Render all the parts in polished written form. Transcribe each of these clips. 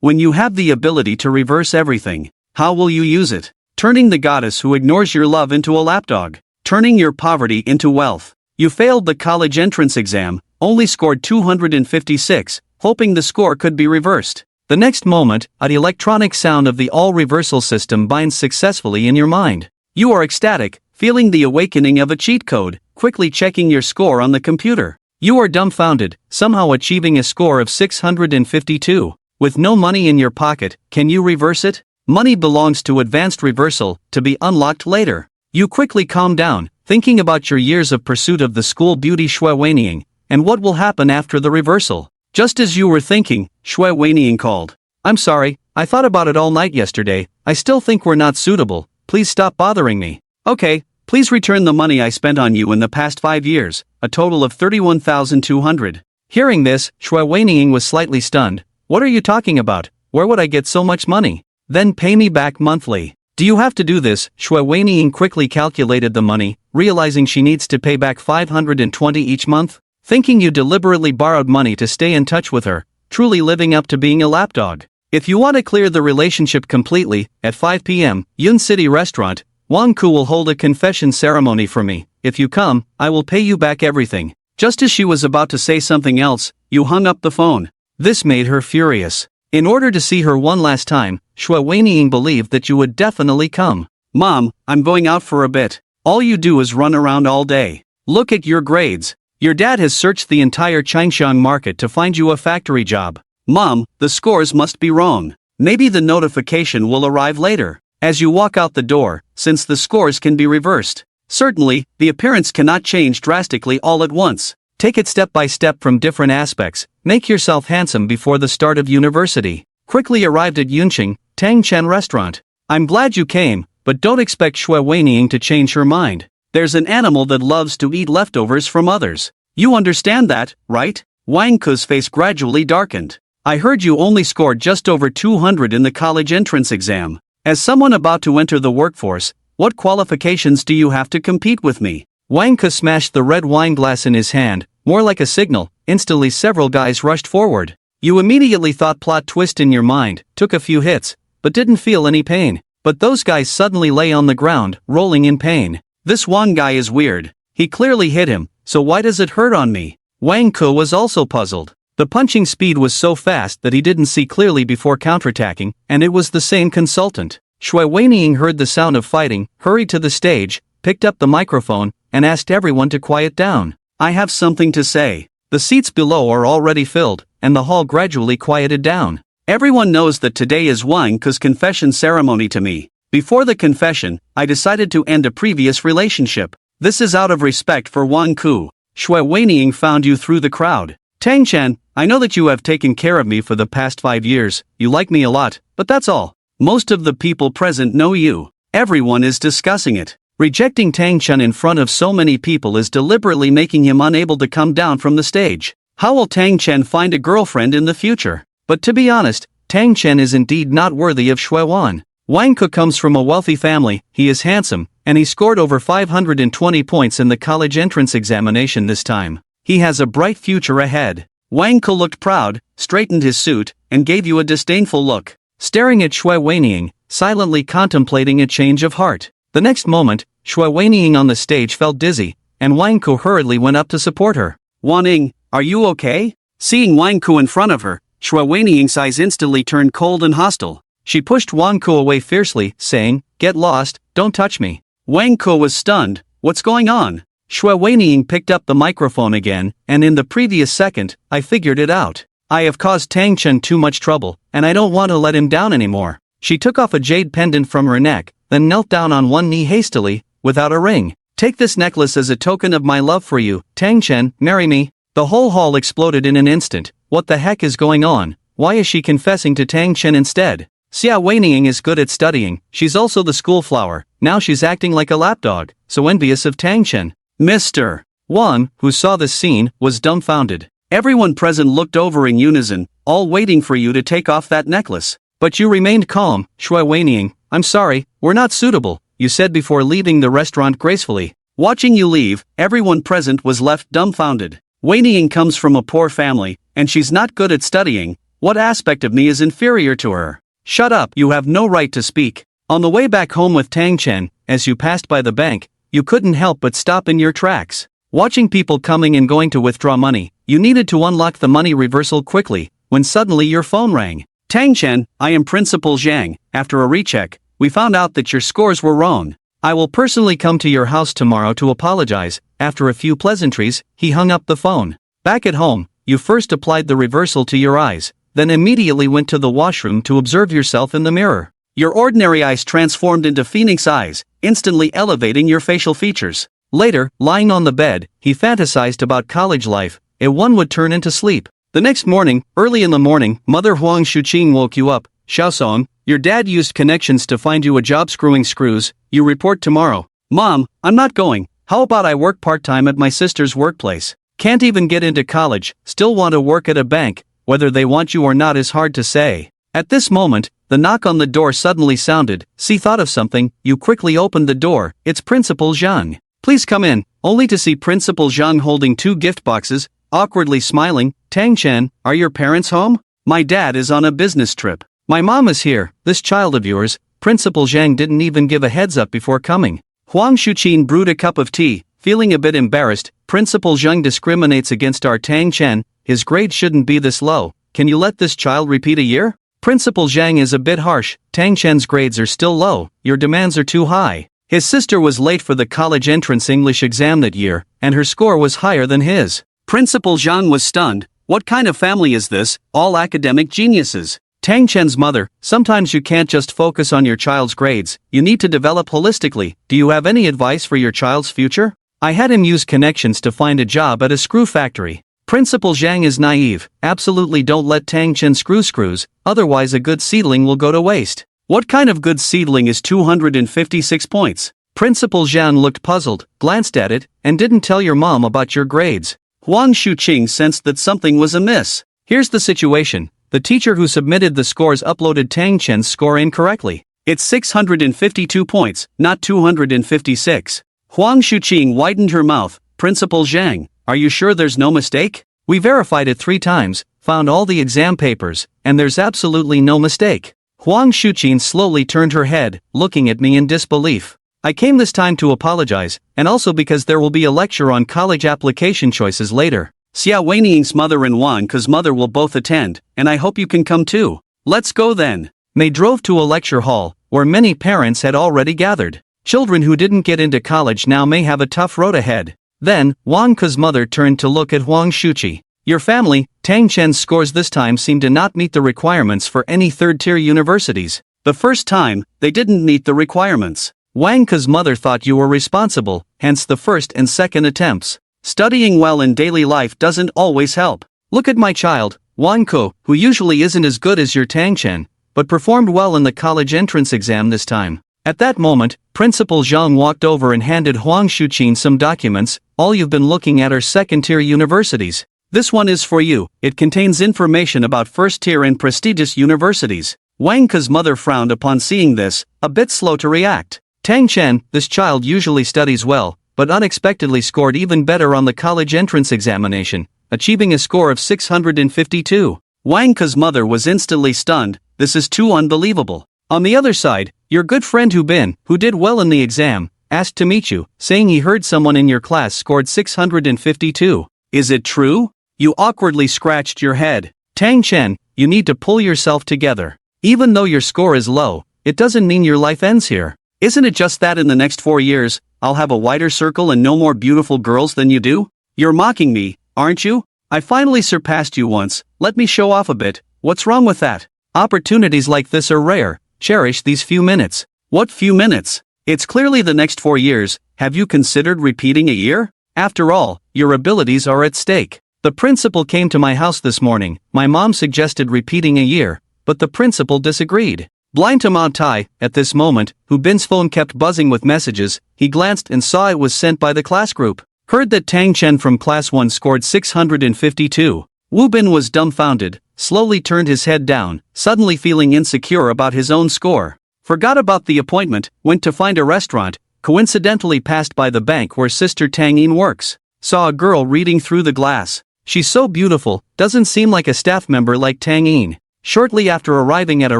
When you have the ability to reverse everything, how will you use it? Turning the goddess who ignores your love into a lapdog. Turning your poverty into wealth. You failed the college entrance exam, only scored 256, hoping the score could be reversed. The next moment, an electronic sound of the all-reversal system binds successfully in your mind. You are ecstatic, feeling the awakening of a cheat code, quickly checking your score on the computer. You are dumbfounded, somehow achieving a score of 652. With no money in your pocket, can you reverse it? Money belongs to advanced reversal, to be unlocked later. You quickly calm down, thinking about your years of pursuit of the school beauty Shui Weining, and what will happen after the reversal. Just as you were thinking, Shui Weining called. I'm sorry, I thought about it all night yesterday, I still think we're not suitable, please stop bothering me. Okay, please return the money I spent on you in the past 5 years, a total of 31,200. Hearing this, Shui Weining was slightly stunned. What are you talking about? Where would I get so much money? Then pay me back monthly. Do you have to do this? Shui Weining quickly calculated the money, realizing she needs to pay back 520 each month. Thinking you deliberately borrowed money to stay in touch with her, truly living up to being a lapdog. If you want to clear the relationship completely, at 5 p.m., Yun City Restaurant, Wang Ku will hold a confession ceremony for me. If you come, I will pay you back everything. Just as she was about to say something else, you hung up the phone. This made her furious. In order to see her one last time, Shui Weining believed that you would definitely come. Mom, I'm going out for a bit. All you do is run around all day. Look at your grades. Your dad has searched the entire Changshan market to find you a factory job. Mom, the scores must be wrong. Maybe the notification will arrive later. As you walk out the door, since the scores can be reversed. Certainly, the appearance cannot change drastically all at once. Take it step by step from different aspects. Make yourself handsome before the start of university. Quickly arrived at Yunqing, Tangchen restaurant. I'm glad you came, but don't expect Shui Weining to change her mind. There's an animal that loves to eat leftovers from others. You understand that, right? Wang Ku's face gradually darkened. I heard you only scored just over 200 in the college entrance exam. As someone about to enter the workforce, what qualifications do you have to compete with me? Wang Ku smashed the red wine glass in his hand, more like a signal. Instantly several guys rushed forward. You immediately thought plot twist in your mind, took a few hits, but didn't feel any pain. But those guys suddenly lay on the ground, rolling in pain. This Wang guy is weird. He clearly hit him, so why does it hurt on me? Wang Ku was also puzzled. The punching speed was so fast that he didn't see clearly before counterattacking, and it was the same consultant. Shui Weining heard the sound of fighting, hurried to the stage, picked up the microphone, and asked everyone to quiet down. I have something to say. The seats below are already filled, and the hall gradually quieted down. Everyone knows that today is Wang Ku's confession ceremony to me. Before the confession, I decided to end a previous relationship. This is out of respect for Wang Ku. Shui Weining found you through the crowd. Tangchen, I know that you have taken care of me for the past 5 years, you like me a lot, but that's all. Most of the people present know you. Everyone is discussing it. Rejecting Tangchen in front of so many people is deliberately making him unable to come down from the stage. How will Tangchen find a girlfriend in the future? But to be honest, Tangchen is indeed not worthy of Shui Wan. Wang Ku comes from a wealthy family, he is handsome, and he scored over 520 points in the college entrance examination this time. He has a bright future ahead. Wang Ku looked proud, straightened his suit, and gave you a disdainful look. Staring at Shui Weining, silently contemplating a change of heart. The next moment, Shui Weining on the stage felt dizzy, and Wang Ku hurriedly went up to support her. Waning, are you okay? Seeing Wang Ku in front of her, Shui Weining's eyes instantly turned cold and hostile. She pushed Wang Ku away fiercely, saying, "Get lost, don't touch me." Wang Ku was stunned. What's going on? Shui Weining picked up the microphone again, and in the previous second, I figured it out. I have caused Tangchen too much trouble, and I don't want to let him down anymore. She took off a jade pendant from her neck, then knelt down on one knee hastily, without a ring. Take this necklace as a token of my love for you, Tangchen, marry me. The whole hall exploded in an instant. What the heck is going on? Why is she confessing to Tangchen instead? Xia Weining is good at studying, she's also the school flower, now she's acting like a lapdog, so envious of Tangchen. Mr. Wan, who saw this scene, was dumbfounded. Everyone present looked over in unison, all waiting for you to take off that necklace. But you remained calm, Shui Weining. I'm sorry, we're not suitable, you said before leaving the restaurant gracefully. Watching you leave, everyone present was left dumbfounded. Weining comes from a poor family, and she's not good at studying. What aspect of me is inferior to her? Shut up, you have no right to speak. On the way back home with Tang Chen, as you passed by the bank, you couldn't help but stop in your tracks. Watching people coming and going to withdraw money, you needed to unlock the money reversal quickly, when suddenly your phone rang. Tang Chen, I am Principal Zhang. After a recheck, we found out that your scores were wrong. I will personally come to your house tomorrow to apologize. After a few pleasantries, he hung up the phone. Back at home, you first applied the reversal to your eyes, then immediately went to the washroom to observe yourself in the mirror. Your ordinary eyes transformed into phoenix eyes, instantly elevating your facial features. Later, lying on the bed, he fantasized about college life, and one would turn into sleep. The next morning, early in the morning, Mother Huang Shuqing woke you up. Xiaosong, your dad used connections to find you a job screwing screws. You report tomorrow. Mom, I'm not going. How about I work part-time at my sister's workplace? Can't even get into college, still want to work at a bank. Whether they want you or not is hard to say. At this moment, the knock on the door suddenly sounded. See, thought of something, you quickly opened the door. It's Principal Zhang. Please come in, only to see Principal Zhang holding 2 gift boxes, awkwardly smiling. Tang Chen, are your parents home? My dad is on a business trip. My mom is here. This child of yours. Principal Zhang didn't even give a heads up before coming. Huang Shuqing brewed a cup of tea, feeling a bit embarrassed. Principal Zhang discriminates against our Tang Chen. His grade shouldn't be this low. Can you let this child repeat a year? Principal Zhang is a bit harsh. Tang Chen's grades are still low. Your demands are too high. His sister was late for the college entrance English exam that year, and her score was higher than his. Principal Zhang was stunned. What kind of family is this? All academic geniuses. Tang Chen's mother, sometimes you can't just focus on your child's grades, you need to develop holistically. Do you have any advice for your child's future? I had him use connections to find a job at a screw factory. Principal Zhang is naive. Absolutely don't let Tang Chen screw screws, otherwise a good seedling will go to waste. What kind of good seedling is 256 points? Principal Zhang looked puzzled, glanced at it, and didn't tell your mom about your grades. Huang Shuqing sensed that something was amiss. Here's the situation. The teacher who submitted the scores uploaded Tang Chen's score incorrectly. It's 652 points, not 256. Huang Shuqing widened her mouth. Principal Zhang, are you sure there's no mistake? We verified it 3 times, found all the exam papers, and there's absolutely no mistake. Huang Shuqing slowly turned her head, looking at me in disbelief. I came this time to apologize, and also because there will be a lecture on college application choices later. Xia Weiniing's mother and Wan Ke's mother will both attend, and I hope you can come too. Let's go then. They drove to a lecture hall, where many parents had already gathered. Children who didn't get into college now may have a tough road ahead. Then, Wan Ke's mother turned to look at Huang Shuqing. Your family, Tang Chen's scores this time seem to not meet the requirements for any third-tier universities. The first time, they didn't meet the requirements. Wang Ke's mother thought you were responsible, hence the first and second attempts. Studying well in daily life doesn't always help. Look at my child, Wan Ke, who usually isn't as good as your Tang Chen, but performed well in the college entrance exam this time. At that moment, Principal Zhang walked over and handed Huang Shuqing some documents. All you've been looking at are second-tier universities. This one is for you. It contains information about first-tier and prestigious universities. Wang Ke's mother frowned upon seeing this, a bit slow to react. Tang Chen, this child usually studies well, but unexpectedly scored even better on the college entrance examination, achieving a score of 652. Wang Ke's mother was instantly stunned. This is too unbelievable. On the other side, your good friend Hu Bin, who did well in the exam, asked to meet you, saying he heard someone in your class scored 652. Is it true? You awkwardly scratched your head. Tang Chen, you need to pull yourself together. Even though your score is low, it doesn't mean your life ends here. Isn't it just that in the next 4 years, I'll have a wider circle and no more beautiful girls than you do? You're mocking me, aren't you? I finally surpassed you once, let me show off a bit. What's wrong with that? Opportunities like this are rare. Cherish these few minutes. What few minutes? It's clearly the next 4 years. Have you considered repeating a year? After all, your abilities are at stake. The principal came to my house this morning. My mom suggested repeating a year, but the principal disagreed. Blind to Mount Tai, at this moment, Hu Bin's phone kept buzzing with messages. He glanced and saw it was sent by the class group. Heard that Tang Chen from class 1 scored 652. Wu Bin was dumbfounded, slowly turned his head down, suddenly feeling insecure about his own score. Forgot about the appointment, went to find a restaurant, coincidentally passed by the bank where Sister Tang Yin works. Saw a girl reading through the glass. She's so beautiful, doesn't seem like a staff member like Tang Yin. Shortly after arriving at a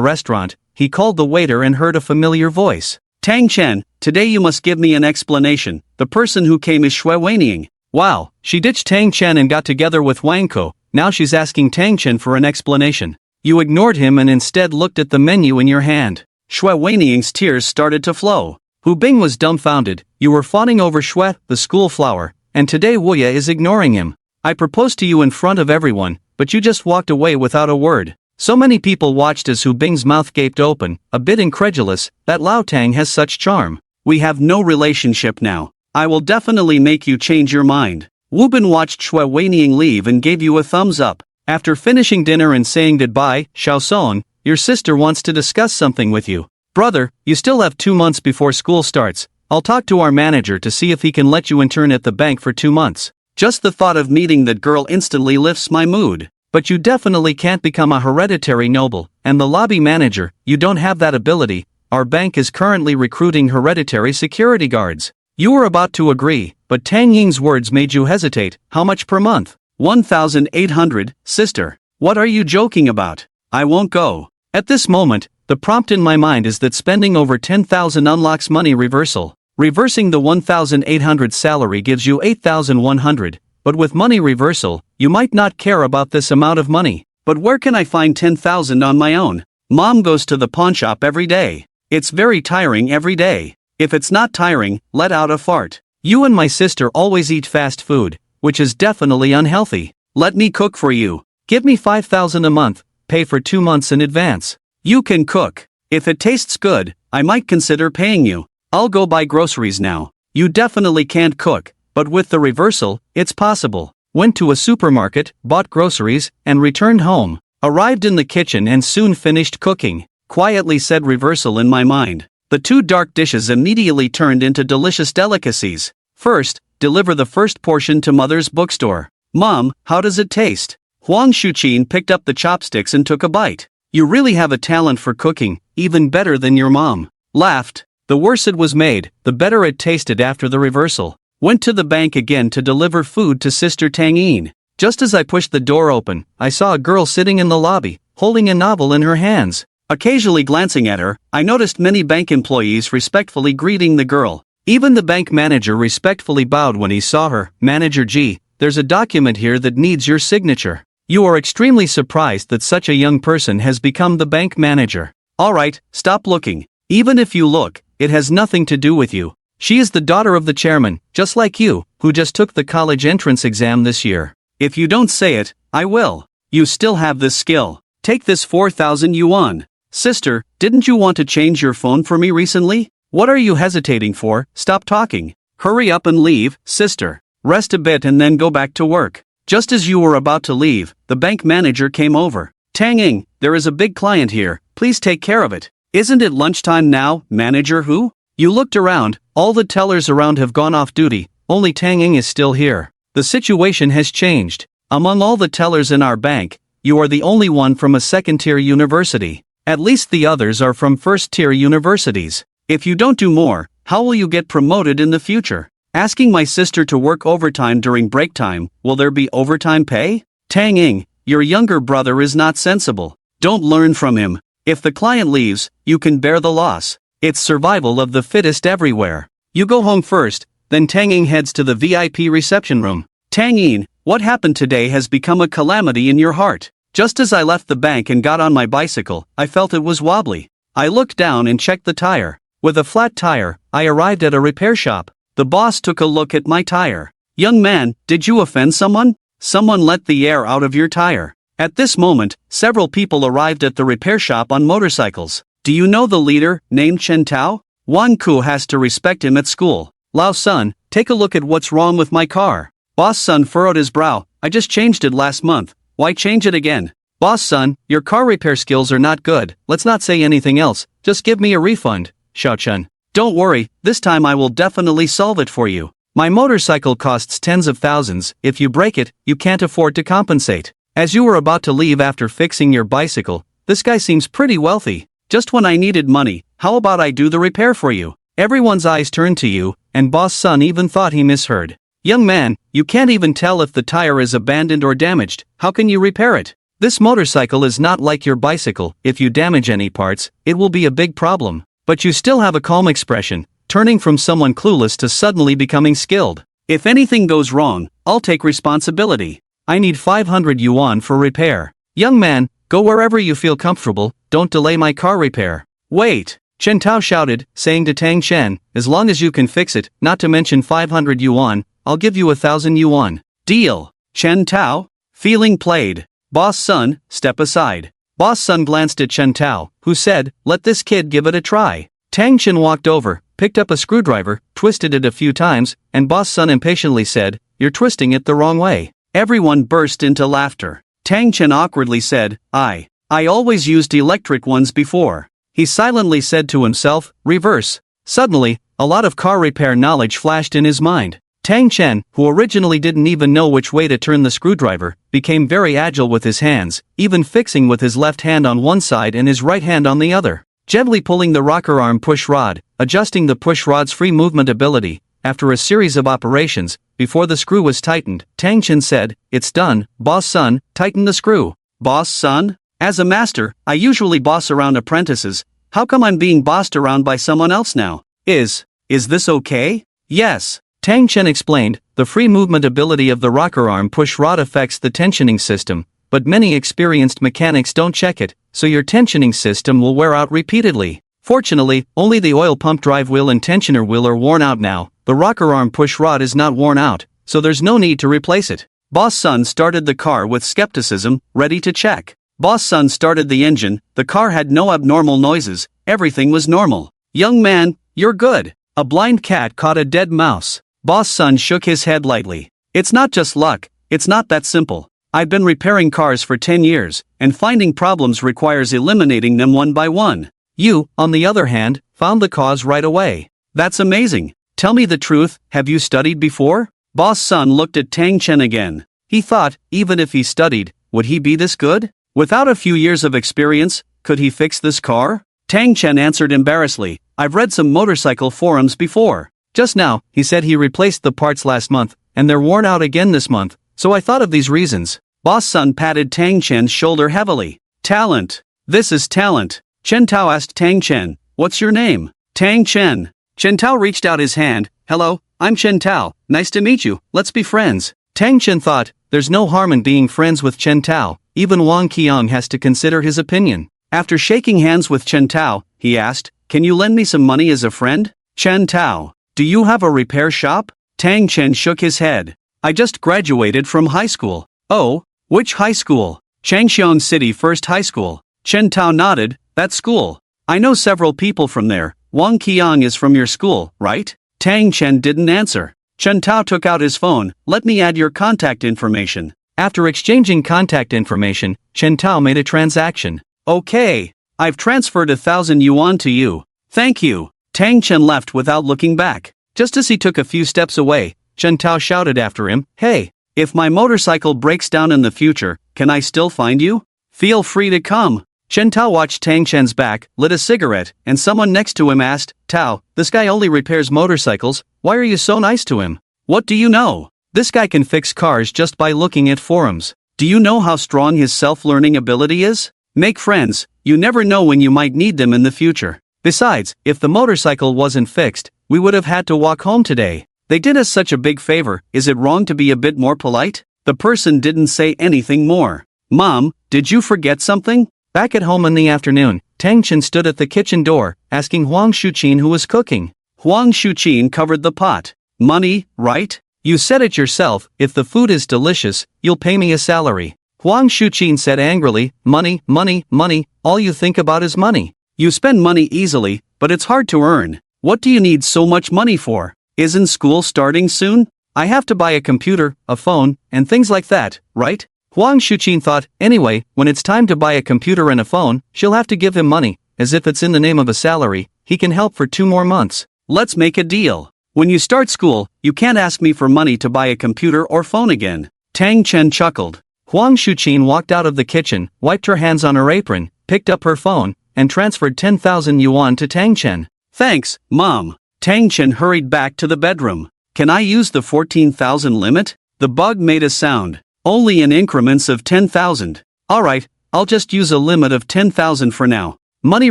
restaurant, he called the waiter and heard a familiar voice. Tang Chen, today you must give me an explanation. The person who came is Shui Weining. Wow, she ditched Tang Chen and got together with Wang Ko. Now she's asking Tang Chen for an explanation. You ignored him and instead looked at the menu in your hand. Shui Weining's tears started to flow. Hu Bing was dumbfounded. You were fawning over Shui, the school flower, and today Wu Ye is ignoring him. I proposed to you in front of everyone, but you just walked away without a word. So many people watched as Hu Bing's mouth gaped open, a bit incredulous, that Lao Tang has such charm. We have no relationship now. I will definitely make you change your mind. Wu Bin watched Shui Weining leave and gave you a thumbs up. After finishing dinner and saying goodbye, Xiao Son, your sister wants to discuss something with you. Brother, you still have 2 months before school starts. I'll talk to our manager to see if he can let you intern at the bank for 2 months. Just the thought of meeting that girl instantly lifts my mood. But you definitely can't become a hereditary noble, and the lobby manager, you don't have that ability. Our bank is currently recruiting hereditary security guards. You were about to agree, but Tang Ying's words made you hesitate. How much per month? 1,800, sister. What are you joking about? I won't go. At this moment, the prompt in my mind is that spending over 10,000 unlocks money reversal. Reversing the 1,800 salary gives you 8,100, but with money reversal, you might not care about this amount of money. But where can I find 10,000 on my own? Mom goes to the pawn shop every day. It's very tiring every day. If it's not tiring, let out a fart. You and my sister always eat fast food, which is definitely unhealthy. Let me cook for you. Give me 5,000 a month, pay for 2 months in advance. You can cook. If it tastes good, I might consider paying you. I'll go buy groceries now. You definitely can't cook, but with the reversal, it's possible. Went to a supermarket, bought groceries, and returned home. Arrived in the kitchen and soon finished cooking. Quietly said reversal in my mind. The 2 dark dishes immediately turned into delicious delicacies. First, deliver the first portion to mother's bookstore. Mom, how does it taste? Huang Shuqin picked up the chopsticks and took a bite. You really have a talent for cooking, even better than your mom. Laughed. The worse it was made, the better it tasted after the reversal. Went to the bank again to deliver food to Sister Tang Yin. Just as I pushed the door open, I saw a girl sitting in the lobby, holding a novel in her hands. Occasionally glancing at her, I noticed many bank employees respectfully greeting the girl. Even the bank manager respectfully bowed when he saw her. Manager G, there's a document here that needs your signature. You are extremely surprised that such a young person has become the bank manager. Alright, stop looking. Even if you look, it has nothing to do with you. She is the daughter of the chairman, just like you, who just took the college entrance exam this year. If you don't say it, I will. You still have this skill. Take this 4,000 yuan. Sister, didn't you want to change your phone for me recently? What are you hesitating for? Stop talking. Hurry up and leave, sister. Rest a bit and then go back to work. Just as you were about to leave, the bank manager came over. Tang Ying, there is a big client here, please take care of it. Isn't it lunchtime now, manager who? You looked around, all the tellers around have gone off duty, only Tang Ying is still here. The situation has changed. Among all the tellers in our bank, you are the only one from a second-tier university. At least the others are from first-tier universities. If you don't do more, how will you get promoted in the future? Asking my sister to work overtime during break time, will there be overtime pay? Tang Ying, your younger brother is not sensible. Don't learn from him. If the client leaves, you can bear the loss. It's survival of the fittest everywhere. You go home first, then Tang Ying heads to the VIP reception room. Tang Ying, what happened today has become a calamity in your heart. Just as I left the bank and got on my bicycle, I felt it was wobbly. I looked down and checked the tire. With a flat tire, I arrived at a repair shop. The boss took a look at my tire. Young man, did you offend someone? Someone let the air out of your tire. At this moment, several people arrived at the repair shop on motorcycles. Do you know the leader, named Chen Tao? Wan Ku has to respect him at school. Lao Sun, take a look at what's wrong with my car. Boss Sun furrowed his brow. I just changed it last month. Why change it again? Boss Sun, your car repair skills are not good. Let's not say anything else. Just give me a refund. Xiao Chen. Don't worry, this time I will definitely solve it for you. My motorcycle costs tens of thousands. If you break it, you can't afford to compensate. As you were about to leave after fixing your bicycle, this guy seems pretty wealthy. Just when I needed money, how about I do the repair for you? Everyone's eyes turned to you, and Boss Sun even thought he misheard. Young man, you can't even tell if the tire is abandoned or damaged, how can you repair it? This motorcycle is not like your bicycle, if you damage any parts, it will be a big problem. But you still have a calm expression, turning from someone clueless to suddenly becoming skilled. If anything goes wrong, I'll take responsibility. I need 500 yuan for repair. Young man, go wherever you feel comfortable, don't delay my car repair. Wait, Chen Tao shouted, saying to Tang Chen, as long as you can fix it, not to mention 500 yuan, I'll give you 1,000 yuan. Deal. Chen Tao? Feeling played. Boss son, step aside. Boss son glanced at Chen Tao, who said, let this kid give it a try. Tang Chen walked over, picked up a screwdriver, twisted it a few times, and boss son impatiently said, you're twisting it the wrong way. Everyone burst into laughter. Tang Chen awkwardly said, I always used electric ones before. He silently said to himself, reverse. Suddenly, a lot of car repair knowledge flashed in his mind. Tang Chen, who originally didn't even know which way to turn the screwdriver, became very agile with his hands, even fixing with his left hand on one side and his right hand on the other. Gently pulling the rocker arm push rod, adjusting the push rod's free movement ability. After a series of operations, before the screw was tightened, Tang Chen said, it's done, boss son, tighten the screw. Boss son? As a master, I usually boss around apprentices. How come I'm being bossed around by someone else now? Is this okay? Yes. Tang Chen explained, the free movement ability of the rocker arm push rod affects the tensioning system, but many experienced mechanics don't check it, so your tensioning system will wear out repeatedly. Fortunately, only the oil pump drive wheel and tensioner wheel are worn out now. The rocker arm push rod is not worn out, so there's no need to replace it. Boss Sun started the car with skepticism, ready to check. Boss Sun started the engine, the car had no abnormal noises, everything was normal. Young man, you're good. A blind cat caught a dead mouse. Boss Sun shook his head lightly. It's not just luck, it's not that simple. I've been repairing cars for 10 years, and finding problems requires eliminating them one by one. You, on the other hand, found the cause right away. That's amazing. Tell me the truth, have you studied before? Boss Sun looked at Tang Chen again. He thought, even if he studied, would he be this good? Without a few years of experience, could he fix this car? Tang Chen answered embarrassedly, I've read some motorcycle forums before. Just now, he said he replaced the parts last month, and they're worn out again this month, so I thought of these reasons. Boss Sun patted Tang Chen's shoulder heavily. Talent. This is talent. Chen Tao asked Tang Chen, what's your name? Tang Chen. Chen Tao reached out his hand, hello, I'm Chen Tao, nice to meet you, let's be friends. Tang Chen thought, there's no harm in being friends with Chen Tao, even Wang Qiang has to consider his opinion. After shaking hands with Chen Tao, he asked, can you lend me some money as a friend? Chen Tao. Do you have a repair shop? Tang Chen shook his head. I just graduated from high school. Oh, which high school? Changxiang City First High School. Chen Tao nodded, that school. I know several people from there. Wang Qiang is from your school, right? Tang Chen didn't answer. Chen Tao took out his phone, let me add your contact information. After exchanging contact information, Chen Tao made a transaction. Okay, I've transferred 1,000 yuan to you. Thank you. Tang Chen left without looking back. Just as he took a few steps away, Chen Tao shouted after him, hey, if my motorcycle breaks down in the future, can I still find you? Feel free to come. Chen Tao watched Tang Chen's back, lit a cigarette, and someone next to him asked, Tao, this guy only repairs motorcycles, why are you so nice to him? What do you know? This guy can fix cars just by looking at forums. Do you know how strong his self-learning ability is? Make friends, you never know when you might need them in the future. Besides, if the motorcycle wasn't fixed, we would have had to walk home today. They did us such a big favor, is it wrong to be a bit more polite? The person didn't say anything more. Mom, did you forget something? Back at home in the afternoon, Tang Chen stood at the kitchen door, asking Huang Shuqin who was cooking. Huang Shuqin covered the pot. Money, right? You said it yourself, if the food is delicious, you'll pay me a salary. Huang Shuqin said angrily, money, money, money, all you think about is money. You spend money easily, but it's hard to earn. What do you need so much money for? Isn't school starting soon? I have to buy a computer, a phone, and things like that, right? Huang Shuqin thought, anyway, when it's time to buy a computer and a phone, she'll have to give him money, as if it's in the name of a salary, he can help for 2 more months. Let's make a deal. When you start school, you can't ask me for money to buy a computer or phone again. Tang Chen chuckled. Huang Shuqin walked out of the kitchen, wiped her hands on her apron, picked up her phone, and transferred 10,000 yuan to Tang Chen. Thanks, Mom. Tang Chen hurried back to the bedroom. Can I use the 14,000 limit? The bug made a sound. Only in increments of 10,000. Alright, I'll just use a limit of 10,000 for now. Money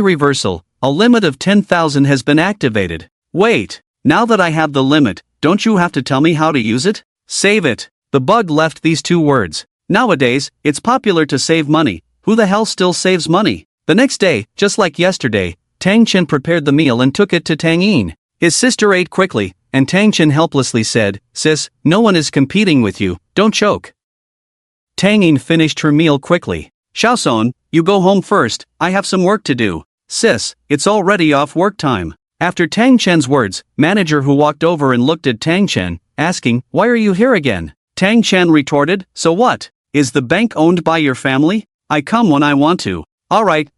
reversal. A limit of 10,000 has been activated. Wait, now that I have the limit, don't you have to tell me how to use it? Save it. The bug left these two words. Nowadays, it's popular to save money. Who the hell still saves money? The next day, just like yesterday, Tang Chen prepared the meal and took it to Tang Yin. His sister ate quickly, and Tang Chen helplessly said, "Sis, no one is competing with you, don't choke." Tang Yin finished her meal quickly. "Xiaoson, you go home first, I have some work to do." "Sis, it's already off work time." After Tang Chen's words, manager who walked over and looked at Tang Chen, asking, "Why are you here again?" Tang Chen retorted, "So what? Is the bank owned by your family? I come when I want to." Alright,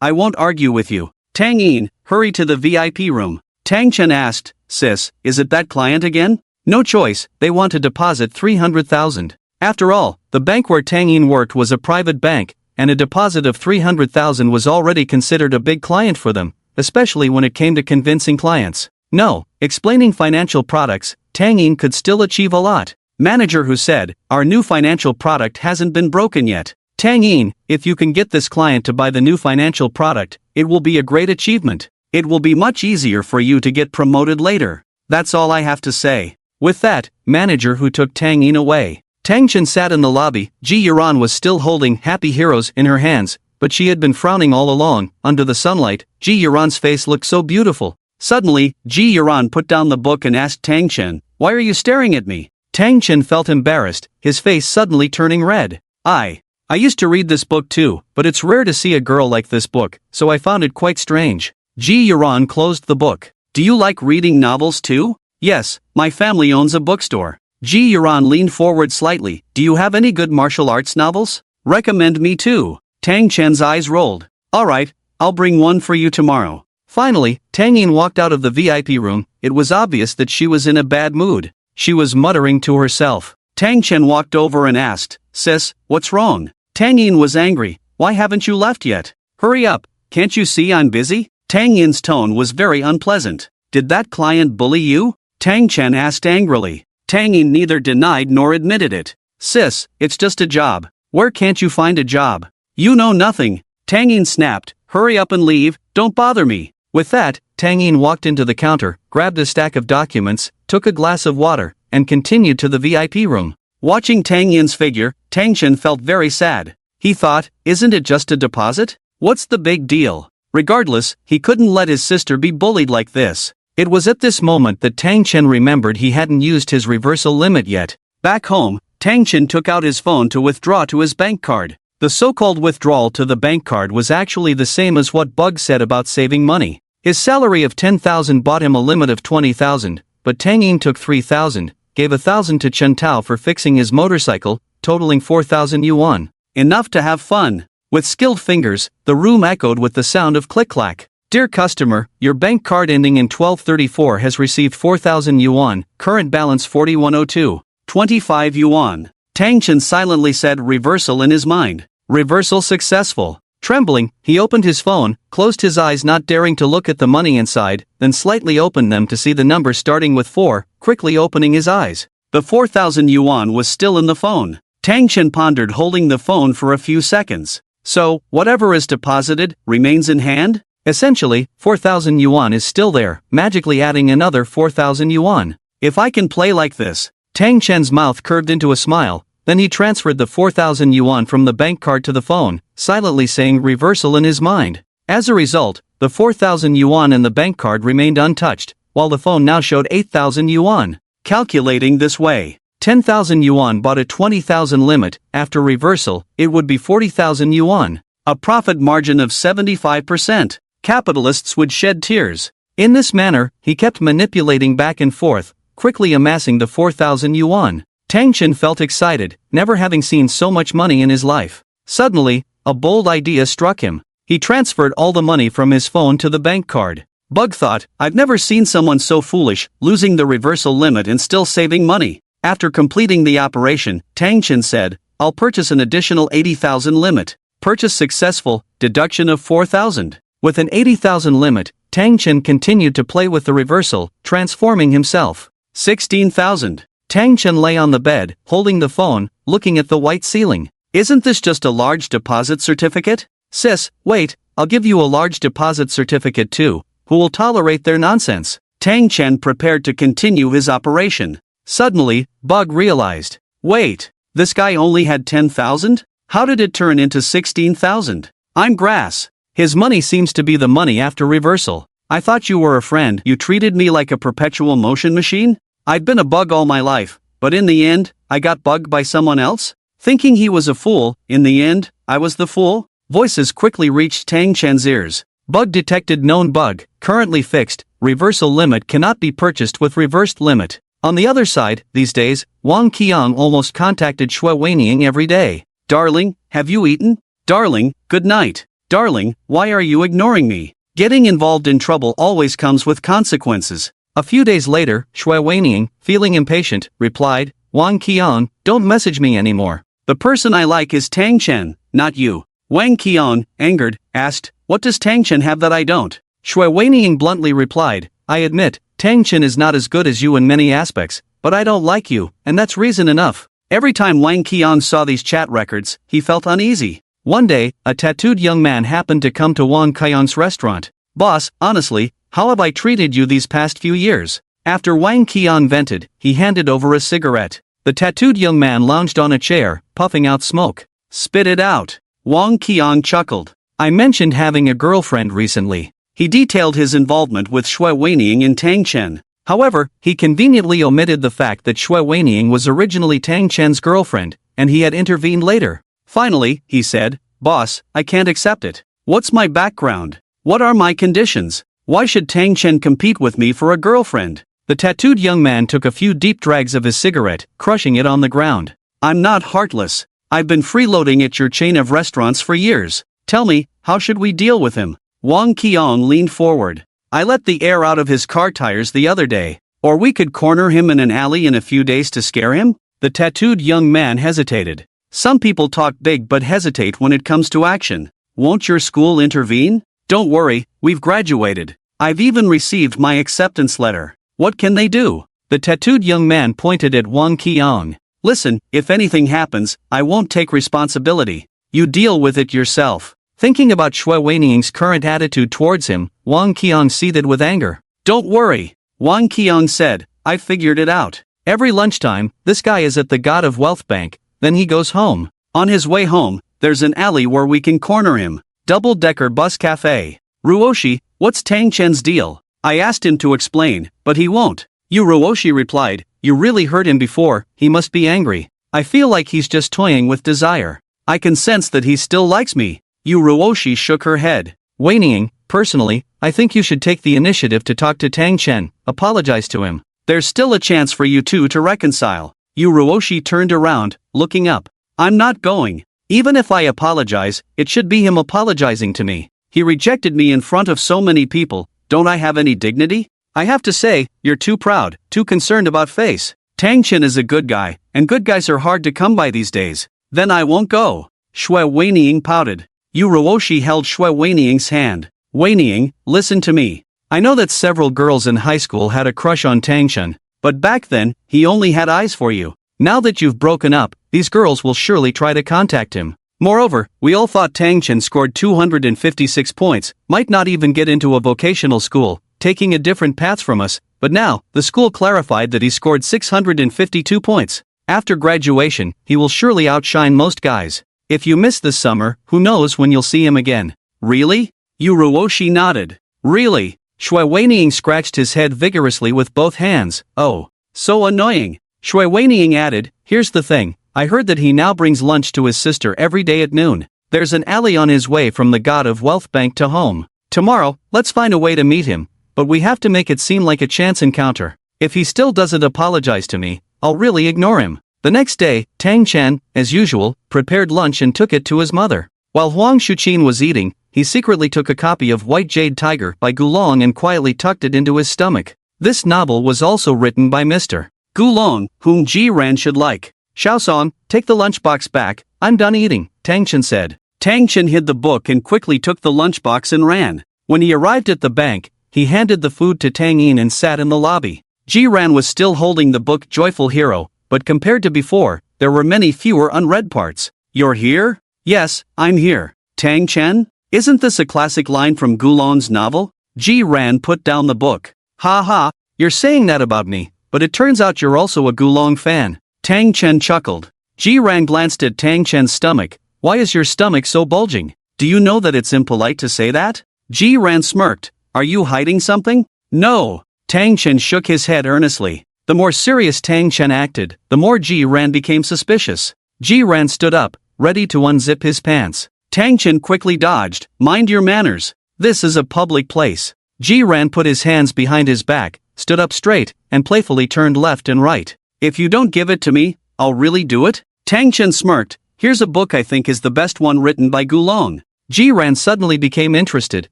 I won't argue with you." Tang Yin, hurry to the VIP room. Tang Chen asked, "Sis, is it that client again?" No choice, they want to deposit 300,000. After all, the bank where Tang Yin worked was a private bank, and a deposit of 300,000 was already considered a big client for them, especially when it came to convincing clients. No, explaining financial products, Tang Yin could still achieve a lot. Manager who said, "Our new financial product hasn't been broken yet." Tang Yin, if you can get this client to buy the new financial product, it will be a great achievement. It will be much easier for you to get promoted later. That's all I have to say. With that, manager who took Tang Yin away. Tang Chen sat in the lobby. Ji Yuran was still holding Happy Heroes in her hands, but she had been frowning all along. Under the sunlight, Ji Yuran's face looked so beautiful. Suddenly, Ji Yuran put down the book and asked Tang Chen, "Why are you staring at me?" Tang Chen felt embarrassed, his face suddenly turning red. I used to read this book too, but it's rare to see a girl like this book, so I found it quite strange. Ji Yuran closed the book. "Do you like reading novels too?" "Yes, my family owns a bookstore." Ji Yuran leaned forward slightly. "Do you have any good martial arts novels? Recommend me too." Tang Chen's eyes rolled. "Alright, I'll bring one for you tomorrow." Finally, Tang Yin walked out of the VIP room. It was obvious that she was in a bad mood. She was muttering to herself. Tang Chen walked over and asked, "Sis, what's wrong?" Tang Yin was angry. "Why haven't you left yet? Hurry up, can't you see I'm busy?" Tang Yin's tone was very unpleasant. "Did that client bully you?" Tang Chen asked angrily. Tang Yin neither denied nor admitted it. "Sis, it's just a job. Where can't you find a job?" "You know nothing." Tang Yin snapped. "Hurry up and leave, don't bother me." With that, Tang Yin walked into the counter, grabbed a stack of documents, took a glass of water, and continued to the VIP room. Watching Tang Yin's figure, Tang Chen felt very sad. He thought, isn't it just a deposit? What's the big deal? Regardless, he couldn't let his sister be bullied like this. It was at this moment that Tang Chen remembered he hadn't used his reversal limit yet. Back home, Tang Chen took out his phone to withdraw to his bank card. The so-called withdrawal to the bank card was actually the same as what Bug said about saving money. His salary of 10,000 bought him a limit of 20,000, but Tang Yin took 3,000, gave 1,000 to Chen Tao for fixing his motorcycle, totaling 4,000 yuan. Enough to have fun. With skilled fingers, the room echoed with the sound of click-clack. "Dear customer, your bank card ending in 1234 has received 4,000 yuan, current balance 4102. 25 yuan. Tang Chen silently said reversal in his mind. Reversal successful. Trembling, he opened his phone, closed his eyes not daring to look at the money inside, then slightly opened them to see the number starting with 4, quickly opening his eyes. The 4,000 yuan was still in the phone. Tang Chen pondered holding the phone for a few seconds. So, whatever is deposited, remains in hand? Essentially, 4,000 yuan is still there, magically adding another 4,000 yuan. If I can play like this. Tang Chen's mouth curved into a smile, then he transferred the 4,000 yuan from the bank card to the phone, silently saying reversal in his mind. As a result, the 4,000 yuan in the bank card remained untouched, while the phone now showed 8,000 yuan. Calculating this way, 10,000 yuan bought a 20,000 limit. After reversal, it would be 40,000 yuan. A profit margin of 75%. Capitalists would shed tears. In this manner, he kept manipulating back and forth, quickly amassing the 4,000 yuan. Tang Chen felt excited, never having seen so much money in his life. Suddenly, a bold idea struck him. He transferred all the money from his phone to the bank card. Bug thought, I've never seen someone so foolish, losing the reversal limit and still saving money. After completing the operation, Tang Chen said, I'll purchase an additional 80,000 limit. Purchase successful, deduction of 4,000. With an 80,000 limit, Tang Chen continued to play with the reversal, transforming himself. 16,000. Tang Chen lay on the bed, holding the phone, looking at the white ceiling. Isn't this just a large deposit certificate? Sis, wait, I'll give you a large deposit certificate too. Who will tolerate their nonsense? Tang Chen prepared to continue his operation. Suddenly, Bug realized. Wait, this guy only had 10,000? How did it turn into 16,000? I'm grass. His money seems to be the money after reversal. I thought you were a friend. You treated me like a perpetual motion machine? I'd been a bug all my life, but in the end, I got bugged by someone else? Thinking he was a fool, in the end, I was the fool? Voices quickly reached Tang Chen's ears. Bug detected. Known bug, currently fixed, reversal limit cannot be purchased with reversed limit. On the other side, these days, Wang Qiang almost contacted Xue Weining every day. Darling, have you eaten? Darling, good night. Darling, why are you ignoring me? Getting involved in trouble always comes with consequences. A few days later, Xue Weining, feeling impatient, replied, Wang Qiang, don't message me anymore. The person I like is Tang Chen, not you. Wang Qiang, angered, asked, what does Tang Chen have that I don't? Xue Weining bluntly replied, I admit, Tang Chen is not as good as you in many aspects, but I don't like you, and that's reason enough. Every time Wang Qiang saw these chat records, he felt uneasy. One day, a tattooed young man happened to come to Wang Qiang's restaurant. Boss, honestly, how have I treated you these past few years? After Wang Qiang vented, he handed over a cigarette. The tattooed young man lounged on a chair, puffing out smoke. Spit it out. Wang Qiang chuckled. I mentioned having a girlfriend recently. He detailed his involvement with Xue Weining and Tang Chen. However, he conveniently omitted the fact that Xue Weining was originally Tang Chen's girlfriend, and he had intervened later. Finally, he said, Boss, I can't accept it. What's my background? What are my conditions? Why should Tang Chen compete with me for a girlfriend? The tattooed young man took a few deep drags of his cigarette, crushing it on the ground. I'm not heartless. I've been freeloading at your chain of restaurants for years. Tell me, how should we deal with him? Wang Qiang leaned forward. I let the air out of his car tires the other day. Or we could corner him in an alley in a few days to scare him? The tattooed young man hesitated. Some people talk big but hesitate when it comes to action. Won't your school intervene? Don't worry, we've graduated. I've even received my acceptance letter. What can they do? The tattooed young man pointed at Wang Qiang. Listen, if anything happens, I won't take responsibility. You deal with it yourself. Thinking about Xue Weining's current attitude towards him, Wang Qiang seethed with anger. Don't worry. Wang Qiang said, I figured it out. Every lunchtime, this guy is at the God of Wealth Bank, then he goes home. On his way home, there's an alley where we can corner him. Double-decker bus cafe. Ruoshi, what's Tang Chen's deal? I asked him to explain, but he won't. Ruoshi replied, you really hurt him before, he must be angry. I feel like he's just toying with desire. I can sense that he still likes me. Ruoshi shook her head. Weining, personally, I think you should take the initiative to talk to Tang Chen, apologize to him. There's still a chance for you two to reconcile. Ruoshi turned around, looking up. I'm not going. Even if I apologize, it should be him apologizing to me. He rejected me in front of so many people, don't I have any dignity? I have to say, you're too proud, too concerned about face. Tang Chen is a good guy, and good guys are hard to come by these days. Then I won't go. Xue Weining pouted. Ruoshi held Xue Weining's hand. Weining, listen to me. I know that several girls in high school had a crush on Tang Chen, but back then, he only had eyes for you. Now that you've broken up, these girls will surely try to contact him. Moreover, we all thought Tang Chen scored 256 points, might not even get into a vocational school, taking a different path from us, but now, the school clarified that he scored 652 points. After graduation, he will surely outshine most guys. If you miss this summer, who knows when you'll see him again. Really? Ruoshi nodded. Really? Xue Weining scratched his head vigorously with both hands. Oh, so annoying. Xue Weining added, here's the thing, I heard that he now brings lunch to his sister every day at noon. There's an alley on his way from the God of Wealth Bank to home. Tomorrow, let's find a way to meet him, but we have to make it seem like a chance encounter. If he still doesn't apologize to me, I'll really ignore him. The next day, Tang Chen, as usual, prepared lunch and took it to his mother. While Huang Shuqin was eating, he secretly took a copy of White Jade Tiger by Gulong and quietly tucked it into his stomach. This novel was also written by Mr. Gulong, whom Ji Ran should like. Xiaosong, take the lunchbox back, I'm done eating, Tang Chen said. Tang Chen hid the book and quickly took the lunchbox and ran. When he arrived at the bank, he handed the food to Tang Yin and sat in the lobby. Ji-ran was still holding the book Joyful Hero, but compared to before, there were many fewer unread parts. You're here? Yes, I'm here. Tang Chen? Isn't this a classic line from Gulon's novel? Ji-ran put down the book. Ha ha, you're saying that about me, but it turns out you're also a Gulong fan. Tang Chen chuckled. Ji-ran glanced at Tang Chen's stomach. Why is your stomach so bulging? Do you know that it's impolite to say that? Ji-ran smirked. Are you hiding something? No. Tang Chen shook his head earnestly. The more serious Tang Chen acted, the more Ji-ran became suspicious. Ji-ran stood up, ready to unzip his pants. Tang Chen quickly dodged. Mind your manners. This is a public place. Ji-ran put his hands behind his back, stood up straight, and playfully turned left and right. If you don't give it to me, I'll really do it? Tang Chen smirked. Here's a book I think is the best one written by Gulong. Ji-ran suddenly became interested,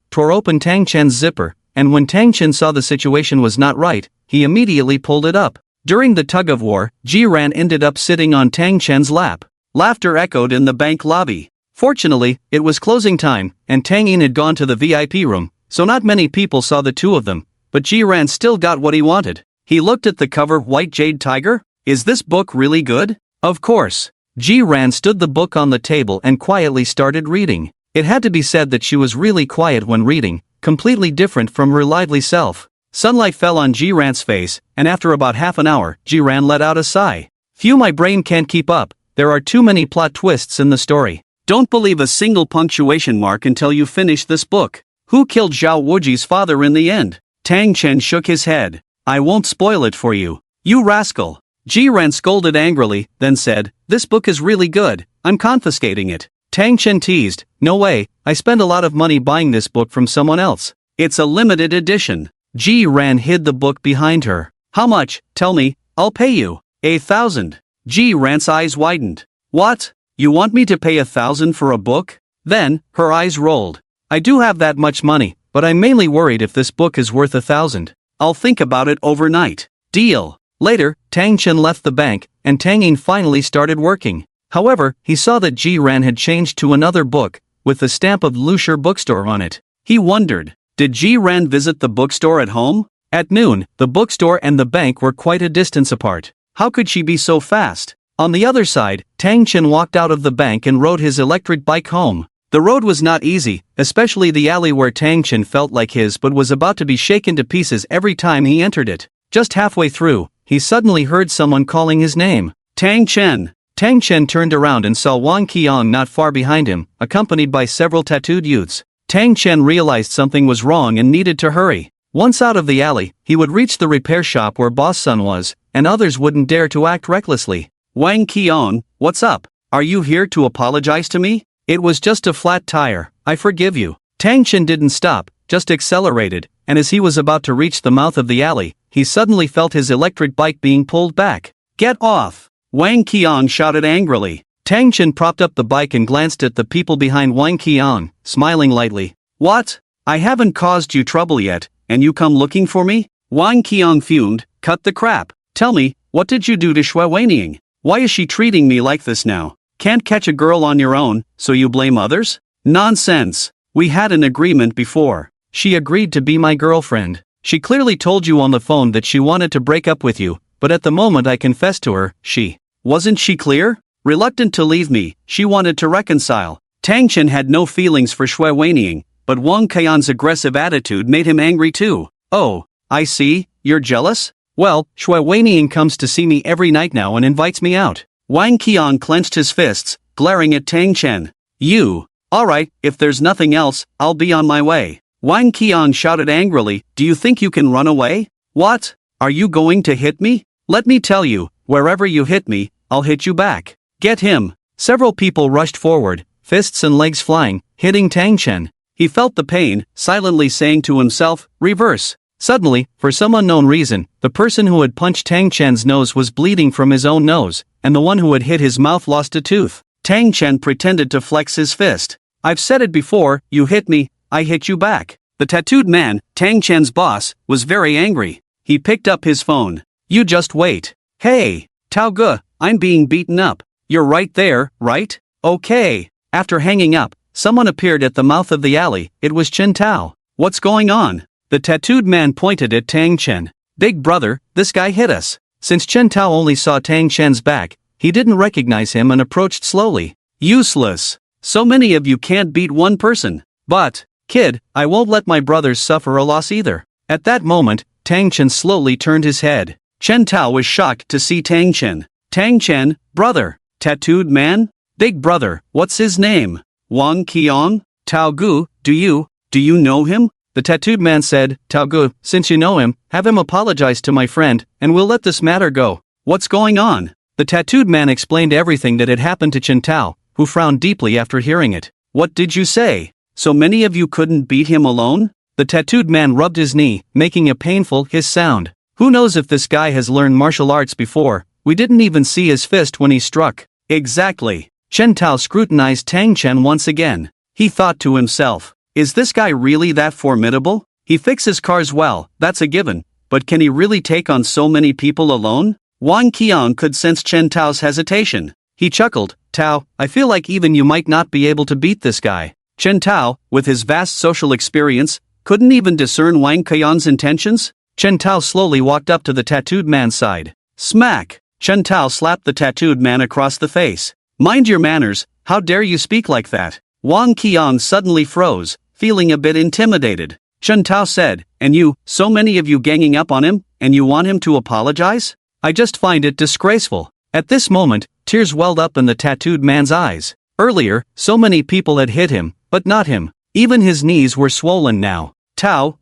tore open Tang Chen's zipper, and when Tang Chen saw the situation was not right, he immediately pulled it up. During the tug-of-war, Ji-ran ended up sitting on Tang Chen's lap. Laughter echoed in the bank lobby. Fortunately, it was closing time, and Tang Yin had gone to the VIP room, so not many people saw the two of them, but Ji-ran still got what he wanted. He looked at the cover. White Jade Tiger? Is this book really good? Of course. Ji-ran stood the book on the table and quietly started reading. It had to be said that she was really quiet when reading, completely different from her lively self. Sunlight fell on Ji-ran's face, and after about half an hour, Ji-ran let out a sigh. Phew, my brain can't keep up. There are too many plot twists in the story. Don't believe a single punctuation mark until you finish this book. Who killed Zhao Wuji's father in the end? Tang Chen shook his head. I won't spoil it for you. You rascal. Ji-ran scolded angrily, then said, this book is really good, I'm confiscating it. Tang Chen teased, no way, I spent a lot of money buying this book from someone else. It's a limited edition. Ji-ran hid the book behind her. How much? Tell me, I'll pay you. 1,000. Ji-ran's eyes widened. What? You want me to pay 1,000 for a book? Then, her eyes rolled. I do have that much money, but I'm mainly worried if this book is worth 1,000. I'll think about it overnight. Deal. Later, Tang Chen left the bank, and Tang Yin finally started working. However, he saw that Ji-ran had changed to another book, with the stamp of Lusher Bookstore on it. He wondered, did Ji-ran visit the bookstore at home? At noon, the bookstore and the bank were quite a distance apart. How could she be so fast? On the other side, Tang Chen walked out of the bank and rode his electric bike home. The road was not easy, especially the alley where Tang Chen felt like his but was about to be shaken to pieces every time he entered it. Just halfway through, he suddenly heard someone calling his name. Tang Chen. Tang Chen turned around and saw Wang Qiang not far behind him, accompanied by several tattooed youths. Tang Chen realized something was wrong and needed to hurry. Once out of the alley, he would reach the repair shop where Boss Sun was, and others wouldn't dare to act recklessly. Wang Qiang, what's up? Are you here to apologize to me? It was just a flat tire, I forgive you. Tang Chen didn't stop, just accelerated, and as he was about to reach the mouth of the alley, he suddenly felt his electric bike being pulled back. Get off! Wang Qiang shouted angrily. Tang Chen propped up the bike and glanced at the people behind Wang Qiang, smiling lightly. What? I haven't caused you trouble yet, and you come looking for me? Wang Qiang fumed, cut the crap. Tell me, what did you do to Shui Weining? Why is she treating me like this now? Can't catch a girl on your own, so you blame others? Nonsense. We had an agreement before. She agreed to be my girlfriend. She clearly told you on the phone that she wanted to break up with you, but at the moment I confessed to her, wasn't she clear? Reluctant to leave me, she wanted to reconcile. Tang Chen had no feelings for Shui Weining, but Wang Qiang's aggressive attitude made him angry too. Oh, I see, you're jealous? Well, Shui Weining comes to see me every night now and invites me out. Wang Qiang clenched his fists, glaring at Tang Chen. You. Alright, if there's nothing else, I'll be on my way. Wang Qiang shouted angrily, do you think you can run away? What? Are you going to hit me? Let me tell you, wherever you hit me, I'll hit you back. Get him. Several people rushed forward, fists and legs flying, hitting Tang Chen. He felt the pain, silently saying to himself, reverse. Suddenly, for some unknown reason, the person who had punched Tang Chen's nose was bleeding from his own nose, and the one who had hit his mouth lost a tooth. Tang Chen pretended to flex his fist. I've said it before, you hit me, I hit you back. The tattooed man, Tang Chen's boss, was very angry. He picked up his phone. You just wait. Hey, Tao Ge, I'm being beaten up. You're right there, right? Okay. After hanging up, someone appeared at the mouth of the alley. It was Chen Tao. What's going on? The tattooed man pointed at Tang Chen. Big brother, this guy hit us. Since Chen Tao only saw Tang Chen's back, he didn't recognize him and approached slowly. Useless. So many of you can't beat one person. But, kid, I won't let my brothers suffer a loss either. At that moment, Tang Chen slowly turned his head. Chen Tao was shocked to see Tang Chen. Tang Chen, brother. Tattooed man? Big brother, what's his name? Wang Qiang? Tao Gu, do you know him? The tattooed man said, Tao Gu, since you know him, have him apologize to my friend, and we'll let this matter go. What's going on? The tattooed man explained everything that had happened to Chen Tao, who frowned deeply after hearing it. What did you say? So many of you couldn't beat him alone? The tattooed man rubbed his knee, making a painful hiss sound. Who knows if this guy has learned martial arts before? We didn't even see his fist when he struck. Exactly. Chen Tao scrutinized Tang Chen once again. He thought to himself, is this guy really that formidable? He fixes cars well, that's a given, but can he really take on so many people alone? Wang Qiang could sense Chen Tao's hesitation. He chuckled, Tao, I feel like even you might not be able to beat this guy. Chen Tao, with his vast social experience, couldn't even discern Wang Qiang's intentions? Chen Tao slowly walked up to the tattooed man's side. Smack! Chen Tao slapped the tattooed man across the face. Mind your manners, how dare you speak like that? Wang Qiang suddenly froze, feeling a bit intimidated. Chen Tao said, and you, so many of you ganging up on him, and you want him to apologize? I just find it disgraceful. At this moment, tears welled up in the tattooed man's eyes. Earlier, so many people had hit him, but not him. Even his knees were swollen now. Tao,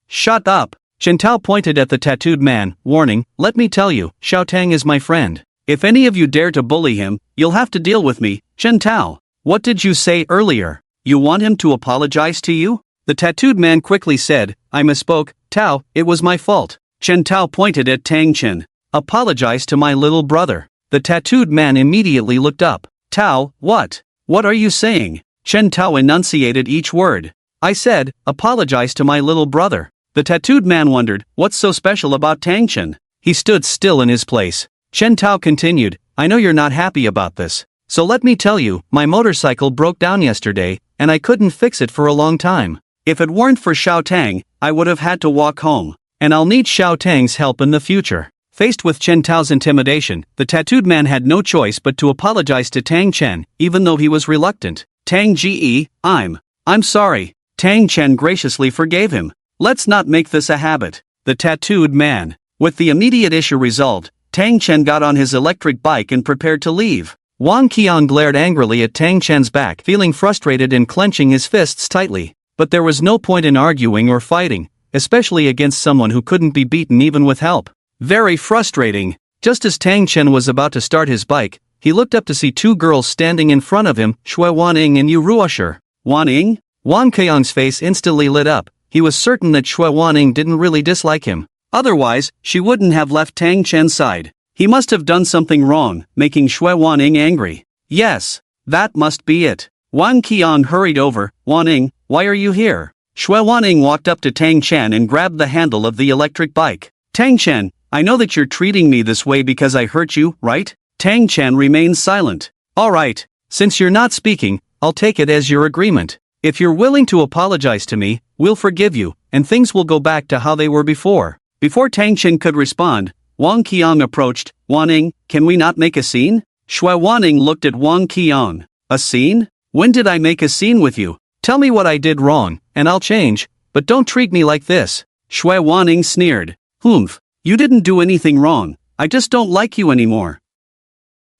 shut up. Chen Tao pointed at the tattooed man, warning, let me tell you, Xiao Tang is my friend. If any of you dare to bully him, you'll have to deal with me. Chen Tao, what did you say earlier? You want him to apologize to you? The tattooed man quickly said, I misspoke, Tao, it was my fault. Chen Tao pointed at Tang Chen. Apologize to my little brother. The tattooed man immediately looked up. Tao, what? What are you saying? Chen Tao enunciated each word. I said, apologize to my little brother. The tattooed man wondered, what's so special about Tang Chen? He stood still in his place. Chen Tao continued, I know you're not happy about this. So let me tell you, my motorcycle broke down yesterday, and I couldn't fix it for a long time. If it weren't for Xiao Tang, I would have had to walk home. And I'll need Xiao Tang's help in the future. Faced with Chen Tao's intimidation, the tattooed man had no choice but to apologize to Tang Chen, even though he was reluctant. Tang Ge, I'm sorry. Tang Chen graciously forgave him. Let's not make this a habit. The tattooed man. With the immediate issue resolved, Tang Chen got on his electric bike and prepared to leave. Wang Qiang glared angrily at Tang Chen's back, feeling frustrated and clenching his fists tightly. But there was no point in arguing or fighting, especially against someone who couldn't be beaten even with help. Very frustrating. Just as Tang Chen was about to start his bike, he looked up to see two girls standing in front of him, Shui Waning and Yu Ruosher. Waning? Wang Qiang's face instantly lit up. He was certain that Shui Waning didn't really dislike him. Otherwise, she wouldn't have left Tang Chen's side. He must have done something wrong, making Shui Waning angry. Yes, that must be it. Wang Qiang hurried over. Waning, why are you here? Shui Waning walked up to Tang Chen and grabbed the handle of the electric bike. Tang Chen, I know that you're treating me this way because I hurt you, right? Tang Chen remained silent. Alright, since you're not speaking, I'll take it as your agreement. If you're willing to apologize to me, we'll forgive you, and things will go back to how they were before. Before Tang Chen could respond, Wang Qiang approached. Waning, can we not make a scene? Shui Waning looked at Wang Qiang. A scene? When did I make a scene with you? Tell me what I did wrong, and I'll change, but don't treat me like this. Shui Waning sneered. Humph, you didn't do anything wrong, I just don't like you anymore.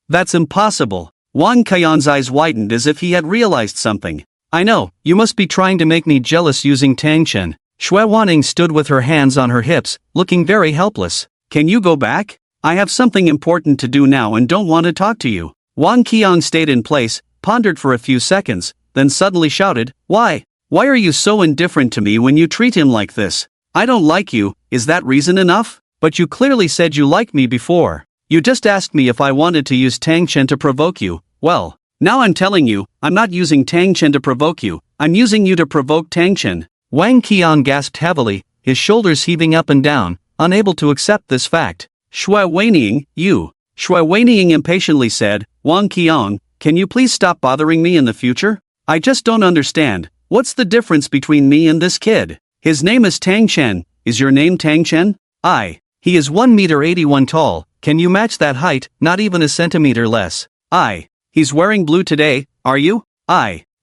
That's impossible. Wang Qiang's eyes widened as if he had realized something. I know, you must be trying to make me jealous using Tang Chen. Shui Waning stood with her hands on her hips, looking very helpless. Can you go back? I have something important to do now and don't want to talk to you. Wang Qiang stayed in place, pondered for a few seconds, then suddenly shouted, Why? Why are you so indifferent to me when you treat him like this? I don't like you, is that reason enough? But you clearly said you liked me before. You just asked me if I wanted to use Tang Chen to provoke you. Well, now I'm telling you, I'm not using Tang Chen to provoke you, I'm using you to provoke Tang Chen. Wang Qiang gasped heavily, his shoulders heaving up and down, unable to accept this fact. Shui Waning, you. Shui Waning impatiently said, Wang Qiang, can you please stop bothering me in the future? I just don't understand, what's the difference between me and this kid? His name is Tang Chen, is your name Tang Chen? He is 1 meter 81 tall, can you match that height, not even a centimeter less? He's wearing blue today, are you?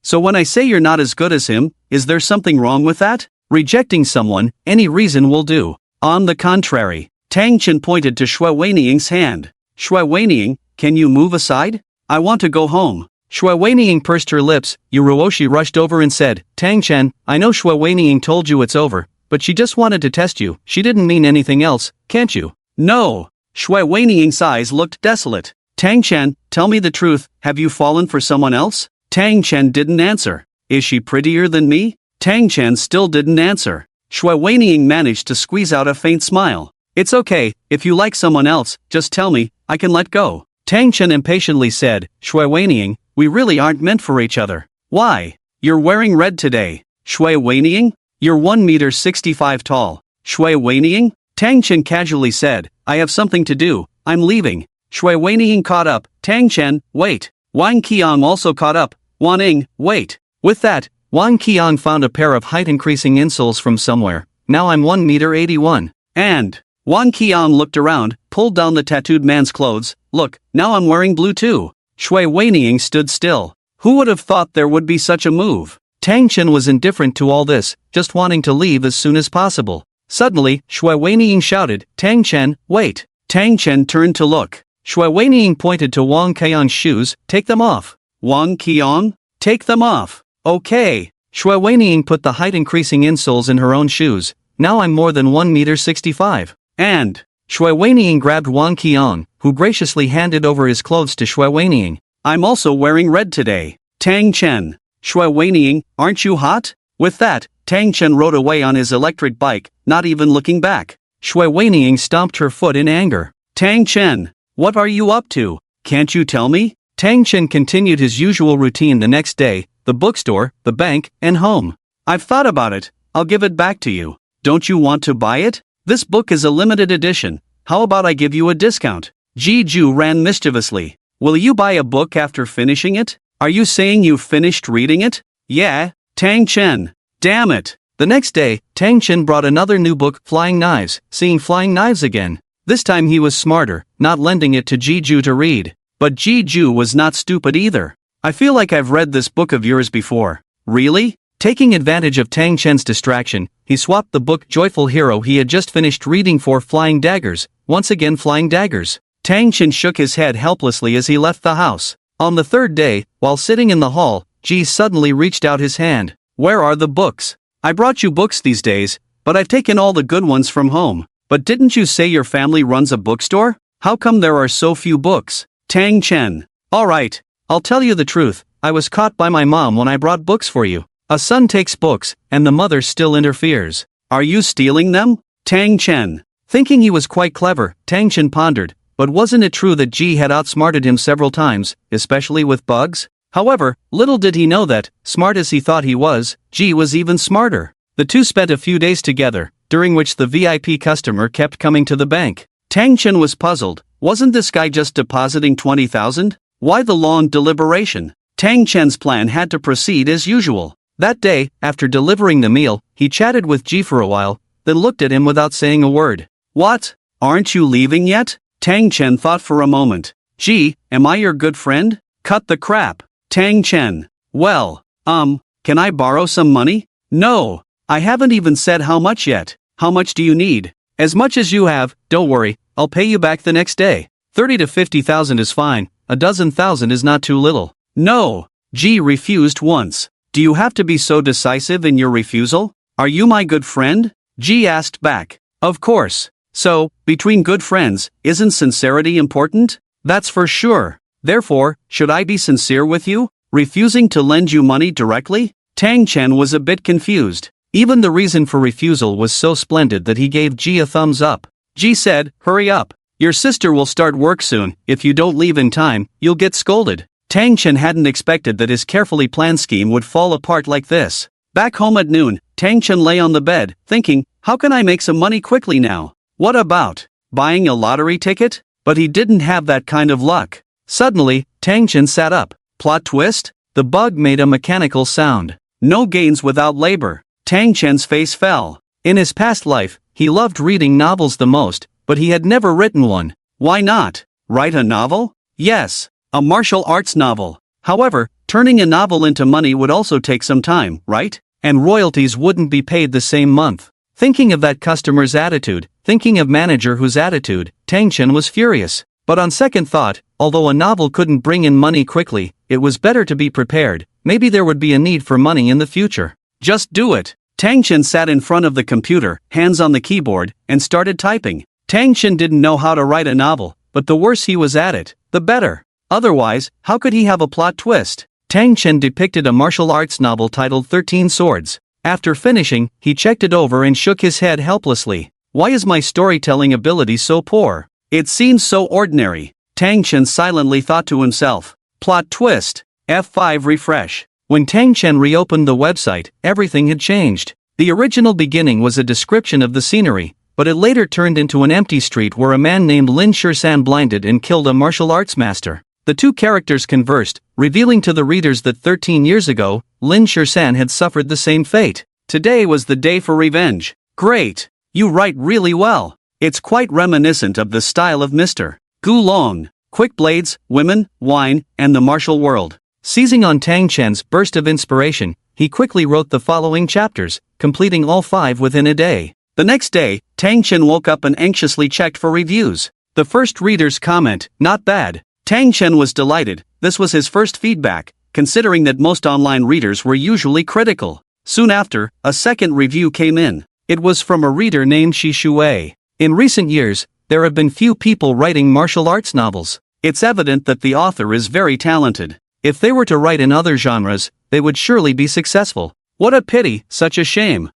So when I say you're not as good as him, is there something wrong with that? Rejecting someone, any reason will do. On the contrary. Tang Chen pointed to Shui Weiniang's hand. Shui Weiniang, can you move aside? I want to go home. Shui Weiniang pursed her lips. Yuruoshi rushed over and said, Tang Chen, I know Shui Weiniang told you it's over, but she just wanted to test you, she didn't mean anything else, can't you? No. Shui Weiniang's eyes looked desolate. Tang Chen, tell me the truth, have you fallen for someone else? Tang Chen didn't answer. Is she prettier than me? Tang Chen still didn't answer. Shui Weiniang managed to squeeze out a faint smile. It's okay, if you like someone else, just tell me, I can let go. Tang Chen impatiently said, Shui Weiniang, we really aren't meant for each other. Why? You're wearing red today. Shui Weiniang? You're 1 meter 65 tall. Shui Weiniang? Tang Chen casually said, I have something to do, I'm leaving. Shui Weiniang caught up. Tang Chen, wait. Wang Qiang also caught up. Waning, wait. With that, Wang Qiang found a pair of height-increasing insoles from somewhere. Now I'm 1 meter 81. And Wang Qiang looked around, pulled down the tattooed man's clothes. Look, now I'm wearing blue too. Shui Weiniang stood still. Who would have thought there would be such a move? Tang Chen was indifferent to all this, just wanting to leave as soon as possible. Suddenly, Shui Weiniang shouted, Tang Chen, wait. Tang Chen turned to look. Shui Weiniang pointed to Wang Qiang's shoes, take them off. Wang Qiang? Take them off. Okay. Shui Weiniang put the height-increasing insoles in her own shoes. Now I'm more than 1 meter 65. And Shui Weiniang grabbed Wang Qiang, who graciously handed over his clothes to Shui Weiniang. I'm also wearing red today. Tang Chen. Shui Weiniang, aren't you hot? With that, Tang Chen rode away on his electric bike, not even looking back. Shui Weiniang stomped her foot in anger. Tang Chen, what are you up to? Can't you tell me? Tang Chen continued his usual routine the next day, the bookstore, the bank, and home. I've thought about it, I'll give it back to you. Don't you want to buy it? This book is a limited edition, how about I give you a discount? Ji Ju ran mischievously. Will you buy a book after finishing it? Are you saying you've finished reading it? Yeah, Tang Chen. Damn it. The next day, Tang Chen brought another new book, Flying Knives, seeing flying knives again. This time he was smarter, not lending it to Ji Ju to read. But Ji Ju was not stupid either. I feel like I've read this book of yours before. Really? Taking advantage of Tang Chen's distraction, he swapped the book Joyful Hero he had just finished reading for Flying Daggers, once again Flying Daggers. Tang Chen shook his head helplessly as he left the house. On the third day, while sitting in the hall, Ji suddenly reached out his hand. Where are the books? I brought you books these days, but I've taken all the good ones from home. But didn't you say your family runs a bookstore? How come there are so few books? Tang Chen. Alright, I'll tell you the truth, I was caught by my mom when I brought books for you. A son takes books, and the mother still interferes. Are you stealing them? Tang Chen. Thinking he was quite clever, Tang Chen pondered, but wasn't it true that Ji had outsmarted him several times, especially with bugs? However, little did he know that, smart as he thought he was, Ji was even smarter. The two spent a few days together, during which the VIP customer kept coming to the bank. Tang Chen was puzzled. Wasn't this guy just depositing 20,000? Why the long deliberation? Tang Chen's plan had to proceed as usual. That day, after delivering the meal, he chatted with Ji for a while, then looked at him without saying a word. What? Aren't you leaving yet? Tang Chen thought for a moment. Ji, am I your good friend? Cut the crap. Tang Chen. Well, can I borrow some money? No. I haven't even said how much yet. How much do you need? As much as you have, don't worry, I'll pay you back the next day. 30 to 50,000 is fine, a dozen thousand is not too little. No. Ji refused once. Do you have to be so decisive in your refusal? Are you my good friend? Ji asked back. Of course. So, between good friends, isn't sincerity important? That's for sure. Therefore, should I be sincere with you? Refusing to lend you money directly? Tang Chen was a bit confused. Even the reason for refusal was so splendid that he gave Ji a thumbs up. Ji said, hurry up. Your sister will start work soon, if you don't leave in time, you'll get scolded. Tang Chen hadn't expected that his carefully planned scheme would fall apart like this. Back home at noon, Tang Chen lay on the bed, thinking, how can I make some money quickly now? What about buying a lottery ticket? But he didn't have that kind of luck. Suddenly, Tang Chen sat up. Plot twist? The bug made a mechanical sound. No gains without labor. Tang Chen's face fell. In his past life, He loved reading novels the most, but he had never written one. Why not? Write a novel? Yes, a martial arts novel. However, turning a novel into money would also take some time, right? And royalties wouldn't be paid the same month. Thinking of that customer's attitude, thinking of manager whose attitude, Tang Chen was furious. But on second thought, although a novel couldn't bring in money quickly, it was better to be prepared. Maybe there would be a need for money in the future. Just do it. Tang Chen sat in front of the computer, hands on the keyboard, and started typing. Tang Chen didn't know how to write a novel, but the worse he was at it, the better. Otherwise, how could he have a plot twist? Tang Chen depicted a martial arts novel titled 13 Swords. After finishing, he checked it over and shook his head helplessly. Why is my storytelling ability so poor? It seems so ordinary. Tang Chen silently thought to himself. Plot twist. F5 refresh. When Tang Chen reopened the website, everything had changed. The original beginning was a description of the scenery, but it later turned into an empty street where a man named Lin Shisan blinded and killed a martial arts master. The two characters conversed, revealing to the readers that 13 years ago, Lin Shisan had suffered the same fate. Today was the day for revenge. Great! You write really well. It's quite reminiscent of the style of Mr. Gu Long. Quick blades, women, wine, and the martial world. Seizing on Tang Chen's burst of inspiration, he quickly wrote the following chapters, completing all 5 within a day. The next day, Tang Chen woke up and anxiously checked for reviews. The first reader's comment, not bad. Tang Chen was delighted. This was his first feedback, considering that most online readers were usually critical. Soon after, a second review came in. It was from a reader named Shi Shuei. In recent years, there have been few people writing martial arts novels. It's evident that the author is very talented. If they were to write in other genres, they would surely be successful. What a pity, such a shame.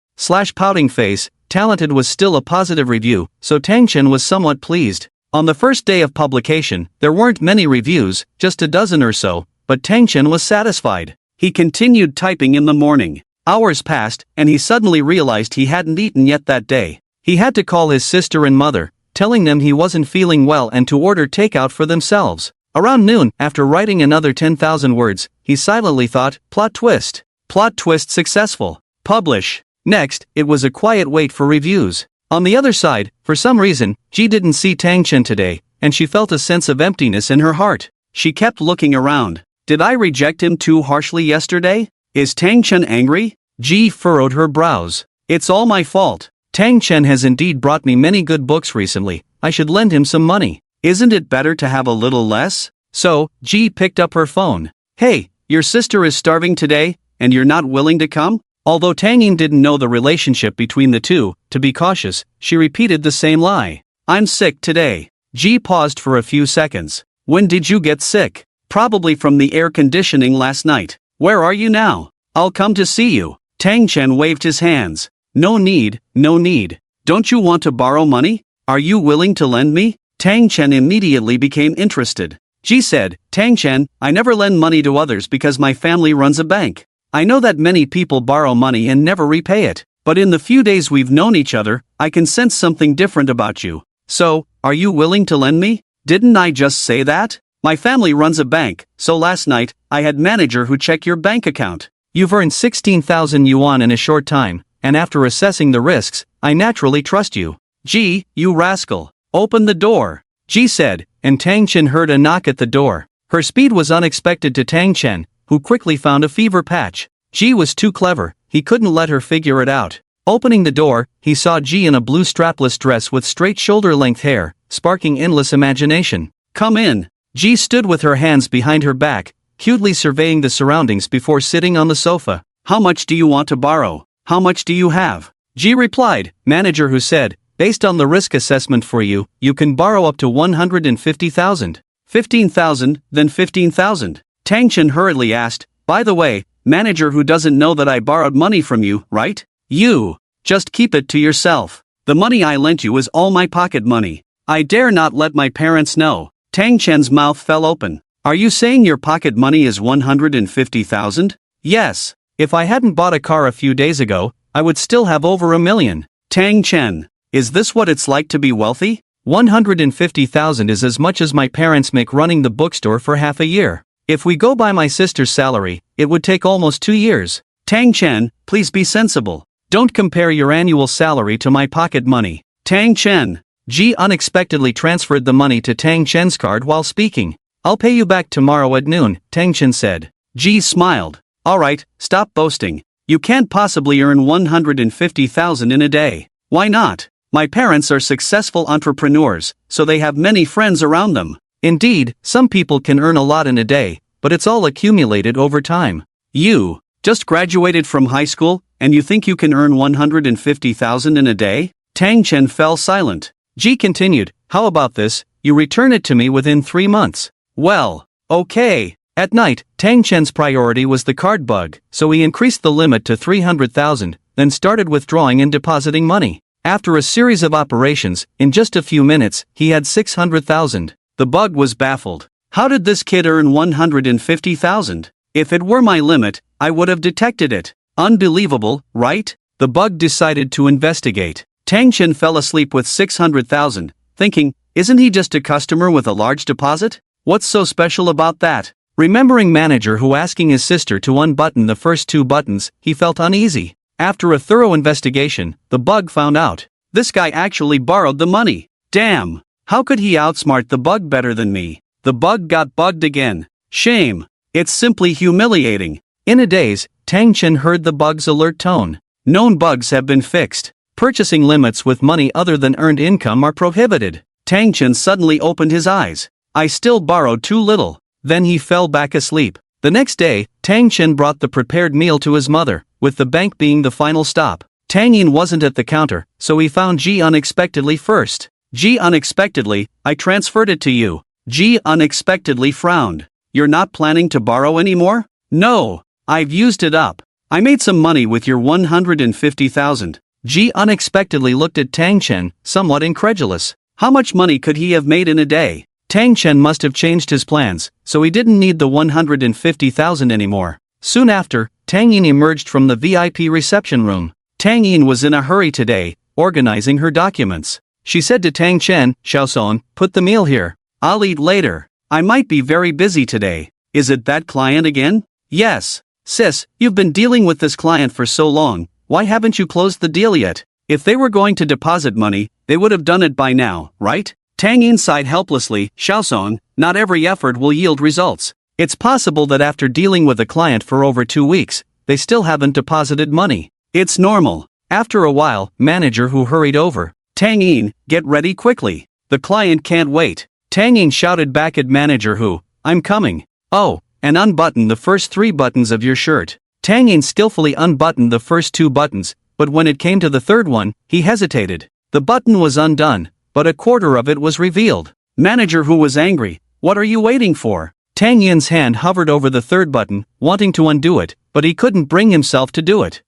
Pouting face, talented was still a positive review, so Tang Chen was somewhat pleased. On the first day of publication, there weren't many reviews, just a dozen or so, but Tang Chen was satisfied. He continued typing in the morning. Hours passed, and he suddenly realized he hadn't eaten yet that day. He had to call his sister and mother, telling them he wasn't feeling well and to order takeout for themselves. Around noon, after writing another 10,000 words, he silently thought, plot twist. Plot twist successful. Publish. Next, it was a quiet wait for reviews. On the other side, for some reason, Ji didn't see Tang Chen today, and she felt a sense of emptiness in her heart. She kept looking around. Did I reject him too harshly yesterday? Is Tang Chen angry? Ji furrowed her brows. It's all my fault. Tang Chen has indeed brought me many good books recently. I should lend him some money. Isn't it better to have a little less? So, Ji picked up her phone. Hey, your sister is starving today, and you're not willing to come? Although Tang Yin didn't know the relationship between the two, to be cautious, she repeated the same lie. I'm sick today. Ji paused for a few seconds. When did you get sick? Probably from the air conditioning last night. Where are you now? I'll come to see you. Tang Chen waved his hands. No need, no need. Don't you want to borrow money? Are you willing to lend me? Tang Chen immediately became interested. Ji said, Tang Chen, I never lend money to others because my family runs a bank. I know that many people borrow money and never repay it, but in the few days we've known each other, I can sense something different about you. So, are you willing to lend me? Didn't I just say that? My family runs a bank, so last night, I had manager who check your bank account. You've earned 16,000 yuan in a short time, and after assessing the risks, I naturally trust you. Ji, you rascal. Open the door. Ji said, and Tang Chen heard a knock at the door. Her speed was unexpected to Tang Chen, who quickly found a fever patch. Ji was too clever, he couldn't let her figure it out. Opening the door, he saw Ji in a blue strapless dress with straight shoulder-length hair, sparking endless imagination. Come in. Ji stood with her hands behind her back, cutely surveying the surroundings before sitting on the sofa. How much do you want to borrow? How much do you have? Ji replied, manager who said, based on the risk assessment for you, you can borrow up to 150,000. 15,000, then 15,000. Tang Chen hurriedly asked, by the way, manager who doesn't know that I borrowed money from you, right? You. Just keep it to yourself. The money I lent you is all my pocket money. I dare not let my parents know. Tang Chen's mouth fell open. Are you saying your pocket money is 150,000? Yes. If I hadn't bought a car a few days ago, I would still have over $1 million. Tang Chen. Is this what it's like to be wealthy? 150,000 is as much as my parents make running the bookstore for half a year. If we go by my sister's salary, it would take almost 2 years. Tang Chen, please be sensible. Don't compare your annual salary to my pocket money. Tang Chen. Ji unexpectedly transferred the money to Tang Chen's card while speaking. I'll pay you back tomorrow at noon, Tang Chen said. Ji smiled. Alright, stop boasting. You can't possibly earn 150,000 in a day. Why not? My parents are successful entrepreneurs, so they have many friends around them. Indeed, some people can earn a lot in a day, but it's all accumulated over time. You just graduated from high school, and you think you can earn 150,000 in a day? Tang Chen fell silent. Ji continued, how about this, you return it to me within 3 months. Well, okay. At night, Tang Chen's priority was the card bug, so he increased the limit to 300,000, then started withdrawing and depositing money. After a series of operations, in just a few minutes, he had 600,000. The bug was baffled. How did this kid earn 150,000? If it were my limit, I would have detected it. Unbelievable, right? The bug decided to investigate. Tang Chen fell asleep with 600,000, thinking, isn't he just a customer with a large deposit? What's so special about that? Remembering manager who asking his sister to unbutton the first 2 buttons, he felt uneasy. After a thorough investigation, the bug found out. This guy actually borrowed the money. Damn! How could he outsmart the bug better than me? The bug got bugged again. Shame. It's simply humiliating. In a daze, Tang Chen heard the bug's alert tone. Known bugs have been fixed. Purchasing limits with money other than earned income are prohibited. Tang Chen suddenly opened his eyes. I still borrowed too little. Then he fell back asleep. The next day, Tang Chen brought the prepared meal to his mother, with the bank being the final stop. Tang Yin wasn't at the counter, so he found Ji unexpectedly first. Ji unexpectedly, I transferred it to you. Ji unexpectedly frowned. You're not planning to borrow anymore? No, I've used it up. I made some money with your 150,000. Ji unexpectedly looked at Tang Chen, somewhat incredulous. How much money could he have made in a day? Tang Chen must have changed his plans, so he didn't need the 150,000 anymore. Soon after, Tang Yin emerged from the VIP reception room. Tang Yin was in a hurry today, organizing her documents. She said to Tang Chen, Xiaoson, put the meal here. I'll eat later. I might be very busy today. Is it that client again? Yes. Sis, you've been dealing with this client for so long, why haven't you closed the deal yet? If they were going to deposit money, they would have done it by now, right? Tang Yin sighed helplessly, Xiaoson, not every effort will yield results. It's possible that after dealing with a client for over 2 weeks, they still haven't deposited money. It's normal. After a while, manager who hurried over. Tang Yin, get ready quickly. The client can't wait. Tang Yin shouted back at manager who, I'm coming. Oh, and unbutton the first 3 buttons of your shirt. Tang Yin skillfully unbuttoned the first 2 buttons, but when it came to the third one, he hesitated. The button was undone, but a quarter of it was revealed. Manager who was angry, what are you waiting for? Tang Yin's hand hovered over the third button, wanting to undo it, but he couldn't bring himself to do it.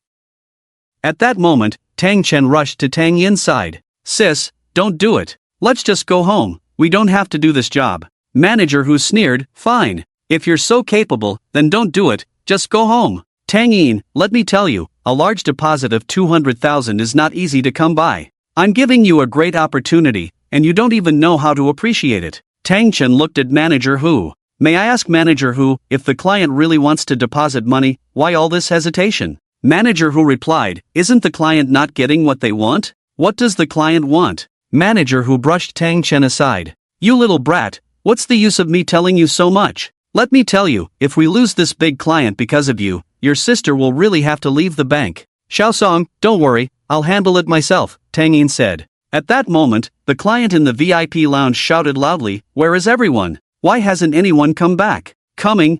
At that moment, Tang Chen rushed to Tang Yin's side. Sis, don't do it. Let's just go home. We don't have to do this job. Manager who sneered, fine. If you're so capable, then don't do it, just go home. Tang Yin, let me tell you, a large deposit of 200,000 is not easy to come by. I'm giving you a great opportunity, and you don't even know how to appreciate it. Tang Chen looked at Manager Hu. May I ask Manager Hu, if the client really wants to deposit money, why all this hesitation? Manager Hu replied, isn't the client not getting what they want? What does the client want? Manager Hu brushed Tang Chen aside. You little brat, what's the use of me telling you so much? Let me tell you, if we lose this big client because of you, your sister will really have to leave the bank. Xiaosong, don't worry, I'll handle it myself, Tang Yin said. At that moment, the client in the VIP lounge shouted loudly, where is everyone? Why hasn't anyone come back? Coming.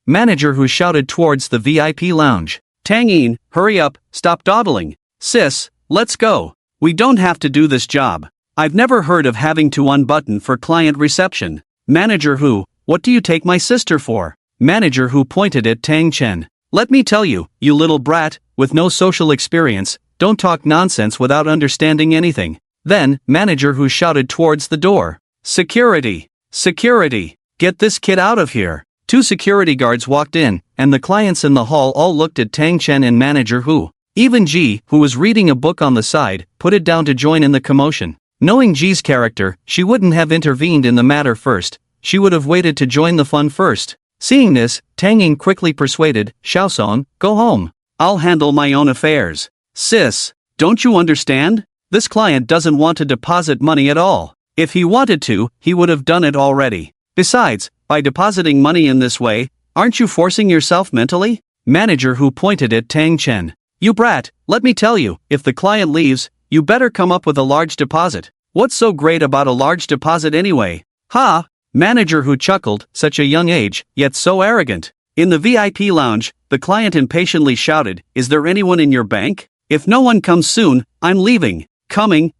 Manager who shouted towards the VIP lounge. Tang Yin, hurry up, stop dawdling. Sis, let's go. We don't have to do this job. I've never heard of having to unbutton for client reception. Manager who, what do you take my sister for? Manager who pointed at Tang Chen. Let me tell you, you little brat, with no social experience, don't talk nonsense without understanding anything. Then, manager who shouted towards the door. Security! Get this kid out of here! 2 security guards walked in, and the clients in the hall all looked at Tang Chen and manager who. Even Ji, who was reading a book on the side, put it down to join in the commotion. Knowing Ji's character, she wouldn't have intervened in the matter first. She would have waited to join the fun first. Seeing this, Tang Yin quickly persuaded, Xiaoson, go home. I'll handle my own affairs. Sis, don't you understand? This client doesn't want to deposit money at all. If he wanted to, he would have done it already. Besides, by depositing money in this way, aren't you forcing yourself mentally? Manager who pointed at Tang Chen. You brat, let me tell you, if the client leaves, you better come up with a large deposit. What's so great about a large deposit anyway? Ha! Manager who chuckled, such a young age, yet so arrogant. In the VIP lounge, the client impatiently shouted, is there anyone in your bank? If no one comes soon, I'm leaving. Coming.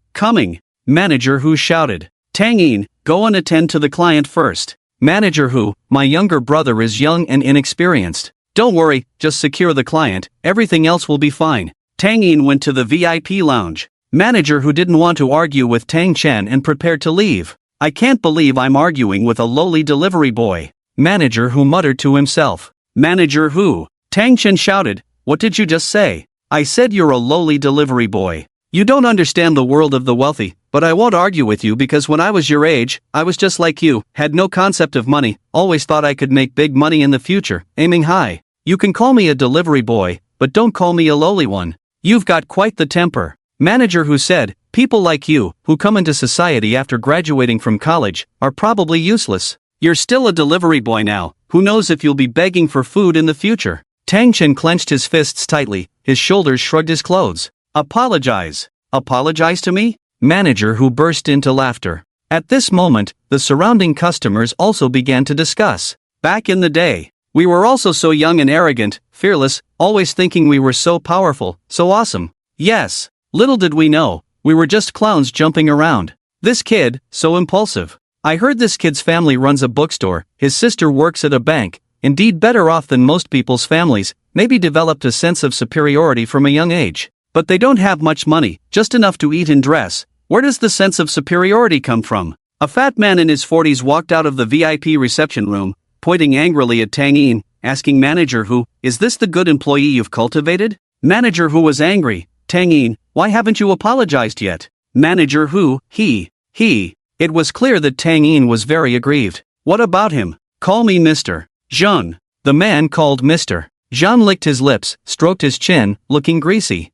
Manager who shouted. Tang Yin, go and attend to the client first. Manager who, my younger brother is young and inexperienced. Don't worry, just secure the client, everything else will be fine. Tang Yin went to the VIP lounge. Manager who didn't want to argue with Tang Chen and prepared to leave. I can't believe I'm arguing with a lowly delivery boy. Manager who muttered to himself. Manager who? Tang Chen shouted, what did you just say? I said you're a lowly delivery boy. You don't understand the world of the wealthy, but I won't argue with you because when I was your age, I was just like you, had no concept of money, always thought I could make big money in the future, aiming high. You can call me a delivery boy, but don't call me a lowly one. You've got quite the temper. Manager who said, people like you, who come into society after graduating from college, are probably useless. You're still a delivery boy now, who knows if you'll be begging for food in the future. Tang Chen clenched his fists tightly, his shoulders shrugged his clothes. Apologize. Apologize to me? Manager who burst into laughter. At this moment, the surrounding customers also began to discuss. Back in the day, we were also so young and arrogant, fearless, always thinking we were so powerful, so awesome. Yes, little did we know, we were just clowns jumping around. This kid, so impulsive. I heard this kid's family runs a bookstore, his sister works at a bank, indeed better off than most people's families, maybe developed a sense of superiority from a young age. But they don't have much money, just enough to eat and dress. Where does the sense of superiority come from? A fat man in his 40s walked out of the VIP reception room, pointing angrily at Tang Yin, asking manager who, is this the good employee you've cultivated? Manager who was angry, Tang Yin, why haven't you apologized yet? Manager who, he. It was clear that Tang Yin was very aggrieved. What about him? Call me Mr. Zhang. The man called Mr. Zhang licked his lips, stroked his chin, looking greasy.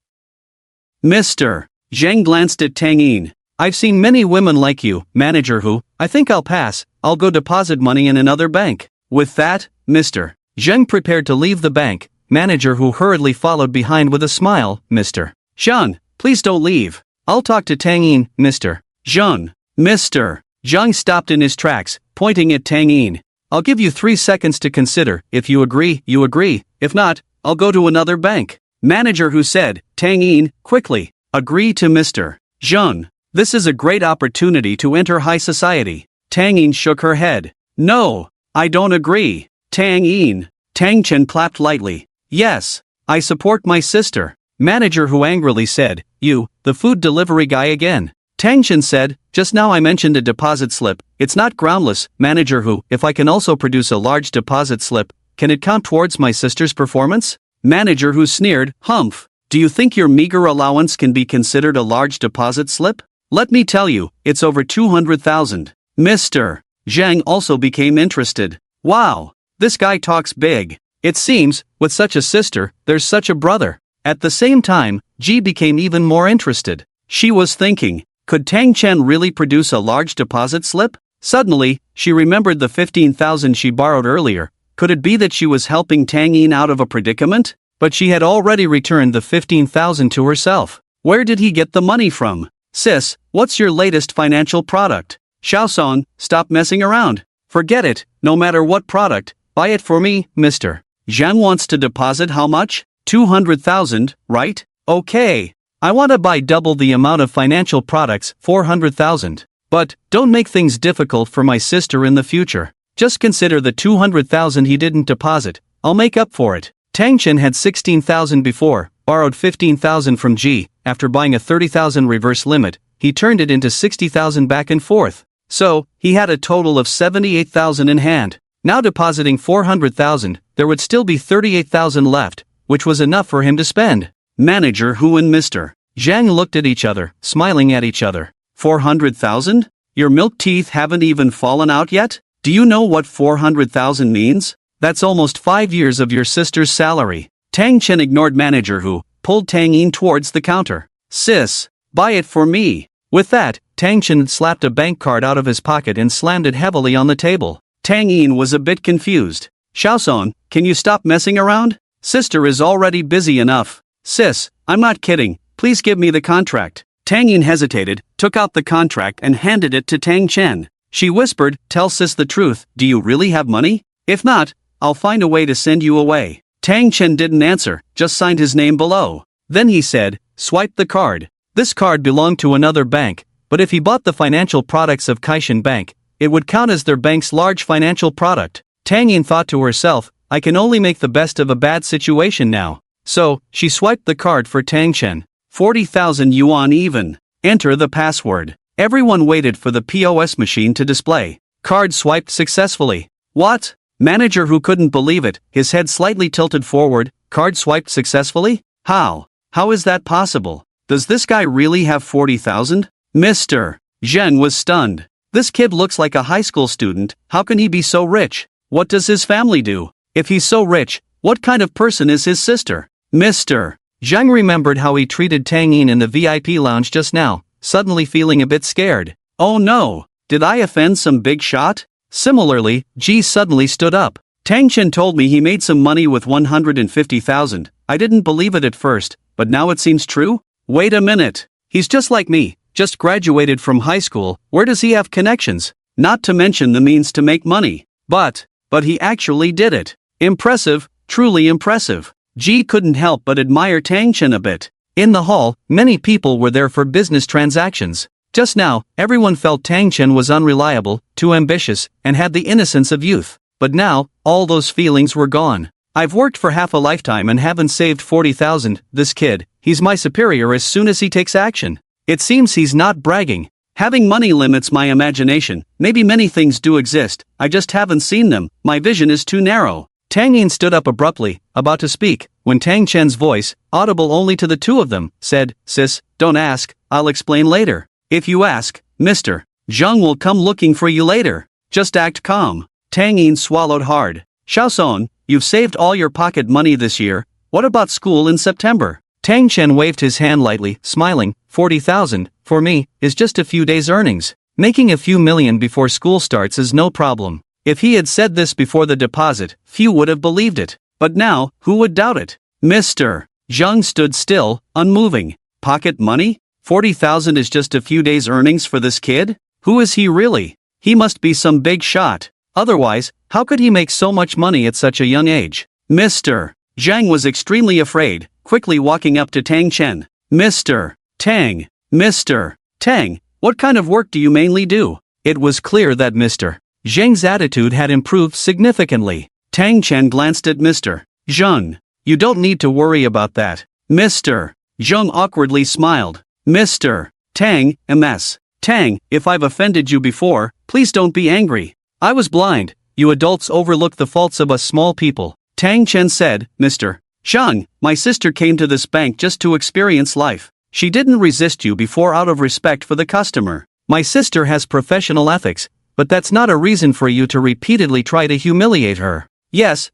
Mr. Zhang glanced at Tang Yin. I've seen many women like you, manager who, I think I'll pass, I'll go deposit money in another bank. With that, Mr. Zhang prepared to leave the bank, manager who hurriedly followed behind with a smile, Mr. Zhang, please don't leave. I'll talk to Tang Yin, Mr. Zhang. Mr. Zhang stopped in his tracks, pointing at Tang Yin. I'll give you 3 seconds to consider, if you agree, you agree, if not, I'll go to another bank. Manager who said, Tang Yin, quickly, agree to Mr. Zhang. This is a great opportunity to enter high society. Tang Yin shook her head. No, I don't agree. Tang Yin. Tang Chen clapped lightly. Yes, I support my sister. Manager who angrily said, you, the food delivery guy again. Tang Chen said, just now I mentioned a deposit slip, it's not groundless. Manager who, if I can also produce a large deposit slip, can it count towards my sister's performance? Manager who sneered, humph. Do you think your meager allowance can be considered a large deposit slip? Let me tell you, it's over 200,000. Mr. Zhang also became interested. Wow, this guy talks big. It seems, with such a sister, there's such a brother. At the same time, Ji became even more interested. She was thinking, could Tang Chen really produce a large deposit slip? Suddenly, she remembered the 15,000 she borrowed earlier. Could it be that she was helping Tang Yin out of a predicament? But she had already returned the 15,000 to herself. Where did he get the money from? Sis, what's your latest financial product? Xiaosong, stop messing around. Forget it, no matter what product, buy it for me, Mr. Zhang wants to deposit how much? 200,000, right? Okay. I want to buy double the amount of financial products, 400,000. But, don't make things difficult for my sister in the future. Just consider the 200,000 he didn't deposit, I'll make up for it. Tang Chen had 16,000 before, borrowed 15,000 from Ji, after buying a 30,000 reverse limit, he turned it into 60,000 back and forth. So, he had a total of 78,000 in hand. Now depositing 400,000, there would still be 38,000 left, which was enough for him to spend. Manager who and Mr. Zhang looked at each other, smiling at each other. 400,000? Your milk teeth haven't even fallen out yet? Do you know what 400,000 means? That's almost 5 years of your sister's salary. Tang Chen ignored manager who, pulled Tang Yin towards the counter. Sis, buy it for me. With that, Tang Chen slapped a bank card out of his pocket and slammed it heavily on the table. Tang Yin was a bit confused. Xiaoson, can you stop messing around? Sister is already busy enough. Sis, I'm not kidding, please give me the contract. Tang Yin hesitated, took out the contract and handed it to Tang Chen. She whispered, tell sis the truth, do you really have money? If not, I'll find a way to send you away. Tang Chen didn't answer, just signed his name below. Then he said, swipe the card. This card belonged to another bank, but if he bought the financial products of Kaishan Bank, it would count as their bank's large financial product. Tang Yin thought to herself, I can only make the best of a bad situation now. So, she swiped the card for Tang Chen. 40,000 yuan even. Enter the password. Everyone waited for the POS machine to display. Card swiped successfully. What? Manager who couldn't believe it, his head slightly tilted forward. Card swiped successfully? How? How is that possible? Does this guy really have 40,000? Mr. Zheng was stunned. This kid looks like a high school student, how can he be so rich? What does his family do? If he's so rich, what kind of person is his sister? Mr. Zheng remembered how he treated Tang Yin in the VIP lounge just now, suddenly feeling a bit scared. Oh no, did I offend some big shot? Similarly, Ji suddenly stood up. Tang Chen told me he made some money with 150,000. I didn't believe it at first, but now it seems true? Wait a minute. He's just like me, just graduated from high school, where does he have connections? Not to mention the means to make money. But he actually did it. Impressive, truly impressive. Ji couldn't help but admire Tang Chen a bit. In the hall, many people were there for business transactions. Just now, everyone felt Tang Chen was unreliable, too ambitious, and had the innocence of youth. But now, all those feelings were gone. I've worked for half a lifetime and haven't saved 40,000, this kid, he's my superior as soon as he takes action. It seems he's not bragging. Having money limits my imagination, maybe many things do exist, I just haven't seen them, my vision is too narrow. Tang Yin stood up abruptly, about to speak, when Tang Chen's voice, audible only to the two of them, said, sis, don't ask, I'll explain later. If you ask, Mr. Zheng will come looking for you later. Just act calm. Tang Yin swallowed hard. Xiaoson, you've saved all your pocket money this year, what about school in September? Tang Chen waved his hand lightly, smiling, 40,000, for me, is just a few days' earnings. Making a few million before school starts is no problem. If he had said this before the deposit, few would have believed it. But now, who would doubt it? Mr. Zheng stood still, unmoving. Pocket money? 40,000 is just a few days' earnings for this kid? Who is he really? He must be some big shot. Otherwise, how could he make so much money at such a young age? Mr. Zheng was extremely afraid, quickly walking up to Tang Chen. Mr. Tang, what kind of work do you mainly do? It was clear that Mr. Zheng's attitude had improved significantly. Tang Chen glanced at Mr. Zheng. You don't need to worry about that. Mr. Zheng awkwardly smiled. Mr. Tang, MS. Tang, if I've offended you before, please don't be angry. I was blind, you adults overlook the faults of us small people. Tang Chen said, Mr. Zheng, my sister came to this bank just to experience life. She didn't resist you before out of respect for the customer. My sister has professional ethics, but that's not a reason for you to repeatedly try to humiliate her. Yes.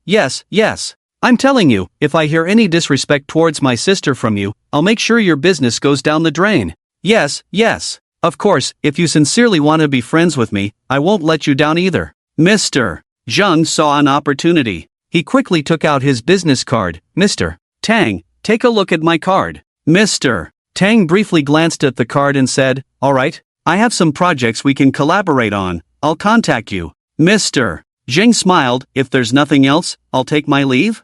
I'm telling you, if I hear any disrespect towards my sister from you, I'll make sure your business goes down the drain. Yes. Of course, if you sincerely want to be friends with me, I won't let you down either. Mr. Zheng saw an opportunity. He quickly took out his business card. Mr. Tang, take a look at my card. Mr. Tang briefly glanced at the card and said, alright, I have some projects we can collaborate on, I'll contact you. Mr. Zheng smiled, if there's nothing else, I'll take my leave?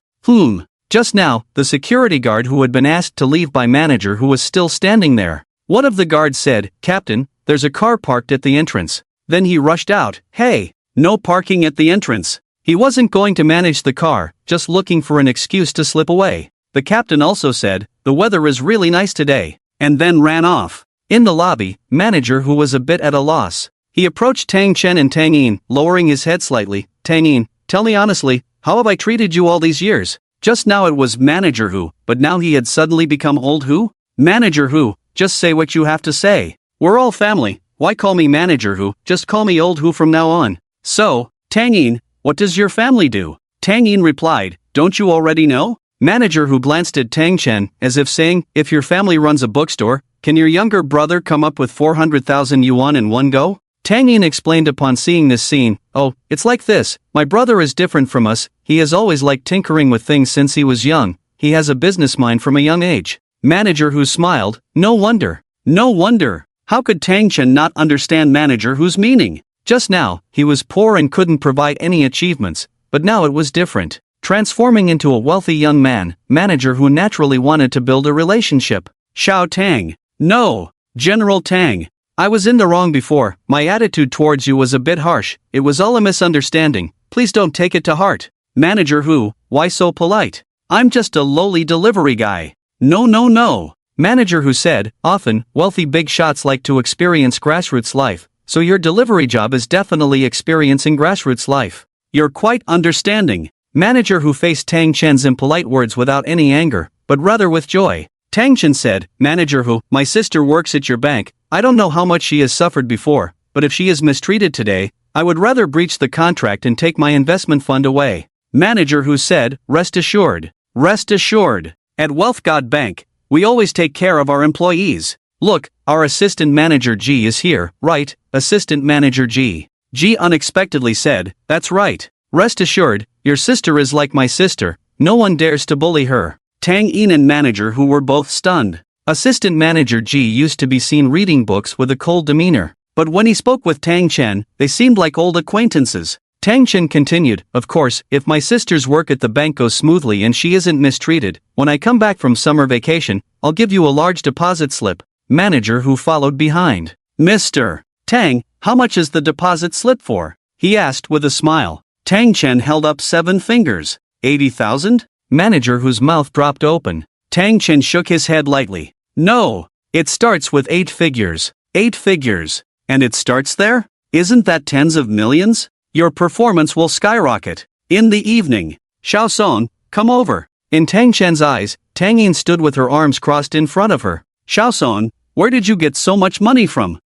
Just now, the security guard who had been asked to leave by manager who was still standing there. One of the guards said, Captain, there's a car parked at the entrance. Then he rushed out, hey, no parking at the entrance. He wasn't going to manage the car, just looking for an excuse to slip away. The captain also said, the weather is really nice today, and then ran off. In the lobby, manager who was a bit at a loss. He approached Tang Chen and Tang Yin, lowering his head slightly. Tang Yin, tell me honestly, how have I treated you all these years? Just now it was manager who, but now he had suddenly become old who? Manager who, just say what you have to say. We're all family, why call me manager who, just call me old who from now on. So, Tang Yin, what does your family do? Tang Yin replied, don't you already know? Manager who glanced at Tang Chen, as if saying, if your family runs a bookstore, can your younger brother come up with 400,000 yuan in one go? Tang Yin explained upon seeing this scene, oh, it's like this, my brother is different from us, he has always liked tinkering with things since he was young, he has a business mind from a young age. Manager who smiled, no wonder. No wonder. How could Tang Chen not understand Manager who's meaning? Just now, he was poor and couldn't provide any achievements, but now it was different. Transforming into a wealthy young man, Manager who naturally wanted to build a relationship. Xiao Tang. No. General Tang. I was in the wrong before, my attitude towards you was a bit harsh, it was all a misunderstanding, please don't take it to heart. Manager who, why so polite? I'm just a lowly delivery guy. No. Manager who said, often, wealthy big shots like to experience grassroots life, so your delivery job is definitely experiencing grassroots life. You're quite understanding. Manager who faced Tang Chen's impolite words without any anger, but rather with joy. Tang Chen said, Manager who, my sister works at your bank, I don't know how much she has suffered before, but if she is mistreated today, I would rather breach the contract and take my investment fund away. Manager who said, rest assured. Rest assured. At Wealth God Bank, we always take care of our employees. Look, our assistant manager G is here, right? Assistant manager G. G unexpectedly said, that's right. Rest assured, your sister is like my sister, no one dares to bully her. Tang Yin and manager who were both stunned. Assistant manager G used to be seen reading books with a cold demeanor, but when he spoke with Tang Chen, they seemed like old acquaintances. Tang Chen continued, of course, if my sister's work at the bank goes smoothly and she isn't mistreated, when I come back from summer vacation, I'll give you a large deposit slip. Manager who followed behind. Mr. Tang, how much is the deposit slip for? He asked with a smile. Tang Chen held up 7 fingers. 80,000? Manager whose mouth dropped open. Tang Chen shook his head lightly. No, it starts with 8 figures. 8 figures. And it starts there? Isn't that tens of millions? Your performance will skyrocket. In the evening. Xiao Song, come over. In Tang Chen's eyes, Tang Yin stood with her arms crossed in front of her. Xiao Song, where did you get so much money from?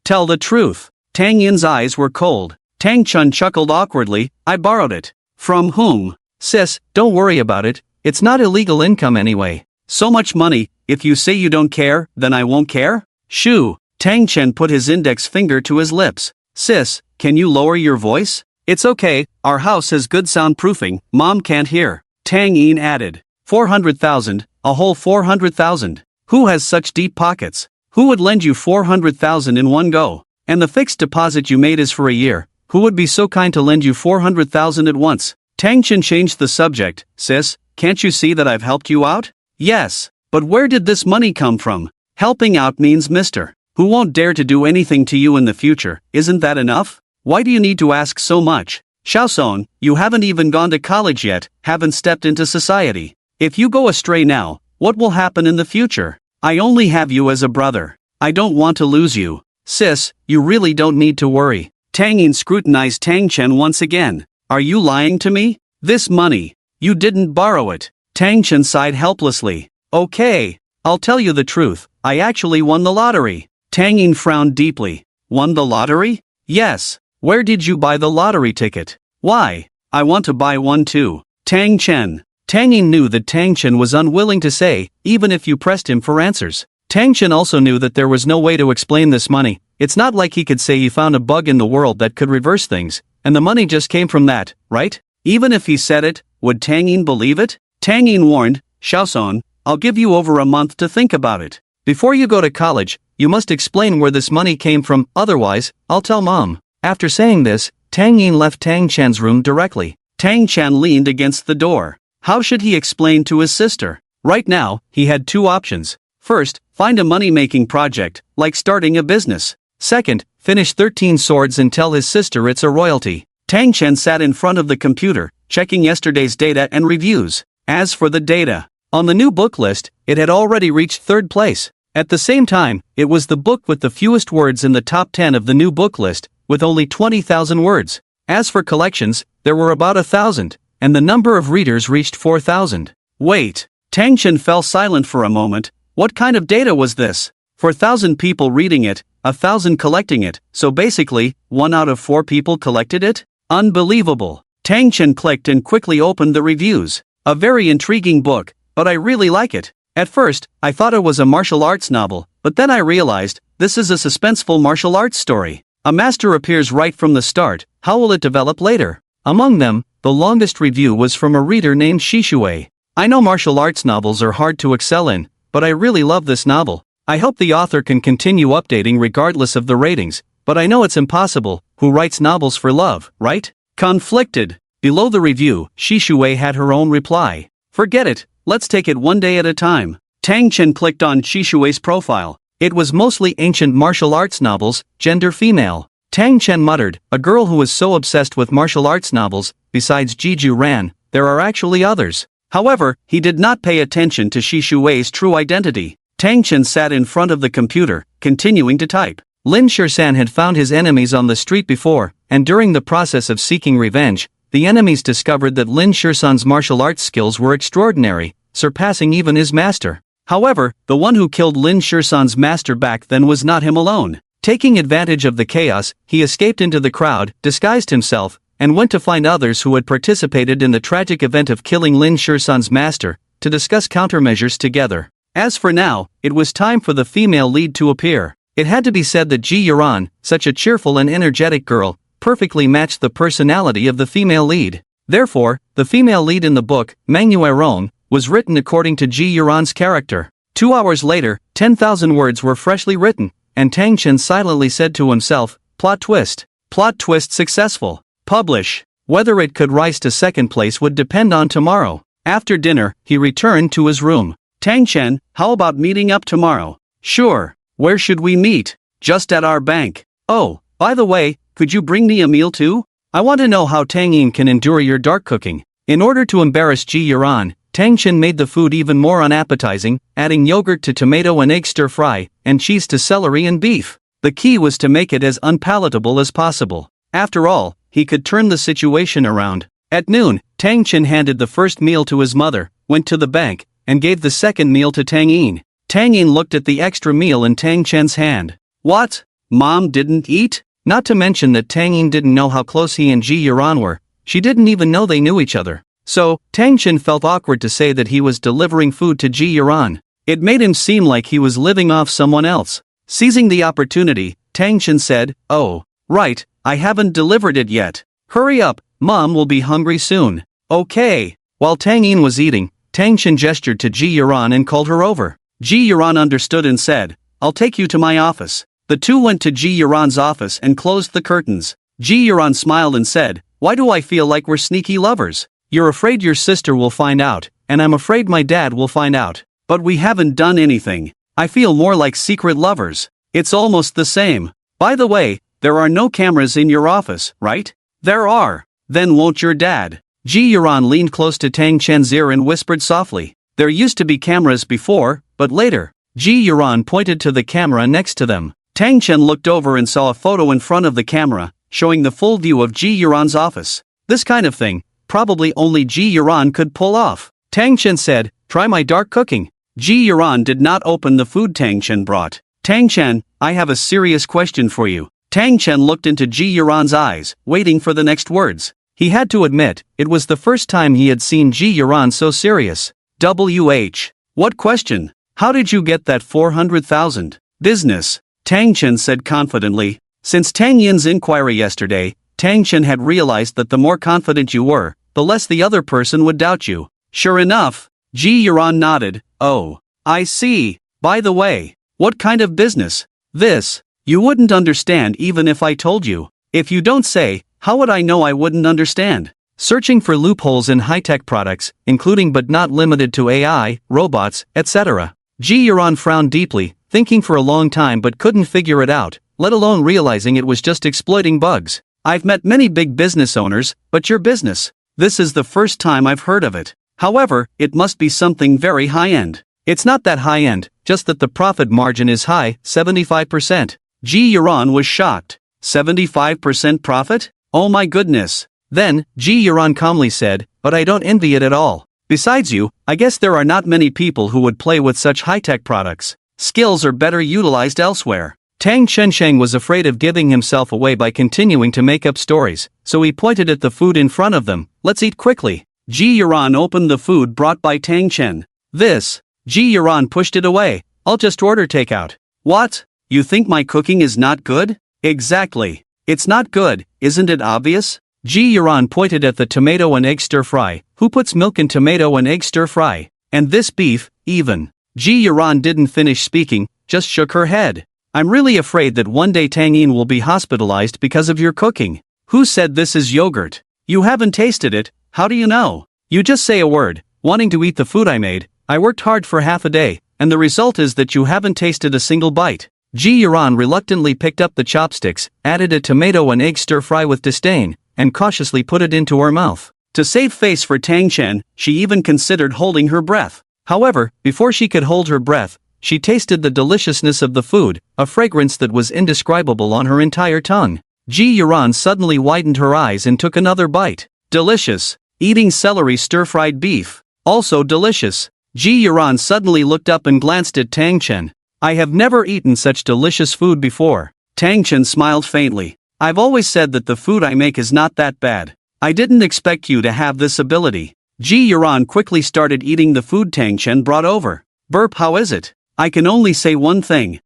Tell the truth. Tang Yin's eyes were cold. Tang Chen chuckled awkwardly, I borrowed it. From whom? Sis, don't worry about it, it's not illegal income anyway. So much money, if you say you don't care, then I won't care? Shoo. Tang Chen put his index finger to his lips. Sis, can you lower your voice? It's okay, our house has good soundproofing, Mom can't hear. Tang Yin added. 400,000, a whole 400,000. Who has such deep pockets? Who would lend you 400,000 in one go? And the fixed deposit you made is for a year. Who would be so kind to lend you 400,000 at once? Tang Chen changed the subject. Sis, can't you see that I've helped you out? Yes, but where did this money come from? Helping out means Mr. Who won't dare to do anything to you in the future, isn't that enough? Why do you need to ask so much? Xiao Song, you haven't even gone to college yet, haven't stepped into society. If you go astray now, what will happen in the future? I only have you as a brother. I don't want to lose you. Sis, you really don't need to worry. Tang Yin scrutinized Tang Chen once again. Are you lying to me? This money, you didn't borrow it. Tang Chen sighed helplessly. Okay, I'll tell you the truth, I actually won the lottery. Tang Yin frowned deeply. Won the lottery? Yes. Where did you buy the lottery ticket? Why? I want to buy one too. Tang Chen. Tang Yin knew that Tang Chen was unwilling to say, even if you pressed him for answers. Tang Chen also knew that there was no way to explain this money. It's not like he could say he found a bug in the world that could reverse things, and the money just came from that, right? Even if he said it, would Tang Yin believe it? Tang Yin warned, Xiao Song, I'll give you over a month to think about it. Before you go to college, you must explain where this money came from, otherwise, I'll tell Mom. After saying this, Tang Yin left Tang Chen's room directly. Tang Chen leaned against the door. How should he explain to his sister? Right now, he had 2 options. First, find a money-making project, like starting a business. Second, finish 13 swords and tell his sister it's a royalty. Tang Chen sat in front of the computer, checking yesterday's data and reviews. As for the data, on the new book list, it had already reached 3rd place. At the same time, it was the book with the fewest words in the top 10 of the new book list, with only 20,000 words. As for collections, there were about 1,000, and the number of readers reached 4,000. Wait, Tang Chen fell silent for a moment. What kind of data was this? 4,000 people reading it, 1,000 collecting it, so basically, 1 out of 4 people collected it? Unbelievable. Tang Chen clicked and quickly opened the reviews. A very intriguing book, but I really like it. At first, I thought it was a martial arts novel, but then I realized, this is a suspenseful martial arts story. A master appears right from the start, how will it develop later? Among them, the longest review was from a reader named Shishue. I know martial arts novels are hard to excel in, but I really love this novel. I hope the author can continue updating regardless of the ratings, but I know it's impossible. Who writes novels for love, right? Conflicted. Below the review, Shishue had her own reply. Forget it, let's take it one day at a time. Tang Chen clicked on Shishue's profile. It was mostly ancient martial arts novels, gender female. Tang Chen muttered, a girl who is so obsessed with martial arts novels, besides Jeju Ran, there are actually others. However, he did not pay attention to Shishue's true identity. Tang Chen sat in front of the computer, continuing to type. Lin Shirsan had found his enemies on the street before, and during the process of seeking revenge, the enemies discovered that Lin Shirsan's martial arts skills were extraordinary, surpassing even his master. However, the one who killed Lin Shirsan's master back then was not him alone. Taking advantage of the chaos, he escaped into the crowd, disguised himself, and went to find others who had participated in the tragic event of killing Lin Shirsan's master, to discuss countermeasures together. As for now, it was time for the female lead to appear. It had to be said that Ji Yuran, such a cheerful and energetic girl, perfectly matched the personality of the female lead. Therefore, the female lead in the book, Manhwa Rong, was written according to Ji Yuran's character. 2 hours later, 10,000 words were freshly written, and Tang Chen silently said to himself, plot twist. Plot twist successful. Publish. Whether it could rise to second place would depend on tomorrow. After dinner, he returned to his room. Tang Chen, how about meeting up tomorrow? Sure. Where should we meet? Just at our bank. Oh, by the way, could you bring me a meal too? I want to know how Tang Yin can endure your dark cooking. In order to embarrass Ji Yuran, Tang Chen made the food even more unappetizing, adding yogurt to tomato and egg stir-fry, and cheese to celery and beef. The key was to make it as unpalatable as possible. After all, he could turn the situation around. At noon, Tang Chen handed the first meal to his mother, went to the bank, and gave the second meal to Tang Yin. Tang Yin looked at the extra meal in Tang Chen's hand. What? Mom didn't eat? Not to mention that Tang Yin didn't know how close he and Ji Yuran were. She didn't even know they knew each other. So, Tang Chen felt awkward to say that he was delivering food to Ji Yuran. It made him seem like he was living off someone else. Seizing the opportunity, Tang Chen said, oh, right, I haven't delivered it yet. Hurry up, Mom will be hungry soon. Okay. While Tang Yin was eating, Tang Chen gestured to Ji Yuran and called her over. Ji Yuran understood and said, I'll take you to my office. The two went to Ji Yuran's office and closed the curtains. Ji Yuran smiled and said, why do I feel like we're sneaky lovers? You're afraid your sister will find out, and I'm afraid my dad will find out. But we haven't done anything. I feel more like secret lovers. It's almost the same. By the way, there are no cameras in your office, right? There are. Then won't your dad? Ji Yuran leaned close to Tang Chen's ear and whispered softly. There used to be cameras before, but later. Ji Yuran pointed to the camera next to them. Tang Chen looked over and saw a photo in front of the camera, showing the full view of Ji Yuran's office. This kind of thing, probably only Ji Yuran could pull off. Tang Chen said, try my dark cooking. Ji Yuran did not open the food Tang Chen brought. Tang Chen, I have a serious question for you. Tang Chen looked into Ji Yuran's eyes, waiting for the next words. He had to admit, it was the first time he had seen Ji Yuran so serious. WH. What question? How did you get that 400,000? Business. Tang Chen said confidently. Since Tang Yin's inquiry yesterday, Tang Chen had realized that the more confident you were, the less the other person would doubt you. Sure enough. Ji Yuran nodded. Oh. I see. By the way, what kind of business? This. You wouldn't understand even if I told you. If you don't say, how would I know I wouldn't understand? Searching for loopholes in high-tech products, including but not limited to AI, robots, etc. Ji Yuran frowned deeply, thinking for a long time but couldn't figure it out, let alone realizing it was just exploiting bugs. I've met many big business owners, but your business? This is the first time I've heard of it. However, it must be something very high-end. It's not that high-end, just that the profit margin is high, 75%. Ji Yuran was shocked. 75% profit? Oh my goodness. Then, Ji Yuran calmly said, but I don't envy it at all. Besides you, I guess there are not many people who would play with such high-tech products. Skills are better utilized elsewhere. Tang Chensheng was afraid of giving himself away by continuing to make up stories, so he pointed at the food in front of them. Let's eat quickly. Ji Yuran opened the food brought by Tang Chen. This. Ji Yuran pushed it away. I'll just order takeout. What? You think my cooking is not good? Exactly. It's not good, isn't it obvious? Ji Yuran pointed at the tomato and egg stir-fry. Who puts milk in tomato and egg stir-fry? And this beef, even. Ji Yuran didn't finish speaking, just shook her head. I'm really afraid that one day Tang Yin will be hospitalized because of your cooking. Who said this is yogurt? You haven't tasted it, how do you know? You just say a word, wanting to eat the food I made. I worked hard for half a day, and the result is that you haven't tasted a single bite. Ji Yuran reluctantly picked up the chopsticks, added a tomato and egg stir-fry with disdain, and cautiously put it into her mouth. To save face for Tang Chen, she even considered holding her breath. However, before she could hold her breath, she tasted the deliciousness of the food, a fragrance that was indescribable on her entire tongue. Ji Yuran suddenly widened her eyes and took another bite. Delicious. Eating celery stir-fried beef. Also delicious. Ji Yuran suddenly looked up and glanced at Tang Chen. I have never eaten such delicious food before. Tang Chen smiled faintly. I've always said that the food I make is not that bad. I didn't expect you to have this ability. Ji Yuran quickly started eating the food Tang Chen brought over. Burp, how is it? I can only say one thing.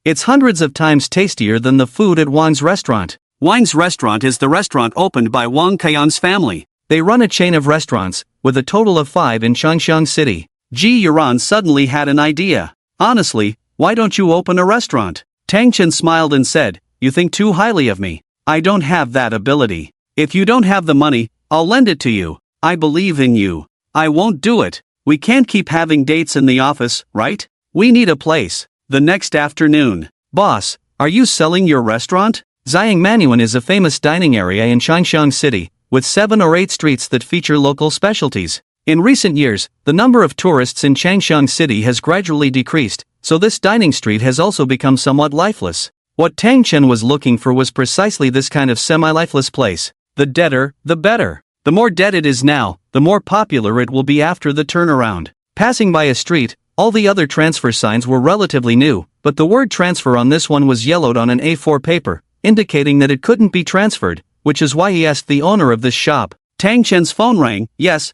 It's hundreds of times tastier than the food at Wang's restaurant. Wang's restaurant is the restaurant opened by Wang Kaiyan's family. They run a chain of restaurants, with a total of 5 in Changxiang City. Ji Yuran suddenly had an idea. Honestly, why don't you open a restaurant? Tang Chen smiled and said, you think too highly of me. I don't have that ability. If you don't have the money, I'll lend it to you. I believe in you. I won't do it. We can't keep having dates in the office, right? We need a place. The next afternoon. Boss, are you selling your restaurant? Ziyang Manuan is a famous dining area in Changxiang City, with 7 or 8 streets that feature local specialties. In recent years, the number of tourists in Changxiang City has gradually decreased, so this dining street has also become somewhat lifeless. What Tang Chen was looking for was precisely this kind of semi-lifeless place. The deader, the better. The more dead it is now, the more popular it will be after the turnaround. Passing by a street, all the other transfer signs were relatively new, but the word transfer on this one was yellowed on an A4 paper, indicating that it couldn't be transferred, which is why he asked the owner of this shop. Tang Chen's phone rang. Yes.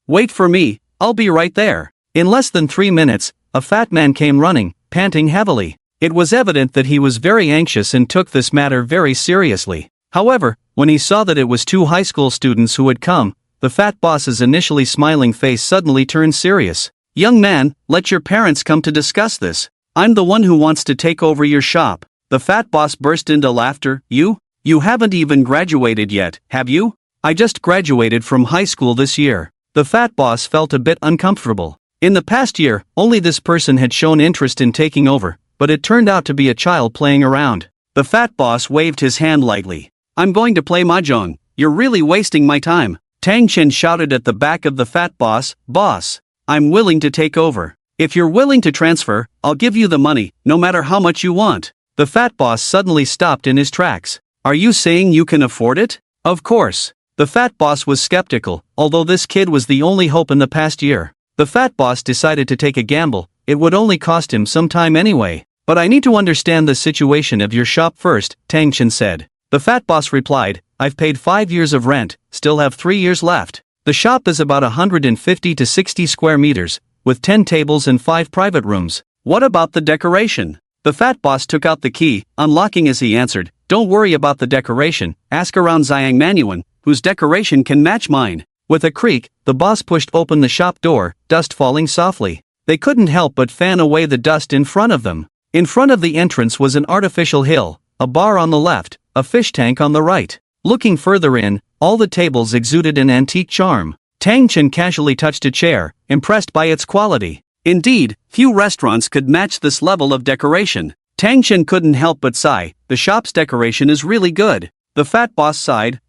Wait for me, I'll be right there. In less than 3 minutes, a fat man came running, panting heavily. It was evident that he was very anxious and took this matter very seriously. However, when he saw that it was 2 high school students who had come, the fat boss's initially smiling face suddenly turned serious. Young man, let your parents come to discuss this. I'm the one who wants to take over your shop. The fat boss burst into laughter. You haven't even graduated yet, have you? I just graduated from high school this year. The fat boss felt a bit uncomfortable. In the past year, only this person had shown interest in taking over, but it turned out to be a child playing around. The fat boss waved his hand lightly. I'm going to play mahjong. You're really wasting my time. Tang Chen shouted at the back of the fat boss. Boss, I'm willing to take over. If you're willing to transfer, I'll give you the money, no matter how much you want. The fat boss suddenly stopped in his tracks. Are you saying you can afford it? Of course. The fat boss was skeptical, although this kid was the only hope in the past year. The fat boss decided to take a gamble. It would only cost him some time anyway. But I need to understand the situation of your shop first, Tang Chen said. The fat boss replied, I've paid 5 years of rent, still have 3 years left. The shop is about 150 to 60 square meters, with 10 tables and 5 private rooms. What about the decoration? The fat boss took out the key, unlocking as he answered, don't worry about the decoration, ask around Ziyang Manuan, whose decoration can match mine. With a creak, the boss pushed open the shop door, dust falling softly. They couldn't help but fan away the dust in front of them. In front of the entrance was an artificial hill, a bar on the left, a fish tank on the right. Looking further in, all the tables exuded an antique charm. Tang Chen casually touched a chair, impressed by its quality. Indeed, few restaurants could match this level of decoration. Tang Chen couldn't help but sigh, the shop's decoration is really good. The fat boss sighed,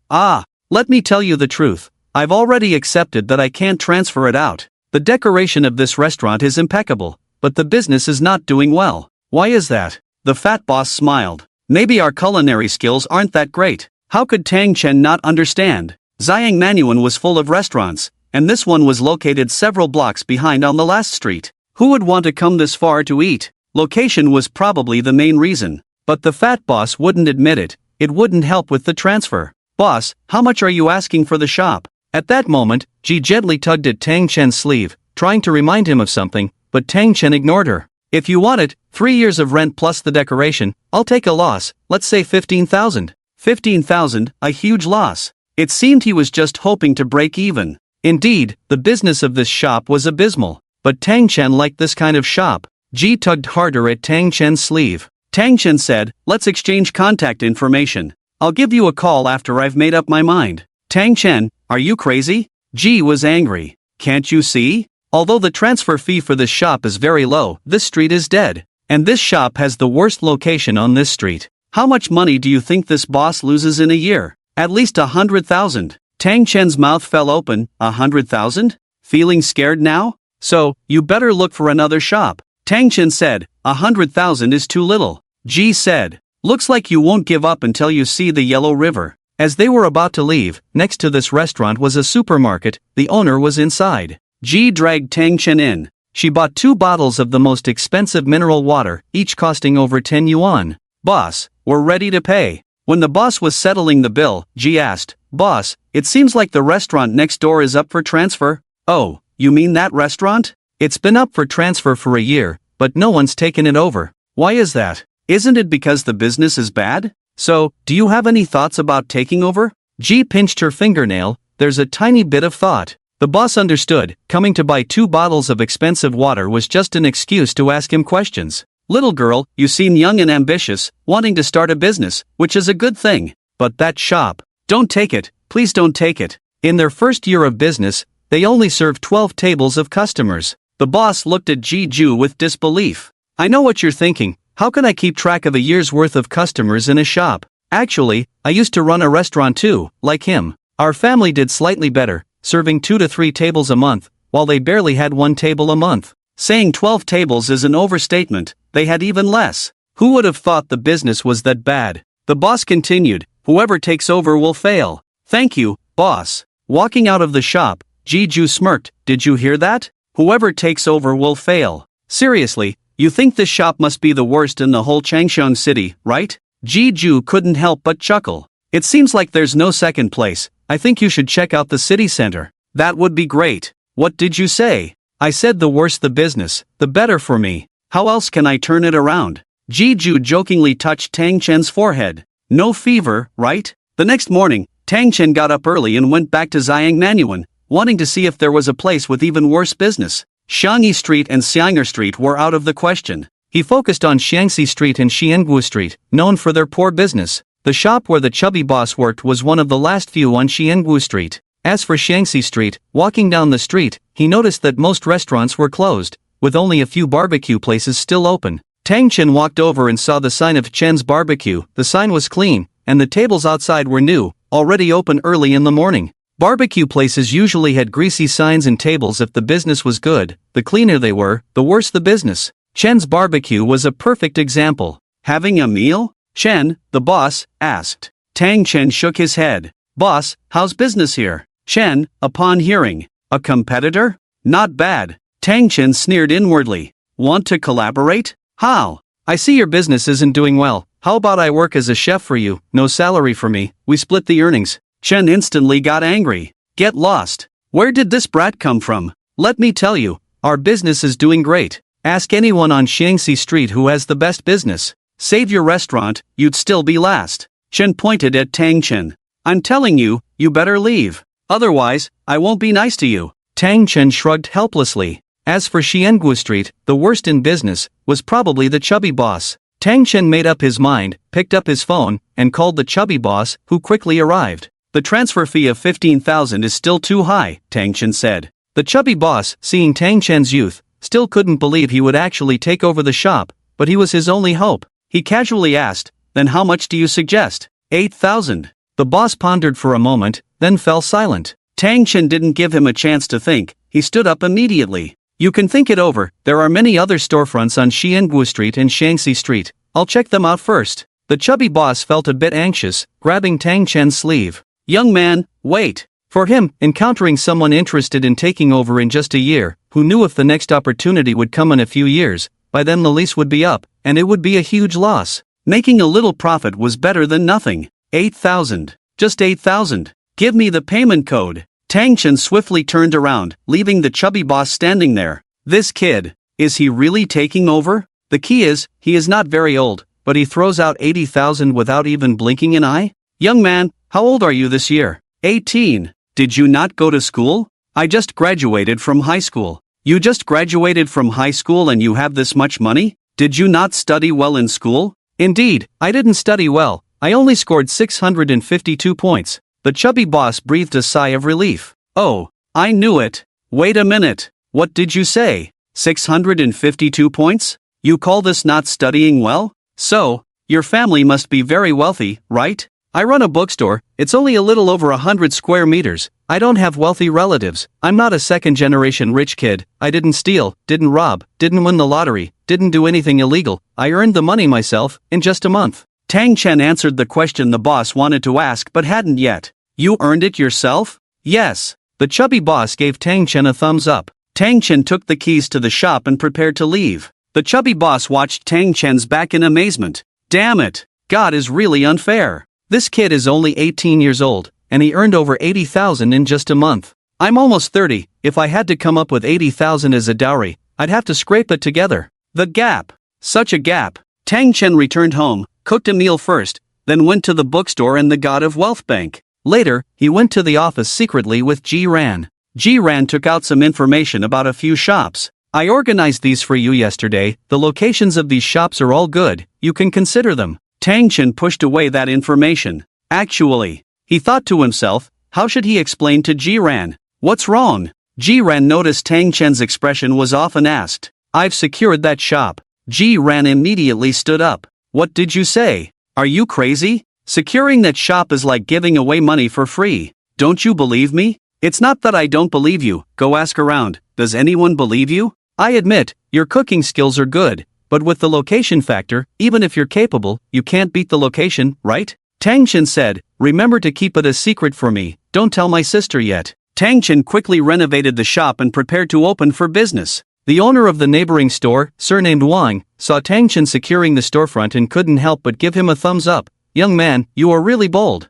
let me tell you the truth. I've already accepted that I can't transfer it out. The decoration of this restaurant is impeccable, but the business is not doing well. Why is that? The fat boss smiled. Maybe our culinary skills aren't that great. How could Tang Chen not understand? Ziyang Manuan was full of restaurants, and this one was located several blocks behind on the last street. Who would want to come this far to eat? Location was probably the main reason. But the fat boss wouldn't admit it. It wouldn't help with the transfer. Boss, how much are you asking for the shop? At that moment, Ji gently tugged at Tang Chen's sleeve, trying to remind him of something, but Tang Chen ignored her. If you want it, 3 years of rent plus the decoration, I'll take a loss, let's say 15,000. 15,000, a huge loss. It seemed he was just hoping to break even. Indeed, the business of this shop was abysmal, but Tang Chen liked this kind of shop. Ji tugged harder at Tang Chen's sleeve. Tang Chen said, let's exchange contact information. I'll give you a call after I've made up my mind. Tang Chen, are you crazy? Ji was angry. Can't you see? Although the transfer fee for this shop is very low, this street is dead. And this shop has the worst location on this street. How much money do you think this boss loses in a year? At least 100,000. Tang Chen's mouth fell open. 100,000? Feeling scared now? So, you better look for another shop. Tang Chen said, 100,000 is too little. Ji said, looks like you won't give up until you see the Yellow River. As they were about to leave, next to this restaurant was a supermarket. The owner was inside. Ji dragged Tang Chen in. She bought 2 bottles of the most expensive mineral water, each costing over 10 yuan. Boss, we're ready to pay. When the boss was settling the bill, Ji asked, Boss, it seems like the restaurant next door is up for transfer? Oh, you mean that restaurant? It's been up for transfer for a year, but no one's taken it over. Why is that? Isn't it because the business is bad? So, do you have any thoughts about taking over? Ji pinched her fingernail. There's a tiny bit of thought. The boss understood, coming to buy 2 bottles of expensive water was just an excuse to ask him questions. Little girl, you seem young and ambitious, wanting to start a business, which is a good thing. But that shop, don't take it, please don't take it. In their first year of business, they only served 12 tables of customers. The boss looked at Ji Ju with disbelief. I know what you're thinking, how can I keep track of a year's worth of customers in a shop? Actually, I used to run a restaurant too, like him. Our family did slightly better, serving 2 to 3 tables a month, while they barely had 1 table a month. Saying 12 tables is an overstatement, they had even less. Who would have thought the business was that bad? The boss continued, whoever takes over will fail. Thank you, boss. Walking out of the shop, Ji Ju smirked, did you hear that? Whoever takes over will fail. Seriously, you think this shop must be the worst in the whole Changsheng city, right? Ji Ju couldn't help but chuckle. It seems like there's no second place. I think you should check out the city center. That would be great. What did you say? I said the worse the business, the better for me. How else can I turn it around? Ji Ju jokingly touched Tang Chen's forehead. No fever, right? The next morning, Tang Chen got up early and went back to Xiang Nanyuan, wanting to see if there was a place with even worse business. Xiangyi Street and Xianger Street were out of the question. He focused on Xiangxi Street and Xianggu Street, known for their poor business. The shop where the chubby boss worked was one of the last few on Xianggu Street. As for Xiangxi Street, walking down the street, he noticed that most restaurants were closed, with only a few barbecue places still open. Tang Chen walked over and saw the sign of Chen's Barbecue. The sign was clean, and the tables outside were new, already open early in the morning. Barbecue places usually had greasy signs and tables if the business was good. The cleaner they were, the worse the business. Chen's Barbecue was a perfect example. Having a meal? Chen, the boss, asked. Tang Chen shook his head. Boss, how's business here? Chen, upon hearing, a competitor? Not bad. Tang Chen sneered inwardly. Want to collaborate? How? I see your business isn't doing well. How about I work as a chef for you? No salary for me. We split the earnings. Chen instantly got angry. Get lost. Where did this brat come from? Let me tell you, our business is doing great. Ask anyone on Xiangxi Street who has the best business. Save your restaurant, you'd still be last. Chen pointed at Tang Chen. I'm telling you, you better leave. Otherwise, I won't be nice to you. Tang Chen shrugged helplessly. As for Xianggu Street, the worst in business, was probably the chubby boss. Tang Chen made up his mind, picked up his phone, and called the chubby boss, who quickly arrived. The transfer fee of 15,000 is still too high, Tang Chen said. The chubby boss, seeing Tang Chen's youth, still couldn't believe he would actually take over the shop, but he was his only hope. He casually asked, then how much do you suggest? 8,000. The boss pondered for a moment, then fell silent. Tang Chen didn't give him a chance to think, he stood up immediately. You can think it over, there are many other storefronts on Xianggu Street and Xiangxi Street, I'll check them out first. The chubby boss felt a bit anxious, grabbing Tang Chen's sleeve. Young man, wait. For him, encountering someone interested in taking over in just a year, who knew if the next opportunity would come in a few years, by then the lease would be up, and it would be a huge loss. Making a little profit was better than nothing. 8,000. Just 8,000. Give me the payment code. Tang Chen swiftly turned around, leaving the chubby boss standing there. This kid, is he really taking over? The key is, he is not very old, but he throws out 80,000 without even blinking an eye? Young man, how old are you this year? 18. Did you not go to school? I just graduated from high school. You just graduated from high school and you have this much money? Did you not study well in school? Indeed, I didn't study well. I only scored 652 points. The chubby boss breathed a sigh of relief. Oh, I knew it. Wait a minute. What did you say? 652 points? You call this not studying well? So, your family must be very wealthy, right? I run a bookstore. It's only a little over 100 square meters. I don't have wealthy relatives. I'm not a second-generation rich kid. I didn't steal, didn't rob, didn't win the lottery, didn't do anything illegal. I earned the money myself, in just a month. Tang Chen answered the question the boss wanted to ask but hadn't yet. You earned it yourself? Yes. The chubby boss gave Tang Chen a thumbs up. Tang Chen took the keys to the shop and prepared to leave. The chubby boss watched Tang Chen's back in amazement. Damn it! God is really unfair. This kid is only 18 years old, and he earned over 80,000 in just a month. I'm almost 30, if I had to come up with 80,000 as a dowry, I'd have to scrape it together. The gap. Such a gap. Tang Chen returned home, cooked a meal first, then went to the bookstore and the God of Wealth Bank. Later, he went to the office secretly with Ji Ran. Ji Ran took out some information about a few shops. I organized these for you yesterday. The locations of these shops are all good, you can consider them. Tang Chen pushed away that information. Actually, he thought to himself, how should he explain to Ji Ran? What's wrong? Ji Ran noticed Tang Chen's expression was off and asked, I've secured that shop. Ji Ran immediately stood up. What did you say? Are you crazy? Securing that shop is like giving away money for free. Don't you believe me? It's not that I don't believe you, go ask around. Does anyone believe you? I admit, your cooking skills are good, but with the location factor, even if you're capable, you can't beat the location, right? Tang Chen said, remember to keep it a secret for me, don't tell my sister yet. Tang Chen quickly renovated the shop and prepared to open for business. The owner of the neighboring store, surnamed Wang, saw Tang Chen securing the storefront and couldn't help but give him a thumbs up. Young man, you are really bold.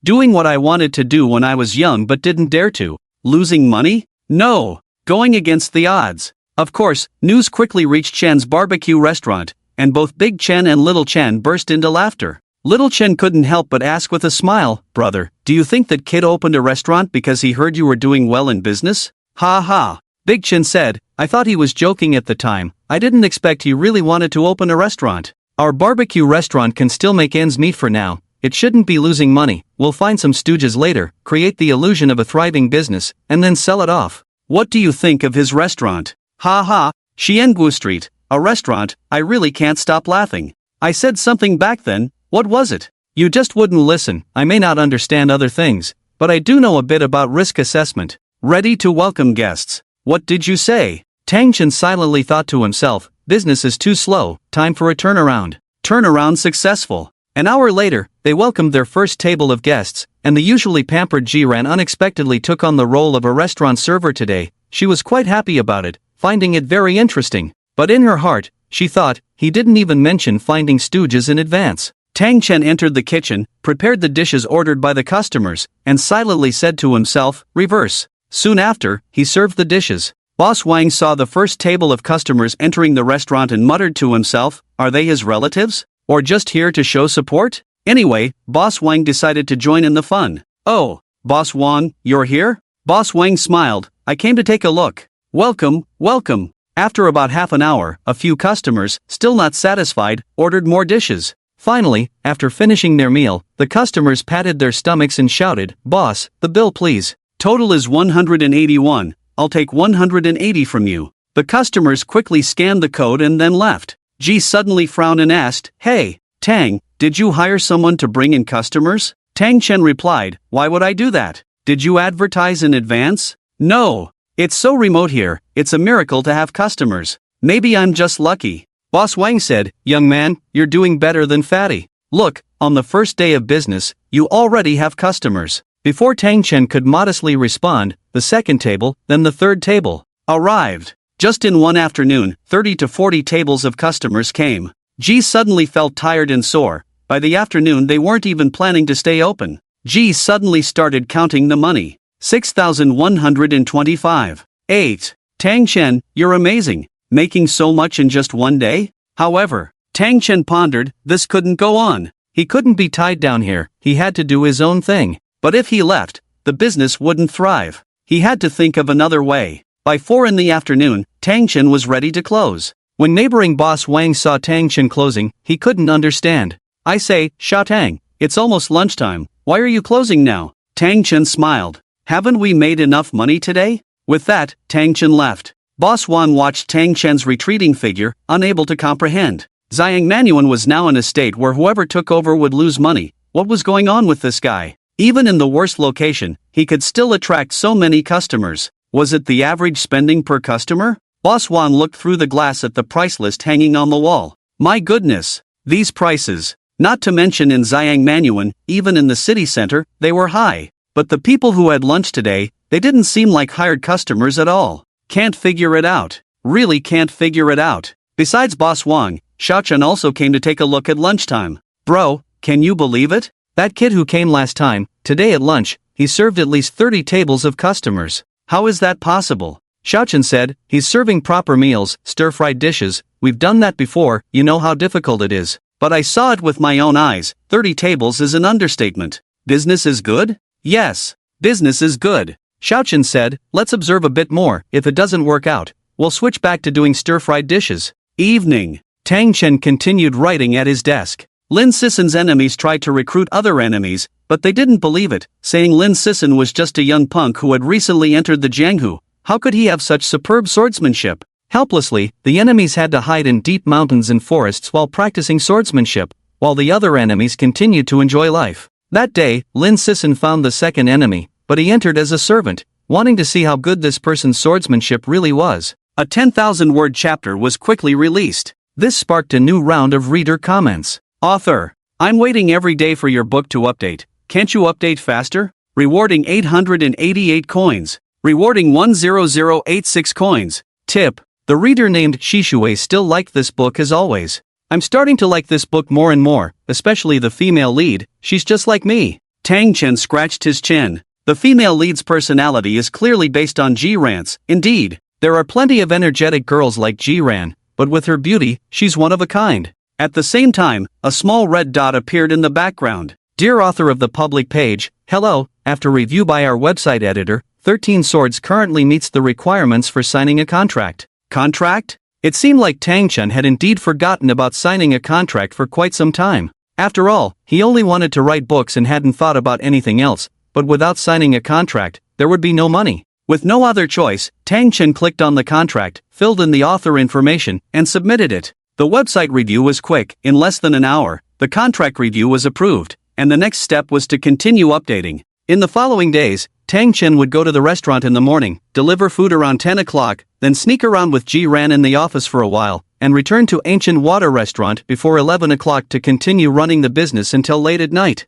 Doing what I wanted to do when I was young but didn't dare to. Losing money? No. Going against the odds. Of course, news quickly reached Chen's barbecue restaurant, and both Big Chen and Little Chen burst into laughter. Little Chen couldn't help but ask with a smile, brother, do you think that kid opened a restaurant because he heard you were doing well in business? Ha ha. Big Chen said, I thought he was joking at the time. I didn't expect he really wanted to open a restaurant. Our barbecue restaurant can still make ends meet for now. It shouldn't be losing money. We'll find some stooges later, create the illusion of a thriving business, and then sell it off. What do you think of his restaurant? Ha ha, Xiangu Street, a restaurant, I really can't stop laughing. I said something back then, what was it? You just wouldn't listen. I may not understand other things, but I do know a bit about risk assessment. Ready to welcome guests. What did you say? Tang Chen silently thought to himself, business is too slow, time for a turnaround. Turnaround successful. An hour later, they welcomed their first table of guests, and the usually pampered Ji Ran unexpectedly took on the role of a restaurant server today. She was quite happy about it, finding it very interesting. But in her heart, she thought, he didn't even mention finding stooges in advance. Tang Chen entered the kitchen, prepared the dishes ordered by the customers, and silently said to himself, reverse. Soon after, he served the dishes. Boss Wang saw the first table of customers entering the restaurant and muttered to himself, are they his relatives? Or just here to show support? Anyway, Boss Wang decided to join in the fun. Oh, Boss Wang, you're here? Boss Wang smiled, I came to take a look. Welcome, welcome. After about half an hour, a few customers, still not satisfied, ordered more dishes. Finally, after finishing their meal, the customers patted their stomachs and shouted, Boss, the bill please. Total is 181, I'll take 180 from you. The customers quickly scanned the code and then left. Ji suddenly frowned and asked, hey, Tang, did you hire someone to bring in customers? Tang Chen replied, why would I do that? Did you advertise in advance? No. It's so remote here, it's a miracle to have customers. Maybe I'm just lucky. Boss Wang said, young man, you're doing better than Fatty. Look, on the first day of business, you already have customers. Before Tang Chen could modestly respond, the second table, then the third table, arrived. Just in one afternoon, 30 to 40 tables of customers came. Ji suddenly felt tired and sore. By the afternoon they weren't even planning to stay open. Ji suddenly started counting the money. 6125. 8. Tang Chen, you're amazing, making so much in just one day? However, Tang Chen pondered, this couldn't go on. He couldn't be tied down here, he had to do his own thing. But if he left, the business wouldn't thrive. He had to think of another way. By 4 in the afternoon, Tang Chen was ready to close. When neighboring boss Wang saw Tang Chen closing, he couldn't understand. I say, Sha Tang, it's almost lunchtime, why are you closing now? Tang Chen smiled. Haven't we made enough money today? With that, Tang Chen left. Boss Wang watched Tang Chen's retreating figure, unable to comprehend. Zhang Manuan was now in a state where whoever took over would lose money. What was going on with this guy? Even in the worst location, he could still attract so many customers. Was it the average spending per customer? Boss Wang looked through the glass at the price list hanging on the wall. My goodness! These prices, not to mention in Zhang Manuan, even in the city center, they were high. But the people who had lunch today, they didn't seem like hired customers at all. Can't figure it out. Really can't figure it out. Besides Boss Wang, Xiaochen also came to take a look at lunchtime. Bro, can you believe it? That kid who came last time, today at lunch, he served at least 30 tables of customers. How is that possible? Xiaochen said, he's serving proper meals, stir-fried dishes, we've done that before, you know how difficult it is. But I saw it with my own eyes, 30 tables is an understatement. Business is good? Yes, business is good. Xiaochen said, let's observe a bit more, if it doesn't work out, we'll switch back to doing stir-fried dishes. Evening. Tang Chen continued writing at his desk. Lin Sissen's enemies tried to recruit other enemies, but they didn't believe it, saying Lin Sissen was just a young punk who had recently entered the Jianghu. How could he have such superb swordsmanship? Helplessly, the enemies had to hide in deep mountains and forests while practicing swordsmanship, while the other enemies continued to enjoy life. That day, Lin Sissen found the second enemy, but he entered as a servant, wanting to see how good this person's swordsmanship really was. A 10,000-word chapter was quickly released. This sparked a new round of reader comments. Author, I'm waiting every day for your book to update. Can't you update faster? Rewarding 888 coins. Rewarding 10086 coins. Tip, the reader named Shishue still liked this book as always. I'm starting to like this book more and more, especially the female lead, she's just like me. Tang Chen scratched his chin. The female lead's personality is clearly based on Ji-Ran's. Indeed, there are plenty of energetic girls like Ji-Ran, but with her beauty, she's one of a kind. At the same time, a small red dot appeared in the background. Dear author of the public page, hello, after review by our website editor, 13 Swords currently meets the requirements for signing a contract. Contract? It seemed like Tang Chen had indeed forgotten about signing a contract for quite some time. After all, he only wanted to write books and hadn't thought about anything else, but without signing a contract, there would be no money. With no other choice, Tang Chen clicked on the contract, filled in the author information, and submitted it. The website review was quick. In less than an hour, the contract review was approved, and the next step was to continue updating. In the following days, Tang Chen would go to the restaurant in the morning, deliver food around 10 o'clock, then sneak around with Ji-Ran in the office for a while, and return to Ancient Water Restaurant before 11 o'clock to continue running the business until late at night.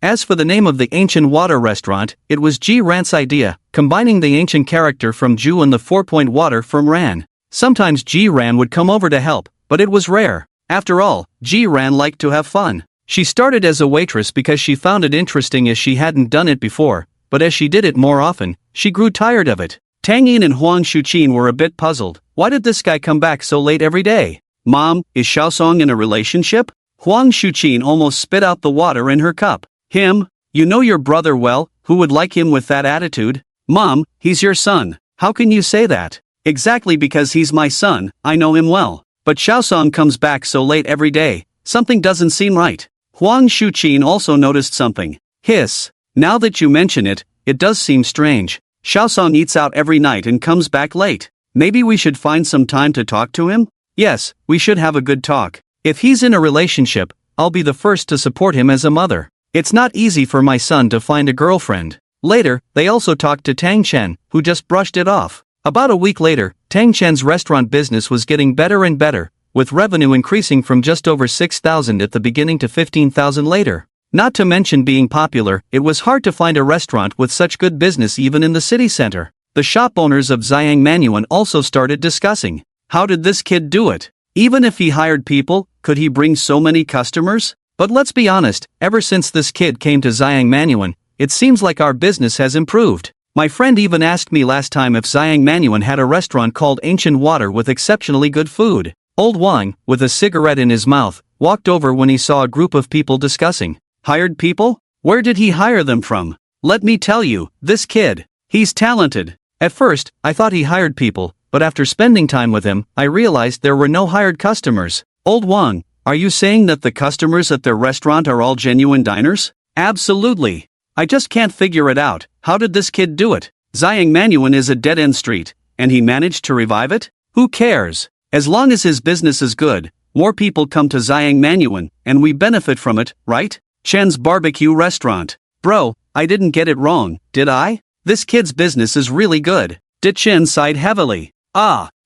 As for the name of the Ancient Water Restaurant, it was Ji-Ran's idea, combining the ancient character from Ju and the 4-point water from Ran. Sometimes Ji-Ran would come over to help, but it was rare. After all, Ji-Ran liked to have fun. She started as a waitress because she found it interesting as she hadn't done it before, but as she did it more often, she grew tired of it. Tang Yin and Huang Shuqin were a bit puzzled. Why did this guy come back so late every day? Mom, is Xiaosong in a relationship? Huang Shuqin almost spit out the water in her cup. Him? You know your brother well, who would like him with that attitude? Mom, he's your son. How can you say that? Exactly because he's my son, I know him well. But Xiaosong comes back so late every day, something doesn't seem right. Huang Shuqin also noticed something. Hiss. Now that you mention it, it does seem strange. Xiaosong eats out every night and comes back late. Maybe we should find some time to talk to him? Yes, we should have a good talk. If he's in a relationship, I'll be the first to support him as a mother. It's not easy for my son to find a girlfriend. Later, they also talked to Tang Chen, who just brushed it off. About a week later, Tang Chen's restaurant business was getting better and better, with revenue increasing from just over 6,000 at the beginning to 15,000 later. Not to mention being popular, it was hard to find a restaurant with such good business even in the city center. The shop owners of Zhang Manuan also started discussing, how did this kid do it? Even if he hired people, could he bring so many customers? But let's be honest, ever since this kid came to Zhang Manuan, it seems like our business has improved. My friend even asked me last time if Zhang Manuan had a restaurant called Ancient Water with exceptionally good food. Old Wang, with a cigarette in his mouth, walked over when he saw a group of people discussing. Hired people? Where did he hire them from? Let me tell you, this kid, he's talented. At first, I thought he hired people, but after spending time with him, I realized there were no hired customers. Old Wang, are you saying that the customers at their restaurant are all genuine diners? Absolutely. I just can't figure it out. How did this kid do it? Zhang Manuan is a dead-end street, and he managed to revive it? Who cares? As long as his business is good, more people come to Zhang Manuan, and we benefit from it, right? Chen's barbecue restaurant. Bro, I didn't get it wrong, did I? This kid's business is really good. Chen sighed heavily.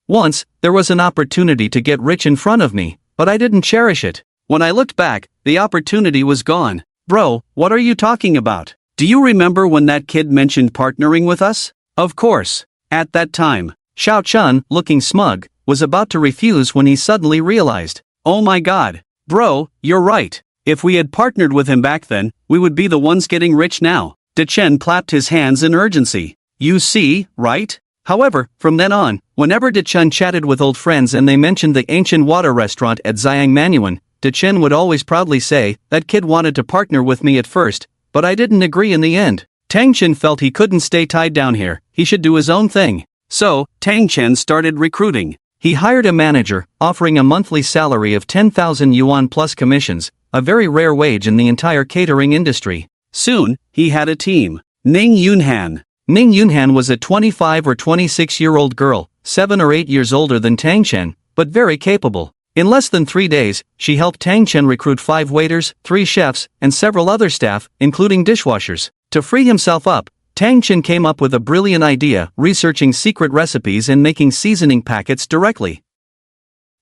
Once, there was an opportunity to get rich in front of me, but I didn't cherish it. When I looked back, the opportunity was gone. Bro, what are you talking about? Do you remember when that kid mentioned partnering with us? Of course. At that time, Xiao Chun, looking smug, was about to refuse when he suddenly realized, oh my god, bro, you're right. If we had partnered with him back then, we would be the ones getting rich now. Chen clapped his hands in urgency. You see, right? However, from then on, whenever Chen chatted with old friends and they mentioned the Ancient Water restaurant at Zhang Manuan, Chen would always proudly say, that kid wanted to partner with me at first, but I didn't agree in the end. Tang Chen felt he couldn't stay tied down here, he should do his own thing. So, Tang Chen started recruiting. He hired a manager, offering a monthly salary of 10,000 yuan plus commissions, a very rare wage in the entire catering industry. Soon, he had a team. Ning Yunhan. Ning Yunhan was a 25 or 26-year-old girl, 7 or 8 years older than Tang Chen, but very capable. In less than 3 days, she helped Tang Chen recruit 5 waiters, 3 chefs, and several other staff, including dishwashers. To free himself up, Tang Chen came up with a brilliant idea, researching secret recipes and making seasoning packets directly.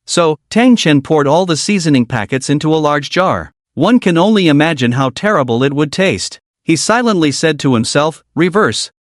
So, Tang Chen poured all the seasoning packets into a large jar. One can only imagine how terrible it would taste. He silently said to himself, reverse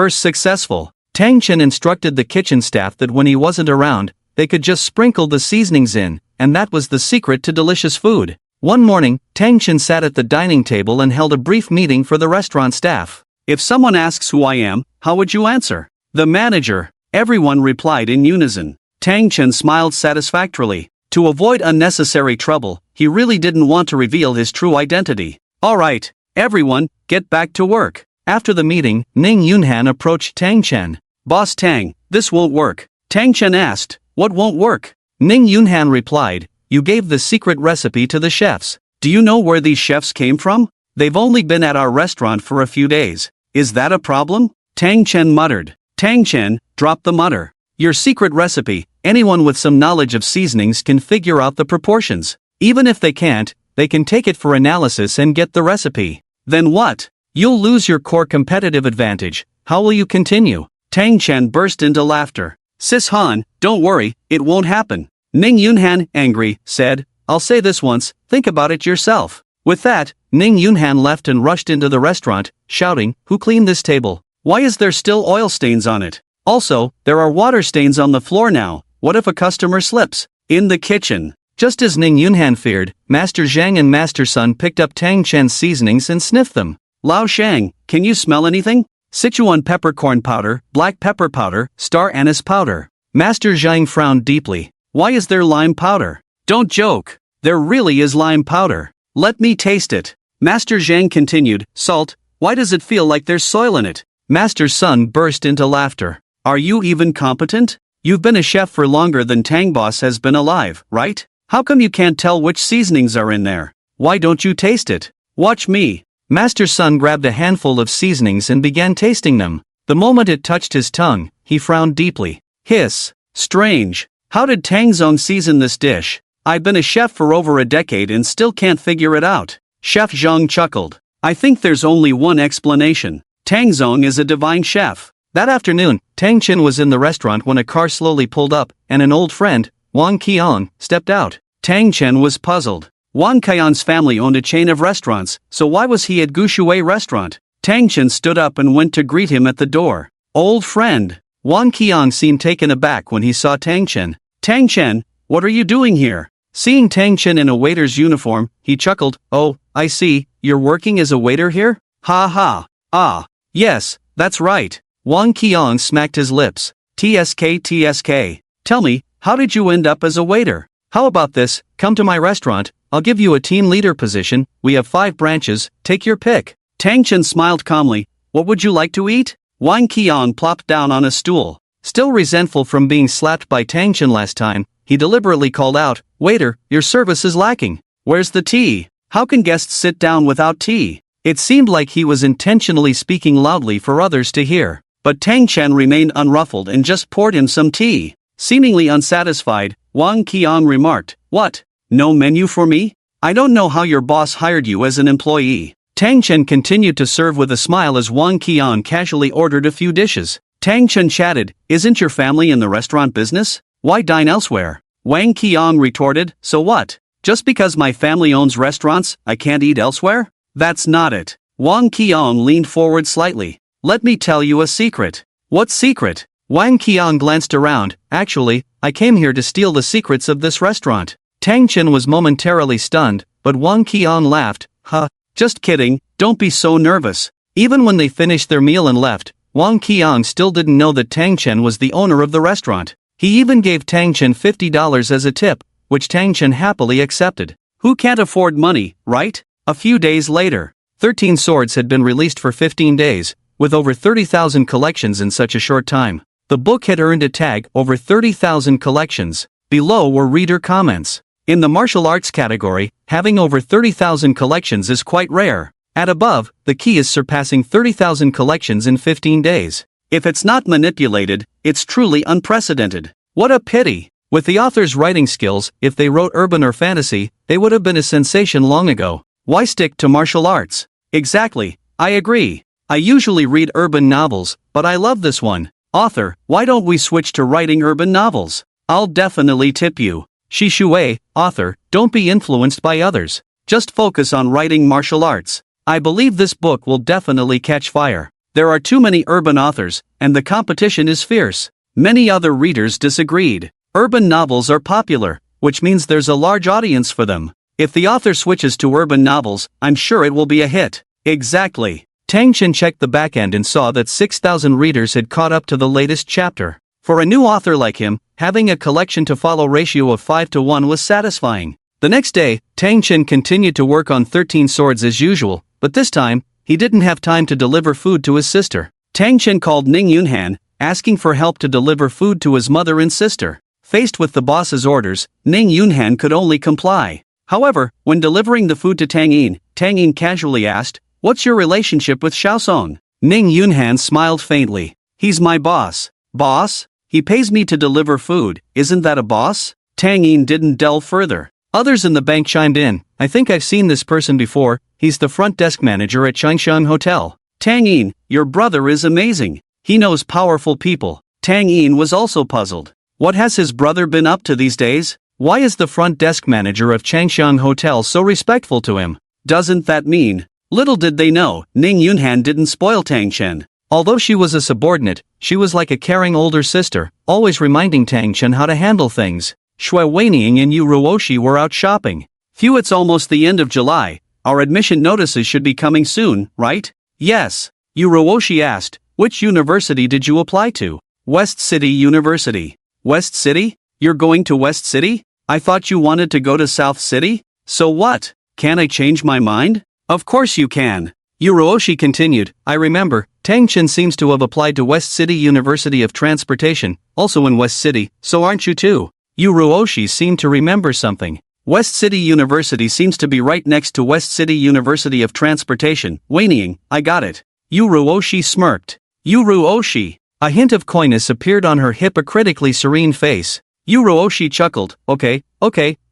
successful. Tang Chen instructed the kitchen staff that when he wasn't around, they could just sprinkle the seasonings in, and that was the secret to delicious food. One morning, Tang Chen sat at the dining table and held a brief meeting for the restaurant staff. If someone asks who I am, how would you answer? The manager. Everyone replied in unison. Tang Chen smiled satisfactorily. To avoid unnecessary trouble, he really didn't want to reveal his true identity. Alright, everyone, get back to work. After the meeting, Ning Yunhan approached Tang Chen. Boss Tang, this won't work. Tang Chen asked, what won't work? Ning Yunhan replied, you gave the secret recipe to the chefs. Do you know where these chefs came from? They've only been at our restaurant for a few days. Is that a problem? Tang Chen muttered. Tang Chen, drop the mutter. Your secret recipe, anyone with some knowledge of seasonings can figure out the proportions. Even if they can't, they can take it for analysis and get the recipe. Then what? You'll lose your core competitive advantage. How will you continue? Tang Chen burst into laughter. Sis Han, don't worry, it won't happen. Ning Yunhan, angry, said, I'll say this once, think about it yourself. With that, Ning Yunhan left and rushed into the restaurant, shouting, who cleaned this table? Why is there still oil stains on it? Also, there are water stains on the floor now. What if a customer slips? In the kitchen. Just as Ning Yunhan feared, Master Zhang and Master Sun picked up Tang Chen's seasonings and sniffed them. Lao Shang, can you smell anything? Sichuan peppercorn powder, black pepper powder, star anise powder. Master Zhang frowned deeply. Why is there lime powder? Don't joke. There really is lime powder. Let me taste it. Master Zhang continued, salt, why does it feel like there's soil in it? Master Sun burst into laughter. Are you even competent? You've been a chef for longer than Tang Boss has been alive, right? How come you can't tell which seasonings are in there? Why don't you taste it? Watch me. Master Sun grabbed a handful of seasonings and began tasting them. The moment it touched his tongue, he frowned deeply. Hiss. Strange. How did Tang Zong season this dish? I've been a chef for over a decade and still can't figure it out. Chef Zhang chuckled. I think there's only one explanation. Tang Zong is a divine chef. That afternoon, Tang Chen was in the restaurant when a car slowly pulled up, and an old friend, Wang Qian, stepped out. Tang Chen was puzzled. Wang Qian's family owned a chain of restaurants, so why was he at Gushui restaurant? Tang Chen stood up and went to greet him at the door. Old friend. Wang Qian seemed taken aback when he saw Tang Chen. Tang Chen, what are you doing here? Seeing Tang Chen in a waiter's uniform, he chuckled, oh, I see, you're working as a waiter here? Ha ha. Ah, yes, that's right. Wang Qiang smacked his lips. TSK. Tell me, how did you end up as a waiter? How about this, come to my restaurant, I'll give you a team leader position, we have 5 branches, take your pick. Tang Chen smiled calmly. What would you like to eat? Wang Qiang plopped down on a stool. Still resentful from being slapped by Tang Chen last time, he deliberately called out, "Waiter, your service is lacking. Where's the tea? How can guests sit down without tea?" It seemed like he was intentionally speaking loudly for others to hear. But Tang Chen remained unruffled and just poured him some tea. Seemingly unsatisfied, Wang Qiang remarked, "What? No menu for me? I don't know how your boss hired you as an employee." Tang Chen continued to serve with a smile as Wang Qiang casually ordered a few dishes. Tang Chen chatted, "Isn't your family in the restaurant business? Why dine elsewhere?" Wang Qiang retorted, "So what? Just because my family owns restaurants, I can't eat elsewhere? That's not it." Wang Qiang leaned forward slightly. "Let me tell you a secret." "What secret?" Wang Qiang glanced around. "Actually, I came here to steal the secrets of this restaurant." Tang Chen was momentarily stunned, but Wang Qiang laughed. "Huh, just kidding, don't be so nervous." Even when they finished their meal and left, Wang Qiang still didn't know that Tang Chen was the owner of the restaurant. He even gave Tang Chen $50 as a tip, which Tang Chen happily accepted. Who can't afford money, right? A few days later, 13 Swords had been released for 15 days, with over 30,000 collections in such a short time. The book had earned a tag over 30,000 collections. Below were reader comments. In the martial arts category, having over 30,000 collections is quite rare. At above, the key is surpassing 30,000 collections in 15 days. If it's not manipulated, it's truly unprecedented. What a pity! With the author's writing skills, if they wrote urban or fantasy, they would have been a sensation long ago. Why stick to martial arts? Exactly, I agree. I usually read urban novels, but I love this one. Author, why don't we switch to writing urban novels? I'll definitely tip you. Shi Shui, author, don't be influenced by others. Just focus on writing martial arts. I believe this book will definitely catch fire. There are too many urban authors, and the competition is fierce. Many other readers disagreed. Urban novels are popular, which means there's a large audience for them. If the author switches to urban novels, I'm sure it will be a hit. Exactly. Tang Chen checked the backend and saw that 6,000 readers had caught up to the latest chapter. For a new author like him, having a collection-to-follow ratio of 5-to-1 was satisfying. The next day, Tang Chen continued to work on 13 Swords as usual, but this time, he didn't have time to deliver food to his sister. Tang Chen called Ning Yunhan, asking for help to deliver food to his mother and sister. Faced with the boss's orders, Ning Yunhan could only comply. However, when delivering the food to Tang Yin casually asked, "What's your relationship with Xiaosong?" Ning Yunhan smiled faintly. "He's my boss." "Boss? He pays me to deliver food, isn't that a boss?" Tang Yin didn't delve further. Others in the bank chimed in, "I think I've seen this person before, he's the front desk manager at Changshan Hotel." "Tang Yin, your brother is amazing. He knows powerful people." Tang Yin was also puzzled. What has his brother been up to these days? Why is the front desk manager of Changshan Hotel so respectful to him? Doesn't that mean? Little did they know, Ning Yunhan didn't spoil Tang Chen. Although she was a subordinate, she was like a caring older sister, always reminding Tang Chen how to handle things. Shui Weining and Yu Ruoshi were out shopping. "Phew, it's almost the end of July. Our admission notices should be coming soon, right?" "Yes." Yu Ruoshi asked, "Which university did you apply to?" "West City University." "West City? You're going to West City? I thought you wanted to go to South City?" "So what? Can I change my mind?" "Of course you can." Yu Ruoshi continued, "I remember, Tang Chen seems to have applied to West City University of Transportation, also in West City, so aren't you too?" Yu Ruoshi seemed to remember something. "West City University seems to be right next to West City University of Transportation." "Weining, I got it." Yu Ruoshi smirked. "Yu Ruoshi." A hint of coyness appeared on her hypocritically serene face. Yu Ruoshi chuckled, okay,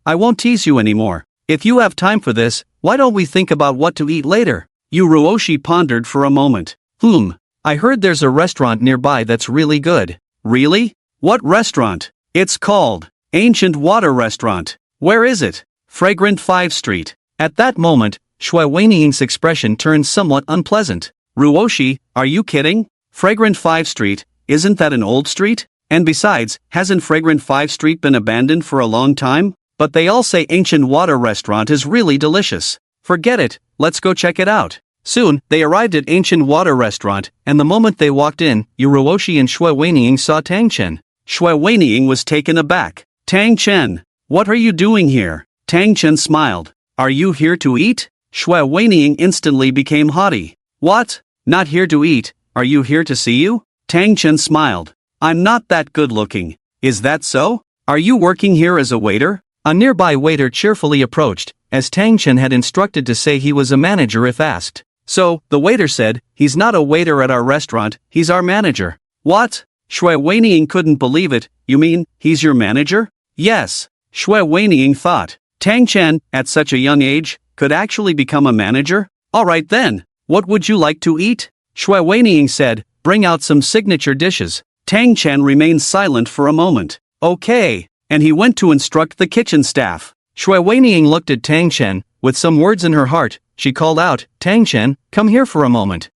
I won't tease you anymore. If you have time for this, why don't we think about what to eat later?" Yu Ruoshi pondered for a moment. I heard there's a restaurant nearby that's really good." "Really? What restaurant?" "It's called Ancient Water Restaurant." "Where is it?" "Fragrant 5 Street. At that moment, Shui Weining's expression turned somewhat unpleasant. "Ruoshi, are you kidding? Fragrant 5 Street, isn't that an old street? And besides, hasn't Fragrant 5 Street been abandoned for a long time? But they all say Ancient Water Restaurant is really delicious. Forget it, let's go check it out." Soon, they arrived at Ancient Water Restaurant, and the moment they walked in, Yuruoshi and Shui Weining saw Tang Chen. Shui Weining was taken aback. Tang Chen, what are you doing here? Tang Chen smiled. Are you here to eat? Shui Weining instantly became haughty. What? Not here to eat, are you here to see you? Tang Chen smiled. I'm not that good looking. Is that so? Are you working here as a waiter? A nearby waiter cheerfully approached, as Tang Chen had instructed to say he was a manager if asked. So, the waiter said, he's not a waiter at our restaurant, he's our manager. What? Shui Weining couldn't believe it. You mean, he's your manager? Yes. Shui Weining thought. Tang Chen, at such a young age, could actually become a manager? Alright then, what would you like to eat? Shui Weining said, bring out some signature dishes. Tang Chen remained silent for a moment. Okay. And he went to instruct the kitchen staff. Shui Weining looked at Tang Chen, with some words in her heart. She called out, Tang Chen, come here for a moment.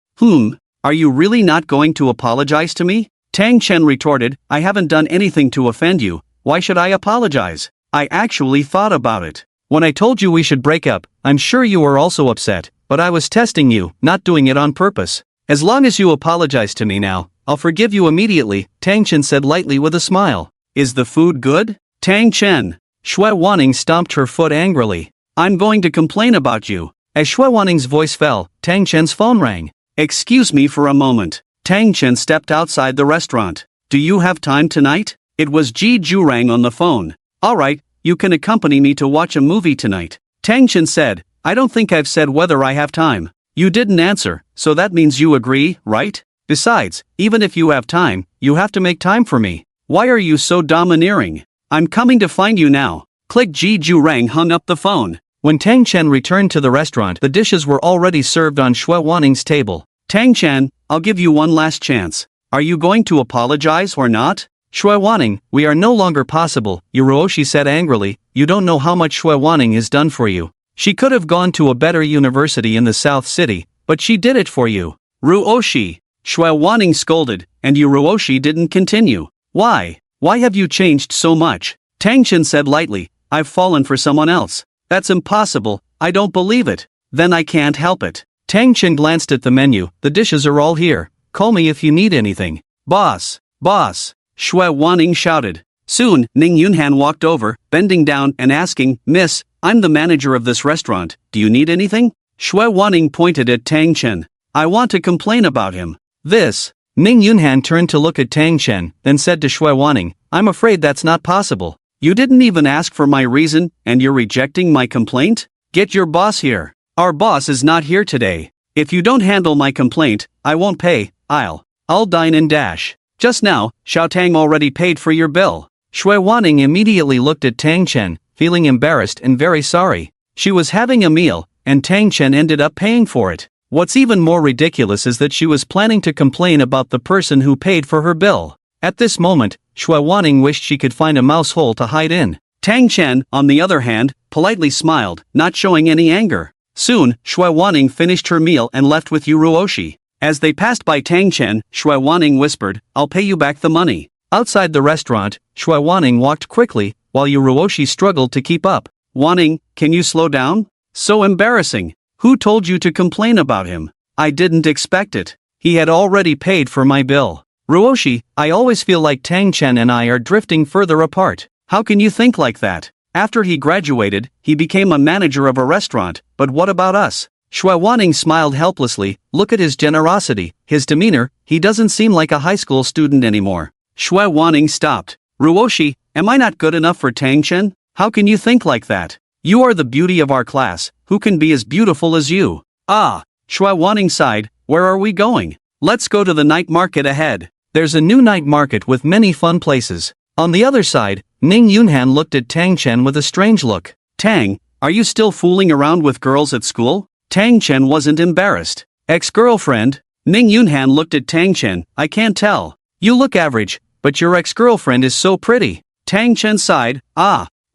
Are you really not going to apologize to me? Tang Chen retorted, I haven't done anything to offend you, why should I apologize? I actually thought about it. When I told you we should break up, I'm sure you were also upset, but I was testing you, not doing it on purpose. As long as you apologize to me now, I'll forgive you immediately, Tang Chen said lightly with a smile. Is the food good? Tang Chen. Shui Wanning stomped her foot angrily. I'm going to complain about you. As Shui Wanning's voice fell, Tang Chen's phone rang. Excuse me for a moment. Tang Chen stepped outside the restaurant. Do you have time tonight? It was Ji Jurang on the phone. Alright, you can accompany me to watch a movie tonight. Tang Chen said, I don't think I've said whether I have time. You didn't answer, so that means you agree, right? Besides, even if you have time, you have to make time for me. Why are you so domineering? I'm coming to find you now. Click. Ji Jurang hung up the phone. When Tang Chen returned to the restaurant, the dishes were already served on Shui Wanning's table. Tang Chen, I'll give you one last chance. Are you going to apologize or not? Shui Wanning, we are no longer possible, Yuruoshi said angrily. You don't know how much Shui Wanning has done for you. She could have gone to a better university in the South City, but she did it for you. Ruoshi. Shui Wanning scolded, and Yuruoshi didn't continue. Why? Why have you changed so much? Tang Chen said lightly, I've fallen for someone else. That's impossible, I don't believe it. Then I can't help it. Tang Chen glanced at the menu, the dishes are all here. Call me if you need anything. Boss, boss, Shui Wanning shouted. Soon, Ning Yunhan walked over, bending down and asking, Miss, I'm the manager of this restaurant, do you need anything? Shui Wanning pointed at Tang Chen. I want to complain about him. This. Ning Yunhan turned to look at Tang Chen, then said to Shui Wanning, I'm afraid that's not possible. You didn't even ask for my reason, and you're rejecting my complaint? Get your boss here. Our boss is not here today. If you don't handle my complaint, I won't pay, I'll dine and dash. Just now, Xiao Tang already paid for your bill. Shui Wanning immediately looked at Tang Chen, feeling embarrassed and very sorry. She was having a meal, and Tang Chen ended up paying for it. What's even more ridiculous is that she was planning to complain about the person who paid for her bill. At this moment, Shui Wanning wished she could find a mouse hole to hide in. Tang Chen, on the other hand, politely smiled, not showing any anger. Soon, Shui Wanning finished her meal and left with Yuruoshi. As they passed by Tang Chen, Shui Wanning whispered, I'll pay you back the money. Outside the restaurant, Shui Wanning walked quickly, while Yuruoshi struggled to keep up. Wanning, can you slow down? So embarrassing. Who told you to complain about him? I didn't expect it. He had already paid for my bill. Ruoshi, I always feel like Tang Chen and I are drifting further apart. How can you think like that? After he graduated, he became a manager of a restaurant, but what about us? Shui Wanning smiled helplessly. Look at his generosity, his demeanor, he doesn't seem like a high school student anymore. Shui Wanning stopped. Ruoshi, am I not good enough for Tang Chen? How can you think like that? You are the beauty of our class, who can be as beautiful as you? Ah, Shui Wanning sighed, where are we going? Let's go to the night market ahead. There's a new night market with many fun places. On the other side, Ning Yunhan looked at Tang Chen with a strange look. Tang, are you still fooling around with girls at school? Tang Chen wasn't embarrassed. Ex-girlfriend? Ning Yunhan looked at Tang Chen, I can't tell. You look average, but your ex-girlfriend is so pretty. Tang Chen sighed,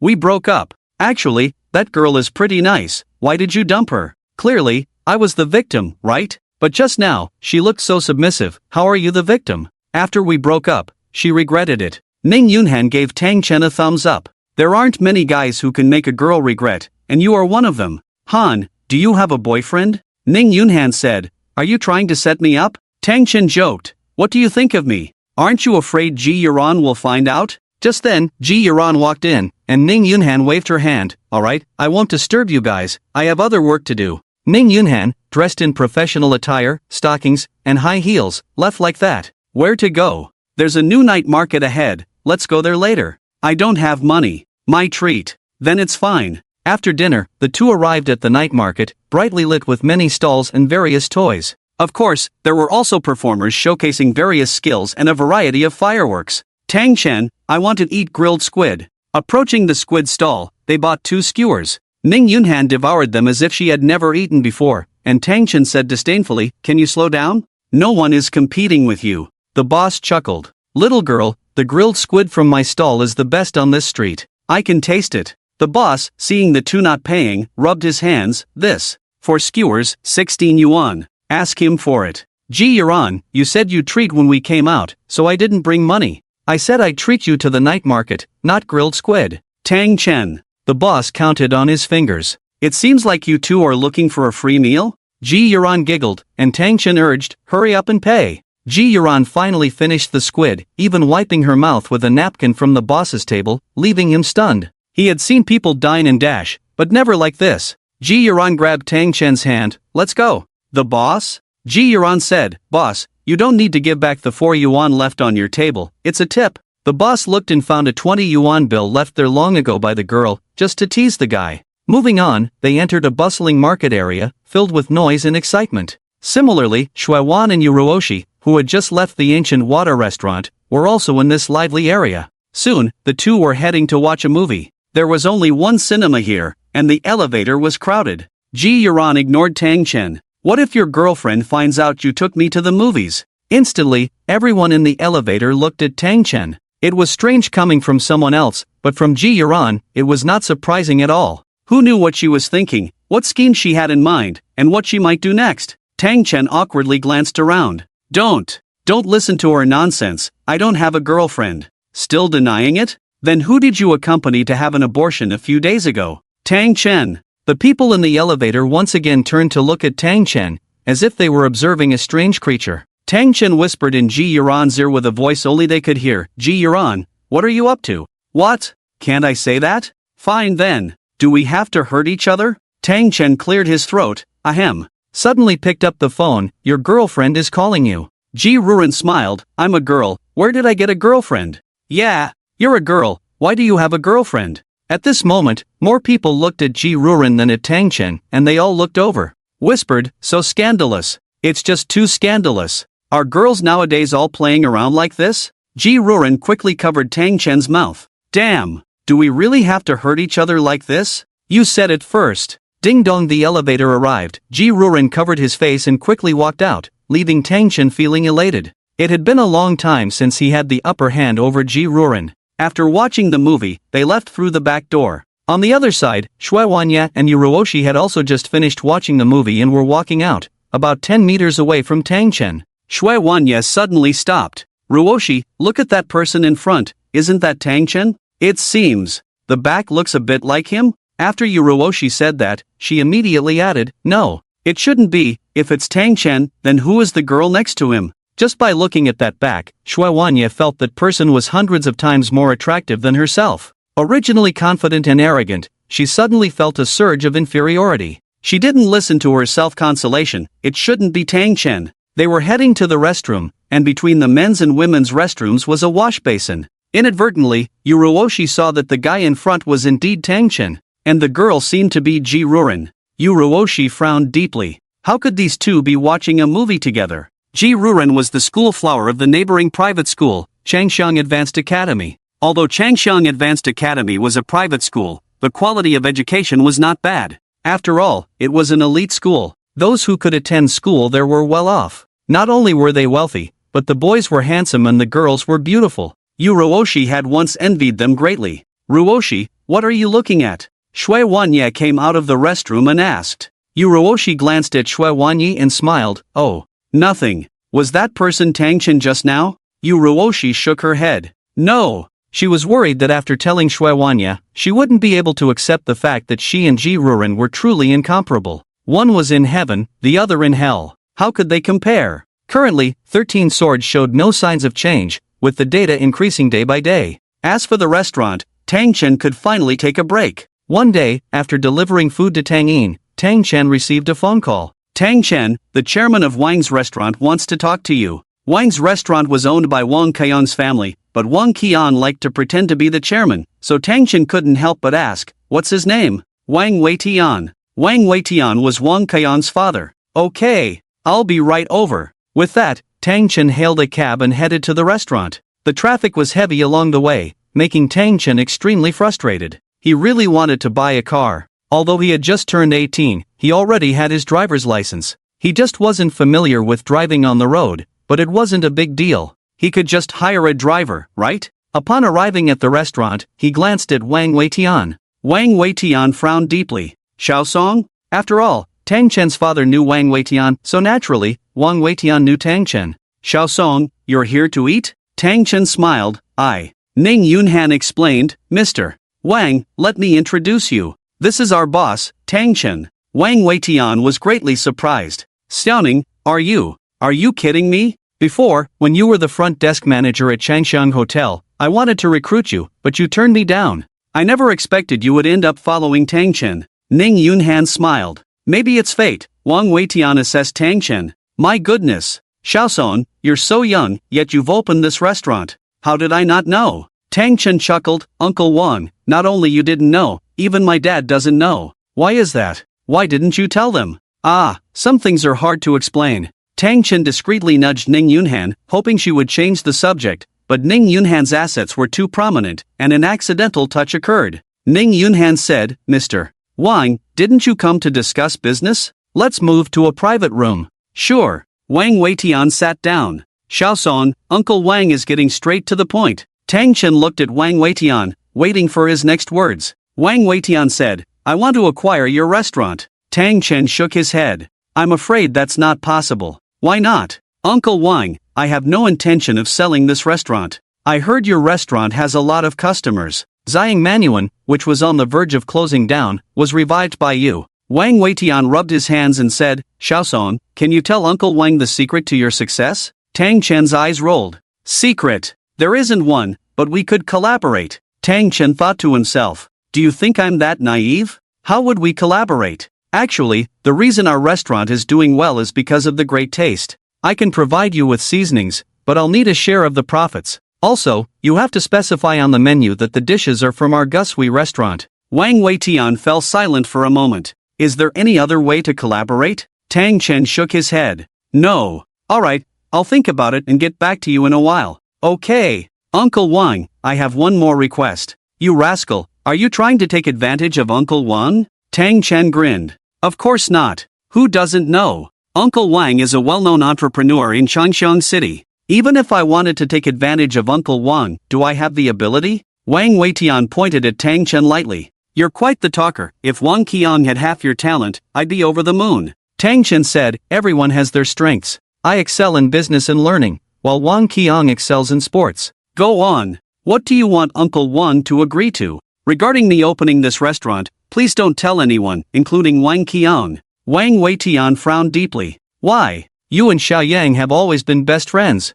we broke up. Actually, that girl is pretty nice, why did you dump her? Clearly, I was the victim, right? But just now, she looked so submissive, how are you the victim? After we broke up, she regretted it. Ning Yunhan gave Tang Chen a thumbs up. There aren't many guys who can make a girl regret, and you are one of them. Han, do you have a boyfriend? Ning Yunhan said, "Are you trying to set me up?" Tang Chen joked, "What do you think of me? Aren't you afraid Ji Yuran will find out?" Just then, Ji Yuran walked in, and Ning Yunhan waved her hand. "Alright, I won't disturb you guys, I have other work to do." Ning Yunhan, dressed in professional attire, stockings, and high heels, left like that. Where to go? There's a new night market ahead, let's go there later. I don't have money. My treat. Then it's fine. After dinner, the two arrived at the night market, brightly lit with many stalls and various toys. Of course, there were also performers showcasing various skills and a variety of fireworks. Tang Chen, I want to eat grilled squid. Approaching the squid stall, they bought 2 skewers. Ning Yunhan devoured them as if she had never eaten before, and Tang Chen said disdainfully, "Can you slow down? No one is competing with you." The boss chuckled. "Little girl, the grilled squid from my stall is the best on this street. I can taste it." The boss, seeing the two not paying, rubbed his hands. "This. For skewers, 16 yuan. Ask him for it." "Ji Yuran, you said you'd treat when we came out, so I didn't bring money. I said I'd treat you to the night market, not grilled squid." Tang Chen. The boss counted on his fingers. "It seems like you two are looking for a free meal?" Ji Yuran giggled, and Tang Chen urged, "Hurry up and pay." Ji Yuran finally finished the squid, even wiping her mouth with a napkin from the boss's table, leaving him stunned. He had seen people dine and dash, but never like this. Ji Yuran grabbed Tang Chen's hand. "Let's go." "The boss?" Ji Yuran said, "Boss, you don't need to give back the 4 yuan left on your table, it's a tip." The boss looked and found a 20 yuan bill left there long ago by the girl, just to tease the guy. Moving on, they entered a bustling market area, filled with noise and excitement. Similarly, Shuaiwan and Yuruoshi, who had just left the ancient water restaurant, were also in this lively area. Soon, the two were heading to watch a movie. There was only one cinema here, and the elevator was crowded. Ji Yuran ignored Tang Chen. "What if your girlfriend finds out you took me to the movies?" Instantly, everyone in the elevator looked at Tang Chen. It was strange coming from someone else, but from Ji Yuran, it was not surprising at all. Who knew what she was thinking, what scheme she had in mind, and what she might do next? Tang Chen awkwardly glanced around. Don't listen to her nonsense, I don't have a girlfriend." Still denying it? "Then who did you accompany to have an abortion a few days ago?" Tang Chen. The people in the elevator once again turned to look at Tang Chen, as if they were observing a strange creature. Tang Chen whispered in Ji Yuran's ear with a voice only they could hear, "Ji Yuran, what are you up to?" "What? Can't I say that?" "Fine then. Do we have to hurt each other?" Tang Chen cleared his throat. "Ahem." Suddenly picked up the phone. "Your girlfriend is calling you." Ji Ruren smiled. "I'm a girl, where did I get a girlfriend?" "Yeah, you're a girl, why do you have a girlfriend?" At this moment, more people looked at Ji Ruren than at Tang Chen, and they all looked over. Whispered, "So scandalous. It's just too scandalous. Are girls nowadays all playing around like this?" Ji Ruren quickly covered Tang Chen's mouth. "Damn, do we really have to hurt each other like this? You said it first." Ding dong, the elevator arrived. Ji Ruren covered his face and quickly walked out, leaving Tang Chen feeling elated. It had been a long time since he had the upper hand over Ji Ruren. After watching the movie, they left through the back door. On the other side, Shuaiwanya and Yuruoshi had also just finished watching the movie and were walking out, about 10 meters away from Tang Chen. Shuaiwanya suddenly stopped. "Ruoshi, look at that person in front, isn't that Tang Chen? It seems. The back looks a bit like him?" After Yuruoshi said that, she immediately added, "No, it shouldn't be. If it's Tang Chen, then who is the girl next to him?" Just by looking at that back, Shuaiwanya felt that person was hundreds of times more attractive than herself. Originally confident and arrogant, she suddenly felt a surge of inferiority. She didn't listen to her self-consolation. It shouldn't be Tang Chen. They were heading to the restroom, and between the men's and women's restrooms was a wash basin. Inadvertently, Yuruoshi saw that the guy in front was indeed Tang Chen, and the girl seemed to be Ji Ruren. Yuruoshi frowned deeply. How could these two be watching a movie together? Ji Ruren was the school flower of the neighboring private school, Changxiang Advanced Academy. Although Changxiang Advanced Academy was a private school, the quality of education was not bad. After all, it was an elite school. Those who could attend school there were well off. Not only were they wealthy, but the boys were handsome and the girls were beautiful. Yuruoshi had once envied them greatly. "Ruoshi, what are you looking at?" Shuaiwanya came out of the restroom and asked. Yuruoshi glanced at Shuaiwanya and smiled. "Oh, nothing. Was that person Tang Chen just now?" Yuruoshi shook her head. "No." She was worried that after telling Shuaiwanya, she wouldn't be able to accept the fact that she and Ji Ruren were truly incomparable. One was in heaven, the other in hell. How could they compare? Currently, 13 swords showed no signs of change, with the data increasing day by day. As for the restaurant, Tang Chen could finally take a break. One day, after delivering food to Tang Yin, Tang Chen received a phone call. Tang Chen, the chairman of Wang's restaurant, wants to talk to you. Wang's restaurant was owned by Wang Qian's family, but Wang Qian liked to pretend to be the chairman, so Tang Chen couldn't help but ask, "What's his name?" Wang Weitian. Wang Weitian was Wang Qian's father. "Okay, I'll be right over." With that, Tang Chen hailed a cab and headed to the restaurant. The traffic was heavy along the way, making Tang Chen extremely frustrated. He really wanted to buy a car. Although he had just turned 18, he already had his driver's license. He just wasn't familiar with driving on the road, but it wasn't a big deal. He could just hire a driver, right? Upon arriving at the restaurant, he glanced at Wang Weitian. Wang Weitian frowned deeply. Xiaosong? After all, Tang Chen's father knew Wang Weitian, so naturally, Wang Weitian knew Tang Chen. "Xiaosong, you're here to eat?" Tang Chen smiled. "I." Ning Yunhan explained, "Mr. Wang, let me introduce you. This is our boss, Tang Chen." Wang Weitian was greatly surprised. "Xiaoning, are you kidding me? Before, when you were the front desk manager at Changxiang Hotel, I wanted to recruit you, but you turned me down. I never expected you would end up following Tang Chen." Ning Yunhan smiled. "Maybe it's fate," Wang Weitian assessed Tang Chen. "My goodness. Xiaosong, you're so young, yet you've opened this restaurant. How did I not know?" Tang Chen chuckled. "Uncle Wang, not only you didn't know, even my dad doesn't know." "Why is that? Why didn't you tell them?" "Ah, some things are hard to explain." Tang Chen discreetly nudged Ning Yunhan, hoping she would change the subject, but Ning Yunhan's assets were too prominent, and an accidental touch occurred. Ning Yunhan said, "Mr. Wang, didn't you come to discuss business? Let's move to a private room." "Sure." Wang Weitian sat down. "Xiaosong, Uncle Wang is getting straight to the point." Tang Chen looked at Wang Weitian, waiting for his next words. Wang Weitian said, "I want to acquire your restaurant." Tang Chen shook his head. "I'm afraid that's not possible." "Why not?" "Uncle Wang, I have no intention of selling this restaurant. I heard your restaurant has a lot of customers. Zhang Manuan, which was on the verge of closing down, was revived by you." Wang Weitian rubbed his hands and said, "Xiaosong, can you tell Uncle Wang the secret to your success?" Tang Chen's eyes rolled. "Secret? There isn't one, but we could collaborate." Tang Chen thought to himself, "Do you think I'm that naive? How would we collaborate? Actually, the reason our restaurant is doing well is because of the great taste. I can provide you with seasonings, but I'll need a share of the profits. Also, you have to specify on the menu that the dishes are from our Gusui restaurant." Wang Weitian fell silent for a moment. "Is there any other way to collaborate?" Tang Chen shook his head. "No." "Alright, I'll think about it and get back to you in a while." "Okay." "Uncle Wang, I have one more request." "You rascal, are you trying to take advantage of Uncle Wang?" Tang Chen grinned. "Of course not. Who doesn't know? Uncle Wang is a well-known entrepreneur in Changxiang City. Even if I wanted to take advantage of Uncle Wang, do I have the ability?" Wang Weitian pointed at Tang Chen lightly. "You're quite the talker. If Wang Qiang had half your talent, I'd be over the moon." Tang Chen said, "Everyone has their strengths. I excel in business and learning, while Wang Qiang excels in sports." "Go on. What do you want Uncle Wang to agree to? Regarding me opening this restaurant, please don't tell anyone, including Wang Qiang." Wang Weitian frowned deeply. "Why? You and Xiaoyang have always been best friends."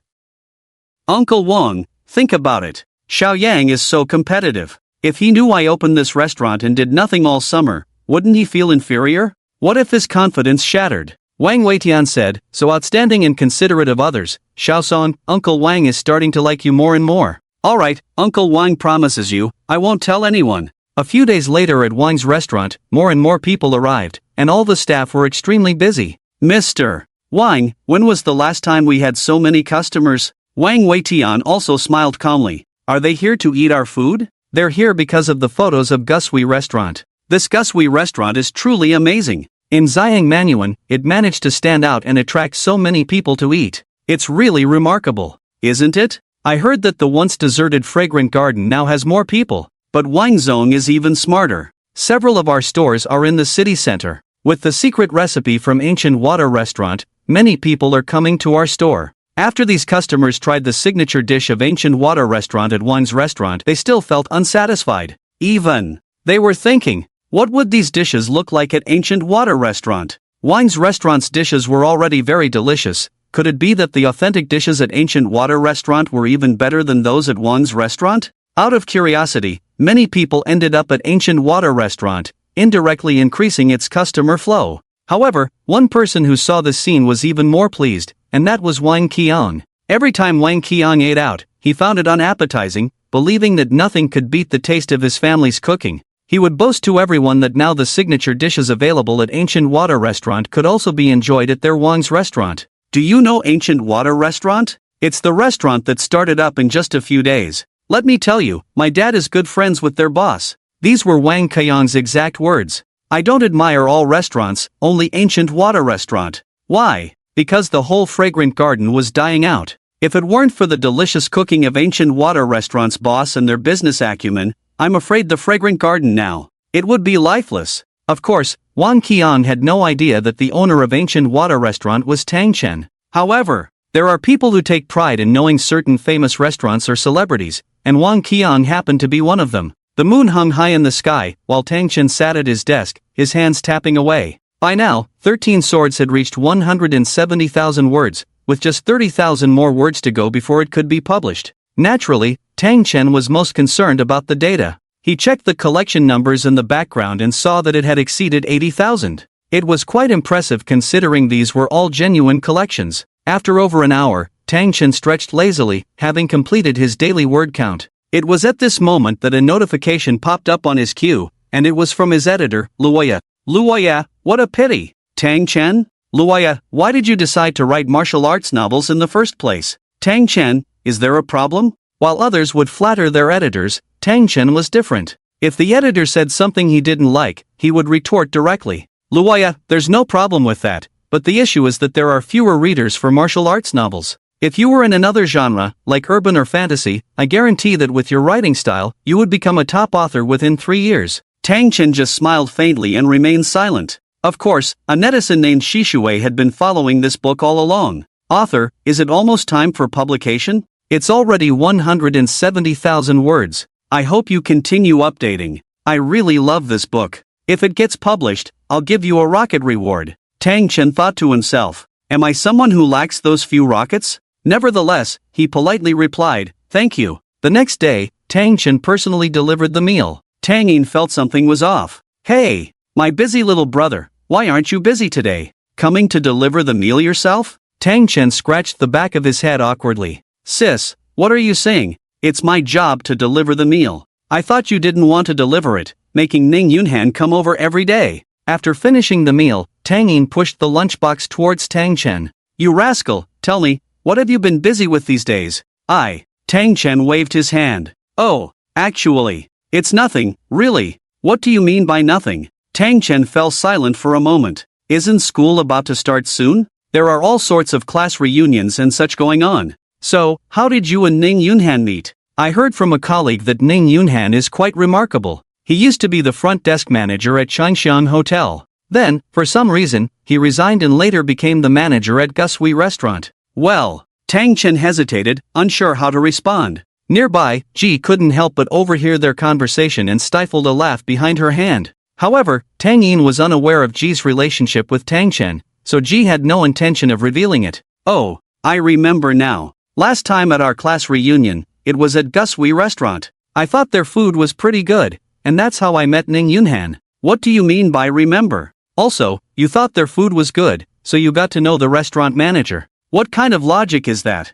"Uncle Wang, think about it. Xiaoyang is so competitive. If he knew I opened this restaurant and did nothing all summer, wouldn't he feel inferior? What if his confidence shattered?" Wang Weitian said, "So outstanding and considerate of others, Xiaosong, Uncle Wang is starting to like you more and more." "Alright, Uncle Wang promises you, I won't tell anyone." A few days later at Wang's restaurant, more and more people arrived, and all the staff were extremely busy. "Mr. Wang, when was the last time we had so many customers?" Wang Weitian also smiled calmly. "Are they here to eat our food?" "They're here because of the photos of Gusui restaurant. This Gusui restaurant is truly amazing. In Zhang Manuan, it managed to stand out and attract so many people to eat. It's really remarkable, isn't it? I heard that the once deserted fragrant garden now has more people. But Wangzong is even smarter. Several of our stores are in the city center. With the secret recipe from Ancient Water Restaurant, many people are coming to our store. After these customers tried the signature dish of Ancient Water Restaurant at Wang's restaurant, they still felt unsatisfied. They were thinking, what would these dishes look like at Ancient Water Restaurant? Wang's restaurant's dishes were already very delicious. Could it be that the authentic dishes at Ancient Water Restaurant were even better than those at Wang's restaurant? Out of curiosity, many people ended up at Ancient Water Restaurant, indirectly increasing its customer flow. However, one person who saw this scene was even more pleased, and that was Wang Qiang. Every time Wang Qiang ate out, he found it unappetizing, believing that nothing could beat the taste of his family's cooking. He would boast to everyone that now the signature dishes available at Ancient Water Restaurant could also be enjoyed at their Wang's restaurant. Do you know Ancient Water Restaurant? It's the restaurant that started up in just a few days. Let me tell you, my dad is good friends with their boss. These were Wang Qiang's exact words. I don't admire all restaurants, only Ancient Water Restaurant. Why? Because the whole fragrant garden was dying out. If it weren't for the delicious cooking of Ancient Water Restaurant's boss and their business acumen, I'm afraid the fragrant garden now, it would be lifeless. Of course, Wang Qiang had no idea that the owner of Ancient Water Restaurant was Tang Chen. However, there are people who take pride in knowing certain famous restaurants or celebrities, and Wang Qiang happened to be one of them. The moon hung high in the sky, while Tang Chen sat at his desk, his hands tapping away. By now, 13 Swords had reached 170,000 words, with just 30,000 more words to go before it could be published. Naturally, Tang Chen was most concerned about the data. He checked the collection numbers in the background and saw that it had exceeded 80,000. It was quite impressive considering these were all genuine collections. After over an hour, Tang Chen stretched lazily, having completed his daily word count. It was at this moment that a notification popped up on his queue, and it was from his editor, Luoya. Luoya, what a pity. Tang Chen? Luoya, why did you decide to write martial arts novels in the first place? Tang Chen, is there a problem? While others would flatter their editors, Tang Chen was different. If the editor said something he didn't like, he would retort directly. Luoya, there's no problem with that, but the issue is that there are fewer readers for martial arts novels. If you were in another genre, like urban or fantasy, I guarantee that with your writing style, you would become a top author within 3 years. Tang Chen just smiled faintly and remained silent. Of course, a netizen named Shishui had been following this book all along. Author, is it almost time for publication? It's already 170,000 words. I hope you continue updating. I really love this book. If it gets published, I'll give you a rocket reward. Tang Chen thought to himself. Am I someone who lacks those few rockets? Nevertheless, he politely replied, thank you. The next day, Tang Chen personally delivered the meal. Tang Yin felt something was off. Hey, my busy little brother, why aren't you busy today? Coming to deliver the meal yourself? Tang Chen scratched the back of his head awkwardly. Sis, what are you saying? It's my job to deliver the meal. I thought you didn't want to deliver it, making Ning Yunhan come over every day. After finishing the meal, Tang Yin pushed the lunchbox towards Tang Chen. You rascal, tell me, what have you been busy with these days? Tang Chen waved his hand. Oh, actually, it's nothing, really. What do you mean by nothing? Tang Chen fell silent for a moment. Isn't school about to start soon? There are all sorts of class reunions and such going on. So, how did you and Ning Yunhan meet? I heard from a colleague that Ning Yunhan is quite remarkable. He used to be the front desk manager at Changxiang Hotel. Then, for some reason, he resigned and later became the manager at Gusui Restaurant. Well, Tang Chen hesitated, unsure how to respond. Nearby, Ji couldn't help but overhear their conversation and stifled a laugh behind her hand. However, Tang Yin was unaware of Ji's relationship with Tang Chen, so Ji had no intention of revealing it. Oh, I remember now. Last time at our class reunion, it was at Gusui Restaurant. I thought their food was pretty good, and that's how I met Ning Yunhan. What do you mean by remember? Also, you thought their food was good, so you got to know the restaurant manager. What kind of logic is that?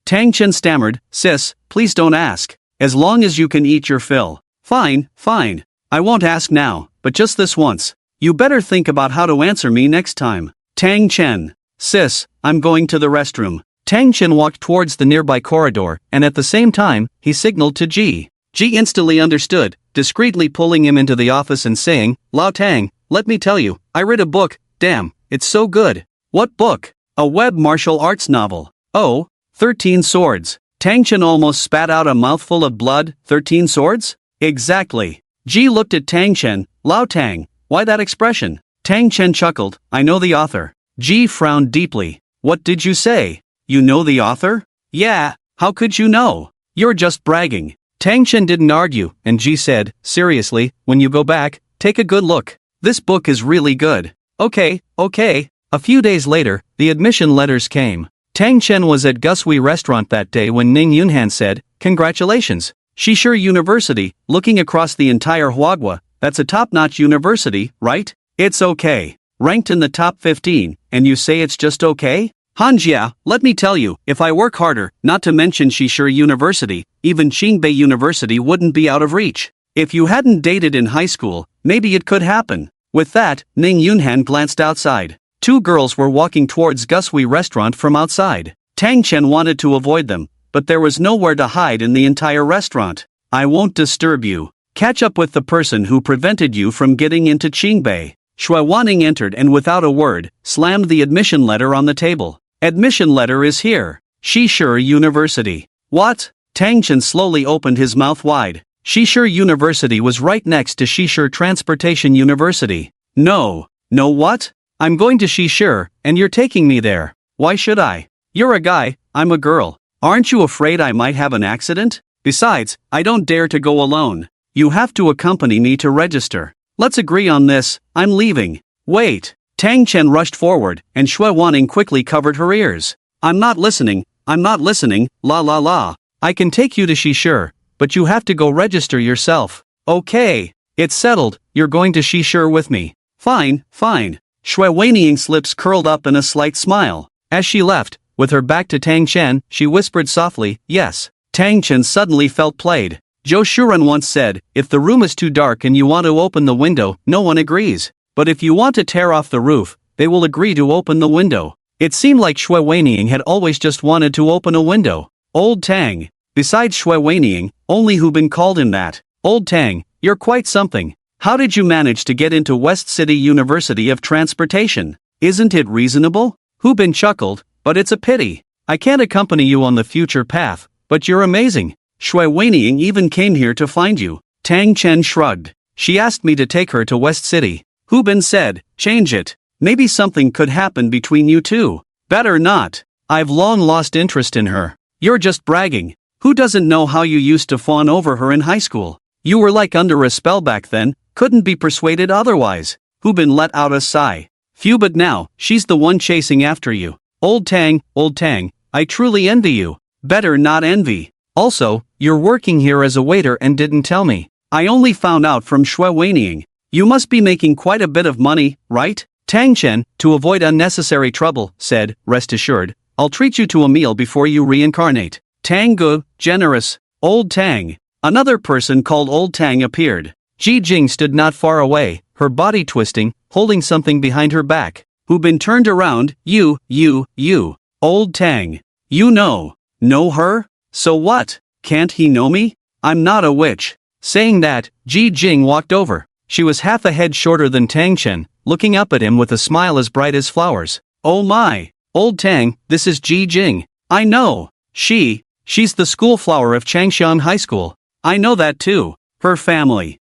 Tang Chen stammered, sis, please don't ask. As long as you can eat your fill. Fine. I won't ask now, but just this once. You better think about how to answer me next time. Tang Chen. Sis, I'm going to the restroom. Tang Chen walked towards the nearby corridor, and at the same time, he signaled to Ji. Ji instantly understood, discreetly pulling him into the office and saying, Lao Tang, let me tell you, I read a book, damn, it's so good. What book? A web martial arts novel. Oh, 13 Swords. Tang Chen almost spat out a mouthful of blood. 13 Swords? Exactly. Ji looked at Tang Chen. Lao Tang, why that expression? Tang Chen chuckled, I know the author. Ji frowned deeply. What did you say? You know the author? Yeah, how could you know? You're just bragging. Tang Chen didn't argue, and Ji said, seriously, when you go back, take a good look. This book is really good. Okay. A few days later, the admission letters came. Tang Chen was at Gusui restaurant that day when Ning Yunhan said, "Congratulations, Shishir University, looking across the entire Huagua, that's a top-notch university, right? It's okay. Ranked in the top 15, and you say it's just okay? Hanjia, let me tell you, if I work harder, not to mention Shishir University, even Qingbei University wouldn't be out of reach. If you hadn't dated in high school, maybe it could happen." With that, Ning Yunhan glanced outside. Two girls were walking towards Gusui restaurant from outside. Tang Chen wanted to avoid them, but there was nowhere to hide in the entire restaurant. "I won't disturb you. Catch up with the person who prevented you from getting into Qingbei." Shui Wanning entered and without a word, slammed the admission letter on the table. "Admission letter is here. Shishir University." "What?" Tang Chen slowly opened his mouth wide. Shishir University was right next to Shishir Transportation University. No what? I'm going to Shishir, and you're taking me there. Why should I? You're a guy, I'm a girl. Aren't you afraid I might have an accident? Besides, I don't dare to go alone. You have to accompany me to register. Let's agree on this, I'm leaving." "Wait." Tang Chen rushed forward, and Shui Wanning quickly covered her ears. I'm not listening, la. I can take you to Shishir, but you have to go register yourself." "Okay. It's settled, you're going to Shishir with me." Fine. Shui Waning's lips curled up in a slight smile. As she left, with her back to Tang Chen, she whispered softly, "Yes." Tang Chen suddenly felt played. Zhou Shuren once said, "If the room is too dark and you want to open the window, no one agrees. But if you want to tear off the roof, they will agree to open the window." It seemed like Shui Waning had always just wanted to open a window. Old Tang. Besides Shui Waning, only Hu Bin called him that. "Old Tang, you're quite something. How did you manage to get into West City University of Transportation? Isn't it reasonable?" Hu Bin chuckled, "But it's a pity. I can't accompany you on the future path, but you're amazing. Shui Waning even came here to find you." Tang Chen shrugged. "She asked me to take her to West City." Hu Bin said, "Change it. Maybe something could happen between you two." "Better not. I've long lost interest in her." "You're just bragging. Who doesn't know how you used to fawn over her in high school? You were like under a spell back then, couldn't be persuaded otherwise." Hu Bin let out a sigh. "Phew, but now, she's the one chasing after you. Old Tang, I truly envy you." "Better not envy. Also, you're working here as a waiter and didn't tell me." "I only found out from Shui Waning. You must be making quite a bit of money, right?" Tang Chen, to avoid unnecessary trouble, said, "Rest assured, I'll treat you to a meal before you reincarnate." "Tang Gu, generous. Old Tang." Another person called Old Tang appeared. Ji Jing stood not far away, her body twisting, holding something behind her back. Hu Bin turned around. You. "Old Tang. You know her? So what? Can't he know me? I'm not a witch." Saying that, Ji Jing walked over. She was half a head shorter than Tang Chen, looking up at him with a smile as bright as flowers. "Oh my. Old Tang, this is Ji Jing. I know. She's the school flower of Changshan High School." "I know that too. Her family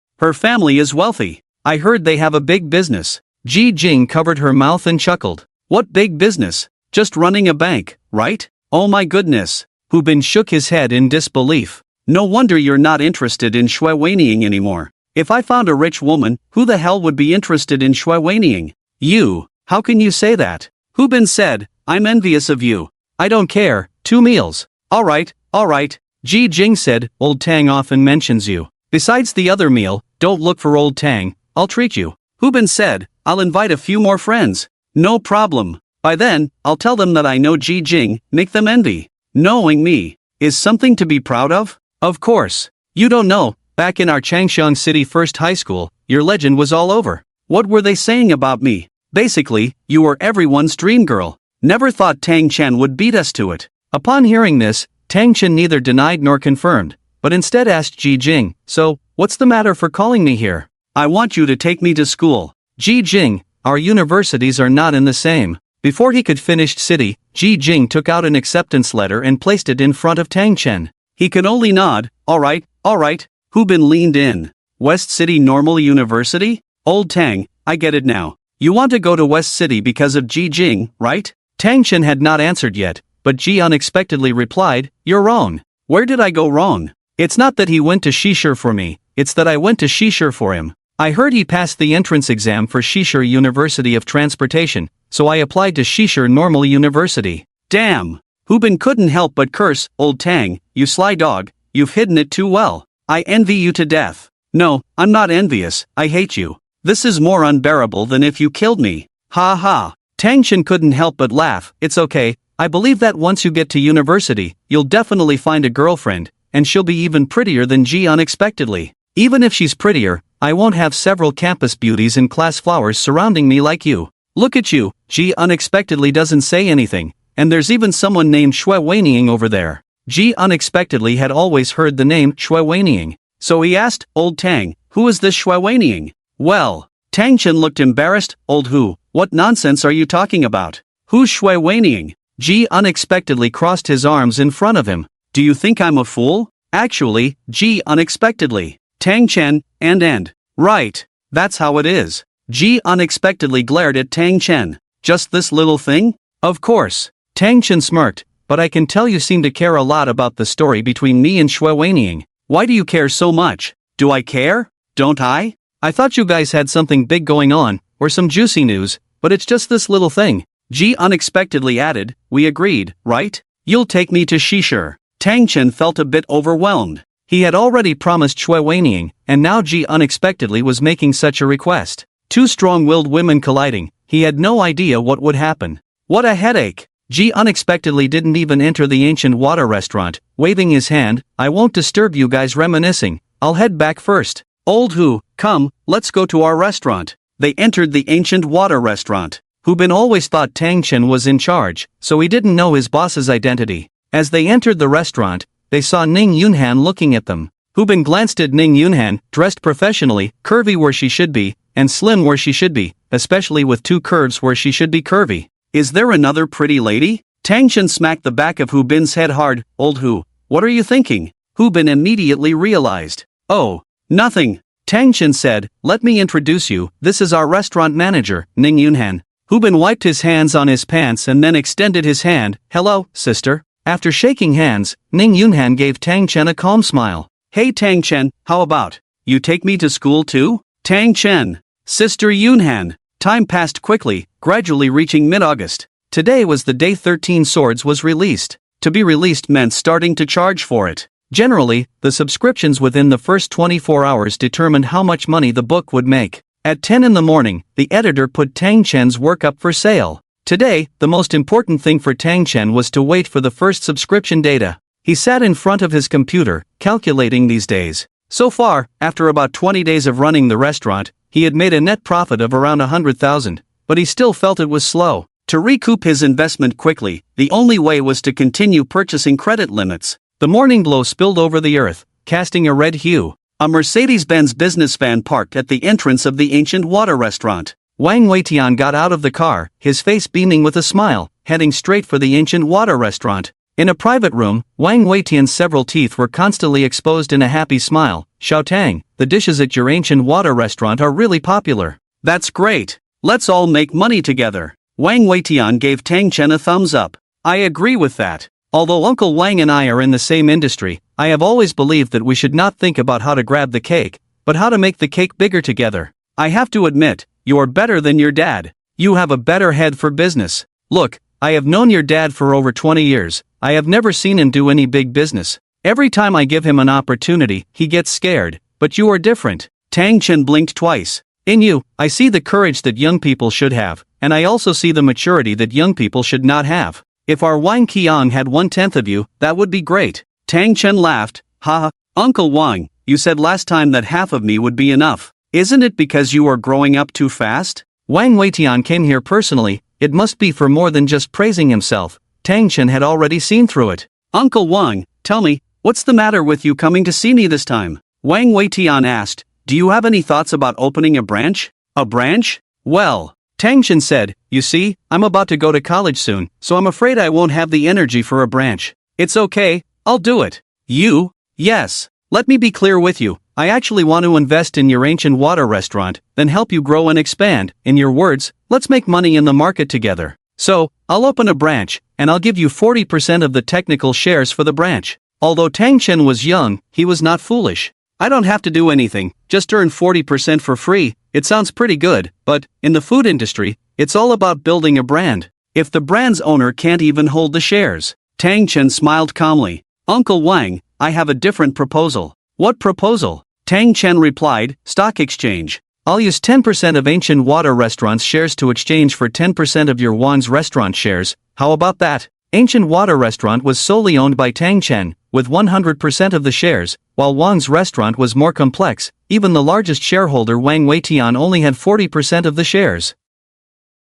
is wealthy. I heard they have a big business." Ji Jing covered her mouth and chuckled. "What big business? Just running a bank, right?" "Oh my goodness." Hu Bin shook his head in disbelief. "No wonder you're not interested in Shui Waning anymore. If I found a rich woman, who the hell would be interested in Shui Waning?" "You, how can you say that?" Hu Bin said, "I'm envious of you." "I don't care, 2 meals." All right. Ji Jing said, "Old Tang often mentions you. Besides the other meal, don't look for Old Tang, I'll treat you." Hu Bin said, "I'll invite a few more friends." "No problem. By then, I'll tell them that I know Ji Jing, make them envy." Knowing me is something to be proud of? Of course. You don't know, back in our Changshan City First High School, your legend was all over. What were they saying about me? Basically, you were everyone's dream girl. Never thought Tang Chen would beat us to it. Upon hearing this, Tang Chen neither denied nor confirmed, but instead asked Ji Jing, "So, what's the matter for calling me here?" "I want you to take me to school." "Ji Jing, our universities are not in the same." Before he could finish City, Ji Jing took out an acceptance letter and placed it in front of Tang Chen. He could only nod. All right. Hu Bin leaned in. "West City Normal University? Old Tang, I get it now. You want to go to West City because of Ji Jing, right?" Tang Chen had not answered yet, but Ji unexpectedly replied, "You're wrong." "Where did I go wrong?" "It's not that he went to Shishir for me, it's that I went to Shishir for him." I heard he passed the entrance exam for Shishir University of Transportation, so I applied to Shishir Normal University. Damn! Hubin couldn't help but curse, old Tang, you sly dog, you've hidden it too well. I envy you to death. No, I'm not envious, I hate you. This is more unbearable than if you killed me. Ha ha. Tang Chen couldn't help but laugh. It's okay, I believe that once you get to university, you'll definitely find a girlfriend, and she'll be even prettier than Ji unexpectedly. Even if she's prettier, I won't have several campus beauties and class flowers surrounding me like you. Look at you, Ji unexpectedly doesn't say anything, and there's even someone named Shui Weining over there. Ji unexpectedly had always heard the name Shui Weining, so he asked, Old Tang, who is this Shui Weining? Well, Tang Chen looked embarrassed. Old who? What nonsense are you talking about? Who's Shui Weining? Ji unexpectedly crossed his arms in front of him. Do you think I'm a fool? Actually, Ji unexpectedly. Tang Chen, and. Right. That's how it is. Ji unexpectedly glared at Tang Chen. Just this little thing? Of course. Tang Chen smirked, but I can tell you seem to care a lot about the story between me and Shui Weining. Why do you care so much? Do I care? Don't I? I thought you guys had something big going on, or some juicy news, but it's just this little thing. Ji unexpectedly added, we agreed, right? You'll take me to Shishir. Tang Chen felt a bit overwhelmed. He had already promised Shui Weining, and now Ji unexpectedly was making such a request. Two strong-willed women colliding, he had no idea what would happen. What a headache! Ji unexpectedly didn't even enter the ancient water restaurant, waving his hand, I won't disturb you guys reminiscing, I'll head back first. Old Hu, come, let's go to our restaurant. They entered the ancient water restaurant. Hubin always thought Tang Chen was in charge, so he didn't know his boss's identity. As they entered the restaurant, they saw Ning Yunhan looking at them. Hubin glanced at Ning Yunhan, dressed professionally, curvy where she should be, and slim where she should be, especially with two curves where she should be curvy. Is there another pretty lady? Tang Chen smacked the back of Hubin's head hard. Old Hu, what are you thinking? Hubin immediately realized. Oh, nothing. Tang Chen said, let me introduce you, this is our restaurant manager, Ning Yunhan. Hubin wiped his hands on his pants and then extended his hand. Hello, sister. After shaking hands, Ning Yunhan gave Tang Chen a calm smile. Hey Tang Chen, how about, you take me to school too? Tang Chen. Sister Yunhan. Time passed quickly, gradually reaching mid-August. Today was the day 13 Swords was released. To be released meant starting to charge for it. Generally, the subscriptions within the first 24 hours determined how much money the book would make. At 10 in the morning, the editor put Tang Chen's work up for sale. Today, the most important thing for Tang Chen was to wait for the first subscription data. He sat in front of his computer, calculating these days. So far, after about 20 days of running the restaurant, he had made a net profit of around 100,000, but he still felt it was slow. To recoup his investment quickly, the only way was to continue purchasing credit limits. The morning glow spilled over the earth, casting a red hue. A Mercedes-Benz business van parked at the entrance of the ancient water restaurant. Wang Weitian got out of the car, his face beaming with a smile, heading straight for the ancient water restaurant. In a private room, Wang Weitian's several teeth were constantly exposed in a happy smile. Xiao Tang, the dishes at your ancient water restaurant are really popular. That's great. Let's all make money together. Wang Weitian gave Tang Chen a thumbs up. I agree with that. Although Uncle Wang and I are in the same industry, I have always believed that we should not think about how to grab the cake, but how to make the cake bigger together. I have to admit, you are better than your dad. You have a better head for business. Look, I have known your dad for over 20 years. I have never seen him do any big business. Every time I give him an opportunity, he gets scared, but you are different. Tang Chen blinked twice. In you, I see the courage that young people should have, and I also see the maturity that young people should not have. If our Wang Qiang had 1/10 of you, that would be great. Tang Chen laughed. Haha, Uncle Wang, you said last time that half of me would be enough. Isn't it because you are growing up too fast? Wang Weitian came here personally, it must be for more than just praising himself. Tang Chen had already seen through it. Uncle Wang, tell me, what's the matter with you coming to see me this time? Wang Weitian asked, do you have any thoughts about opening a branch? A branch? Well, Tang Chen said, you see, I'm about to go to college soon, so I'm afraid I won't have the energy for a branch. It's okay, I'll do it. You? Yes. Let me be clear with you, I actually want to invest in your ancient water restaurant, then help you grow and expand. In your words, let's make money in the market together. So, I'll open a branch, and I'll give you 40% of the technical shares for the branch. Although Tang Chen was young, he was not foolish. I don't have to do anything, just earn 40% for free. It sounds pretty good, but, in the food industry, it's all about building a brand. If the brand's owner can't even hold the shares. Tang Chen smiled calmly. Uncle Wang, I have a different proposal. What proposal? Tang Chen replied, stock exchange. I'll use 10% of Ancient Water Restaurant's shares to exchange for 10% of your Wang's restaurant shares. How about that? Ancient Water Restaurant was solely owned by Tang Chen, with 100% of the shares, while Wang's restaurant was more complex. Even the largest shareholder Wang Weitian only had 40% of the shares.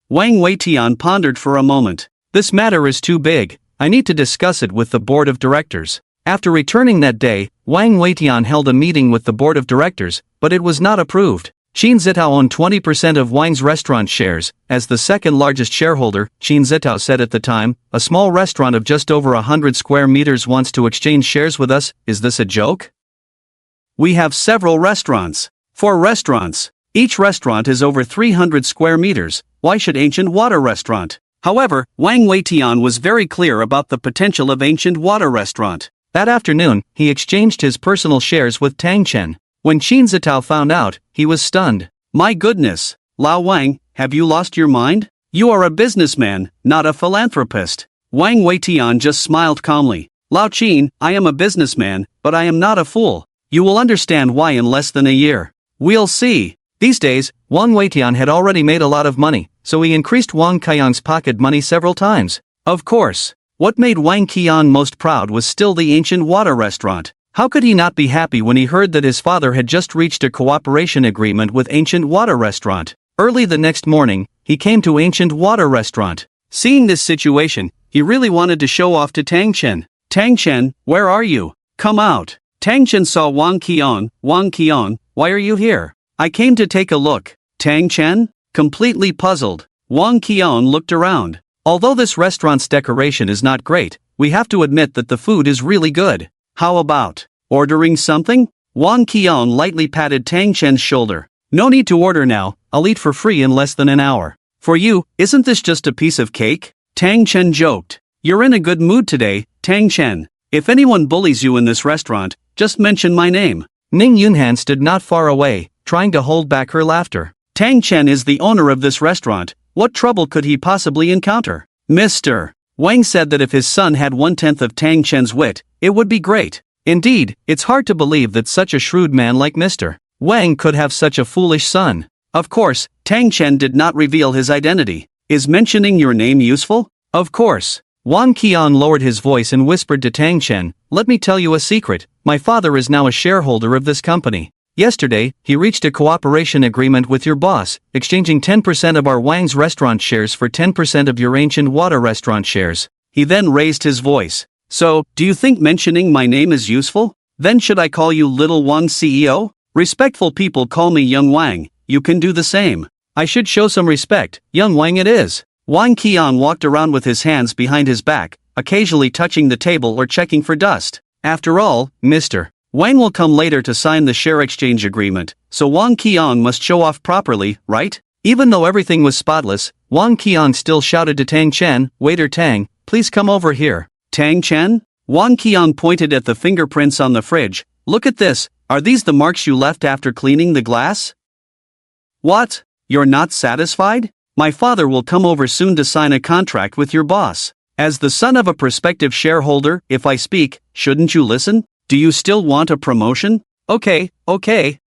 Wang Weitian pondered for a moment. This matter is too big. I need to discuss it with the board of directors. After returning that day, Wang Weitian held a meeting with the board of directors, but it was not approved. Qin Zitao owned 20% of Wang's restaurant shares. As the second largest shareholder, Qin Zitao said at the time, a small restaurant of just over 100 square meters wants to exchange shares with us. Is this a joke? We have several restaurants. 4 restaurants. Each restaurant is over 300 square meters. Why should Ancient Water Restaurant? However, Wang Weitian was very clear about the potential of Ancient Water Restaurant. That afternoon, he exchanged his personal shares with Tang Chen. When Qin Zitao found out, he was stunned. My goodness, Lao Wang, have you lost your mind? You are a businessman, not a philanthropist. Wang Weitian just smiled calmly. Lao Qin, I am a businessman, but I am not a fool. You will understand why in less than a year. We'll see. These days, Wang Weitian had already made a lot of money, so he increased Wang Qiang's pocket money several times. Of course, what made Wang Qiang most proud was still the Ancient Water Restaurant. How could he not be happy when he heard that his father had just reached a cooperation agreement with Ancient Water Restaurant? Early the next morning, he came to Ancient Water Restaurant. Seeing this situation, he really wanted to show off to Tang Chen. Tang Chen, where are you? Come out. Tang Chen saw Wang Qiang. Wang Qiang, why are you here? I came to take a look. Tang Chen? Completely puzzled, Wang Qiang looked around. Although this restaurant's decoration is not great, we have to admit that the food is really good. How about ordering something? Wang Qiang lightly patted Tang Chen's shoulder. No need to order now, I'll eat for free in less than an hour. For you, isn't this just a piece of cake? Tang Chen joked. You're in a good mood today, Tang Chen. If anyone bullies you in this restaurant, just mention my name. Ning Yunhan stood not far away, trying to hold back her laughter. Tang Chen is the owner of this restaurant, what trouble could he possibly encounter? Mr. Wang said that if his son had 1/10 of Tang Chen's wit, it would be great. Indeed, it's hard to believe that such a shrewd man like Mr. Wang could have such a foolish son. Of course, Tang Chen did not reveal his identity. Is mentioning your name useful? Of course. Wang Qian lowered his voice and whispered to Tang Chen, let me tell you a secret, my father is now a shareholder of this company. Yesterday, he reached a cooperation agreement with your boss, exchanging 10% of our Wang's restaurant shares for 10% of your Ancient Water Restaurant shares. He then raised his voice. So, do you think mentioning my name is useful? Then should I call you Little Wang CEO? Respectful people call me Young Wang, you can do the same. I should show some respect, Young Wang it is. Wang Qian walked around with his hands behind his back, occasionally touching the table or checking for dust. After all, Mr. Wang will come later to sign the share exchange agreement, so Wang Qian must show off properly, right? Even though everything was spotless, Wang Qian still shouted to Tang Chen, waiter Tang, please come over here. Tang Chen? Wang Qian pointed at the fingerprints on the fridge. Look at this, are these the marks you left after cleaning the glass? What? You're not satisfied? My father will come over soon to sign a contract with your boss. As the son of a prospective shareholder, if I speak, shouldn't you listen? Do you still want a promotion? Okay.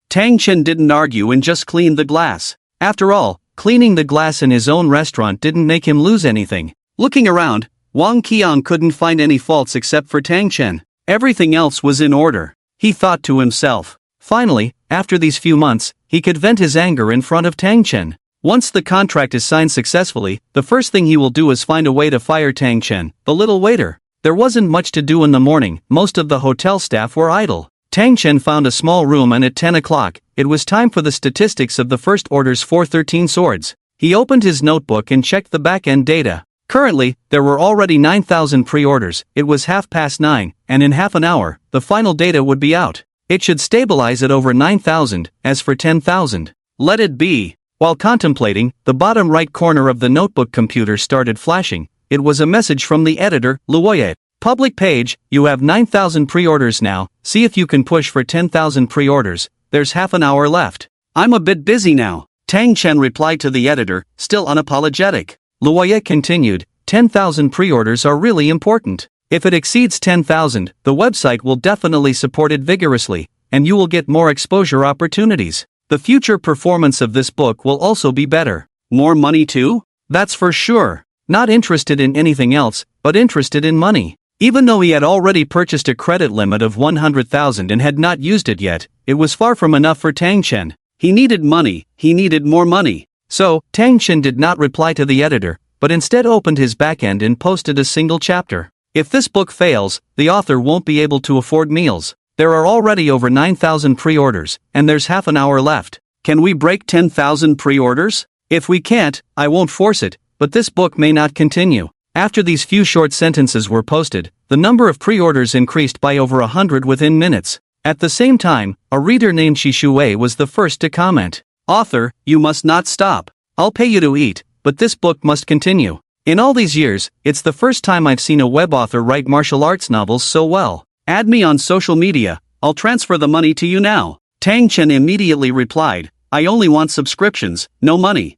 Tang Chen didn't argue and just cleaned the glass. After all, cleaning the glass in his own restaurant didn't make him lose anything. Looking around, Wang Qian couldn't find any faults except for Tang Chen. Everything else was in order. He thought to himself. Finally, after these few months, he could vent his anger in front of Tang Chen. Once the contract is signed successfully, the first thing he will do is find a way to fire Tang Chen, the little waiter. There wasn't much to do in the morning, most of the hotel staff were idle. Tang Chen found a small room and at 10 o'clock, it was time for the statistics of the first order's 413 swords. He opened his notebook and checked the back-end data. Currently, there were already 9,000 pre-orders, it was 9:30, and in half an hour, the final data would be out. It should stabilize at over 9,000, as for 10,000. Let it be. While contemplating, the bottom right corner of the notebook computer started flashing. It was a message from the editor, Luoyet. Public page, you have 9,000 pre-orders now, see if you can push for 10,000 pre-orders, there's half an hour left. I'm a bit busy now, Tang Chen replied to the editor, still unapologetic. Luoye continued, 10,000 pre-orders are really important. If it exceeds 10,000, the website will definitely support it vigorously, and you will get more exposure opportunities. The future performance of this book will also be better. More money too? That's for sure. Not interested in anything else, but interested in money. Even though he had already purchased a credit limit of 100,000 and had not used it yet, it was far from enough for Tang Chen. He needed money, he needed more money. So, Tang Chen did not reply to the editor, but instead opened his backend and posted a single chapter. If this book fails, the author won't be able to afford meals. There are already over 9,000 pre-orders, and there's half an hour left. Can we break 10,000 pre-orders? If we can't, I won't force it, but this book may not continue. After these few short sentences were posted, the number of pre-orders increased by over 100 within minutes. At the same time, a reader named Shishui was the first to comment. Author, you must not stop. I'll pay you to eat, but this book must continue. In all these years, it's the first time I've seen a web author write martial arts novels so well. Add me on social media, I'll transfer the money to you now. Tang Chen immediately replied, I only want subscriptions, no money.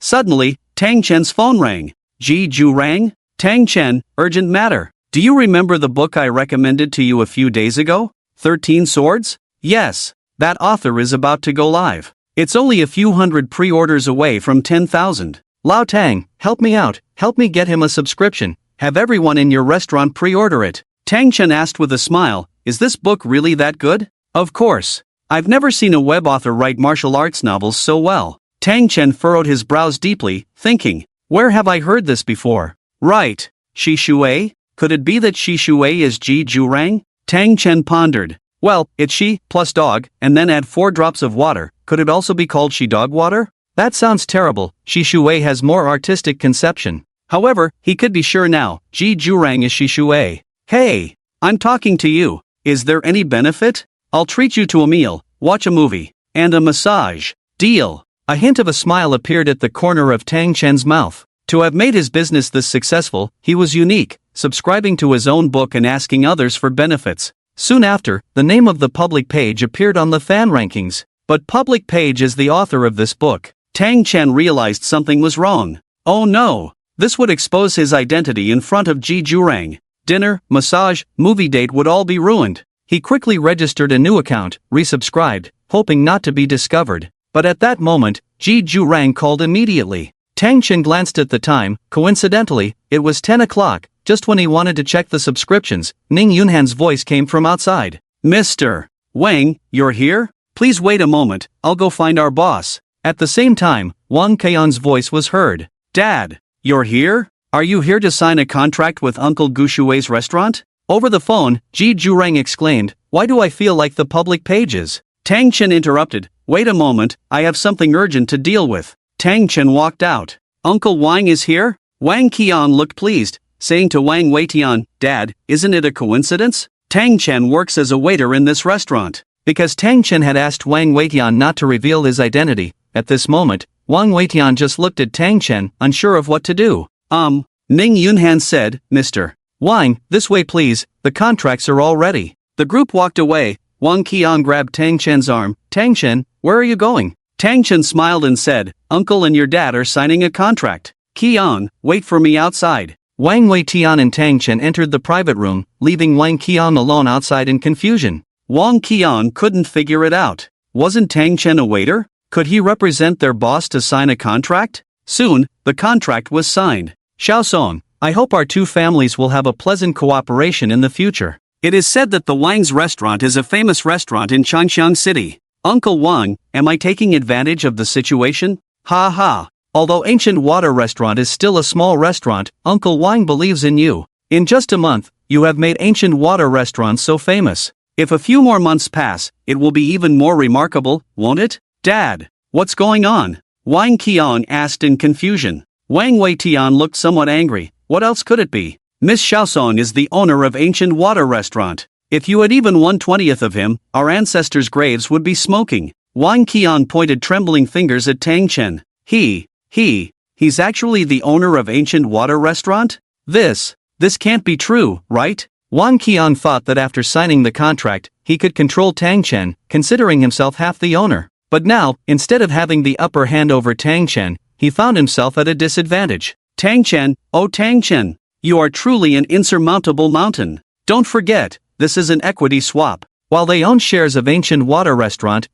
Suddenly, Tang Chen's phone rang. Ji Ju rang? Tang Chen, urgent matter. Do you remember the book I recommended to you a few days ago? 13 Swords? Yes. That author is about to go live. It's only a few hundred pre-orders away from 10,000. Lao Tang, help me out, help me get him a subscription. Have everyone in your restaurant pre-order it. Tang Chen asked with a smile, is this book really that good? Of course. I've never seen a web author write martial arts novels so well. Tang Chen furrowed his brows deeply, thinking, where have I heard this before? Right. Shishui? Could it be that Shishui is Ji Jurang? Tang Chen pondered. Well, it's she, plus dog, and then add 4 drops of water. Could it also be called she dog water? That sounds terrible. Shishui has more artistic conception. However, he could be sure now, Ji Jurang is Shishui. Hey, I'm talking to you. Is there any benefit? I'll treat you to a meal, watch a movie, and a massage. Deal. A hint of a smile appeared at the corner of Tang Chen's mouth. To have made his business this successful, he was unique, subscribing to his own book and asking others for benefits. Soon after, the name of the public page appeared on the fan rankings. But public page is the author of this book. Tang Chen realized something was wrong. Oh no! This would expose his identity in front of Ji Jurang. Dinner, massage, movie date would all be ruined. He quickly registered a new account, resubscribed, hoping not to be discovered. But at that moment, Ji Jurang called immediately. Tang Chen glanced at the time. Coincidentally, it was 10 o'clock, just when he wanted to check the subscriptions. Ning Yunhan's voice came from outside. Mr. Wang, you're here? Please wait a moment, I'll go find our boss. At the same time, Wang Kaiyan's voice was heard. Dad, you're here? Are you here to sign a contract with Uncle Gushui's restaurant? Over the phone, Ji Jurang exclaimed, why do I feel like the public pages? Tang Chen interrupted. Wait a moment, I have something urgent to deal with. Tang Chen walked out. Uncle Wang is here? Wang Qian looked pleased, saying to Wang Weitian, Dad, isn't it a coincidence? Tang Chen works as a waiter in this restaurant. Because Tang Chen had asked Wang Weitian not to reveal his identity, at this moment, Wang Weitian just looked at Tang Chen, unsure of what to do. Ning Yunhan said, Mr. Wang, this way please, the contracts are all ready. The group walked away. Wang Qian grabbed Tang Chen's arm. Tang Chen, where are you going? Tang Chen smiled and said, Uncle and your dad are signing a contract. Qian, wait for me outside. Wang Weitian and Tang Chen entered the private room, leaving Wang Qian alone outside in confusion. Wang Qian couldn't figure it out. Wasn't Tang Chen a waiter? Could he represent their boss to sign a contract? Soon, the contract was signed. Xiaosong, I hope our two families will have a pleasant cooperation in the future. It is said that the Wang's restaurant is a famous restaurant in Changxiang City. Uncle Wang, am I taking advantage of the situation? Ha ha. Although Ancient Water Restaurant is still a small restaurant, Uncle Wang believes in you. In just a month, you have made Ancient Water Restaurant so famous. If a few more months pass, it will be even more remarkable, won't it? Dad, what's going on? Wang Qiang asked in confusion. Wang Weitian looked somewhat angry. What else could it be? Miss Xiaosong is the owner of Ancient Water Restaurant. If you had even 1/20th of him, our ancestors' graves would be smoking. Wang Qian pointed trembling fingers at Tang Chen. He's actually the owner of Ancient Water Restaurant? This This can't be true, right? Wang Qian thought that after signing the contract, he could control Tang Chen, considering himself half the owner. But now, instead of having the upper hand over Tang Chen, he found himself at a disadvantage. Tang Chen, oh Tang Chen, you are truly an insurmountable mountain. Don't forget, this is an equity swap. While they own shares of Ancient Water Restaurant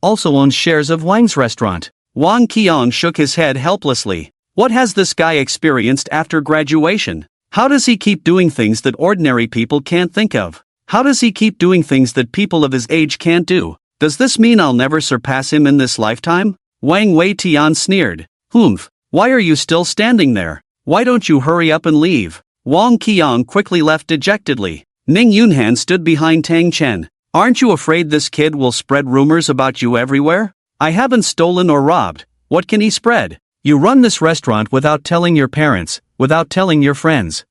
also owns shares of Wang's restaurant. Wang Qian shook his head helplessly. What has this guy experienced after graduation? How does he keep doing things that ordinary people can't think of? How does he keep doing things that people of his age can't do? Does this mean I'll never surpass him in this lifetime? Wang Wei-tian sneered. Humph, why are you still standing there? Why don't you hurry up and leave? Wang Qian quickly left dejectedly. Ning Yunhan stood behind Tang Chen. Aren't you afraid this kid will spread rumors about you everywhere? I haven't stolen or robbed. What can he spread? You run this restaurant without telling your parents, without telling your friends.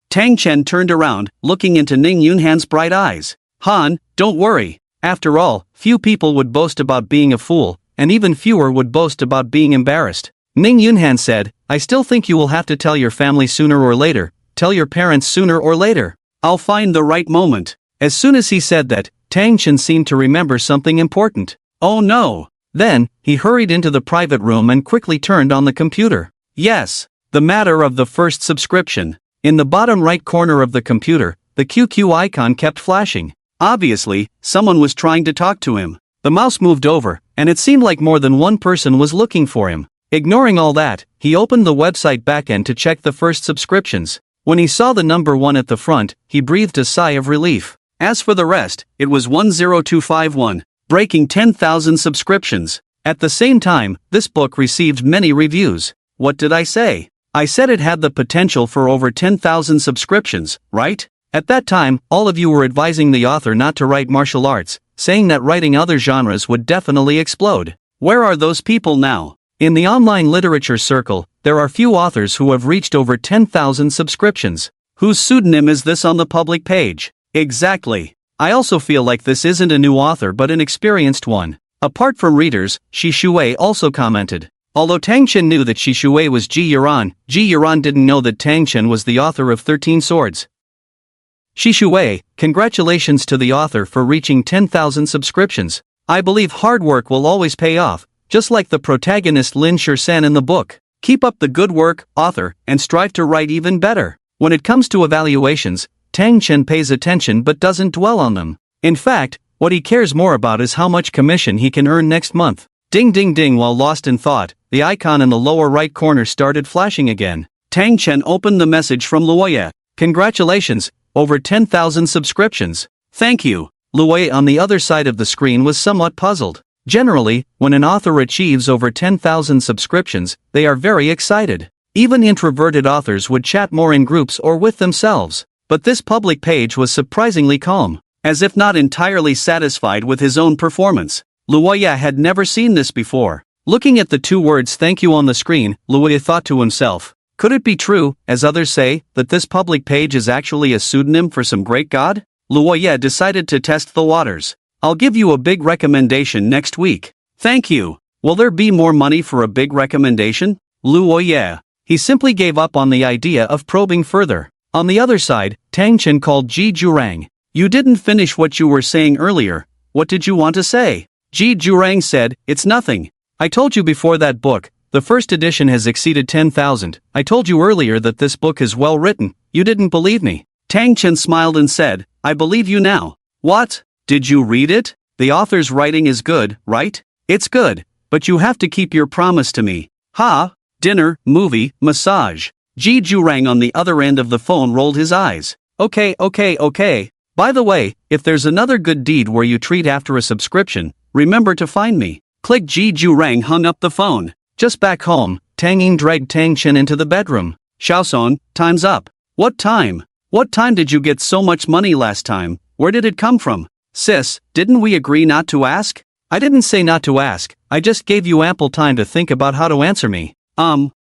Tang Chen turned around, looking into Ning Yunhan's bright eyes. Han, don't worry. After all, few people would boast about being a fool, and even fewer would boast about being embarrassed. Ning Yunhan said, I still think you will have to tell your family sooner or later, tell your parents sooner or later. I'll find the right moment. As soon as he said that, Tang Chen seemed to remember something important. Oh no! Then, he hurried into the private room and quickly turned on the computer. Yes, the matter of the first subscription. In the bottom right corner of the computer, the QQ icon kept flashing. Obviously, someone was trying to talk to him. The mouse moved over, and it seemed like more than one person was looking for him. Ignoring all that, he opened the website backend to check the first subscriptions. When he saw the number 1 at the front, he breathed a sigh of relief. As for the rest, it was 10251. Breaking 10,000 subscriptions. At the same time, this book received many reviews. What did I say? I said it had the potential for over 10,000 subscriptions, right? At that time, all of you were advising the author not to write martial arts, saying that writing other genres would definitely explode. Where are those people now? In the online literature circle, there are few authors who have reached over 10,000 subscriptions. Whose pseudonym is this on the public page? Exactly. I also feel like this isn't a new author but an experienced one. Apart from readers, Shi Shui also commented. Although Tang Chen knew that Shi Shui was Ji Yuran didn't know that Tang Chen was the author of 13 Swords. Shi Shui, congratulations to the author for reaching 10,000 subscriptions. I believe hard work will always pay off, just like the protagonist Lin Shersan in the book. Keep up the good work, author, and strive to write even better. When it comes to evaluations, Tang Chen pays attention but doesn't dwell on them. In fact, what he cares more about is how much commission he can earn next month. Ding ding ding. While lost in thought, the icon in the lower right corner started flashing again. Tang Chen opened the message from Luoye. Congratulations, over 10,000 subscriptions. Thank you. Luoye on the other side of the screen was somewhat puzzled. Generally, when an author achieves over 10,000 subscriptions, they are very excited. Even introverted authors would chat more in groups or with themselves. But this public page was surprisingly calm, as if not entirely satisfied with his own performance. Luoye had never seen this before. Looking at the two words thank you on the screen, Luoye thought to himself, could it be true, as others say, that this public page is actually a pseudonym for some great god? Luoye decided to test the waters. I'll give you a big recommendation next week. Thank you. Will there be more money for a big recommendation? Luoye. He simply gave up on the idea of probing further. On the other side, Tang Chen called Ji Jurang. You didn't finish what you were saying earlier. What did you want to say? Ji Jurang said, it's nothing. I told you before that book, the first edition has exceeded 10,000. I told you earlier that this book is well written. You didn't believe me. Tang Chen smiled and said, I believe you now. What? Did you read it? The author's writing is good, right? It's good, but you have to keep your promise to me. Ha! Dinner, movie, massage. Ji Jurang on the other end of the phone rolled his eyes. Okay. By the way, if there's another good deed where you treat after a subscription, remember to find me. Click. Ji Jurang hung up the phone. Just back home, Tang Ying dragged Tang Chen into the bedroom. Xiaoson, time's up. What time? What time did you get so much money last time? Where did it come from? Sis, didn't we agree not to ask? I didn't say not to ask, I just gave you ample time to think about how to answer me.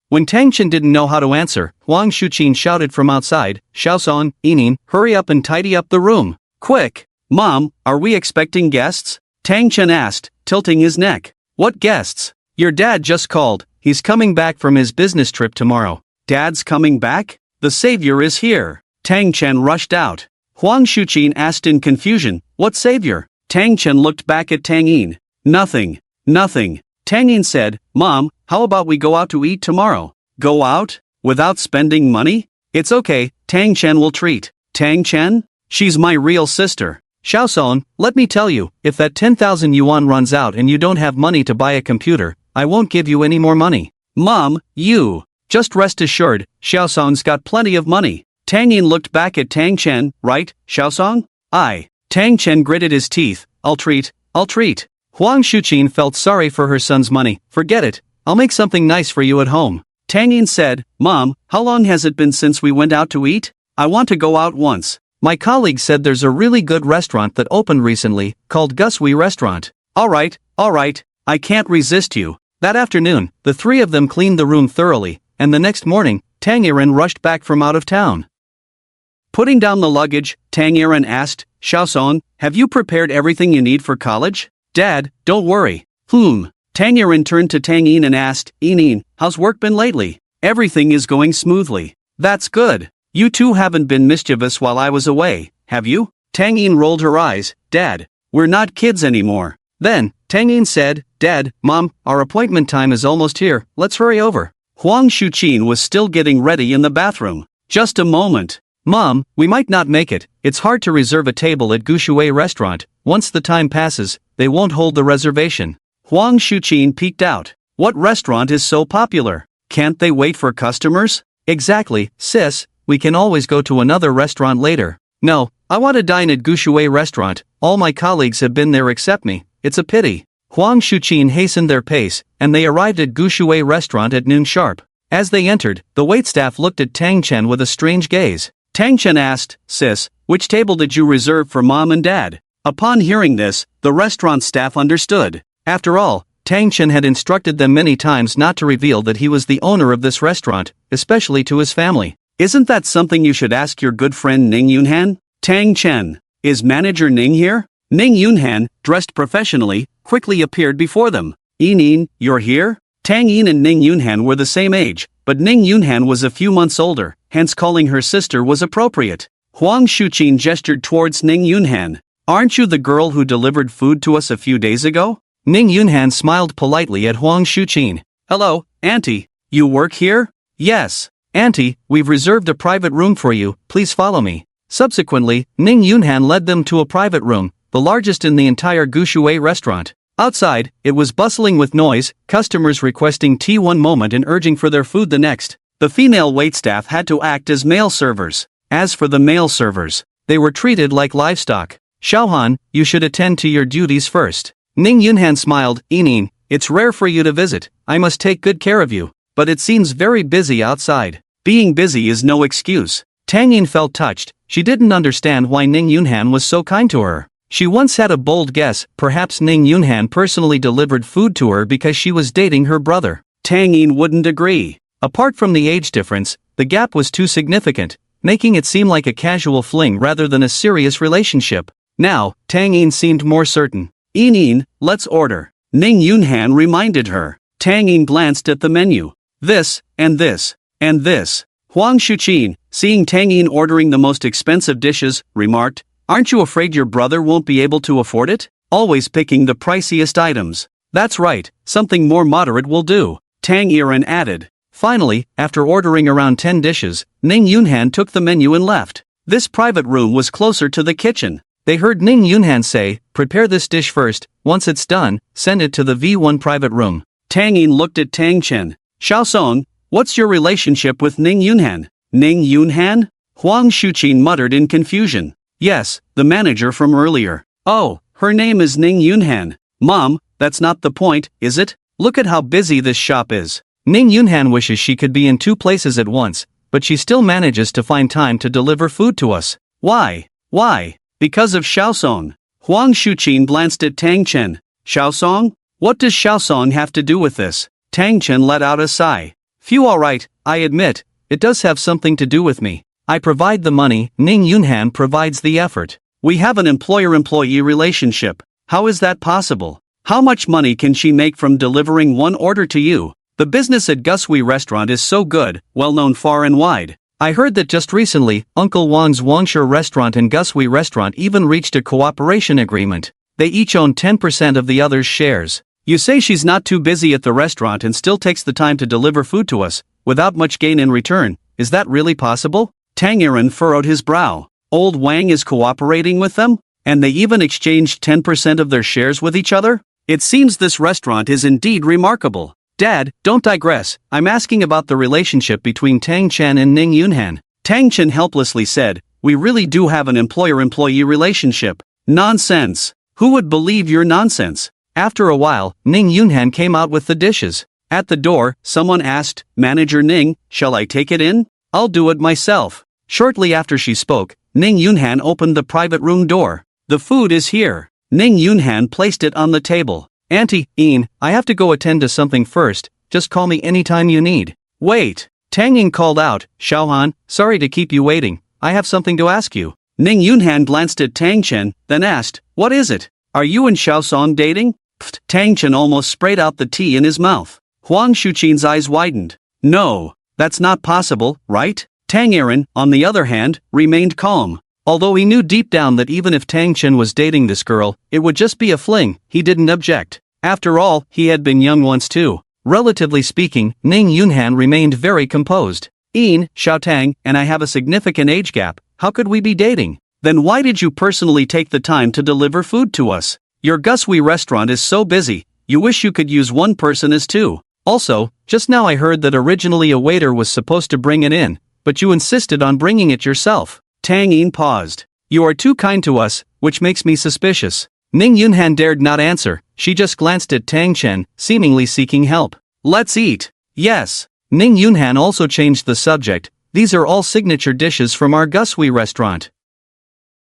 When Tang Chen didn't know how to answer, Huang Shuqin shouted from outside, Xiaoson, Yinin, hurry up and tidy up the room. Quick! Mom, are we expecting guests? Tang Chen asked, tilting his neck. What guests? Your dad just called, he's coming back from his business trip tomorrow. Dad's coming back? the savior is here. Tang Chen rushed out. Huang Shuqin asked in confusion, what savior? Tang Chen looked back at Tang Yin. Nothing. Tang Yin said, Mom, how about we go out to eat tomorrow? Go out? Without spending money? It's okay, Tang Chen will treat. Tang Chen? She's my real sister. Xiaoson, let me tell you, if that 10,000 yuan runs out and you don't have money to buy a computer, I won't give you any more money. Mom, you. Just rest assured, Xiaosong's got plenty of money. Tang Yin looked back at Tang Chen, right, Xiaosong? Aye. Tang Chen gritted his teeth, I'll treat. Huang Shuqin felt sorry for her son's money. Forget it, I'll make something nice for you at home. Tang Yin said, Mom, how long has it been since we went out to eat? I want to go out once. My colleague said there's a really good restaurant that opened recently, called Gusui Restaurant. Alright, I can't resist you. That afternoon, the three of them cleaned the room thoroughly, and the next morning, Tang Yiren rushed back from out of town. Putting down the luggage, Tang Yiren asked, Xiaoson, have you prepared everything you need for college? Dad, don't worry. Tang Yiren turned to Tang Yin and asked, Yin, how's work been lately? Everything is going smoothly. That's good. You two haven't been mischievous while I was away, have you? Tang Yin rolled her eyes, Dad, we're not kids anymore. Then, Tang Yin said, Dad, Mom, our appointment time is almost here, let's hurry over. Huang Shuqin was still getting ready in the bathroom. Just a moment. Mom, we might not make it, it's hard to reserve a table at Gushui Restaurant, once the time passes, they won't hold the reservation. Huang Shuqin peeked out. What restaurant is so popular? Can't they wait for customers? Exactly, sis, we can always go to another restaurant later. No, I want to dine at Gushui Restaurant, all my colleagues have been there except me, it's a pity. Huang Shuqin hastened their pace, and they arrived at Gushui Restaurant at noon sharp. As they entered, the waitstaff looked at Tang Chen with a strange gaze. Tang Chen asked, Sis, which table did you reserve for Mom and Dad? Upon hearing this, the restaurant staff understood. After all, Tang Chen had instructed them many times not to reveal that he was the owner of this restaurant, especially to his family. Isn't that something you should ask your good friend Ning Yunhan? Tang Chen, is manager Ning here? Ning Yunhan, dressed professionally, quickly appeared before them. Yin, you're here? Tang Yin and Ning Yunhan were the same age, but Ning Yunhan was a few months older, hence calling her sister was appropriate. Huang Shuqin gestured towards Ning Yunhan. Aren't you the girl who delivered food to us a few days ago? Ning Yunhan smiled politely at Huang Shuqin. Hello, Auntie. You work here? Yes. Auntie, we've reserved a private room for you, please follow me. Subsequently, Ning Yunhan led them to a private room, the largest in the entire Gushui restaurant. Outside, it was bustling with noise, customers requesting tea one moment and urging for their food the next. The female waitstaff had to act as male servers. As for the male servers, they were treated like livestock. Xiaohan, you should attend to your duties first. Ning Yunhan smiled, Yin, it's rare for you to visit, I must take good care of you. But it seems very busy outside. Being busy is no excuse. Tang Yin felt touched, she didn't understand why Ning Yunhan was so kind to her. She once had a bold guess, perhaps Ning Yunhan personally delivered food to her because she was dating her brother. Tang Yin wouldn't agree. Apart from the age difference, the gap was too significant, making it seem like a casual fling rather than a serious relationship. Now, Tang Yin seemed more certain. Yin, let's order. Ning Yunhan reminded her. Tang Yin glanced at the menu. This, and this, and this. Huang Shuqin, seeing Tang Yin ordering the most expensive dishes, remarked, Aren't you afraid your brother won't be able to afford it? Always picking the priciest items. That's right, something more moderate will do. Tang Yiren added. Finally, after ordering around 10 dishes, Ning Yunhan took the menu and left. This private room was closer to the kitchen. They heard Ning Yunhan say, Prepare this dish first, once it's done, send it to the V1 private room. Tang Yin looked at Tang Chen. Xiaosong, what's your relationship with Ning Yunhan? Ning Yunhan? Huang Shuqin muttered in confusion. Yes, the manager from earlier. Oh, her name is Ning Yunhan. Mom, that's not the point, is it? Look at how busy this shop is. Ning Yunhan wishes she could be in 2 places at once, but she still manages to find time to deliver food to us. Why? Because of Xiaosong. Huang Shuqin glanced at Tang Chen. Xiaosong? What does Xiaosong have to do with this? Tang Chen let out a sigh. Phew, alright, I admit, it does have something to do with me. I provide the money, Ning Yunhan provides the effort. We have an employer-employee relationship. How is that possible? How much money can she make from delivering one order to you? The business at Gusui Restaurant is so good, well known far and wide. I heard that just recently, Uncle Wang's Wangshu restaurant and Gusui restaurant even reached a cooperation agreement. They each own 10% of the other's shares. You say she's not too busy at the restaurant and still takes the time to deliver food to us, without much gain in return. Is that really possible? Tang Aaron furrowed his brow. Old Wang is cooperating with them? And they even exchanged 10% of their shares with each other? It seems this restaurant is indeed remarkable. Dad, don't digress, I'm asking about the relationship between Tang Chen and Ning Yunhan. Tang Chen helplessly said, we really do have an employer-employee relationship. Nonsense. Who would believe your nonsense? After a while, Ning Yunhan came out with the dishes. At the door, someone asked, Manager Ning, shall I take it in? I'll do it myself. Shortly after she spoke, Ning Yunhan opened the private room door. The food is here. Ning Yunhan placed it on the table. Auntie, Ian, I have to go attend to something first, just call me anytime you need. Wait. Tang Ying called out, Xiaohan, sorry to keep you waiting, I have something to ask you. Ning Yunhan glanced at Tang Chen, then asked, what is it? Are you and Xiao Song dating? Pfft, Tang Chen almost sprayed out the tea in his mouth. Huang Shuqin's eyes widened. No, that's not possible, right? Tang Aaron, on the other hand, remained calm. Although he knew deep down that even if Tang Chen was dating this girl, it would just be a fling, he didn't object. After all, he had been young once too. Relatively speaking, Ning Yunhan remained very composed. Ian, Xiao Tang, and I have a significant age gap, how could we be dating? Then why did you personally take the time to deliver food to us? Your Gusui restaurant is so busy, you wish you could use one person as two. Also, just now I heard that originally a waiter was supposed to bring it in, but you insisted on bringing it yourself. Tang Yin paused. You are too kind to us, which makes me suspicious. Ning Yunhan dared not answer, she just glanced at Tang Chen, seemingly seeking help. Let's eat. Yes. Ning Yunhan also changed the subject, these are all signature dishes from our Gusui restaurant.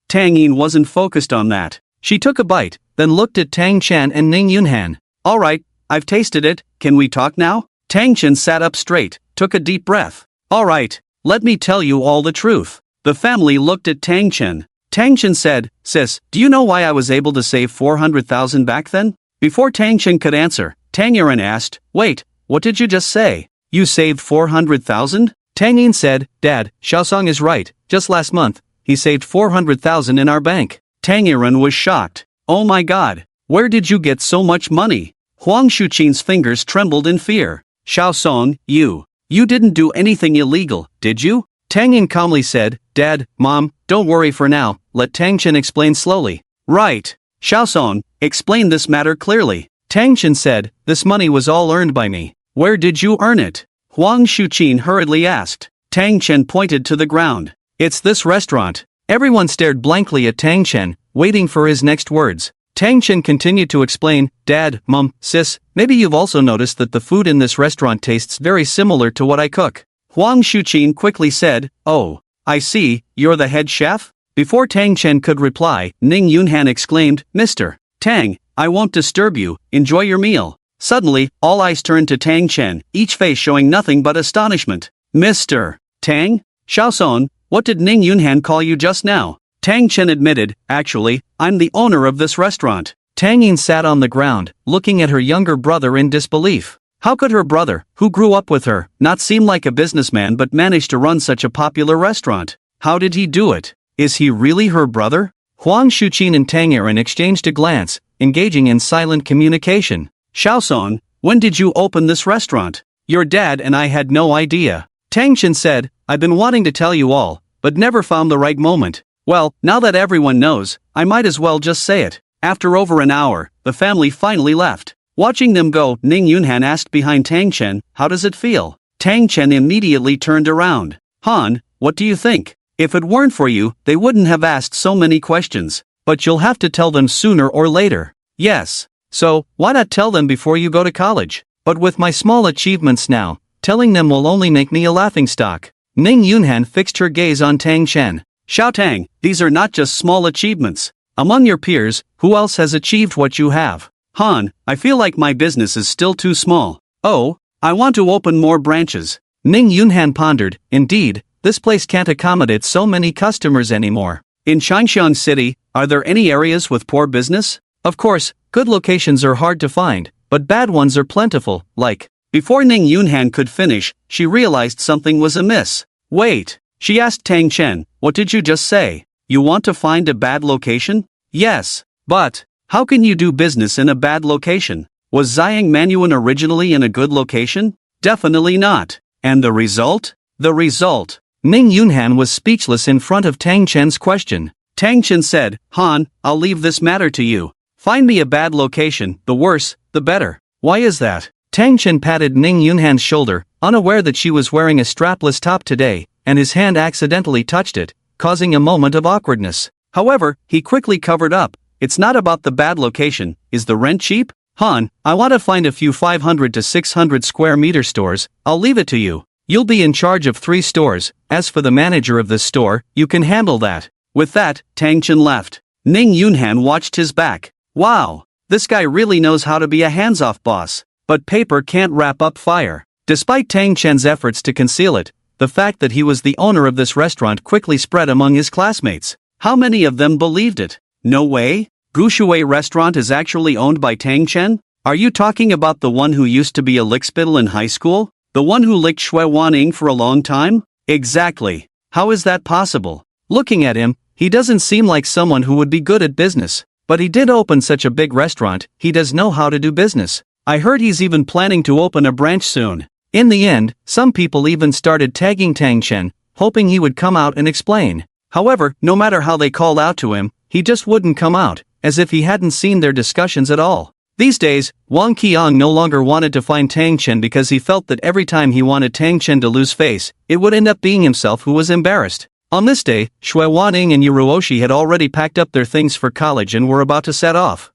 Tang Yin wasn't focused on that. She took a bite, then looked at Tang Chen and Ning Yunhan. Alright, I've tasted it, can we talk now? Tang Chen sat up straight, took a deep breath. Alright, let me tell you all the truth. The family looked at Tang Chen. Tang Chen said, Sis, do you know why I was able to save 400,000 back then? Before Tang Chen could answer, Tang Aaron asked, Wait, what did you just say? You saved 400,000? Tang Yin said, Dad, Xiaosong is right, just last month, he saved 400,000 in our bank. Tang Aaron was shocked. Oh my god, where did you get so much money? Huang Shuqin's fingers trembled in fear. Xiaosong, you didn't do anything illegal, did you? Tang Yin calmly said, Dad, Mom, don't worry for now, let Tang Chen explain slowly. Right. Xiaosong, explain this matter clearly. Tang Chen said, this money was all earned by me. Where did you earn it? Huang Shuqin hurriedly asked. Tang Chen pointed to the ground. It's this restaurant. Everyone stared blankly at Tang Chen, waiting for his next words. Tang Chen continued to explain, Dad, Mom, Sis, maybe you've also noticed that the food in this restaurant tastes very similar to what I cook. Huang Shuqin quickly said, Oh, I see, you're the head chef? Before Tang Chen could reply, Ning Yunhan exclaimed, Mr. Tang, I won't disturb you, enjoy your meal. Suddenly, all eyes turned to Tang Chen, each face showing nothing but astonishment. Mr. Tang? Xiaosong, what did Ning Yunhan call you just now? Tang Chen admitted, actually, I'm the owner of this restaurant. Tang Yin sat on the ground, looking at her younger brother in disbelief. How could her brother, who grew up with her, not seem like a businessman but manage to run such a popular restaurant? How did he do it? Is he really her brother? Huang Shuqin and Tang Aaron exchanged a glance, engaging in silent communication. Xiaosong, when did you open this restaurant? Your dad and I had no idea. Tang Chen said, I've been wanting to tell you all, but never found the right moment. Well, now that everyone knows, I might as well just say it. After over an hour, the family finally left. Watching them go, Ning Yunhan asked behind Tang Chen, how does it feel? Tang Chen immediately turned around. Han, what do you think? If it weren't for you, they wouldn't have asked so many questions. But you'll have to tell them sooner or later. Yes. So, why not tell them before you go to college? But with my small achievements now, telling them will only make me a laughingstock. Ning Yunhan fixed her gaze on Tang Chen. Xiao Tang, these are not just small achievements. Among your peers, who else has achieved what you have? Han, I feel like my business is still too small. Oh, I want to open more branches. Ning Yunhan pondered, indeed, this place can't accommodate so many customers anymore. In Shangxiang City, are there any areas with poor business? Of course, good locations are hard to find, but bad ones are plentiful, like. Before Ning Yunhan could finish, she realized something was amiss. Wait, She asked Tang Chen, "What did you just say? You want to find a bad location?" "Yes. But how can you do business in a bad location? Was Ziyang Manuan originally in a good location? Definitely not. And the result? The result." Ning Yunhan was speechless in front of Tang Chen's question. Tang Chen said, "Han, I'll leave this matter to you. Find me a bad location, the worse, the better." "Why is that?" Tang Chen patted Ning Yunhan's shoulder, unaware that she was wearing a strapless top today, and his hand accidentally touched it, causing a moment of awkwardness. However, he quickly covered up. "It's not about the bad location. Is the rent cheap? Han, I want to find a few 500 to 600 square meter stores. I'll leave it to you. You'll be in charge of 3 stores. As for the manager of this store, you can handle that." With that, Tang Chen left. Ning Yunhan watched his back. Wow, this guy really knows how to be a hands-off boss. But paper can't wrap up fire. Despite Tang Chen's efforts to conceal it, the fact that he was the owner of this restaurant quickly spread among his classmates. How many of them believed it? No way? Gushui restaurant is actually owned by Tang Chen? Are you talking about the one who used to be a lickspittle in high school? The one who licked Shui Waning for a long time? Exactly. How is that possible? Looking at him, he doesn't seem like someone who would be good at business. But he did open such a big restaurant, he does know how to do business. I heard he's even planning to open a branch soon. In the end, some people even started tagging Tang Chen, hoping he would come out and explain. However, no matter how they called out to him, he just wouldn't come out, as if he hadn't seen their discussions at all. These days, Wang Qiang no longer wanted to find Tang Chen because he felt that every time he wanted Tang Chen to lose face, it would end up being himself who was embarrassed. On this day, Shui Waning and Yuruoshi had already packed up their things for college and were about to set off.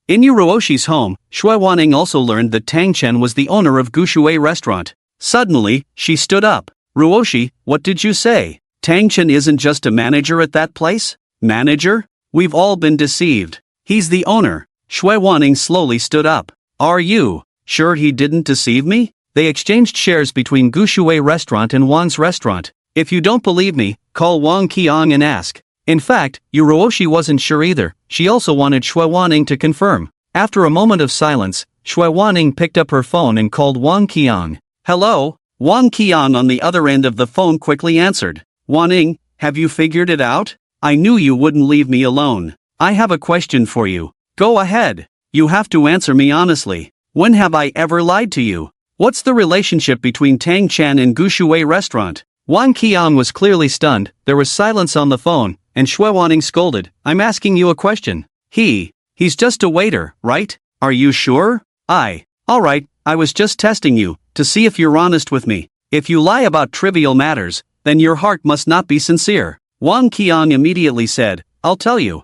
In Yuruoshi's home, Shui Waning also learned that Tang Chen was the owner of Gushui restaurant. Suddenly, she stood up. "Ruoshi, what did you say? Tang Chen isn't just a manager at that place?" "Manager? We've all been deceived. He's the owner." Shui Waning slowly stood up. "Are you sure he didn't deceive me?" They exchanged shares between Gushui restaurant and Wang's restaurant. "If you don't believe me, call Wang Qiang and ask." In fact, Yuruoshi wasn't sure either. She also wanted Shui Waning to confirm. After a moment of silence, Shui Waning picked up her phone and called Wang Qiang. "Hello?" Wang Qiang on the other end of the phone quickly answered. "Waning, have you figured it out? I knew you wouldn't leave me alone. I have a question for you." "Go ahead. You have to answer me honestly. When have I ever lied to you? What's the relationship between Tang Chen and Gushui restaurant?" Wang Qiang was clearly stunned. There was silence on the phone, and Shui Waning scolded. "I'm asking you a question. He's just a waiter, right? Are you sure?" Alright, I was just testing you, to see if you're honest with me. If you lie about trivial matters, then your heart must not be sincere." Wang Qiang immediately said, I'll tell you.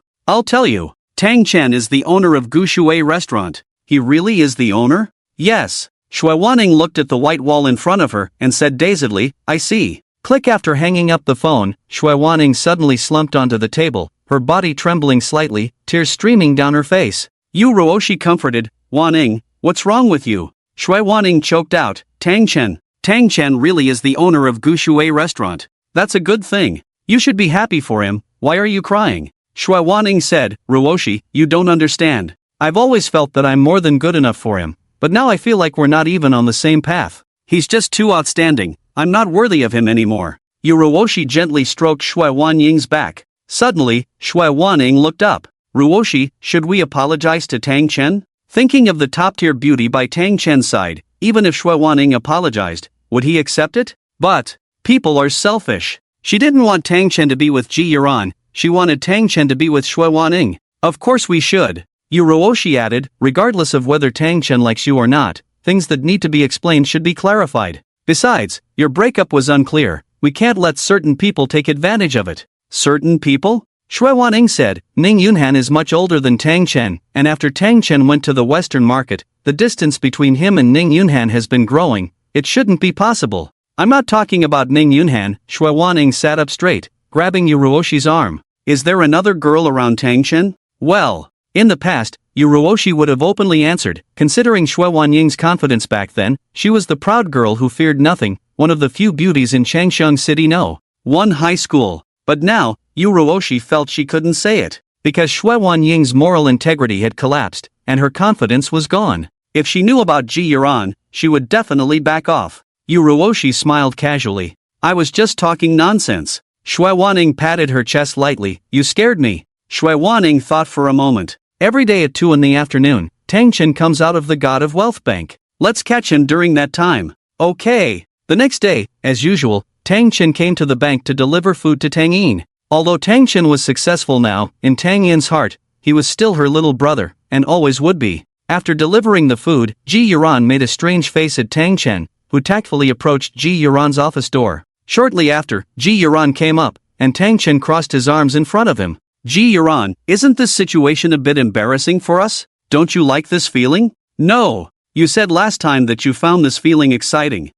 Tang Chen is the owner of Gushui restaurant." "He really is the owner?" "Yes." Shui Waning looked at the white wall in front of her and said dazedly, "I see." Click. After hanging up the phone, Shui Waning suddenly slumped onto the table, her body trembling slightly, tears streaming down her face. Yuruoshi comforted, "Waning, what's wrong with you?" Shui Waning choked out, Tang Chen really is the owner of Gushui restaurant. That's a good thing. You should be happy for him. Why are you crying?" Shui Waning said, "Ruoshi, you don't understand. I've always felt that I'm more than good enough for him, but now I feel like we're not even on the same path. He's just too outstanding. I'm not worthy of him anymore." Yuruoshi gently stroked Shui Wanying's back. Suddenly, Shui Waning looked up. "Ruoshi, should we apologize to Tang Chen?" Thinking of the top-tier beauty by Tang Chen's side, even if Shui Waning apologized, would he accept it? But people are selfish. She didn't want Tang Chen to be with Ji Yuran, she wanted Tang Chen to be with Shui Waning. "Of course we should," Yuruoshi added, "regardless of whether Tang Chen likes you or not, things that need to be explained should be clarified. Besides, your breakup was unclear. We can't let certain people take advantage of it." "Certain people?" Shui Waning said. Ning Yunhan is much older than Tang Chen, and after Tang Chen went to the Western market, the distance between him and Ning Yunhan has been growing. It shouldn't be possible. "I'm not talking about Ning Yunhan." Shui Waning sat up straight, grabbing Yuruoshi's arm. "Is there another girl around Tang Chen?" Well, in the past, Yuruoshi would have openly answered. Considering Shui Wanying's confidence back then, she was the proud girl who feared nothing, one of the few beauties in Changsheng City one high school. But now, Yuruoshi felt she couldn't say it, because Shui Wanying's moral integrity had collapsed, and her confidence was gone. If she knew about Ji Yuran, she would definitely back off. Yuruoshi smiled casually. I was just talking nonsense. Shui Wanning patted her chest lightly. You scared me. Shui Wanning thought for a moment. Every day at 2 in the afternoon, Tang Chen comes out of the God of Wealth Bank. Let's catch him during that time. Okay. The next day, as usual, Tang Chen came to the bank to deliver food to Tang Yin. Although Tang Chen was successful now, in Tang Yin's heart, he was still her little brother, and always would be. After delivering the food, Ji Yuran made a strange face at Tang Chen, who tactfully approached Ji Yuran's office door. Shortly after, Ji Yuran came up, and Tang Chen crossed his arms in front of him. Ji Yuran, isn't this situation a bit embarrassing for us? Don't you like this feeling? No. You said last time that you found this feeling exciting.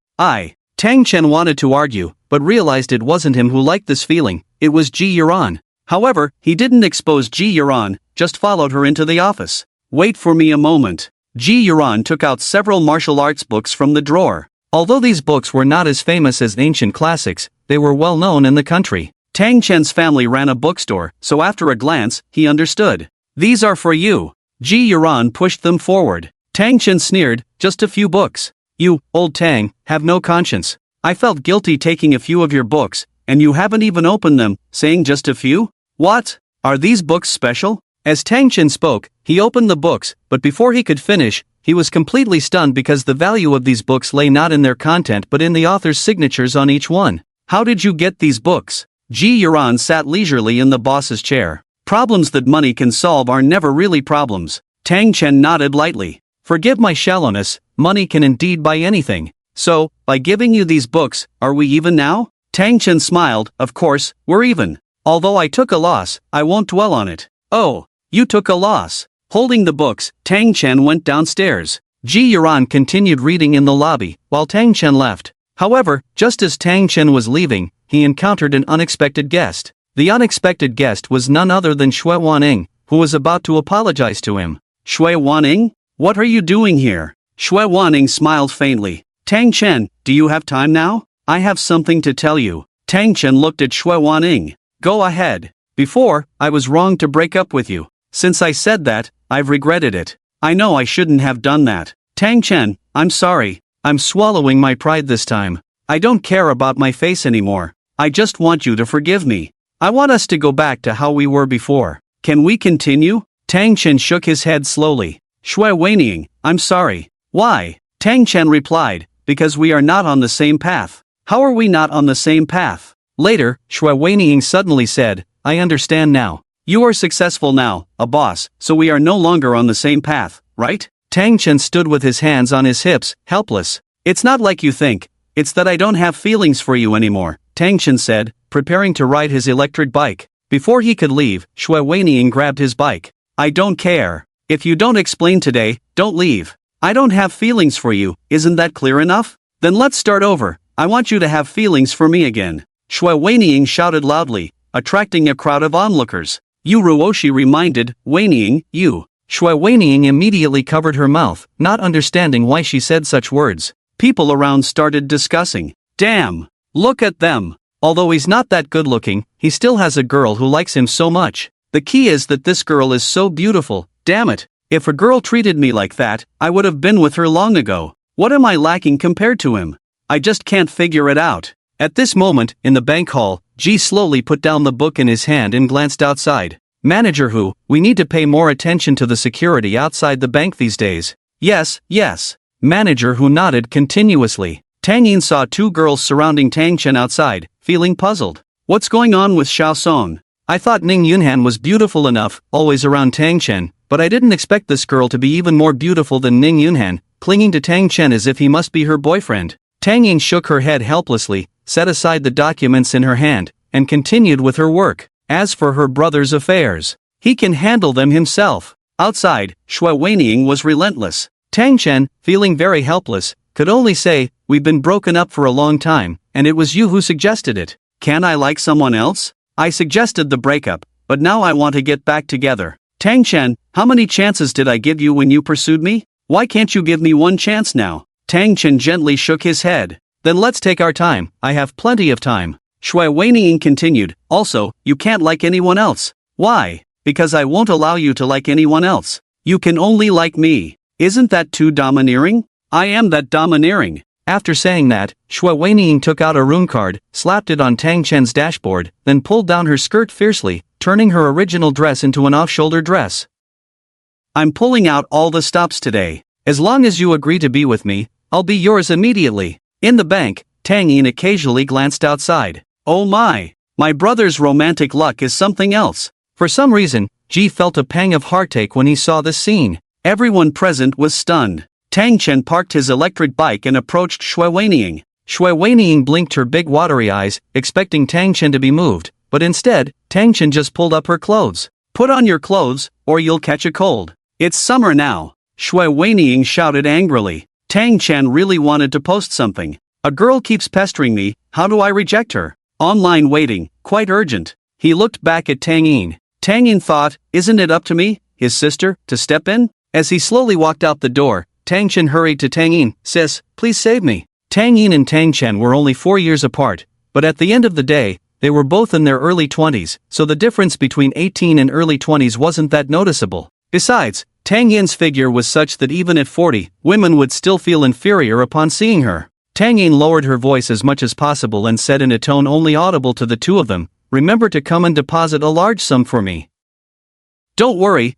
Tang Chen wanted to argue, but realized it wasn't him who liked this feeling, it was Ji Yuran. However, he didn't expose Ji Yuran, just followed her into the office. Wait for me a moment. Ji Yuran took out several martial arts books from the drawer. Although these books were not as famous as ancient classics, they were well known in the country. Tang Chen's family ran a bookstore, so after a glance, he understood. These are for you. Ji Yuran pushed them forward. Tang Chen sneered, just a few books. You, old Tang, have no conscience. I felt guilty taking a few of your books, and you haven't even opened them, saying just a few? What? Are these books special? As Tang Chen spoke, he opened the books, but before he could finish, he was completely stunned because the value of these books lay not in their content but in the author's signatures on each one. How did you get these books? Ji Yuran sat leisurely in the boss's chair. Problems that money can solve are never really problems. Tang Chen nodded lightly. Forgive my shallowness, money can indeed buy anything. So, by giving you these books, are we even now? Tang Chen smiled. Of course, we're even. Although I took a loss, I won't dwell on it. Oh, you took a loss. Holding the books, Tang Chen went downstairs. Ji Yuran continued reading in the lobby, while Tang Chen left. However, just as Tang Chen was leaving, he encountered an unexpected guest. The unexpected guest was none other than Shui Wanning, who was about to apologize to him. Shui Wanning? What are you doing here? Shui Wanning smiled faintly. Tang Chen, do you have time now? I have something to tell you. Tang Chen looked at Shui Wanning. Go ahead. Before, I was wrong to break up with you. Since I said that, I've regretted it. I know I shouldn't have done that. Tang Chen, I'm sorry. I'm swallowing my pride this time. I don't care about my face anymore. I just want you to forgive me. I want us to go back to how we were before. Can we continue? Tang Chen shook his head slowly. Shui Wanning, I'm sorry. Why? Tang Chen replied, because we are not on the same path. How are we not on the same path? Later, Shui Wanning suddenly said, I understand now. You are successful now, a boss, so we are no longer on the same path, right? Tang Chen stood with his hands on his hips, helpless. It's not like you think. It's that I don't have feelings for you anymore, Tang Chen said, preparing to ride his electric bike. Before he could leave, Shui Wanning grabbed his bike. I don't care. If you don't explain today, don't leave. I don't have feelings for you, isn't that clear enough? Then let's start over. I want you to have feelings for me again. Shui Wanning shouted loudly, attracting a crowd of onlookers. Yu Ruoshi reminded, Wanning, you. Shui Wanning immediately covered her mouth, not understanding why she said such words. People around started discussing. Damn! Look at them! Although he's not that good looking, he still has a girl who likes him so much. The key is that this girl is so beautiful, damn it! If a girl treated me like that, I would have been with her long ago. What am I lacking compared to him? I just can't figure it out. At this moment, in the bank hall, Ji slowly put down the book in his hand and glanced outside. Manager Hu, we need to pay more attention to the security outside the bank these days. Yes, yes. Manager Hu nodded continuously. Tang Yin saw two girls surrounding Tang Chen outside, feeling puzzled. What's going on with Xiao Song? I thought Ning Yunhan was beautiful enough, always around Tang Chen, but I didn't expect this girl to be even more beautiful than Ning Yunhan, clinging to Tang Chen as if he must be her boyfriend. Tang Yin shook her head helplessly, set aside the documents in her hand, and continued with her work. As for her brother's affairs, he can handle them himself. Outside, Shui Wanning was relentless. Tang Chen, feeling very helpless, could only say, we've been broken up for a long time, and it was you who suggested it. Can I like someone else? I suggested the breakup, but now I want to get back together. Tang Chen, how many chances did I give you when you pursued me? Why can't you give me one chance now? Tang Chen gently shook his head. Then let's take our time, I have plenty of time. Shui Wanning continued, also, you can't like anyone else. Why? Because I won't allow you to like anyone else. You can only like me. Isn't that too domineering? I am that domineering. After saying that, Shui Weining took out a rune card, slapped it on Tang Chen's dashboard, then pulled down her skirt fiercely, turning her original dress into an off-shoulder dress. I'm pulling out all the stops today. As long as you agree to be with me, I'll be yours immediately. In the bank, Tang Yin occasionally glanced outside. Oh my brother's romantic luck is something else. For some reason, Ji felt a pang of heartache when he saw this scene. Everyone present was stunned. Tang Chen parked his electric bike and approached Shui Weining. Shui Weining blinked her big watery eyes, expecting Tang Chen to be moved, but instead, Tang Chen just pulled up her clothes. Put on your clothes, or you'll catch a cold. It's summer now. Shui Weining shouted angrily. Tang Chen really wanted to post something. A girl keeps pestering me, how do I reject her? Online waiting, quite urgent. He looked back at Tang Yin. Tang Yin thought, isn't it up to me, his sister, to step in? As he slowly walked out the door, Tang Chen hurried to Tang Yin. Sis, please save me. Tang Yin and Tang Chen were only 4 years apart, but at the end of the day, they were both in their early 20s, so the difference between 18 and early 20s wasn't that noticeable. Besides, Tang Yin's figure was such that even at 40, women would still feel inferior upon seeing her. Tang Yin lowered her voice as much as possible and said in a tone only audible to the two of them, remember to come and deposit a large sum for me. Don't worry.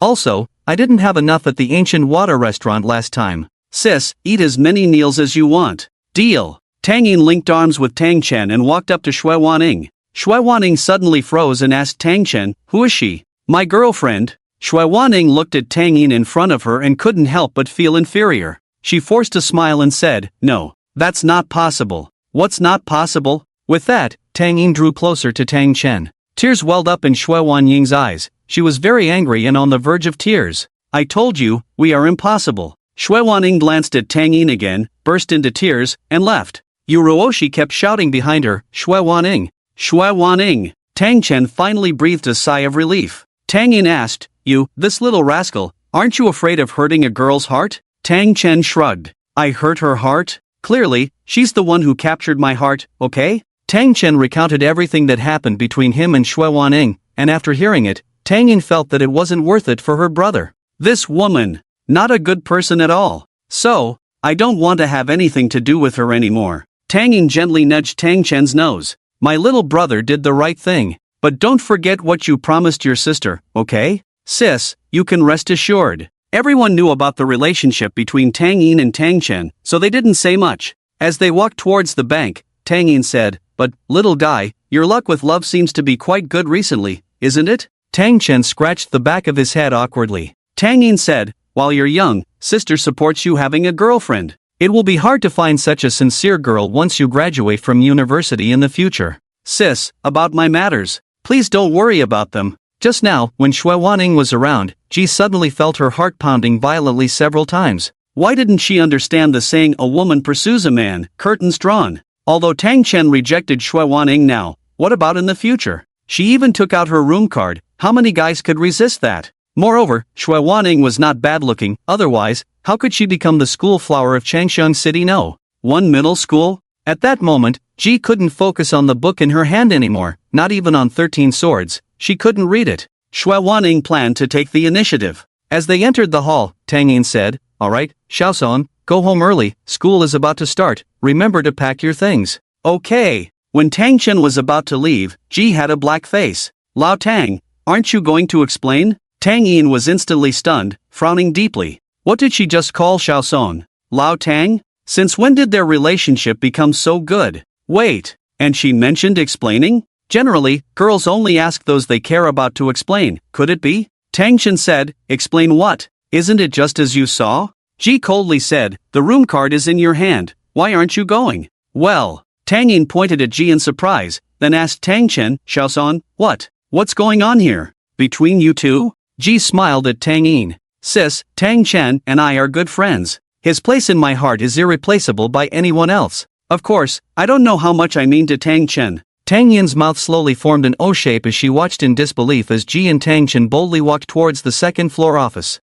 Also, I didn't have enough at the ancient water restaurant last time. Sis, eat as many meals as you want. Deal. Tang Yin linked arms with Tang Chen and walked up to Shui Wanning. Shui Wanning suddenly froze and asked Tang Chen, who is she? My girlfriend. Shui Wanning looked at Tang Yin in front of her and couldn't help but feel inferior. She forced a smile and said, no, that's not possible. What's not possible? With that, Tang Yin drew closer to Tang Chen. Tears welled up in Shui Wanying's eyes. She was very angry and on the verge of tears. I told you, we are impossible. Shui Wanning glanced at Tang Yin again, burst into tears, and left. Yuruoshi kept shouting behind her, Shui Wanning. Shui Wanning. Tang Chen finally breathed a sigh of relief. Tang Yin asked, you, this little rascal, aren't you afraid of hurting a girl's heart? Tang Chen shrugged. I hurt her heart? Clearly, she's the one who captured my heart, okay? Tang Chen recounted everything that happened between him and Shui Wanning, and after hearing it, Tang Yin felt that it wasn't worth it for her brother. This woman, not a good person at all. So, I don't want to have anything to do with her anymore. Tang Yin gently nudged Tang Chen's nose. My little brother did the right thing. But don't forget what you promised your sister, okay? Sis, you can rest assured. Everyone knew about the relationship between Tang Yin and Tang Chen, so they didn't say much. As they walked towards the bank, Tang Yin said, but, little guy, your luck with love seems to be quite good recently, isn't it? Tang Chen scratched the back of his head awkwardly. Tang Yin said, while you're young, sister supports you having a girlfriend. It will be hard to find such a sincere girl once you graduate from university in the future. Sis, about my matters. Please don't worry about them. Just now, when Shui Wanning was around, Ji suddenly felt her heart pounding violently several times. Why didn't she understand the saying a woman pursues a man, curtains drawn? Although Tang Chen rejected Shui Wanning now, what about in the future? She even took out her room card. How many guys could resist that? Moreover, Shui Wanning was not bad looking, otherwise, how could she become the school flower of Changsheng City? No. One middle school? At that moment, Ji couldn't focus on the book in her hand anymore, not even on 13 Swords. She couldn't read it. Shui Wanning planned to take the initiative. As they entered the hall, Tang Yin said, alright, Xiaoson, go home early, school is about to start, remember to pack your things. Okay. When Tang Chen was about to leave, Ji had a black face. Lao Tang, aren't you going to explain? Tang Yin was instantly stunned, frowning deeply. What did she just call Xiaoson? Lao Tang? Since when did their relationship become so good? Wait, and she mentioned explaining? Generally, girls only ask those they care about to explain, could it be? Tang Chen said, explain what? Isn't it just as you saw? Ji coldly said, the room card is in your hand, why aren't you going? Well, Tang Yin pointed at Ji in surprise, then asked Tang Chen, Xiaoson, what's going on here? Between you two? Ji smiled at Tang Yin. Sis, Tang Chen and I are good friends. His place in my heart is irreplaceable by anyone else. Of course, I don't know how much I mean to Tang Chen. Tang Yin's mouth slowly formed an O shape as she watched in disbelief as Ji and Tang Chen boldly walked towards the second-floor office.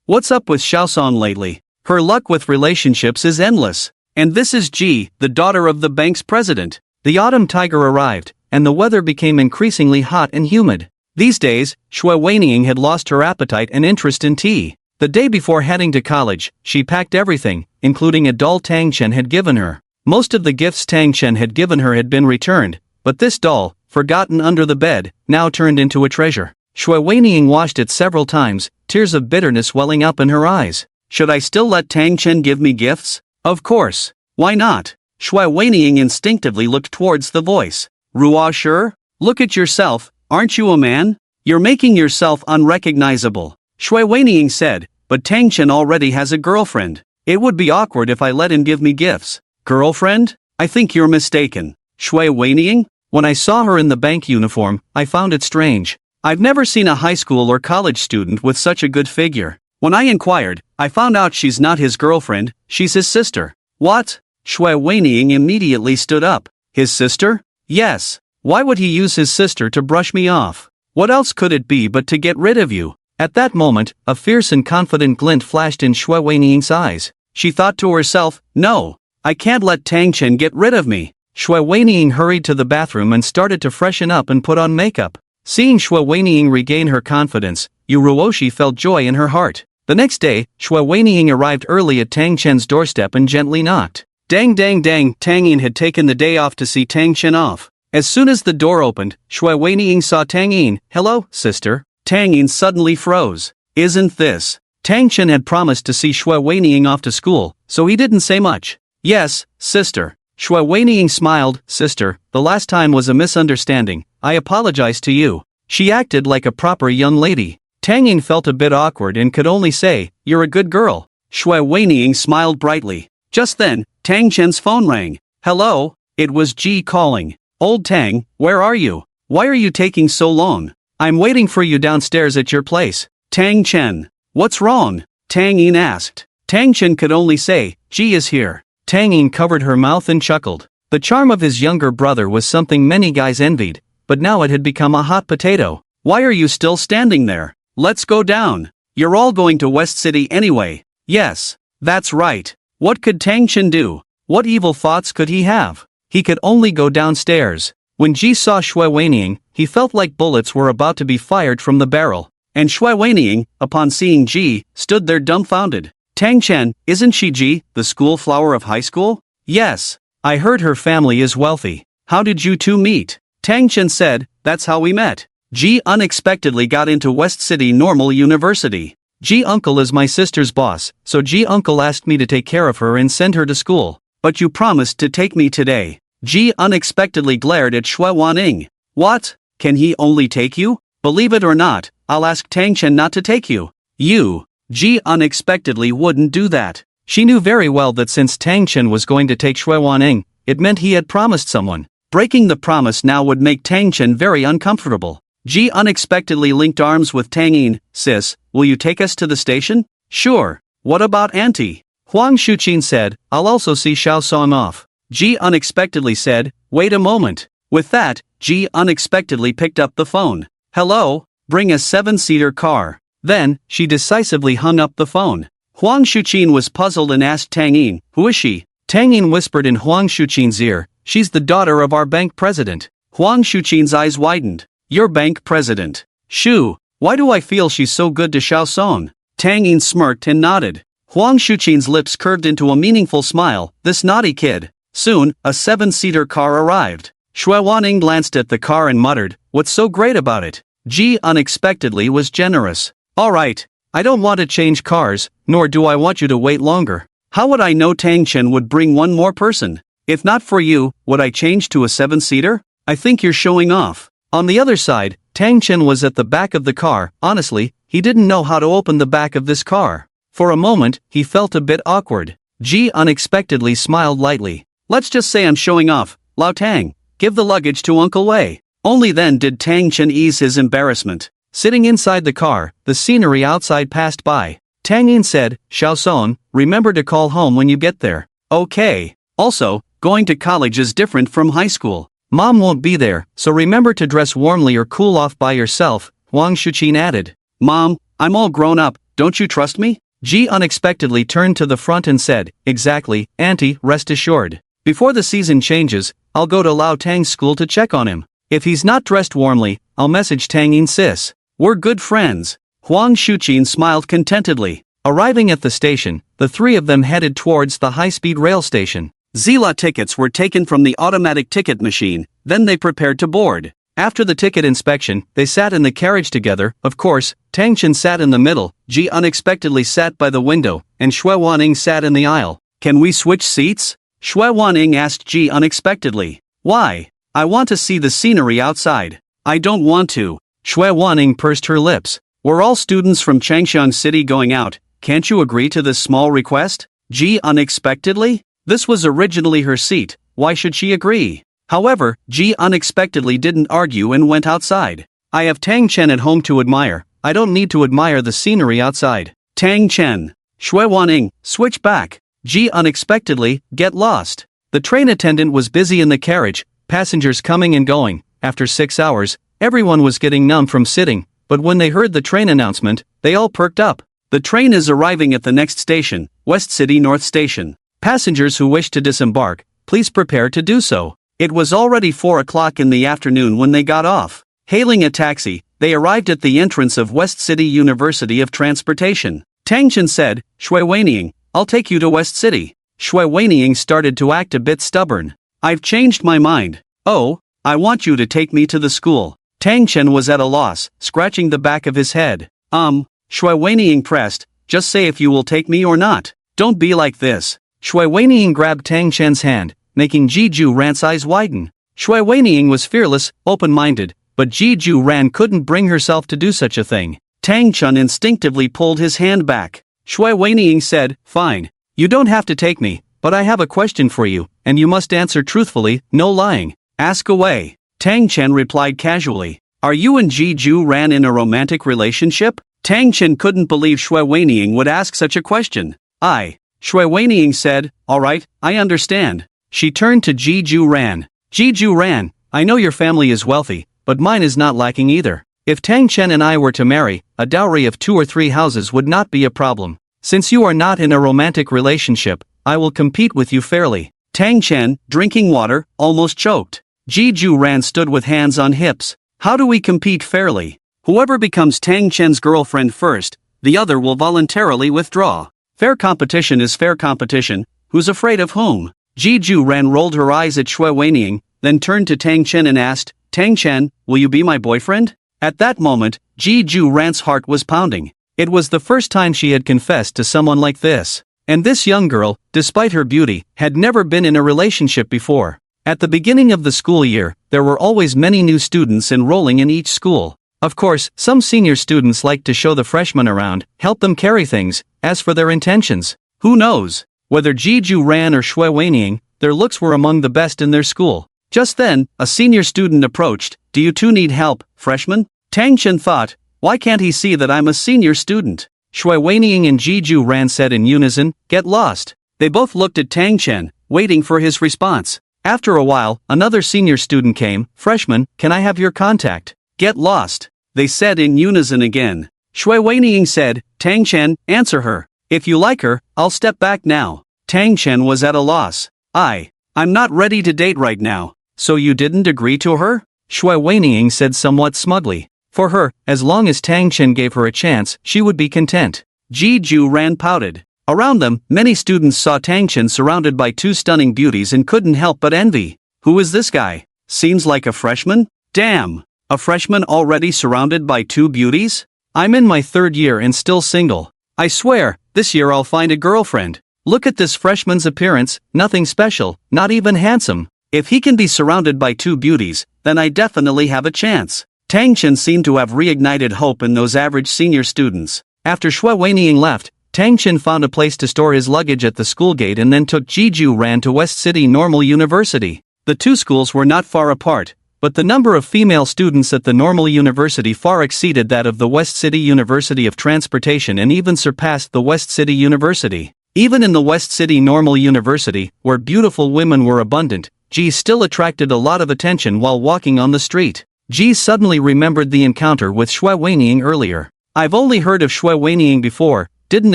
What's up with Xiaoson lately? Her luck with relationships is endless. And this is Ji, the daughter of the bank's president. The autumn tiger arrived, and the weather became increasingly hot and humid. These days, Shui Weining had lost her appetite and interest in tea. The day before heading to college, she packed everything, including a doll Tang Chen had given her. Most of the gifts Tang Chen had given her had been returned, but this doll, forgotten under the bed, now turned into a treasure. Shui Weining washed it several times, tears of bitterness welling up in her eyes. Should I still let Tang Chen give me gifts? Of course. Why not? Shui Weining instinctively looked towards the voice. Ruo sure? Look at yourself, aren't you a man? You're making yourself unrecognizable. Shui Weining said, but Tang Chen already has a girlfriend. It would be awkward if I let him give me gifts. Girlfriend? I think you're mistaken. Shui Weining? When I saw her in the bank uniform, I found it strange. I've never seen a high school or college student with such a good figure. When I inquired, I found out she's not his girlfriend, she's his sister. What? Shui Weining immediately stood up. His sister? Yes. Why would he use his sister to brush me off? What else could it be but to get rid of you? At that moment, a fierce and confident glint flashed in Shui Weining's eyes. She thought to herself, no, I can't let Tang Chen get rid of me. Shui Weining hurried to the bathroom and started to freshen up and put on makeup. Seeing Shui Weining regain her confidence, Yu Ruoshi felt joy in her heart. The next day, Shui Weining arrived early at Tang Chen's doorstep and gently knocked. Dang dang dang, Tang Yin had taken the day off to see Tang Chen off. As soon as the door opened, Shui Weining saw Tang Yin. Hello, sister. Tang Yin suddenly froze. Isn't this? Tang Chen had promised to see Shui Weining off to school, so he didn't say much. Yes, sister. Shui Weining smiled. Sister, the last time was a misunderstanding. I apologize to you. She acted like a proper young lady. Tang Yin felt a bit awkward and could only say, you're a good girl. Shui Weining smiled brightly. Just then, Tang Chen's phone rang. Hello? It was Ji calling. Old Tang, where are you? Why are you taking so long? I'm waiting for you downstairs at your place. Tang Chen. What's wrong? Tang Yin asked. Tang Chen could only say, Ji is here. Tang Yin covered her mouth and chuckled. The charm of his younger brother was something many guys envied, but now it had become a hot potato. Why are you still standing there? Let's go down. You're all going to West City anyway. Yes, that's right. What could Tang Chen do? What evil thoughts could he have? He could only go downstairs. When Ji saw Shui Weining, he felt like bullets were about to be fired from the barrel. And Shui Weining, upon seeing Ji, stood there dumbfounded. Tang Chen, isn't she Ji, the school flower of high school? Yes. I heard her family is wealthy. How did you two meet? Tang Chen said, that's how we met. Ji unexpectedly got into West City Normal University. Ji uncle is my sister's boss, so Ji uncle asked me to take care of her and send her to school. But you promised to take me today. Ji unexpectedly glared at Shui Weining. What? Can he only take you? Believe it or not, I'll ask Tang Chen not to take you. You. Ji unexpectedly wouldn't do that. She knew very well that since Tang Chen was going to take Shui Weining, it meant he had promised someone. Breaking the promise now would make Tang Chen very uncomfortable. Ji unexpectedly linked arms with Tang Yin. Sis, will you take us to the station? Sure. What about Auntie? Huang Shuqin said, I'll also see Xiao Song off. Ji unexpectedly said, wait a moment. With that, Ji unexpectedly picked up the phone. Hello? Bring a 7-seater car. Then, she decisively hung up the phone. Huang Shuqin was puzzled and asked Tang Yin, who is she? Tang Yin whispered in Huang Shuqin's ear, she's the daughter of our bank president. Huang Shuqin's eyes widened. Your bank president. Shu, why do I feel she's so good to Xiao Song? Tang Yin smirked and nodded. Huang Shuqin's lips curved into a meaningful smile, this naughty kid. Soon, a 7-seater car arrived. Shui Weining glanced at the car and muttered, what's so great about it? Ji unexpectedly was generous. Alright, I don't want to change cars, nor do I want you to wait longer. How would I know Tang Chen would bring one more person? If not for you, would I change to a 7-seater? I think you're showing off. On the other side, Tang Chen was at the back of the car. Honestly, he didn't know how to open the back of this car. For a moment, he felt a bit awkward. Ji unexpectedly smiled lightly. Let's just say I'm showing off. Lao Tang, give the luggage to Uncle Wei. Only then did Tang Chen ease his embarrassment. Sitting inside the car, the scenery outside passed by. Tang Yin said, Xiao Song, remember to call home when you get there. Okay. Also, going to college is different from high school. Mom won't be there, so remember to dress warmly or cool off by yourself, Huang Shuqin added. Mom, I'm all grown up, don't you trust me? Ji unexpectedly turned to the front and said, exactly, Auntie, rest assured. Before the season changes, I'll go to Lao Tang's school to check on him. If he's not dressed warmly, I'll message Tang Yin sis. We're good friends. Huang Shuqin smiled contentedly. Arriving at the station, the three of them headed towards the high-speed rail station. Zila tickets were taken from the automatic ticket machine, then they prepared to board. After the ticket inspection, they sat in the carriage together. Of course, Tang Chen sat in the middle, Ji unexpectedly sat by the window, and Xue Waning sat in the aisle. Can we switch seats? Xue Waning asked Ji unexpectedly. Why? I want to see the scenery outside. I don't want to. Xue Waning pursed her lips. We're all students from Changxiang City going out. Can't you agree to this small request? Ji unexpectedly? This was originally her seat, why should she agree? However, Ji unexpectedly didn't argue and went outside. I have Tang Chen at home to admire, I don't need to admire the scenery outside. Tang Chen. Xue Waning, switch back. Ji unexpectedly, get lost. The train attendant was busy in the carriage, passengers coming and going. After 6 hours, everyone was getting numb from sitting, but when they heard the train announcement, they all perked up. The train is arriving at the next station, West City North Station. Passengers who wish to disembark, please prepare to do so. It was already 4 o'clock in the afternoon when they got off. Hailing a taxi, they arrived at the entrance of West City University of Transportation. Tang Chen said, Xue Weiniang, I'll take you to West City. Xue Weiniang started to act a bit stubborn. I've changed my mind. Oh, I want you to take me to the school. Tang Chen was at a loss, scratching the back of his head. Xue Weiniang pressed, just say if you will take me or not. Don't be like this. Xue Weiniang grabbed Tang Chen's hand, making Ji Ju Ran's eyes widen. Xue Weiniang was fearless, open-minded, but Ji Ju Ran couldn't bring herself to do such a thing. Tang Chen instinctively pulled his hand back. Xue Weiniang said, fine. You don't have to take me, but I have a question for you, and you must answer truthfully, no lying. Ask away. Tang Chen replied casually. Are you and Ji Ju Ran in a romantic relationship? Tang Chen couldn't believe Xue Weiniang would ask such a question. Xue Weiniang said, alright, I understand. She turned to Ji Ju Ran. Ji Ju Ran, I know your family is wealthy, but mine is not lacking either. If Tang Chen and I were to marry, a dowry of 2 or 3 houses would not be a problem. Since you are not in a romantic relationship, I will compete with you fairly. Tang Chen, drinking water, almost choked. Ji Ju Ran stood with hands on hips. How do we compete fairly? Whoever becomes Tang Chen's girlfriend first, the other will voluntarily withdraw. Fair competition is fair competition, who's afraid of whom? Ji Ju Ran rolled her eyes at Xue Weiniang, then turned to Tang Chen and asked, Tang Chen, will you be my boyfriend? At that moment, Ji Ju Ran's heart was pounding. It was the first time she had confessed to someone like this. And this young girl, despite her beauty, had never been in a relationship before. At the beginning of the school year, there were always many new students enrolling in each school. Of course, some senior students liked to show the freshmen around, help them carry things. As for their intentions, who knows? Whether Ji Ju Ran or Xue Weiniang, their looks were among the best in their school. Just then, a senior student approached. Do you two need help, freshmen? Tang Chen thought, why can't he see that I'm a senior student? Xue Weiniang and Ji Ju Ran said in unison, get lost. They both looked at Tang Chen, waiting for his response. After a while, another senior student came. Freshman, can I have your contact? Get lost. They said in unison again. Xue Weiniang said, Tang Chen, answer her. If you like her, I'll step back now. Tang Chen was at a loss. I'm not ready to date right now. So you didn't agree to her? Xue Weiniang said somewhat smugly. For her, as long as Tang Chen gave her a chance, she would be content. Ji Ju Ran pouted. Around them, many students saw Tang Chen surrounded by 2 stunning beauties and couldn't help but envy. Who is this guy? Seems like a freshman? Damn! A freshman already surrounded by 2 beauties? I'm in my 3rd year and still single. I swear, this year I'll find a girlfriend. Look at this freshman's appearance, nothing special, not even handsome. If he can be surrounded by 2 beauties, then I definitely have a chance. Tang Chen seemed to have reignited hope in those average senior students. After Xue Weiniang left, Tang Chen found a place to store his luggage at the school gate and then took Ji Ju Ran to West City Normal University. The 2 schools were not far apart, but the number of female students at the Normal University far exceeded that of the West City University of Transportation and even surpassed the West City University. Even in the West City Normal University, where beautiful women were abundant, Ji still attracted a lot of attention while walking on the street. Ji suddenly remembered the encounter with Xue Weiniang earlier. I've only heard of Xue Weiniang before, didn't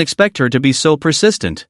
expect her to be so persistent.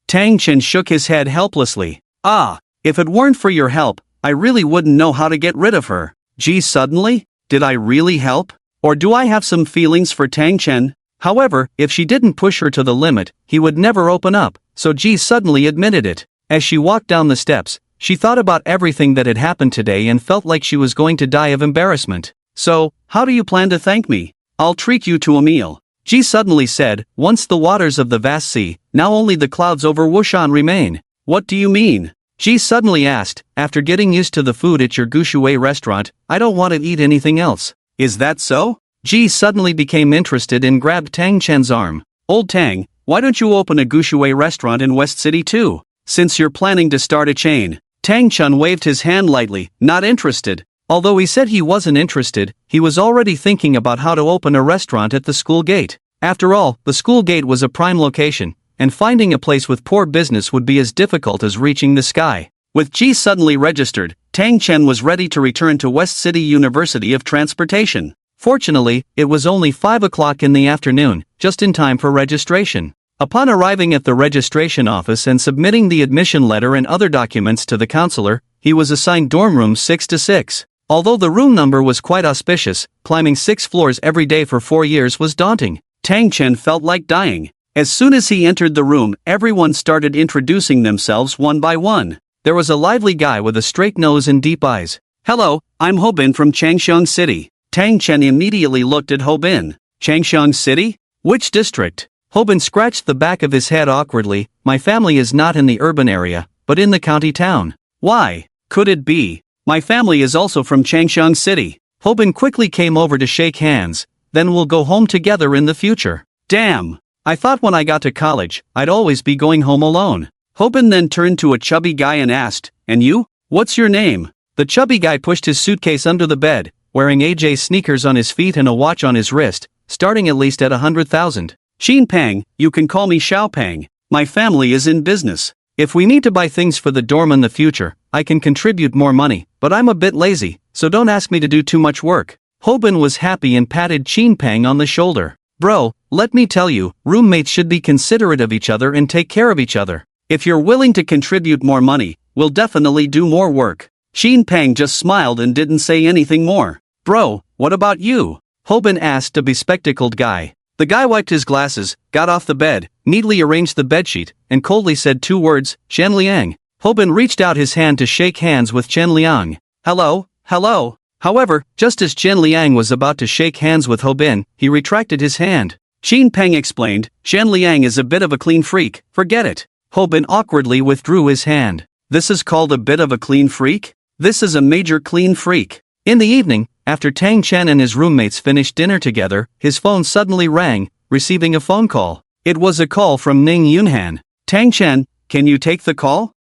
Tang Chen shook his head helplessly. If it weren't for your help, I really wouldn't know how to get rid of her. Ji suddenly? Did I really help? Or do I have some feelings for Tang Chen? However, if she didn't push her to the limit, he would never open up, so Ji suddenly admitted it. As she walked down the steps, she thought about everything that had happened today and felt like she was going to die of embarrassment. So, how do you plan to thank me? I'll treat you to a meal. Ji suddenly said, once the waters of the vast sea, now only the clouds over Wushan remain. What do you mean? Ji suddenly asked, after getting used to the food at your Gushui restaurant, I don't want to eat anything else. Is that so? Ji suddenly became interested and grabbed Tang Chen's arm. Old Tang, why don't you open a Gushui restaurant in West City too? Since you're planning to start a chain. Tang Chen waved his hand lightly, not interested. Although he said he wasn't interested, he was already thinking about how to open a restaurant at the school gate. After all, the school gate was a prime location, and finding a place with poor business would be as difficult as reaching the sky. With Ji suddenly registered, Tang Chen was ready to return to West City University of Transportation. Fortunately, it was only 5 o'clock in the afternoon, just in time for registration. Upon arriving at the registration office and submitting the admission letter and other documents to the counselor, he was assigned dorm room 6-6. Although the room number was quite auspicious, climbing 6 floors every day for 4 years was daunting. Tang Chen felt like dying. As soon as he entered the room, everyone started introducing themselves one by one. There was a lively guy with a straight nose and deep eyes. Hello, I'm Hobin from Changshan City. Tang Chen immediately looked at Hobin. Changshan City? Which district? Hobin scratched the back of his head awkwardly. My family is not in the urban area, but in the county town. Why? Could it be? My family is also from Changshan City. Hobin quickly came over to shake hands. Then we'll go home together in the future. Damn! I thought when I got to college, I'd always be going home alone. Hobin then turned to a chubby guy and asked, and you? What's your name? The chubby guy pushed his suitcase under the bed, wearing AJ sneakers on his feet and a watch on his wrist, starting at least at 100,000. Xin Pang, you can call me Xiao Pang. My family is in business. If we need to buy things for the dorm in the future, I can contribute more money, but I'm a bit lazy, so don't ask me to do too much work. Hobin was happy and patted Xin Pang on the shoulder. Bro, let me tell you, roommates should be considerate of each other and take care of each other. If you're willing to contribute more money, we'll definitely do more work. Xin Pang just smiled and didn't say anything more. Bro, what about you? Hobin asked a bespectacled guy. The guy wiped his glasses, got off the bed, neatly arranged the bedsheet, and coldly said 2 words, Chen Liang. Hobin reached out his hand to shake hands with Chen Liang. Hello, hello. However, just as Chen Liang was about to shake hands with Hobin, he retracted his hand. Xin Peng explained, Chen Liang is a bit of a clean freak, forget it. Hobin awkwardly withdrew his hand. This is called a bit of a clean freak? This is a major clean freak. In the evening, after Tang Chen and his roommates finished dinner together, his phone suddenly rang, receiving a phone call. It was a call from Ning Yunhan. Tang Chen, can you take the call?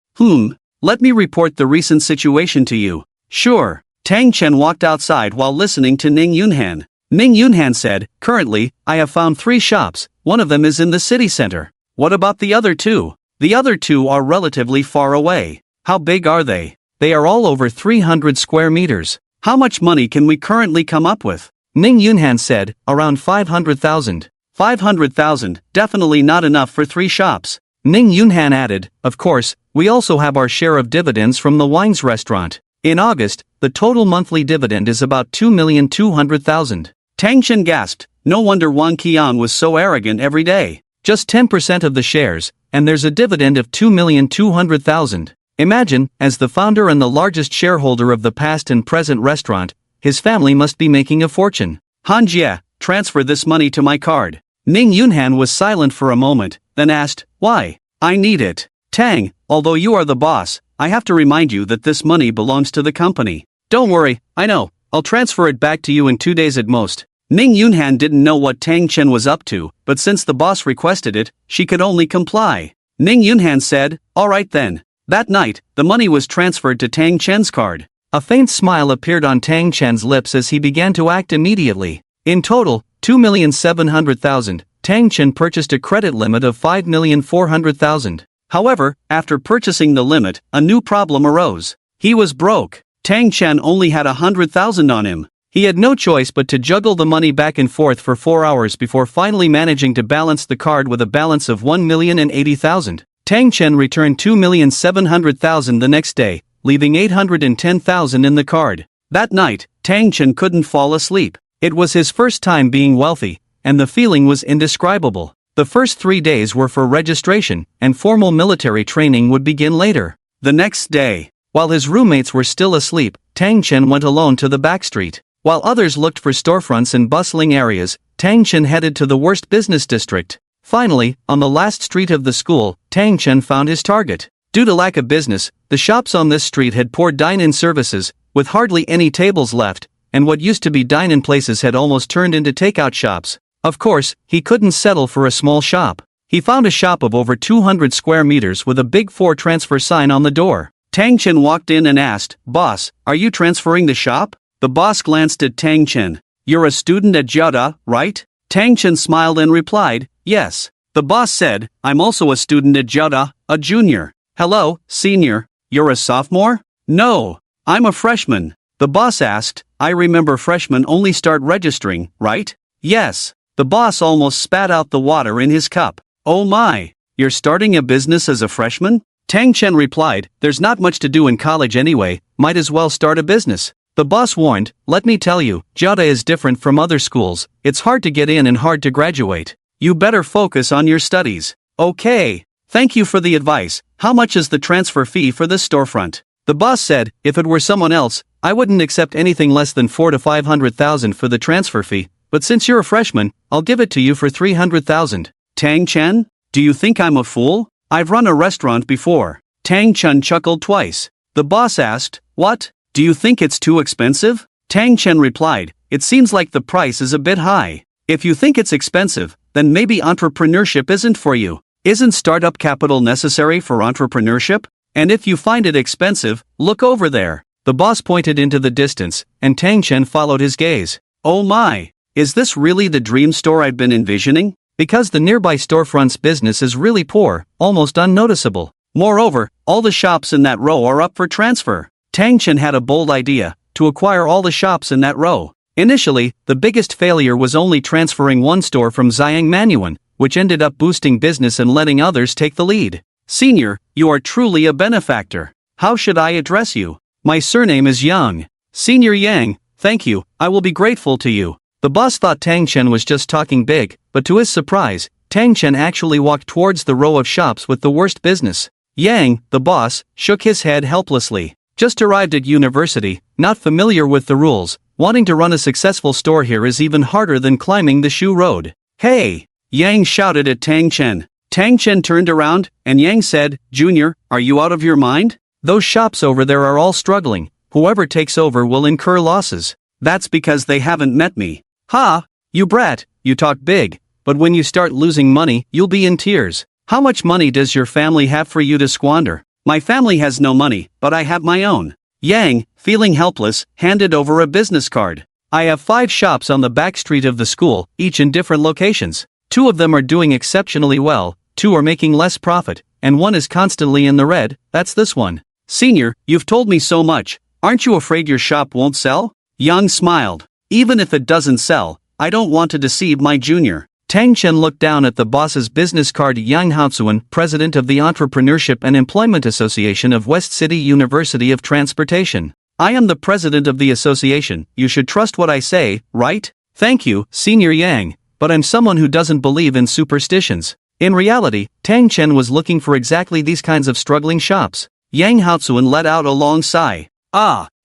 Let me report the recent situation to you. Sure. Tang Chen walked outside while listening to Ning Yunhan. Ning Yunhan said, currently, I have found 3 shops, one of them is in the city center. What about the other 2? The other 2 are relatively far away. How big are they? They are all over 300 square meters. How much money can we currently come up with? Ning Yunhan said, around 500,000. 500,000, definitely not enough for 3 shops. Ning Yunhan added, of course, we also have our share of dividends from the wines restaurant. In August, the total monthly dividend is about 2,200,000. Tang Chen gasped, no wonder Wang Qian was so arrogant every day. Just 10% of the shares, and there's a dividend of 2,200,000. Imagine, as the founder and the largest shareholder of the past and present restaurant, his family must be making a fortune. Han Jie, transfer this money to my card. Ning Yunhan was silent for a moment, then asked, why? I need it. Tang, although you are the boss, I have to remind you that this money belongs to the company. Don't worry, I know, I'll transfer it back to you in 2 days at most. Ning Yunhan didn't know what Tang Chen was up to, but since the boss requested it, she could only comply. Ning Yunhan said, alright then. That night, the money was transferred to Tang Chen's card. A faint smile appeared on Tang Chen's lips as he began to act immediately. In total, 2,700,000, Tang Chen purchased a credit limit of 5,400,000. However, after purchasing the limit, a new problem arose. He was broke. Tang Chen only had 100,000 on him. He had no choice but to juggle the money back and forth for 4 hours before finally managing to balance the card with a balance of 1,080,000. Tang Chen returned 2,700,000 the next day, leaving 810,000 in the card. That night, Tang Chen couldn't fall asleep. It was his first time being wealthy, and the feeling was indescribable. The first 3 days were for registration, and formal military training would begin later. The next day, while his roommates were still asleep, Tang Chen went alone to the back street. While others looked for storefronts in bustling areas, Tang Chen headed to the worst business district. Finally, on the last street of the school, Tang Chen found his target. Due to lack of business, the shops on this street had poor dine-in services, with hardly any tables left, and what used to be dine-in places had almost turned into takeout shops. Of course, he couldn't settle for a small shop. He found a shop of over 200 square meters with a big 4 transfer sign on the door. Tang Chen walked in and asked, "Boss, are you transferring the shop?" The boss glanced at Tang Chen. "You're a student at Jiada, right?" Tang Chen smiled and replied, "Yes." The boss said, "I'm also a student at Jiada, a junior." "Hello, senior. You're a sophomore?" "No, I'm a freshman." The boss asked, "I remember freshmen only start registering, right?" "Yes." The boss almost spat out the water in his cup. "Oh my, you're starting a business as a freshman?" Tang Chen replied, "There's not much to do in college anyway, might as well start a business." The boss warned, "Let me tell you, Jiada is different from other schools, it's hard to get in and hard to graduate. You better focus on your studies." "Okay, thank you for the advice. How much is the transfer fee for this storefront?" The boss said, "If it were someone else, I wouldn't accept anything less than 4 to 500,000 for the transfer fee, but since you're a freshman, I'll give it to you for 300,000. "Tang Chen, do you think I'm a fool? I've run a restaurant before." Tang Chen chuckled twice. The boss asked, "What? Do you think it's too expensive?" Tang Chen replied, "It seems like the price is a bit high. If you think it's expensive, then maybe entrepreneurship isn't for you. Isn't startup capital necessary for entrepreneurship? And if you find it expensive, look over there." The boss pointed into the distance, and Tang Chen followed his gaze. "Oh my, is this really the dream store I've been envisioning?" Because the nearby storefront's business is really poor, almost unnoticeable. Moreover, all the shops in that row are up for transfer. Tang Chen had a bold idea, to acquire all the shops in that row. Initially, the biggest failure was only transferring one store from Ziyang Manuan, which ended up boosting business and letting others take the lead. "Senior, you are truly a benefactor. How should I address you?" "My surname is Yang." "Senior Yang, thank you, I will be grateful to you." The boss thought Tang Chen was just talking big, but to his surprise, Tang Chen actually walked towards the row of shops with the worst business. Yang, the boss, shook his head helplessly. "Just arrived at university, not familiar with the rules, wanting to run a successful store here is even harder than climbing the Shu Road." "Hey!" Yang shouted at Tang Chen. Tang Chen turned around, and Yang said, "Junior, are you out of your mind? Those shops over there are all struggling, whoever takes over will incur losses." "That's because they haven't met me." "Ha! You brat, you talk big, but when you start losing money, you'll be in tears. How much money does your family have for you to squander?" "My family has no money, but I have my own." Yang, feeling helpless, handed over a business card. "I have 5 shops on the back street of the school, each in different locations. 2 of them are doing exceptionally well, 2 are making less profit, and 1 is constantly in the red, that's this one." "Senior, you've told me so much, aren't you afraid your shop won't sell?" Yang smiled. "Even if it doesn't sell, I don't want to deceive my junior." Tang Chen looked down at the boss's business card. "Yang Haozuan, president of the Entrepreneurship and Employment Association of West City University of Transportation. I am the president of the association, you should trust what I say, right?" "Thank you, Senior Yang, but I'm someone who doesn't believe in superstitions." In reality, Tang Chen was looking for exactly these kinds of struggling shops. Yang Haozuan let out a long sigh.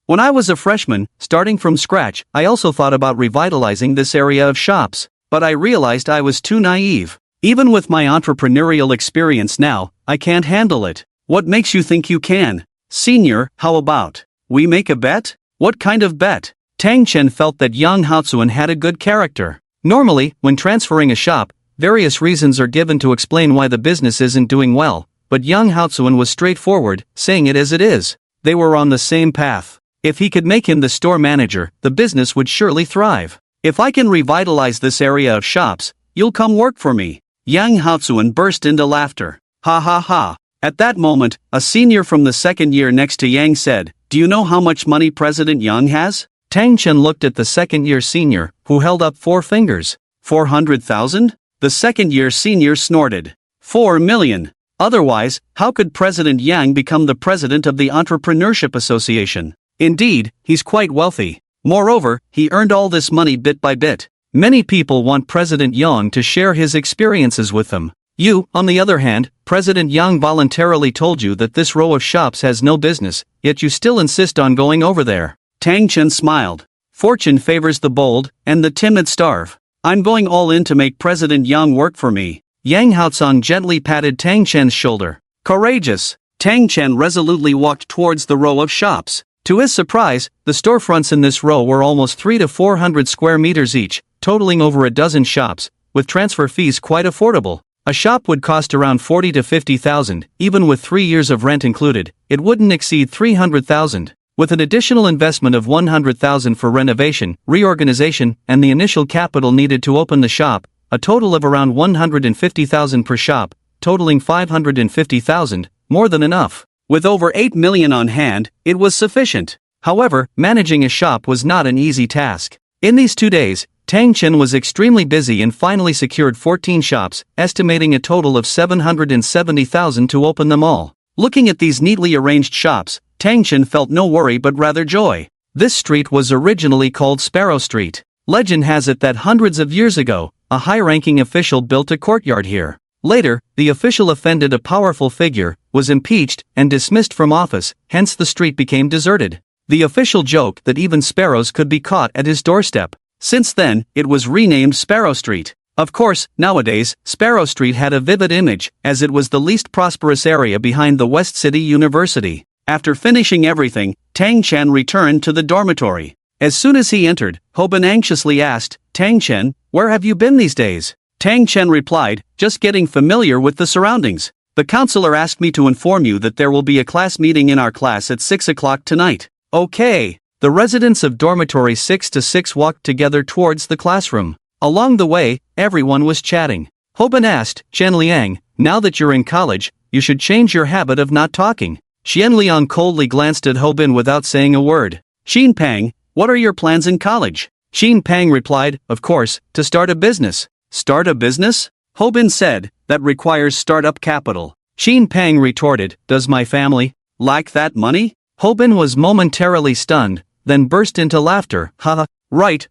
When I was a freshman, starting from scratch, I also thought about revitalizing this area of shops, but I realized I was too naive. Even with my entrepreneurial experience now, I can't handle it." "What makes you think you can?" "Senior, how about we make a bet?" "What kind of bet?" Tang Chen felt that Yang Haozuan had a good character. Normally, when transferring a shop, various reasons are given to explain why the business isn't doing well, but Yang Haozuan was straightforward, saying it as it is. They were on the same path. If he could make him the store manager, the business would surely thrive. "If I can revitalize this area of shops, you'll come work for me." Yang Haozuan burst into laughter. "Ha ha ha." At that moment, a senior from the second year next to Yang said, "Do you know how much money President Yang has?" Tang Chen looked at the second-year senior, who held up 4 fingers. 400,000? The second-year senior snorted. 4 million. Otherwise, how could President Yang become the president of the Entrepreneurship Association? Indeed, he's quite wealthy. Moreover, he earned all this money bit by bit. Many people want President Yang to share his experiences with them. You, on the other hand, President Yang voluntarily told you that this row of shops has no business, yet you still insist on going over there. Tang Chen smiled. Fortune favors the bold, and the timid starve. I'm going all in to make President Yang work for me. Yang Haotsong gently patted Tang Chen's shoulder. Courageous. Tang Chen resolutely walked towards the row of shops. To his surprise, the storefronts in this row were almost 300 to 400 square meters each, totaling over a dozen shops, with transfer fees quite affordable. A shop would cost around 40 to 50,000, even with 3 years of rent included, it wouldn't exceed 300,000. With an additional investment of 100,000 for renovation, reorganization, and the initial capital needed to open the shop, a total of around 150,000 per shop, totaling 550,000, more than enough. With over 8 million on hand, it was sufficient. However, managing a shop was not an easy task. In these 2 days, Tang Chen was extremely busy and finally secured 14 shops, estimating a total of 770,000 to open them all. Looking at these neatly arranged shops, Tang Chen felt no worry but rather joy. This street was originally called Sparrow Street. Legend has it that hundreds of years ago, a high-ranking official built a courtyard here. Later, the official offended a powerful figure, was impeached, and dismissed from office, hence the street became deserted. The official joked that even sparrows could be caught at his doorstep. Since then, it was renamed Sparrow Street. Of course, nowadays, Sparrow Street had a vivid image, as it was the least prosperous area behind the West City University. After finishing everything, Tang Chen returned to the dormitory. As soon as he entered, Hobin anxiously asked, Tang Chen, where have you been these days? Tang Chen replied, just getting familiar with the surroundings. The counselor asked me to inform you that there will be a class meeting in our class at 6 o'clock tonight. Okay. The residents of dormitory 6 to 6 walked together towards the classroom. Along the way, everyone was chatting. Hobin asked, Chen Liang, now that you're in college, you should change your habit of not talking. Xian Liang coldly glanced at Hobin without saying a word. Xin Pang, what are your plans in college? Xin Pang replied, of course, to start a business. Start a business? Hobin said, that requires startup capital. Xin Pang retorted, does my family lack that money? Hobin was momentarily stunned, then burst into laughter. Haha, right.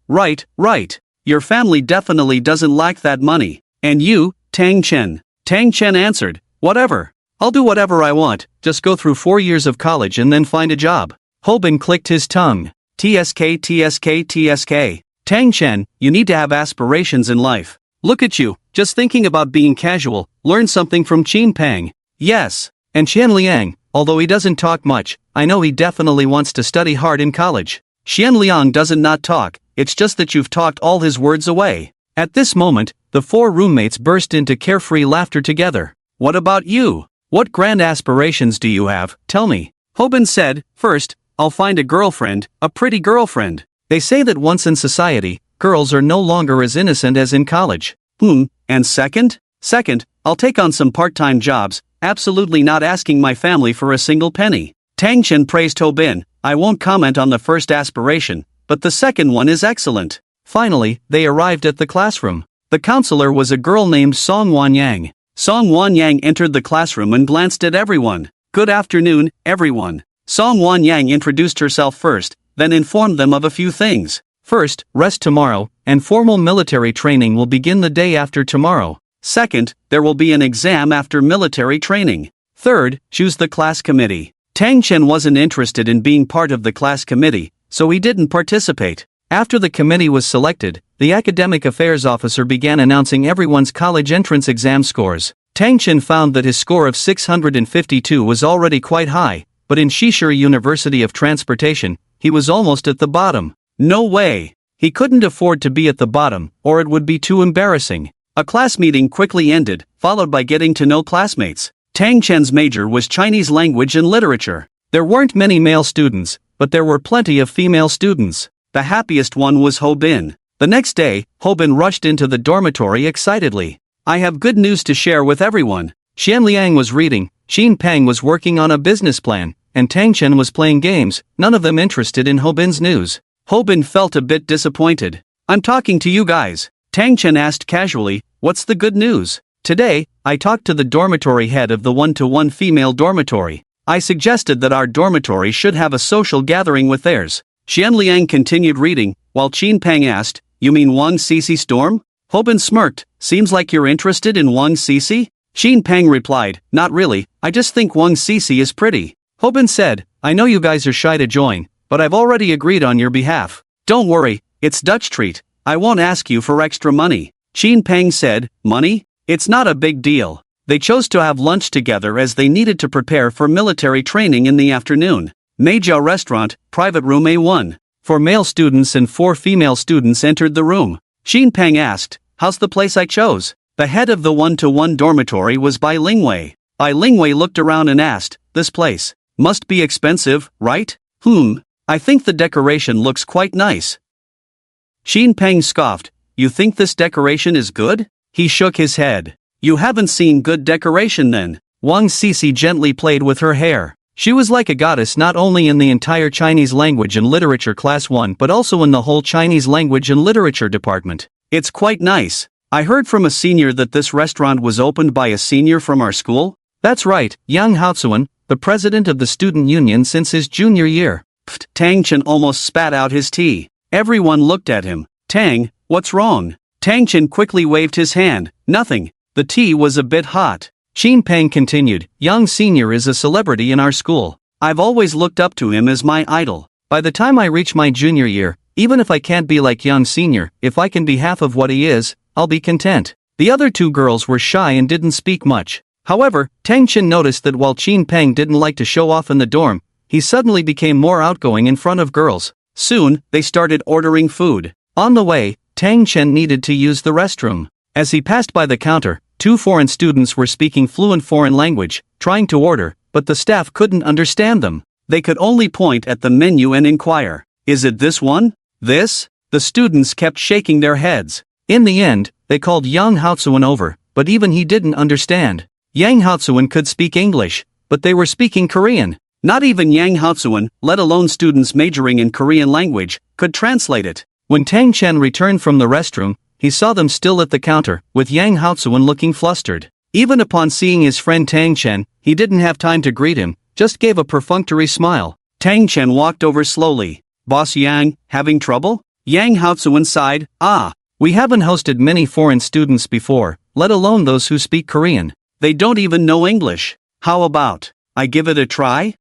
Your family definitely doesn't lack that money. And you, Tang Chen? Tang Chen answered, whatever. I'll do whatever I want, just go through 4 years of college and then find a job. Hobin clicked his tongue. TSK. Tang Chen, you need to have aspirations in life. Look at you, just thinking about being casual, learn something from Xin Pang. Yes. And Xian Liang, although he doesn't talk much, I know he definitely wants to study hard in college. Xian Liang doesn't not talk, it's just that you've talked all his words away. At this moment, the 4 roommates burst into carefree laughter together. What about you? What grand aspirations do you have, tell me? Hobin said, first, I'll find a girlfriend, a pretty girlfriend. They say that once in society, girls are no longer as innocent as in college. And second? Second, I'll take on some part-time jobs, absolutely not asking my family for a single penny. Tang Chen praised Hobin, I won't comment on the first aspiration, but the second one is excellent. Finally, they arrived at the classroom. The counselor was a girl named Song Wanyang. Song Wanyang entered the classroom and glanced at everyone. Good afternoon, everyone. Song Wanyang introduced herself first, then informed them of a few things. First, rest tomorrow, and formal military training will begin the day after tomorrow. Second, there will be an exam after military training. Third, choose the class committee. Tang Chen wasn't interested in being part of the class committee, so he didn't participate. After the committee was selected, the academic affairs officer began announcing everyone's college entrance exam scores. Tang Chen found that his score of 652 was already quite high, but in Shishir University of Transportation, he was almost at the bottom. No way! He couldn't afford to be at the bottom, or it would be too embarrassing. A class meeting quickly ended, followed by getting to know classmates. Tang Chen's major was Chinese language and literature. There weren't many male students, but there were plenty of female students. The happiest one was Hobin. The next day, Hobin rushed into the dormitory excitedly. I have good news to share with everyone. Xian Liang was reading, Xin Pang was working on a business plan, and Tang Chen was playing games, none of them interested in Hobin's news. Hobin felt a bit disappointed. I'm talking to you guys. Tang Chen asked casually, what's the good news? Today, I talked to the dormitory head of the 1-to-1 female dormitory. I suggested that our dormitory should have a social gathering with theirs. Xian Liang continued reading, while Xin Pang asked, You mean Wang Cece Storm? Hobin smirked. Seems like you're interested in Wang Cece? Xin Peng replied, not really, I just think Wang Cece is pretty. Hobin said, I know you guys are shy to join, but I've already agreed on your behalf. Don't worry, it's Dutch treat. I won't ask you for extra money. Xin Peng said, money? It's not a big deal. They chose to have lunch together as they needed to prepare for military training in the afternoon. Meijia Restaurant, private room A1. 4 male students and 4 female students entered the room. Xin Peng asked, how's the place I chose? The head of the 1-to-1 dormitory was Bai Lingwei. Bai Lingwei looked around and asked, this place must be expensive, right? I think the decoration looks quite nice. Xin Peng scoffed, you think this decoration is good? He shook his head. You haven't seen good decoration then. Wang Cece gently played with her hair. She was like a goddess not only in the entire Chinese language and literature class 1 but also in the whole Chinese language and literature department. It's quite nice. I heard from a senior that this restaurant was opened by a senior from our school. That's right, Yang Haozuan, the president of the student union since his junior year. Pfft, Tang Chen almost spat out his tea. Everyone looked at him. Tang, what's wrong? Tang Chen quickly waved his hand. Nothing. The tea was a bit hot. Xin Peng continued, Yang Senior is a celebrity in our school. I've always looked up to him as my idol. By the time I reach my junior year, even if I can't be like Yang Senior, if I can be half of what he is, I'll be content. The other 2 girls were shy and didn't speak much. However, Tang Chen noticed that while Xin Peng didn't like to show off in the dorm, he suddenly became more outgoing in front of girls. Soon, they started ordering food. On the way, Tang Chen needed to use the restroom. As he passed by the counter, 2 foreign students were speaking fluent foreign language, trying to order, but the staff couldn't understand them. They could only point at the menu and inquire, is it this one? This? The students kept shaking their heads. In the end, they called Yang Haozuan over, but even he didn't understand. Yang Haozuan could speak English, but they were speaking Korean. Not even Yang Haozuan, let alone students majoring in Korean language, could translate it. When Tang Chen returned from the restroom, he saw them still at the counter, with Yang Haozuan looking flustered. Even upon seeing his friend Tang Chen, he didn't have time to greet him, just gave a perfunctory smile. Tang Chen walked over slowly. Boss Yang, having trouble? Yang Haozuan sighed, we haven't hosted many foreign students before, let alone those who speak Korean. They don't even know English. How about I give it a try?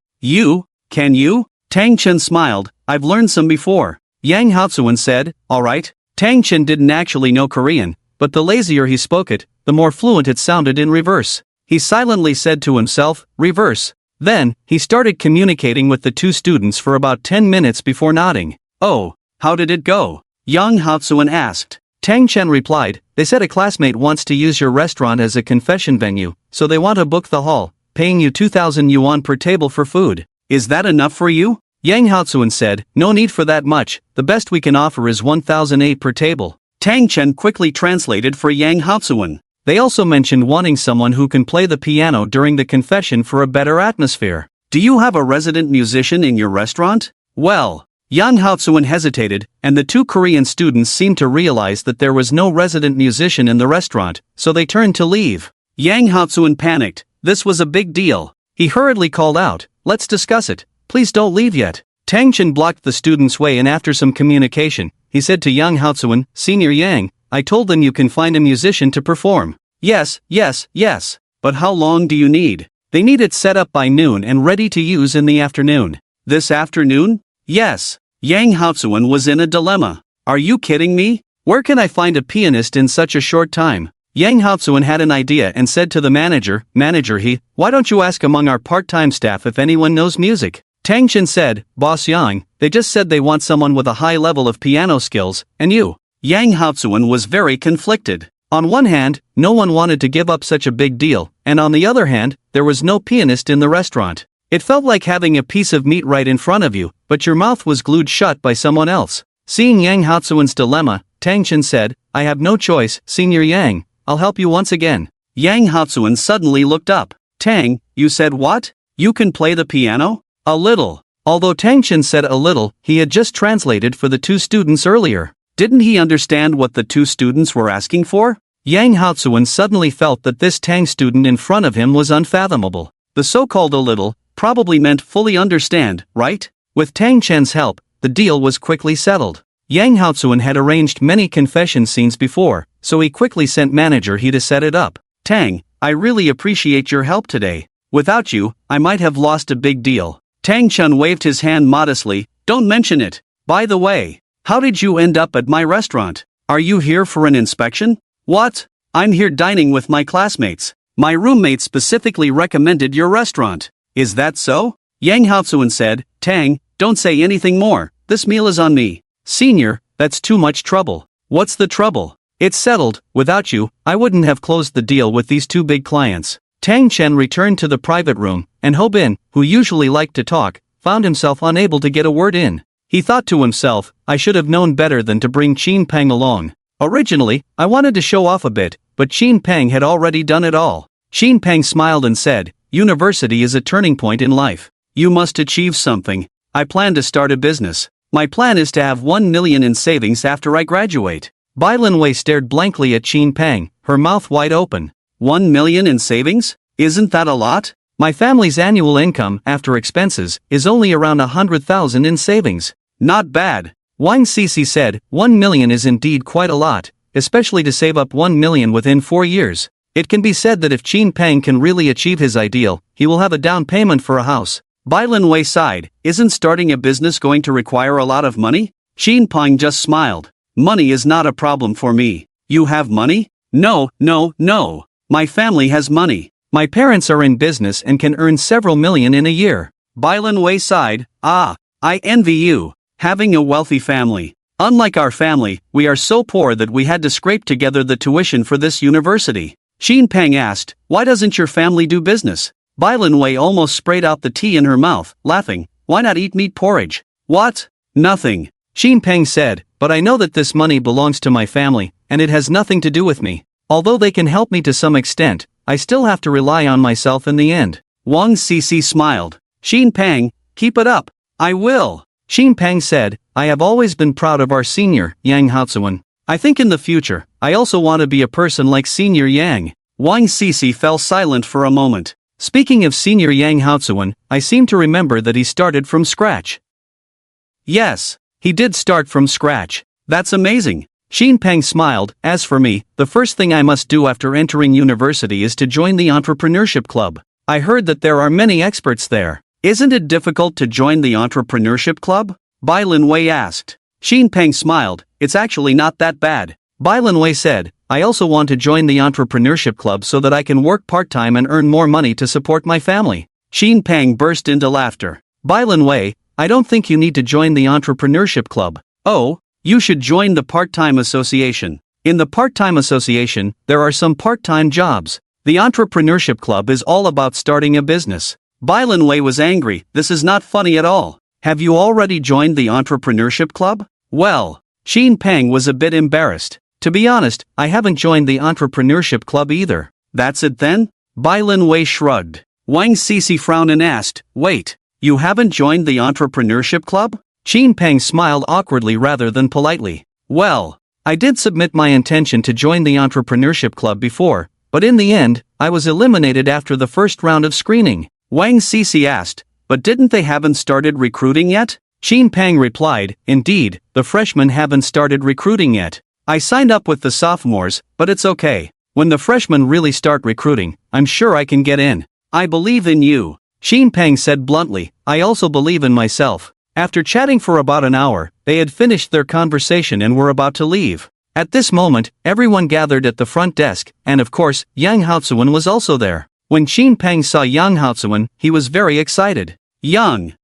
Can you? Tang Chen smiled, I've learned some before. Yang Haozuan said, alright. Tang Chen didn't actually know Korean, but the lazier he spoke it, the more fluent it sounded in reverse. He silently said to himself, reverse. Then, he started communicating with the 2 students for about 10 minutes before nodding. Oh, how did it go? Yang Haozuan asked. Tang Chen replied, they said a classmate wants to use your restaurant as a confession venue, so they want to book the hall, paying you 2,000 yuan per table for food. Is that enough for you? Yang Haozuan said, no need for that much, the best we can offer is 1,008 per table. Tang Chen quickly translated for Yang Haozuan. They also mentioned wanting someone who can play the piano during the confession for a better atmosphere. Do you have a resident musician in your restaurant? Well, Yang Haozuan hesitated, and the 2 Korean students seemed to realize that there was no resident musician in the restaurant, so they turned to leave. Yang Haozuan panicked. This was a big deal. He hurriedly called out, let's discuss it. Please don't leave yet. Tang Chen blocked the students' way and after some communication, he said to Yang Haozuan, Senior Yang, I told them you can find a musician to perform. Yes. But how long do you need? They need it set up by noon and ready to use in the afternoon. This afternoon? Yes. Yang Haozuan was in a dilemma. Are you kidding me? Where can I find a pianist in such a short time? Yang Haozuan had an idea and said to the manager, why don't you ask among our part-time staff if anyone knows music? Tang Chen said, Boss Yang, they just said they want someone with a high level of piano skills, and you. Yang Haozuan was very conflicted. On one hand, no one wanted to give up such a big deal, and on the other hand, there was no pianist in the restaurant. It felt like having a piece of meat right in front of you, but your mouth was glued shut by someone else. Seeing Yang Haozuan's dilemma, Tang Chen said, I have no choice, Senior Yang, I'll help you once again. Yang Haozuan suddenly looked up. Tang, you said what? You can play the piano? A little. Although Tang Chen said a little, he had just translated for the 2 students earlier. Didn't he understand what the 2 students were asking for? Yang Haozuan suddenly felt that this Tang student in front of him was unfathomable. The so-called a little probably meant fully understand, right? With Tang Chen's help, the deal was quickly settled. Yang Haozuan had arranged many confession scenes before, so he quickly sent manager He to set it up. Tang, I really appreciate your help today. Without you, I might have lost a big deal. Tang Chun waved his hand modestly. Don't mention it. By the way, how did you end up at my restaurant? Are you here for an inspection? What? I'm here dining with my classmates. My roommate specifically recommended your restaurant. Is that so? Yang Haozuan said. Tang, don't say anything more. This meal is on me. Senior, that's too much trouble. What's the trouble? It's settled. Without you, I wouldn't have closed the deal with these two big clients. Tang Chen returned to the private room, and Ho Bin, who usually liked to talk, found himself unable to get a word in. He thought to himself, I should have known better than to bring Qin Peng along. Originally, I wanted to show off a bit, but Qin Peng had already done it all. Qin Peng smiled and said, University is a turning point in life. You must achieve something. I plan to start a business. My plan is to have 1 million in savings after I graduate. Bai Linwei stared blankly at Qin Peng, her mouth wide open. 1 million in savings? Isn't that a lot? My family's annual income, after expenses, is only around 100,000 in savings. Not bad. Wang Cici said, 1 million is indeed quite a lot, especially to save up 1 million within 4 years. It can be said that if Qin Peng can really achieve his ideal, he will have a down payment for a house. Bai Linwei sighed. Isn't starting a business going to require a lot of money? Qin Peng just smiled. Money is not a problem for me. You have money? No. My family has money. My parents are in business and can earn several million in a year. Bai Linwei sighed. I envy you. Having a wealthy family. Unlike our family, we are so poor that we had to scrape together the tuition for this university. Qin Peng asked, why doesn't your family do business? Bai Linwei almost sprayed out the tea in her mouth, laughing. Why not eat meat porridge? What? Nothing. Qin Peng said, but I know that this money belongs to my family, and it has nothing to do with me. Although they can help me to some extent, I still have to rely on myself in the end. Wang Cici smiled. Qin Peng, keep it up. I will. Qin Peng said, I have always been proud of our senior, Yang Haozuan. I think in the future, I also want to be a person like Senior Yang. Wang Cici fell silent for a moment. Speaking of Senior Yang Haozuan, I seem to remember that he started from scratch. Yes, he did start from scratch. That's amazing. Qin Peng smiled. As for me, the first thing I must do after entering university is to join the entrepreneurship club. I heard that there are many experts there. Isn't it difficult to join the entrepreneurship club? Bai Linwei asked. Qin Peng smiled. It's actually not that bad. Bai Linwei said, I also want to join the entrepreneurship club so that I can work part-time and earn more money to support my family. Qin Peng burst into laughter. Bai Linwei, I don't think you need to join the entrepreneurship club. Oh, you should join the part-time association. In the part-time association, there are some part-time jobs. The entrepreneurship club is all about starting a business. Bai Linwei was angry. This is not funny at all. Have you already joined the entrepreneurship club? Well, Qin Peng was a bit embarrassed. To be honest, I haven't joined the entrepreneurship club either. That's it then? Bai Linwei shrugged. Wang Cici frowned and asked, wait, you haven't joined the entrepreneurship club? Qin Peng smiled awkwardly rather than politely. Well, I did submit my intention to join the entrepreneurship club before, but in the end, I was eliminated after the first round of screening. Wang Cici asked, but didn't they haven't started recruiting yet? Qin Peng replied, indeed, the freshmen haven't started recruiting yet. I signed up with the sophomores, but it's okay. When the freshmen really start recruiting, I'm sure I can get in. I believe in you. Qin Peng said bluntly, I also believe in myself. After chatting for about an hour, they had finished their conversation and were about to leave. At this moment, everyone gathered at the front desk, and of course, Yang Haozuan was also there. When Qin Peng saw Yang Haozuan, he was very excited. Yang,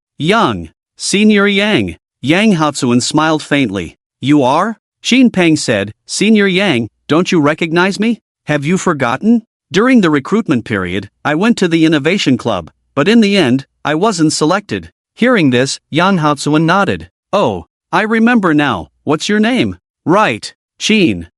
Senior Yang. Yang Haozuan smiled faintly. You are? Qin Peng said, Senior Yang, don't you recognize me? Have you forgotten? During the recruitment period, I went to the innovation club, but in the end, I wasn't selected. Hearing this, Yang Haozuan nodded. Oh, I remember now. What's your name? Right. Qin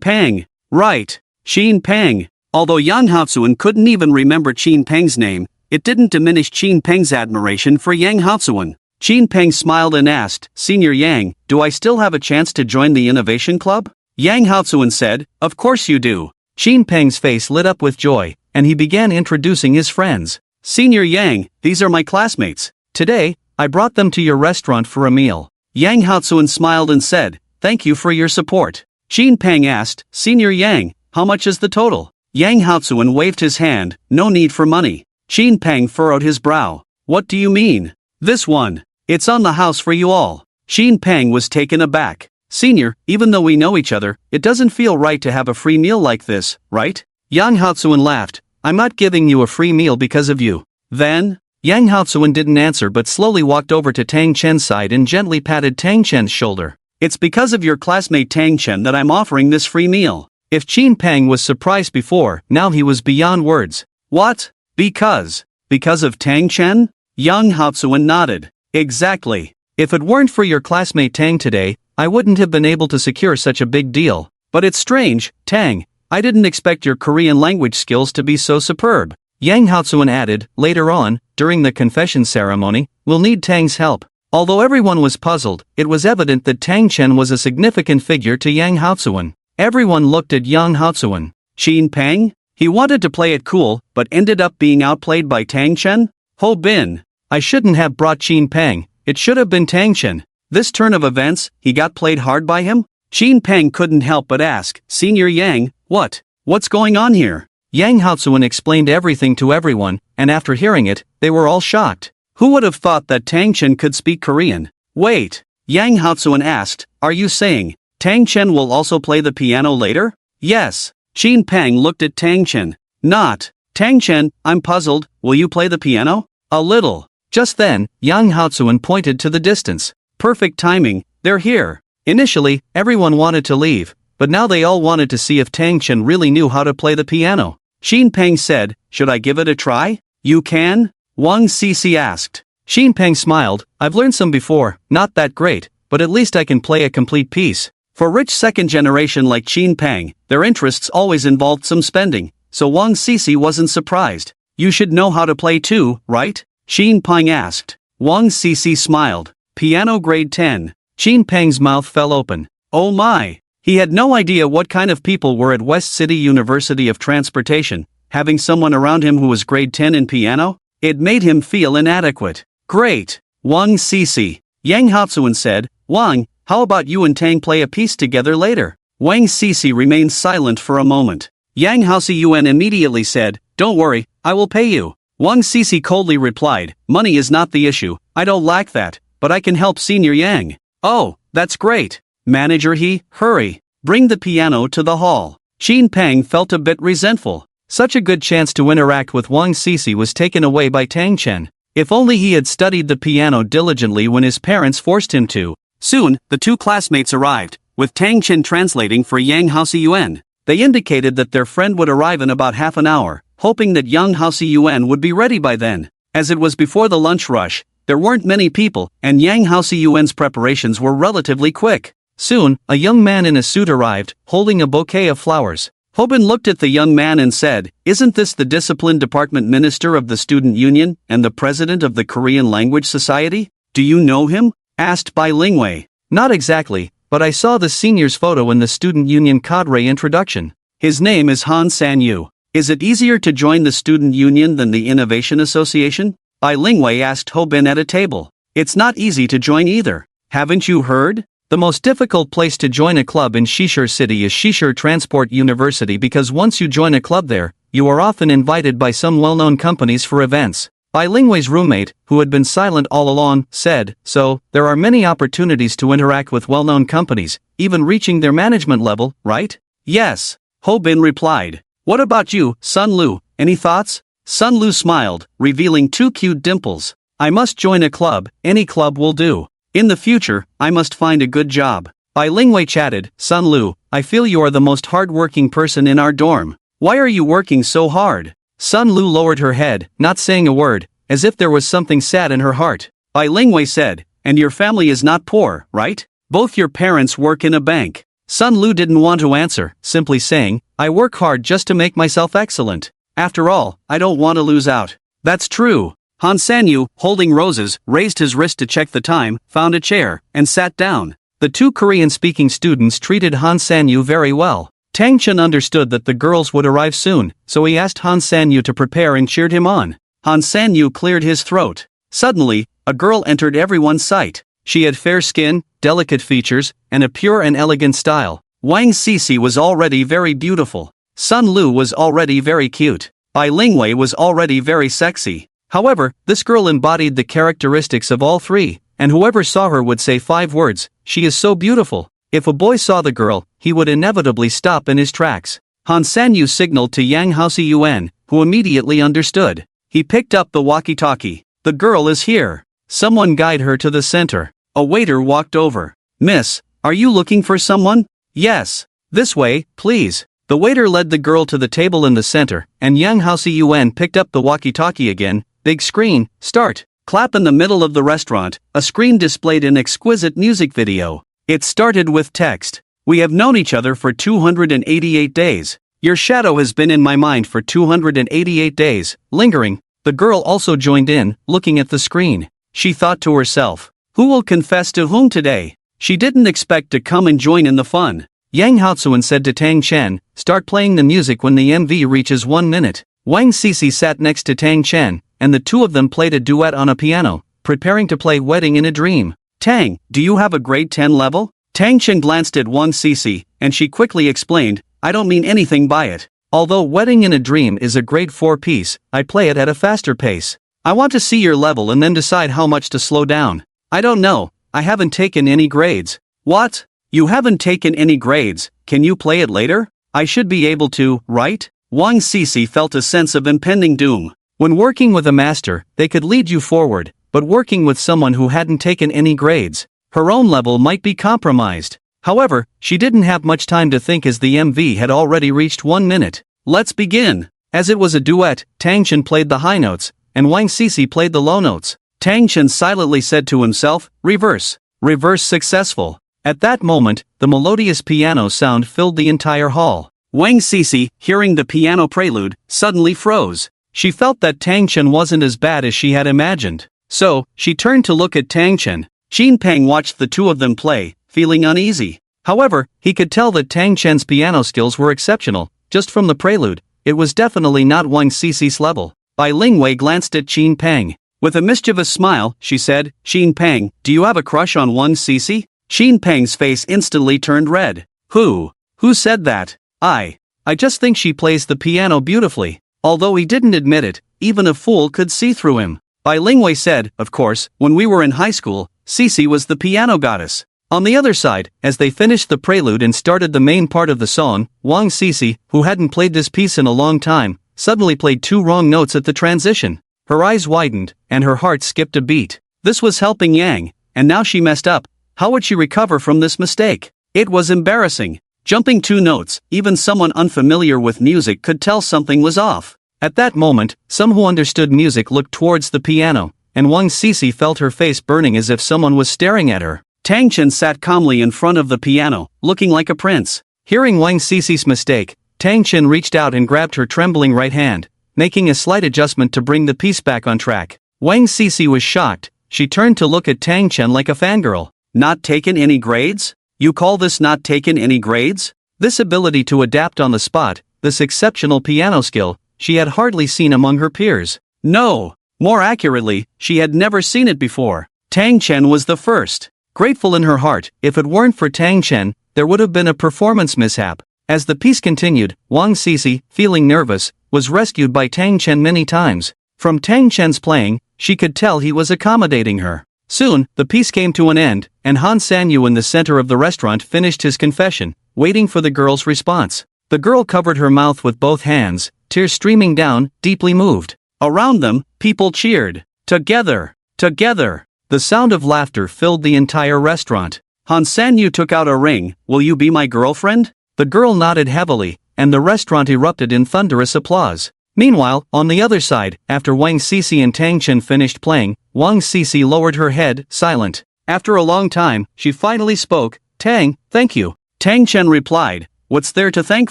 Peng. Right. Qin Peng. Although Yang Haozuan couldn't even remember Qin Peng's name, it didn't diminish Qin Peng's admiration for Yang Haozuan. Qin Peng smiled and asked, Senior Yang, do I still have a chance to join the innovation club? Yang Haozuan said, of course you do. Qin Peng's face lit up with joy, and he began introducing his friends. Senior Yang, these are my classmates. Today, I brought them to your restaurant for a meal. Yang Haozuan smiled and said, "Thank you for your support." Qin Peng asked, "Senior Yang, how much is the total?" Yang Haozuan waved his hand, "No need for money." Qin Peng furrowed his brow. "What do you mean?" "This one. It's on the house for you all." Qin Peng was taken aback. "Senior, even though we know each other, it doesn't feel right to have a free meal like this, right?" Yang Haozuan laughed. "I'm not giving you a free meal because of you." "Then?" Yang Haozuan didn't answer but slowly walked over to Tang Chen's side and gently patted Tang Chen's shoulder. "It's because of your classmate Tang Chen that I'm offering this free meal." If Qin Peng was surprised before, now he was beyond words. "What? Because? Because of Tang Chen?" Yang Haozuan nodded. "Exactly. If it weren't for your classmate Tang today, I wouldn't have been able to secure such a big deal. But it's strange, Tang. I didn't expect your Korean language skills to be so superb." Yang Haozuan added, "Later on, during the confession ceremony, we'll need Tang's help." Although everyone was puzzled, it was evident that Tang Chen was a significant figure to Yang Haozuan. Everyone looked at Yang Haozuan. Qin Peng? He wanted to play it cool, but ended up being outplayed by Tang Chen? Ho Bin. I shouldn't have brought Qin Peng, it should have been Tang Chen. This turn of events, he got played hard by him? Qin Peng couldn't help but ask, "Senior Yang, what's going on here?" Yang Haozuan explained everything to everyone, and after hearing it, they were all shocked. Who would have thought that Tang Chen could speak Korean? Wait, Yang Haozuan asked, "Are you saying Tang Chen will also play the piano later?" "Yes." Qin Peng looked at Tang Chen. "Not. Tang Chen, I'm puzzled, will you play the piano?" "A little." Just then, Yang Haozuan pointed to the distance. Perfect timing, they're here. Initially, everyone wanted to leave, but now they all wanted to see if Tang Chen really knew how to play the piano. Qin Peng said, "Should I give it a try?" "You can?" Wang Sisi asked. Qin Peng smiled, "I've learned some before, not that great, but at least I can play a complete piece." For rich second generation like Qin Peng, their interests always involved some spending, so Wang Sisi wasn't surprised. "You should know how to play too, right?" Qin Peng asked. Wang Sisi smiled. "Piano grade 10. Qin Peng's mouth fell open. Oh my! He had no idea what kind of people were at West City University of Transportation. Having someone around him who was grade 10 in piano? It made him feel inadequate. "Great, Wang Sisi," Yang Haozuan said. "Wang, how about you and Tang play a piece together later?" Wang Sisi remained silent for a moment. Yang Haozuan immediately said, "Don't worry, I will pay you." Wang Sisi coldly replied, "Money is not the issue, I don't lack that, but I can help Senior Yang." "Oh, that's great. Manager hurry, bring the piano to the hall." Qin Peng felt a bit resentful. Such a good chance to interact with Wang Sisi was taken away by Tang Chen. If only he had studied the piano diligently when his parents forced him to. Soon, the two classmates arrived, with Tang Chen translating for Yang Haozuan. They indicated that their friend would arrive in about half an hour, hoping that Yang Haozuan would be ready by then. As it was before the lunch rush, there weren't many people, and Yang Haozuan's preparations were relatively quick. Soon, a young man in a suit arrived, holding a bouquet of flowers. Hobin looked at the young man and said, "Isn't this the Discipline Department Minister of the Student Union and the President of the Korean Language Society? Do you know him?" asked Bai Lingwei. "Not exactly, but I saw the senior's photo in the Student Union cadre introduction. His name is Han San-yu. Is it easier to join the Student Union than the Innovation Association?" Bai Lingwei asked Hobin at a table. "It's not easy to join either. Haven't you heard? The most difficult place to join a club in Shishir City is Shishir Transport University because once you join a club there, you are often invited by some well-known companies for events." Bai Lingwei's roommate, who had been silent all along, said, "So, there are many opportunities to interact with well-known companies, even reaching their management level, right?" "Yes," Ho Bin replied. "What about you, Sun Lu, any thoughts?" Sun Lu smiled, revealing two cute dimples. "I must join a club, any club will do. In the future, I must find a good job." Bai Lingwei chatted, "Sun Lu, I feel you are the most hard-working person in our dorm. Why are you working so hard?" Sun Lu lowered her head, not saying a word, as if there was something sad in her heart. Bai Lingwei said, "And your family is not poor, right? Both your parents work in a bank." Sun Lu didn't want to answer, simply saying, "I work hard just to make myself excellent. After all, I don't want to lose out." "That's true." Han Sanyu, holding roses, raised his wrist to check the time, found a chair, and sat down. The two Korean-speaking students treated Han Sanyu very well. Tang Chen understood that the girls would arrive soon, so he asked Han Sanyu to prepare and cheered him on. Han Sanyu cleared his throat. Suddenly, a girl entered everyone's sight. She had fair skin, delicate features, and a pure and elegant style. Wang Sisi was already very beautiful. Sun Lu was already very cute. Bai Lingwei was already very sexy. However, this girl embodied the characteristics of all three, and whoever saw her would say 5 words, "She is so beautiful." If a boy saw the girl, he would inevitably stop in his tracks. Han Sanyu signaled to Yang Haoxiyuan, who immediately understood. He picked up the walkie-talkie. "The girl is here. Someone guide her to the center." A waiter walked over. "Miss, are you looking for someone?" "Yes. This way, please." The waiter led the girl to the table in the center, and Yang Haoxiyuan picked up the walkie-talkie again. Big screen, start. Clap. In the middle of the restaurant, a screen displayed an exquisite music video. It started with text. "We have known each other for 288 days. Your shadow has been in my mind for 288 days, lingering." The girl also joined in, looking at the screen. She thought to herself, "Who will confess to whom today?" She didn't expect to come and join in the fun. Yang Haoxuan said to Tang Chen, "Start playing the music when the MV reaches 1 minute. Wang Sisi sat next to Tang Chen, and the two of them played a duet on a piano, preparing to play Wedding in a Dream. "Tang, do you have a grade 10 level?" Tang Chen glanced at Wang Sisi, and she quickly explained, "I don't mean anything by it. Although Wedding in a Dream is a grade 4 piece, I play it at a faster pace. I want to see your level and then decide how much to slow down." "I don't know, I haven't taken any grades." "What? You haven't taken any grades? Can you play it later? I should be able to, right?" Wang Sisi felt a sense of impending doom. When working with a master, they could lead you forward, but working with someone who hadn't taken any grades, her own level might be compromised. However, she didn't have much time to think as the MV had already reached 1 minute. "Let's begin." As it was a duet, Tang Chen played the high notes, and Wang Sisi played the low notes. Tang Chen silently said to himself, "Reverse. Reverse successful." At that moment, the melodious piano sound filled the entire hall. Wang Sisi, hearing the piano prelude, suddenly froze. She felt that Tang Chen wasn't as bad as she had imagined. So, she turned to look at Tang Chen. Qin Peng watched the two of them play, feeling uneasy. However, he could tell that Tang Chen's piano skills were exceptional. Just from the prelude, it was definitely not Wang Sisi's level. Bai Lingwei glanced at Qin Peng. With a mischievous smile, she said, "Qin Peng, do you have a crush on Wang Sisi?" Qin Peng's face instantly turned red. Who said that?" I just think she plays the piano beautifully." Although he didn't admit it, even a fool could see through him. Bai Lingwei said, "Of course, when we were in high school, Sisi was the piano goddess." On the other side, as they finished the prelude and started the main part of the song, Wang Sisi, who hadn't played this piece in a long time, suddenly played 2 wrong notes at the transition. Her eyes widened, and her heart skipped a beat. This was helping Yang, and now she messed up. How would she recover from this mistake? It was embarrassing. Jumping 2 notes, even someone unfamiliar with music could tell something was off. At that moment, some who understood music looked towards the piano, and Wang Sisi felt her face burning as if someone was staring at her. Tang Chen sat calmly in front of the piano, looking like a prince. Hearing Wang Sisi's mistake, Tang Chen reached out and grabbed her trembling right hand, making a slight adjustment to bring the piece back on track. Wang Sisi was shocked. She turned to look at Tang Chen like a fangirl. "Not taken any grades? You call this not taken any grades?" This ability to adapt on the spot, this exceptional piano skill, she had hardly seen among her peers. No, more accurately, she had never seen it before. Tang Chen was the first. Grateful in her heart, if it weren't for Tang Chen, there would have been a performance mishap. As the piece continued, Wang Sisi, feeling nervous, was rescued by Tang Chen many times. From Tang Chen's playing, she could tell he was accommodating her. Soon, the piece came to an end, and Han Sanyu in the center of the restaurant finished his confession, waiting for the girl's response. The girl covered her mouth with both hands, tears streaming down, deeply moved. Around them, people cheered. "Together! Together!" The sound of laughter filled the entire restaurant. Han Sanyu took out a ring. "Will you be my girlfriend?" The girl nodded heavily, and the restaurant erupted in thunderous applause. Meanwhile, on the other side, after Wang Sisi and Tang Chen finished playing, Wang Sisi lowered her head, silent. After a long time, she finally spoke, "Tang, thank you." Tang Chen replied, "What's there to thank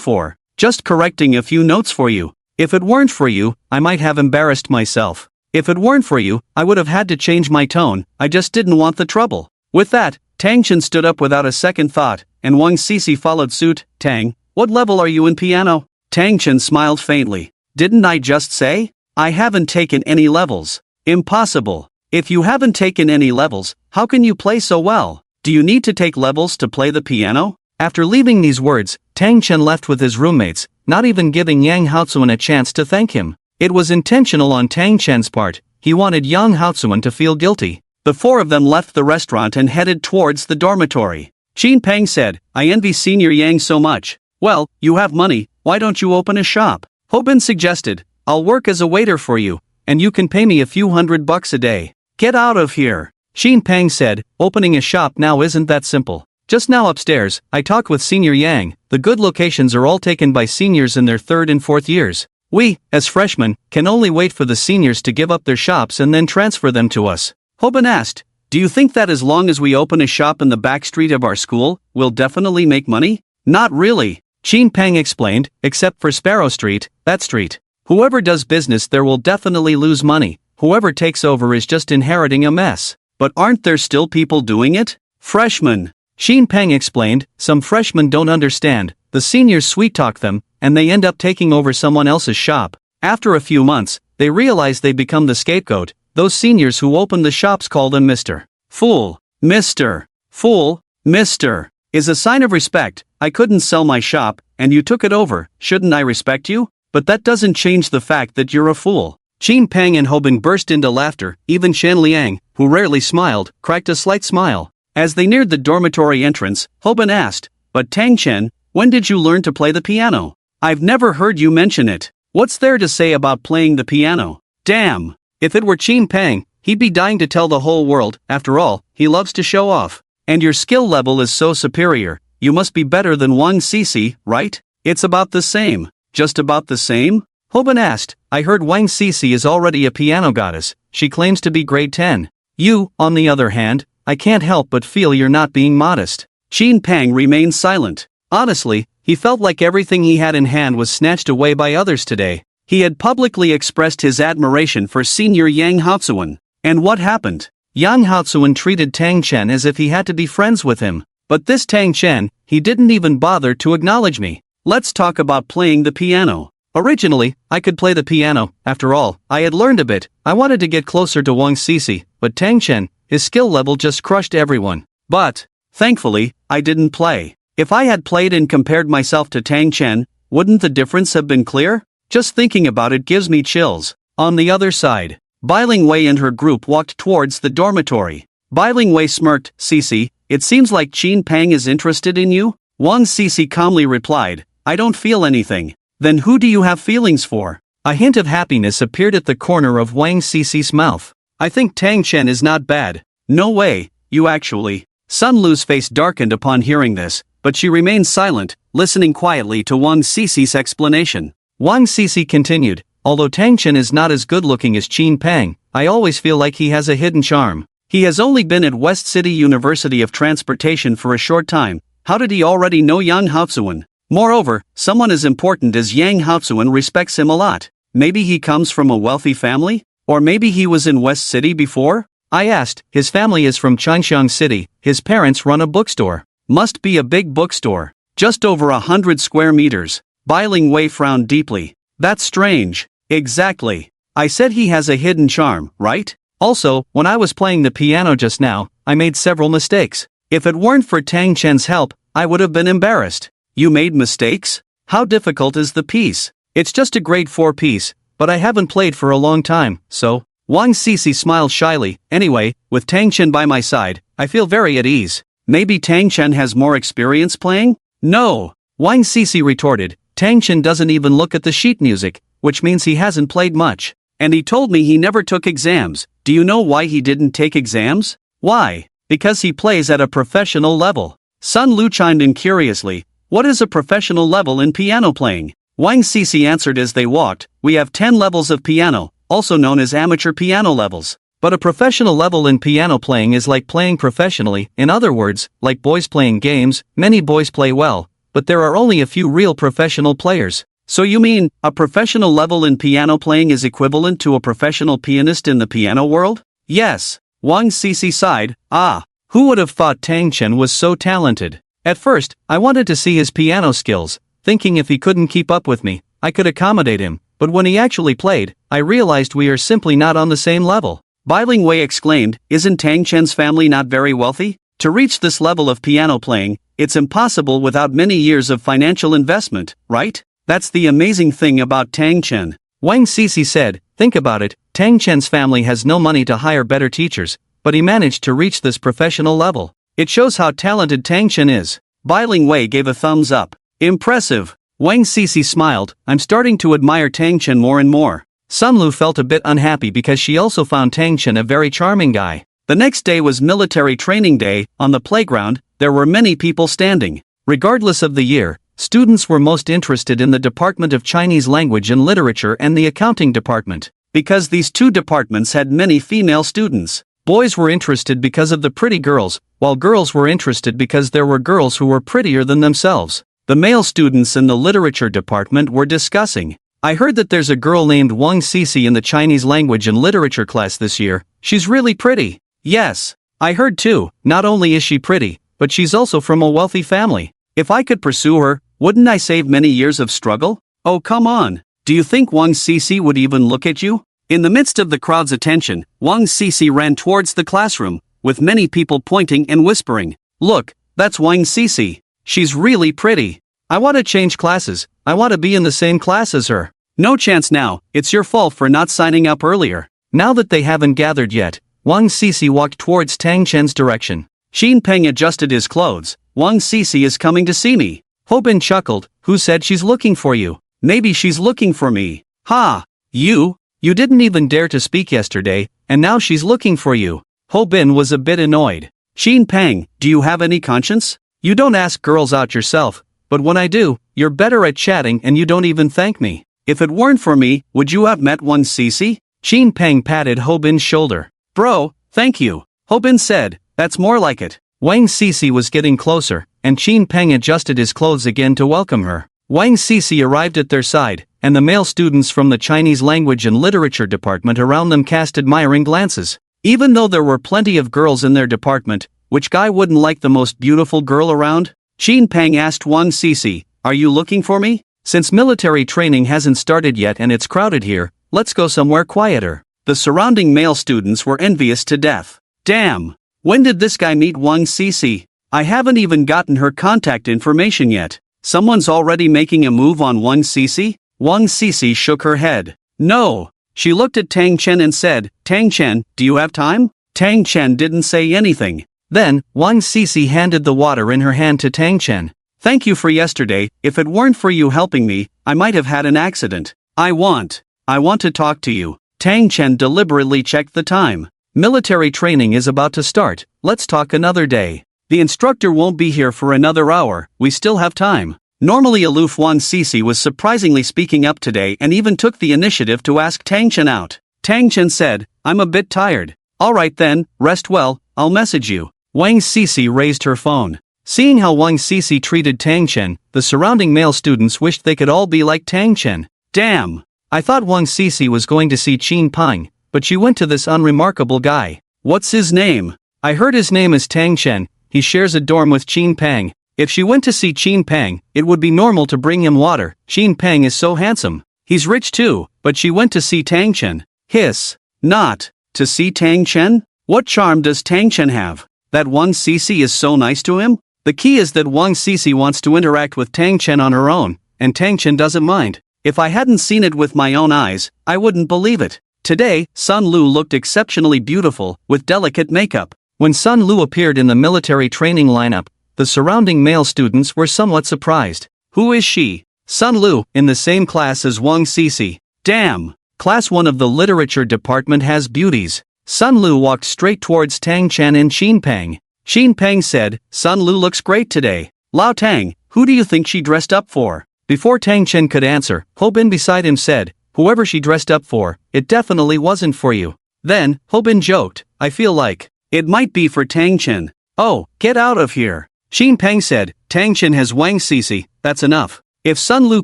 for? Just correcting a few notes for you. If it weren't for you, I might have embarrassed myself. If it weren't for you, I would have had to change my tone. I just didn't want the trouble." With that, Tang Chen stood up without a second thought, and Wang Sisi followed suit. "Tang, what level are you in piano?" Tang Chen smiled faintly. "Didn't I just say? I haven't taken any levels." "Impossible. If you haven't taken any levels, how can you play so well? Do you need to take levels to play the piano? After leaving these words, Tang Chen left with his roommates, not even giving Yang Haozuan a chance to thank him. It was intentional on Tang Chen's part. He wanted Yang Haozuan to feel guilty. The four of them left the restaurant and headed towards the dormitory. Qin Peng said, I envy Senior Yang so much. Well, you have money, why don't you open a shop? Hobin suggested, I'll work as a waiter for you, and you can pay me a few $100 a day. Get out of here. Qin Peng said, opening a shop now isn't that simple. Just now upstairs, I talked with Senior Yang. The good locations are all taken by seniors in their 3rd and 4th years. We, as freshmen, can only wait for the seniors to give up their shops and then transfer them to us. Hobin asked, do you think that as long as we open a shop in the back street of our school, we'll definitely make money? Not really. Qin Peng explained, except for Sparrow Street, that street. Whoever does business there will definitely lose money. Whoever takes over is just inheriting a mess. But aren't there still people doing it? Freshmen. Qin Peng explained, some freshmen don't understand. The seniors sweet-talk them, and they end up taking over someone else's shop. After a few months, they realize they become the scapegoat. Those seniors who open the shops call them Mr. Fool. Mr. Fool. Mr. is a sign of respect. I couldn't sell my shop, and you took it over. Shouldn't I respect you? But that doesn't change the fact that you're a fool. Qin Peng and Hobin burst into laughter. Even Shen Liang, who rarely smiled, cracked a slight smile. As they neared the dormitory entrance, Hobin asked, but Tang Chen, when did you learn to play the piano? I've never heard you mention it. What's there to say about playing the piano? Damn. If it were Qin Peng, he'd be dying to tell the whole world. After all, he loves to show off. And your skill level is so superior. You must be better than Wang Sisi, right? It's about the same. Just about the same? Hobin asked, I heard Wang Sisi is already a piano goddess. She claims to be grade 10. You, on the other hand, I can't help but feel you're not being modest. Qin Peng remained silent. Honestly, he felt like everything he had in hand was snatched away by others today. He had publicly expressed his admiration for Senior Yang Haozuan. And what happened? Yang Haozuan treated Tang Chen as if he had to be friends with him. But this Tang Chen, he didn't even bother to acknowledge me. Let's talk about playing the piano. Originally, I could play the piano. After all, I had learned a bit. I wanted to get closer to Wang Sisi, but Tang Chen, his skill level just crushed everyone. But, thankfully, I didn't play. If I had played and compared myself to Tang Chen, wouldn't the difference have been clear? Just thinking about it gives me chills. On the other side, Bai Lingwei and her group walked towards the dormitory. Bai Lingwei smirked, Sisi, it seems like Qin Peng is interested in you? Wang Sisi calmly replied, I don't feel anything. Then who do you have feelings for? A hint of happiness appeared at the corner of Wang Sisi's mouth. I think Tang Chen is not bad. No way, you actually. Sun Lu's face darkened upon hearing this, but she remained silent, listening quietly to Wang Sisi's explanation. Wang Sisi continued, although Tang Chen is not as good-looking as Qin Peng, I always feel like he has a hidden charm. He has only been at West City University of Transportation for a short time. How did he already know Yang Haozuan? Moreover, someone as important as Yang Haozuan respects him a lot. Maybe he comes from a wealthy family? Or maybe he was in West City before? I asked. His family is from Changshan City. His parents run a bookstore. Must be a big bookstore. Just over 100 square meters. Bai Lingwei frowned deeply. That's strange. Exactly. I said he has a hidden charm, right? Also, when I was playing the piano just now, I made several mistakes. If it weren't for Tang Chen's help, I would have been embarrassed. You made mistakes? How difficult is the piece? It's just a grade 4 piece, but I haven't played for a long time, so. Wang Sisi smiled shyly. Anyway, with Tang Chen by my side, I feel very at ease. Maybe Tang Chen has more experience playing? No. Wang Sisi retorted. Tang Chen doesn't even look at the sheet music, which means he hasn't played much. And he told me he never took exams. Do you know why he didn't take exams? Why? Because he plays at a professional level. Sun Lu chimed in curiously. What is a professional level in piano playing? Wang Sisi answered as they walked. We have 10 levels of piano, also known as amateur piano levels. But a professional level in piano playing is like playing professionally. In other words, like boys playing games, many boys play well, but there are only a few real professional players. So you mean, a professional level in piano playing is equivalent to a professional pianist in the piano world? Yes. Wang Sisi sighed. Ah, who would have thought Tang Chen was so talented? At first, I wanted to see his piano skills, thinking if he couldn't keep up with me, I could accommodate him, but when he actually played, I realized we are simply not on the same level. Biling Wei exclaimed, isn't Tang Chen's family not very wealthy? To reach this level of piano playing, it's impossible without many years of financial investment, right? That's the amazing thing about Tang Chen. Wang Sisi said, think about it, Tang Chen's family has no money to hire better teachers, but he managed to reach this professional level. It shows how talented Tang Chen is. Biling Wei gave a thumbs up. Impressive. Wang Sisi smiled, I'm starting to admire Tang Chen more and more. Sun Lu felt a bit unhappy because she also found Tang Chen a very charming guy. The next day was military training day. On the playground, there were many people standing. Regardless of the year, students were most interested in the Department of Chinese Language and Literature and the Accounting Department. Because these two departments had many female students. Boys were interested because of the pretty girls, while girls were interested because there were girls who were prettier than themselves. The male students in the literature department were discussing. I heard that there's a girl named Wang Sisi in the Chinese language and literature class this year. She's really pretty. Yes, I heard too. Not only is she pretty, but she's also from a wealthy family. If I could pursue her, wouldn't I save many years of struggle? Oh, come on. Do you think Wang Sisi would even look at you? In the midst of the crowd's attention, Wang Sisi ran towards the classroom, with many people pointing and whispering, look, that's Wang Sisi. She's really pretty. I want to change classes. I want to be in the same class as her. No chance now, it's your fault for not signing up earlier. Now that they haven't gathered yet, Wang Sisi walked towards Tang Chen's direction. Xin Peng adjusted his clothes. Wang Sisi is coming to see me. Ho Bin chuckled, who said she's looking for you? Maybe she's looking for me. Ha! You didn't even dare to speak yesterday, and now she's looking for you. Ho Bin was a bit annoyed. Xin Peng, do you have any conscience? You don't ask girls out yourself, but when I do, you're better at chatting and you don't even thank me. If it weren't for me, would you have met Wang Sisi? Xin Peng patted Ho Bin's shoulder. Bro, thank you. Ho Bin said, that's more like it. Wang Sisi was getting closer, and Xin Peng adjusted his clothes again to welcome her. Wang Sisi arrived at their side, and the male students from the Chinese language and literature department around them cast admiring glances. Even though there were plenty of girls in their department, which guy wouldn't like the most beautiful girl around? Xin Peng asked Wang Sisi, are you looking for me? Since military training hasn't started yet and it's crowded here, let's go somewhere quieter. The surrounding male students were envious to death. Damn! When did this guy meet Wang Sisi? I haven't even gotten her contact information yet. Someone's already making a move on Wang Sisi? Wang Sisi shook her head. No. She looked at Tang Chen and said, Tang Chen, do you have time? Tang Chen didn't say anything. Then, Wang Sisi handed the water in her hand to Tang Chen. Thank you for yesterday. If it weren't for you helping me, I might have had an accident. I want to talk to you. Tang Chen deliberately checked the time. Military training is about to start. Let's talk another day. The instructor won't be here for another hour. We still have time. Normally aloof Wang Sisi was surprisingly speaking up today and even took the initiative to ask Tang Chen out. Tang Chen said, I'm a bit tired. Alright then, rest well, I'll message you. Wang Sisi raised her phone. Seeing how Wang Sisi treated Tang Chen, the surrounding male students wished they could all be like Tang Chen. Damn! I thought Wang Sisi was going to see Xin Peng, but she went to this unremarkable guy. What's his name? I heard his name is Tang Chen. He shares a dorm with Xin Peng. If she went to see Xin Peng, it would be normal to bring him water. Xin Peng is so handsome. He's rich too, but she went to see Tang Chen. Hiss. Not. To see Tang Chen? What charm does Tang Chen have? That Wang Sisi is so nice to him? The key is that Wang Sisi wants to interact with Tang Chen on her own, and Tang Chen doesn't mind. If I hadn't seen it with my own eyes, I wouldn't believe it. Today, Sun Lu looked exceptionally beautiful, with delicate makeup. When Sun Lu appeared in the military training lineup, the surrounding male students were somewhat surprised. Who is she? Sun Lu, in the same class as Wang Sisi. Damn! Class 1 of the literature department has beauties. Sun Lu walked straight towards Tang Chen and Xin Peng. Xin Peng said, Sun Lu looks great today. Lao Tang, who do you think she dressed up for? Before Tang Chen could answer, Ho Bin beside him said, whoever she dressed up for, it definitely wasn't for you. Then, Ho Bin joked, I feel like it might be for Tang Chen. Oh, get out of here. Xin Peng said, Tang Chen has Wang Sisi, that's enough. If Sun Lu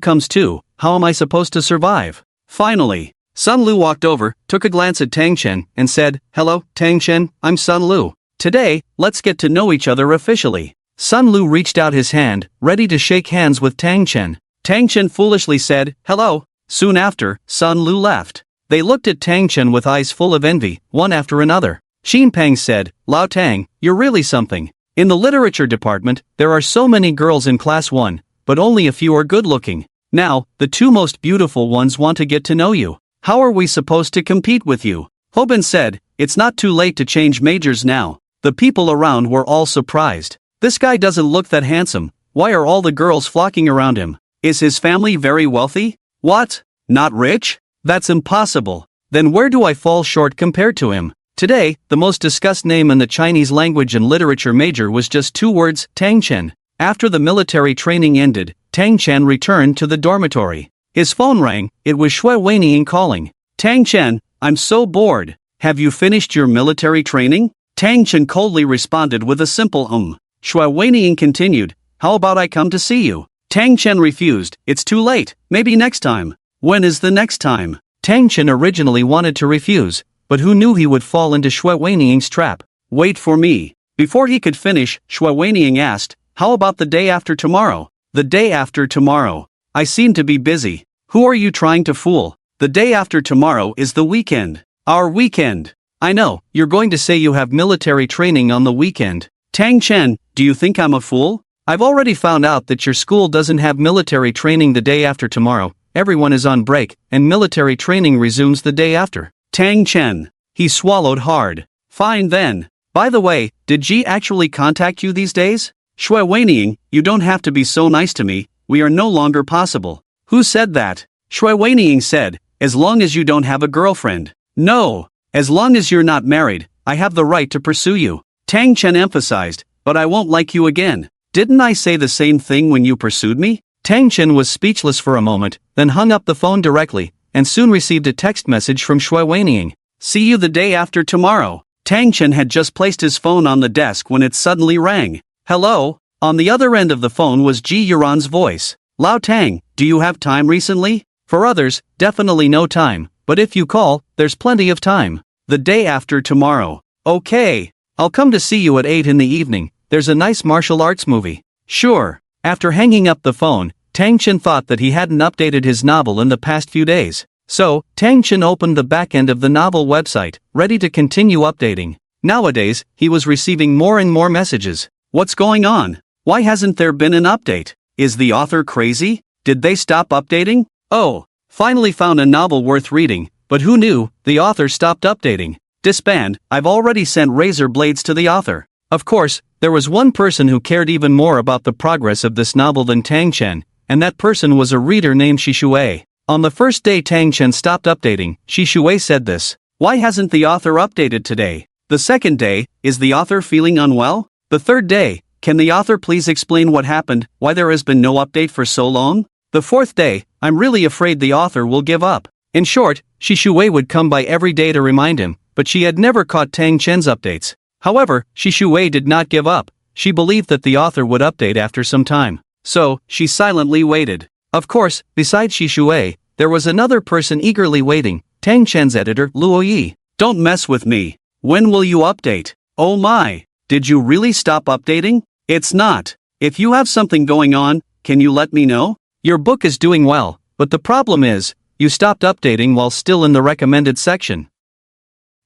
comes too, how am I supposed to survive? Finally, Sun Lu walked over, took a glance at Tang Chen, and said, hello, Tang Chen, I'm Sun Lu. Today, let's get to know each other officially. Sun Lu reached out his hand, ready to shake hands with Tang Chen. Tang Chen foolishly said, hello. Soon after, Sun Lu left. They looked at Tang Chen with eyes full of envy, one after another. Xin Pang said, Lao Tang, you're really something. In the literature department, there are so many girls in class 1, but only a few are good looking. Now, the 2 most beautiful ones want to get to know you. How are we supposed to compete with you? Hobin said, it's not too late to change majors now. The people around were all surprised. This guy doesn't look that handsome. Why are all the girls flocking around him? Is his family very wealthy? What? Not rich? That's impossible. Then where do I fall short compared to him? Today, the most discussed name in the Chinese language and literature major was just 2 words, Tang Chen. After the military training ended, Tang Chen returned to the dormitory. His phone rang. It was Shui Weinian calling. Tang Chen, I'm so bored. Have you finished your military training? Tang Chen coldly responded with a simple Shui Weinian continued, how about I come to see you? Tang Chen refused, it's too late, maybe next time. When is the next time? Tang Chen originally wanted to refuse, but who knew he would fall into Shui Weinian's trap? Wait for me. Before he could finish, Shui Weinian asked, how about the day after tomorrow? The day after tomorrow. I seem to be busy. Who are you trying to fool? The day after tomorrow is the weekend. Our weekend. I know, you're going to say you have military training on the weekend. Tang Chen, do you think I'm a fool? I've already found out that your school doesn't have military training the day after tomorrow. Everyone is on break, and military training resumes the day after. Tang Chen. He swallowed hard. Fine then. By the way, did Ji actually contact you these days? Shui Weinian, you don't have to be so nice to me, we are no longer possible. Who said that? Shui Weinian said, as long as you don't have a girlfriend. No. As long as you're not married, I have the right to pursue you. Tang Chen emphasized, but I won't like you again. Didn't I say the same thing when you pursued me? Tang Chen was speechless for a moment, then hung up the phone directly, and soon received a text message from Shui Weinian. See you the day after tomorrow. Tang Chen had just placed his phone on the desk when it suddenly rang. Hello? On the other end of the phone was Ji Yuran's voice. Lao Tang, do you have time recently? For others, definitely no time, but if you call, there's plenty of time. The day after tomorrow. Okay. I'll come to see you at 8 in the evening, there's a nice martial arts movie. Sure. After hanging up the phone, Tang Chen thought that he hadn't updated his novel in the past few days. So, Tang Chen opened the back end of the novel website, ready to continue updating. Nowadays, he was receiving more and more messages. What's going on? Why hasn't there been an update? Is the author crazy? Did they stop updating? Oh, finally found a novel worth reading, but who knew, the author stopped updating. Disband, I've already sent razor blades to the author. Of course, there was one person who cared even more about the progress of this novel than Tang Chen, and that person was a reader named Shishui. On the first day Tang Chen stopped updating, Shishui said this. Why hasn't the author updated today? The second day, is the author feeling unwell? The third day, can the author please explain what happened, why there has been no update for so long? The fourth day, I'm really afraid the author will give up. In short, Shishui would come by every day to remind him, but she had never caught Tang Chen's updates. However, Shishui did not give up. She believed that the author would update after some time. So, she silently waited. Of course, besides Shishui, there was another person eagerly waiting, Tang Chen's editor, Luo Yi. Don't mess with me. When will you update? Oh my. Did you really stop updating? It's not. If you have something going on, can you let me know? Your book is doing well, but the problem is, you stopped updating while still in the recommended section.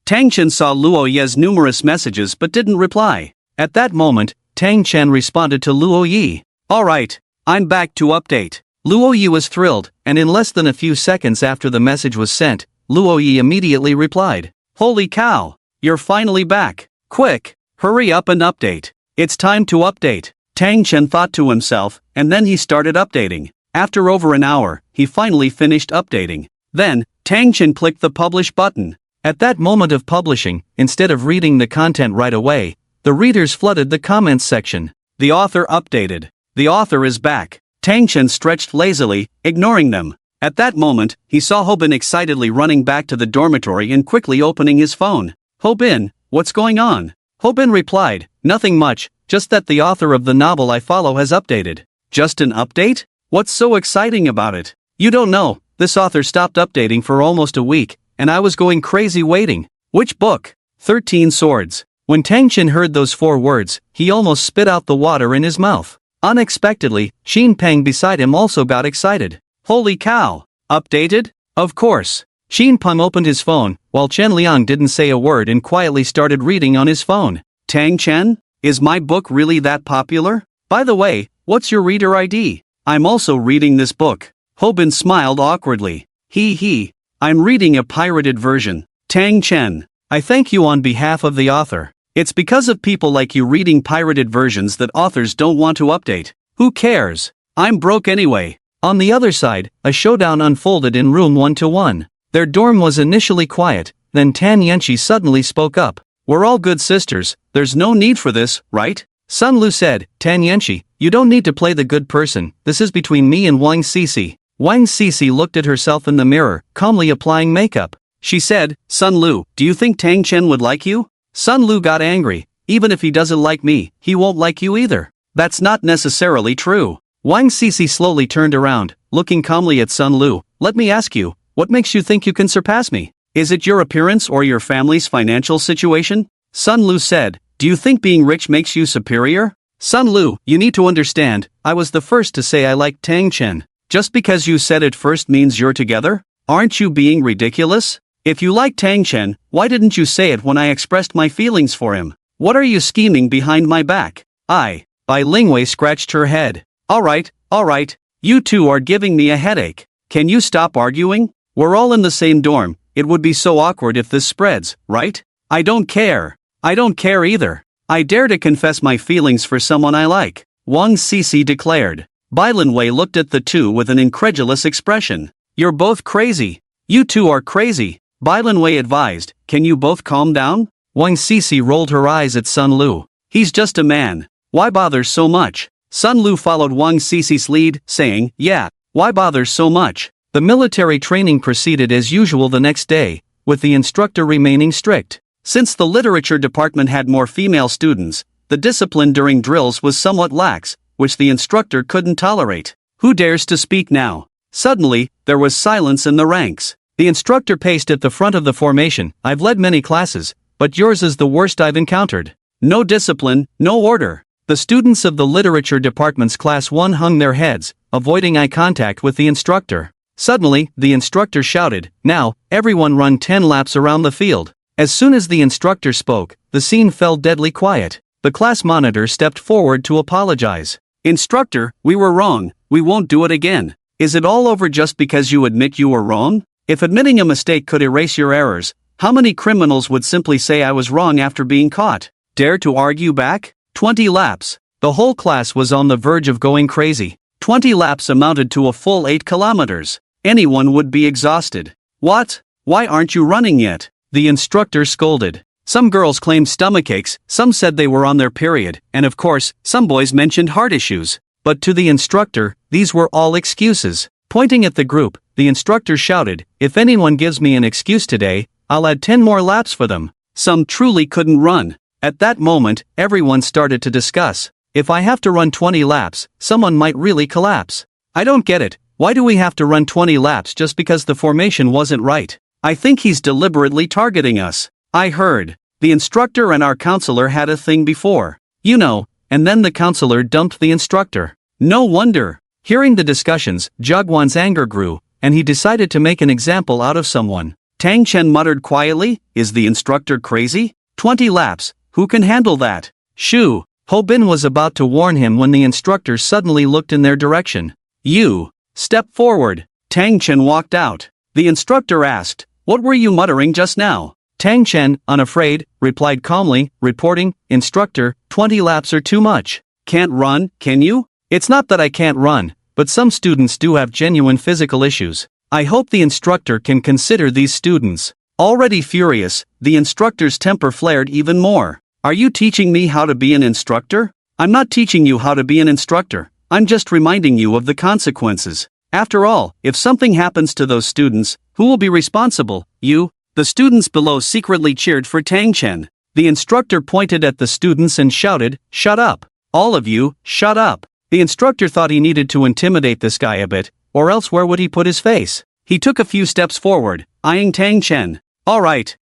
Tang Chen saw Luo Yi's numerous messages but didn't reply. At that moment, Tang Chen responded to Luo Yi. Alright, I'm back to update. Luo Yi was thrilled, and in less than a few seconds after the message was sent, Luo Yi immediately replied. Holy cow! You're finally back. Quick! Hurry up and update. It's time to update. Tang Chen thought to himself, and then he started updating. After over an hour, he finally finished updating. Then, Tang Chen clicked the publish button. At that moment of publishing, instead of reading the content right away, the readers flooded the comments section. The author updated. The author is back. Tang Chen stretched lazily, ignoring them. At that moment, he saw Hobin excitedly running back to the dormitory and quickly opening his phone. Hobin, what's going on? Hobin replied, nothing much, just that the author of the novel I follow has updated. Just an update? What's so exciting about it? You don't know, this author stopped updating for almost a week, and I was going crazy waiting. Which book? 13 Swords. When Tang Chen heard those 4 words, he almost spit out the water in his mouth. Unexpectedly, Xin Peng beside him also got excited. Holy cow! Updated? Of course. Shin Peng opened his phone, while Chen Liang didn't say a word and quietly started reading on his phone. Tang Chen? Is my book really that popular? By the way, what's your reader ID? I'm also reading this book. Hobin smiled awkwardly. He. I'm reading a pirated version. Tang Chen. I thank you on behalf of the author. It's because of people like you reading pirated versions that authors don't want to update. Who cares? I'm broke anyway. On the other side, a showdown unfolded in room 1-1. Their dorm was initially quiet, then Tan Yanqi suddenly spoke up. We're all good sisters, there's no need for this, right? Sun Lu said, Tan Yanqi, you don't need to play the good person, this is between me and Wang Sisi. Wang Sisi looked at herself in the mirror, calmly applying makeup. She said, Sun Lu, do you think Tang Chen would like you? Sun Lu got angry. Even if he doesn't like me, he won't like you either. That's not necessarily true. Wang Sisi slowly turned around, looking calmly at Sun Lu. Let me ask you, what makes you think you can surpass me? Is it your appearance or your family's financial situation? Sun Lu said, do you think being rich makes you superior? Sun Lu, you need to understand, I was the first to say I liked Tang Chen. Just because you said it first means you're together? Aren't you being ridiculous? If you like Tang Chen, why didn't you say it when I expressed my feelings for him? What are you scheming behind my back? Bai Lingwei scratched her head. Alright. You two are giving me a headache. Can you stop arguing? We're all in the same dorm, it would be so awkward if this spreads, right? I don't care. I don't care either. I dare to confess my feelings for someone I like, Wang Sisi declared. Bai Linwei looked at the two with an incredulous expression. You're both crazy. You two are crazy, Bai Linwei advised. Can you both calm down? Wang Sisi rolled her eyes at Sun Lu. He's just a man. Why bother so much? Sun Lu followed Wang Sisi's lead, saying, yeah, why bother so much? The military training proceeded as usual the next day, with the instructor remaining strict. Since the literature department had more female students, the discipline during drills was somewhat lax, which the instructor couldn't tolerate. Who dares to speak now? Suddenly, there was silence in the ranks. The instructor paced at the front of the formation. I've led many classes, but yours is the worst I've encountered. No discipline, no order. The students of the literature department's class 1 hung their heads, avoiding eye contact with the instructor. Suddenly, the instructor shouted, now, everyone run 10 laps around the field. As soon as the instructor spoke, the scene fell deadly quiet. The class monitor stepped forward to apologize. Instructor, we were wrong, we won't do it again. Is it all over just because you admit you were wrong? If admitting a mistake could erase your errors, how many criminals would simply say I was wrong after being caught? Dare to argue back? 20 laps. The whole class was on the verge of going crazy. 20 laps amounted to a full 8 kilometers. Anyone would be exhausted. What? Why aren't you running yet? The instructor scolded. Some girls claimed stomachaches, some said they were on their period, and of course, some boys mentioned heart issues. But to the instructor, these were all excuses. Pointing at the group, the instructor shouted, if anyone gives me an excuse today, I'll add 10 more laps for them. Some truly couldn't run. At that moment, everyone started to discuss. If I have to run 20 laps, someone might really collapse. I don't get it. Why do we have to run 20 laps just because the formation wasn't right? I think he's deliberately targeting us. I heard. The instructor and our counselor had a thing before. You know, and then the counselor dumped the instructor. No wonder. Hearing the discussions, Jagwan's anger grew, and he decided to make an example out of someone. Tang Chen muttered quietly, is the instructor crazy? 20 laps, who can handle that? Shoo! Ho Bin was about to warn him when the instructor suddenly looked in their direction. You! Step forward. Tang Chen walked out. The instructor asked, what were you muttering just now? Tang Chen, unafraid, replied calmly, reporting, instructor, 20 laps are too much. Can't run, can you? It's not that I can't run, but some students do have genuine physical issues. I hope the instructor can consider these students. Already furious, the instructor's temper flared even more. Are you teaching me how to be an instructor? I'm not teaching you how to be an instructor. I'm just reminding you of the consequences. After all, if something happens to those students, who will be responsible? You? The students below secretly cheered for Tang Chen. The instructor pointed at the students and shouted, shut up. All of you, shut up. The instructor thought he needed to intimidate this guy a bit, or else where would he put his face? He took a few steps forward, eyeing Tang Chen. Alright,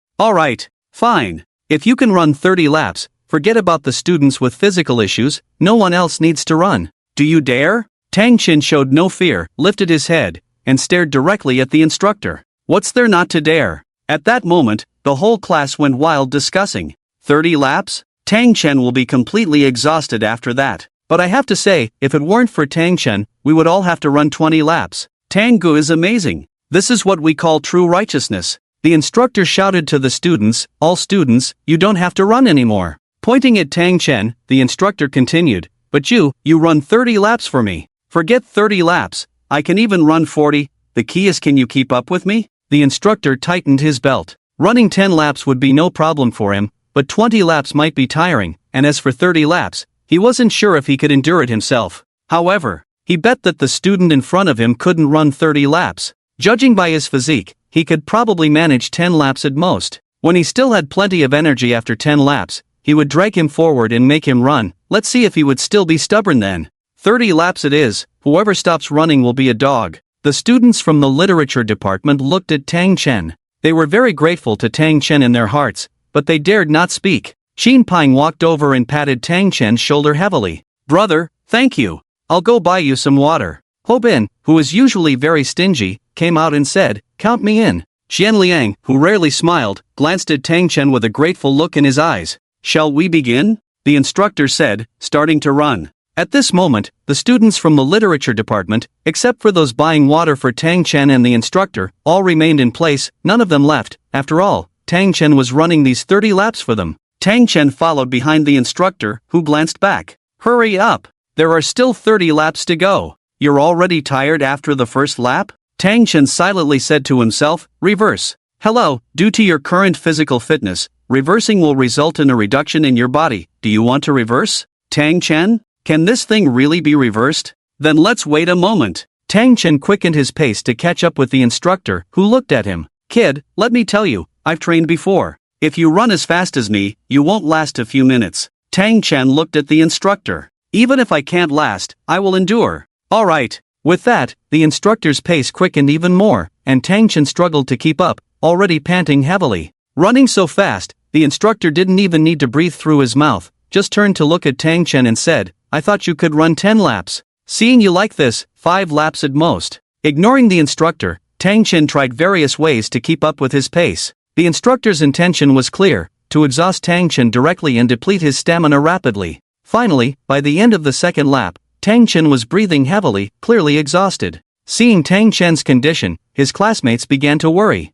fine. If you can run 30 laps, forget about the students with physical issues, no one else needs to run. Do you dare? Tang Chen showed no fear, lifted his head, and stared directly at the instructor. What's there not to dare? At that moment, the whole class went wild discussing. 30 laps? Tang Chen will be completely exhausted after that. But I have to say, if it weren't for Tang Chen, we would all have to run 20 laps. Tang Gu is amazing. This is what we call true righteousness. The instructor shouted to the students, all students, you don't have to run anymore. Pointing at Tang Chen, the instructor continued, but you run 30 laps for me. Forget 30 laps, I can even run 40, the key is can you keep up with me? The instructor tightened his belt. Running 10 laps would be no problem for him, but 20 laps might be tiring, and as for 30 laps, he wasn't sure if he could endure it himself. However, he bet that the student in front of him couldn't run 30 laps. Judging by his physique, he could probably manage 10 laps at most. When he still had plenty of energy after 10 laps, he would drag him forward and make him run. Let's see if he would still be stubborn then. 30 laps it is, whoever stops running will be a dog. The students from the literature department looked at Tang Chen. They were very grateful to Tang Chen in their hearts, but they dared not speak. Qin Ping walked over and patted Tang Chen's shoulder heavily. Brother, thank you. I'll go buy you some water. Ho Bin, who is usually very stingy, came out and said, count me in. Qian Liang, who rarely smiled, glanced at Tang Chen with a grateful look in his eyes. Shall we begin? The instructor said, starting to run. At this moment, the students from the literature department, except for those buying water for Tang Chen and the instructor, all remained in place, none of them left. After all, Tang Chen was running these 30 laps for them. Tang Chen followed behind the instructor, who glanced back. Hurry up! There are still 30 laps to go. You're already tired after the first lap? Tang Chen silently said to himself, reverse. Hello, due to your current physical fitness, reversing will result in a reduction in your body. Do you want to reverse? Tang Chen? Can this thing really be reversed? Then let's wait a moment. Tang Chen quickened his pace to catch up with the instructor, who looked at him. Kid, let me tell you, I've trained before. If you run as fast as me, you won't last a few minutes. Tang Chen looked at the instructor. Even if I can't last, I will endure. Alright. With that, the instructor's pace quickened even more, and Tang Chen struggled to keep up, already panting heavily. Running so fast, the instructor didn't even need to breathe through his mouth, just turned to look at Tang Chen and said, I thought you could run 10 laps. Seeing you like this, 5 laps at most. Ignoring the instructor, Tang Chen tried various ways to keep up with his pace. The instructor's intention was clear, to exhaust Tang Chen directly and deplete his stamina rapidly. Finally, by the end of the second lap, Tang Chen was breathing heavily, clearly exhausted. Seeing Tang Chen's condition, his classmates began to worry.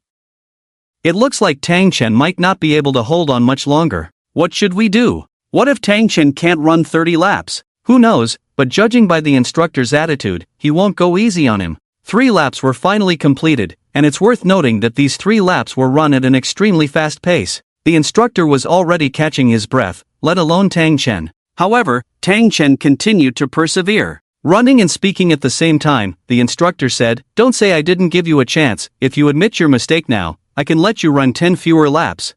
It looks like Tang Chen might not be able to hold on much longer. What should we do? What if Tang Chen can't run 30 laps? Who knows, but judging by the instructor's attitude, he won't go easy on him. 3 laps were finally completed, and it's worth noting that these 3 laps were run at an extremely fast pace. The instructor was already catching his breath, let alone Tang Chen. However, Tang Chen continued to persevere. Running and speaking at the same time, the instructor said, don't say I didn't give you a chance. If you admit your mistake now, I can let you run 10 fewer laps.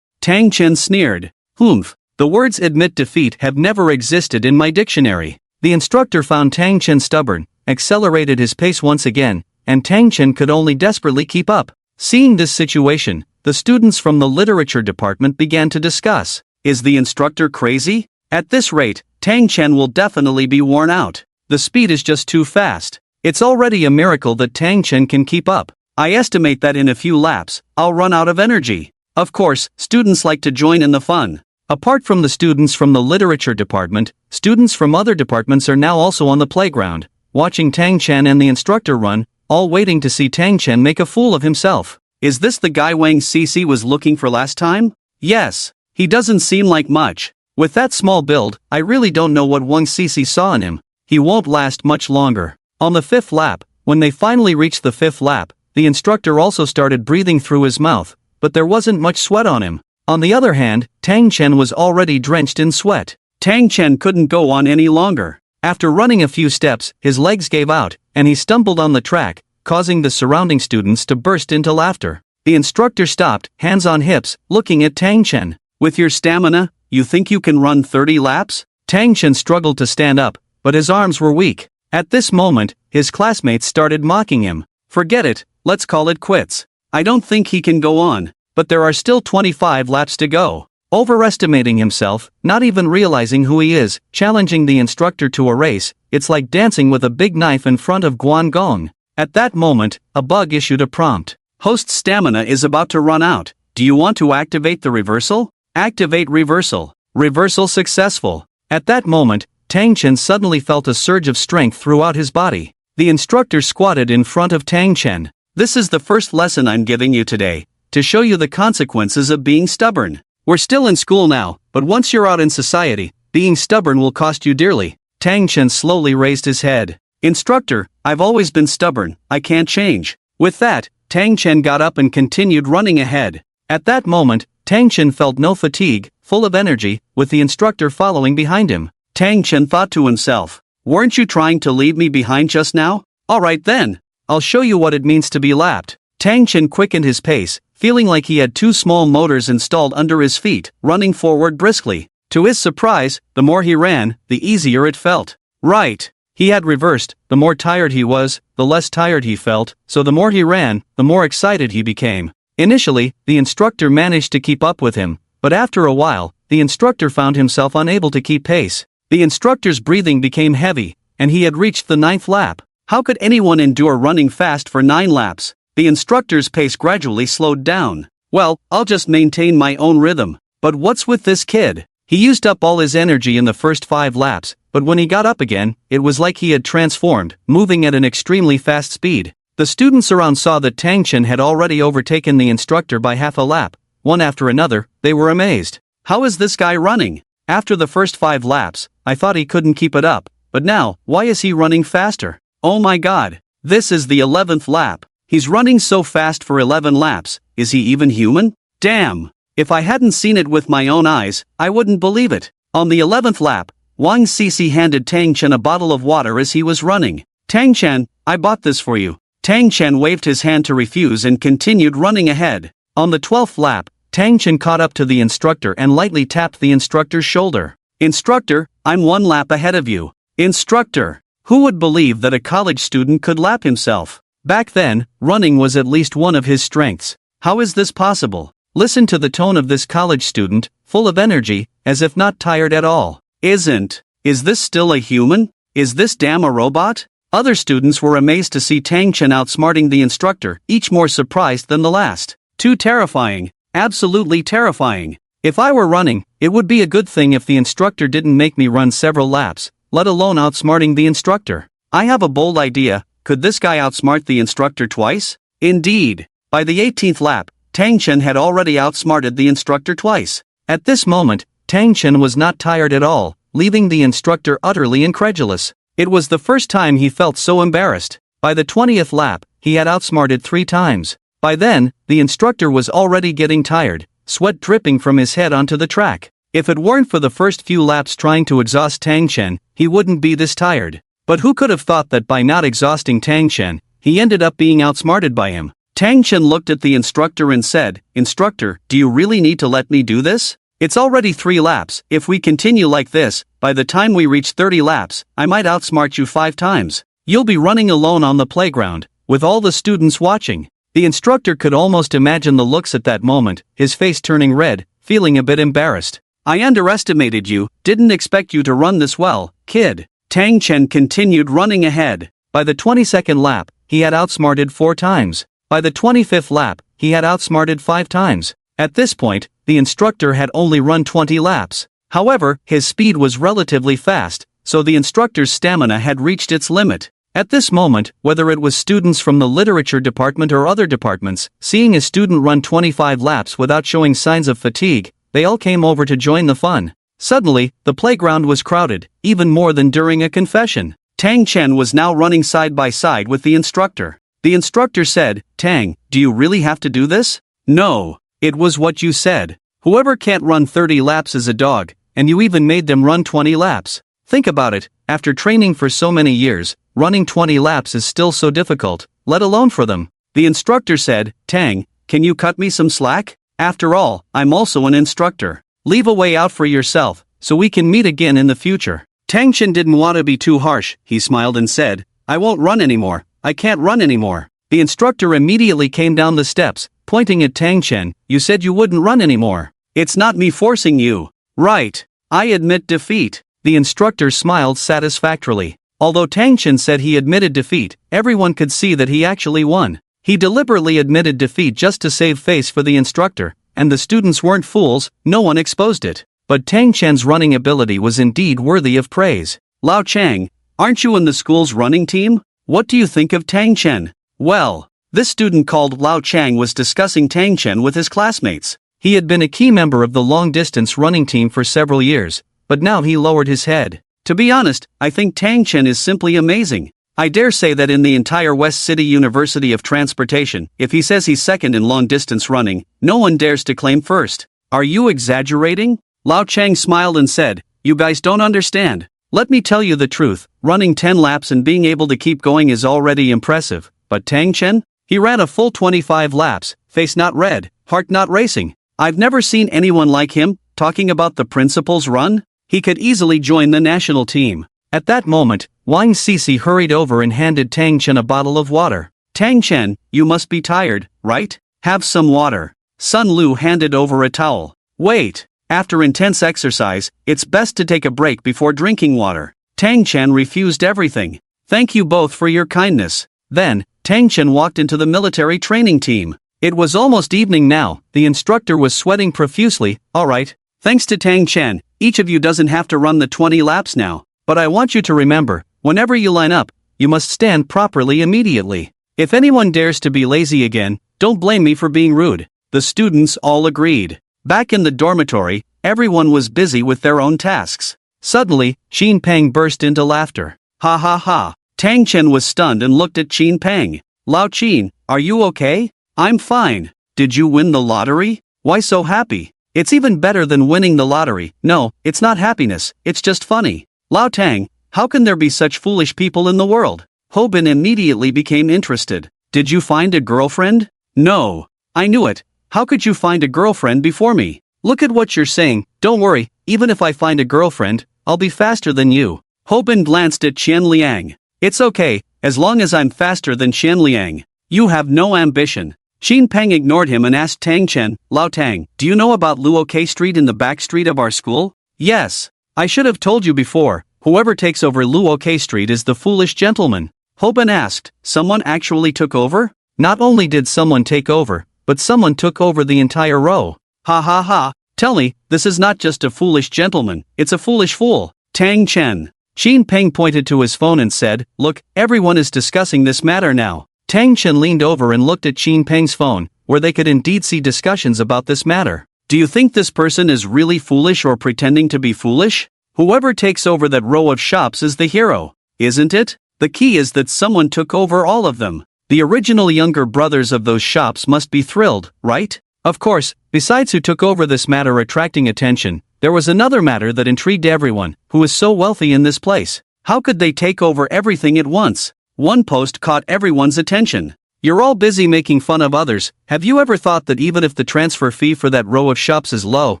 Tang Chen sneered. Humph. The words admit defeat have never existed in my dictionary. The instructor found Tang Chen stubborn, accelerated his pace once again, and Tang Chen could only desperately keep up. Seeing this situation, the students from the literature department began to discuss. Is the instructor crazy? At this rate, Tang Chen will definitely be worn out. The speed is just too fast. It's already a miracle that Tang Chen can keep up. I estimate that in a few laps, I'll run out of energy. Of course, students like to join in the fun. Apart from the students from the literature department, students from other departments are now also on the playground, watching Tang Chen and the instructor run, all waiting to see Tang Chen make a fool of himself. Is this the guy Wang Cici was looking for last time? Yes. He doesn't seem like much. With that small build, I really don't know what Wang Cici saw in him. He won't last much longer. On the 5th lap, when they finally reached the 5th lap, the instructor also started breathing through his mouth, but there wasn't much sweat on him. On the other hand, Tang Chen was already drenched in sweat. Tang Chen couldn't go on any longer. After running a few steps, his legs gave out, and he stumbled on the track, causing the surrounding students to burst into laughter. The instructor stopped, hands on hips, looking at Tang Chen. With your stamina, you think you can run 30 laps? Tang Chen struggled to stand up, but his arms were weak. At this moment, his classmates started mocking him. Forget it, let's call it quits. I don't think he can go on. But there are still 25 laps to go. Overestimating himself, not even realizing who he is, challenging the instructor to a race, it's like dancing with a big knife in front of Guan Gong. At that moment, a bug issued a prompt. Host's stamina is about to run out. Do you want to activate the reversal? Activate reversal. Reversal successful. At that moment, Tang Chen suddenly felt a surge of strength throughout his body. The instructor squatted in front of Tang Chen. This is the first lesson I'm giving you today, to show you the consequences of being stubborn. We're still in school now, but once you're out in society, being stubborn will cost you dearly. Tang Chen slowly raised his head. Instructor, I've always been stubborn, I can't change. With that, Tang Chen got up and continued running ahead. At that moment, Tang Chen felt no fatigue, full of energy, with the instructor following behind him. Tang Chen thought to himself, weren't you trying to leave me behind just now? Alright then, I'll show you what it means to be lapped. Tang Chen quickened his pace, feeling like he had 2 small motors installed under his feet, running forward briskly. To his surprise, the more he ran, the easier it felt. Right. He had reversed, the more tired he was, the less tired he felt, so the more he ran, the more excited he became. Initially, the instructor managed to keep up with him, but after a while, the instructor found himself unable to keep pace. The instructor's breathing became heavy, and he had reached the 9th lap. How could anyone endure running fast for 9 laps? The instructor's pace gradually slowed down. Well, I'll just maintain my own rhythm. But what's with this kid? He used up all his energy in the first 5 laps, but when he got up again, it was like he had transformed, moving at an extremely fast speed. The students around saw that Tang Chen had already overtaken the instructor by half a lap. One after another, they were amazed. How is this guy running? After the first 5 laps, I thought he couldn't keep it up, but now, why is he running faster? Oh my god, this is the 11th lap. He's running so fast for 11 laps, is he even human? Damn! If I hadn't seen it with my own eyes, I wouldn't believe it. On the 11th lap, Wang Sisi handed Tang Chen a bottle of water as he was running. Tang Chen, I bought this for you. Tang Chen waved his hand to refuse and continued running ahead. On the 12th lap, Tang Chen caught up to the instructor and lightly tapped the instructor's shoulder. Instructor, I'm 1 lap ahead of you. Instructor, who would believe that a college student could lap himself? Back then, running was at least one of his strengths. How is this possible? Listen to the tone of this college student, full of energy, as if not tired at all. Is this still a human? Is this damn a robot? Other students were amazed to see Tang Chen outsmarting the instructor, each more surprised than the last. Too terrifying. Absolutely terrifying. If I were running, it would be a good thing if the instructor didn't make me run several laps, let alone outsmarting the instructor. I have a bold idea. Could this guy outsmart the instructor twice? Indeed. By the 18th lap, Tang Chen had already outsmarted the instructor twice. At this moment, Tang Chen was not tired at all, leaving the instructor utterly incredulous. It was the first time he felt so embarrassed. By the 20th lap, he had outsmarted 3 times. By then, the instructor was already getting tired, sweat dripping from his head onto the track. If it weren't for the first few laps trying to exhaust Tang Chen, he wouldn't be this tired. But who could have thought that by not exhausting Tang Chen, he ended up being outsmarted by him? Tang Chen looked at the instructor and said, Instructor, do you really need to let me do this? It's already 3 laps. If we continue like this, by the time we reach 30 laps, I might outsmart you 5 times. You'll be running alone on the playground, with all the students watching. The instructor could almost imagine the looks at that moment, his face turning red, feeling a bit embarrassed. I underestimated you, didn't expect you to run this well, kid. Tang Chen continued running ahead. By the 22nd lap, he had outsmarted 4 times. By the 25th lap, he had outsmarted 5 times. At this point, the instructor had only run 20 laps. However, his speed was relatively fast, so the instructor's stamina had reached its limit. At this moment, whether it was students from the literature department or other departments, seeing a student run 25 laps without showing signs of fatigue, they all came over to join the fun. Suddenly, the playground was crowded, even more than during a confession. Tang Chen was now running side by side with the instructor. The instructor said, Tang, do you really have to do this? No, it was what you said. Whoever can't run 30 laps is a dog, and you even made them run 20 laps. Think about it, after training for so many years, running 20 laps is still so difficult, let alone for them. The instructor said, Tang, can you cut me some slack? After all, I'm also an instructor. Leave a way out for yourself, so we can meet again in the future. Tang Chen didn't want to be too harsh. He smiled and said, I won't run anymore. I can't run anymore. The instructor immediately came down the steps, pointing at Tang Chen. You said you wouldn't run anymore. It's not me forcing you. Right. I admit defeat. The instructor smiled satisfactorily. Although Tang Chen said he admitted defeat, everyone could see that he actually won. He deliberately admitted defeat just to save face for the instructor, and the students weren't fools, no one exposed it. But Tang Chen's running ability was indeed worthy of praise. Lao Chang, aren't you in the school's running team? What do you think of Tang Chen? Well, this student called Lao Chang was discussing Tang Chen with his classmates. He had been a key member of the long-distance running team for several years, but now he lowered his head. To be honest, I think Tang Chen is simply amazing. I dare say that in the entire West City University of Transportation, if he says he's second in long-distance running, no one dares to claim first. Are you exaggerating? Lao Chang smiled and said, "You guys don't understand. Let me tell you the truth, running 10 laps and being able to keep going is already impressive, but Tang Chen? He ran a full 25 laps, face not red, heart not racing. I've never seen anyone like him, talking about the principal's run. He could easily join the national team." At that moment, Wang Cece hurried over and handed Tang Chen a bottle of water. "Tang Chen, you must be tired, right? Have some water." Sun Lu handed over a towel. "Wait. After intense exercise, it's best to take a break before drinking water." Tang Chen refused everything. "Thank you both for your kindness." Then, Tang Chen walked into the military training team. It was almost evening now, the instructor was sweating profusely. "All right, thanks to Tang Chen, each of you doesn't have to run the 20 laps now. But I want you to remember, whenever you line up, you must stand properly immediately. If anyone dares to be lazy again, don't blame me for being rude." The students all agreed. Back in the dormitory, everyone was busy with their own tasks. Suddenly, Xin Peng burst into laughter. "Ha ha ha." Tang Chen was stunned and looked at Xin Peng. "Lao Qin, are you okay?" "I'm fine. Did you win the lottery? Why so happy?" "It's even better than winning the lottery. No, it's not happiness, it's just funny." "Lao Tang, how can there be such foolish people in the world?" Ho Bin immediately became interested. "Did you find a girlfriend?" "No. I knew it. How could you find a girlfriend before me?" "Look at what you're saying. Don't worry, even if I find a girlfriend, I'll be faster than you." Ho Bin glanced at Qian Liang. "It's okay, as long as I'm faster than Qian Liang. You have no ambition." Xin Peng ignored him and asked Tang Chen, "Lao Tang, do you know about Luoke Street in the back street of our school?" "Yes. I should have told you before, whoever takes over Luoke Street is the foolish gentleman." Ho Bin asked, "Someone actually took over?" "Not only did someone take over, but someone took over the entire row." "Ha ha ha, tell me, this is not just a foolish gentleman, it's a foolish fool." "Tang Chen." Xin Peng pointed to his phone and said, "Look, everyone is discussing this matter now." Tang Chen leaned over and looked at Xin Peng's phone, where they could indeed see discussions about this matter. "Do you think this person is really foolish or pretending to be foolish? Whoever takes over that row of shops is the hero, isn't it? The key is that someone took over all of them. The original younger brothers of those shops must be thrilled, right?" Of course, besides who took over this matter attracting attention, there was another matter that intrigued everyone, who is so wealthy in this place. How could they take over everything at once? One post caught everyone's attention. "You're all busy making fun of others. Have you ever thought that even if the transfer fee for that row of shops is low,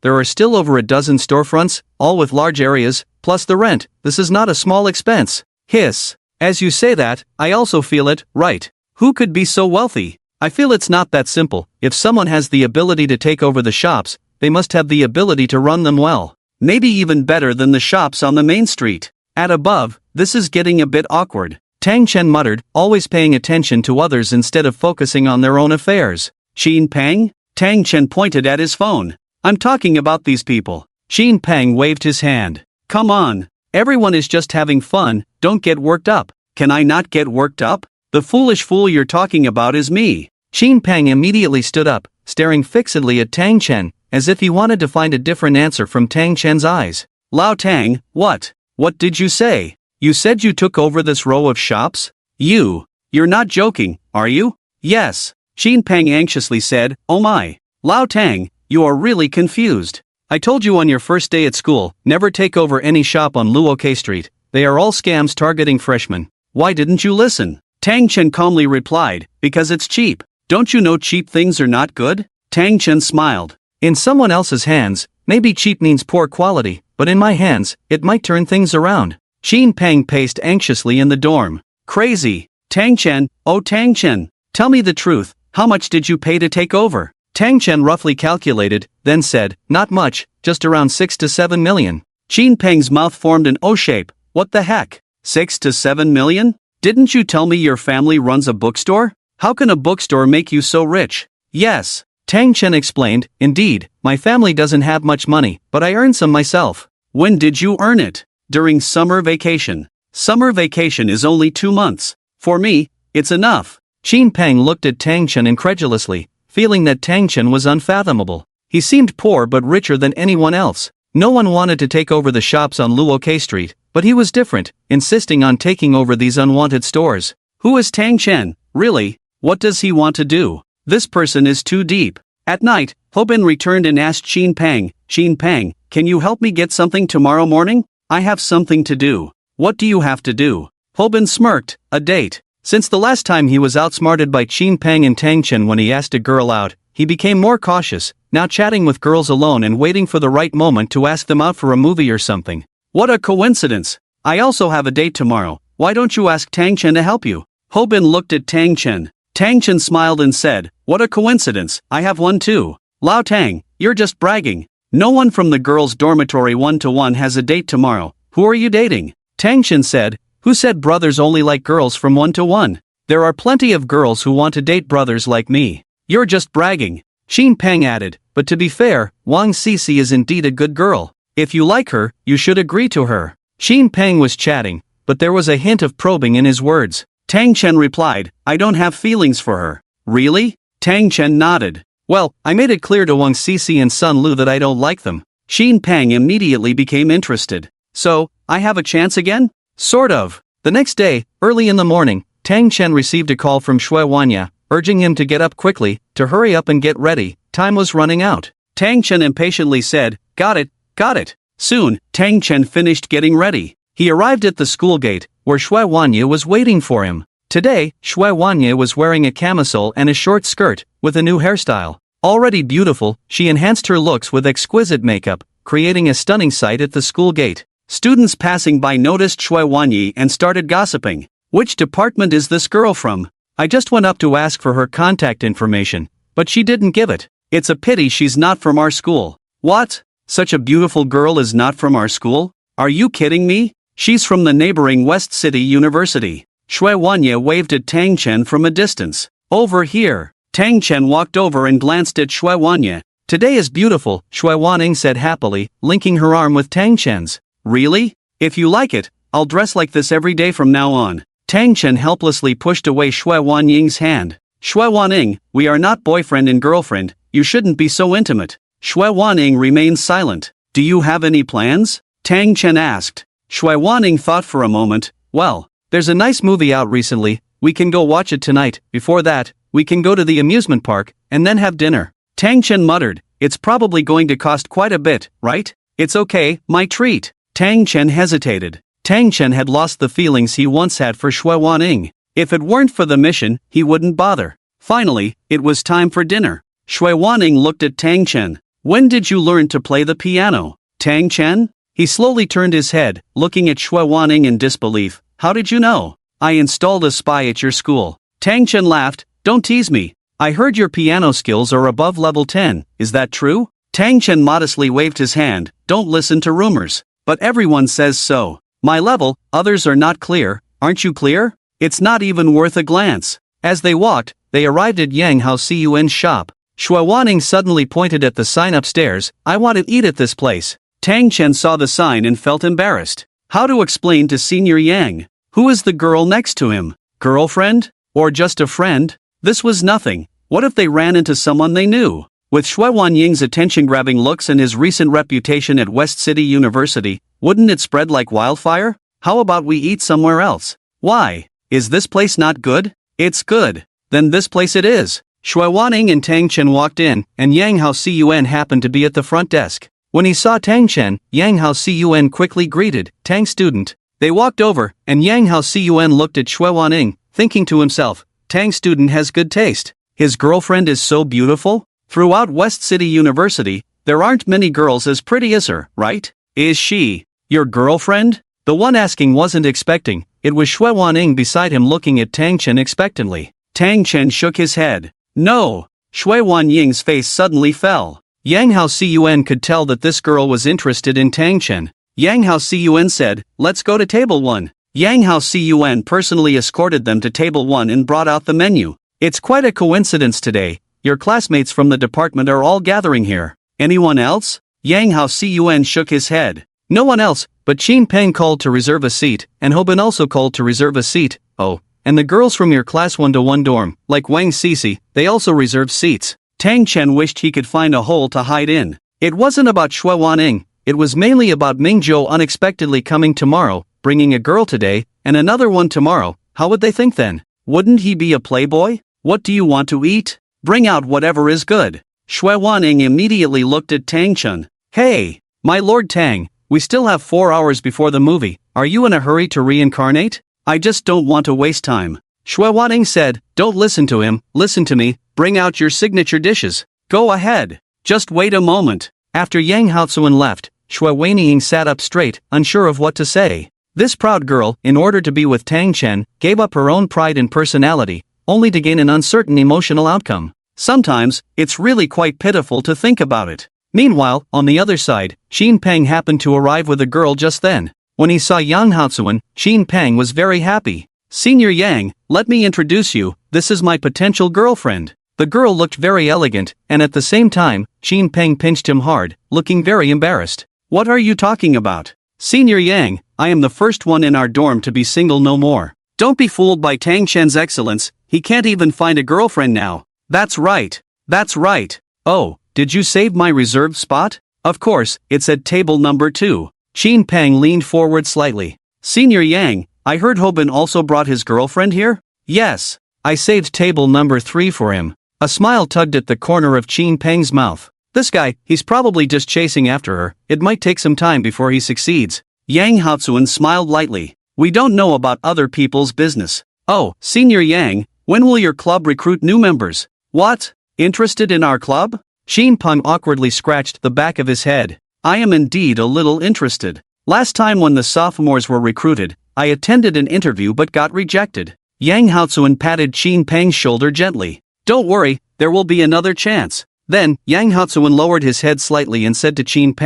there are still over a dozen storefronts, all with large areas, plus the rent? This is not a small expense." Hiss. "As you say that, I also feel it, right? Who could be so wealthy? I feel it's not that simple. If someone has the ability to take over the shops, they must have the ability to run them well. Maybe even better than the shops on the main street." At above, this is getting a bit awkward. Tang Chen muttered, always paying attention to others instead of focusing on their own affairs. "Xin Peng?" Tang Chen pointed at his phone. "I'm talking about these people." Xin Peng waved his hand. "Come on. Everyone is just having fun, don't get worked up." "Can I not get worked up? The foolish fool you're talking about is me." Xin Peng immediately stood up, staring fixedly at Tang Chen, as if he wanted to find a different answer from Tang Chen's eyes. "Lao Tang, what? What did you say? You said you took over this row of shops? You're not joking, are you?" "Yes." Xin Peng anxiously said, "Oh my. Lao Tang, you are really confused. I told you on your first day at school, never take over any shop on Luoke Street. They are all scams targeting freshmen. Why didn't you listen?" Tang Chen calmly replied, "Because it's cheap. Don't you know cheap things are not good?" Tang Chen smiled. "In someone else's hands, maybe cheap means poor quality, but in my hands, it might turn things around." Xin Peng paced anxiously in the dorm. "Crazy. Tang Chen, oh Tang Chen, tell me the truth, how much did you pay to take over?" Tang Chen roughly calculated, then said, "Not much, just around 6 to 7 million. Xin Peng's mouth formed an O shape. "What the heck? 6 to 7 million? Didn't you tell me your family runs a bookstore?" How can a bookstore make you so rich? Yes. Tang Chen explained, indeed, my family doesn't have much money, but I earn some myself. When did you earn it? During summer vacation. Summer vacation is only 2 months. For me, it's enough. Qin Peng looked at Tang Chen incredulously, feeling that Tang Chen was unfathomable. He seemed poor but richer than anyone else. No one wanted to take over the shops on Luoke Street, but he was different, insisting on taking over these unwanted stores. Who is Tang Chen, really? What does he want to do? This person is too deep. At night, Hobin returned and asked Qin Peng, can you help me get something tomorrow morning? I have something to do. What do you have to do? Hobin smirked, a date. Since the last time he was outsmarted by Qin Peng and Tang Chen when he asked a girl out, he became more cautious, now chatting with girls alone and waiting for the right moment to ask them out for a movie or something. What a coincidence. I also have a date tomorrow. Why don't you ask Tang Chen to help you? Hobin looked at Tang Chen. Tang Chen smiled and said, what a coincidence, I have one too. Lao Tang, you're just bragging. No one from the girls' dormitory 1-to-1 has a date tomorrow. Who are you dating? Tang Chen said, who said brothers only like girls from 1-to-1? There are plenty of girls who want to date brothers like me. You're just bragging. Qin Peng added, but to be fair, Wang Sisi is indeed a good girl. If you like her, you should agree to her. Qin Peng was chatting, but there was a hint of probing in his words. Tang Chen replied, I don't have feelings for her. Really? Tang Chen nodded. Well, I made it clear to Wang Sisi and Sun Lu that I don't like them. Qin Peng immediately became interested. So, I have a chance again? Sort of. The next day, early in the morning, Tang Chen received a call from Shui Wanya, urging him to get up quickly, to hurry up and get ready, time was running out. Tang Chen impatiently said, got it. Soon, Tang Chen finished getting ready. He arrived at the school gate, where Shui Wanya was waiting for him. Today, Shui Wanya was wearing a camisole and a short skirt, with a new hairstyle. Already beautiful, she enhanced her looks with exquisite makeup, creating a stunning sight at the school gate. Students passing by noticed Shui Wanya and started gossiping. Which department is this girl from? I just went up to ask for her contact information, but she didn't give it. It's a pity she's not from our school. What? Such a beautiful girl is not from our school? Are you kidding me? She's from the neighboring West City University. Shui Wanya waved at Tang Chen from a distance. Over here. Tang Chen walked over and glanced at Shui Wanya. Today is beautiful, Shui Wanning said happily, linking her arm with Tang Chen's. Really? If you like it, I'll dress like this every day from now on. Tang Chen helplessly pushed away Shui Wanying's hand. Shui Waning, we are not boyfriend and girlfriend, you shouldn't be so intimate. Shui Waning remained silent. Do you have any plans? Tang Chen asked. Shui Waning thought for a moment. Well, there's a nice movie out recently, we can go watch it tonight. Before that, we can go to the amusement park, and then have dinner. Tang Chen muttered, it's probably going to cost quite a bit, right? It's okay, my treat. Tang Chen hesitated. Tang Chen had lost the feelings he once had for Shui Waning. If it weren't for the mission, he wouldn't bother. Finally, it was time for dinner. Shui Waning looked at Tang Chen. When did you learn to play the piano? Tang Chen? He slowly turned his head, looking at Shui Waning in disbelief. How did you know? I installed a spy at your school. Tang Chen laughed. Don't tease me. I heard your piano skills are above level 10, is that true? Tang Chen modestly waved his hand. Don't listen to rumors. But everyone says so. My level, others are not clear, aren't you clear? It's not even worth a glance. As they walked, they arrived at Yang Hao Cun's shop. Shui Waning suddenly pointed at the sign upstairs, I want to eat at this place. Tang Chen saw the sign and felt embarrassed. How to explain to Senior Yang? Who is the girl next to him? Girlfriend? Or just a friend? This was nothing. What if they ran into someone they knew? With Shui Wanying's attention-grabbing looks and his recent reputation at West City University, wouldn't it spread like wildfire? How about we eat somewhere else? Why? Is this place not good? It's good. Then this place it is. Shui Waning and Tang Chen walked in, and Yang Hao Cun happened to be at the front desk. When he saw Tang Chen, Yang Hao Cun quickly greeted, Tang student. They walked over, and Yang Hao Cun looked at Shui Waning, thinking to himself, Tang student has good taste. His girlfriend is so beautiful? Throughout West City University, there aren't many girls as pretty as her, right? Is she your girlfriend? The one asking wasn't expecting, it was Shui Waning beside him looking at Tang Chen expectantly. Tang Chen shook his head. No. Shui Wanying's face suddenly fell. Yang Hao Cun could tell that this girl was interested in Tang Chen. Yang Hao Cun said, let's go to table 1. Yang Hao Cun personally escorted them to table 1 and brought out the menu. It's quite a coincidence today. Your classmates from the department are all gathering here. Anyone else? Yang Hao Cun shook his head. No one else, but Qin Peng called to reserve a seat, and Hobin also called to reserve a seat. Oh, and the girls from your class 1-to-1 dorm, like Wang Cece, they also reserved seats. Tang Chen wished he could find a hole to hide in. It wasn't about Shui Wanning, it was mainly about Ming Zhou unexpectedly coming tomorrow, bringing a girl today, and another one tomorrow. How would they think then? Wouldn't he be a playboy? What do you want to eat? Bring out whatever is good. Shui Wanning immediately looked at Tang Chen. Hey, my Lord Tang, we still have 4 hours before the movie. Are you in a hurry to reincarnate? I just don't want to waste time. Shui Wanning said, don't listen to him, listen to me, bring out your signature dishes. Go ahead. Just wait a moment. After Yang Haozuan left, Shui Wanning sat up straight, unsure of what to say. This proud girl, in order to be with Tang Chen, gave up her own pride and personality, only to gain an uncertain emotional outcome. Sometimes, it's really quite pitiful to think about it. Meanwhile, on the other side, Qin Peng happened to arrive with a girl just then. When he saw Yang Haozuan, Qin Peng was very happy. Senior Yang, let me introduce you, this is my potential girlfriend. The girl looked very elegant, and at the same time, Qin Peng pinched him hard, looking very embarrassed. What are you talking about? Senior Yang, I am the first one in our dorm to be single no more. Don't be fooled by Tang Chen's excellence, he can't even find a girlfriend now. That's right. That's right. Oh, did you save my reserved spot? Of course, it's at table number 2. Qin Peng leaned forward slightly. Senior Yang, I heard Hobin also brought his girlfriend here? Yes. I saved table number 3 for him. A smile tugged at the corner of Qin Peng's mouth. This guy, he's probably just chasing after her, it might take some time before he succeeds. Yang Haozuan smiled lightly. We don't know about other people's business. Oh, Senior Yang, when will your club recruit new members? What? Interested in our club? Qin Peng awkwardly scratched the back of his head. I am indeed a little interested. Last time when the sophomores were recruited, I attended an interview but got rejected. Yang Haozuan patted Qin Peng's shoulder gently. Don't worry, there will be another chance. Then, Yang Haozuan lowered his head slightly and said to Qin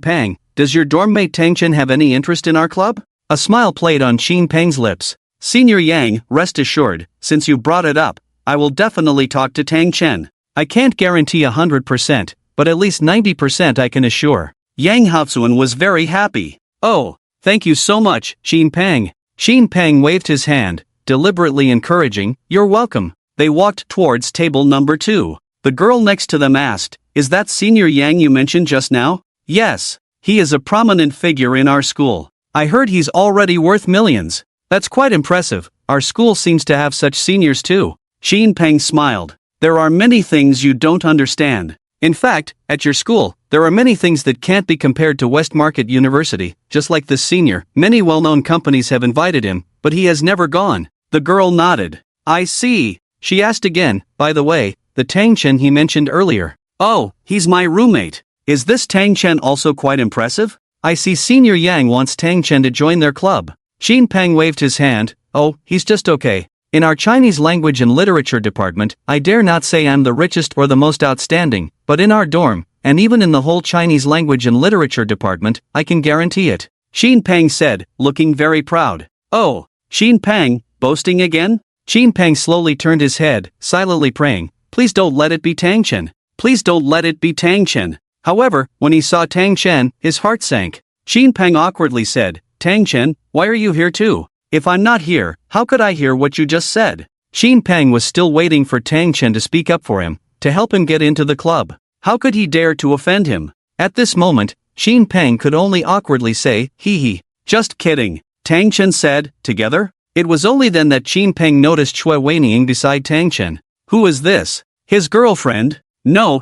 Peng, does your dorm mate Tang Chen have any interest in our club? A smile played on Qin Peng's lips. Senior Yang, rest assured, since you brought it up, I will definitely talk to Tang Chen. I can't guarantee 100%, but at least 90% I can assure. Yang Haozuan was very happy. Oh, thank you so much, Qin Peng. Qin Peng waved his hand, deliberately encouraging, you're welcome. They walked towards table number 2. The girl next to them asked, is that Senior Yang you mentioned just now? Yes. He is a prominent figure in our school. I heard he's already worth millions. That's quite impressive, our school seems to have such seniors too. Qin Peng smiled. There are many things you don't understand. In fact, at your school, there are many things that can't be compared to West Market University, just like this senior. Many well-known companies have invited him, but he has never gone. The girl nodded. I see. She asked again, by the way, the Tang Chen he mentioned earlier. Oh, he's my roommate. Is this Tang Chen also quite impressive? I see Senior Yang wants Tang Chen to join their club. Qin Peng waved his hand. Oh, he's just okay. In our Chinese language and literature department, I dare not say I'm the richest or the most outstanding, but in our dorm, and even in the whole Chinese language and literature department, I can guarantee it. Qin Peng said, looking very proud. Oh, Qin Peng, boasting again? Qin Peng slowly turned his head, silently praying, please don't let it be Tang Chen. Please don't let it be Tang Chen. However, when he saw Tang Chen, his heart sank. Qin Peng awkwardly said, Tang Chen, why are you here too? If I'm not here, how could I hear what you just said? Qin Peng was still waiting for Tang Chen to speak up for him, to help him get into the club. How could he dare to offend him? At this moment, Qin Peng could only awkwardly say, hee hee. Just kidding, Tang Chen said, together? It was only then that Qin Peng noticed Shui Wanning beside Tang Chen. Who is this? His girlfriend? No.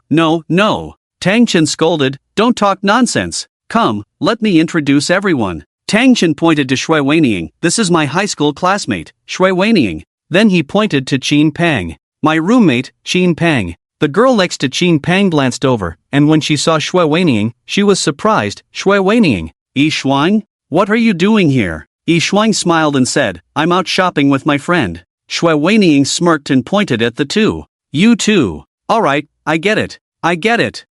Tang Chen scolded, don't talk nonsense. Come, let me introduce everyone. Tang Chen pointed to Shui Wanning, this is my high school classmate, Shui Wanning. Then he pointed to Qin Peng. My roommate, Qin Peng. The girl next to Qin Peng glanced over, and when she saw Shui Wanning, she was surprised. Shui Wanning. Yi Shuang? What are you doing here? Yi Shuang smiled and said, I'm out shopping with my friend. Shui Wanning smirked and pointed at the two. You too. Alright, I get it.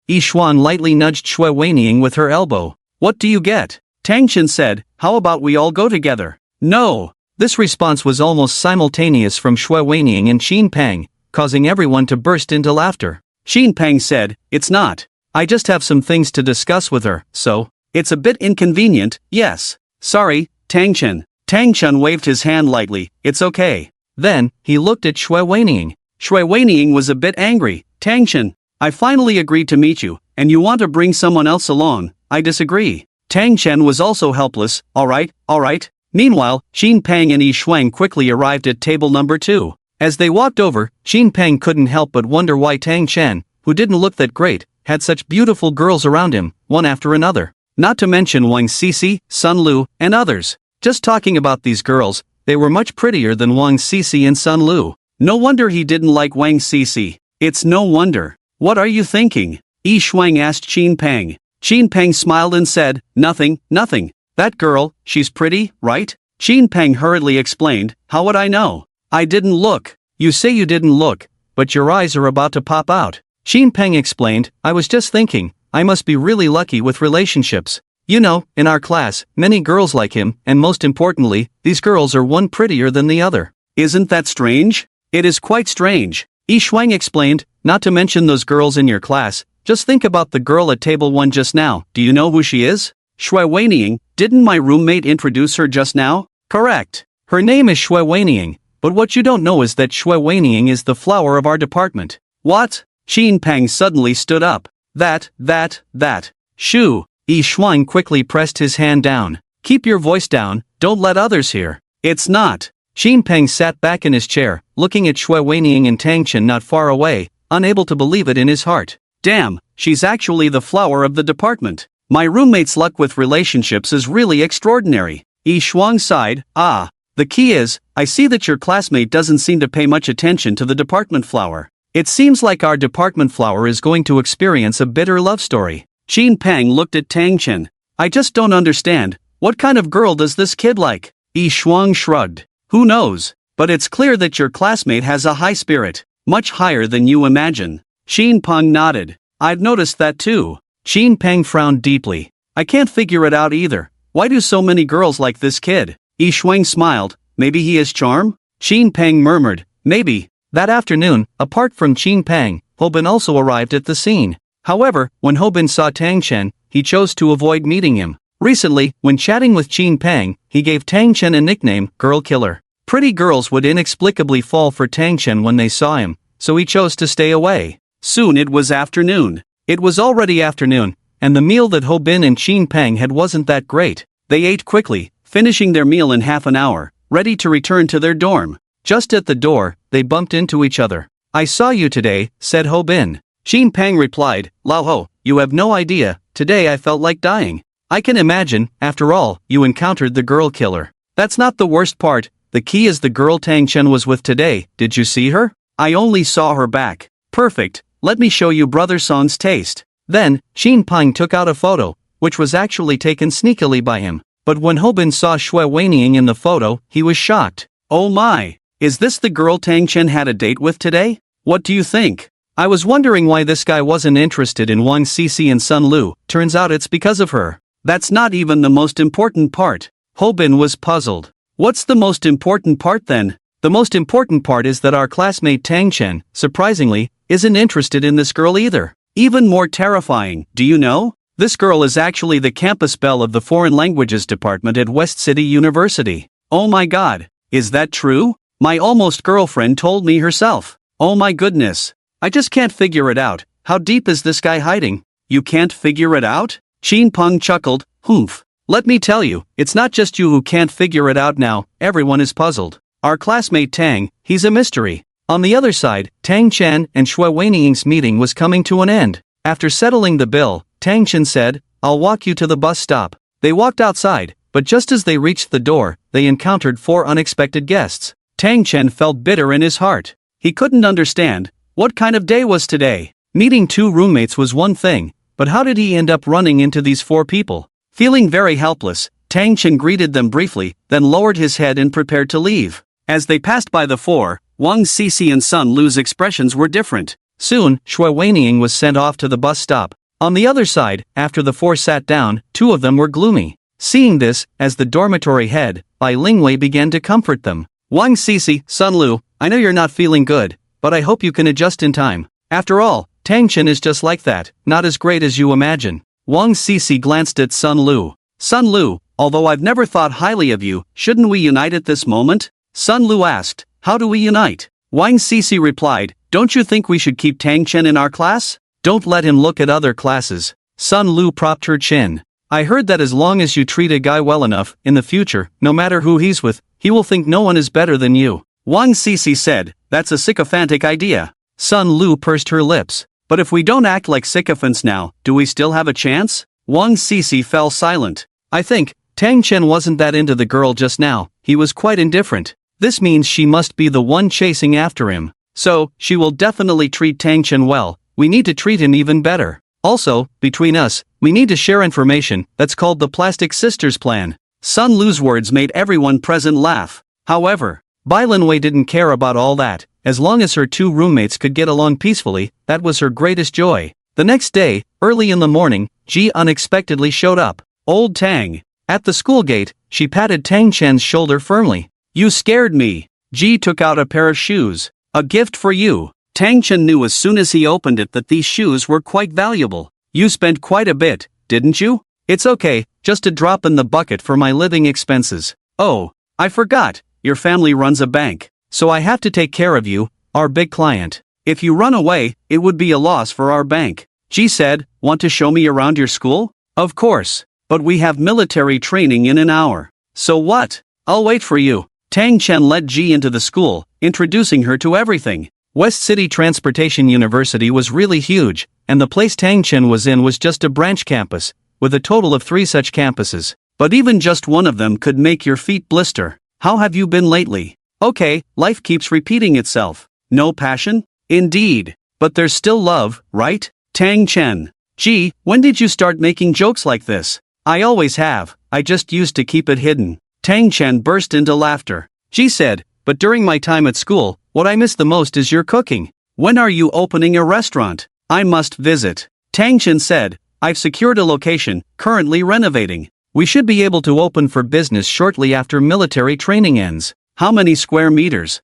Yi Shuang lightly nudged Shui Wanning with her elbow. What do you get? Tang Chen said, how about we all go together? No. This response was almost simultaneous from Shui Weining and Xin Pang, causing everyone to burst into laughter. Xin Pang said, "It's not. I just have some things to discuss with her, so it's a bit inconvenient, yes. Sorry, Tang Chen." Tang Chen waved his hand lightly, "It's okay." Then, he looked at Shui Weining. Shui Weining was a bit angry. "Tang Chen, I finally agreed to meet you, and you want to bring someone else along. I disagree." Tang Chen was also helpless. Alright. Meanwhile, Xin Pang and Yi Shuang quickly arrived at table number 2. As they walked over, Xin Pang couldn't help but wonder why Tang Chen, who didn't look that great, had such beautiful girls around him, one after another. Not to mention Wang Sisi, Sun Lu, and others. Just talking about these girls, they were much prettier than Wang Sisi and Sun Lu. No wonder he didn't like Wang Sisi. It's no wonder. "What are you thinking?" Yi Shuang asked Xin Pang. Xin Pang smiled and said, Nothing. That girl, she's pretty, right?" Xin Pang hurriedly explained, "How would I know? I didn't look." "You say you didn't look, but your eyes are about to pop out." Xin Pang explained, "I was just thinking, I must be really lucky with relationships. You know, in our class, many girls like him, and most importantly, these girls are one prettier than the other." "Isn't that strange?" "It is quite strange," Yi Shuang explained, "not to mention those girls in your class. Just think about the girl at table 1 just now. Do you know who she is?" "Shui Weining, didn't my roommate introduce her just now?" "Correct. Her name is Shui Weining, but what you don't know is that Shui Weining is the flower of our department." "What?" Xin Pang suddenly stood up. That. Shoo. Yi Shuang quickly pressed his hand down. "Keep your voice down, don't let others hear." "It's not." Xin Pang sat back in his chair, looking at Shui Weining and Tang Chen not far away, unable to believe it in his heart. "Damn, she's actually the flower of the department. My roommate's luck with relationships is really extraordinary." Yi Shuang sighed, The key is, I see that your classmate doesn't seem to pay much attention to the department flower. It seems like our department flower is going to experience a bitter love story." Xin Pang looked at Tang Chen. "I just don't understand, what kind of girl does this kid like?" Yi Shuang shrugged. "Who knows, but it's clear that your classmate has a high spirit, much higher than you imagine." Xin Pang nodded. "I've noticed that too." Xin Pang frowned deeply. "I can't figure it out either. Why do so many girls like this kid?" Yi Shuang smiled. "Maybe he has charm?" Xin Pang murmured, "Maybe." That afternoon, apart from Xin Pang, Hobin also arrived at the scene. However, when Hobin saw Tang Chen, he chose to avoid meeting him. Recently, when chatting with Xin Pang, he gave Tang Chen a nickname, Girl Killer. Pretty girls would inexplicably fall for Tang Chen when they saw him, so he chose to stay away. Soon it was afternoon. It was already afternoon, and the meal that Hobin and Xin Pang had wasn't that great. They ate quickly, finishing their meal in half an hour, ready to return to their dorm. Just at the door, they bumped into each other. "I saw you today," said Hobin. Xin Pang replied, "Lao Ho, you have no idea, today I felt like dying." "I can imagine, after all, you encountered the girl killer." "That's not the worst part, the key is the girl Tang Chen was with today, did you see her?" "I only saw her back." "Perfect, let me show you Brother Song's taste." Then, Xin Pang took out a photo, which was actually taken sneakily by him. But when Hobin saw Shui Weining in the photo, he was shocked. "Oh my! Is this the girl Tang Chen had a date with today? What do you think?" "I was wondering why this guy wasn't interested in Wang Sisi and Sun Lu, turns out it's because of her." "That's not even the most important part." Hobin was puzzled. "What's the most important part then?" "The most important part is that our classmate Tang Chen, surprisingly, isn't interested in this girl either." "Even more terrifying, do you know? This girl is actually the campus belle of the Foreign Languages Department at West City University." "Oh my god, is that true? My almost girlfriend told me herself." "Oh my goodness. I just can't figure it out. How deep is this guy hiding?" "You can't figure it out?" Xin Peng chuckled, "Humph. Let me tell you, it's not just you who can't figure it out now, everyone is puzzled. Our classmate Tang, he's a mystery." On the other side, Tang Chen and Shui Weining's meeting was coming to an end. After settling the bill, Tang Chen said, "I'll walk you to the bus stop." They walked outside, but just as they reached the door, they encountered 4 unexpected guests. Tang Chen felt bitter in his heart. He couldn't understand, what kind of day was today? Meeting 2 roommates was one thing, but how did he end up running into these 4 people? Feeling very helpless, Tang Chen greeted them briefly, then lowered his head and prepared to leave. As they passed by the 4, Wang Sisi and Sun Lu's expressions were different. Soon, Shui Weining was sent off to the bus stop. On the other side, after the 4 sat down, 2 of them were gloomy. Seeing this, as the dormitory head, Bai Lingwei began to comfort them. Wang Sisi, Sun Lu, I know you're not feeling good, but I hope you can adjust in time. After all, Tang Chen is just like that, not as great as you imagine. Wang Sisi glanced at Sun Lu. Sun Lu, although I've never thought highly of you, shouldn't we unite at this moment? Sun Lu asked, how do we unite? Wang Sisi replied, don't you think we should keep Tang Chen in our class? Don't let him look at other classes. Sun Lu propped her chin. I heard that as long as you treat a guy well enough, in the future, no matter who he's with, he will think no one is better than you. Wang Sisi said, that's a sycophantic idea. Sun Lu pursed her lips. But if we don't act like sycophants now, do we still have a chance? Wang Sisi fell silent. I think, Tang Chen wasn't that into the girl just now, he was quite indifferent. This means she must be the one chasing after him. So, she will definitely treat Tang Chen well, we need to treat him even better. Also, between us, we need to share information, that's called the Plastic Sisters Plan. Sun Lu's words made everyone present laugh. However, Bai Linwei didn't care about all that. As long as her two roommates could get along peacefully, that was her greatest joy. The next day, early in the morning, Ji unexpectedly showed up. Old Tang. At the school gate, she patted Tang Chen's shoulder firmly. You scared me. Ji took out a pair of shoes. A gift for you. Tang Chen knew as soon as he opened it that these shoes were quite valuable. You spent quite a bit, didn't you? It's okay, just a drop in the bucket for my living expenses. Oh, I forgot, your family runs a bank. So I have to take care of you, our big client. If you run away, it would be a loss for our bank. Ji said, want to show me around your school? Of course. But we have military training in an hour. So what? I'll wait for you. Tang Chen led Ji into the school, introducing her to everything. West City Transportation University was really huge, and the place Tang Chen was in was just a branch campus, with a total of 3 such campuses. But even just one of them could make your feet blister. How have you been lately? Okay, life keeps repeating itself. No passion? Indeed. But there's still love, right? Tang Chen. Gee, when did you start making jokes like this? I always have, I just used to keep it hidden. Tang Chen burst into laughter. She said, but during my time at school, what I miss the most is your cooking. When are you opening a restaurant? I must visit. Tang Chen said, I've secured a location, currently renovating. We should be able to open for business shortly after military training ends. How many square meters?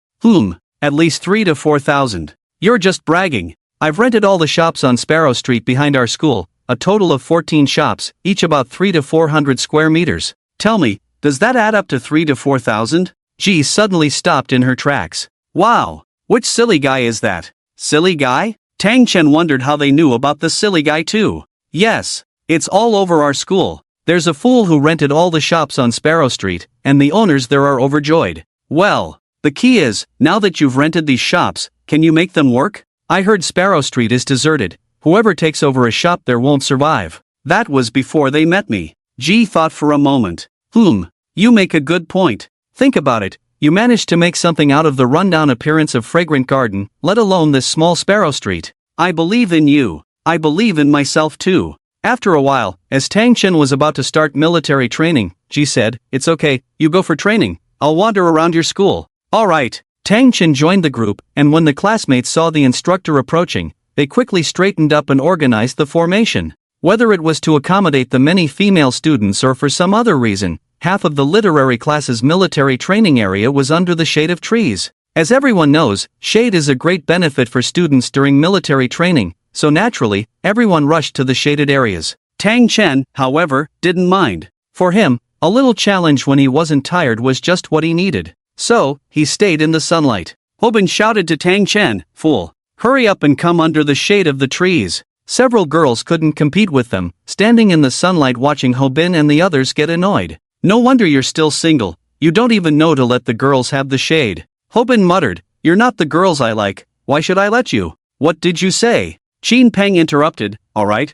At least 3 to 4,000. You're just bragging. I've rented all the shops on Sparrow Street behind our school, a total of 14 shops, each about 3 to 400 square meters. Tell me, does that add up to 3 to 4,000? Ji suddenly stopped in her tracks. Wow, which silly guy is that? Silly guy? Tang Chen wondered how they knew about the silly guy too. Yes, it's all over our school. There's a fool who rented all the shops on Sparrow Street, and the owners there are overjoyed. Well, the key is, now that you've rented these shops, can you make them work? I heard Sparrow Street is deserted. Whoever takes over a shop there won't survive. That was before they met me. Ji thought for a moment. You make a good point. Think about it, you managed to make something out of the rundown appearance of Fragrant Garden, let alone this small Sparrow Street. I believe in you. I believe in myself too. After a while, as Tang Chen was about to start military training, Ji said, it's okay, you go for training. I'll wander around your school. Alright. Tang Chen joined the group, and when the classmates saw the instructor approaching, they quickly straightened up and organized the formation. Whether it was to accommodate the many female students or for some other reason, half of the literary class's military training area was under the shade of trees. As everyone knows, shade is a great benefit for students during military training, so naturally, everyone rushed to the shaded areas. Tang Chen, however, didn't mind. For him, a little challenge when he wasn't tired was just what he needed. So, he stayed in the sunlight. Hobin shouted to Tang Chen, fool, hurry up and come under the shade of the trees. Several girls couldn't compete with them, standing in the sunlight watching Hobin and the others get annoyed. No wonder you're still single, you don't even know to let the girls have the shade. Hobin muttered, you're not the girls I like, why should I let you? What did you say? Qin Peng interrupted, alright,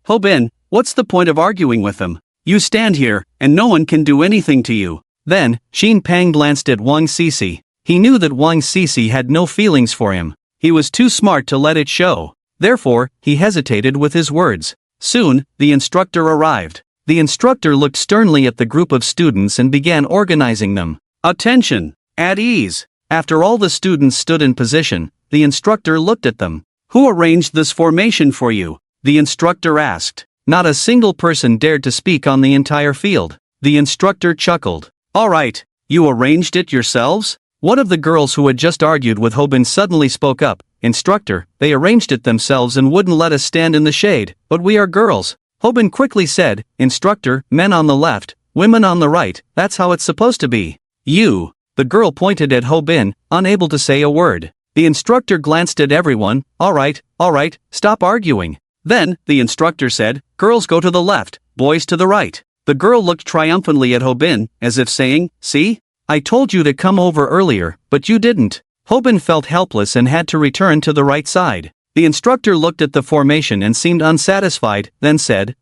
Hobin, what's the point of arguing with them? You stand here, and no one can do anything to you. Then, Qin Peng glanced at Wang Sisi. He knew that Wang Sisi had no feelings for him. He was too smart to let it show. Therefore, he hesitated with his words. Soon, the instructor arrived. The instructor looked sternly at the group of students and began organizing them. Attention! At ease! After all the students stood in position, the instructor looked at them. Who arranged this formation for you? The instructor asked. Not a single person dared to speak on the entire field. The instructor chuckled. All right, you arranged it yourselves? One of the girls who had just argued with Hobin suddenly spoke up. Instructor, they arranged it themselves and wouldn't let us stand in the shade, but we are girls. Hobin quickly said, Instructor, men on the left, women on the right, that's how it's supposed to be. You. The girl pointed at Hobin, unable to say a word. The instructor glanced at everyone. All right, stop arguing. Then, the instructor said, girls go to the left, boys to the right. The girl looked triumphantly at Hobin, as if saying, see? I told you to come over earlier, but you didn't. Hobin felt helpless and had to return to the right side. The instructor looked at the formation and seemed unsatisfied, then said,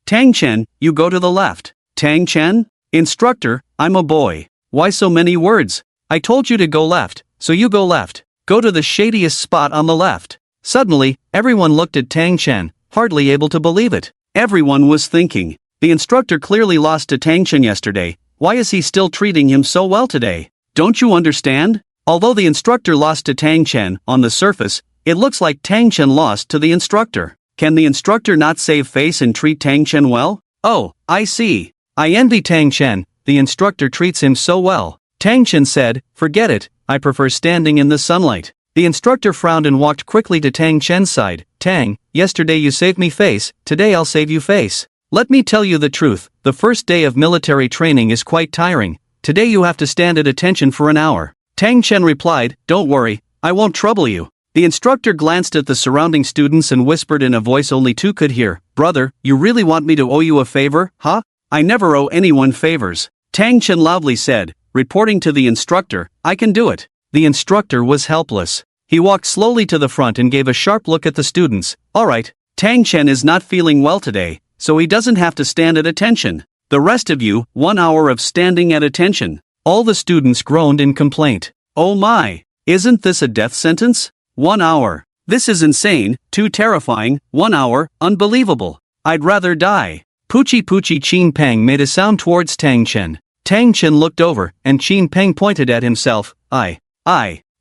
Tang Chen, you go to the left. Tang Chen? Instructor, I'm a boy. Why so many words? I told you to go left, so you go left. Go to the shadiest spot on the left. Suddenly, everyone looked at Tang Chen, hardly able to believe it. Everyone was thinking, the instructor clearly lost to Tang Chen yesterday. Why is he still treating him so well today? Don't you understand? Although the instructor lost to Tang Chen, on the surface, it looks like Tang Chen lost to the instructor. Can the instructor not save face and treat Tang Chen well? Oh, I see. I envy Tang Chen, the instructor treats him so well. Tang Chen said, forget it, I prefer standing in the sunlight. The instructor frowned and walked quickly to Tang Chen's side. Tang, yesterday you saved me face, today I'll save you face. Let me tell you the truth, the first day of military training is quite tiring. Today you have to stand at attention for an hour. Tang Chen replied, don't worry, I won't trouble you. The instructor glanced at the surrounding students and whispered in a voice only two could hear, brother, you really want me to owe you a favor, huh? I never owe anyone favors. Tang Chen loudly said, reporting to the instructor, I can do it. The instructor was helpless. He walked slowly to the front and gave a sharp look at the students. All right, Tang Chen is not feeling well today, so he doesn't have to stand at attention. The rest of you, 1 hour of standing at attention. All the students groaned in complaint. Oh my, isn't this a death sentence? 1 hour. This is insane, too terrifying, 1 hour, unbelievable. I'd rather die. Poochie Qin Peng made a sound towards Tang Chen. Tang Chen looked over, and Qin Peng pointed at himself. I.